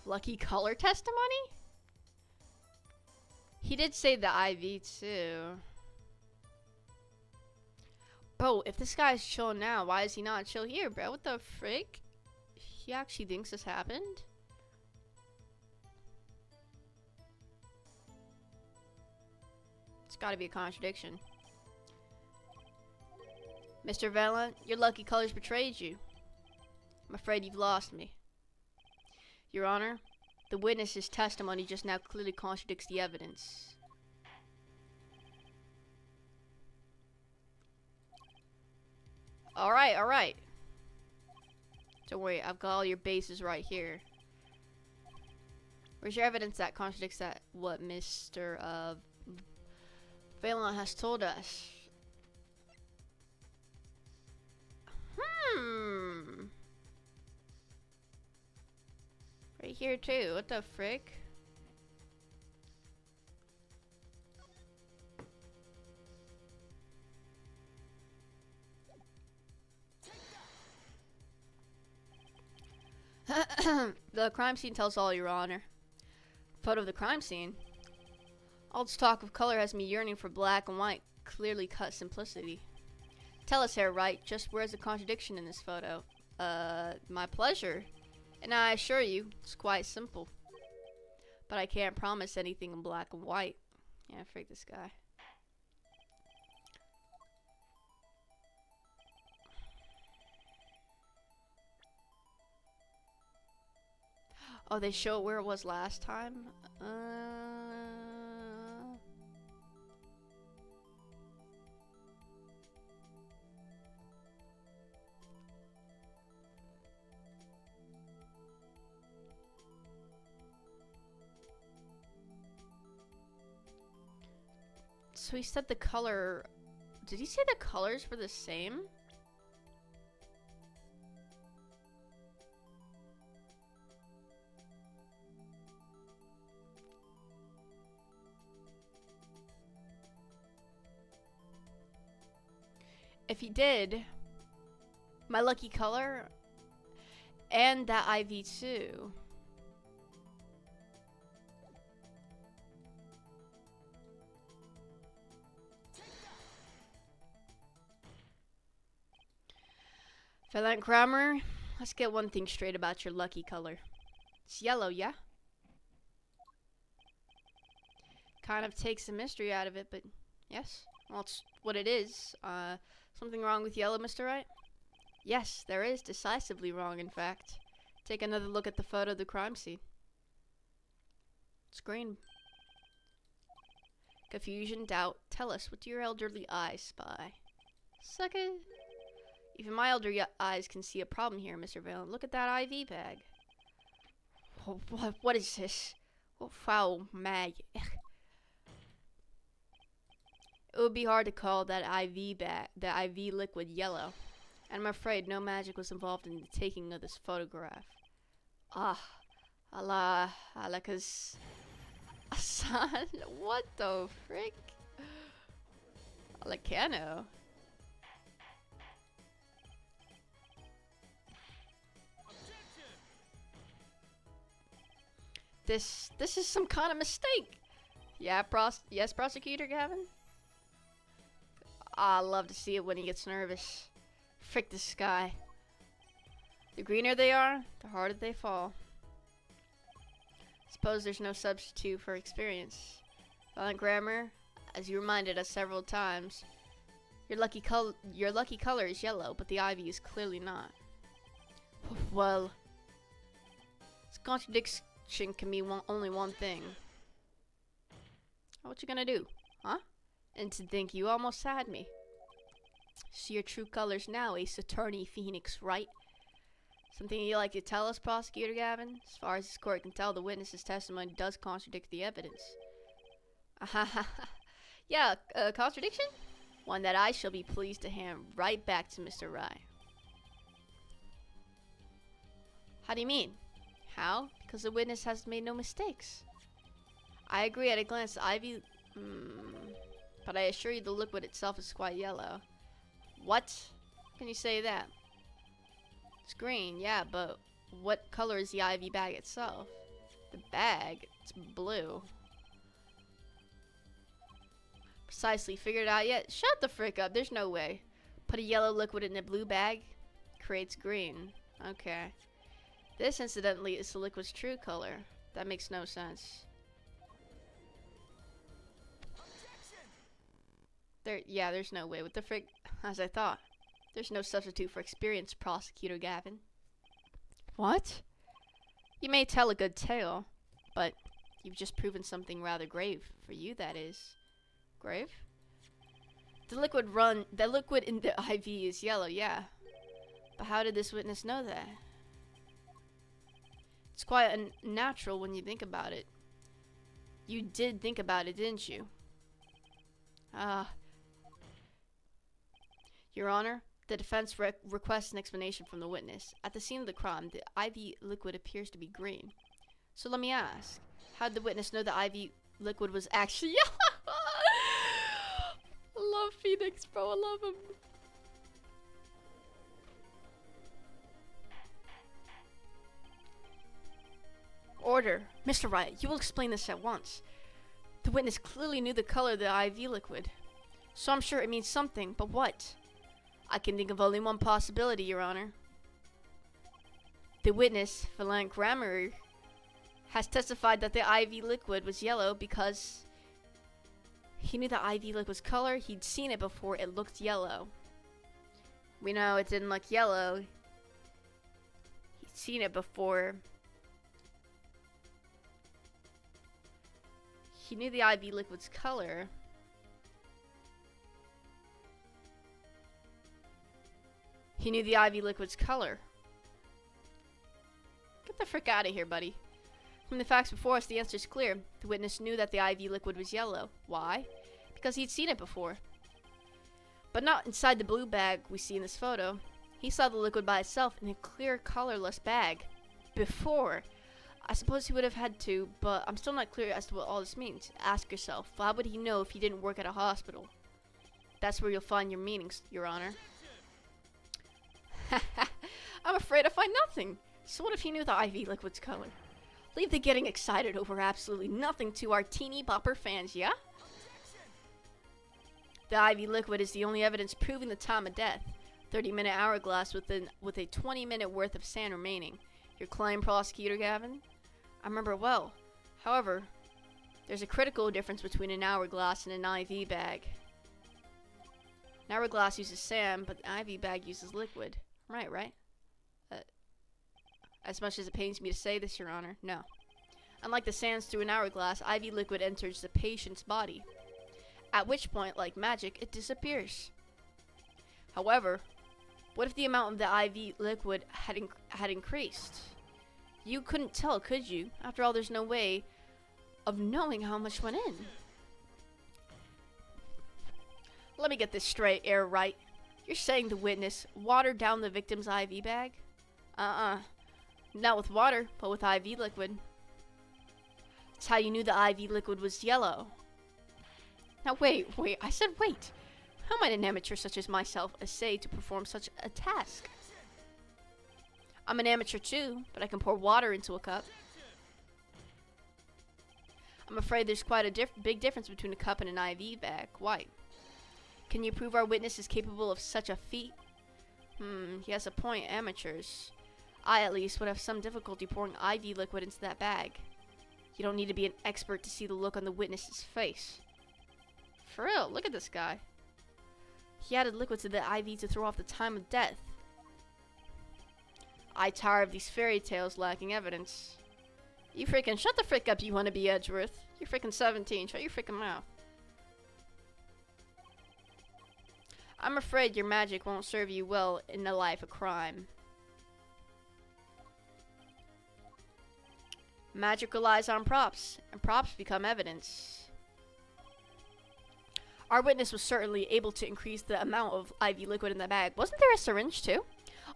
Lucky color testimony? He did say the IV too. Bro, if this guy's chill now, why is he not chill here, bro? What the frick? He actually thinks this happened? It's gotta be a contradiction. Mr. Vela, your lucky colors betrayed you. I'm afraid you've lost me. Your Honor, The witness's testimony just now clearly contradicts the evidence. Alright, alright. Don't worry, I've got all your bases right here. Where's your evidence that contradicts that what Mr. Valen has told us? Right here too. What the frick? The crime scene tells all, Your Honor. Photo of the crime scene. All this talk of color has me yearning for black and white, clearly cut simplicity. Tell us, Herr Wright, just where's the contradiction in this photo? My pleasure. And I assure you, it's quite simple. But I can't promise anything in black and white. Yeah, freak this guy. Oh, they show where it was last time? So he said the color... Did he say the colors were the same? If he did, my lucky color and that IV too. Valen Grammar, let's get one thing straight about your lucky color. It's yellow, yeah? Kind of takes the mystery out of it, but yes. Well, it's what it is. Something wrong with yellow, Mr. Wright? Yes, there is. Decisively wrong, in fact. Take another look at the photo of the crime scene. It's green. Confusion, doubt. Tell us, what do your elderly eyes spy? Sucker. Even my elderly eyes can see a problem here, Mr. Valen. Look at that IV bag. Oh, what is this? Oh, foul mag. It would be hard to call that the IV liquid yellow. And I'm afraid no magic was involved in the taking of this photograph. Ah, Alakas. Asan? What the frick? Alakano. This is some kind of mistake. Yeah, yes, Prosecutor Gavin? I love to see it when he gets nervous. Frick this guy. The greener they are, the harder they fall. Suppose there's no substitute for experience. Valen Grammar, as you reminded us several times, your lucky color is yellow, but the ivy is clearly not. Well, this contradiction can mean only one thing. What you gonna do, huh? And to think you almost had me. See your true colors now, Ace Attorney Phoenix, right? Something you'd like to tell us, Prosecutor Gavin? As far as this court can tell, the witness's testimony does contradict the evidence. Yeah, contradiction? One that I shall be pleased to hand right back to Mr. Rye. How do you mean? How? Because the witness has made no mistakes. I agree at a glance, Ivy... But I assure you the liquid itself is quite yellow. What? How can you say that? It's green, yeah, but what color is the IV bag itself? The bag? It's blue. Precisely. Figured it out yet? Shut the frick up. There's no way. Put a yellow liquid in a blue bag? Creates green. Okay. This, incidentally, is the liquid's true color. That makes no sense. There's no way. What the frick? As I thought. There's no substitute for experience, Prosecutor Gavin. What? You may tell a good tale, But you've just proven something rather grave. For you, that is. Grave? The liquid in the IV is yellow, yeah. But how did this witness know that? It's quite unnatural when you think about it. You did think about it, didn't you? Your Honor, the defense requests an explanation from the witness. At the scene of the crime, the IV liquid appears to be green. So let me ask, how did the witness know the IV liquid was actually... I love Phoenix, bro. I love him. Order. Mr. Wright, you will explain this at once. The witness clearly knew the color of the IV liquid. So I'm sure it means something, but what? I can think of only one possibility, Your Honor. The witness, Phelan Grammar, has testified that the IV liquid was yellow because he knew the IV liquid's color. He'd seen it before. It looked yellow. We know it didn't look yellow. He'd seen it before. He knew the IV liquid's color. He knew the IV liquid's color. Get the frick out of here, buddy. From the facts before us, the answer is clear. The witness knew that the IV liquid was yellow. Why? Because he'd seen it before. But not inside the blue bag we see in this photo. He saw the liquid by itself in a clear, colorless bag. Before. I suppose he would have had to, but I'm still not clear as to what all this means. Ask yourself, how would he know if he didn't work at a hospital? That's where you'll find your meanings, Your Honor. I'm afraid I find nothing. So what if he knew the IV liquid's color? Leave the getting excited over absolutely nothing to our teeny bopper fans, yeah? The IV liquid is the only evidence proving the time of death. 30-minute hourglass with a 20-minute worth of sand remaining. Your claim, Prosecutor Gavin? I remember it well. However, there's a critical difference between an hourglass and an IV bag. An hourglass uses sand, but an IV bag uses liquid. Right? As much as it pains me to say this, Your Honor, no. Unlike the sands through an hourglass, IV liquid enters the patient's body. At which point, like magic, it disappears. However, what if the amount of the IV liquid had increased? You couldn't tell, could you? After all, there's no way of knowing how much went in. Let me get this straight, Air Wright. You're saying the witness watered down the victim's IV bag? Not with water, but with IV liquid. That's how you knew the IV liquid was yellow. Now wait, I said wait. How might an amateur such as myself essay to perform such a task? I'm an amateur too, but I can pour water into a cup. I'm afraid there's quite a big difference between a cup and an IV bag. Why? Can you prove our witness is capable of such a feat? He has a point, amateurs. I, at least, would have some difficulty pouring IV liquid into that bag. You don't need to be an expert to see the look on the witness's face. For real, look at this guy. He added liquid to the IV to throw off the time of death. I tire of these fairy tales lacking evidence. You freaking shut the frick up, you wanna be Edgeworth. You're freaking 17, shut your freaking mouth. I'm afraid your magic won't serve you well in the life of crime. Magic relies on props, and props become evidence. Our witness was certainly able to increase the amount of IV liquid in the bag. Wasn't there a syringe too?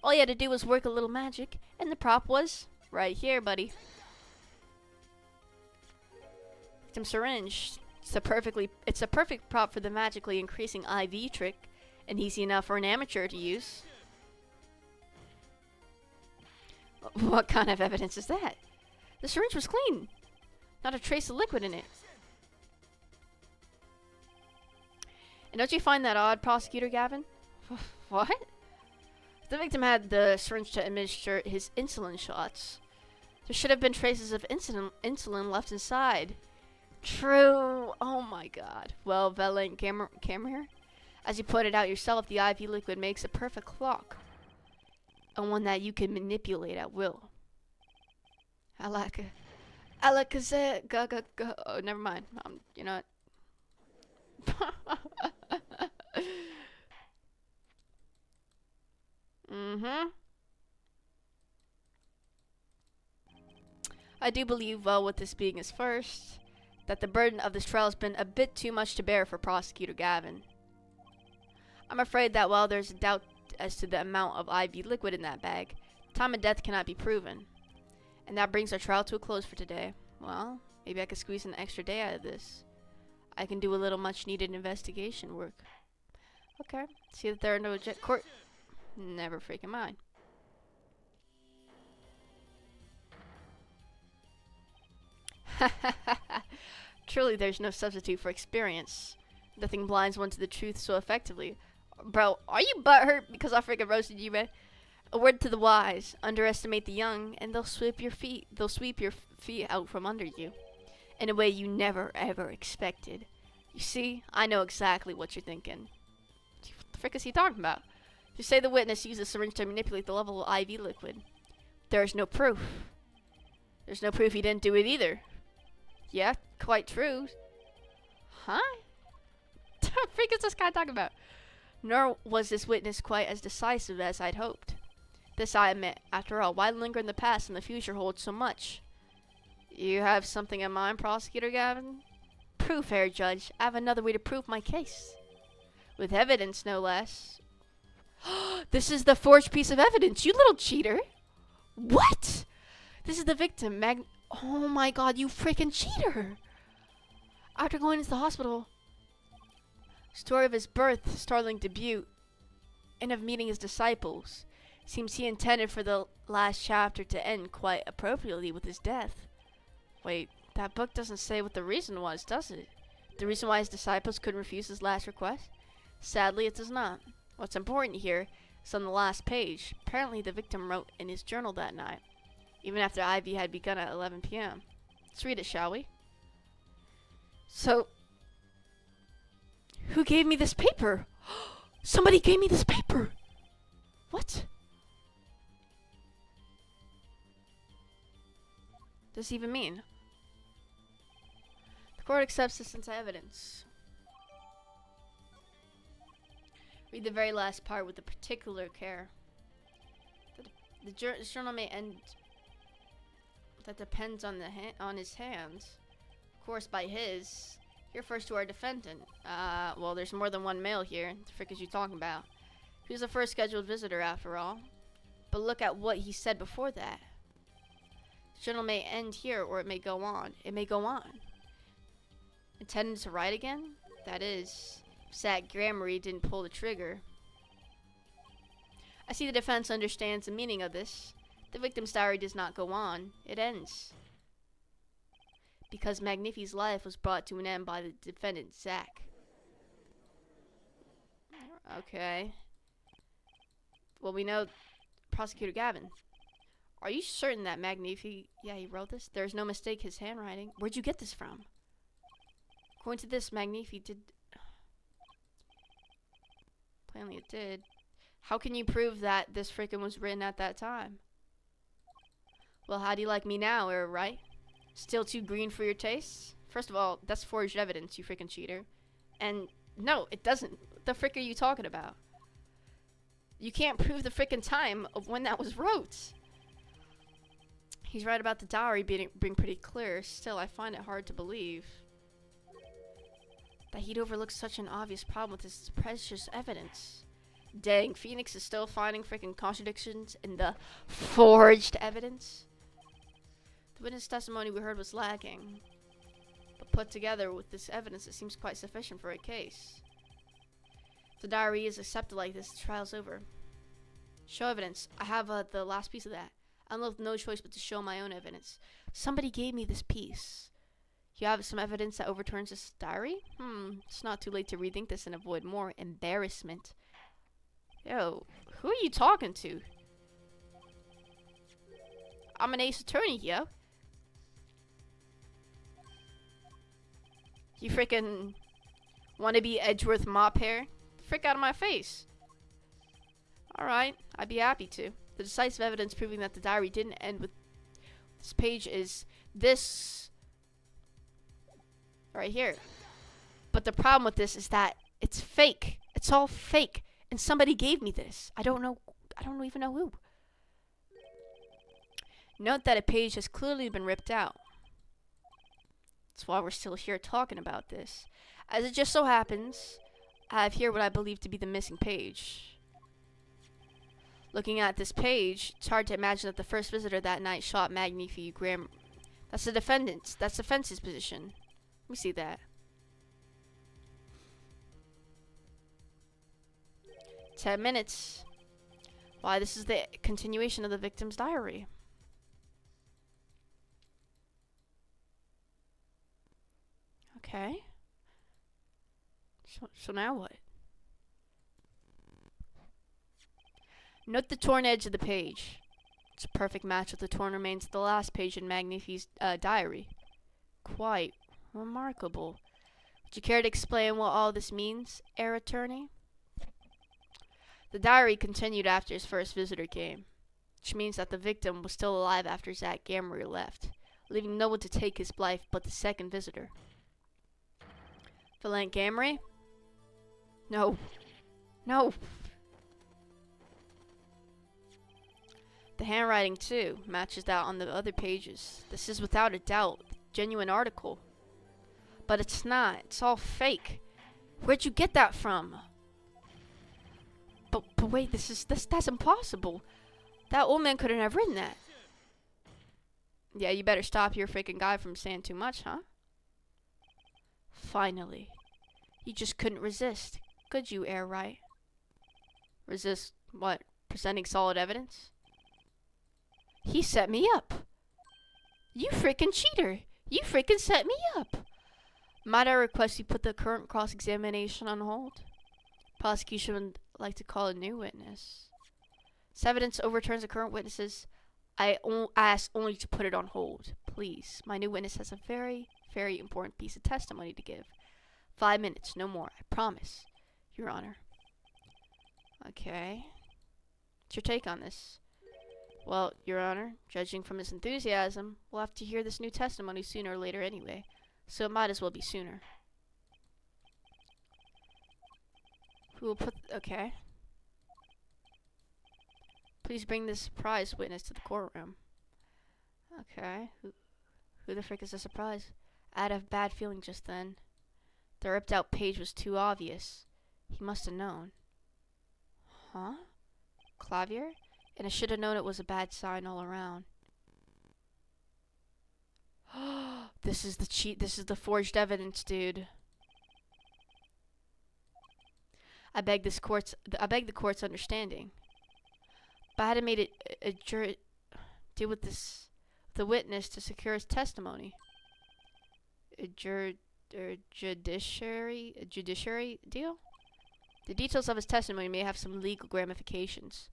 All he had to do was work a little magic, and the prop was right here, buddy. Some syringe. It's a perfect prop for the magically increasing IV trick, and easy enough for an amateur to use. What kind of evidence is that? The syringe was clean. Not a trace of liquid in it. And don't you find that odd, Prosecutor Gavin? What? The victim had the syringe to administer his insulin shots. There should have been traces of insulin left inside. True. Oh my god. Well, Velen Camera, as you pointed out yourself, the IV liquid makes a perfect clock. And one that you can manipulate at will. Alakazam. Go. Oh, never mind. You know what? Mm-hmm. I do believe, well, with this being his first, that the burden of this trial has been a bit too much to bear for Prosecutor Gavin. I'm afraid that while there's a doubt as to the amount of IV liquid in that bag, time of death cannot be proven. And that brings our trial to a close for today. Well, maybe I could squeeze an extra day out of this. I can do a little much needed investigation work. Okay. See that there are no court. Never freaking mind. Truly, there's no substitute for experience. Nothing blinds one to the truth so effectively. Bro, are you butthurt because I freaking roasted you, man? A word to the wise: underestimate the young, and they'll sweep your feet. They'll sweep your feet out from under you, in a way you never ever expected. You see, I know exactly what you're thinking. What the frick is he talking about? You say the witness used a syringe to manipulate the level of IV liquid. There's no proof. There's no proof he didn't do it either. Yeah, quite true. Huh? What the freak is this guy talking about? Nor was this witness quite as decisive as I'd hoped. This I admit. After all, why linger in the past when the future holds so much? You have something in mind, Prosecutor Gavin? Proof, Herr Judge. I have another way to prove my case. With evidence, no less. This is the forged piece of evidence, you little cheater. What? This is the victim, Oh my god, you freaking cheater! After going into the hospital, story of his birth, startling debut, and of meeting his disciples, seems he intended for the last chapter to end quite appropriately with his death. Wait, that book doesn't say what the reason was, does it? The reason why his disciples couldn't refuse his last request? Sadly, it does not. What's important here is on the last page. Apparently, the victim wrote in his journal that night, even after IV had begun at 11 p.m. Let's read it, shall we? So, who gave me this paper? Somebody gave me this paper! What? Does this even mean? The court accepts this into evidence. Read the very last part with the particular care. The journal may end. That depends on on his hands. Of course, by his. Here first to our defendant. Well, there's more than one male here. What the frick is you talking about? He was the first scheduled visitor, after all. But look at what he said before that. The journal may end here, or it may go on. It may go on. Intended to write again? That is, Zach Gramarye didn't pull the trigger. I see the defense understands the meaning of this. The victim's diary does not go on. It ends. Because Magnifi's life was brought to an end by the defendant, Zach. Okay. Well, we know Prosecutor Gavin. Are you certain that Magnifi... Yeah, he wrote this? There's no mistake his handwriting. Where'd you get this from? According to this, Magnifi did... Plainly it did. How can you prove that this frickin' was written at that time? Well, how do you like me now, right? Still too green for your tastes? First of all, that's forged evidence, you freaking cheater. And no, it doesn't. What the frick are you talking about? You can't prove the frickin' time of when that was wrote. He's right about the diary being pretty clear. Still, I find it hard to believe that he'd overlook such an obvious problem with this precious evidence. Dang, Phoenix is still finding freaking contradictions in the forged evidence. The witness testimony we heard was lacking, but put together with this evidence, it seems quite sufficient for a case. If the diary is accepted like this, the trial's over. Show evidence. I have the last piece of that. I'm left with no choice but to show my own evidence. Somebody gave me this piece. You have some evidence that overturns this diary? It's not too late to rethink this and avoid more embarrassment. Yo, who are you talking to? I'm an ace attorney, yo. You freaking wanna be Edgeworth mop hair? Frick out of my face. Alright, I'd be happy to. The decisive evidence proving that the diary didn't end with This page is this right here. But the problem with this is that it's fake. It's all fake. And somebody gave me this. I don't even know who. Note that a page has clearly been ripped out. That's why we're still here talking about this. As it just so happens, I have here what I believe to be the missing page. Looking at this page, it's hard to imagine that the first visitor that night shot Magnifi Graham. That's the defendant. That's the fence's position. Let me see that. 10 minutes. Why, this is the continuation of the victim's diary. Okay. So now what? Note the torn edge of the page. It's a perfect match with the torn remains of the last page in Magnifi's diary. Quite remarkable. Would you care to explain what all this means, Heir Attorney? The diary continued after his first visitor came, which means that the victim was still alive after Zach Gamrier left, leaving no one to take his life but the second visitor. Valant Gamrier? No. No. The handwriting, too, matches that on the other pages. This is without a doubt a genuine article. But it's not. It's all fake. Where'd you get that from? But wait, that's impossible. That old man couldn't have written that. Yeah, you better stop your freaking guy from saying too much, huh? Finally. You just couldn't resist, could you, Heir Wright? Resist what? Presenting solid evidence? He set me up. You freaking cheater. You freaking set me up. Might I request you put the current cross-examination on hold? Prosecution would like to call a new witness. This evidence overturns the current witnesses. I ask only to put it on hold. Please. My new witness has a very, very important piece of testimony to give. 5 minutes, no more. I promise, Your Honor. Okay. What's your take on this? Well, Your Honor, judging from his enthusiasm, we'll have to hear this new testimony sooner or later anyway, so it might as well be sooner. Who will put... Okay. Please bring this surprise witness to the courtroom. Okay. Who the frick is the surprise? I had a bad feeling just then. The ripped out page was too obvious. He must have known. Huh? Clavier? And I should have known it was a bad sign all around. This is the cheat. This is the forged evidence, dude. I beg the court's understanding. But I had made it a jury deal with the witness to secure his testimony. A judiciary deal? The details of his testimony may have some legal ramifications.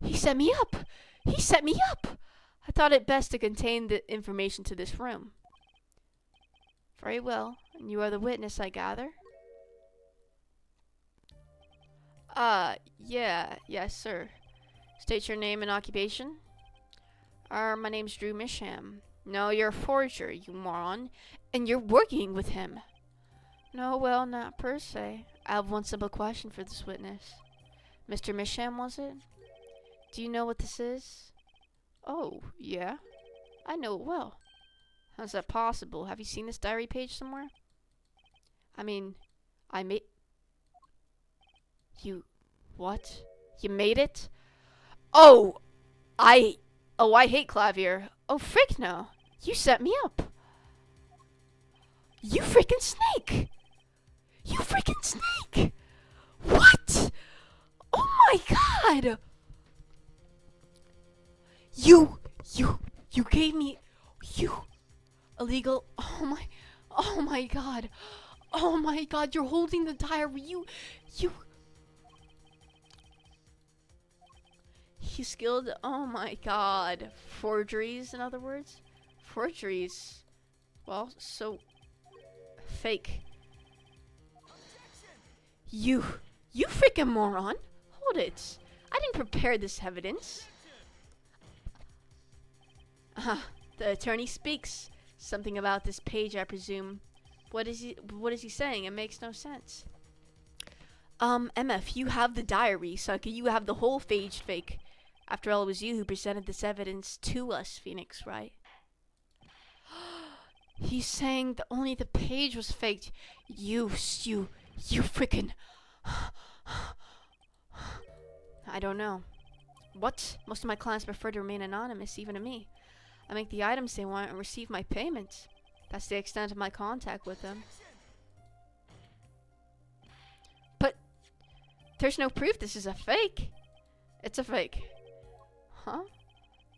He set me up! He set me up! I thought it best to contain the information to this room. Very well. And you are the witness, I gather? Yes, sir. State your name and occupation. My name's Drew Misham. No, you're a forger, you moron. And you're working with him. No, well, not per se. I have one simple question for this witness. Mr. Misham, was it? Do you know what this is? Oh, yeah. I know it well. How's that possible? Have you seen this diary page somewhere? I mean, I made... You... What? You made it? Oh! I hate Clavier. Oh, frick no. You set me up. You freaking snake! You freaking snake! What? Oh my god! You gave me, illegal, oh my god, you're holding the diary, he's skilled, oh my god, forgeries, in other words, forgeries, well, so, fake, you freaking moron, hold it, I didn't prepare this evidence. The attorney speaks. Something about this page, I presume. What is he saying? It makes no sense. MF, you have the diary, sucker. You have the whole page fake. After all, it was you who presented this evidence to us, Phoenix, right? He's saying that only the page was faked. You freaking... I don't know. What? Most of my clients prefer to remain anonymous, even to me. I make the items they want and receive my payments. That's the extent of my contact with them. But there's no proof this is a fake. It's a fake. Huh?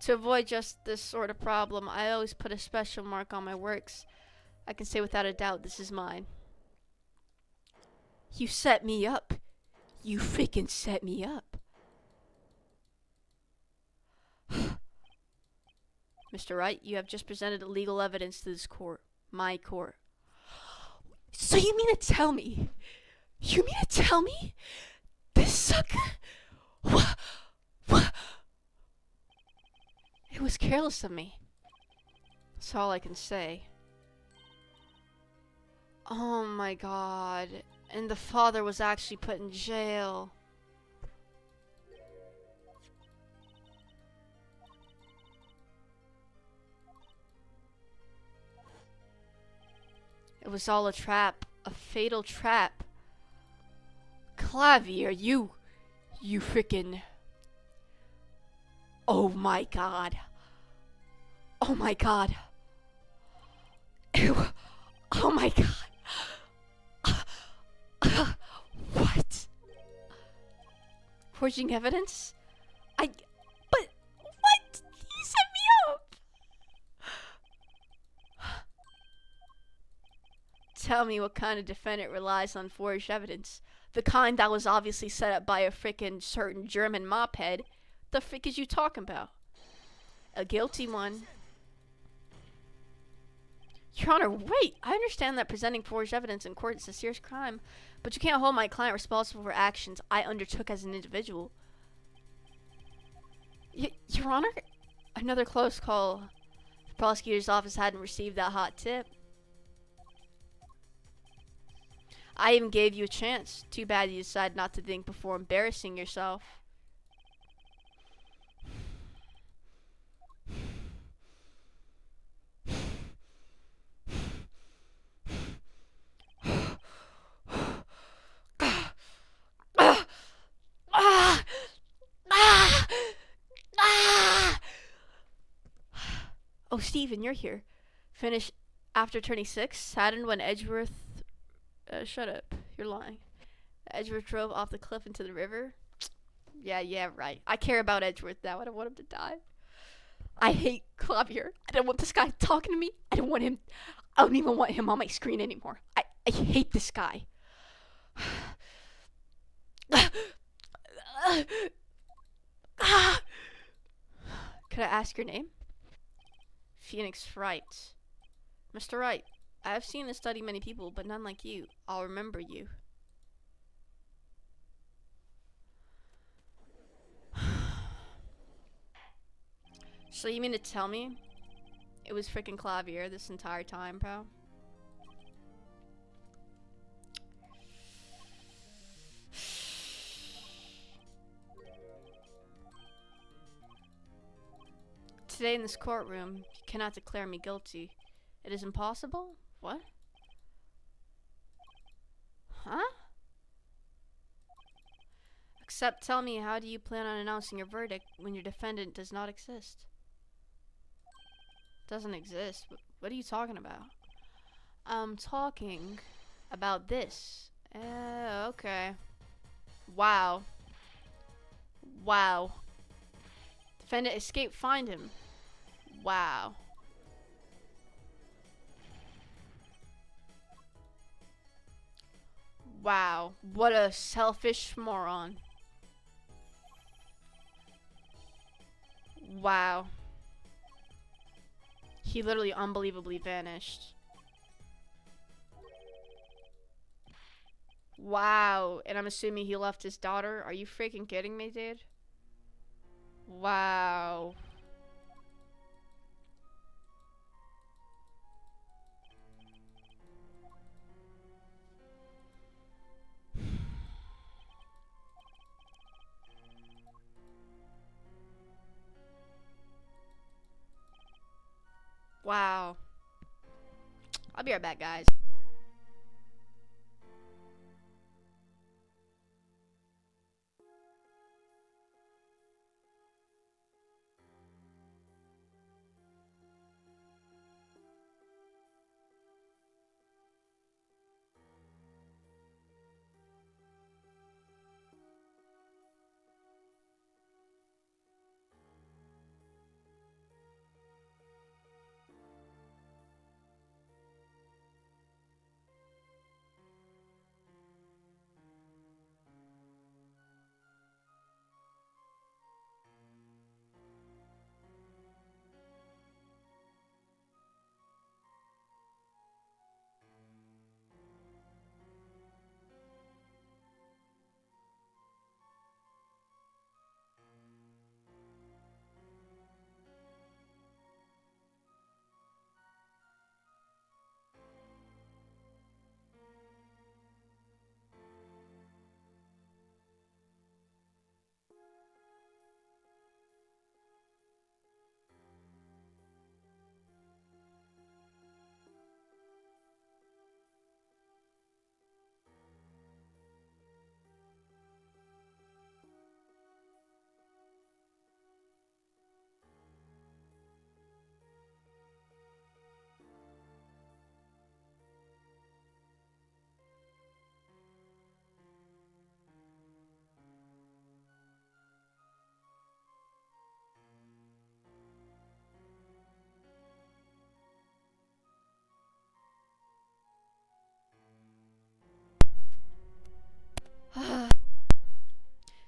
To avoid just this sort of problem, I always put a special mark on my works. I can say without a doubt this is mine. You set me up. You freaking set me up. Mr. Wright, you have just presented illegal evidence to this court. My court. So you mean to tell me? This sucker? What? It was careless of me. That's all I can say. Oh my god. And the father was actually put in jail. It was all a trap. A fatal trap. Clavier, you freaking... Oh my god. Oh my god. Ew. Oh my god. What? Forging evidence? But what? You set me up. Tell me what kind of defendant relies on forged evidence. The kind that was obviously set up by a frickin' certain German mophead. The frick is you talking about? A guilty one. Your Honor, wait! I understand that presenting forged evidence in court is a serious crime, but you can't hold my client responsible for actions I undertook as an individual. Your Honor? Another close call. The prosecutor's office hadn't received that hot tip. I even gave you a chance. Too bad you decided not to think before embarrassing yourself. Oh, Steven, you're here. Finished after turning 6? Saddened when Edgeworth... shut up. You're lying. Edgeworth drove off the cliff into the river? Yeah, right. I care about Edgeworth now. I don't want him to die. I hate Clavier. I don't want this guy talking to me. I don't even want him on my screen anymore. I hate this guy. Could I ask your name? Phoenix Wright. Mr. Wright, I have seen and studied many people, but none like you. I'll remember you. So you mean to tell me it was freaking Clavier this entire time, bro? Today in this courtroom, you cannot declare me guilty. It is impossible? What? Huh? Except tell me, how do you plan on announcing your verdict when your defendant does not exist? Doesn't exist? What are you talking about? I'm talking about this. Okay. Wow. Wow. Defendant escape, find him. Wow. Wow. What a selfish moron. Wow. He literally unbelievably vanished. Wow. And I'm assuming he left his daughter. Are you freaking kidding me, dude? Wow. Wow. I'll be right back, guys.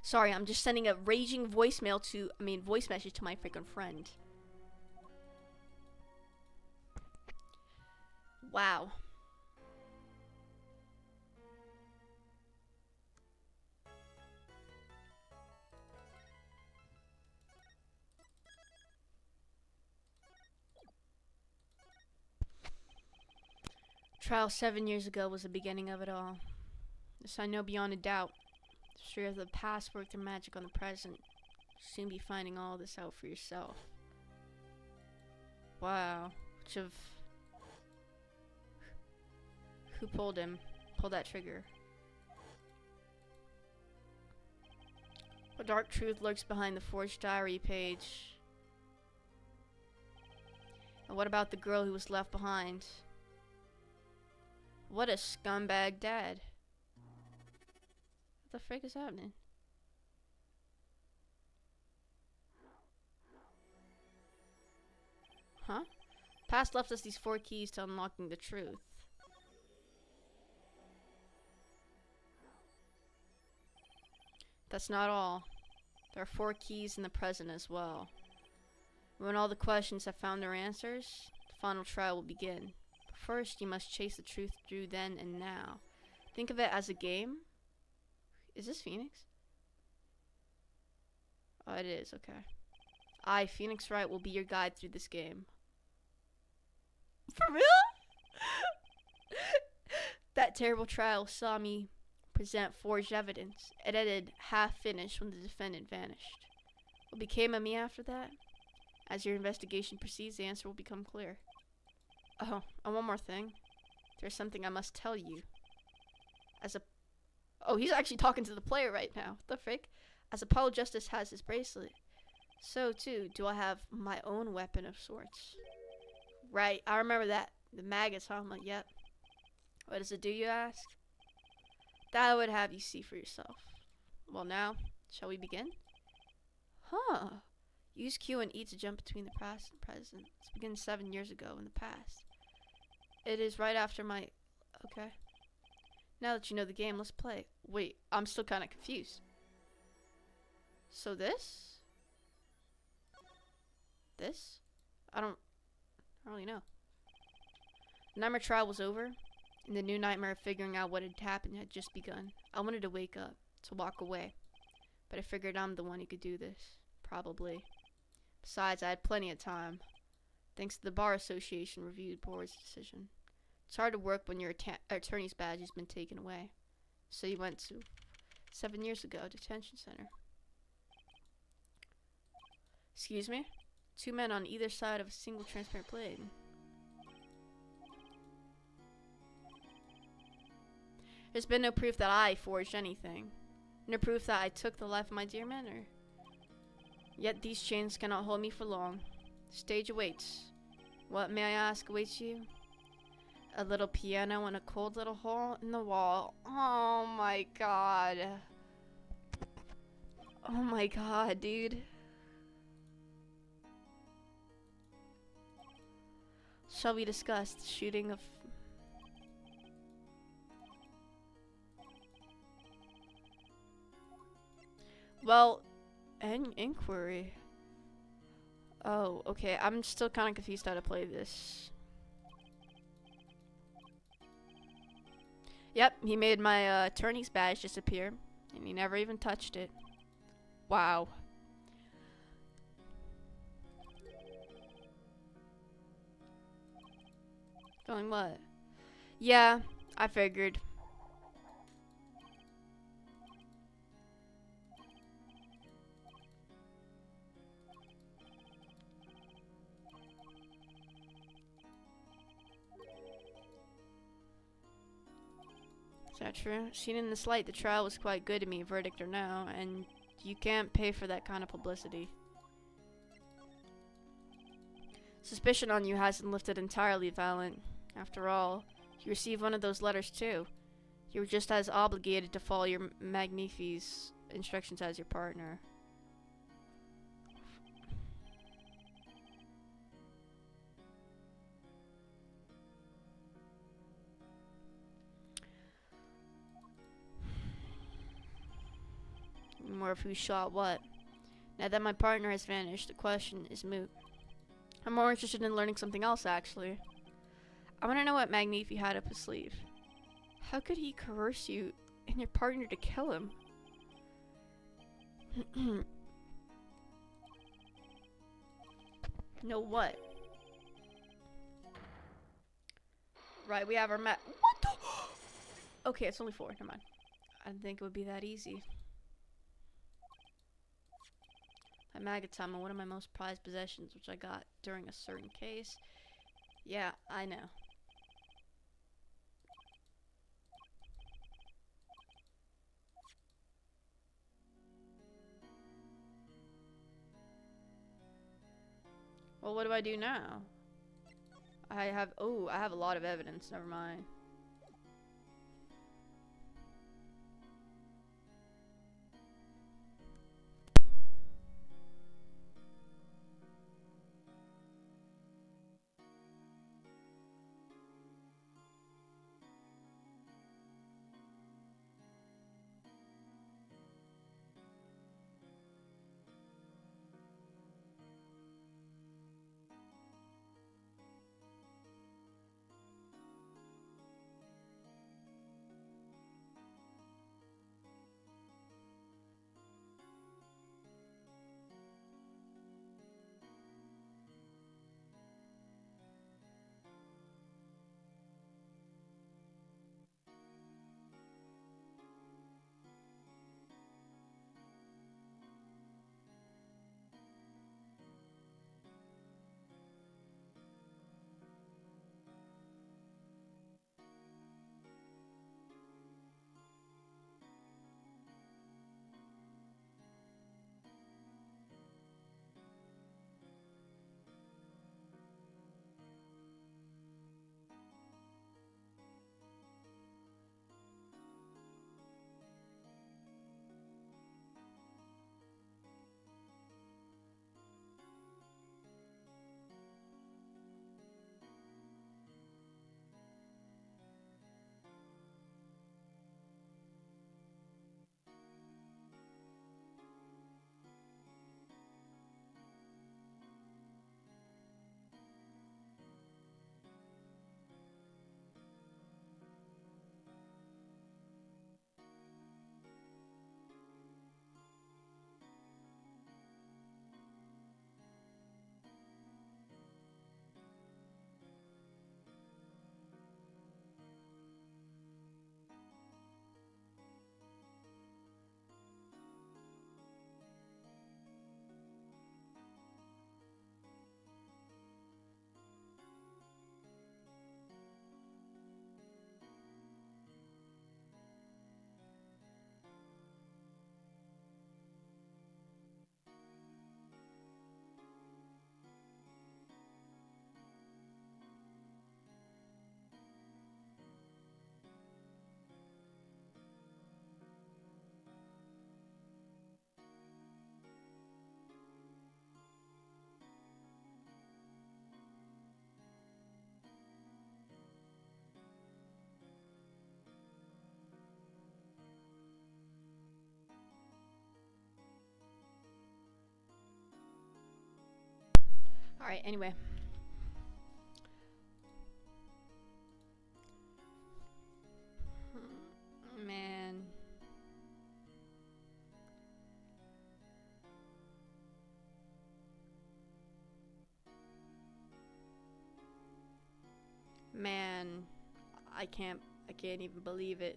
Sorry, I'm just sending a raging voice message to my freaking friend. Wow. Trial 7 years ago was the beginning of it all. This I know beyond a doubt. The story of the past worked their magic on the present. You'll soon be finding all this out for yourself. Wow. Who pulled that trigger? What dark truth lurks behind the forged diary page? And what about the girl who was left behind? What a scumbag dad. What the frick is happening? Huh? Past left us these 4 keys to unlocking the truth. That's not all. There are 4 keys in the present as well. When all the questions have found their answers, the final trial will begin. But first, you must chase the truth through then and now. Think of it as a game. Is this Phoenix? Oh, it is, okay. I, Phoenix Wright, will be your guide through this game. For real? That terrible trial saw me present forged evidence. It ended half-finished when the defendant vanished. What became of me after that? As your investigation proceeds, the answer will become clear. Oh, and one more thing. There's something I must tell you. Oh, he's actually talking to the player right now. What the frick? As Apollo Justice has his bracelet, so too do I have my own weapon of sorts. Right, I remember that. The maggots, huh? I'm like, yep. What does it do, you ask? That I would have you see for yourself. Well now, shall we begin? Huh. Use Q and E to jump between the past and present. This begins 7 years ago in the past. It is right after my... Okay. Now that you know the game, let's play. Wait, I'm still kind of confused. So this? This? I don't really know. The nightmare trial was over, and the new nightmare of figuring out what had happened had just begun. I wanted to wake up, to walk away, but I figured I'm the one who could do this. Probably. Besides, I had plenty of time, thanks to the Bar Association Review Board's decision. It's hard to work when your attorney's badge has been taken away. So you went to 7 years ago, detention center. Excuse me? 2 men on either side of a single transparent blade. There's been no proof that I forged anything. No proof that I took the life of my dear Manor. Yet these chains cannot hold me for long. Stage awaits. What, may I ask, awaits you? A little piano and a cold little hole in the wall. Oh my god. Oh my god, dude. Shall we discuss the shooting of... Well, an inquiry. Oh, okay. I'm still kind of confused how to play this. Yep, he made my attorney's badge disappear, and he never even touched it. Wow. Going what? Yeah, I figured. Is that true? Seen in this light, the trial was quite good to me, verdict or no, and you can't pay for that kind of publicity. Suspicion on you hasn't lifted entirely, Valent. After all, you received one of those letters too. You were just as obligated to follow your Magnifi's instructions as your partner. More of who shot what. Now that my partner has vanished, the question is moot. I'm more interested in learning something else, actually. I want to know what Magnifi had up his sleeve. How could he coerce you and your partner to kill him? No what? Right, we have our What the? Okay, it's only 4. Never mind. I didn't think it would be that easy. My Magatama, one of my most prized possessions, which I got during a certain case. Yeah, I know. Well, what do I do now? I have a lot of evidence. Never mind. Alright, anyway. Man. Man, I can't even believe it.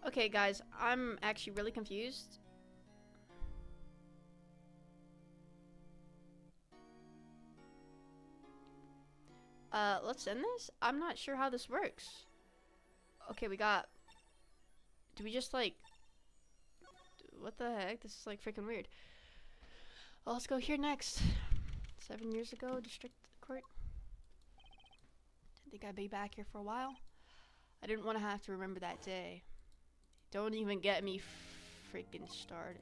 Okay, guys, I'm actually really confused. Let's end this? I'm not sure how this works. Okay, we got... Do we just, like... What the heck? This is, like, freaking weird. Well, let's go here next. 7 years ago, District Court. Didn't think I'd be back here for a while. I didn't want to have to remember that day. Don't even get me freaking started.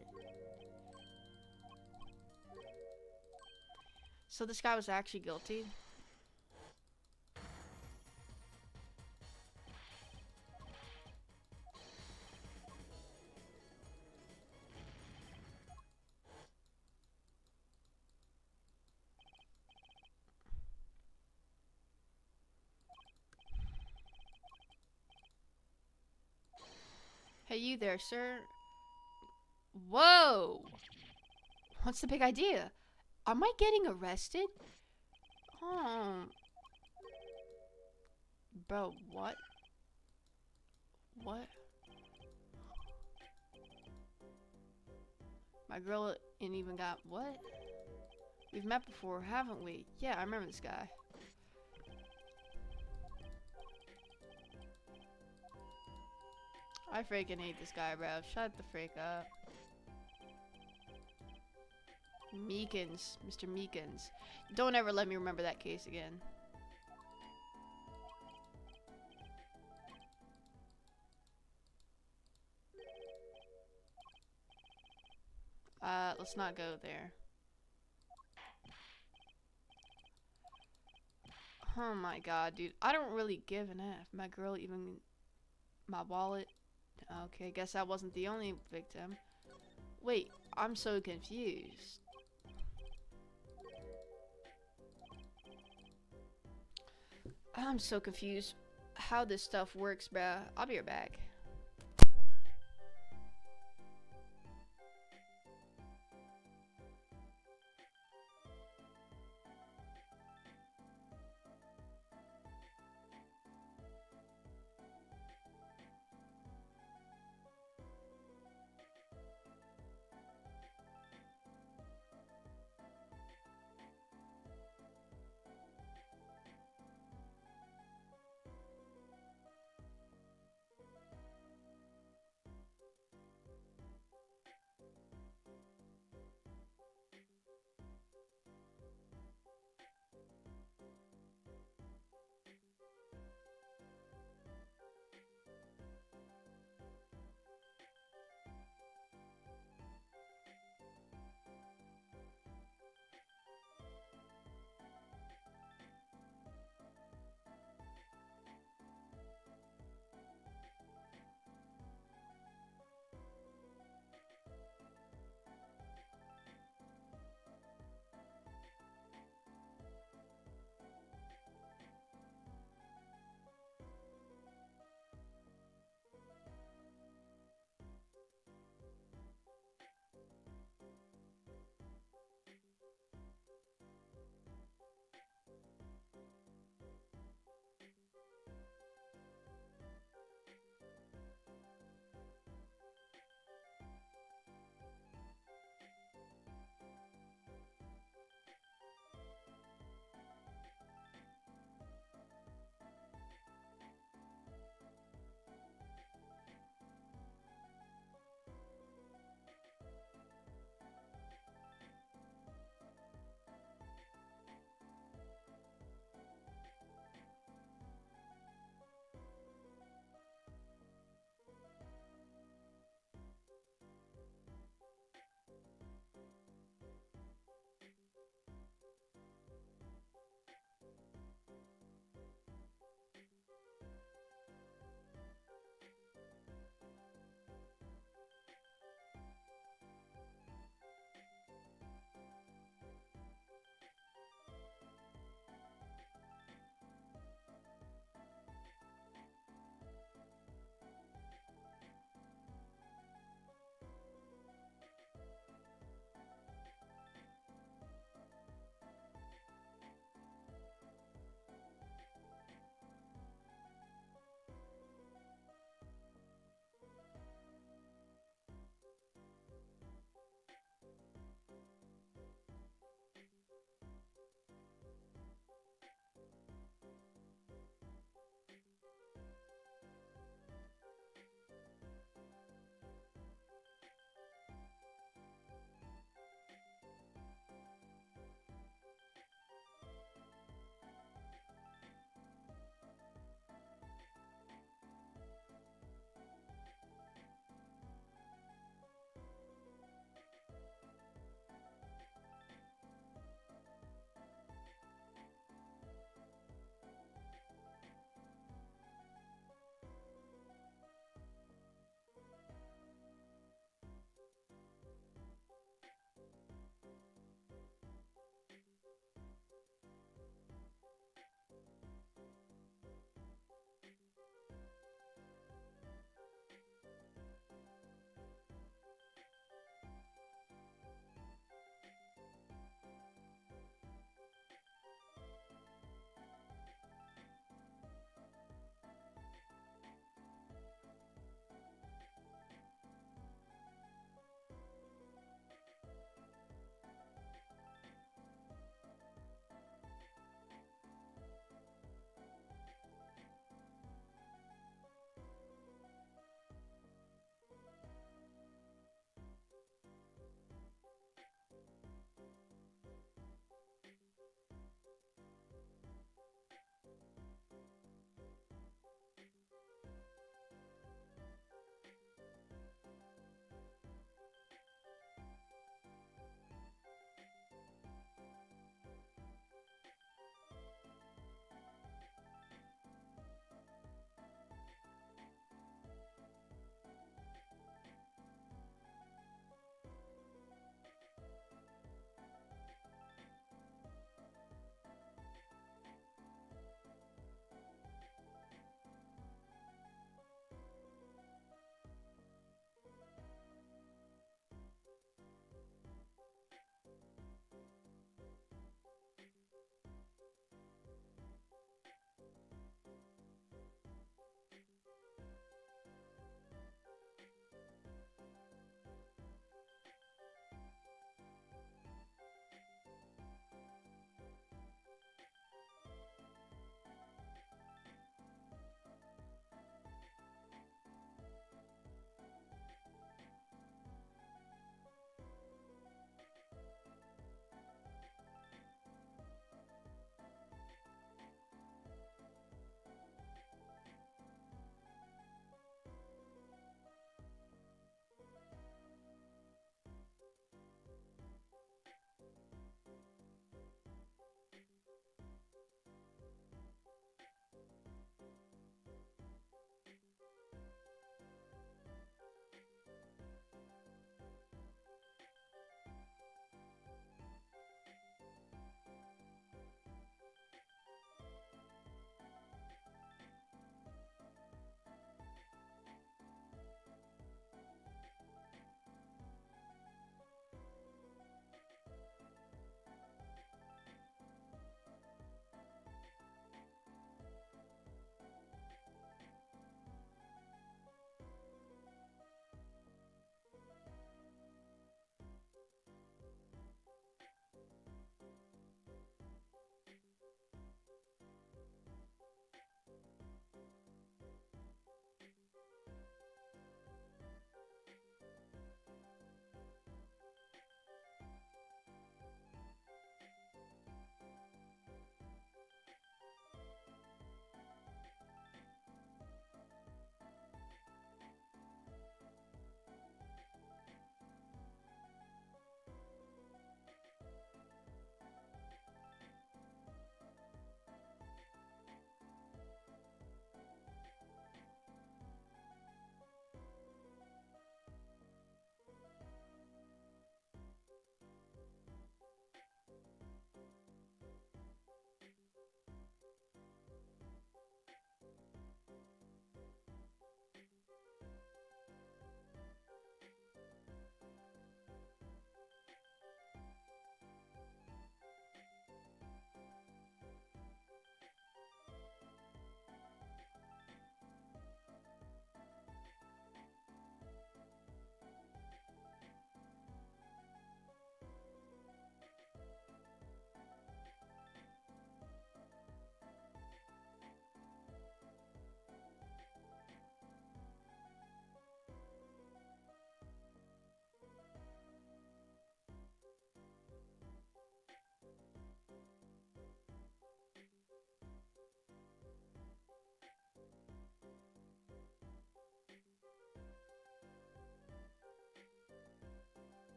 So this guy was actually guilty. Hey, you there, sir. Whoa! What's the big idea? Am I getting arrested? Oh. Bro, what? What? My girl ain't even got what? We've met before, haven't we? Yeah, I remember this guy. I freaking hate this guy, bro. Shut the freak up. Meekins. Mr. Meekins. Don't ever let me remember that case again. Let's not go there. Oh my god, dude. I don't really give an F. My girl even... My wallet. Okay, guess I wasn't the only victim. Wait, I'm so confused. I'm so confused how this stuff works, bruh. I'll be right back.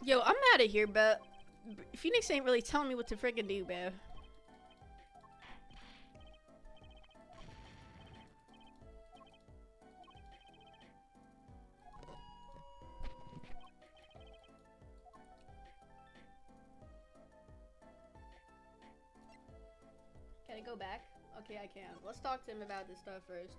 Yo, I'm out of here, but Phoenix ain't really telling me what to freaking do, bro. Can I go back? Okay, I can. Let's talk to him about this stuff first.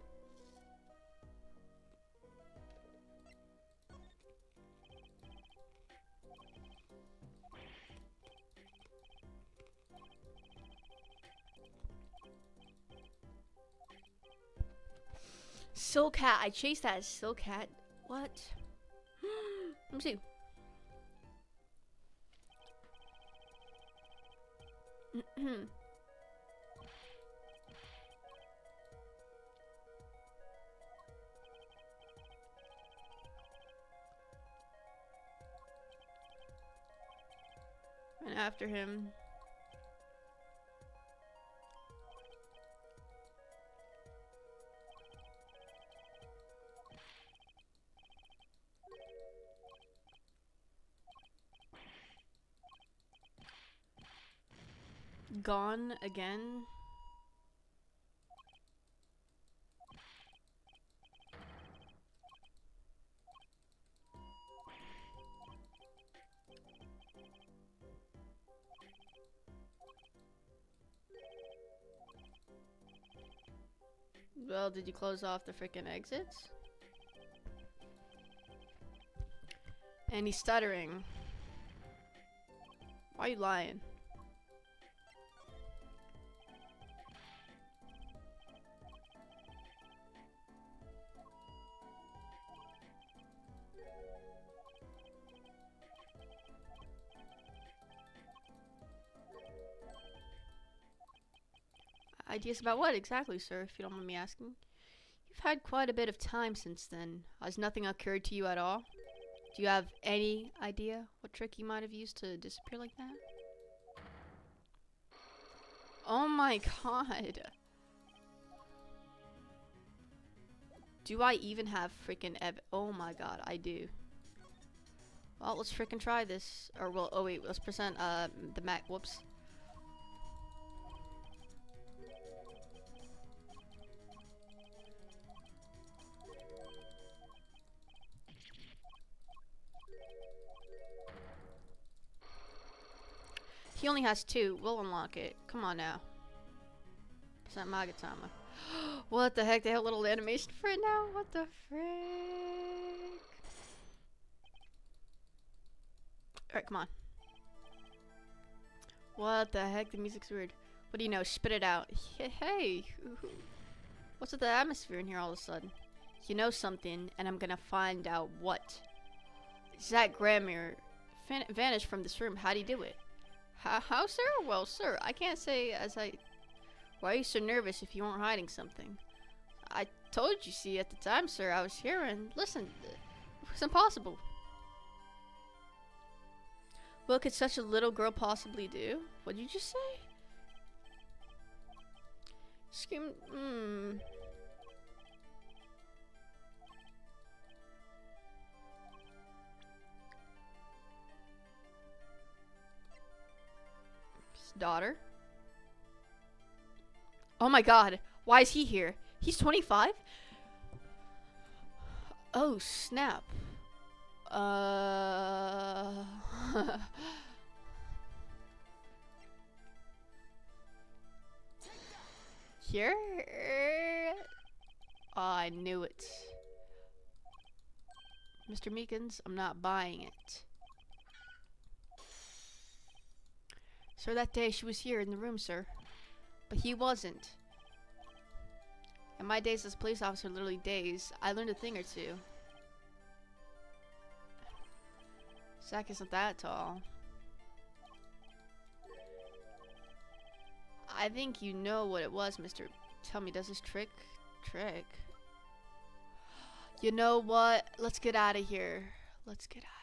Silcat. I chased that Silcat. What? Let me see. And after him. Gone again. Well, did you close off the freaking exits? And he's stuttering. Why are you lying? Ideas about what exactly, sir, if you don't mind me asking? You've had quite a bit of time since then. Has nothing occurred to you at all? Do you have any idea what trick you might have used to disappear like that? Oh my god. Do I even have freaking oh my god, I do. Well, let's freaking try this. Or, well, oh wait, let's present, the Mac, whoops. He only has 2. We'll unlock it. Come on now. Present Magatama. What the heck? They have a little animation for it now? What the frick? Alright, come on. What the heck? The music's weird. What do you know? Spit it out. Hey! What's with the atmosphere in here all of a sudden? You know something, and I'm gonna find out what. Zach Grammer vanished from this room. How'd he do it? How, sir? Well, sir, I can't say as I... Why are you so nervous if you weren't hiding something? I told you, see, at the time, sir, I was here and listen, it was impossible. What could such a little girl possibly do? What did you just say? Scream, Daughter. Oh my god, why is he here? He's 25? Oh snap. Here? Oh, I knew it. Mr. Meekins, I'm not buying it. Sir, that day she was here in the room, sir. But he wasn't. In my days as a police officer, literally days, I learned a thing or two. Zach isn't that tall. I think you know what it was, Mr. Tell me, does this trick? You know what? Let's get out of here. Let's get out of here.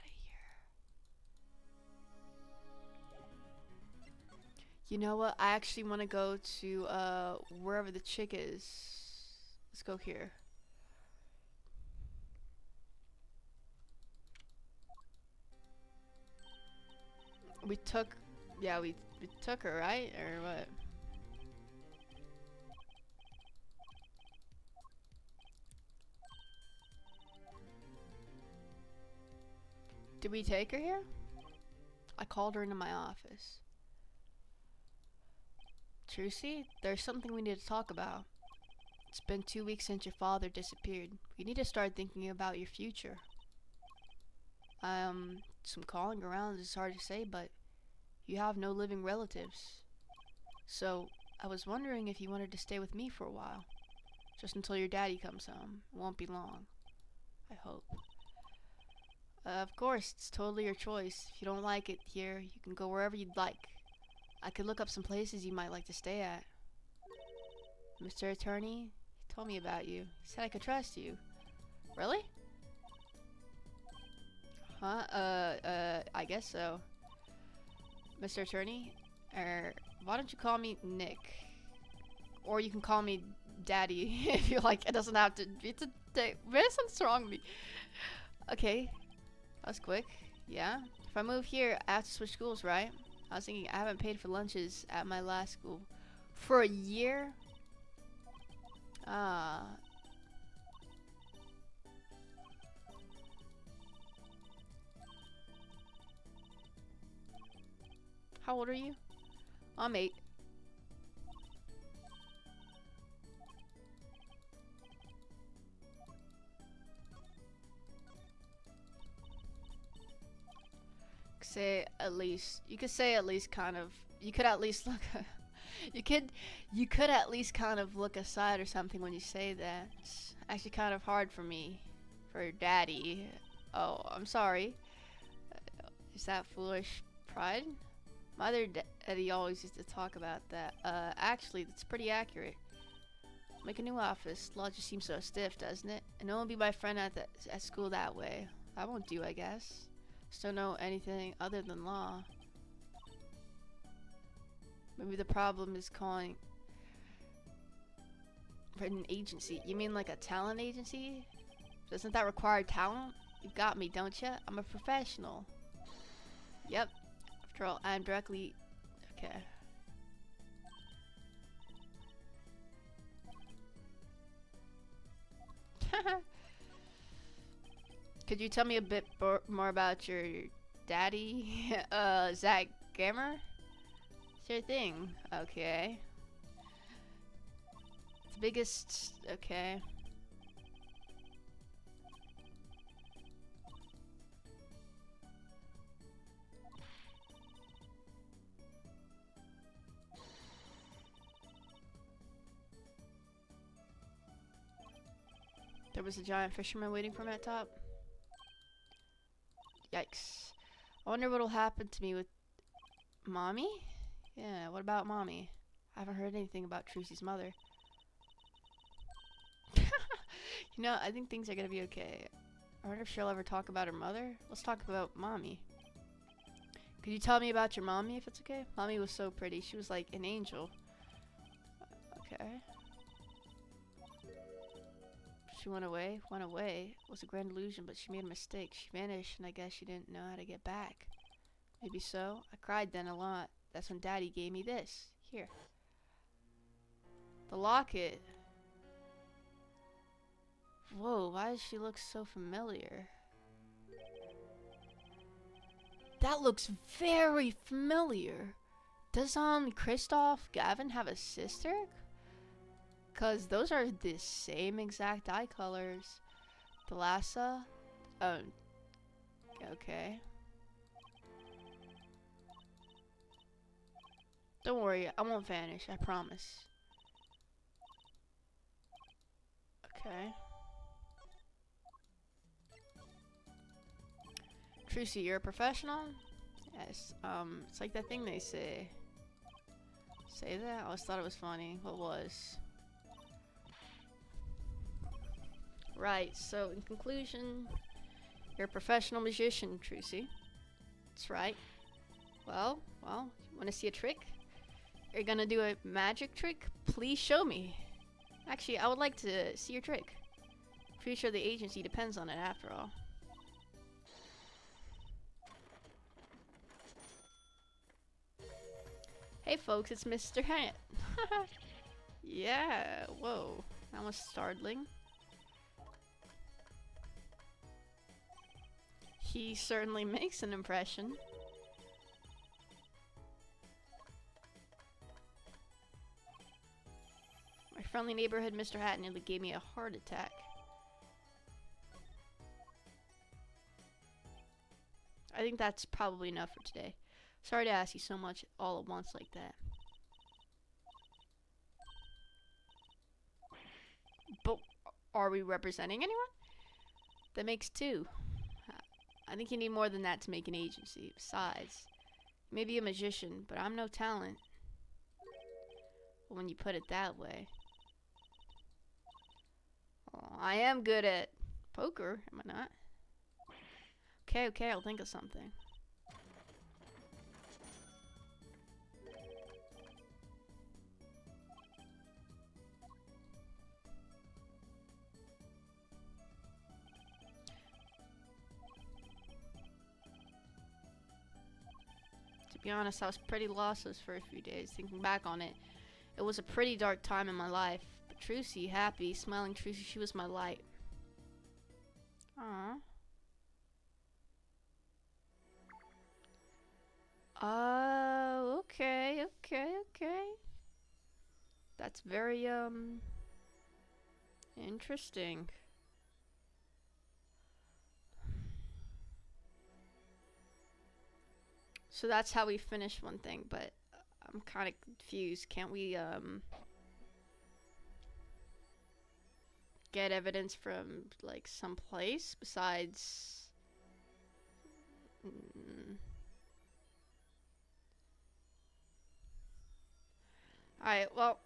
You know what? I actually want to go to wherever the chick is. Let's go here. We took, yeah, we took her, right? Or what? Did we take her here? I called her into my office. Trucy, there's something we need to talk about. It's been 2 weeks since your father disappeared. We need to start thinking about your future. Some calling around is hard to say, but you have no living relatives. So, I was wondering if you wanted to stay with me for a while. Just until your daddy comes home. It won't be long. I hope. Of course, it's totally your choice. If you don't like it here, you can go wherever you'd like. I could look up some places you might like to stay at. Mr. Attorney, he told me about you. He said I could trust you. Really? Huh? I guess so. Mr. Attorney? Why don't you call me Nick? Or you can call me Daddy if you like. It doesn't have to be today. There's something wrong with me. Okay. That was quick. Yeah. If I move here, I have to switch schools, right? I was thinking I haven't paid for lunches at my last school for a year. Ah. How old are you? I'm 8. Say at least. You could say at least kind of. You could at least look. You could at least kind of look aside or something when you say that. It's actually kind of hard for me, for Daddy. Oh, I'm sorry. Is that foolish pride? My other Daddy always used to talk about that. Actually, that's pretty accurate. Make a new office. Law just seems so stiff, doesn't it? And no one be my friend at school that way. That won't do, I guess. Just don't know anything other than law. Maybe the problem is calling for an agency. You mean like a talent agency? Doesn't that require talent? You got me, don't you? I'm a professional. Yep. After all, I'm directly... Okay. Could you tell me a bit more about your daddy? Zach Gamer? Sure thing. Okay. The biggest... Okay. There was a giant fisherman waiting for me at top. Yikes. I wonder what'll happen to me with Mommy? Yeah, what about Mommy? I haven't heard anything about Trucy's mother. You know, I think things are gonna be okay. I wonder if she'll ever talk about her mother. Let's talk about Mommy. Could you tell me about your Mommy if it's okay? Mommy was so pretty. She was like an angel. Okay. She went away. Went away. It was a grand illusion, but she made a mistake. She vanished, and I guess she didn't know how to get back. Maybe so. I cried then a lot. That's when Daddy gave me this. Here. The locket. Whoa, why does she look so familiar? That looks very familiar. Does Kristoff Gavin have a sister? Cause those are the same exact eye colors. Thalassa? Oh. Okay. Don't worry, I won't vanish, I promise. Okay. Trucy, you're a professional? Yes. It's like that thing they say. Say that? I always thought it was funny. What was? Right, so in conclusion, you're a professional magician, Trucy. That's right. Well, you wanna see a trick? You're gonna do a magic trick? Please show me. Actually, I would like to see your trick. Future of the agency depends on it after all. Hey folks, it's Mr. Hat. Yeah, whoa. That was startling. He certainly makes an impression. My friendly neighborhood Mr. Hat nearly gave me a heart attack. I think that's probably enough for today. Sorry to ask you so much all at once like that. But are we representing anyone? That makes two. I think you need more than that to make an agency. Besides, you may be a magician, but I'm no talent. When you put it that way. Oh, I am good at poker, am I not? Okay, I'll think of something. To be honest, I was pretty lost those first few days. Thinking back on it, it was a pretty dark time in my life. But Trucy, happy, smiling Trucy, she was my light. Aww. Okay. That's very, interesting. So that's how we finish one thing, but I'm kind of confused. Can't we, get evidence from, like, someplace besides... Alright, well,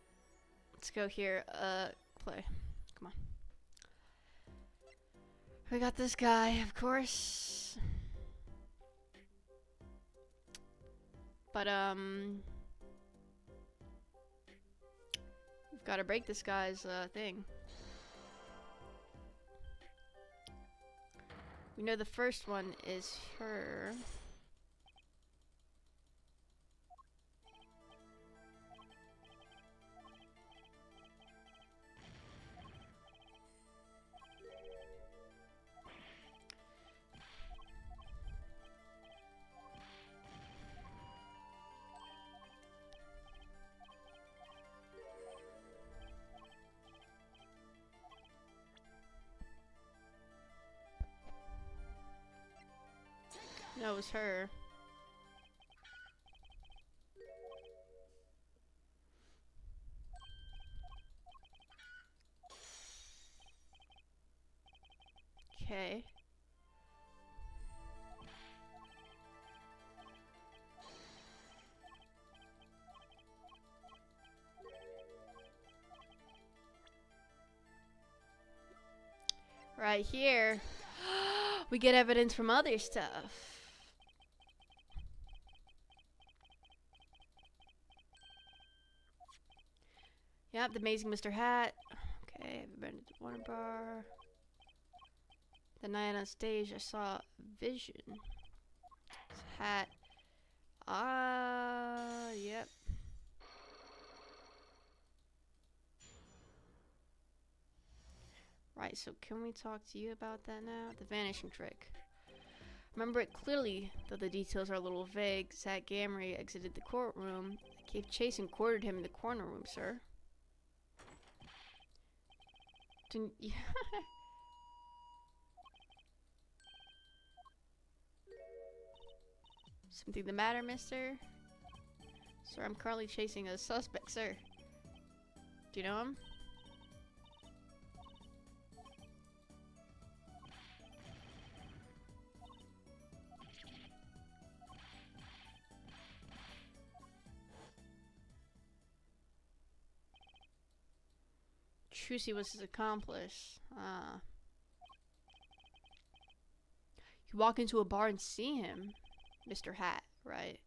let's go here. Play. Come on. We got this guy, of course. But, we've got to break this guy's, thing. We know the first one is her. No, it was her. Okay. Right here, we get evidence from other stuff. Yep, the amazing Mr. Hat. Okay, I've been to Warner Bar. The night on stage, I saw a vision. It's a hat. Yep. Right, so can we talk to you about that now? The vanishing trick. Remember it clearly, though the details are a little vague. Zach Gamry exited the courtroom. Cave Chase and quartered him in the corner room, sir. Didn't you? Something the matter, mister? Sir, I'm currently chasing a suspect, sir. Do you know him? Trucy was his accomplice. You walk into a bar and see him. Mr. Hat, right?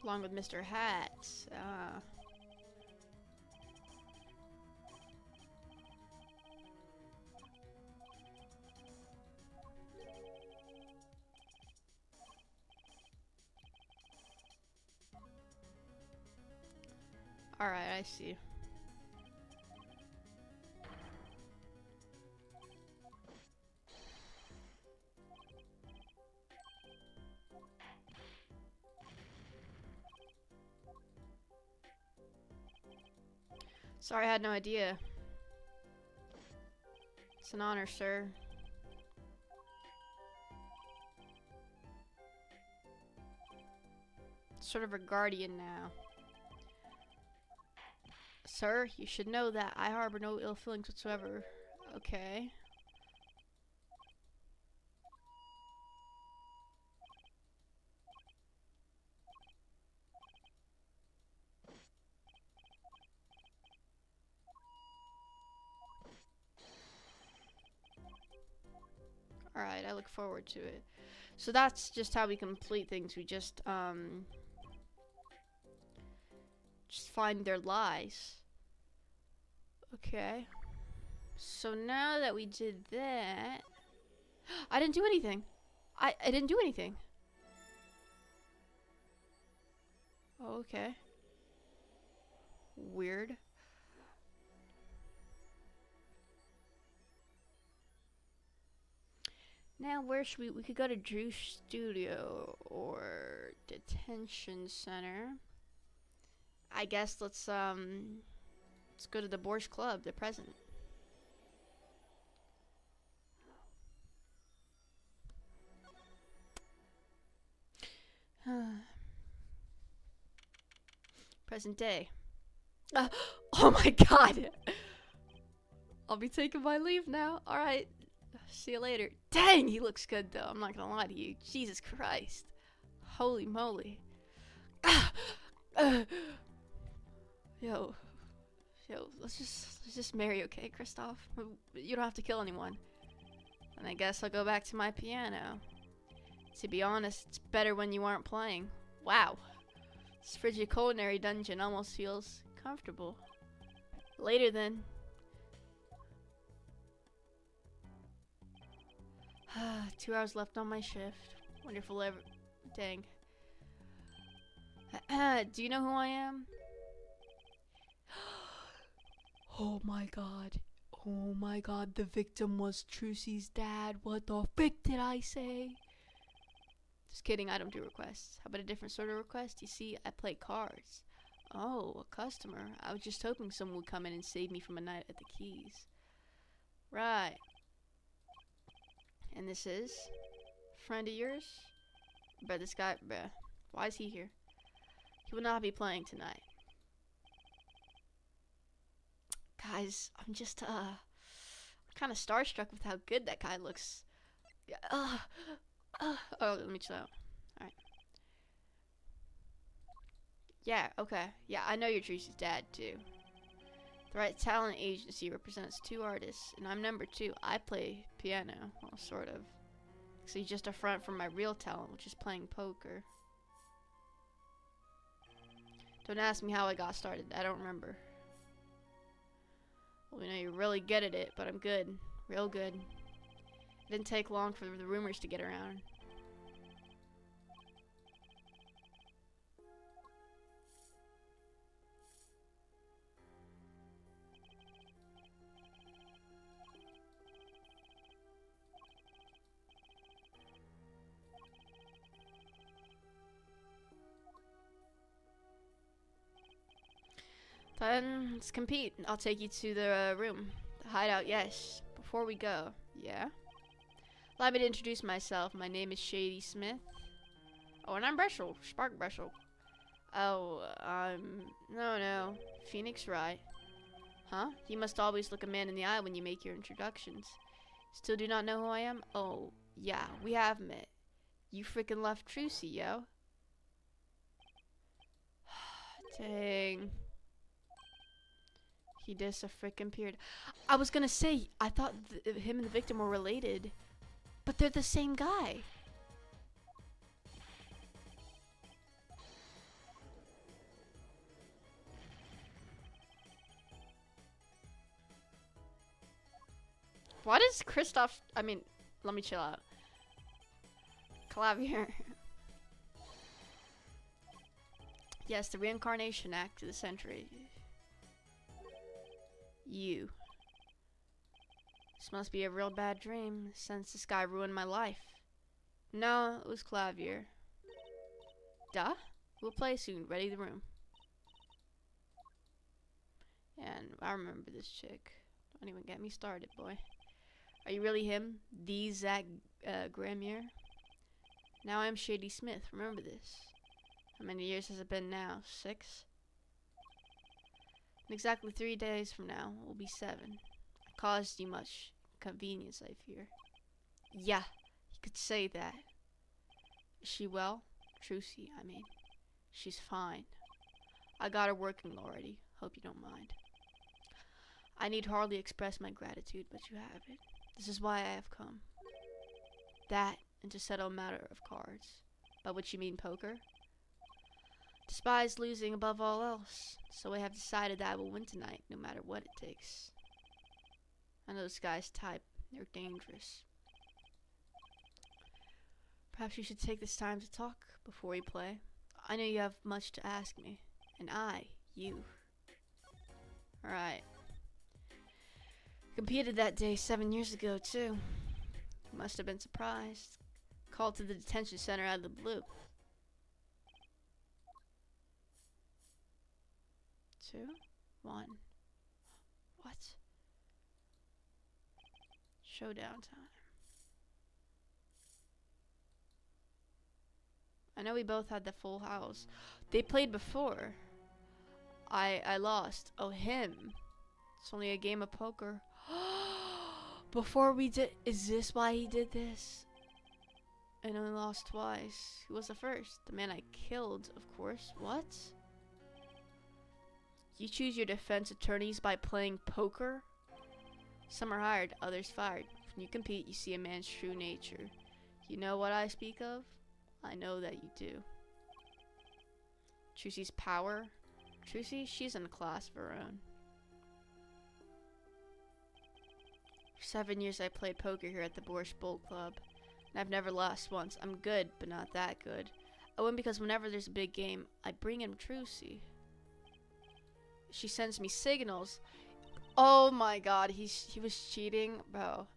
Along with Mr. Hat. Ah. Alright, I see. Sorry, I had no idea. It's an honor, sir. Sort of a guardian now. Sir, you should know that I harbor no ill feelings whatsoever. Okay. Alright, I look forward to it. So that's just how we complete things. We just find their lies. Okay. So now that we did that, I didn't do anything. I didn't do anything. Okay. Weird. Now where should we could go to Drew's studio or detention center. I guess let's go to the Borscht Club, the present. Present day. Oh my god! I'll be taking my leave now. Alright. See you later. Dang, he looks good though. I'm not gonna lie to you. Jesus Christ. Holy moly. Yo, let's just marry, okay, Kristoff? You don't have to kill anyone. And I guess I'll go back to my piano. To be honest, it's better when you aren't playing. Wow. This frigid culinary dungeon almost feels comfortable. Later then. 2 hours left on my shift. Wonderful ever. Dang. Do you know who I am? Oh my god. Oh my god, the victim was Trucy's dad. What the frick did I say? Just kidding, I don't do requests. How about a different sort of request? You see, I play cards. Oh, a customer. I was just hoping someone would come in and save me from a night at the Keys. Right. And this is? Friend of yours? But this guy, bruh. Why is he here? He will not be playing tonight. Guys, I'm just, kind of starstruck with how good that guy looks. Oh, let me chill out. Alright. Yeah, okay. Yeah, I know you're Tracy's dad, too. The Right Talent Agency represents 2 artists, and I'm number 2. I play piano, well, sort of. So he's just a front for my real talent, which is playing poker. Don't ask me how I got started. I don't remember. Well, we know you're really good at it, but I'm good. Real good. It didn't take long for the rumors to get around. Then let's compete. I'll take you to the room. The hideout, yes. Before we go, yeah? Allow me to introduce myself. My name is Shady Smith. Oh, and I'm Breschel. Spark Breschel. Oh, no. Phoenix Wright. Huh? You must always look a man in the eye when you make your introductions. Still do not know who I am? Oh, yeah, we have met. You freaking left Trucy, yo. Dang. He dis a frickin' period. I was gonna say, I thought him and the victim were related, but they're the same guy. Why does Kristoff? I mean, let me chill out. Clavier. Yes, the reincarnation act of the century. You. This must be a real bad dream, since this guy ruined my life. No, it was Clavier. Duh. We'll play soon. Ready the room. And I remember this chick. Don't even get me started, boy. Are you really him? The Zach Gramier? Now I'm Shady Smith. Remember this. How many years has it been now? 6? In exactly 3 days from now, it will be 7. I caused you much inconvenience, I fear. Yeah, you could say that. Is she well? Trucy, I mean. She's fine. I got her working already. Hope you don't mind. I need hardly express my gratitude, but you have it. This is why I have come. That, and to settle a matter of cards. By which you mean poker? Despise losing above all else, so I have decided that I will win tonight, no matter what it takes. I know this guy's type. They're dangerous. Perhaps you should take this time to talk before we play. I know you have much to ask me, and you. Alright. Competed that day 7 years ago, too. You must have been surprised. Called to the detention center out of the blue. 2, 1. What? Showdown time. I know we both had the full house. They played before. I lost. Oh, him. It's only a game of poker. Before we did. Is this why he did this? And only lost twice. Who was the first? The man I killed, of course. What? You choose your defense attorneys by playing poker? Some are hired, others fired. When you compete, you see a man's true nature. You know what I speak of? I know that you do. Trucy's power? Trucy? She's in a class of her own. For 7 years I played poker here at the Borscht Bowl Club. And I've never lost once. I'm good, but not that good. I win because whenever there's a big game, I bring in Trucy. She sends me signals. Oh my god, he was cheating, bro.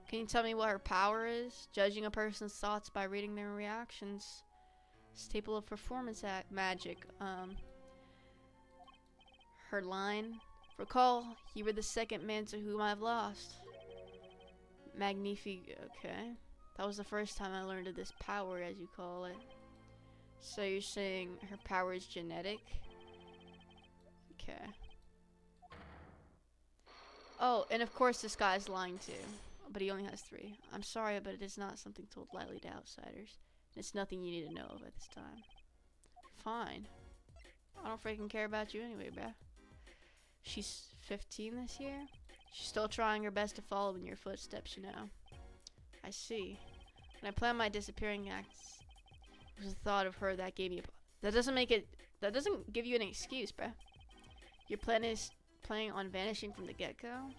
Can you tell me what her power is? Judging a person's thoughts by reading their reactions. Staple of performance magic. Her line. Recall, you were the second man to whom I've lost. Magnifique. Okay. That was the first time I learned of this power, as you call it. So you're saying her power is genetic? Okay. Oh, and of course this guy's lying too. But he only has 3. I'm sorry, but it is not something told lightly to outsiders. And it's nothing you need to know of at this time. Fine. I don't freaking care about you anyway, bruh. She's 15 this year? She's still trying her best to follow in your footsteps, you know. I see. When I planned my disappearing acts, it was the thought of her that gave me that doesn't give you any excuse, bruh. Your plan is planning on vanishing from the get-go?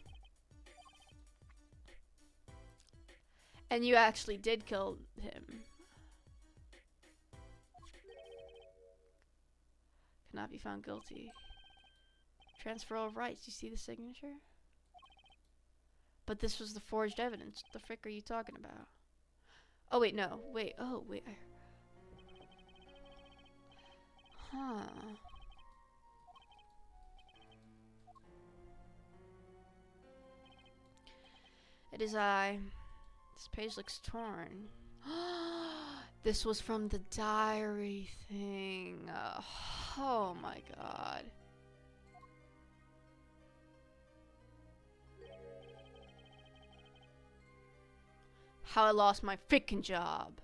And you actually did kill him. Cannot be found guilty. Transfer of rights. You see the signature? But this was the forged evidence. What the frick are you talking about? Oh wait, no. Wait. Oh wait. Huh. It is I. This page looks torn. This was from the diary thing. Oh my god. How I lost my freaking job.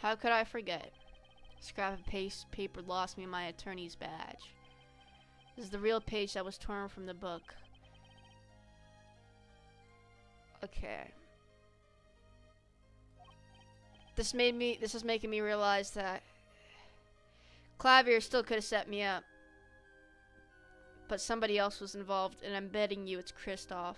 How could I forget? Scrap of paper lost me my attorney's badge. This is the real page that was torn from the book. Okay. This is making me realize that Clavier still could have set me up. But somebody else was involved, and I'm betting you it's Kristoff.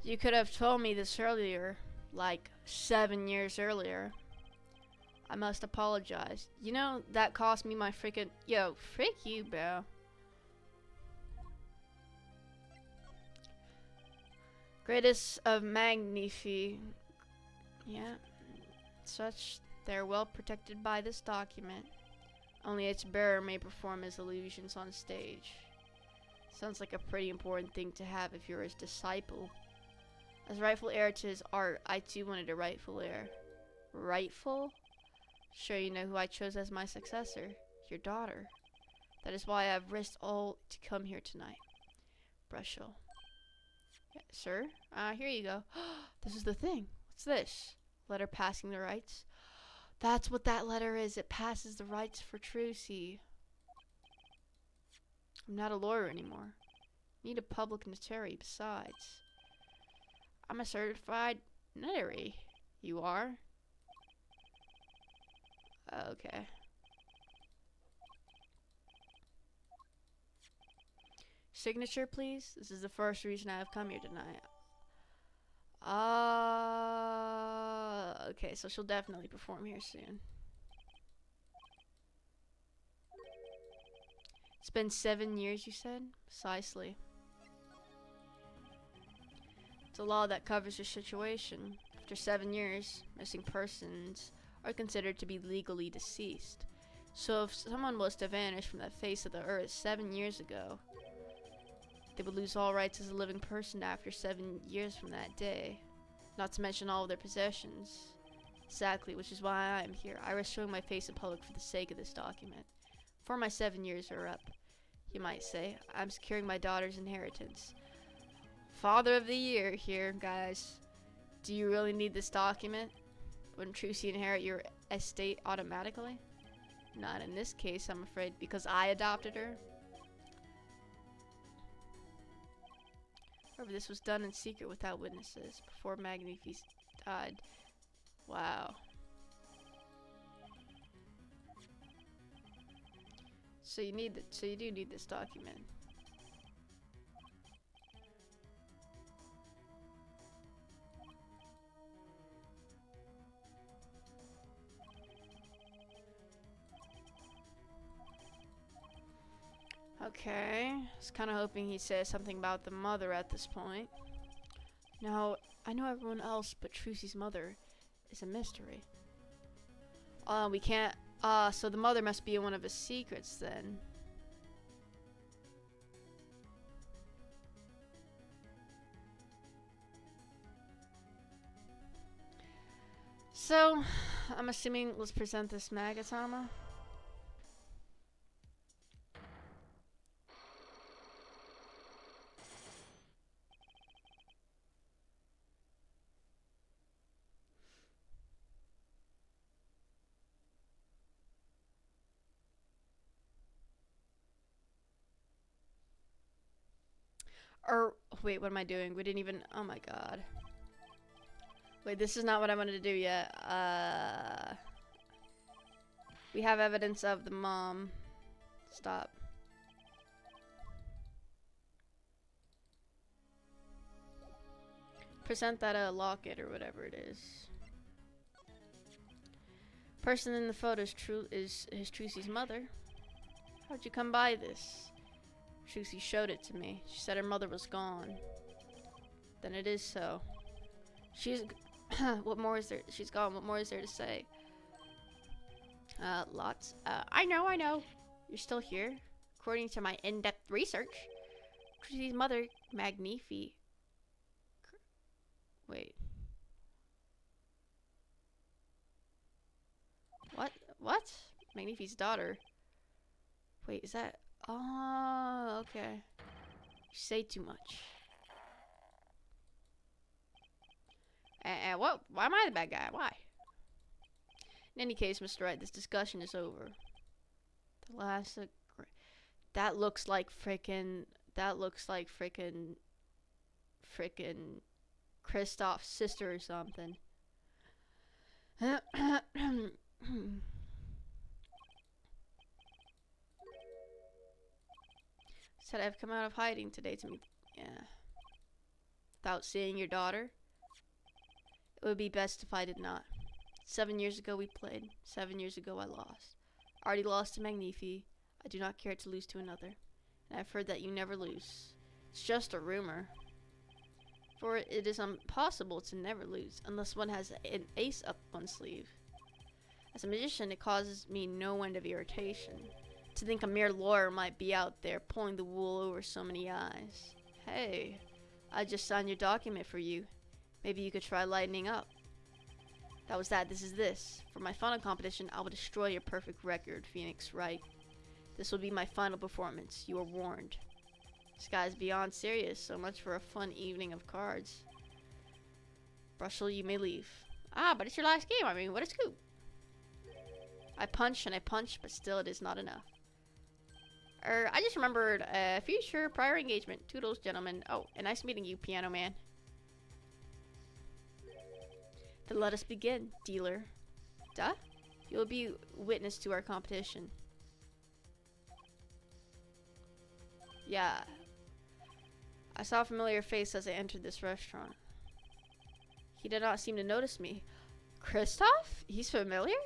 You could have told me this earlier, like 7 years earlier. I must apologize. You know, that cost me my freaking... Yo, frick you, bro. Greatest of Magnifi. Yeah. Such, they're well protected by this document. Only its bearer may perform his illusions on stage. Sounds like a pretty important thing to have if you're his disciple. As rightful heir to his art, I too wanted a rightful heir. Rightful? Sure, you know who I chose as my successor. Your daughter. That is why I have risked all to come here tonight. Brushel. Yeah, sir? Here you go. This is the thing. What's this? Letter passing the rights? That's what that letter is. It passes the rights for Trucy. I'm not a lawyer anymore. Need a public notary besides. I'm a certified notary. You are? Okay. Signature, please? This is the first reason I have come here tonight. Okay, so she'll definitely perform here soon. It's been 7 years, you said? Precisely. It's a law that covers your situation. After 7 years, missing persons are considered to be legally deceased. So if someone was to vanish from the face of the earth 7 years ago, they would lose all rights as a living person after 7 years from that day. Not to mention all of their possessions. Exactly, which is why I am here. I risk showing my face in public for the sake of this document. Before my 7 years are up, you might say, I'm securing my daughter's inheritance. Father of the year here, guys. Do you really need this document? Wouldn't Trucy inherit your estate automatically? Not in this case, I'm afraid, because I adopted her. However, this was done in secret without witnesses before Magnifi died. Wow. So you do need this document. Okay, I was kind of hoping he'd say something about the mother at this point. Now, I know everyone else, but Trucy's mother is a mystery. We can't, so the mother must be one of his secrets then. So, I'm assuming let's present this Magatama. Or, wait, what am I doing? We didn't even, oh my god. Wait, this is not what I wanted to do yet. We have evidence of the mom. Stop. Present that locket or whatever it is. Person in the photo is Trucy's mother. How'd you come by this? Trucy showed it to me. She said her mother was gone. Then it is so. She's what more is there? She's gone. What more is there to say? Lots. I know. You're still here. According to my in-depth research, Trucy's mother Magnifi. Wait. What? Magnifi's daughter. Wait, is that... Oh, okay. You say too much. And what? Why am I the bad guy? Why? In any case, Mr. Wright, this discussion is over. The last... that looks like frickin'... That looks like frickin' Kristoff's sister or something. Said I've come out of hiding today to meet... Yeah. Without seeing your daughter? It would be best if I did not. 7 years ago we played. 7 years ago I lost. Already lost to Magnifi. I do not care to lose to another. And I've heard that you never lose. It's just a rumor. For it is impossible to never lose, unless one has an ace up one's sleeve. As a magician, it causes me no end of irritation. To think a mere lawyer might be out there pulling the wool over so many eyes. Hey, I just signed your document for you. Maybe you could try lightening up. That was that. This is this. For my final competition, I will destroy your perfect record, Phoenix Wright. This will be my final performance. You are warned. This guy's beyond serious. So much for a fun evening of cards. Brushel, you may leave. Ah, but it's your last game. I mean, what a scoop. I punch and I punch, but still it is not enough. I just remembered a future prior engagement. Toodles, gentlemen. Oh, and nice meeting you, Piano Man. Then let us begin, dealer. Duh? You will be witness to our competition. Yeah. I saw a familiar face as I entered this restaurant. He did not seem to notice me. Kristoff? He's familiar?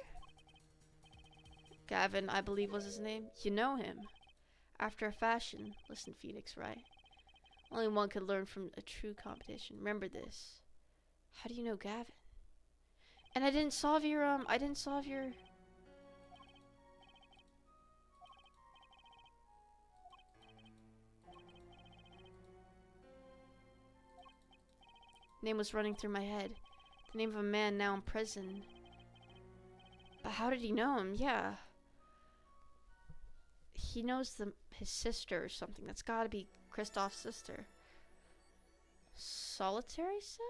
Gavin, I believe was his name. You know him. After a fashion. Listen, Phoenix Wright. Only one could learn from a true competition. Remember this. How do you know Gavin? And I didn't solve your, Name was running through my head. The name of a man now in prison. But how did he know him? Yeah. He knows his sister or something. That's gotta be Kristoff's sister. Solitary cell?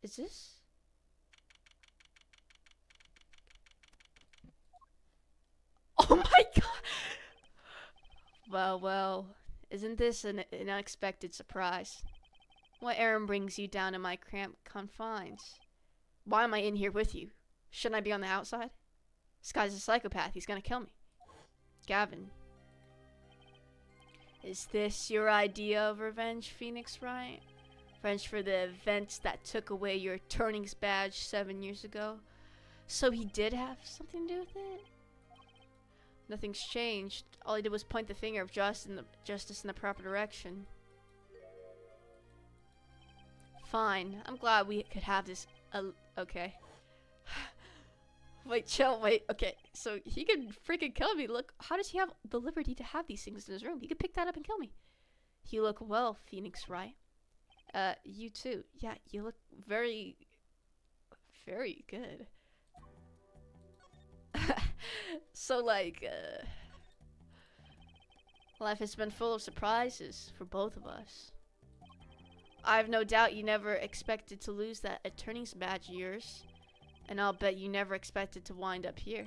Is this? Oh my god! Well, isn't this an unexpected surprise? What errand brings you down in my cramped confines? Why am I in here with you? Shouldn't I be on the outside? This guy's a psychopath. He's gonna kill me. Gavin. Is this your idea of revenge, Phoenix Wright? Revenge for the events that took away your turnings badge 7 years ago? So he did have something to do with it? Nothing's changed. All he did was point the finger of justice in the proper direction. Fine. I'm glad we could have this. Okay. Wait, chill, wait. Okay, so he could freaking kill me. Look, how does he have the liberty to have these things in his room? He could pick that up and kill me. You look well, Phoenix Wright. You too. Yeah, you look very, very good. So, like, life has been full of surprises for both of us. I have no doubt you never expected to lose that attorney's badge of yours. And I'll bet you never expected to wind up here.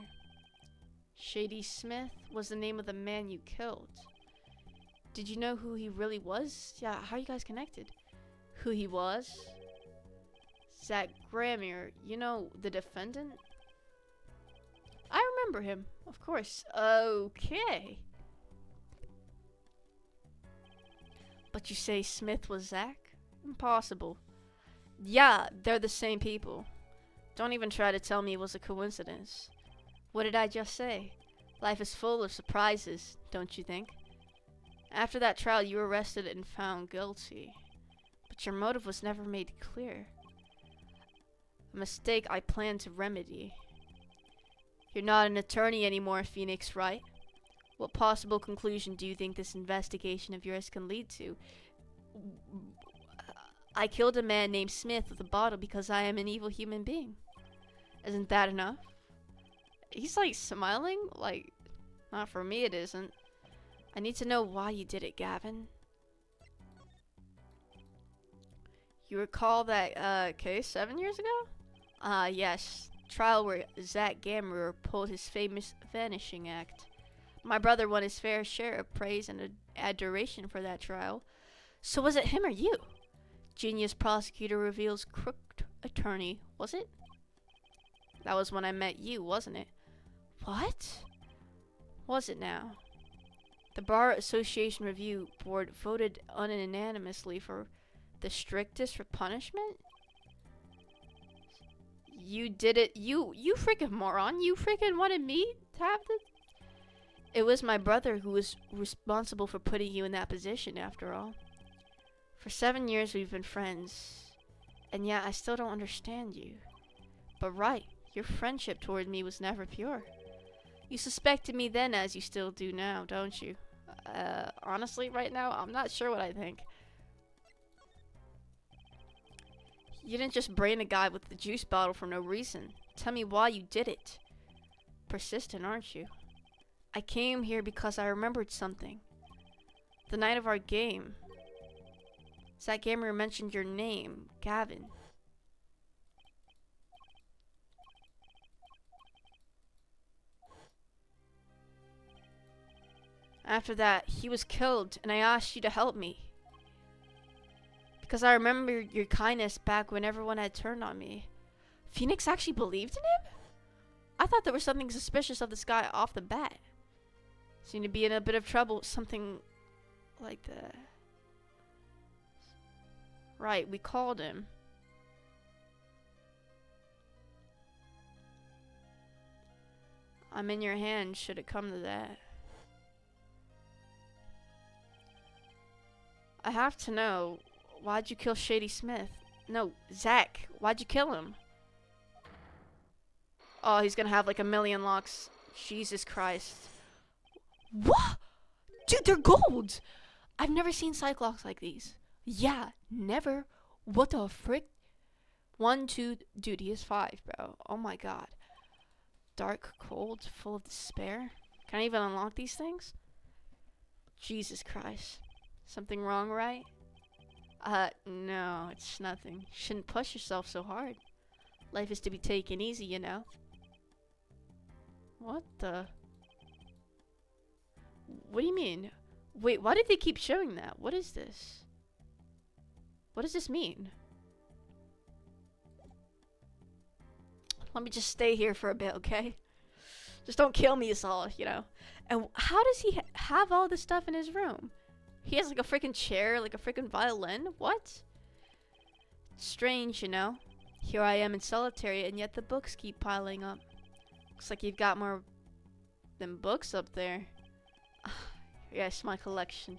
Shady Smith was the name of the man you killed. Did you know who he really was? Yeah, how are you guys connected? Who he was? Zach Grammer, you know, the defendant? I remember him, of course. Okay. But you say Smith was Zach? Impossible. Yeah, they're the same people. Don't even try to tell me it was a coincidence. What did I just say? Life is full of surprises, don't you think? After that trial, you were arrested and found guilty. But your motive was never made clear. A mistake I plan to remedy. You're not an attorney anymore, Phoenix Wright. What possible conclusion do you think this investigation of yours can lead to? I killed a man named Smith with a bottle because I am an evil human being. Isn't that enough? He's like smiling, like, not for me it isn't. I need to know why you did it, Gavin. You recall that case 7 years ago? Yes. Trial where Zach Gammer pulled his famous vanishing act. My brother won his fair share of praise and adoration for that trial. So was it him or you? Genius prosecutor reveals crooked attorney, was it? That was when I met you, wasn't it? What? Was it now? The Bar Association Review Board voted unanimously for the strictest for punishment? You did it. You freaking moron. You freaking wanted me to have the... It was my brother who was responsible for putting you in that position, after all. For 7 years we've been friends, and yet I still don't understand you. But right, your friendship toward me was never pure. You suspected me then as you still do now, don't you? Honestly, right now, I'm not sure what I think. You didn't just brain a guy with the juice bottle for no reason. Tell me why you did it. Persistent, aren't you? I came here because I remembered something. The night of our game. Zach Gamer mentioned your name, Gavin. After that, he was killed, and I asked you to help me. Because I remember your kindness back when everyone had turned on me. Phoenix actually believed in him? I thought there was something suspicious of this guy off the bat. Seemed to be in a bit of trouble, something like that. Right, we called him. I'm in your hands, should it come to that. I have to know, why'd you kill Shady Smith? No, Zach, why'd you kill him? Oh, he's gonna have like a million locks. Jesus Christ. What? Dude, they're gold! I've never seen Cyclocks like these. Yeah, never. What the frick? 1, 2, dude, he is 5, bro. Oh my god. Dark, cold, full of despair. Can I even unlock these things? Jesus Christ. Something wrong, right? No, it's nothing. Shouldn't push yourself so hard. Life is to be taken easy, you know. What the? What do you mean? Wait, why did they keep showing that? What is this? What does this mean? Let me just stay here for a bit, okay? Just don't kill me, is all, you know. And how does he have all this stuff in his room? He has like a freaking chair, like a freaking violin? What? Strange, you know. Here I am in solitary, and yet the books keep piling up. Looks like you've got more than books up there. Yes, my collection.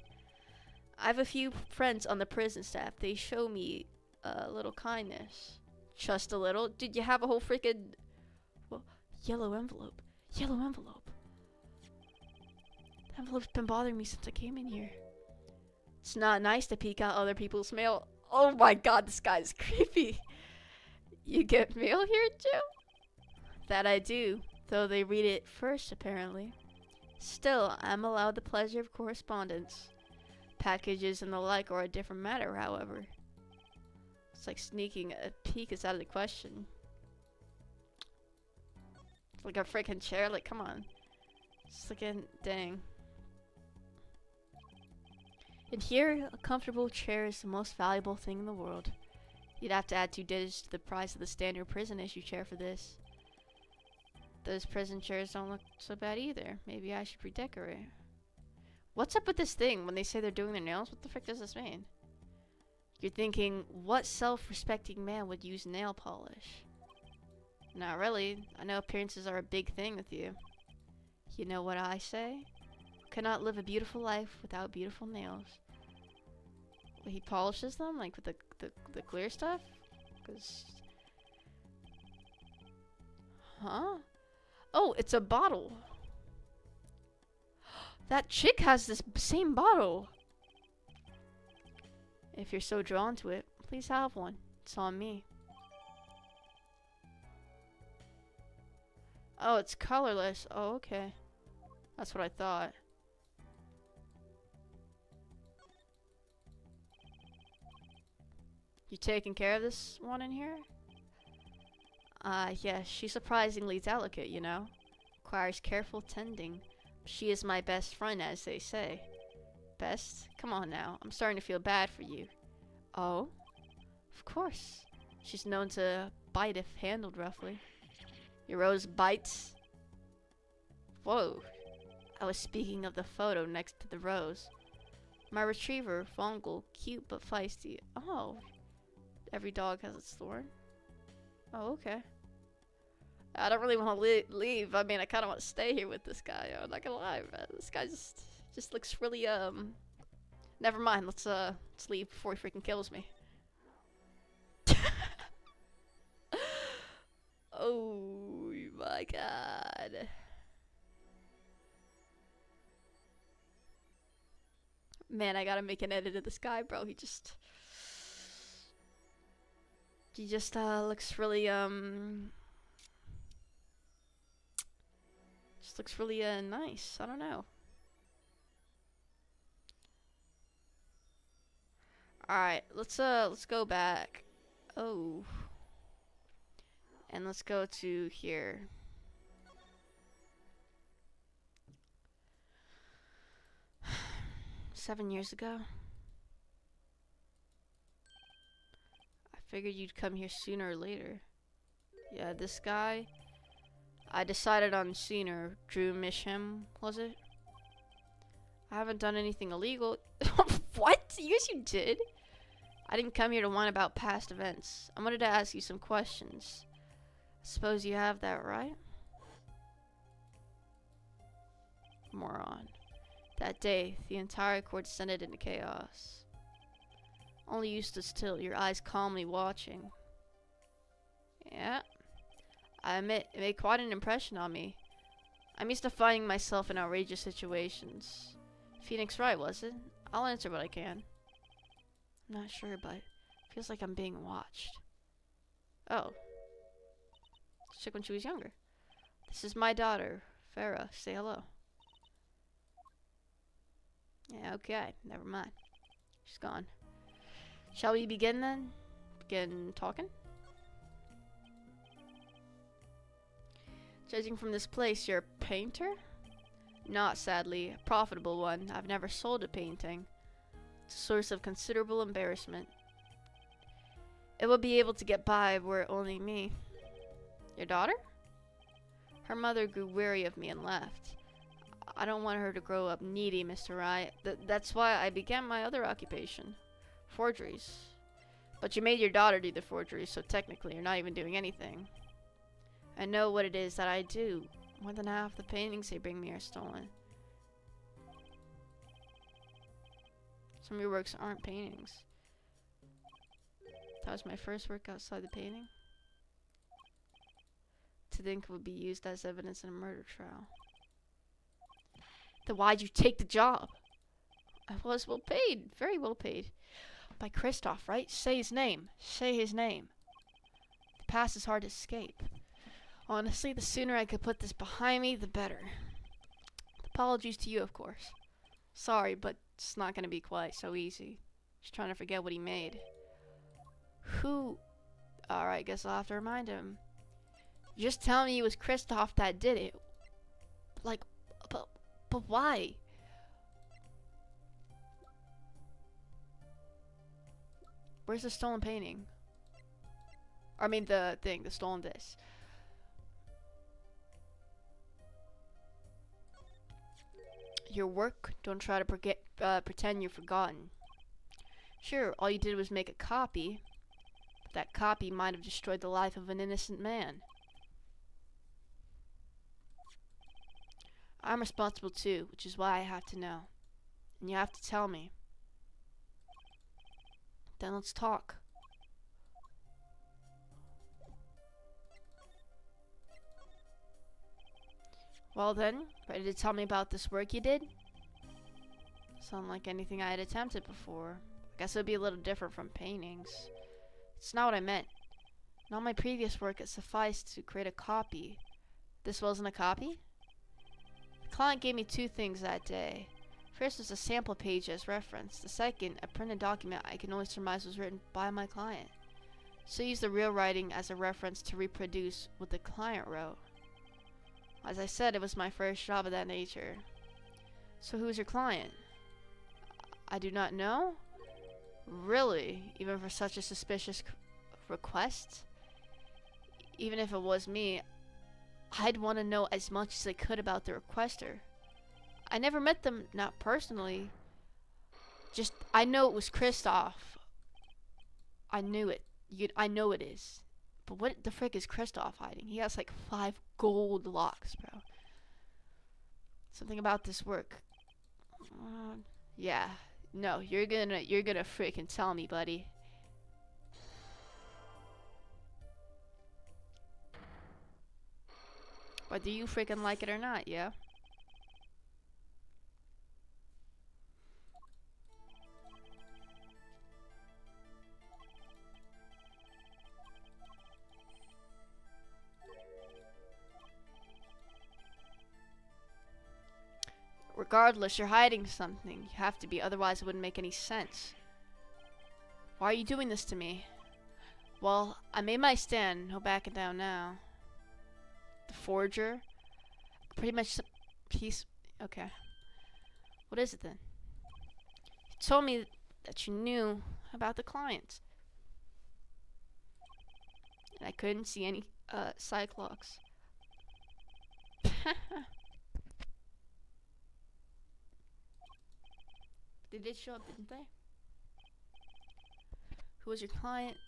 I have a few friends on the prison staff. They show me a little kindness. Just a little? Did you have a whole freaking... Well, yellow envelope. Yellow envelope. The envelope's been bothering me since I came in here. It's not nice to peek out other people's mail. Oh my god, this guy's creepy. You get mail here too? That I do, though they read it first apparently. Still, I'm allowed the pleasure of correspondence. Packages and the like are a different matter, however. It's like sneaking a peek is out of the question. It's like a freaking chair, like come on. It's like a dang. And here, a comfortable chair is the most valuable thing in the world. You'd have to add 2 digits to the price of the standard prison issue chair for this. Those prison chairs don't look so bad either. Maybe I should redecorate. What's up with this thing when they say they're doing their nails? What the frick does this mean? You're thinking, what self-respecting man would use nail polish? Not really. I know appearances are a big thing with you. You know what I say? Cannot live a beautiful life without beautiful nails. He polishes them, like with the clear stuff? 'Cause... Huh? Oh, it's a bottle. That chick has this same bottle. If you're so drawn to it, please have one. It's on me. Oh, it's colorless. Oh, okay. That's what I thought. You taking care of this one in here? Yeah, she's surprisingly delicate, you know. Requires careful tending. She is my best friend, as they say. Best? Come on now, I'm starting to feel bad for you. Oh? Of course. She's known to bite if handled roughly. Your rose bites? Whoa. I was speaking of the photo next to the rose. My retriever, Fungal, cute but feisty. Oh. Every dog has its thorn. Oh, okay. I don't really want to leave. I mean, I kind of want to stay here with this guy. I'm not gonna lie, man. This guy just looks really, Never mind. Let's leave before he freaking kills me. Oh my god. Man, I gotta make an edit of this guy, bro. He just looks really, just looks really, nice. I don't know. Alright, let's go back. Oh. And let's go to here. Seven years ago. I figured you'd come here sooner or later. Yeah, this guy. I decided on sooner. Drew Misham, was it? I haven't done anything illegal. What? Yes, you did. I didn't come here to whine about past events. I wanted to ask you some questions. Suppose you have that right? Moron. That day, the entire court descended into chaos. Only you stood still, your eyes calmly watching. Yeah. I admit, it made quite an impression on me. I'm used to finding myself in outrageous situations. Phoenix Wright, was it? I'll answer what I can. I'm not sure, but it feels like I'm being watched. Oh. Chick when she was younger. This is my daughter, Farah. Say hello. Yeah, okay. Never mind. She's gone. Shall we begin then? Begin talking? Judging from this place, you're a painter? Not, sadly, a profitable one. I've never sold a painting. It's a source of considerable embarrassment. It will be able to get by were it only me. Your daughter? Her mother grew weary of me and left. I don't want her to grow up needy, Mr. Wright. That's why I began my other occupation. Forgeries. But you made your daughter do the forgeries, so technically you're not even doing anything. I know what it is that I do. More than half the paintings they bring me are stolen. Some of your works aren't paintings. That was my first work outside the painting. To think it would be used as evidence in a murder trial. Then why'd you take the job? I was well paid. Very well paid. By Kristoff, right? Say his name. Say his name. The past is hard to escape. Honestly, the sooner I could put this behind me, the better. Apologies to you, of course. Sorry, but it's not going to be quite so easy. Just trying to forget what he made. Who? Alright, guess I'll have to remind him. Just tell me it was Kristoff that did it. Like, but why? Where's the stolen painting? I mean, the stolen disc. Your work, don't try to pretend you've forgotten. Sure, all you did was make a copy, but that copy might have destroyed the life of an innocent man. I'm responsible too, which is why I have to know. And you have to tell me. Then let's talk. Well then, ready to tell me about this work you did? It's unlike anything I had attempted before. I guess it would be a little different from paintings. It's not what I meant. In all my previous work, it sufficed to create a copy. This wasn't a copy? The client gave me two things that day. First was a sample page as reference. The second, a printed document I can only surmise was written by my client. So I used the real writing as a reference to reproduce what the client wrote. As I said, it was my first job of that nature. So who is your client? I do not know? Really? Even for such a suspicious request? Even if it was me, I'd want to know as much as I could about the requester. I never met them, not personally. Just, I know it was Kristoff. I knew it. I know it is. But what the frick is Kristoff hiding? He has like 5 gold locks, bro. Something about this work. Yeah. No, you're gonna freaking tell me, buddy. Whether you freaking like it or not, yeah? Regardless, you're hiding something. You have to be, otherwise it wouldn't make any sense. Why are you doing this to me? Well, I made my stand. No backing down now. The forger? Pretty much piece. Okay. What is it then? You told me that you knew about the client. And I couldn't see any Cyclops. They did show up, didn't they? Who was your client?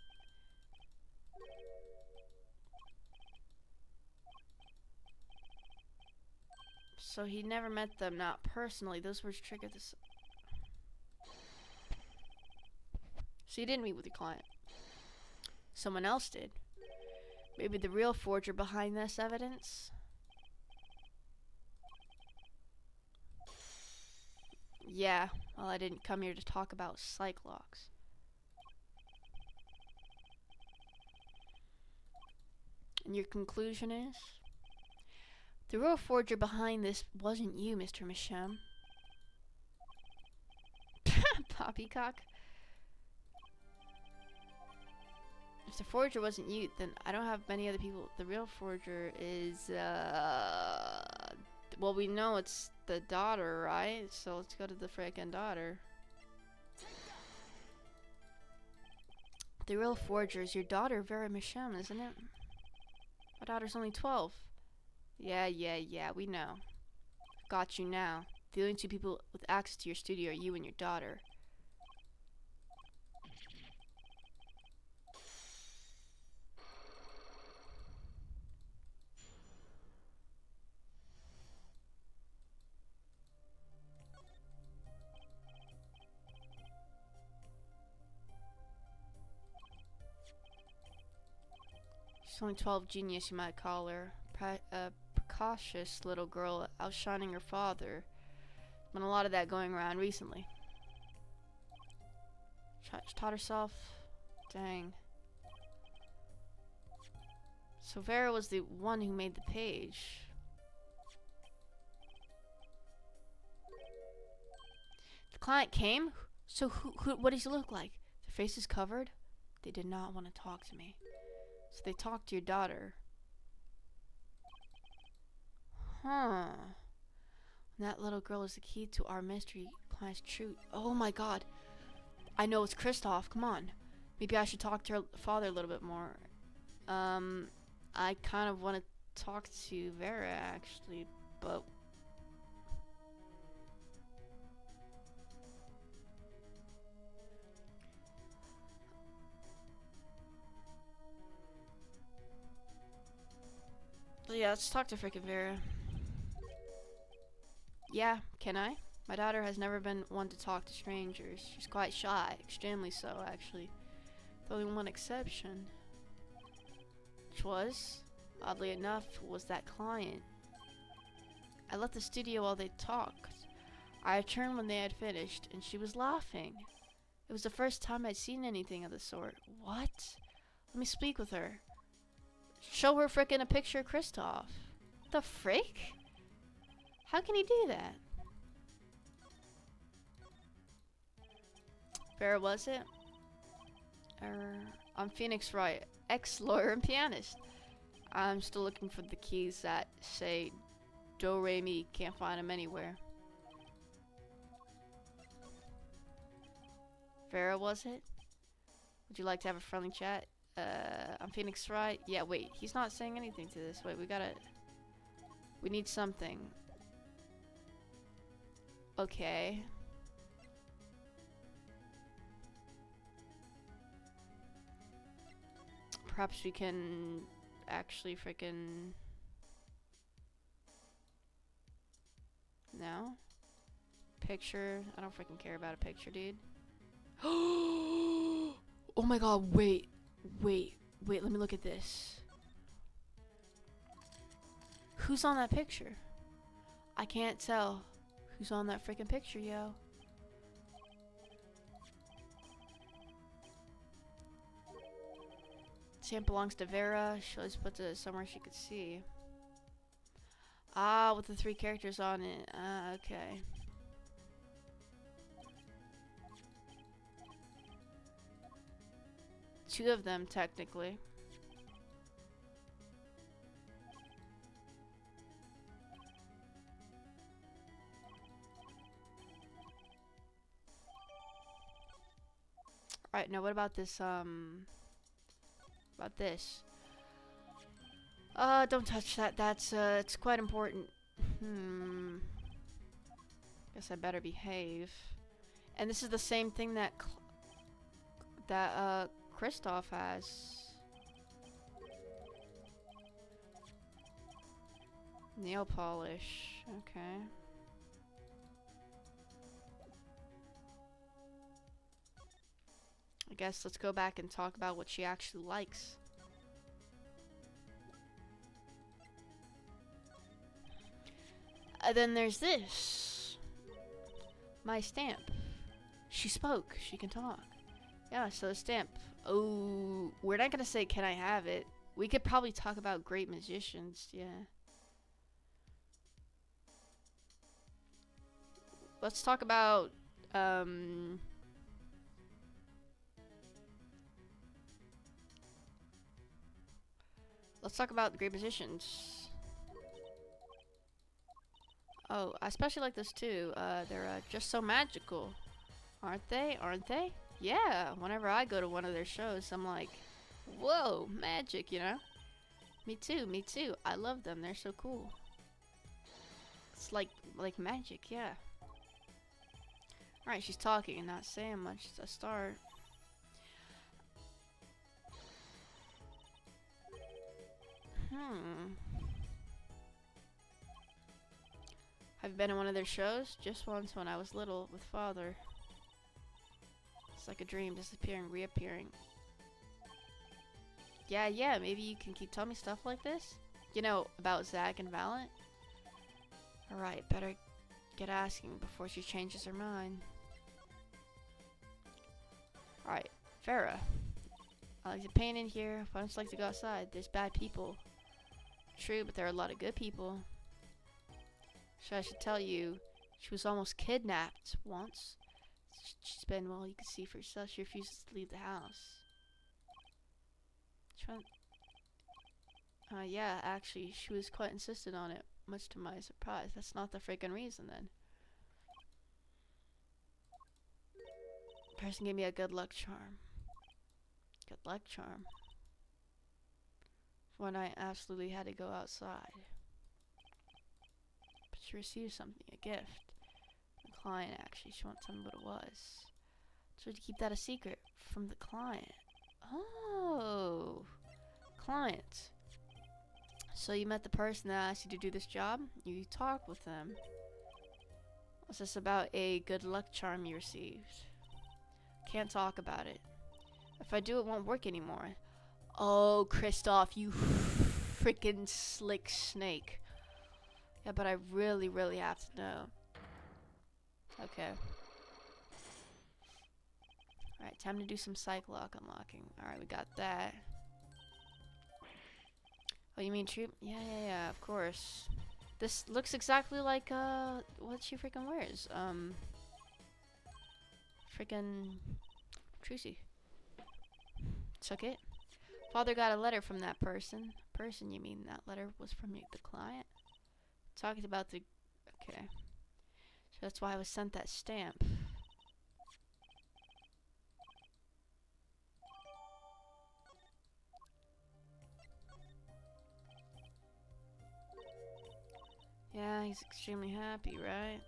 So he never met them, not personally. Those words triggered this. So you didn't meet with your client. Someone else did. Maybe the real forger behind this evidence? Yeah, well, I didn't come here to talk about Cyclops. And your conclusion is? The real forger behind this wasn't you, Mr. Misham. Poppycock. If the forger wasn't you, then I don't have many other people. The real forger is, well, we know it's the daughter, right? So let's go to the frickin' daughter. The real forger is your daughter, Vera Misham, isn't it? My daughter's only 12. Yeah, we know. Got you now. The only two people with access to your studio are you and your daughter. She's only 12, genius you might call her. Precocious little girl outshining her father. Been a lot of that going around recently. She taught herself. Dang. So Vera was the one who made the page. The client came? So what does he look like? Their face is covered? They did not want to talk to me. So they talked to your daughter. Huh. And that little girl is the key to our mystery. Client's truth. Oh my god. I know it's Kristoff. Come on. Maybe I should talk to her father a little bit more. I kind of want to talk to Vera, actually, but... yeah, let's talk to frickin' Vera. Yeah, can I? My daughter has never been one to talk to strangers. She's quite shy, extremely so, actually. With only one exception. Which was, oddly enough, was that client. I left the studio while they talked. I returned when they had finished, and she was laughing. It was the first time I'd seen anything of the sort. What? Let me speak with her. Show her frickin' a picture of Kristoff. The frick? How can he do that? Where was it? I'm Phoenix Wright, ex-lawyer and pianist. I'm still looking for the keys that say Do Re Mi. Can't find them anywhere. Vera, was it? Would you like to have a friendly chat? I'm Phoenix Wright. Yeah, wait, he's not saying anything to this. Wait, we need something. Okay. Perhaps we can actually freaking... No? Picture? I don't freaking care about a picture, dude. Oh my god, wait, let me look at this. Who's on that picture? I can't tell who's on that freaking picture, yo. Stamp belongs to Vera. She always puts it somewhere she could see. Ah, with the 3 characters on it. Ah, okay. Two of them, technically. Alright, now what about this, about this? Don't touch that. That's, it's quite important. Guess I better behave. And this is the same thing that Kristoff has. Nail polish. Okay. I guess let's go back and talk about what she actually likes. Then there's this. My stamp. She spoke. She can talk. Yeah, so the stamp. Oh, we're not gonna say, can I have it? We could probably talk about great magicians, yeah. Let's talk about, let's talk about the great magicians. Oh, I especially like this too. They're just so magical. Aren't they? Aren't they? Yeah, whenever I go to one of their shows, I'm like, whoa, magic, you know? Me too, me too. I love them. They're so cool. It's like magic, yeah. Alright, she's talking and not saying much to start. Have you been in one of their shows? Just once when I was little with father. It's like a dream, disappearing, reappearing. Yeah, maybe you can keep telling me stuff like this? You know, about Zach and Valent? Alright, better get asking before she changes her mind. Alright, Farah. I like to paint in here, but I just like to go outside. There's bad people. True, but there are a lot of good people. So I should tell you, she was almost kidnapped once. She's been, well, you can see for yourself, she refuses to leave the house. Yeah, actually, she was quite insistent on it, much to my surprise. That's not the freaking reason, then. Person gave me a good luck charm. Good luck charm. When I absolutely had to go outside. But she received something, a gift. The client, actually, she won't tell me what it was. So to keep that a secret from the client. Oh, client. So you met the person that asked you to do this job? You talk with them. What's this about a good luck charm you received? Can't talk about it. If I do, it won't work anymore. Oh, Kristoff, you freaking slick snake. Yeah, but I really have to know. Okay. Alright, time to do some psych lock unlocking. Alright, we got that. Oh, you mean troop? Yeah, of course. This looks exactly like, what she freaking wears. Freaking Trucy. Took it. Father got a letter from that person. Person, you mean that letter was from the client? Talking about the... Okay. So that's why I was sent that stamp. Yeah, he's extremely happy, right?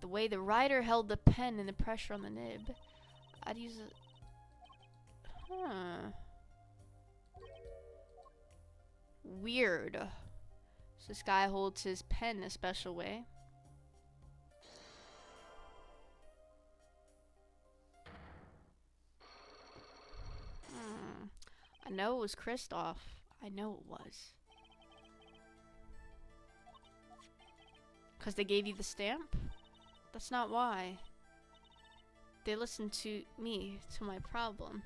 The way the writer held the pen and the pressure on the nib. I'd use it. Weird. So this guy holds his pen a special way. I know it was Kristoff. I know it was. Because they gave you the stamp? That's not why. They listened to me, to my problem.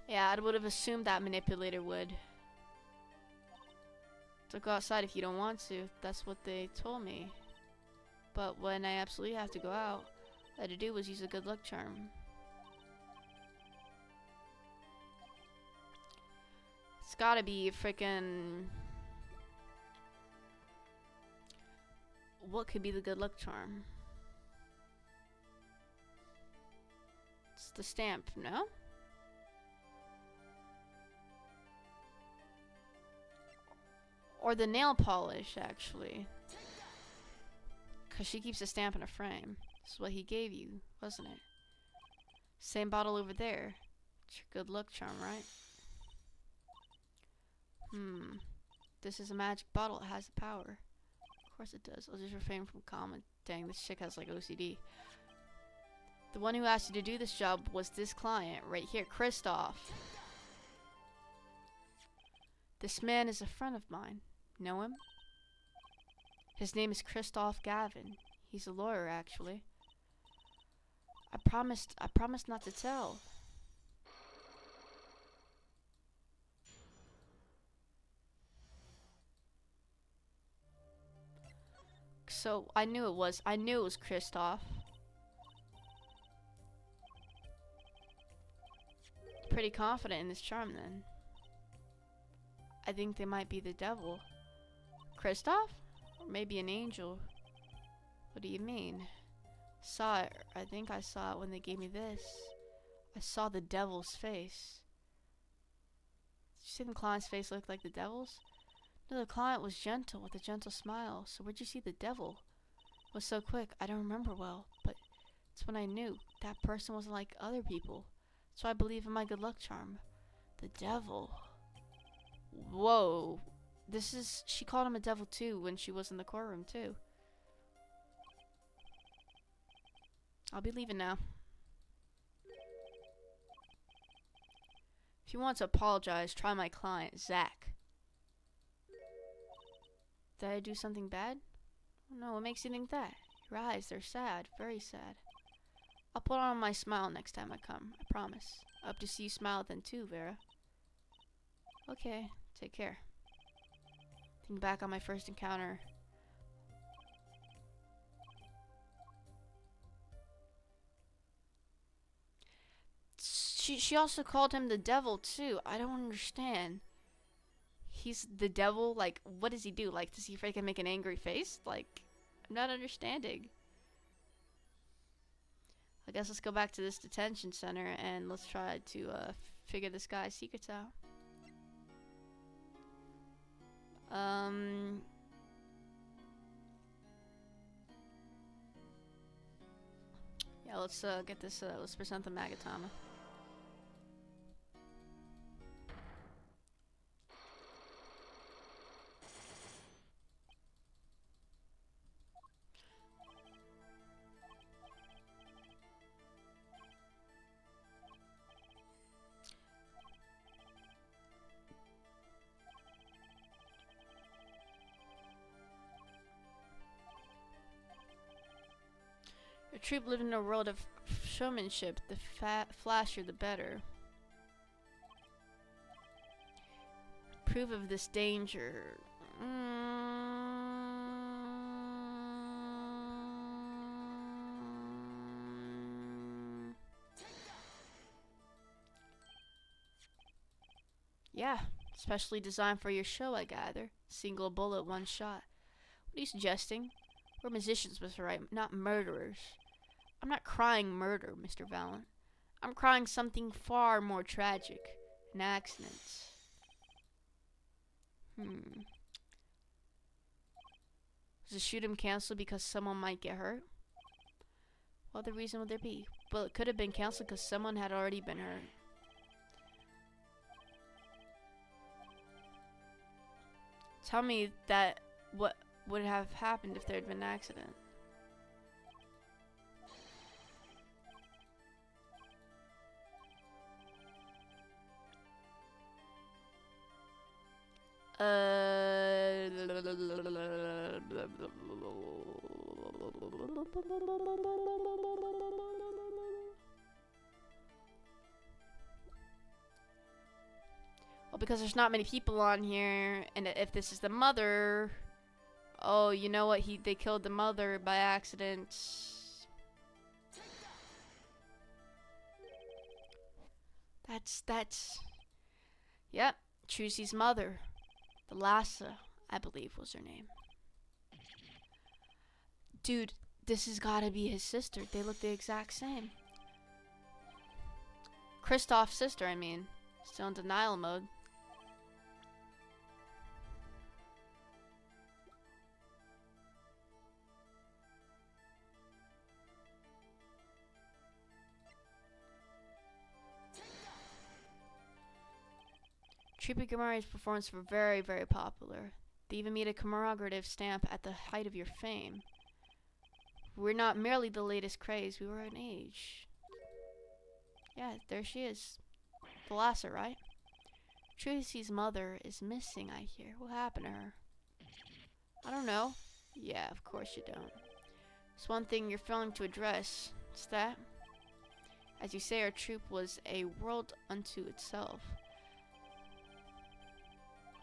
Yeah, I would have assumed that manipulator would. So go outside if you don't want to. That's what they told me. But when I absolutely have to go out, all I had to do was use a good luck charm. It's gotta be freaking... What could be the good luck charm? It's the stamp, no? Or the nail polish, actually. Because she keeps a stamp in a frame. This is what he gave you, wasn't it? Same bottle over there. It's your good luck charm, right? This is a magic bottle. It has the power. Of course it does. I'll just refrain from commenting. This chick has like OCD. The one who asked you to do this job was this client right here, Kristoff. This man is a friend of mine. Know him? His name is Kristoff Gavin. He's a lawyer, actually. I promised not to tell. So I knew it was Kristoff. Pretty confident in this charm then. I think they might be the devil. Kristoff? Or maybe an angel. What do you mean? Saw it. I think I saw it when they gave me this. I saw the devil's face. Did you see the client's face look like the devil's? No, the client was gentle with a gentle smile. So where'd you see the devil? It was so quick, I don't remember well, but it's when I knew that person wasn't like other people. So I believe in my good luck charm. The devil. Whoa. She called him a devil too when she was in the courtroom too. I'll be leaving now. If you want to apologize, try my client, Zach. Did I do something bad? Oh, no, what makes you think that? Your eyes, they're sad, very sad. I'll put on my smile next time I come, I promise. I hope to see you smile then too, Vera. Okay, take care. Think back on my first encounter. She also called him the devil too. I don't understand. He's the devil? Like, what does he do? Like, does he freaking make an angry face? Like, I'm not understanding. I guess let's go back to this detention center and let's try to figure this guy's secrets out. Yeah, let's get this, let's present the Magatama. A troop lived in a world of showmanship. The flashier, the better. Proof of this danger. Yeah, specially designed for your show, I gather. Single bullet, one shot. What are you suggesting? We're musicians, Mr. Wright, not murderers. I'm not crying murder, Mr. Valiant. I'm crying something far more tragic. An accident. Was the shoot 'em canceled because someone might get hurt? What other reason would there be? Well, it could have been canceled because someone had already been hurt. Tell me that what would have happened if there had been an accident. Well, because there's not many people on here, and if this is the mother, oh, you know what? They killed the mother by accident. That's. Yep, Trucy's mother, Thalassa, I believe was her name. Dude, this has gotta be his sister. They look the exact same. Kristoff's sister, I mean. Still in denial mode. Trooper Gamari's performances were very, very popular. They even made a commemorative stamp at the height of your fame. We're not merely the latest craze, we were an age. Yeah, there she is. Thalassa, right? Trucy's mother is missing, I hear. What happened to her? I don't know. Yeah, of course you don't. There's one thing you're failing to address. What's that? As you say, our troop was a world unto itself.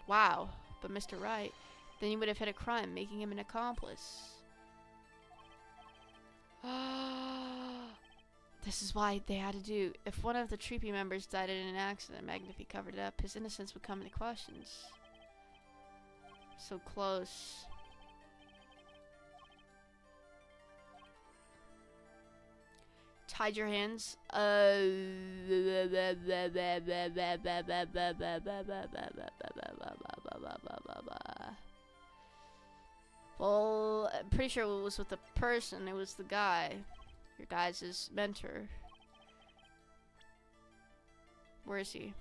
Wow, but Mr. Wright, then you would have hit a crime, making him an accomplice. This is why they had to do. If one of the troopy members died in an accident, Magnifi covered it up, his innocence would come into questions. So close. Hide your hands. Well, I'm pretty sure it was with the person. It was the guy. Your guys' mentor. Where is he?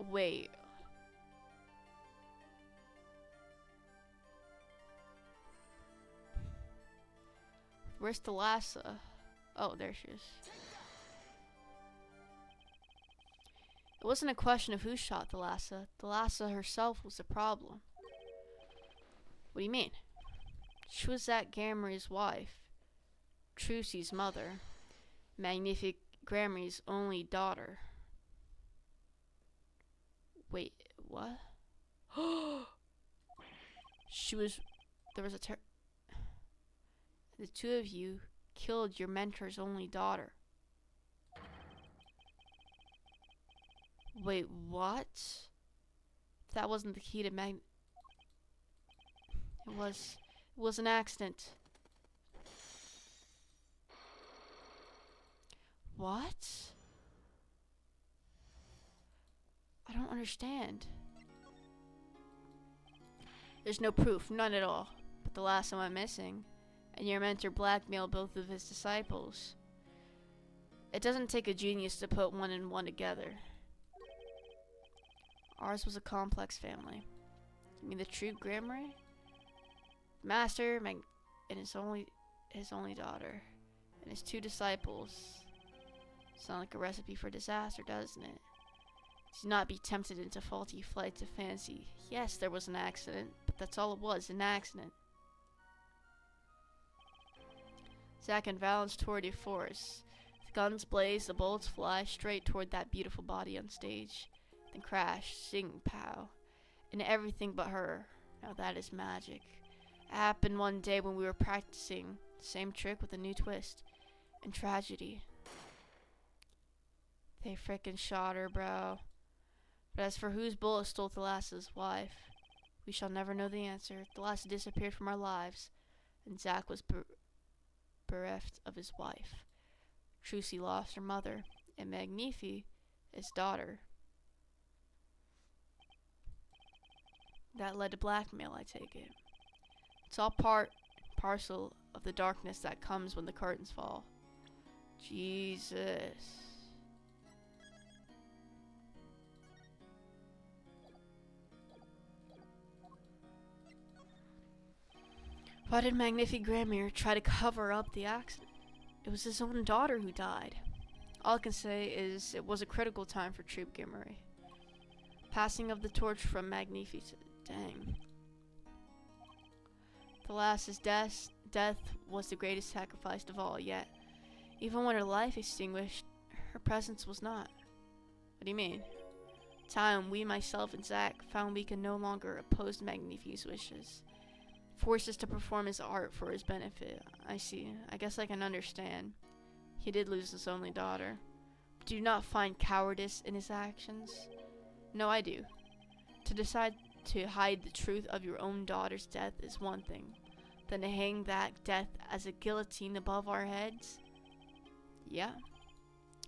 Wait. Where's Thalassa? Oh, there she is. It wasn't a question of who shot Thalassa. Thalassa herself was the problem. What do you mean? She was Zack Gamry's wife. Trucy's mother. Magnific Gamry's only daughter. Wait, what? There was a the two of you killed your mentor's only daughter. Wait, what? That wasn't the key to It was an accident. What? I don't understand. There's no proof, none at all. But the last one went missing. And your mentor blackmailed both of his disciples. It doesn't take a genius to put one and one together. Ours was a complex family. You mean the true Gamry? Master and his only daughter, and his two disciples. Sound like a recipe for disaster, doesn't it? Do not be tempted into faulty flights of fancy. Yes, there was an accident, but that's all it was, an accident. Zack and Valence toward the forest. The guns blaze, the bullets fly straight toward that beautiful body on stage, then crash, sing, pow, and everything but her. Now that is magic. It happened one day when we were practicing the same trick with a new twist. And tragedy. They frickin' shot her, bro. But as for whose bullet stole Thalassa's wife, we shall never know the answer. Thalassa disappeared from our lives, and Zack was bereft of his wife. Trucy lost her mother, and Magnifi, his daughter. That led to blackmail, I take it. It's all parcel of the darkness that comes when the curtains fall. Jesus. Why did Magnifi Gramir try to cover up the accident? It was his own daughter who died. All I can say is it was a critical time for Troop Gimmery. Passing of the torch from Magnifi to... Dang. Thalassa's death was the greatest sacrifice of all, yet, even when her life extinguished, her presence was not. What do you mean? Time, we, myself, and Zack found we could no longer oppose Magnifi's wishes. Forced us to perform his art for his benefit. I see. I guess I can understand. He did lose his only daughter. But do you not find cowardice in his actions? No, I do. To decide to hide the truth of your own daughter's death is one thing. Then to hang that death as a guillotine above our heads? Yeah.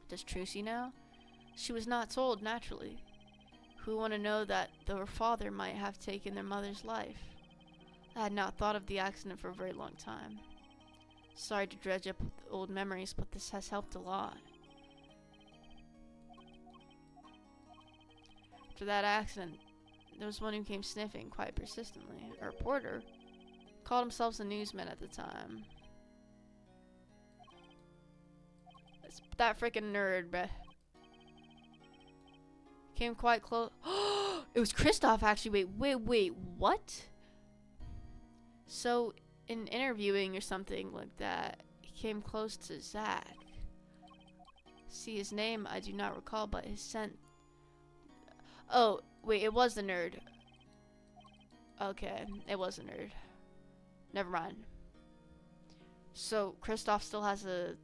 Does Trucy know? She was not told, naturally. Who want to know that their father might have taken their mother's life? I had not thought of the accident for a very long time. Sorry to dredge up old memories, but this has helped a lot. After that accident, there was one who came sniffing quite persistently. A reporter called himself a newsman at the time. It's that freaking nerd, bruh. Came quite close. It was Kristoff, actually. Wait, what? So, in interviewing or something like that, he came close to Zack. See, his name I do not recall, but his scent. Oh, wait, it was the nerd. Okay, it was a nerd. Never mind. So, Kristoff still has a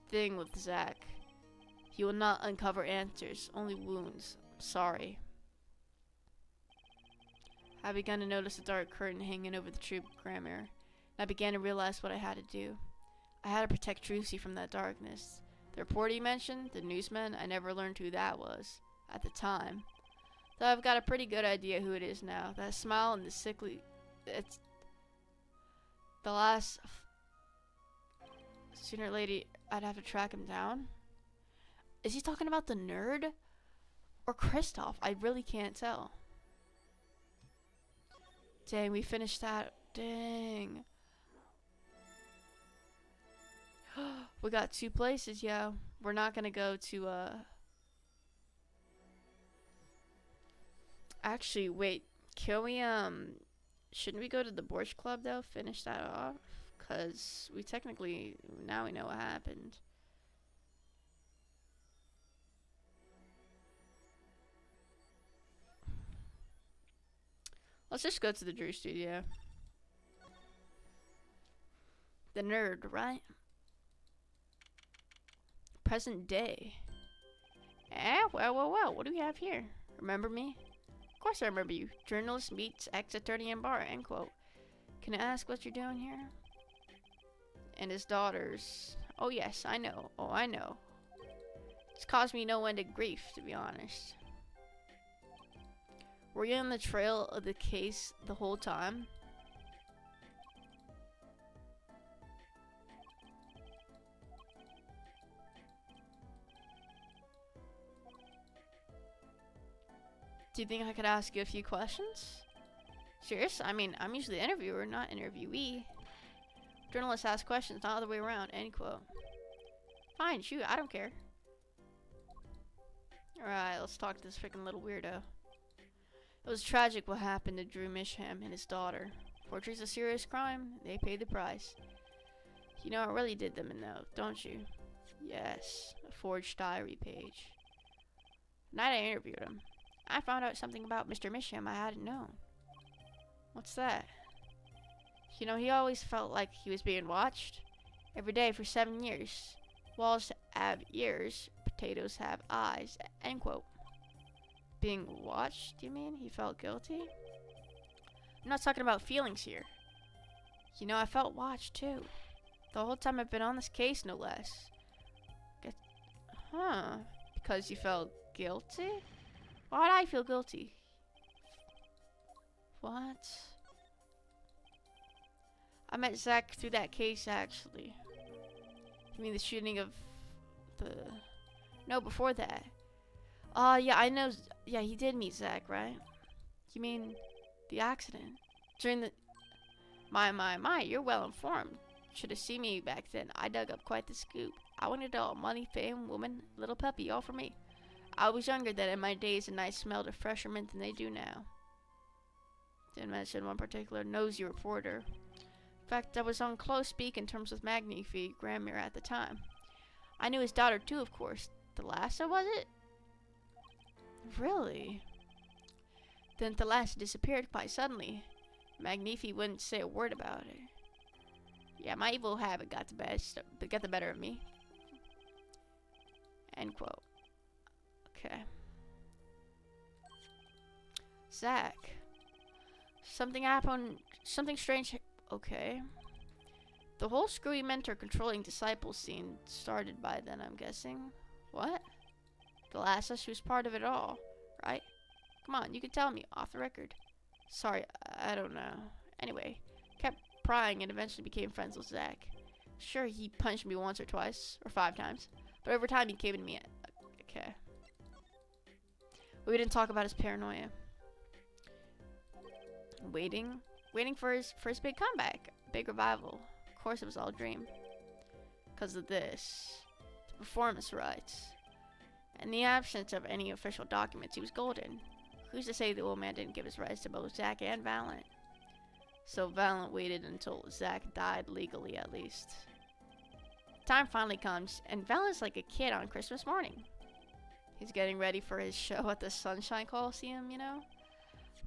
thing with Zack. He will not uncover answers, only wounds. Sorry. I began to notice a dark curtain hanging over the Troop Gramir, and I began to realize what I had to do. I had to protect Trucy from that darkness. The reporter you mentioned, the newsman, I never learned who that was at the time. Though I've got a pretty good idea who it is now. That smile and the sickly... It's... The last... Sooner or later, I'd have to track him down. Is he talking about the nerd? Or Kristoff? I really can't tell. Dang, we finished that. Dang. We got 2 places, yeah. We're not gonna go to, Actually, wait. Can we, shouldn't we go to the Borsch Club, though? Finish that off? Because we technically, now we know what happened. Let's just go to the Drew Studio. The nerd, right? Present day. Well, what do we have here? Remember me? Of course I remember you. Journalist meets ex-attorney in bar, end quote. Can I ask what you're doing here? And his daughters. Oh yes, I know. Oh, I know. It's caused me no end of grief, to be honest. Were you on the trail of the case the whole time? Do you think I could ask you a few questions? Serious? I mean, I'm usually the interviewer, not interviewee. Journalists ask questions, not the other way around, end quote. Fine, shoot, I don't care. Alright, let's talk to this freaking little weirdo. It was tragic what happened to Drew Misham and his daughter. Forgery's a serious crime. They paid the price. You know, I really did them in though, don't you? Yes, a forged diary page. The night I interviewed him, I found out something about Mr. Misham I hadn't known. What's that? You know, he always felt like he was being watched. Every day for 7 years. Walls have ears, potatoes have eyes. End quote. Being watched, you mean? He felt guilty? I'm not talking about feelings here. You know, I felt watched too. The whole time I've been on this case, no less. Because you felt guilty? Why would I feel guilty? What? I met Zach through that case, actually. You mean the shooting of the... No, before that. Yeah, I know. Yeah, he did meet Zach, right? You mean the accident? During the... My, you're well informed. Should have seen me back then. I dug up quite the scoop. I wanted all money, fame, woman, little puppy, all for me. I was younger then in my days and I smelled of fresher mint than they do now. Didn't mention one particular nosy reporter. In fact, I was on close speak in terms with Magnifi Grammar at the time. I knew his daughter too, of course. Thalassa, was it? Really? Then Thalassa disappeared quite suddenly. Magnifi wouldn't say a word about it. Yeah, my evil habit got the better of me. End quote. Okay. Zach. Something happened. Something strange. Okay. The whole screwy mentor controlling disciple scene started by then, I'm guessing. What? Thalassa, she was part of it all, right? Come on, you can tell me, off the record. Sorry, I don't know. Anyway, kept prying and eventually became friends with Zach. Sure, he punched me once or twice, or 5 times, but over time he came to me. Okay. We didn't talk about his paranoia. Waiting for his big comeback, big revival. Of course, it was all a dream. Because of this, the performance rights, and the absence of any official documents, he was golden. Who's to say the old man didn't give his rights to both Zach and Valent? So Valent waited until Zach died legally, at least. Time finally comes, and Valent's like a kid on Christmas morning. He's getting ready for his show at the Sunshine Coliseum, you know?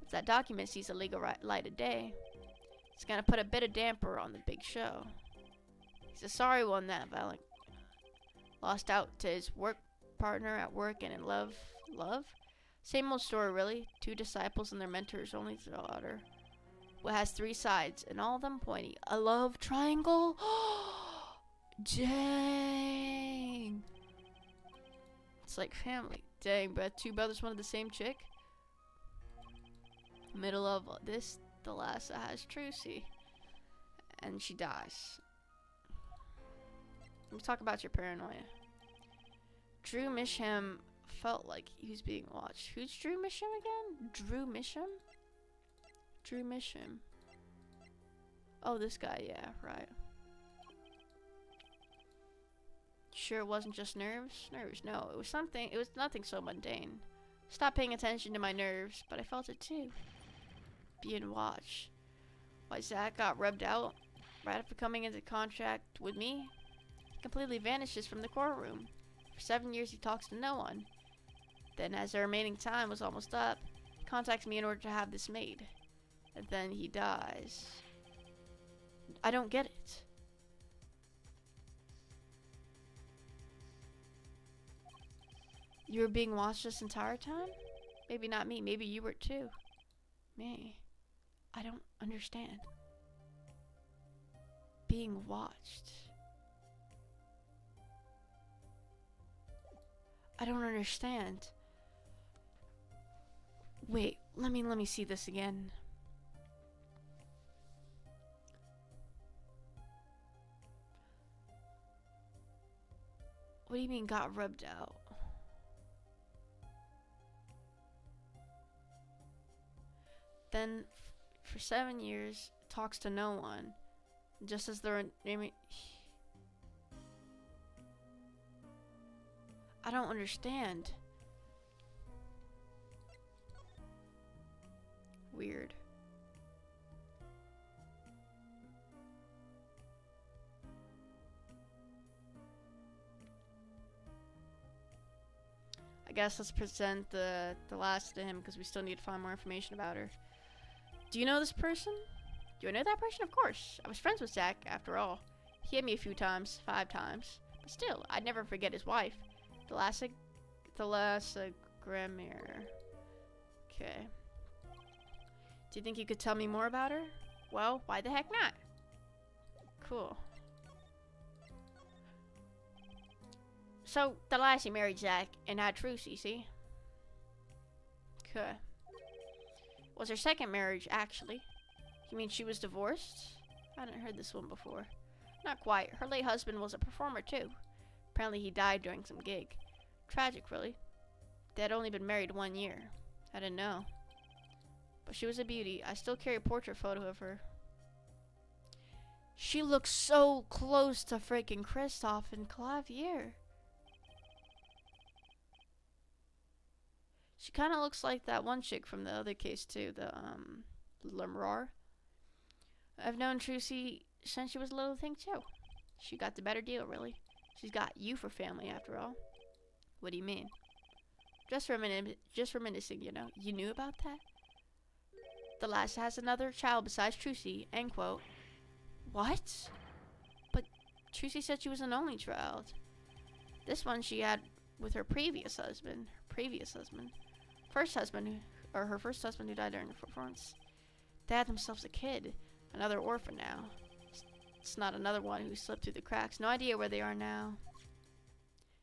If that document sees a legal light of day, it's gonna put a bit of damper on the big show. He's a sorry one, that Valent. Lost out to his work partner at work and in love. Love? Same old story, really. 2 disciples and their mentor's only daughter. What has 3 sides, and all of them pointy. A love triangle? Dang! It's like family. Dang, but 2 brothers wanted the same chick? Middle of this, Thalassa has Trucy. And she dies. Let's talk about your paranoia. Drew Misham felt like he was being watched. Who's Drew Misham again? Drew Misham? Drew Misham. Oh, this guy, yeah, right. Sure it wasn't just nerves? Nerves, no. It was nothing so mundane. Stopped paying attention to my nerves, but I felt it too. Being watched. Why Zach got rubbed out right after coming into contract with me. He completely vanishes from the courtroom. For 7 years he talks to no one. Then as the remaining time was almost up, he contacts me in order to have this made. And then he dies. I don't get it. You were being watched this entire time? Maybe not me, maybe you were too. Me? I don't understand. Being watched. I don't understand. Wait, let me see this again. What do you mean got rubbed out? Then for 7 years talks to no one, just as they're naming. I don't understand. Weird. I guess let's present the last to him because we still need to find more information about her. Do you know this person? Do I know that person? Of course. I was friends with Zach, after all. He hit me a few times, 5 times. But still, I'd never forget his wife. Thalassa Gramir. Okay. Do you think you could tell me more about her? Well, why the heck not? Cool. So, Thalassa married Zach and had Trucy, see? Okay. Was her second marriage, actually. You mean she was divorced? I hadn't heard this one before. Not quite. Her late husband was a performer, too. Apparently he died during some gig. Tragic, really. They had only been married 1 year. I didn't know. But she was a beauty. I still carry a portrait photo of her. She looks so close to freaking Kristoff and Clavier. She kind of looks like that one chick from the other case too, the Lemrar. I've known Trucy since she was a little thing too. She got the better deal, really. She's got you for family, after all. What do you mean? Just reminiscing, you know. You knew about that? Thalassa has another child besides Trucy. End quote. What? But Trucy said she was an only child. This one she had with her previous husband. Her first husband who died during the performance. They had themselves a kid. Another orphan now. It's not another one who slipped through the cracks. No idea where they are now. Do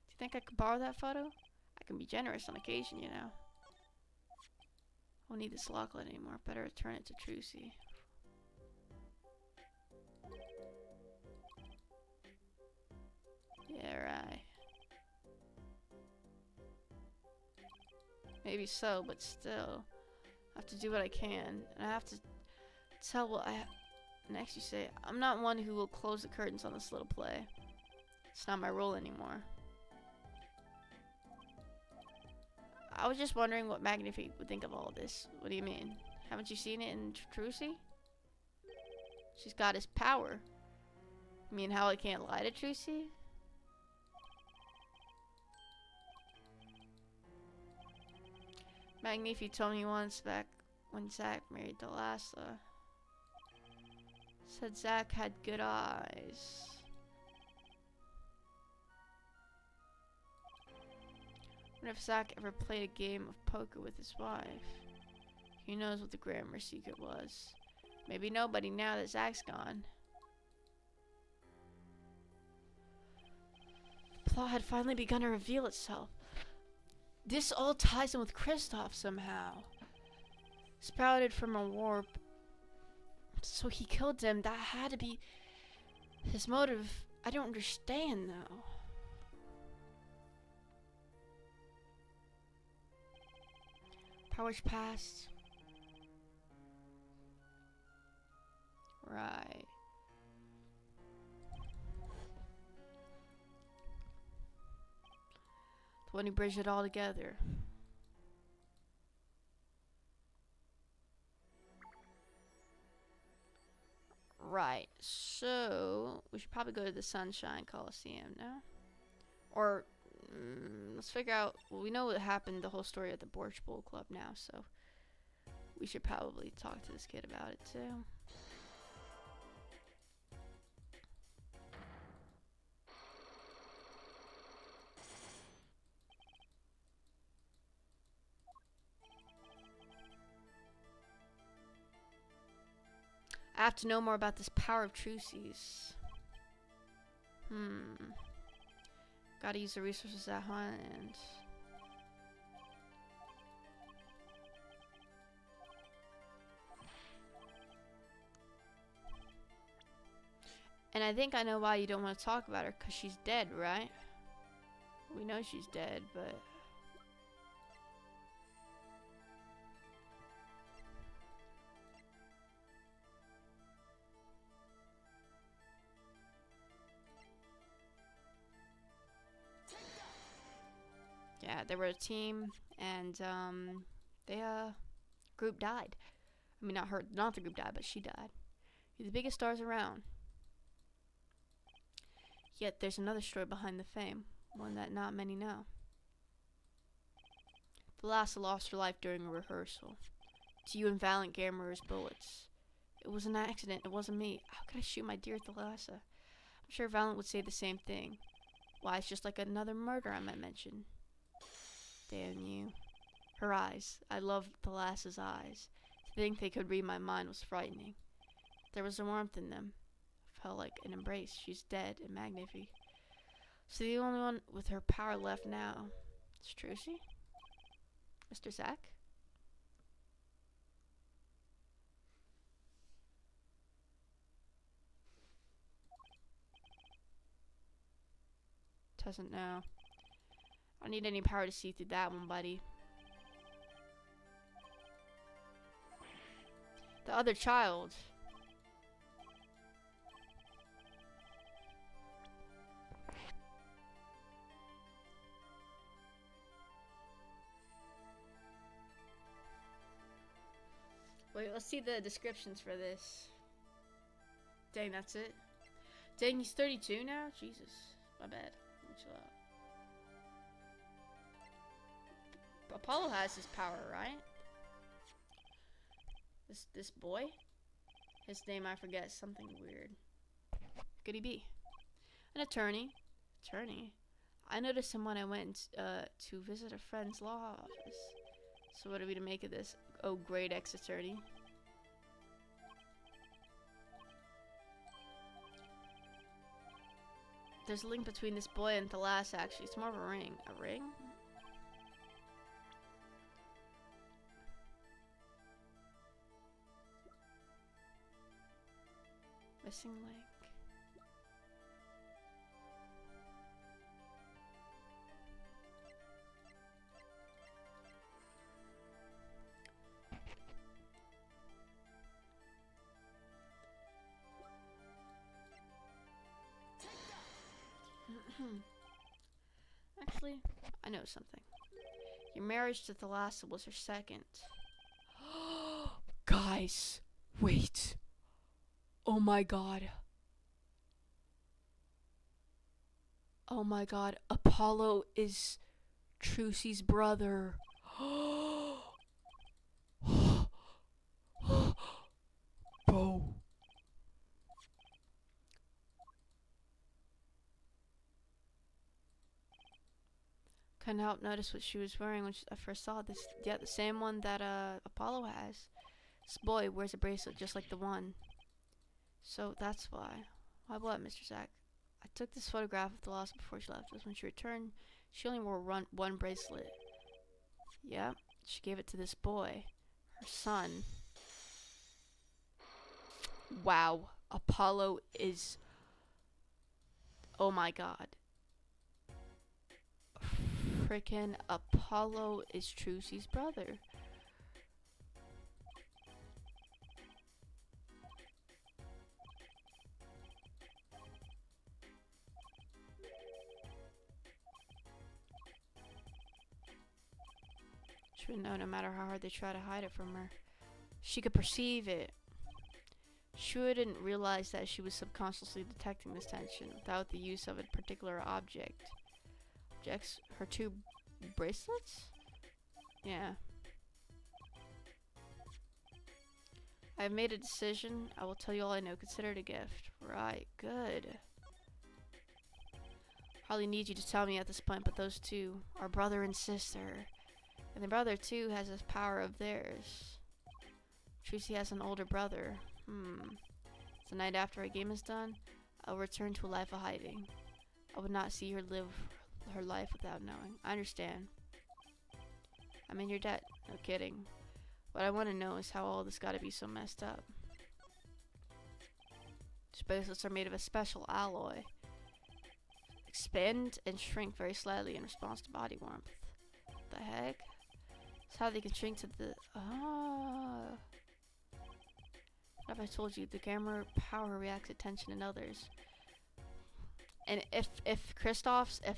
you think I could borrow that photo? I can be generous on occasion, you know. I don't need this locklet anymore. Better return it to Trucy. Yeah, right. Maybe so, but still. I have to do what I can. And I have to tell what I... Next you say, I'm not one who will close the curtains on this little play. It's not my role anymore. I was just wondering what Magnifique would think of all this. What do you mean? Haven't you seen it in Trucy? She's got his power. You mean how I can't lie to Trucy? Magnifique told me once back when Zach married Thalassa. Said Zach had good eyes. What if Zach ever played a game of poker with his wife? Who knows what the Grammer secret was? Maybe nobody now that Zach's gone. The plot had finally begun to reveal itself. This all ties in with Kristoff somehow. Sprouted from a warp. So he killed them. That had to be his motive. I don't understand though. Powers passed. Right. The one who bridged it all together. Right. So we should probably go to the Sunshine Coliseum now. Or let's figure out. Well, we know what happened. The whole story at the Borch Bowl Club now. So we should probably talk to this kid about it too. I have to know more about this power of Trucy's. Gotta use the resources at hand. And I think I know why you don't want to talk about her, because she's dead, right? We know she's dead, but... yeah, they were a team, and group died. I mean, not the group died, but she died. You're the biggest stars around. Yet there's another story behind the fame, one that not many know. Thalassa lost her life during a rehearsal. To you and Valiant Gamera's bullets. It was an accident. It wasn't me. How could I shoot my dear Thalassa? I'm sure Valiant would say the same thing. Why, it's just like another murder I might mention. Damn you. Her eyes. I loved Thalassa's eyes. To think they could read my mind was frightening. There was a warmth in them. I felt like an embrace. She's dead and magnifique. So the only one with her power left now is Trucy? Mr. Zack? Doesn't know. I don't need any power to see through that one, buddy. The other child. Wait, let's see the descriptions for this. Dang, that's it? Dang, he's 32 now? Jesus. My bad. Let me chill out. Apollo has his power, right? This boy? His name I forget, something weird. Could he be? An attorney. Attorney? I noticed him when I went to visit a friend's law office. So what are we to make of this? Oh, great ex-attorney. There's a link between this boy and Thalassa, actually. It's more of a ring. A ring? Missing link. Actually, I know something. Your marriage to Thalassa was her second. Guys, wait. Oh my god. Oh my god. Apollo is Trucy's brother. Bro. Couldn't help notice what she was wearing when I first saw this. Yeah, the same one that Apollo has. This boy wears a bracelet just like the one. So that's why. Why what, Mr. Zack? I took this photograph of Thalassa before she left. Just when she returned, she only wore one bracelet. Yeah, she gave it to this boy, her son. Wow, Apollo is... Oh my god. Frickin' Apollo is Trucy's brother. She would know no matter how hard they try to hide it from her. She could perceive it. She wouldn't realize that she was subconsciously detecting this tension without the use of a particular object. Objects? Her two bracelets? Yeah. I have made a decision. I will tell you all I know. Consider it a gift. Right, good. Hardly need you to tell me at this point, but those two are brother and sister. And the brother, too, has this power of theirs. Trucy has an older brother. The night after our game is done, I'll return to a life of hiding. I would not see her live her life without knowing. I understand. I'm in your debt. No kidding. What I want to know is how all this got to be so messed up. These bracelets are made of a special alloy. Expand and shrink very slightly in response to body warmth. What the heck? That's how they can shrink to the... What have I told you? The Gamera power reacts to tension in others. And if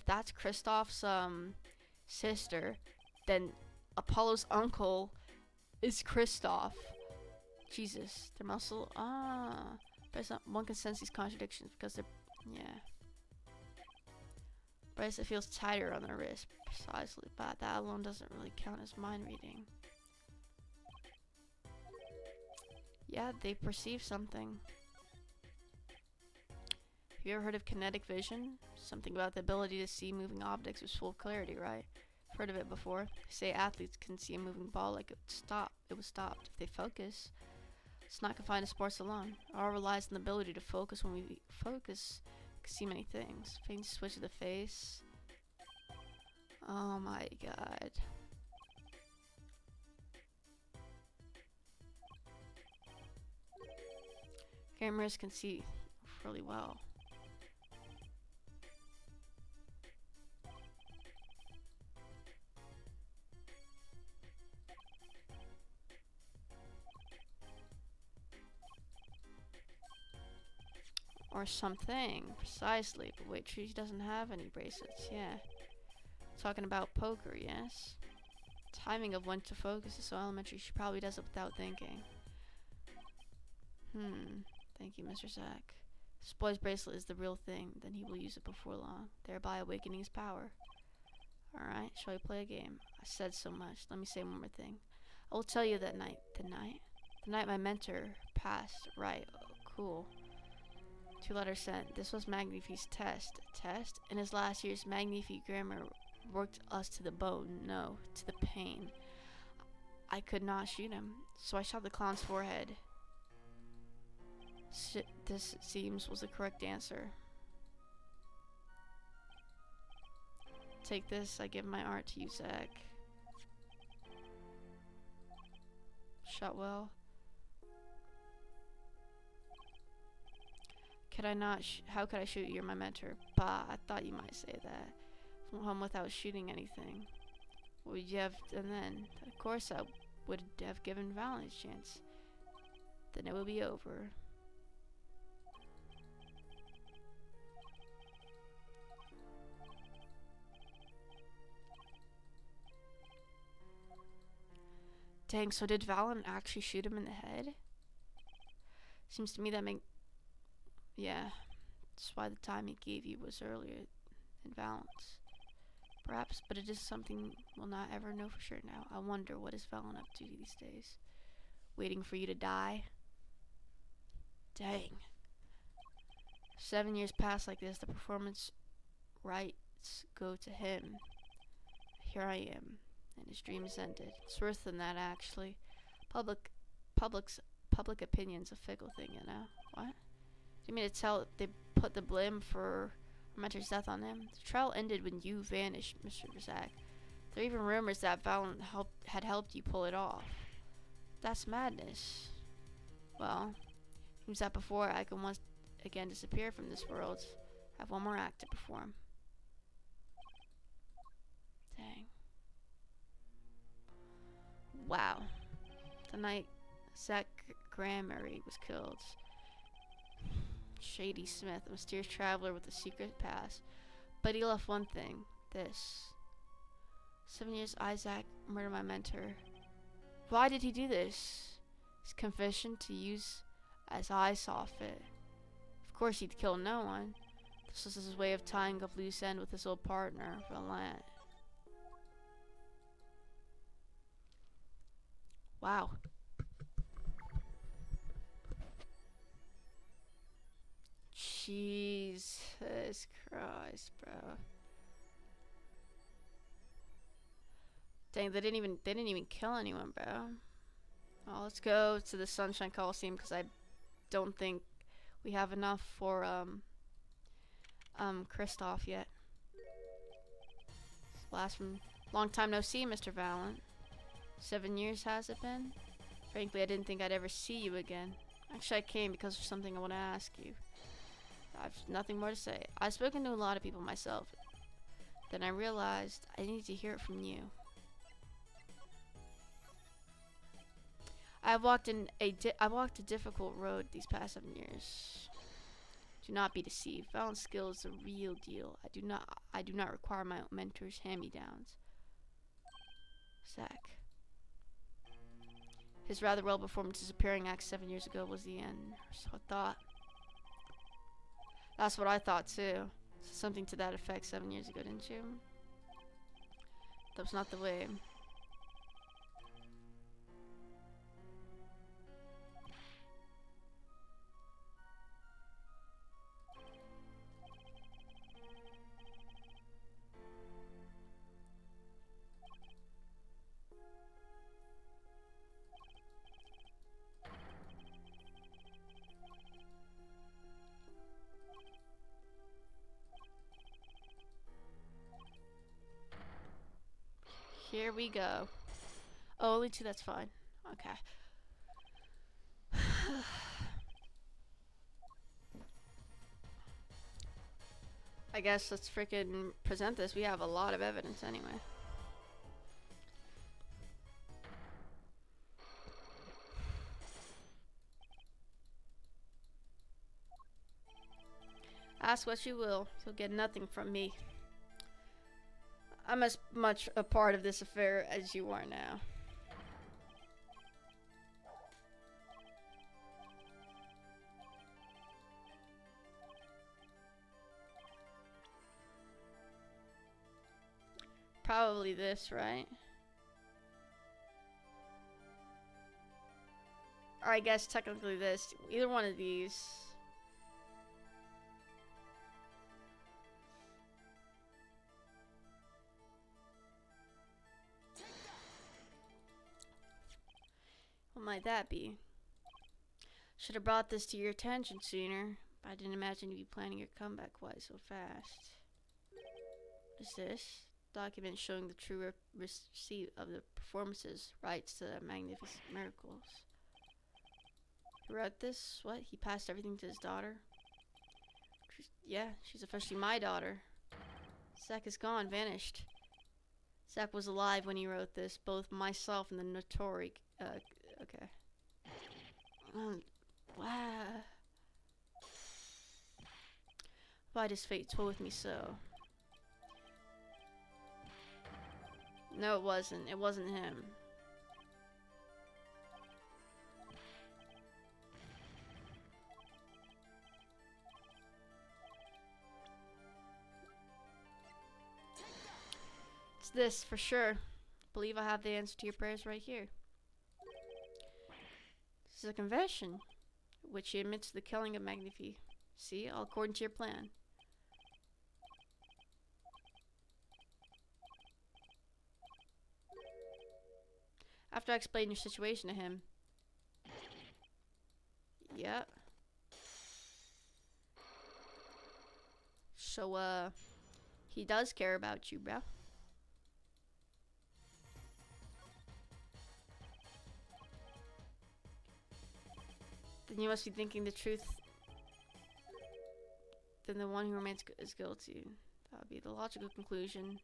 that's Kristoff's sister, then Apollo's uncle is Kristoff. Jesus, their muscle. But one can sense these contradictions because they're bracelet feels tighter on the wrist, precisely, but that alone doesn't really count as mind reading. Yeah, they perceive something. Have you ever heard of kinetic vision? Something about the ability to see moving objects with full clarity, right? I've heard of it before. They say athletes can see a moving ball like it was stopped if they focus. It's not confined to sports alone. It all relies on the ability to focus. When we focus, we can see many things. Faint switch of the face. Oh my god. Cameras can see really well. Or something, precisely. But wait, she doesn't have any bracelets, yeah. Talking about poker, yes? Timing of when to focus is so elementary, she probably does it without thinking. Thank you, Mr. Zack. If this boy's bracelet is the real thing, then he will use it before long, thereby awakening his power. Alright, shall we play a game? I said so much. Let me say one more thing. I will tell you that night. The night my mentor passed. Right, oh, cool. 2 letters sent. This was Magnifi's test. Test? In his last years, Magnifi grammar worked us to the bone. No, to the pain. I could not shoot him, so I shot the clown's forehead. This, it seems, was the correct answer. Take this. I give my art to you, Zack. Shot well. Could I not how could I shoot you? You're my mentor. Bah, I thought you might say that. Went home without shooting anything. What would you have done then? Of course I would have given Valen a chance. Then it would be over. Dang, so did Valen actually shoot him in the head? Seems to me that yeah, that's why the time he gave you was earlier in Valen's. Perhaps, but it is something we'll not ever know for sure now. I wonder, what is Valen up to these days? Waiting for you to die? Dang. 7 years pass like this, the performance rights go to him. Here I am, and his dreams ended. It's worse than that, actually. Public opinion's a fickle thing, you know? What? Do you mean to tell they put the blame for Mentor's death on him? The trial ended when you vanished, Mr. Zack. There are even rumors that Valen had helped you pull it off. That's madness. Well, seems that before I can once again disappear from this world, I have one more act to perform. Dang. Wow. The night Zack Gramarye was killed. Shady Smith, a mysterious traveler with a secret past. But he left one thing. This. 7 years Isaac murdered my mentor. Why did he do this? His confession to use as I saw fit. Of course he'd kill no one. This was his way of tying up loose end with his old partner, Valant. Wow. Jesus Christ, bro. Dang, they didn't even kill anyone, bro. Oh, let's go to the Sunshine Coliseum because I don't think we have enough for Kristoff yet. Long time no see, Mr. Valen. 7 years has it been? Frankly, I didn't think I'd ever see you again. Actually, I came because there's something I want to ask you. I've nothing more to say. I've spoken to a lot of people myself. Then I realized I need to hear it from you. I've walked a difficult road these past 7 years. Do not be deceived. Valen's skill is the real deal. I do not require my mentor's hand-me-downs. Zack. His rather well-performed disappearing act 7 years ago was the end. So I thought. That's what I thought too. Something to that effect 7 years ago, didn't you? That was not the way. Here we go. Oh, only 2, that's fine. Okay. I guess let's freaking present this. We have a lot of evidence anyway. Ask what you will, you'll get nothing from me. I'm as much a part of this affair as you are now. Probably this, right? Or I guess technically this. Either one of these. What might that be? Should have brought this to your attention sooner, but I didn't imagine you'd be planning your comeback quite so fast. What is this? Document showing the true receipt of the performances, rights to the Magnificent Miracles. He wrote this? What? He passed everything to his daughter? Yeah, she's officially my daughter. Zack is gone, vanished. Zack was alive when he wrote this, both myself and the Notori. Okay. Wow. Why does fate toy with me so? No, it wasn't. It wasn't him. It's this, for sure. Believe I have the answer to your prayers right here. This is a confession, which he admits to the killing of Magnifi. See, all according to your plan. After I explain your situation to him. Yep. So, he does care about you, bro. Then you must be thinking the truth. Then the one who remains is guilty. That would be the logical conclusion.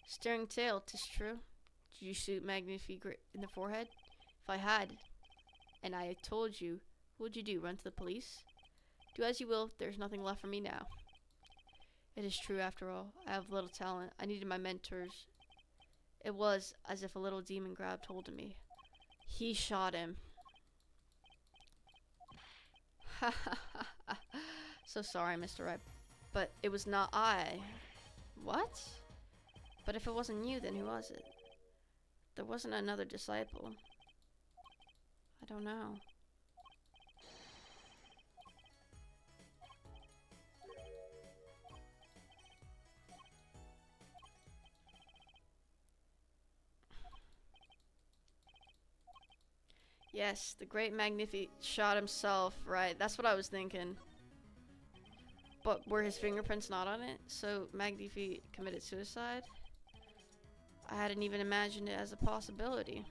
Staring tail, 'tis true. Did you shoot Magnifi in the forehead? If I had, and I had told you, what would you do? Run to the police? Do as you will, there's nothing left for me now. It is true, after all. I have little talent. I needed my mentors. It was as if a little demon grabbed hold of me. He shot him. So sorry, Mr. Wright, but it was not I. What? But if it wasn't you, then who was it? There wasn't another disciple. I don't know. Yes, the great Magnifi shot himself, right? That's what I was thinking. But were his fingerprints not on it? So Magnifi committed suicide? I hadn't even imagined it as a possibility.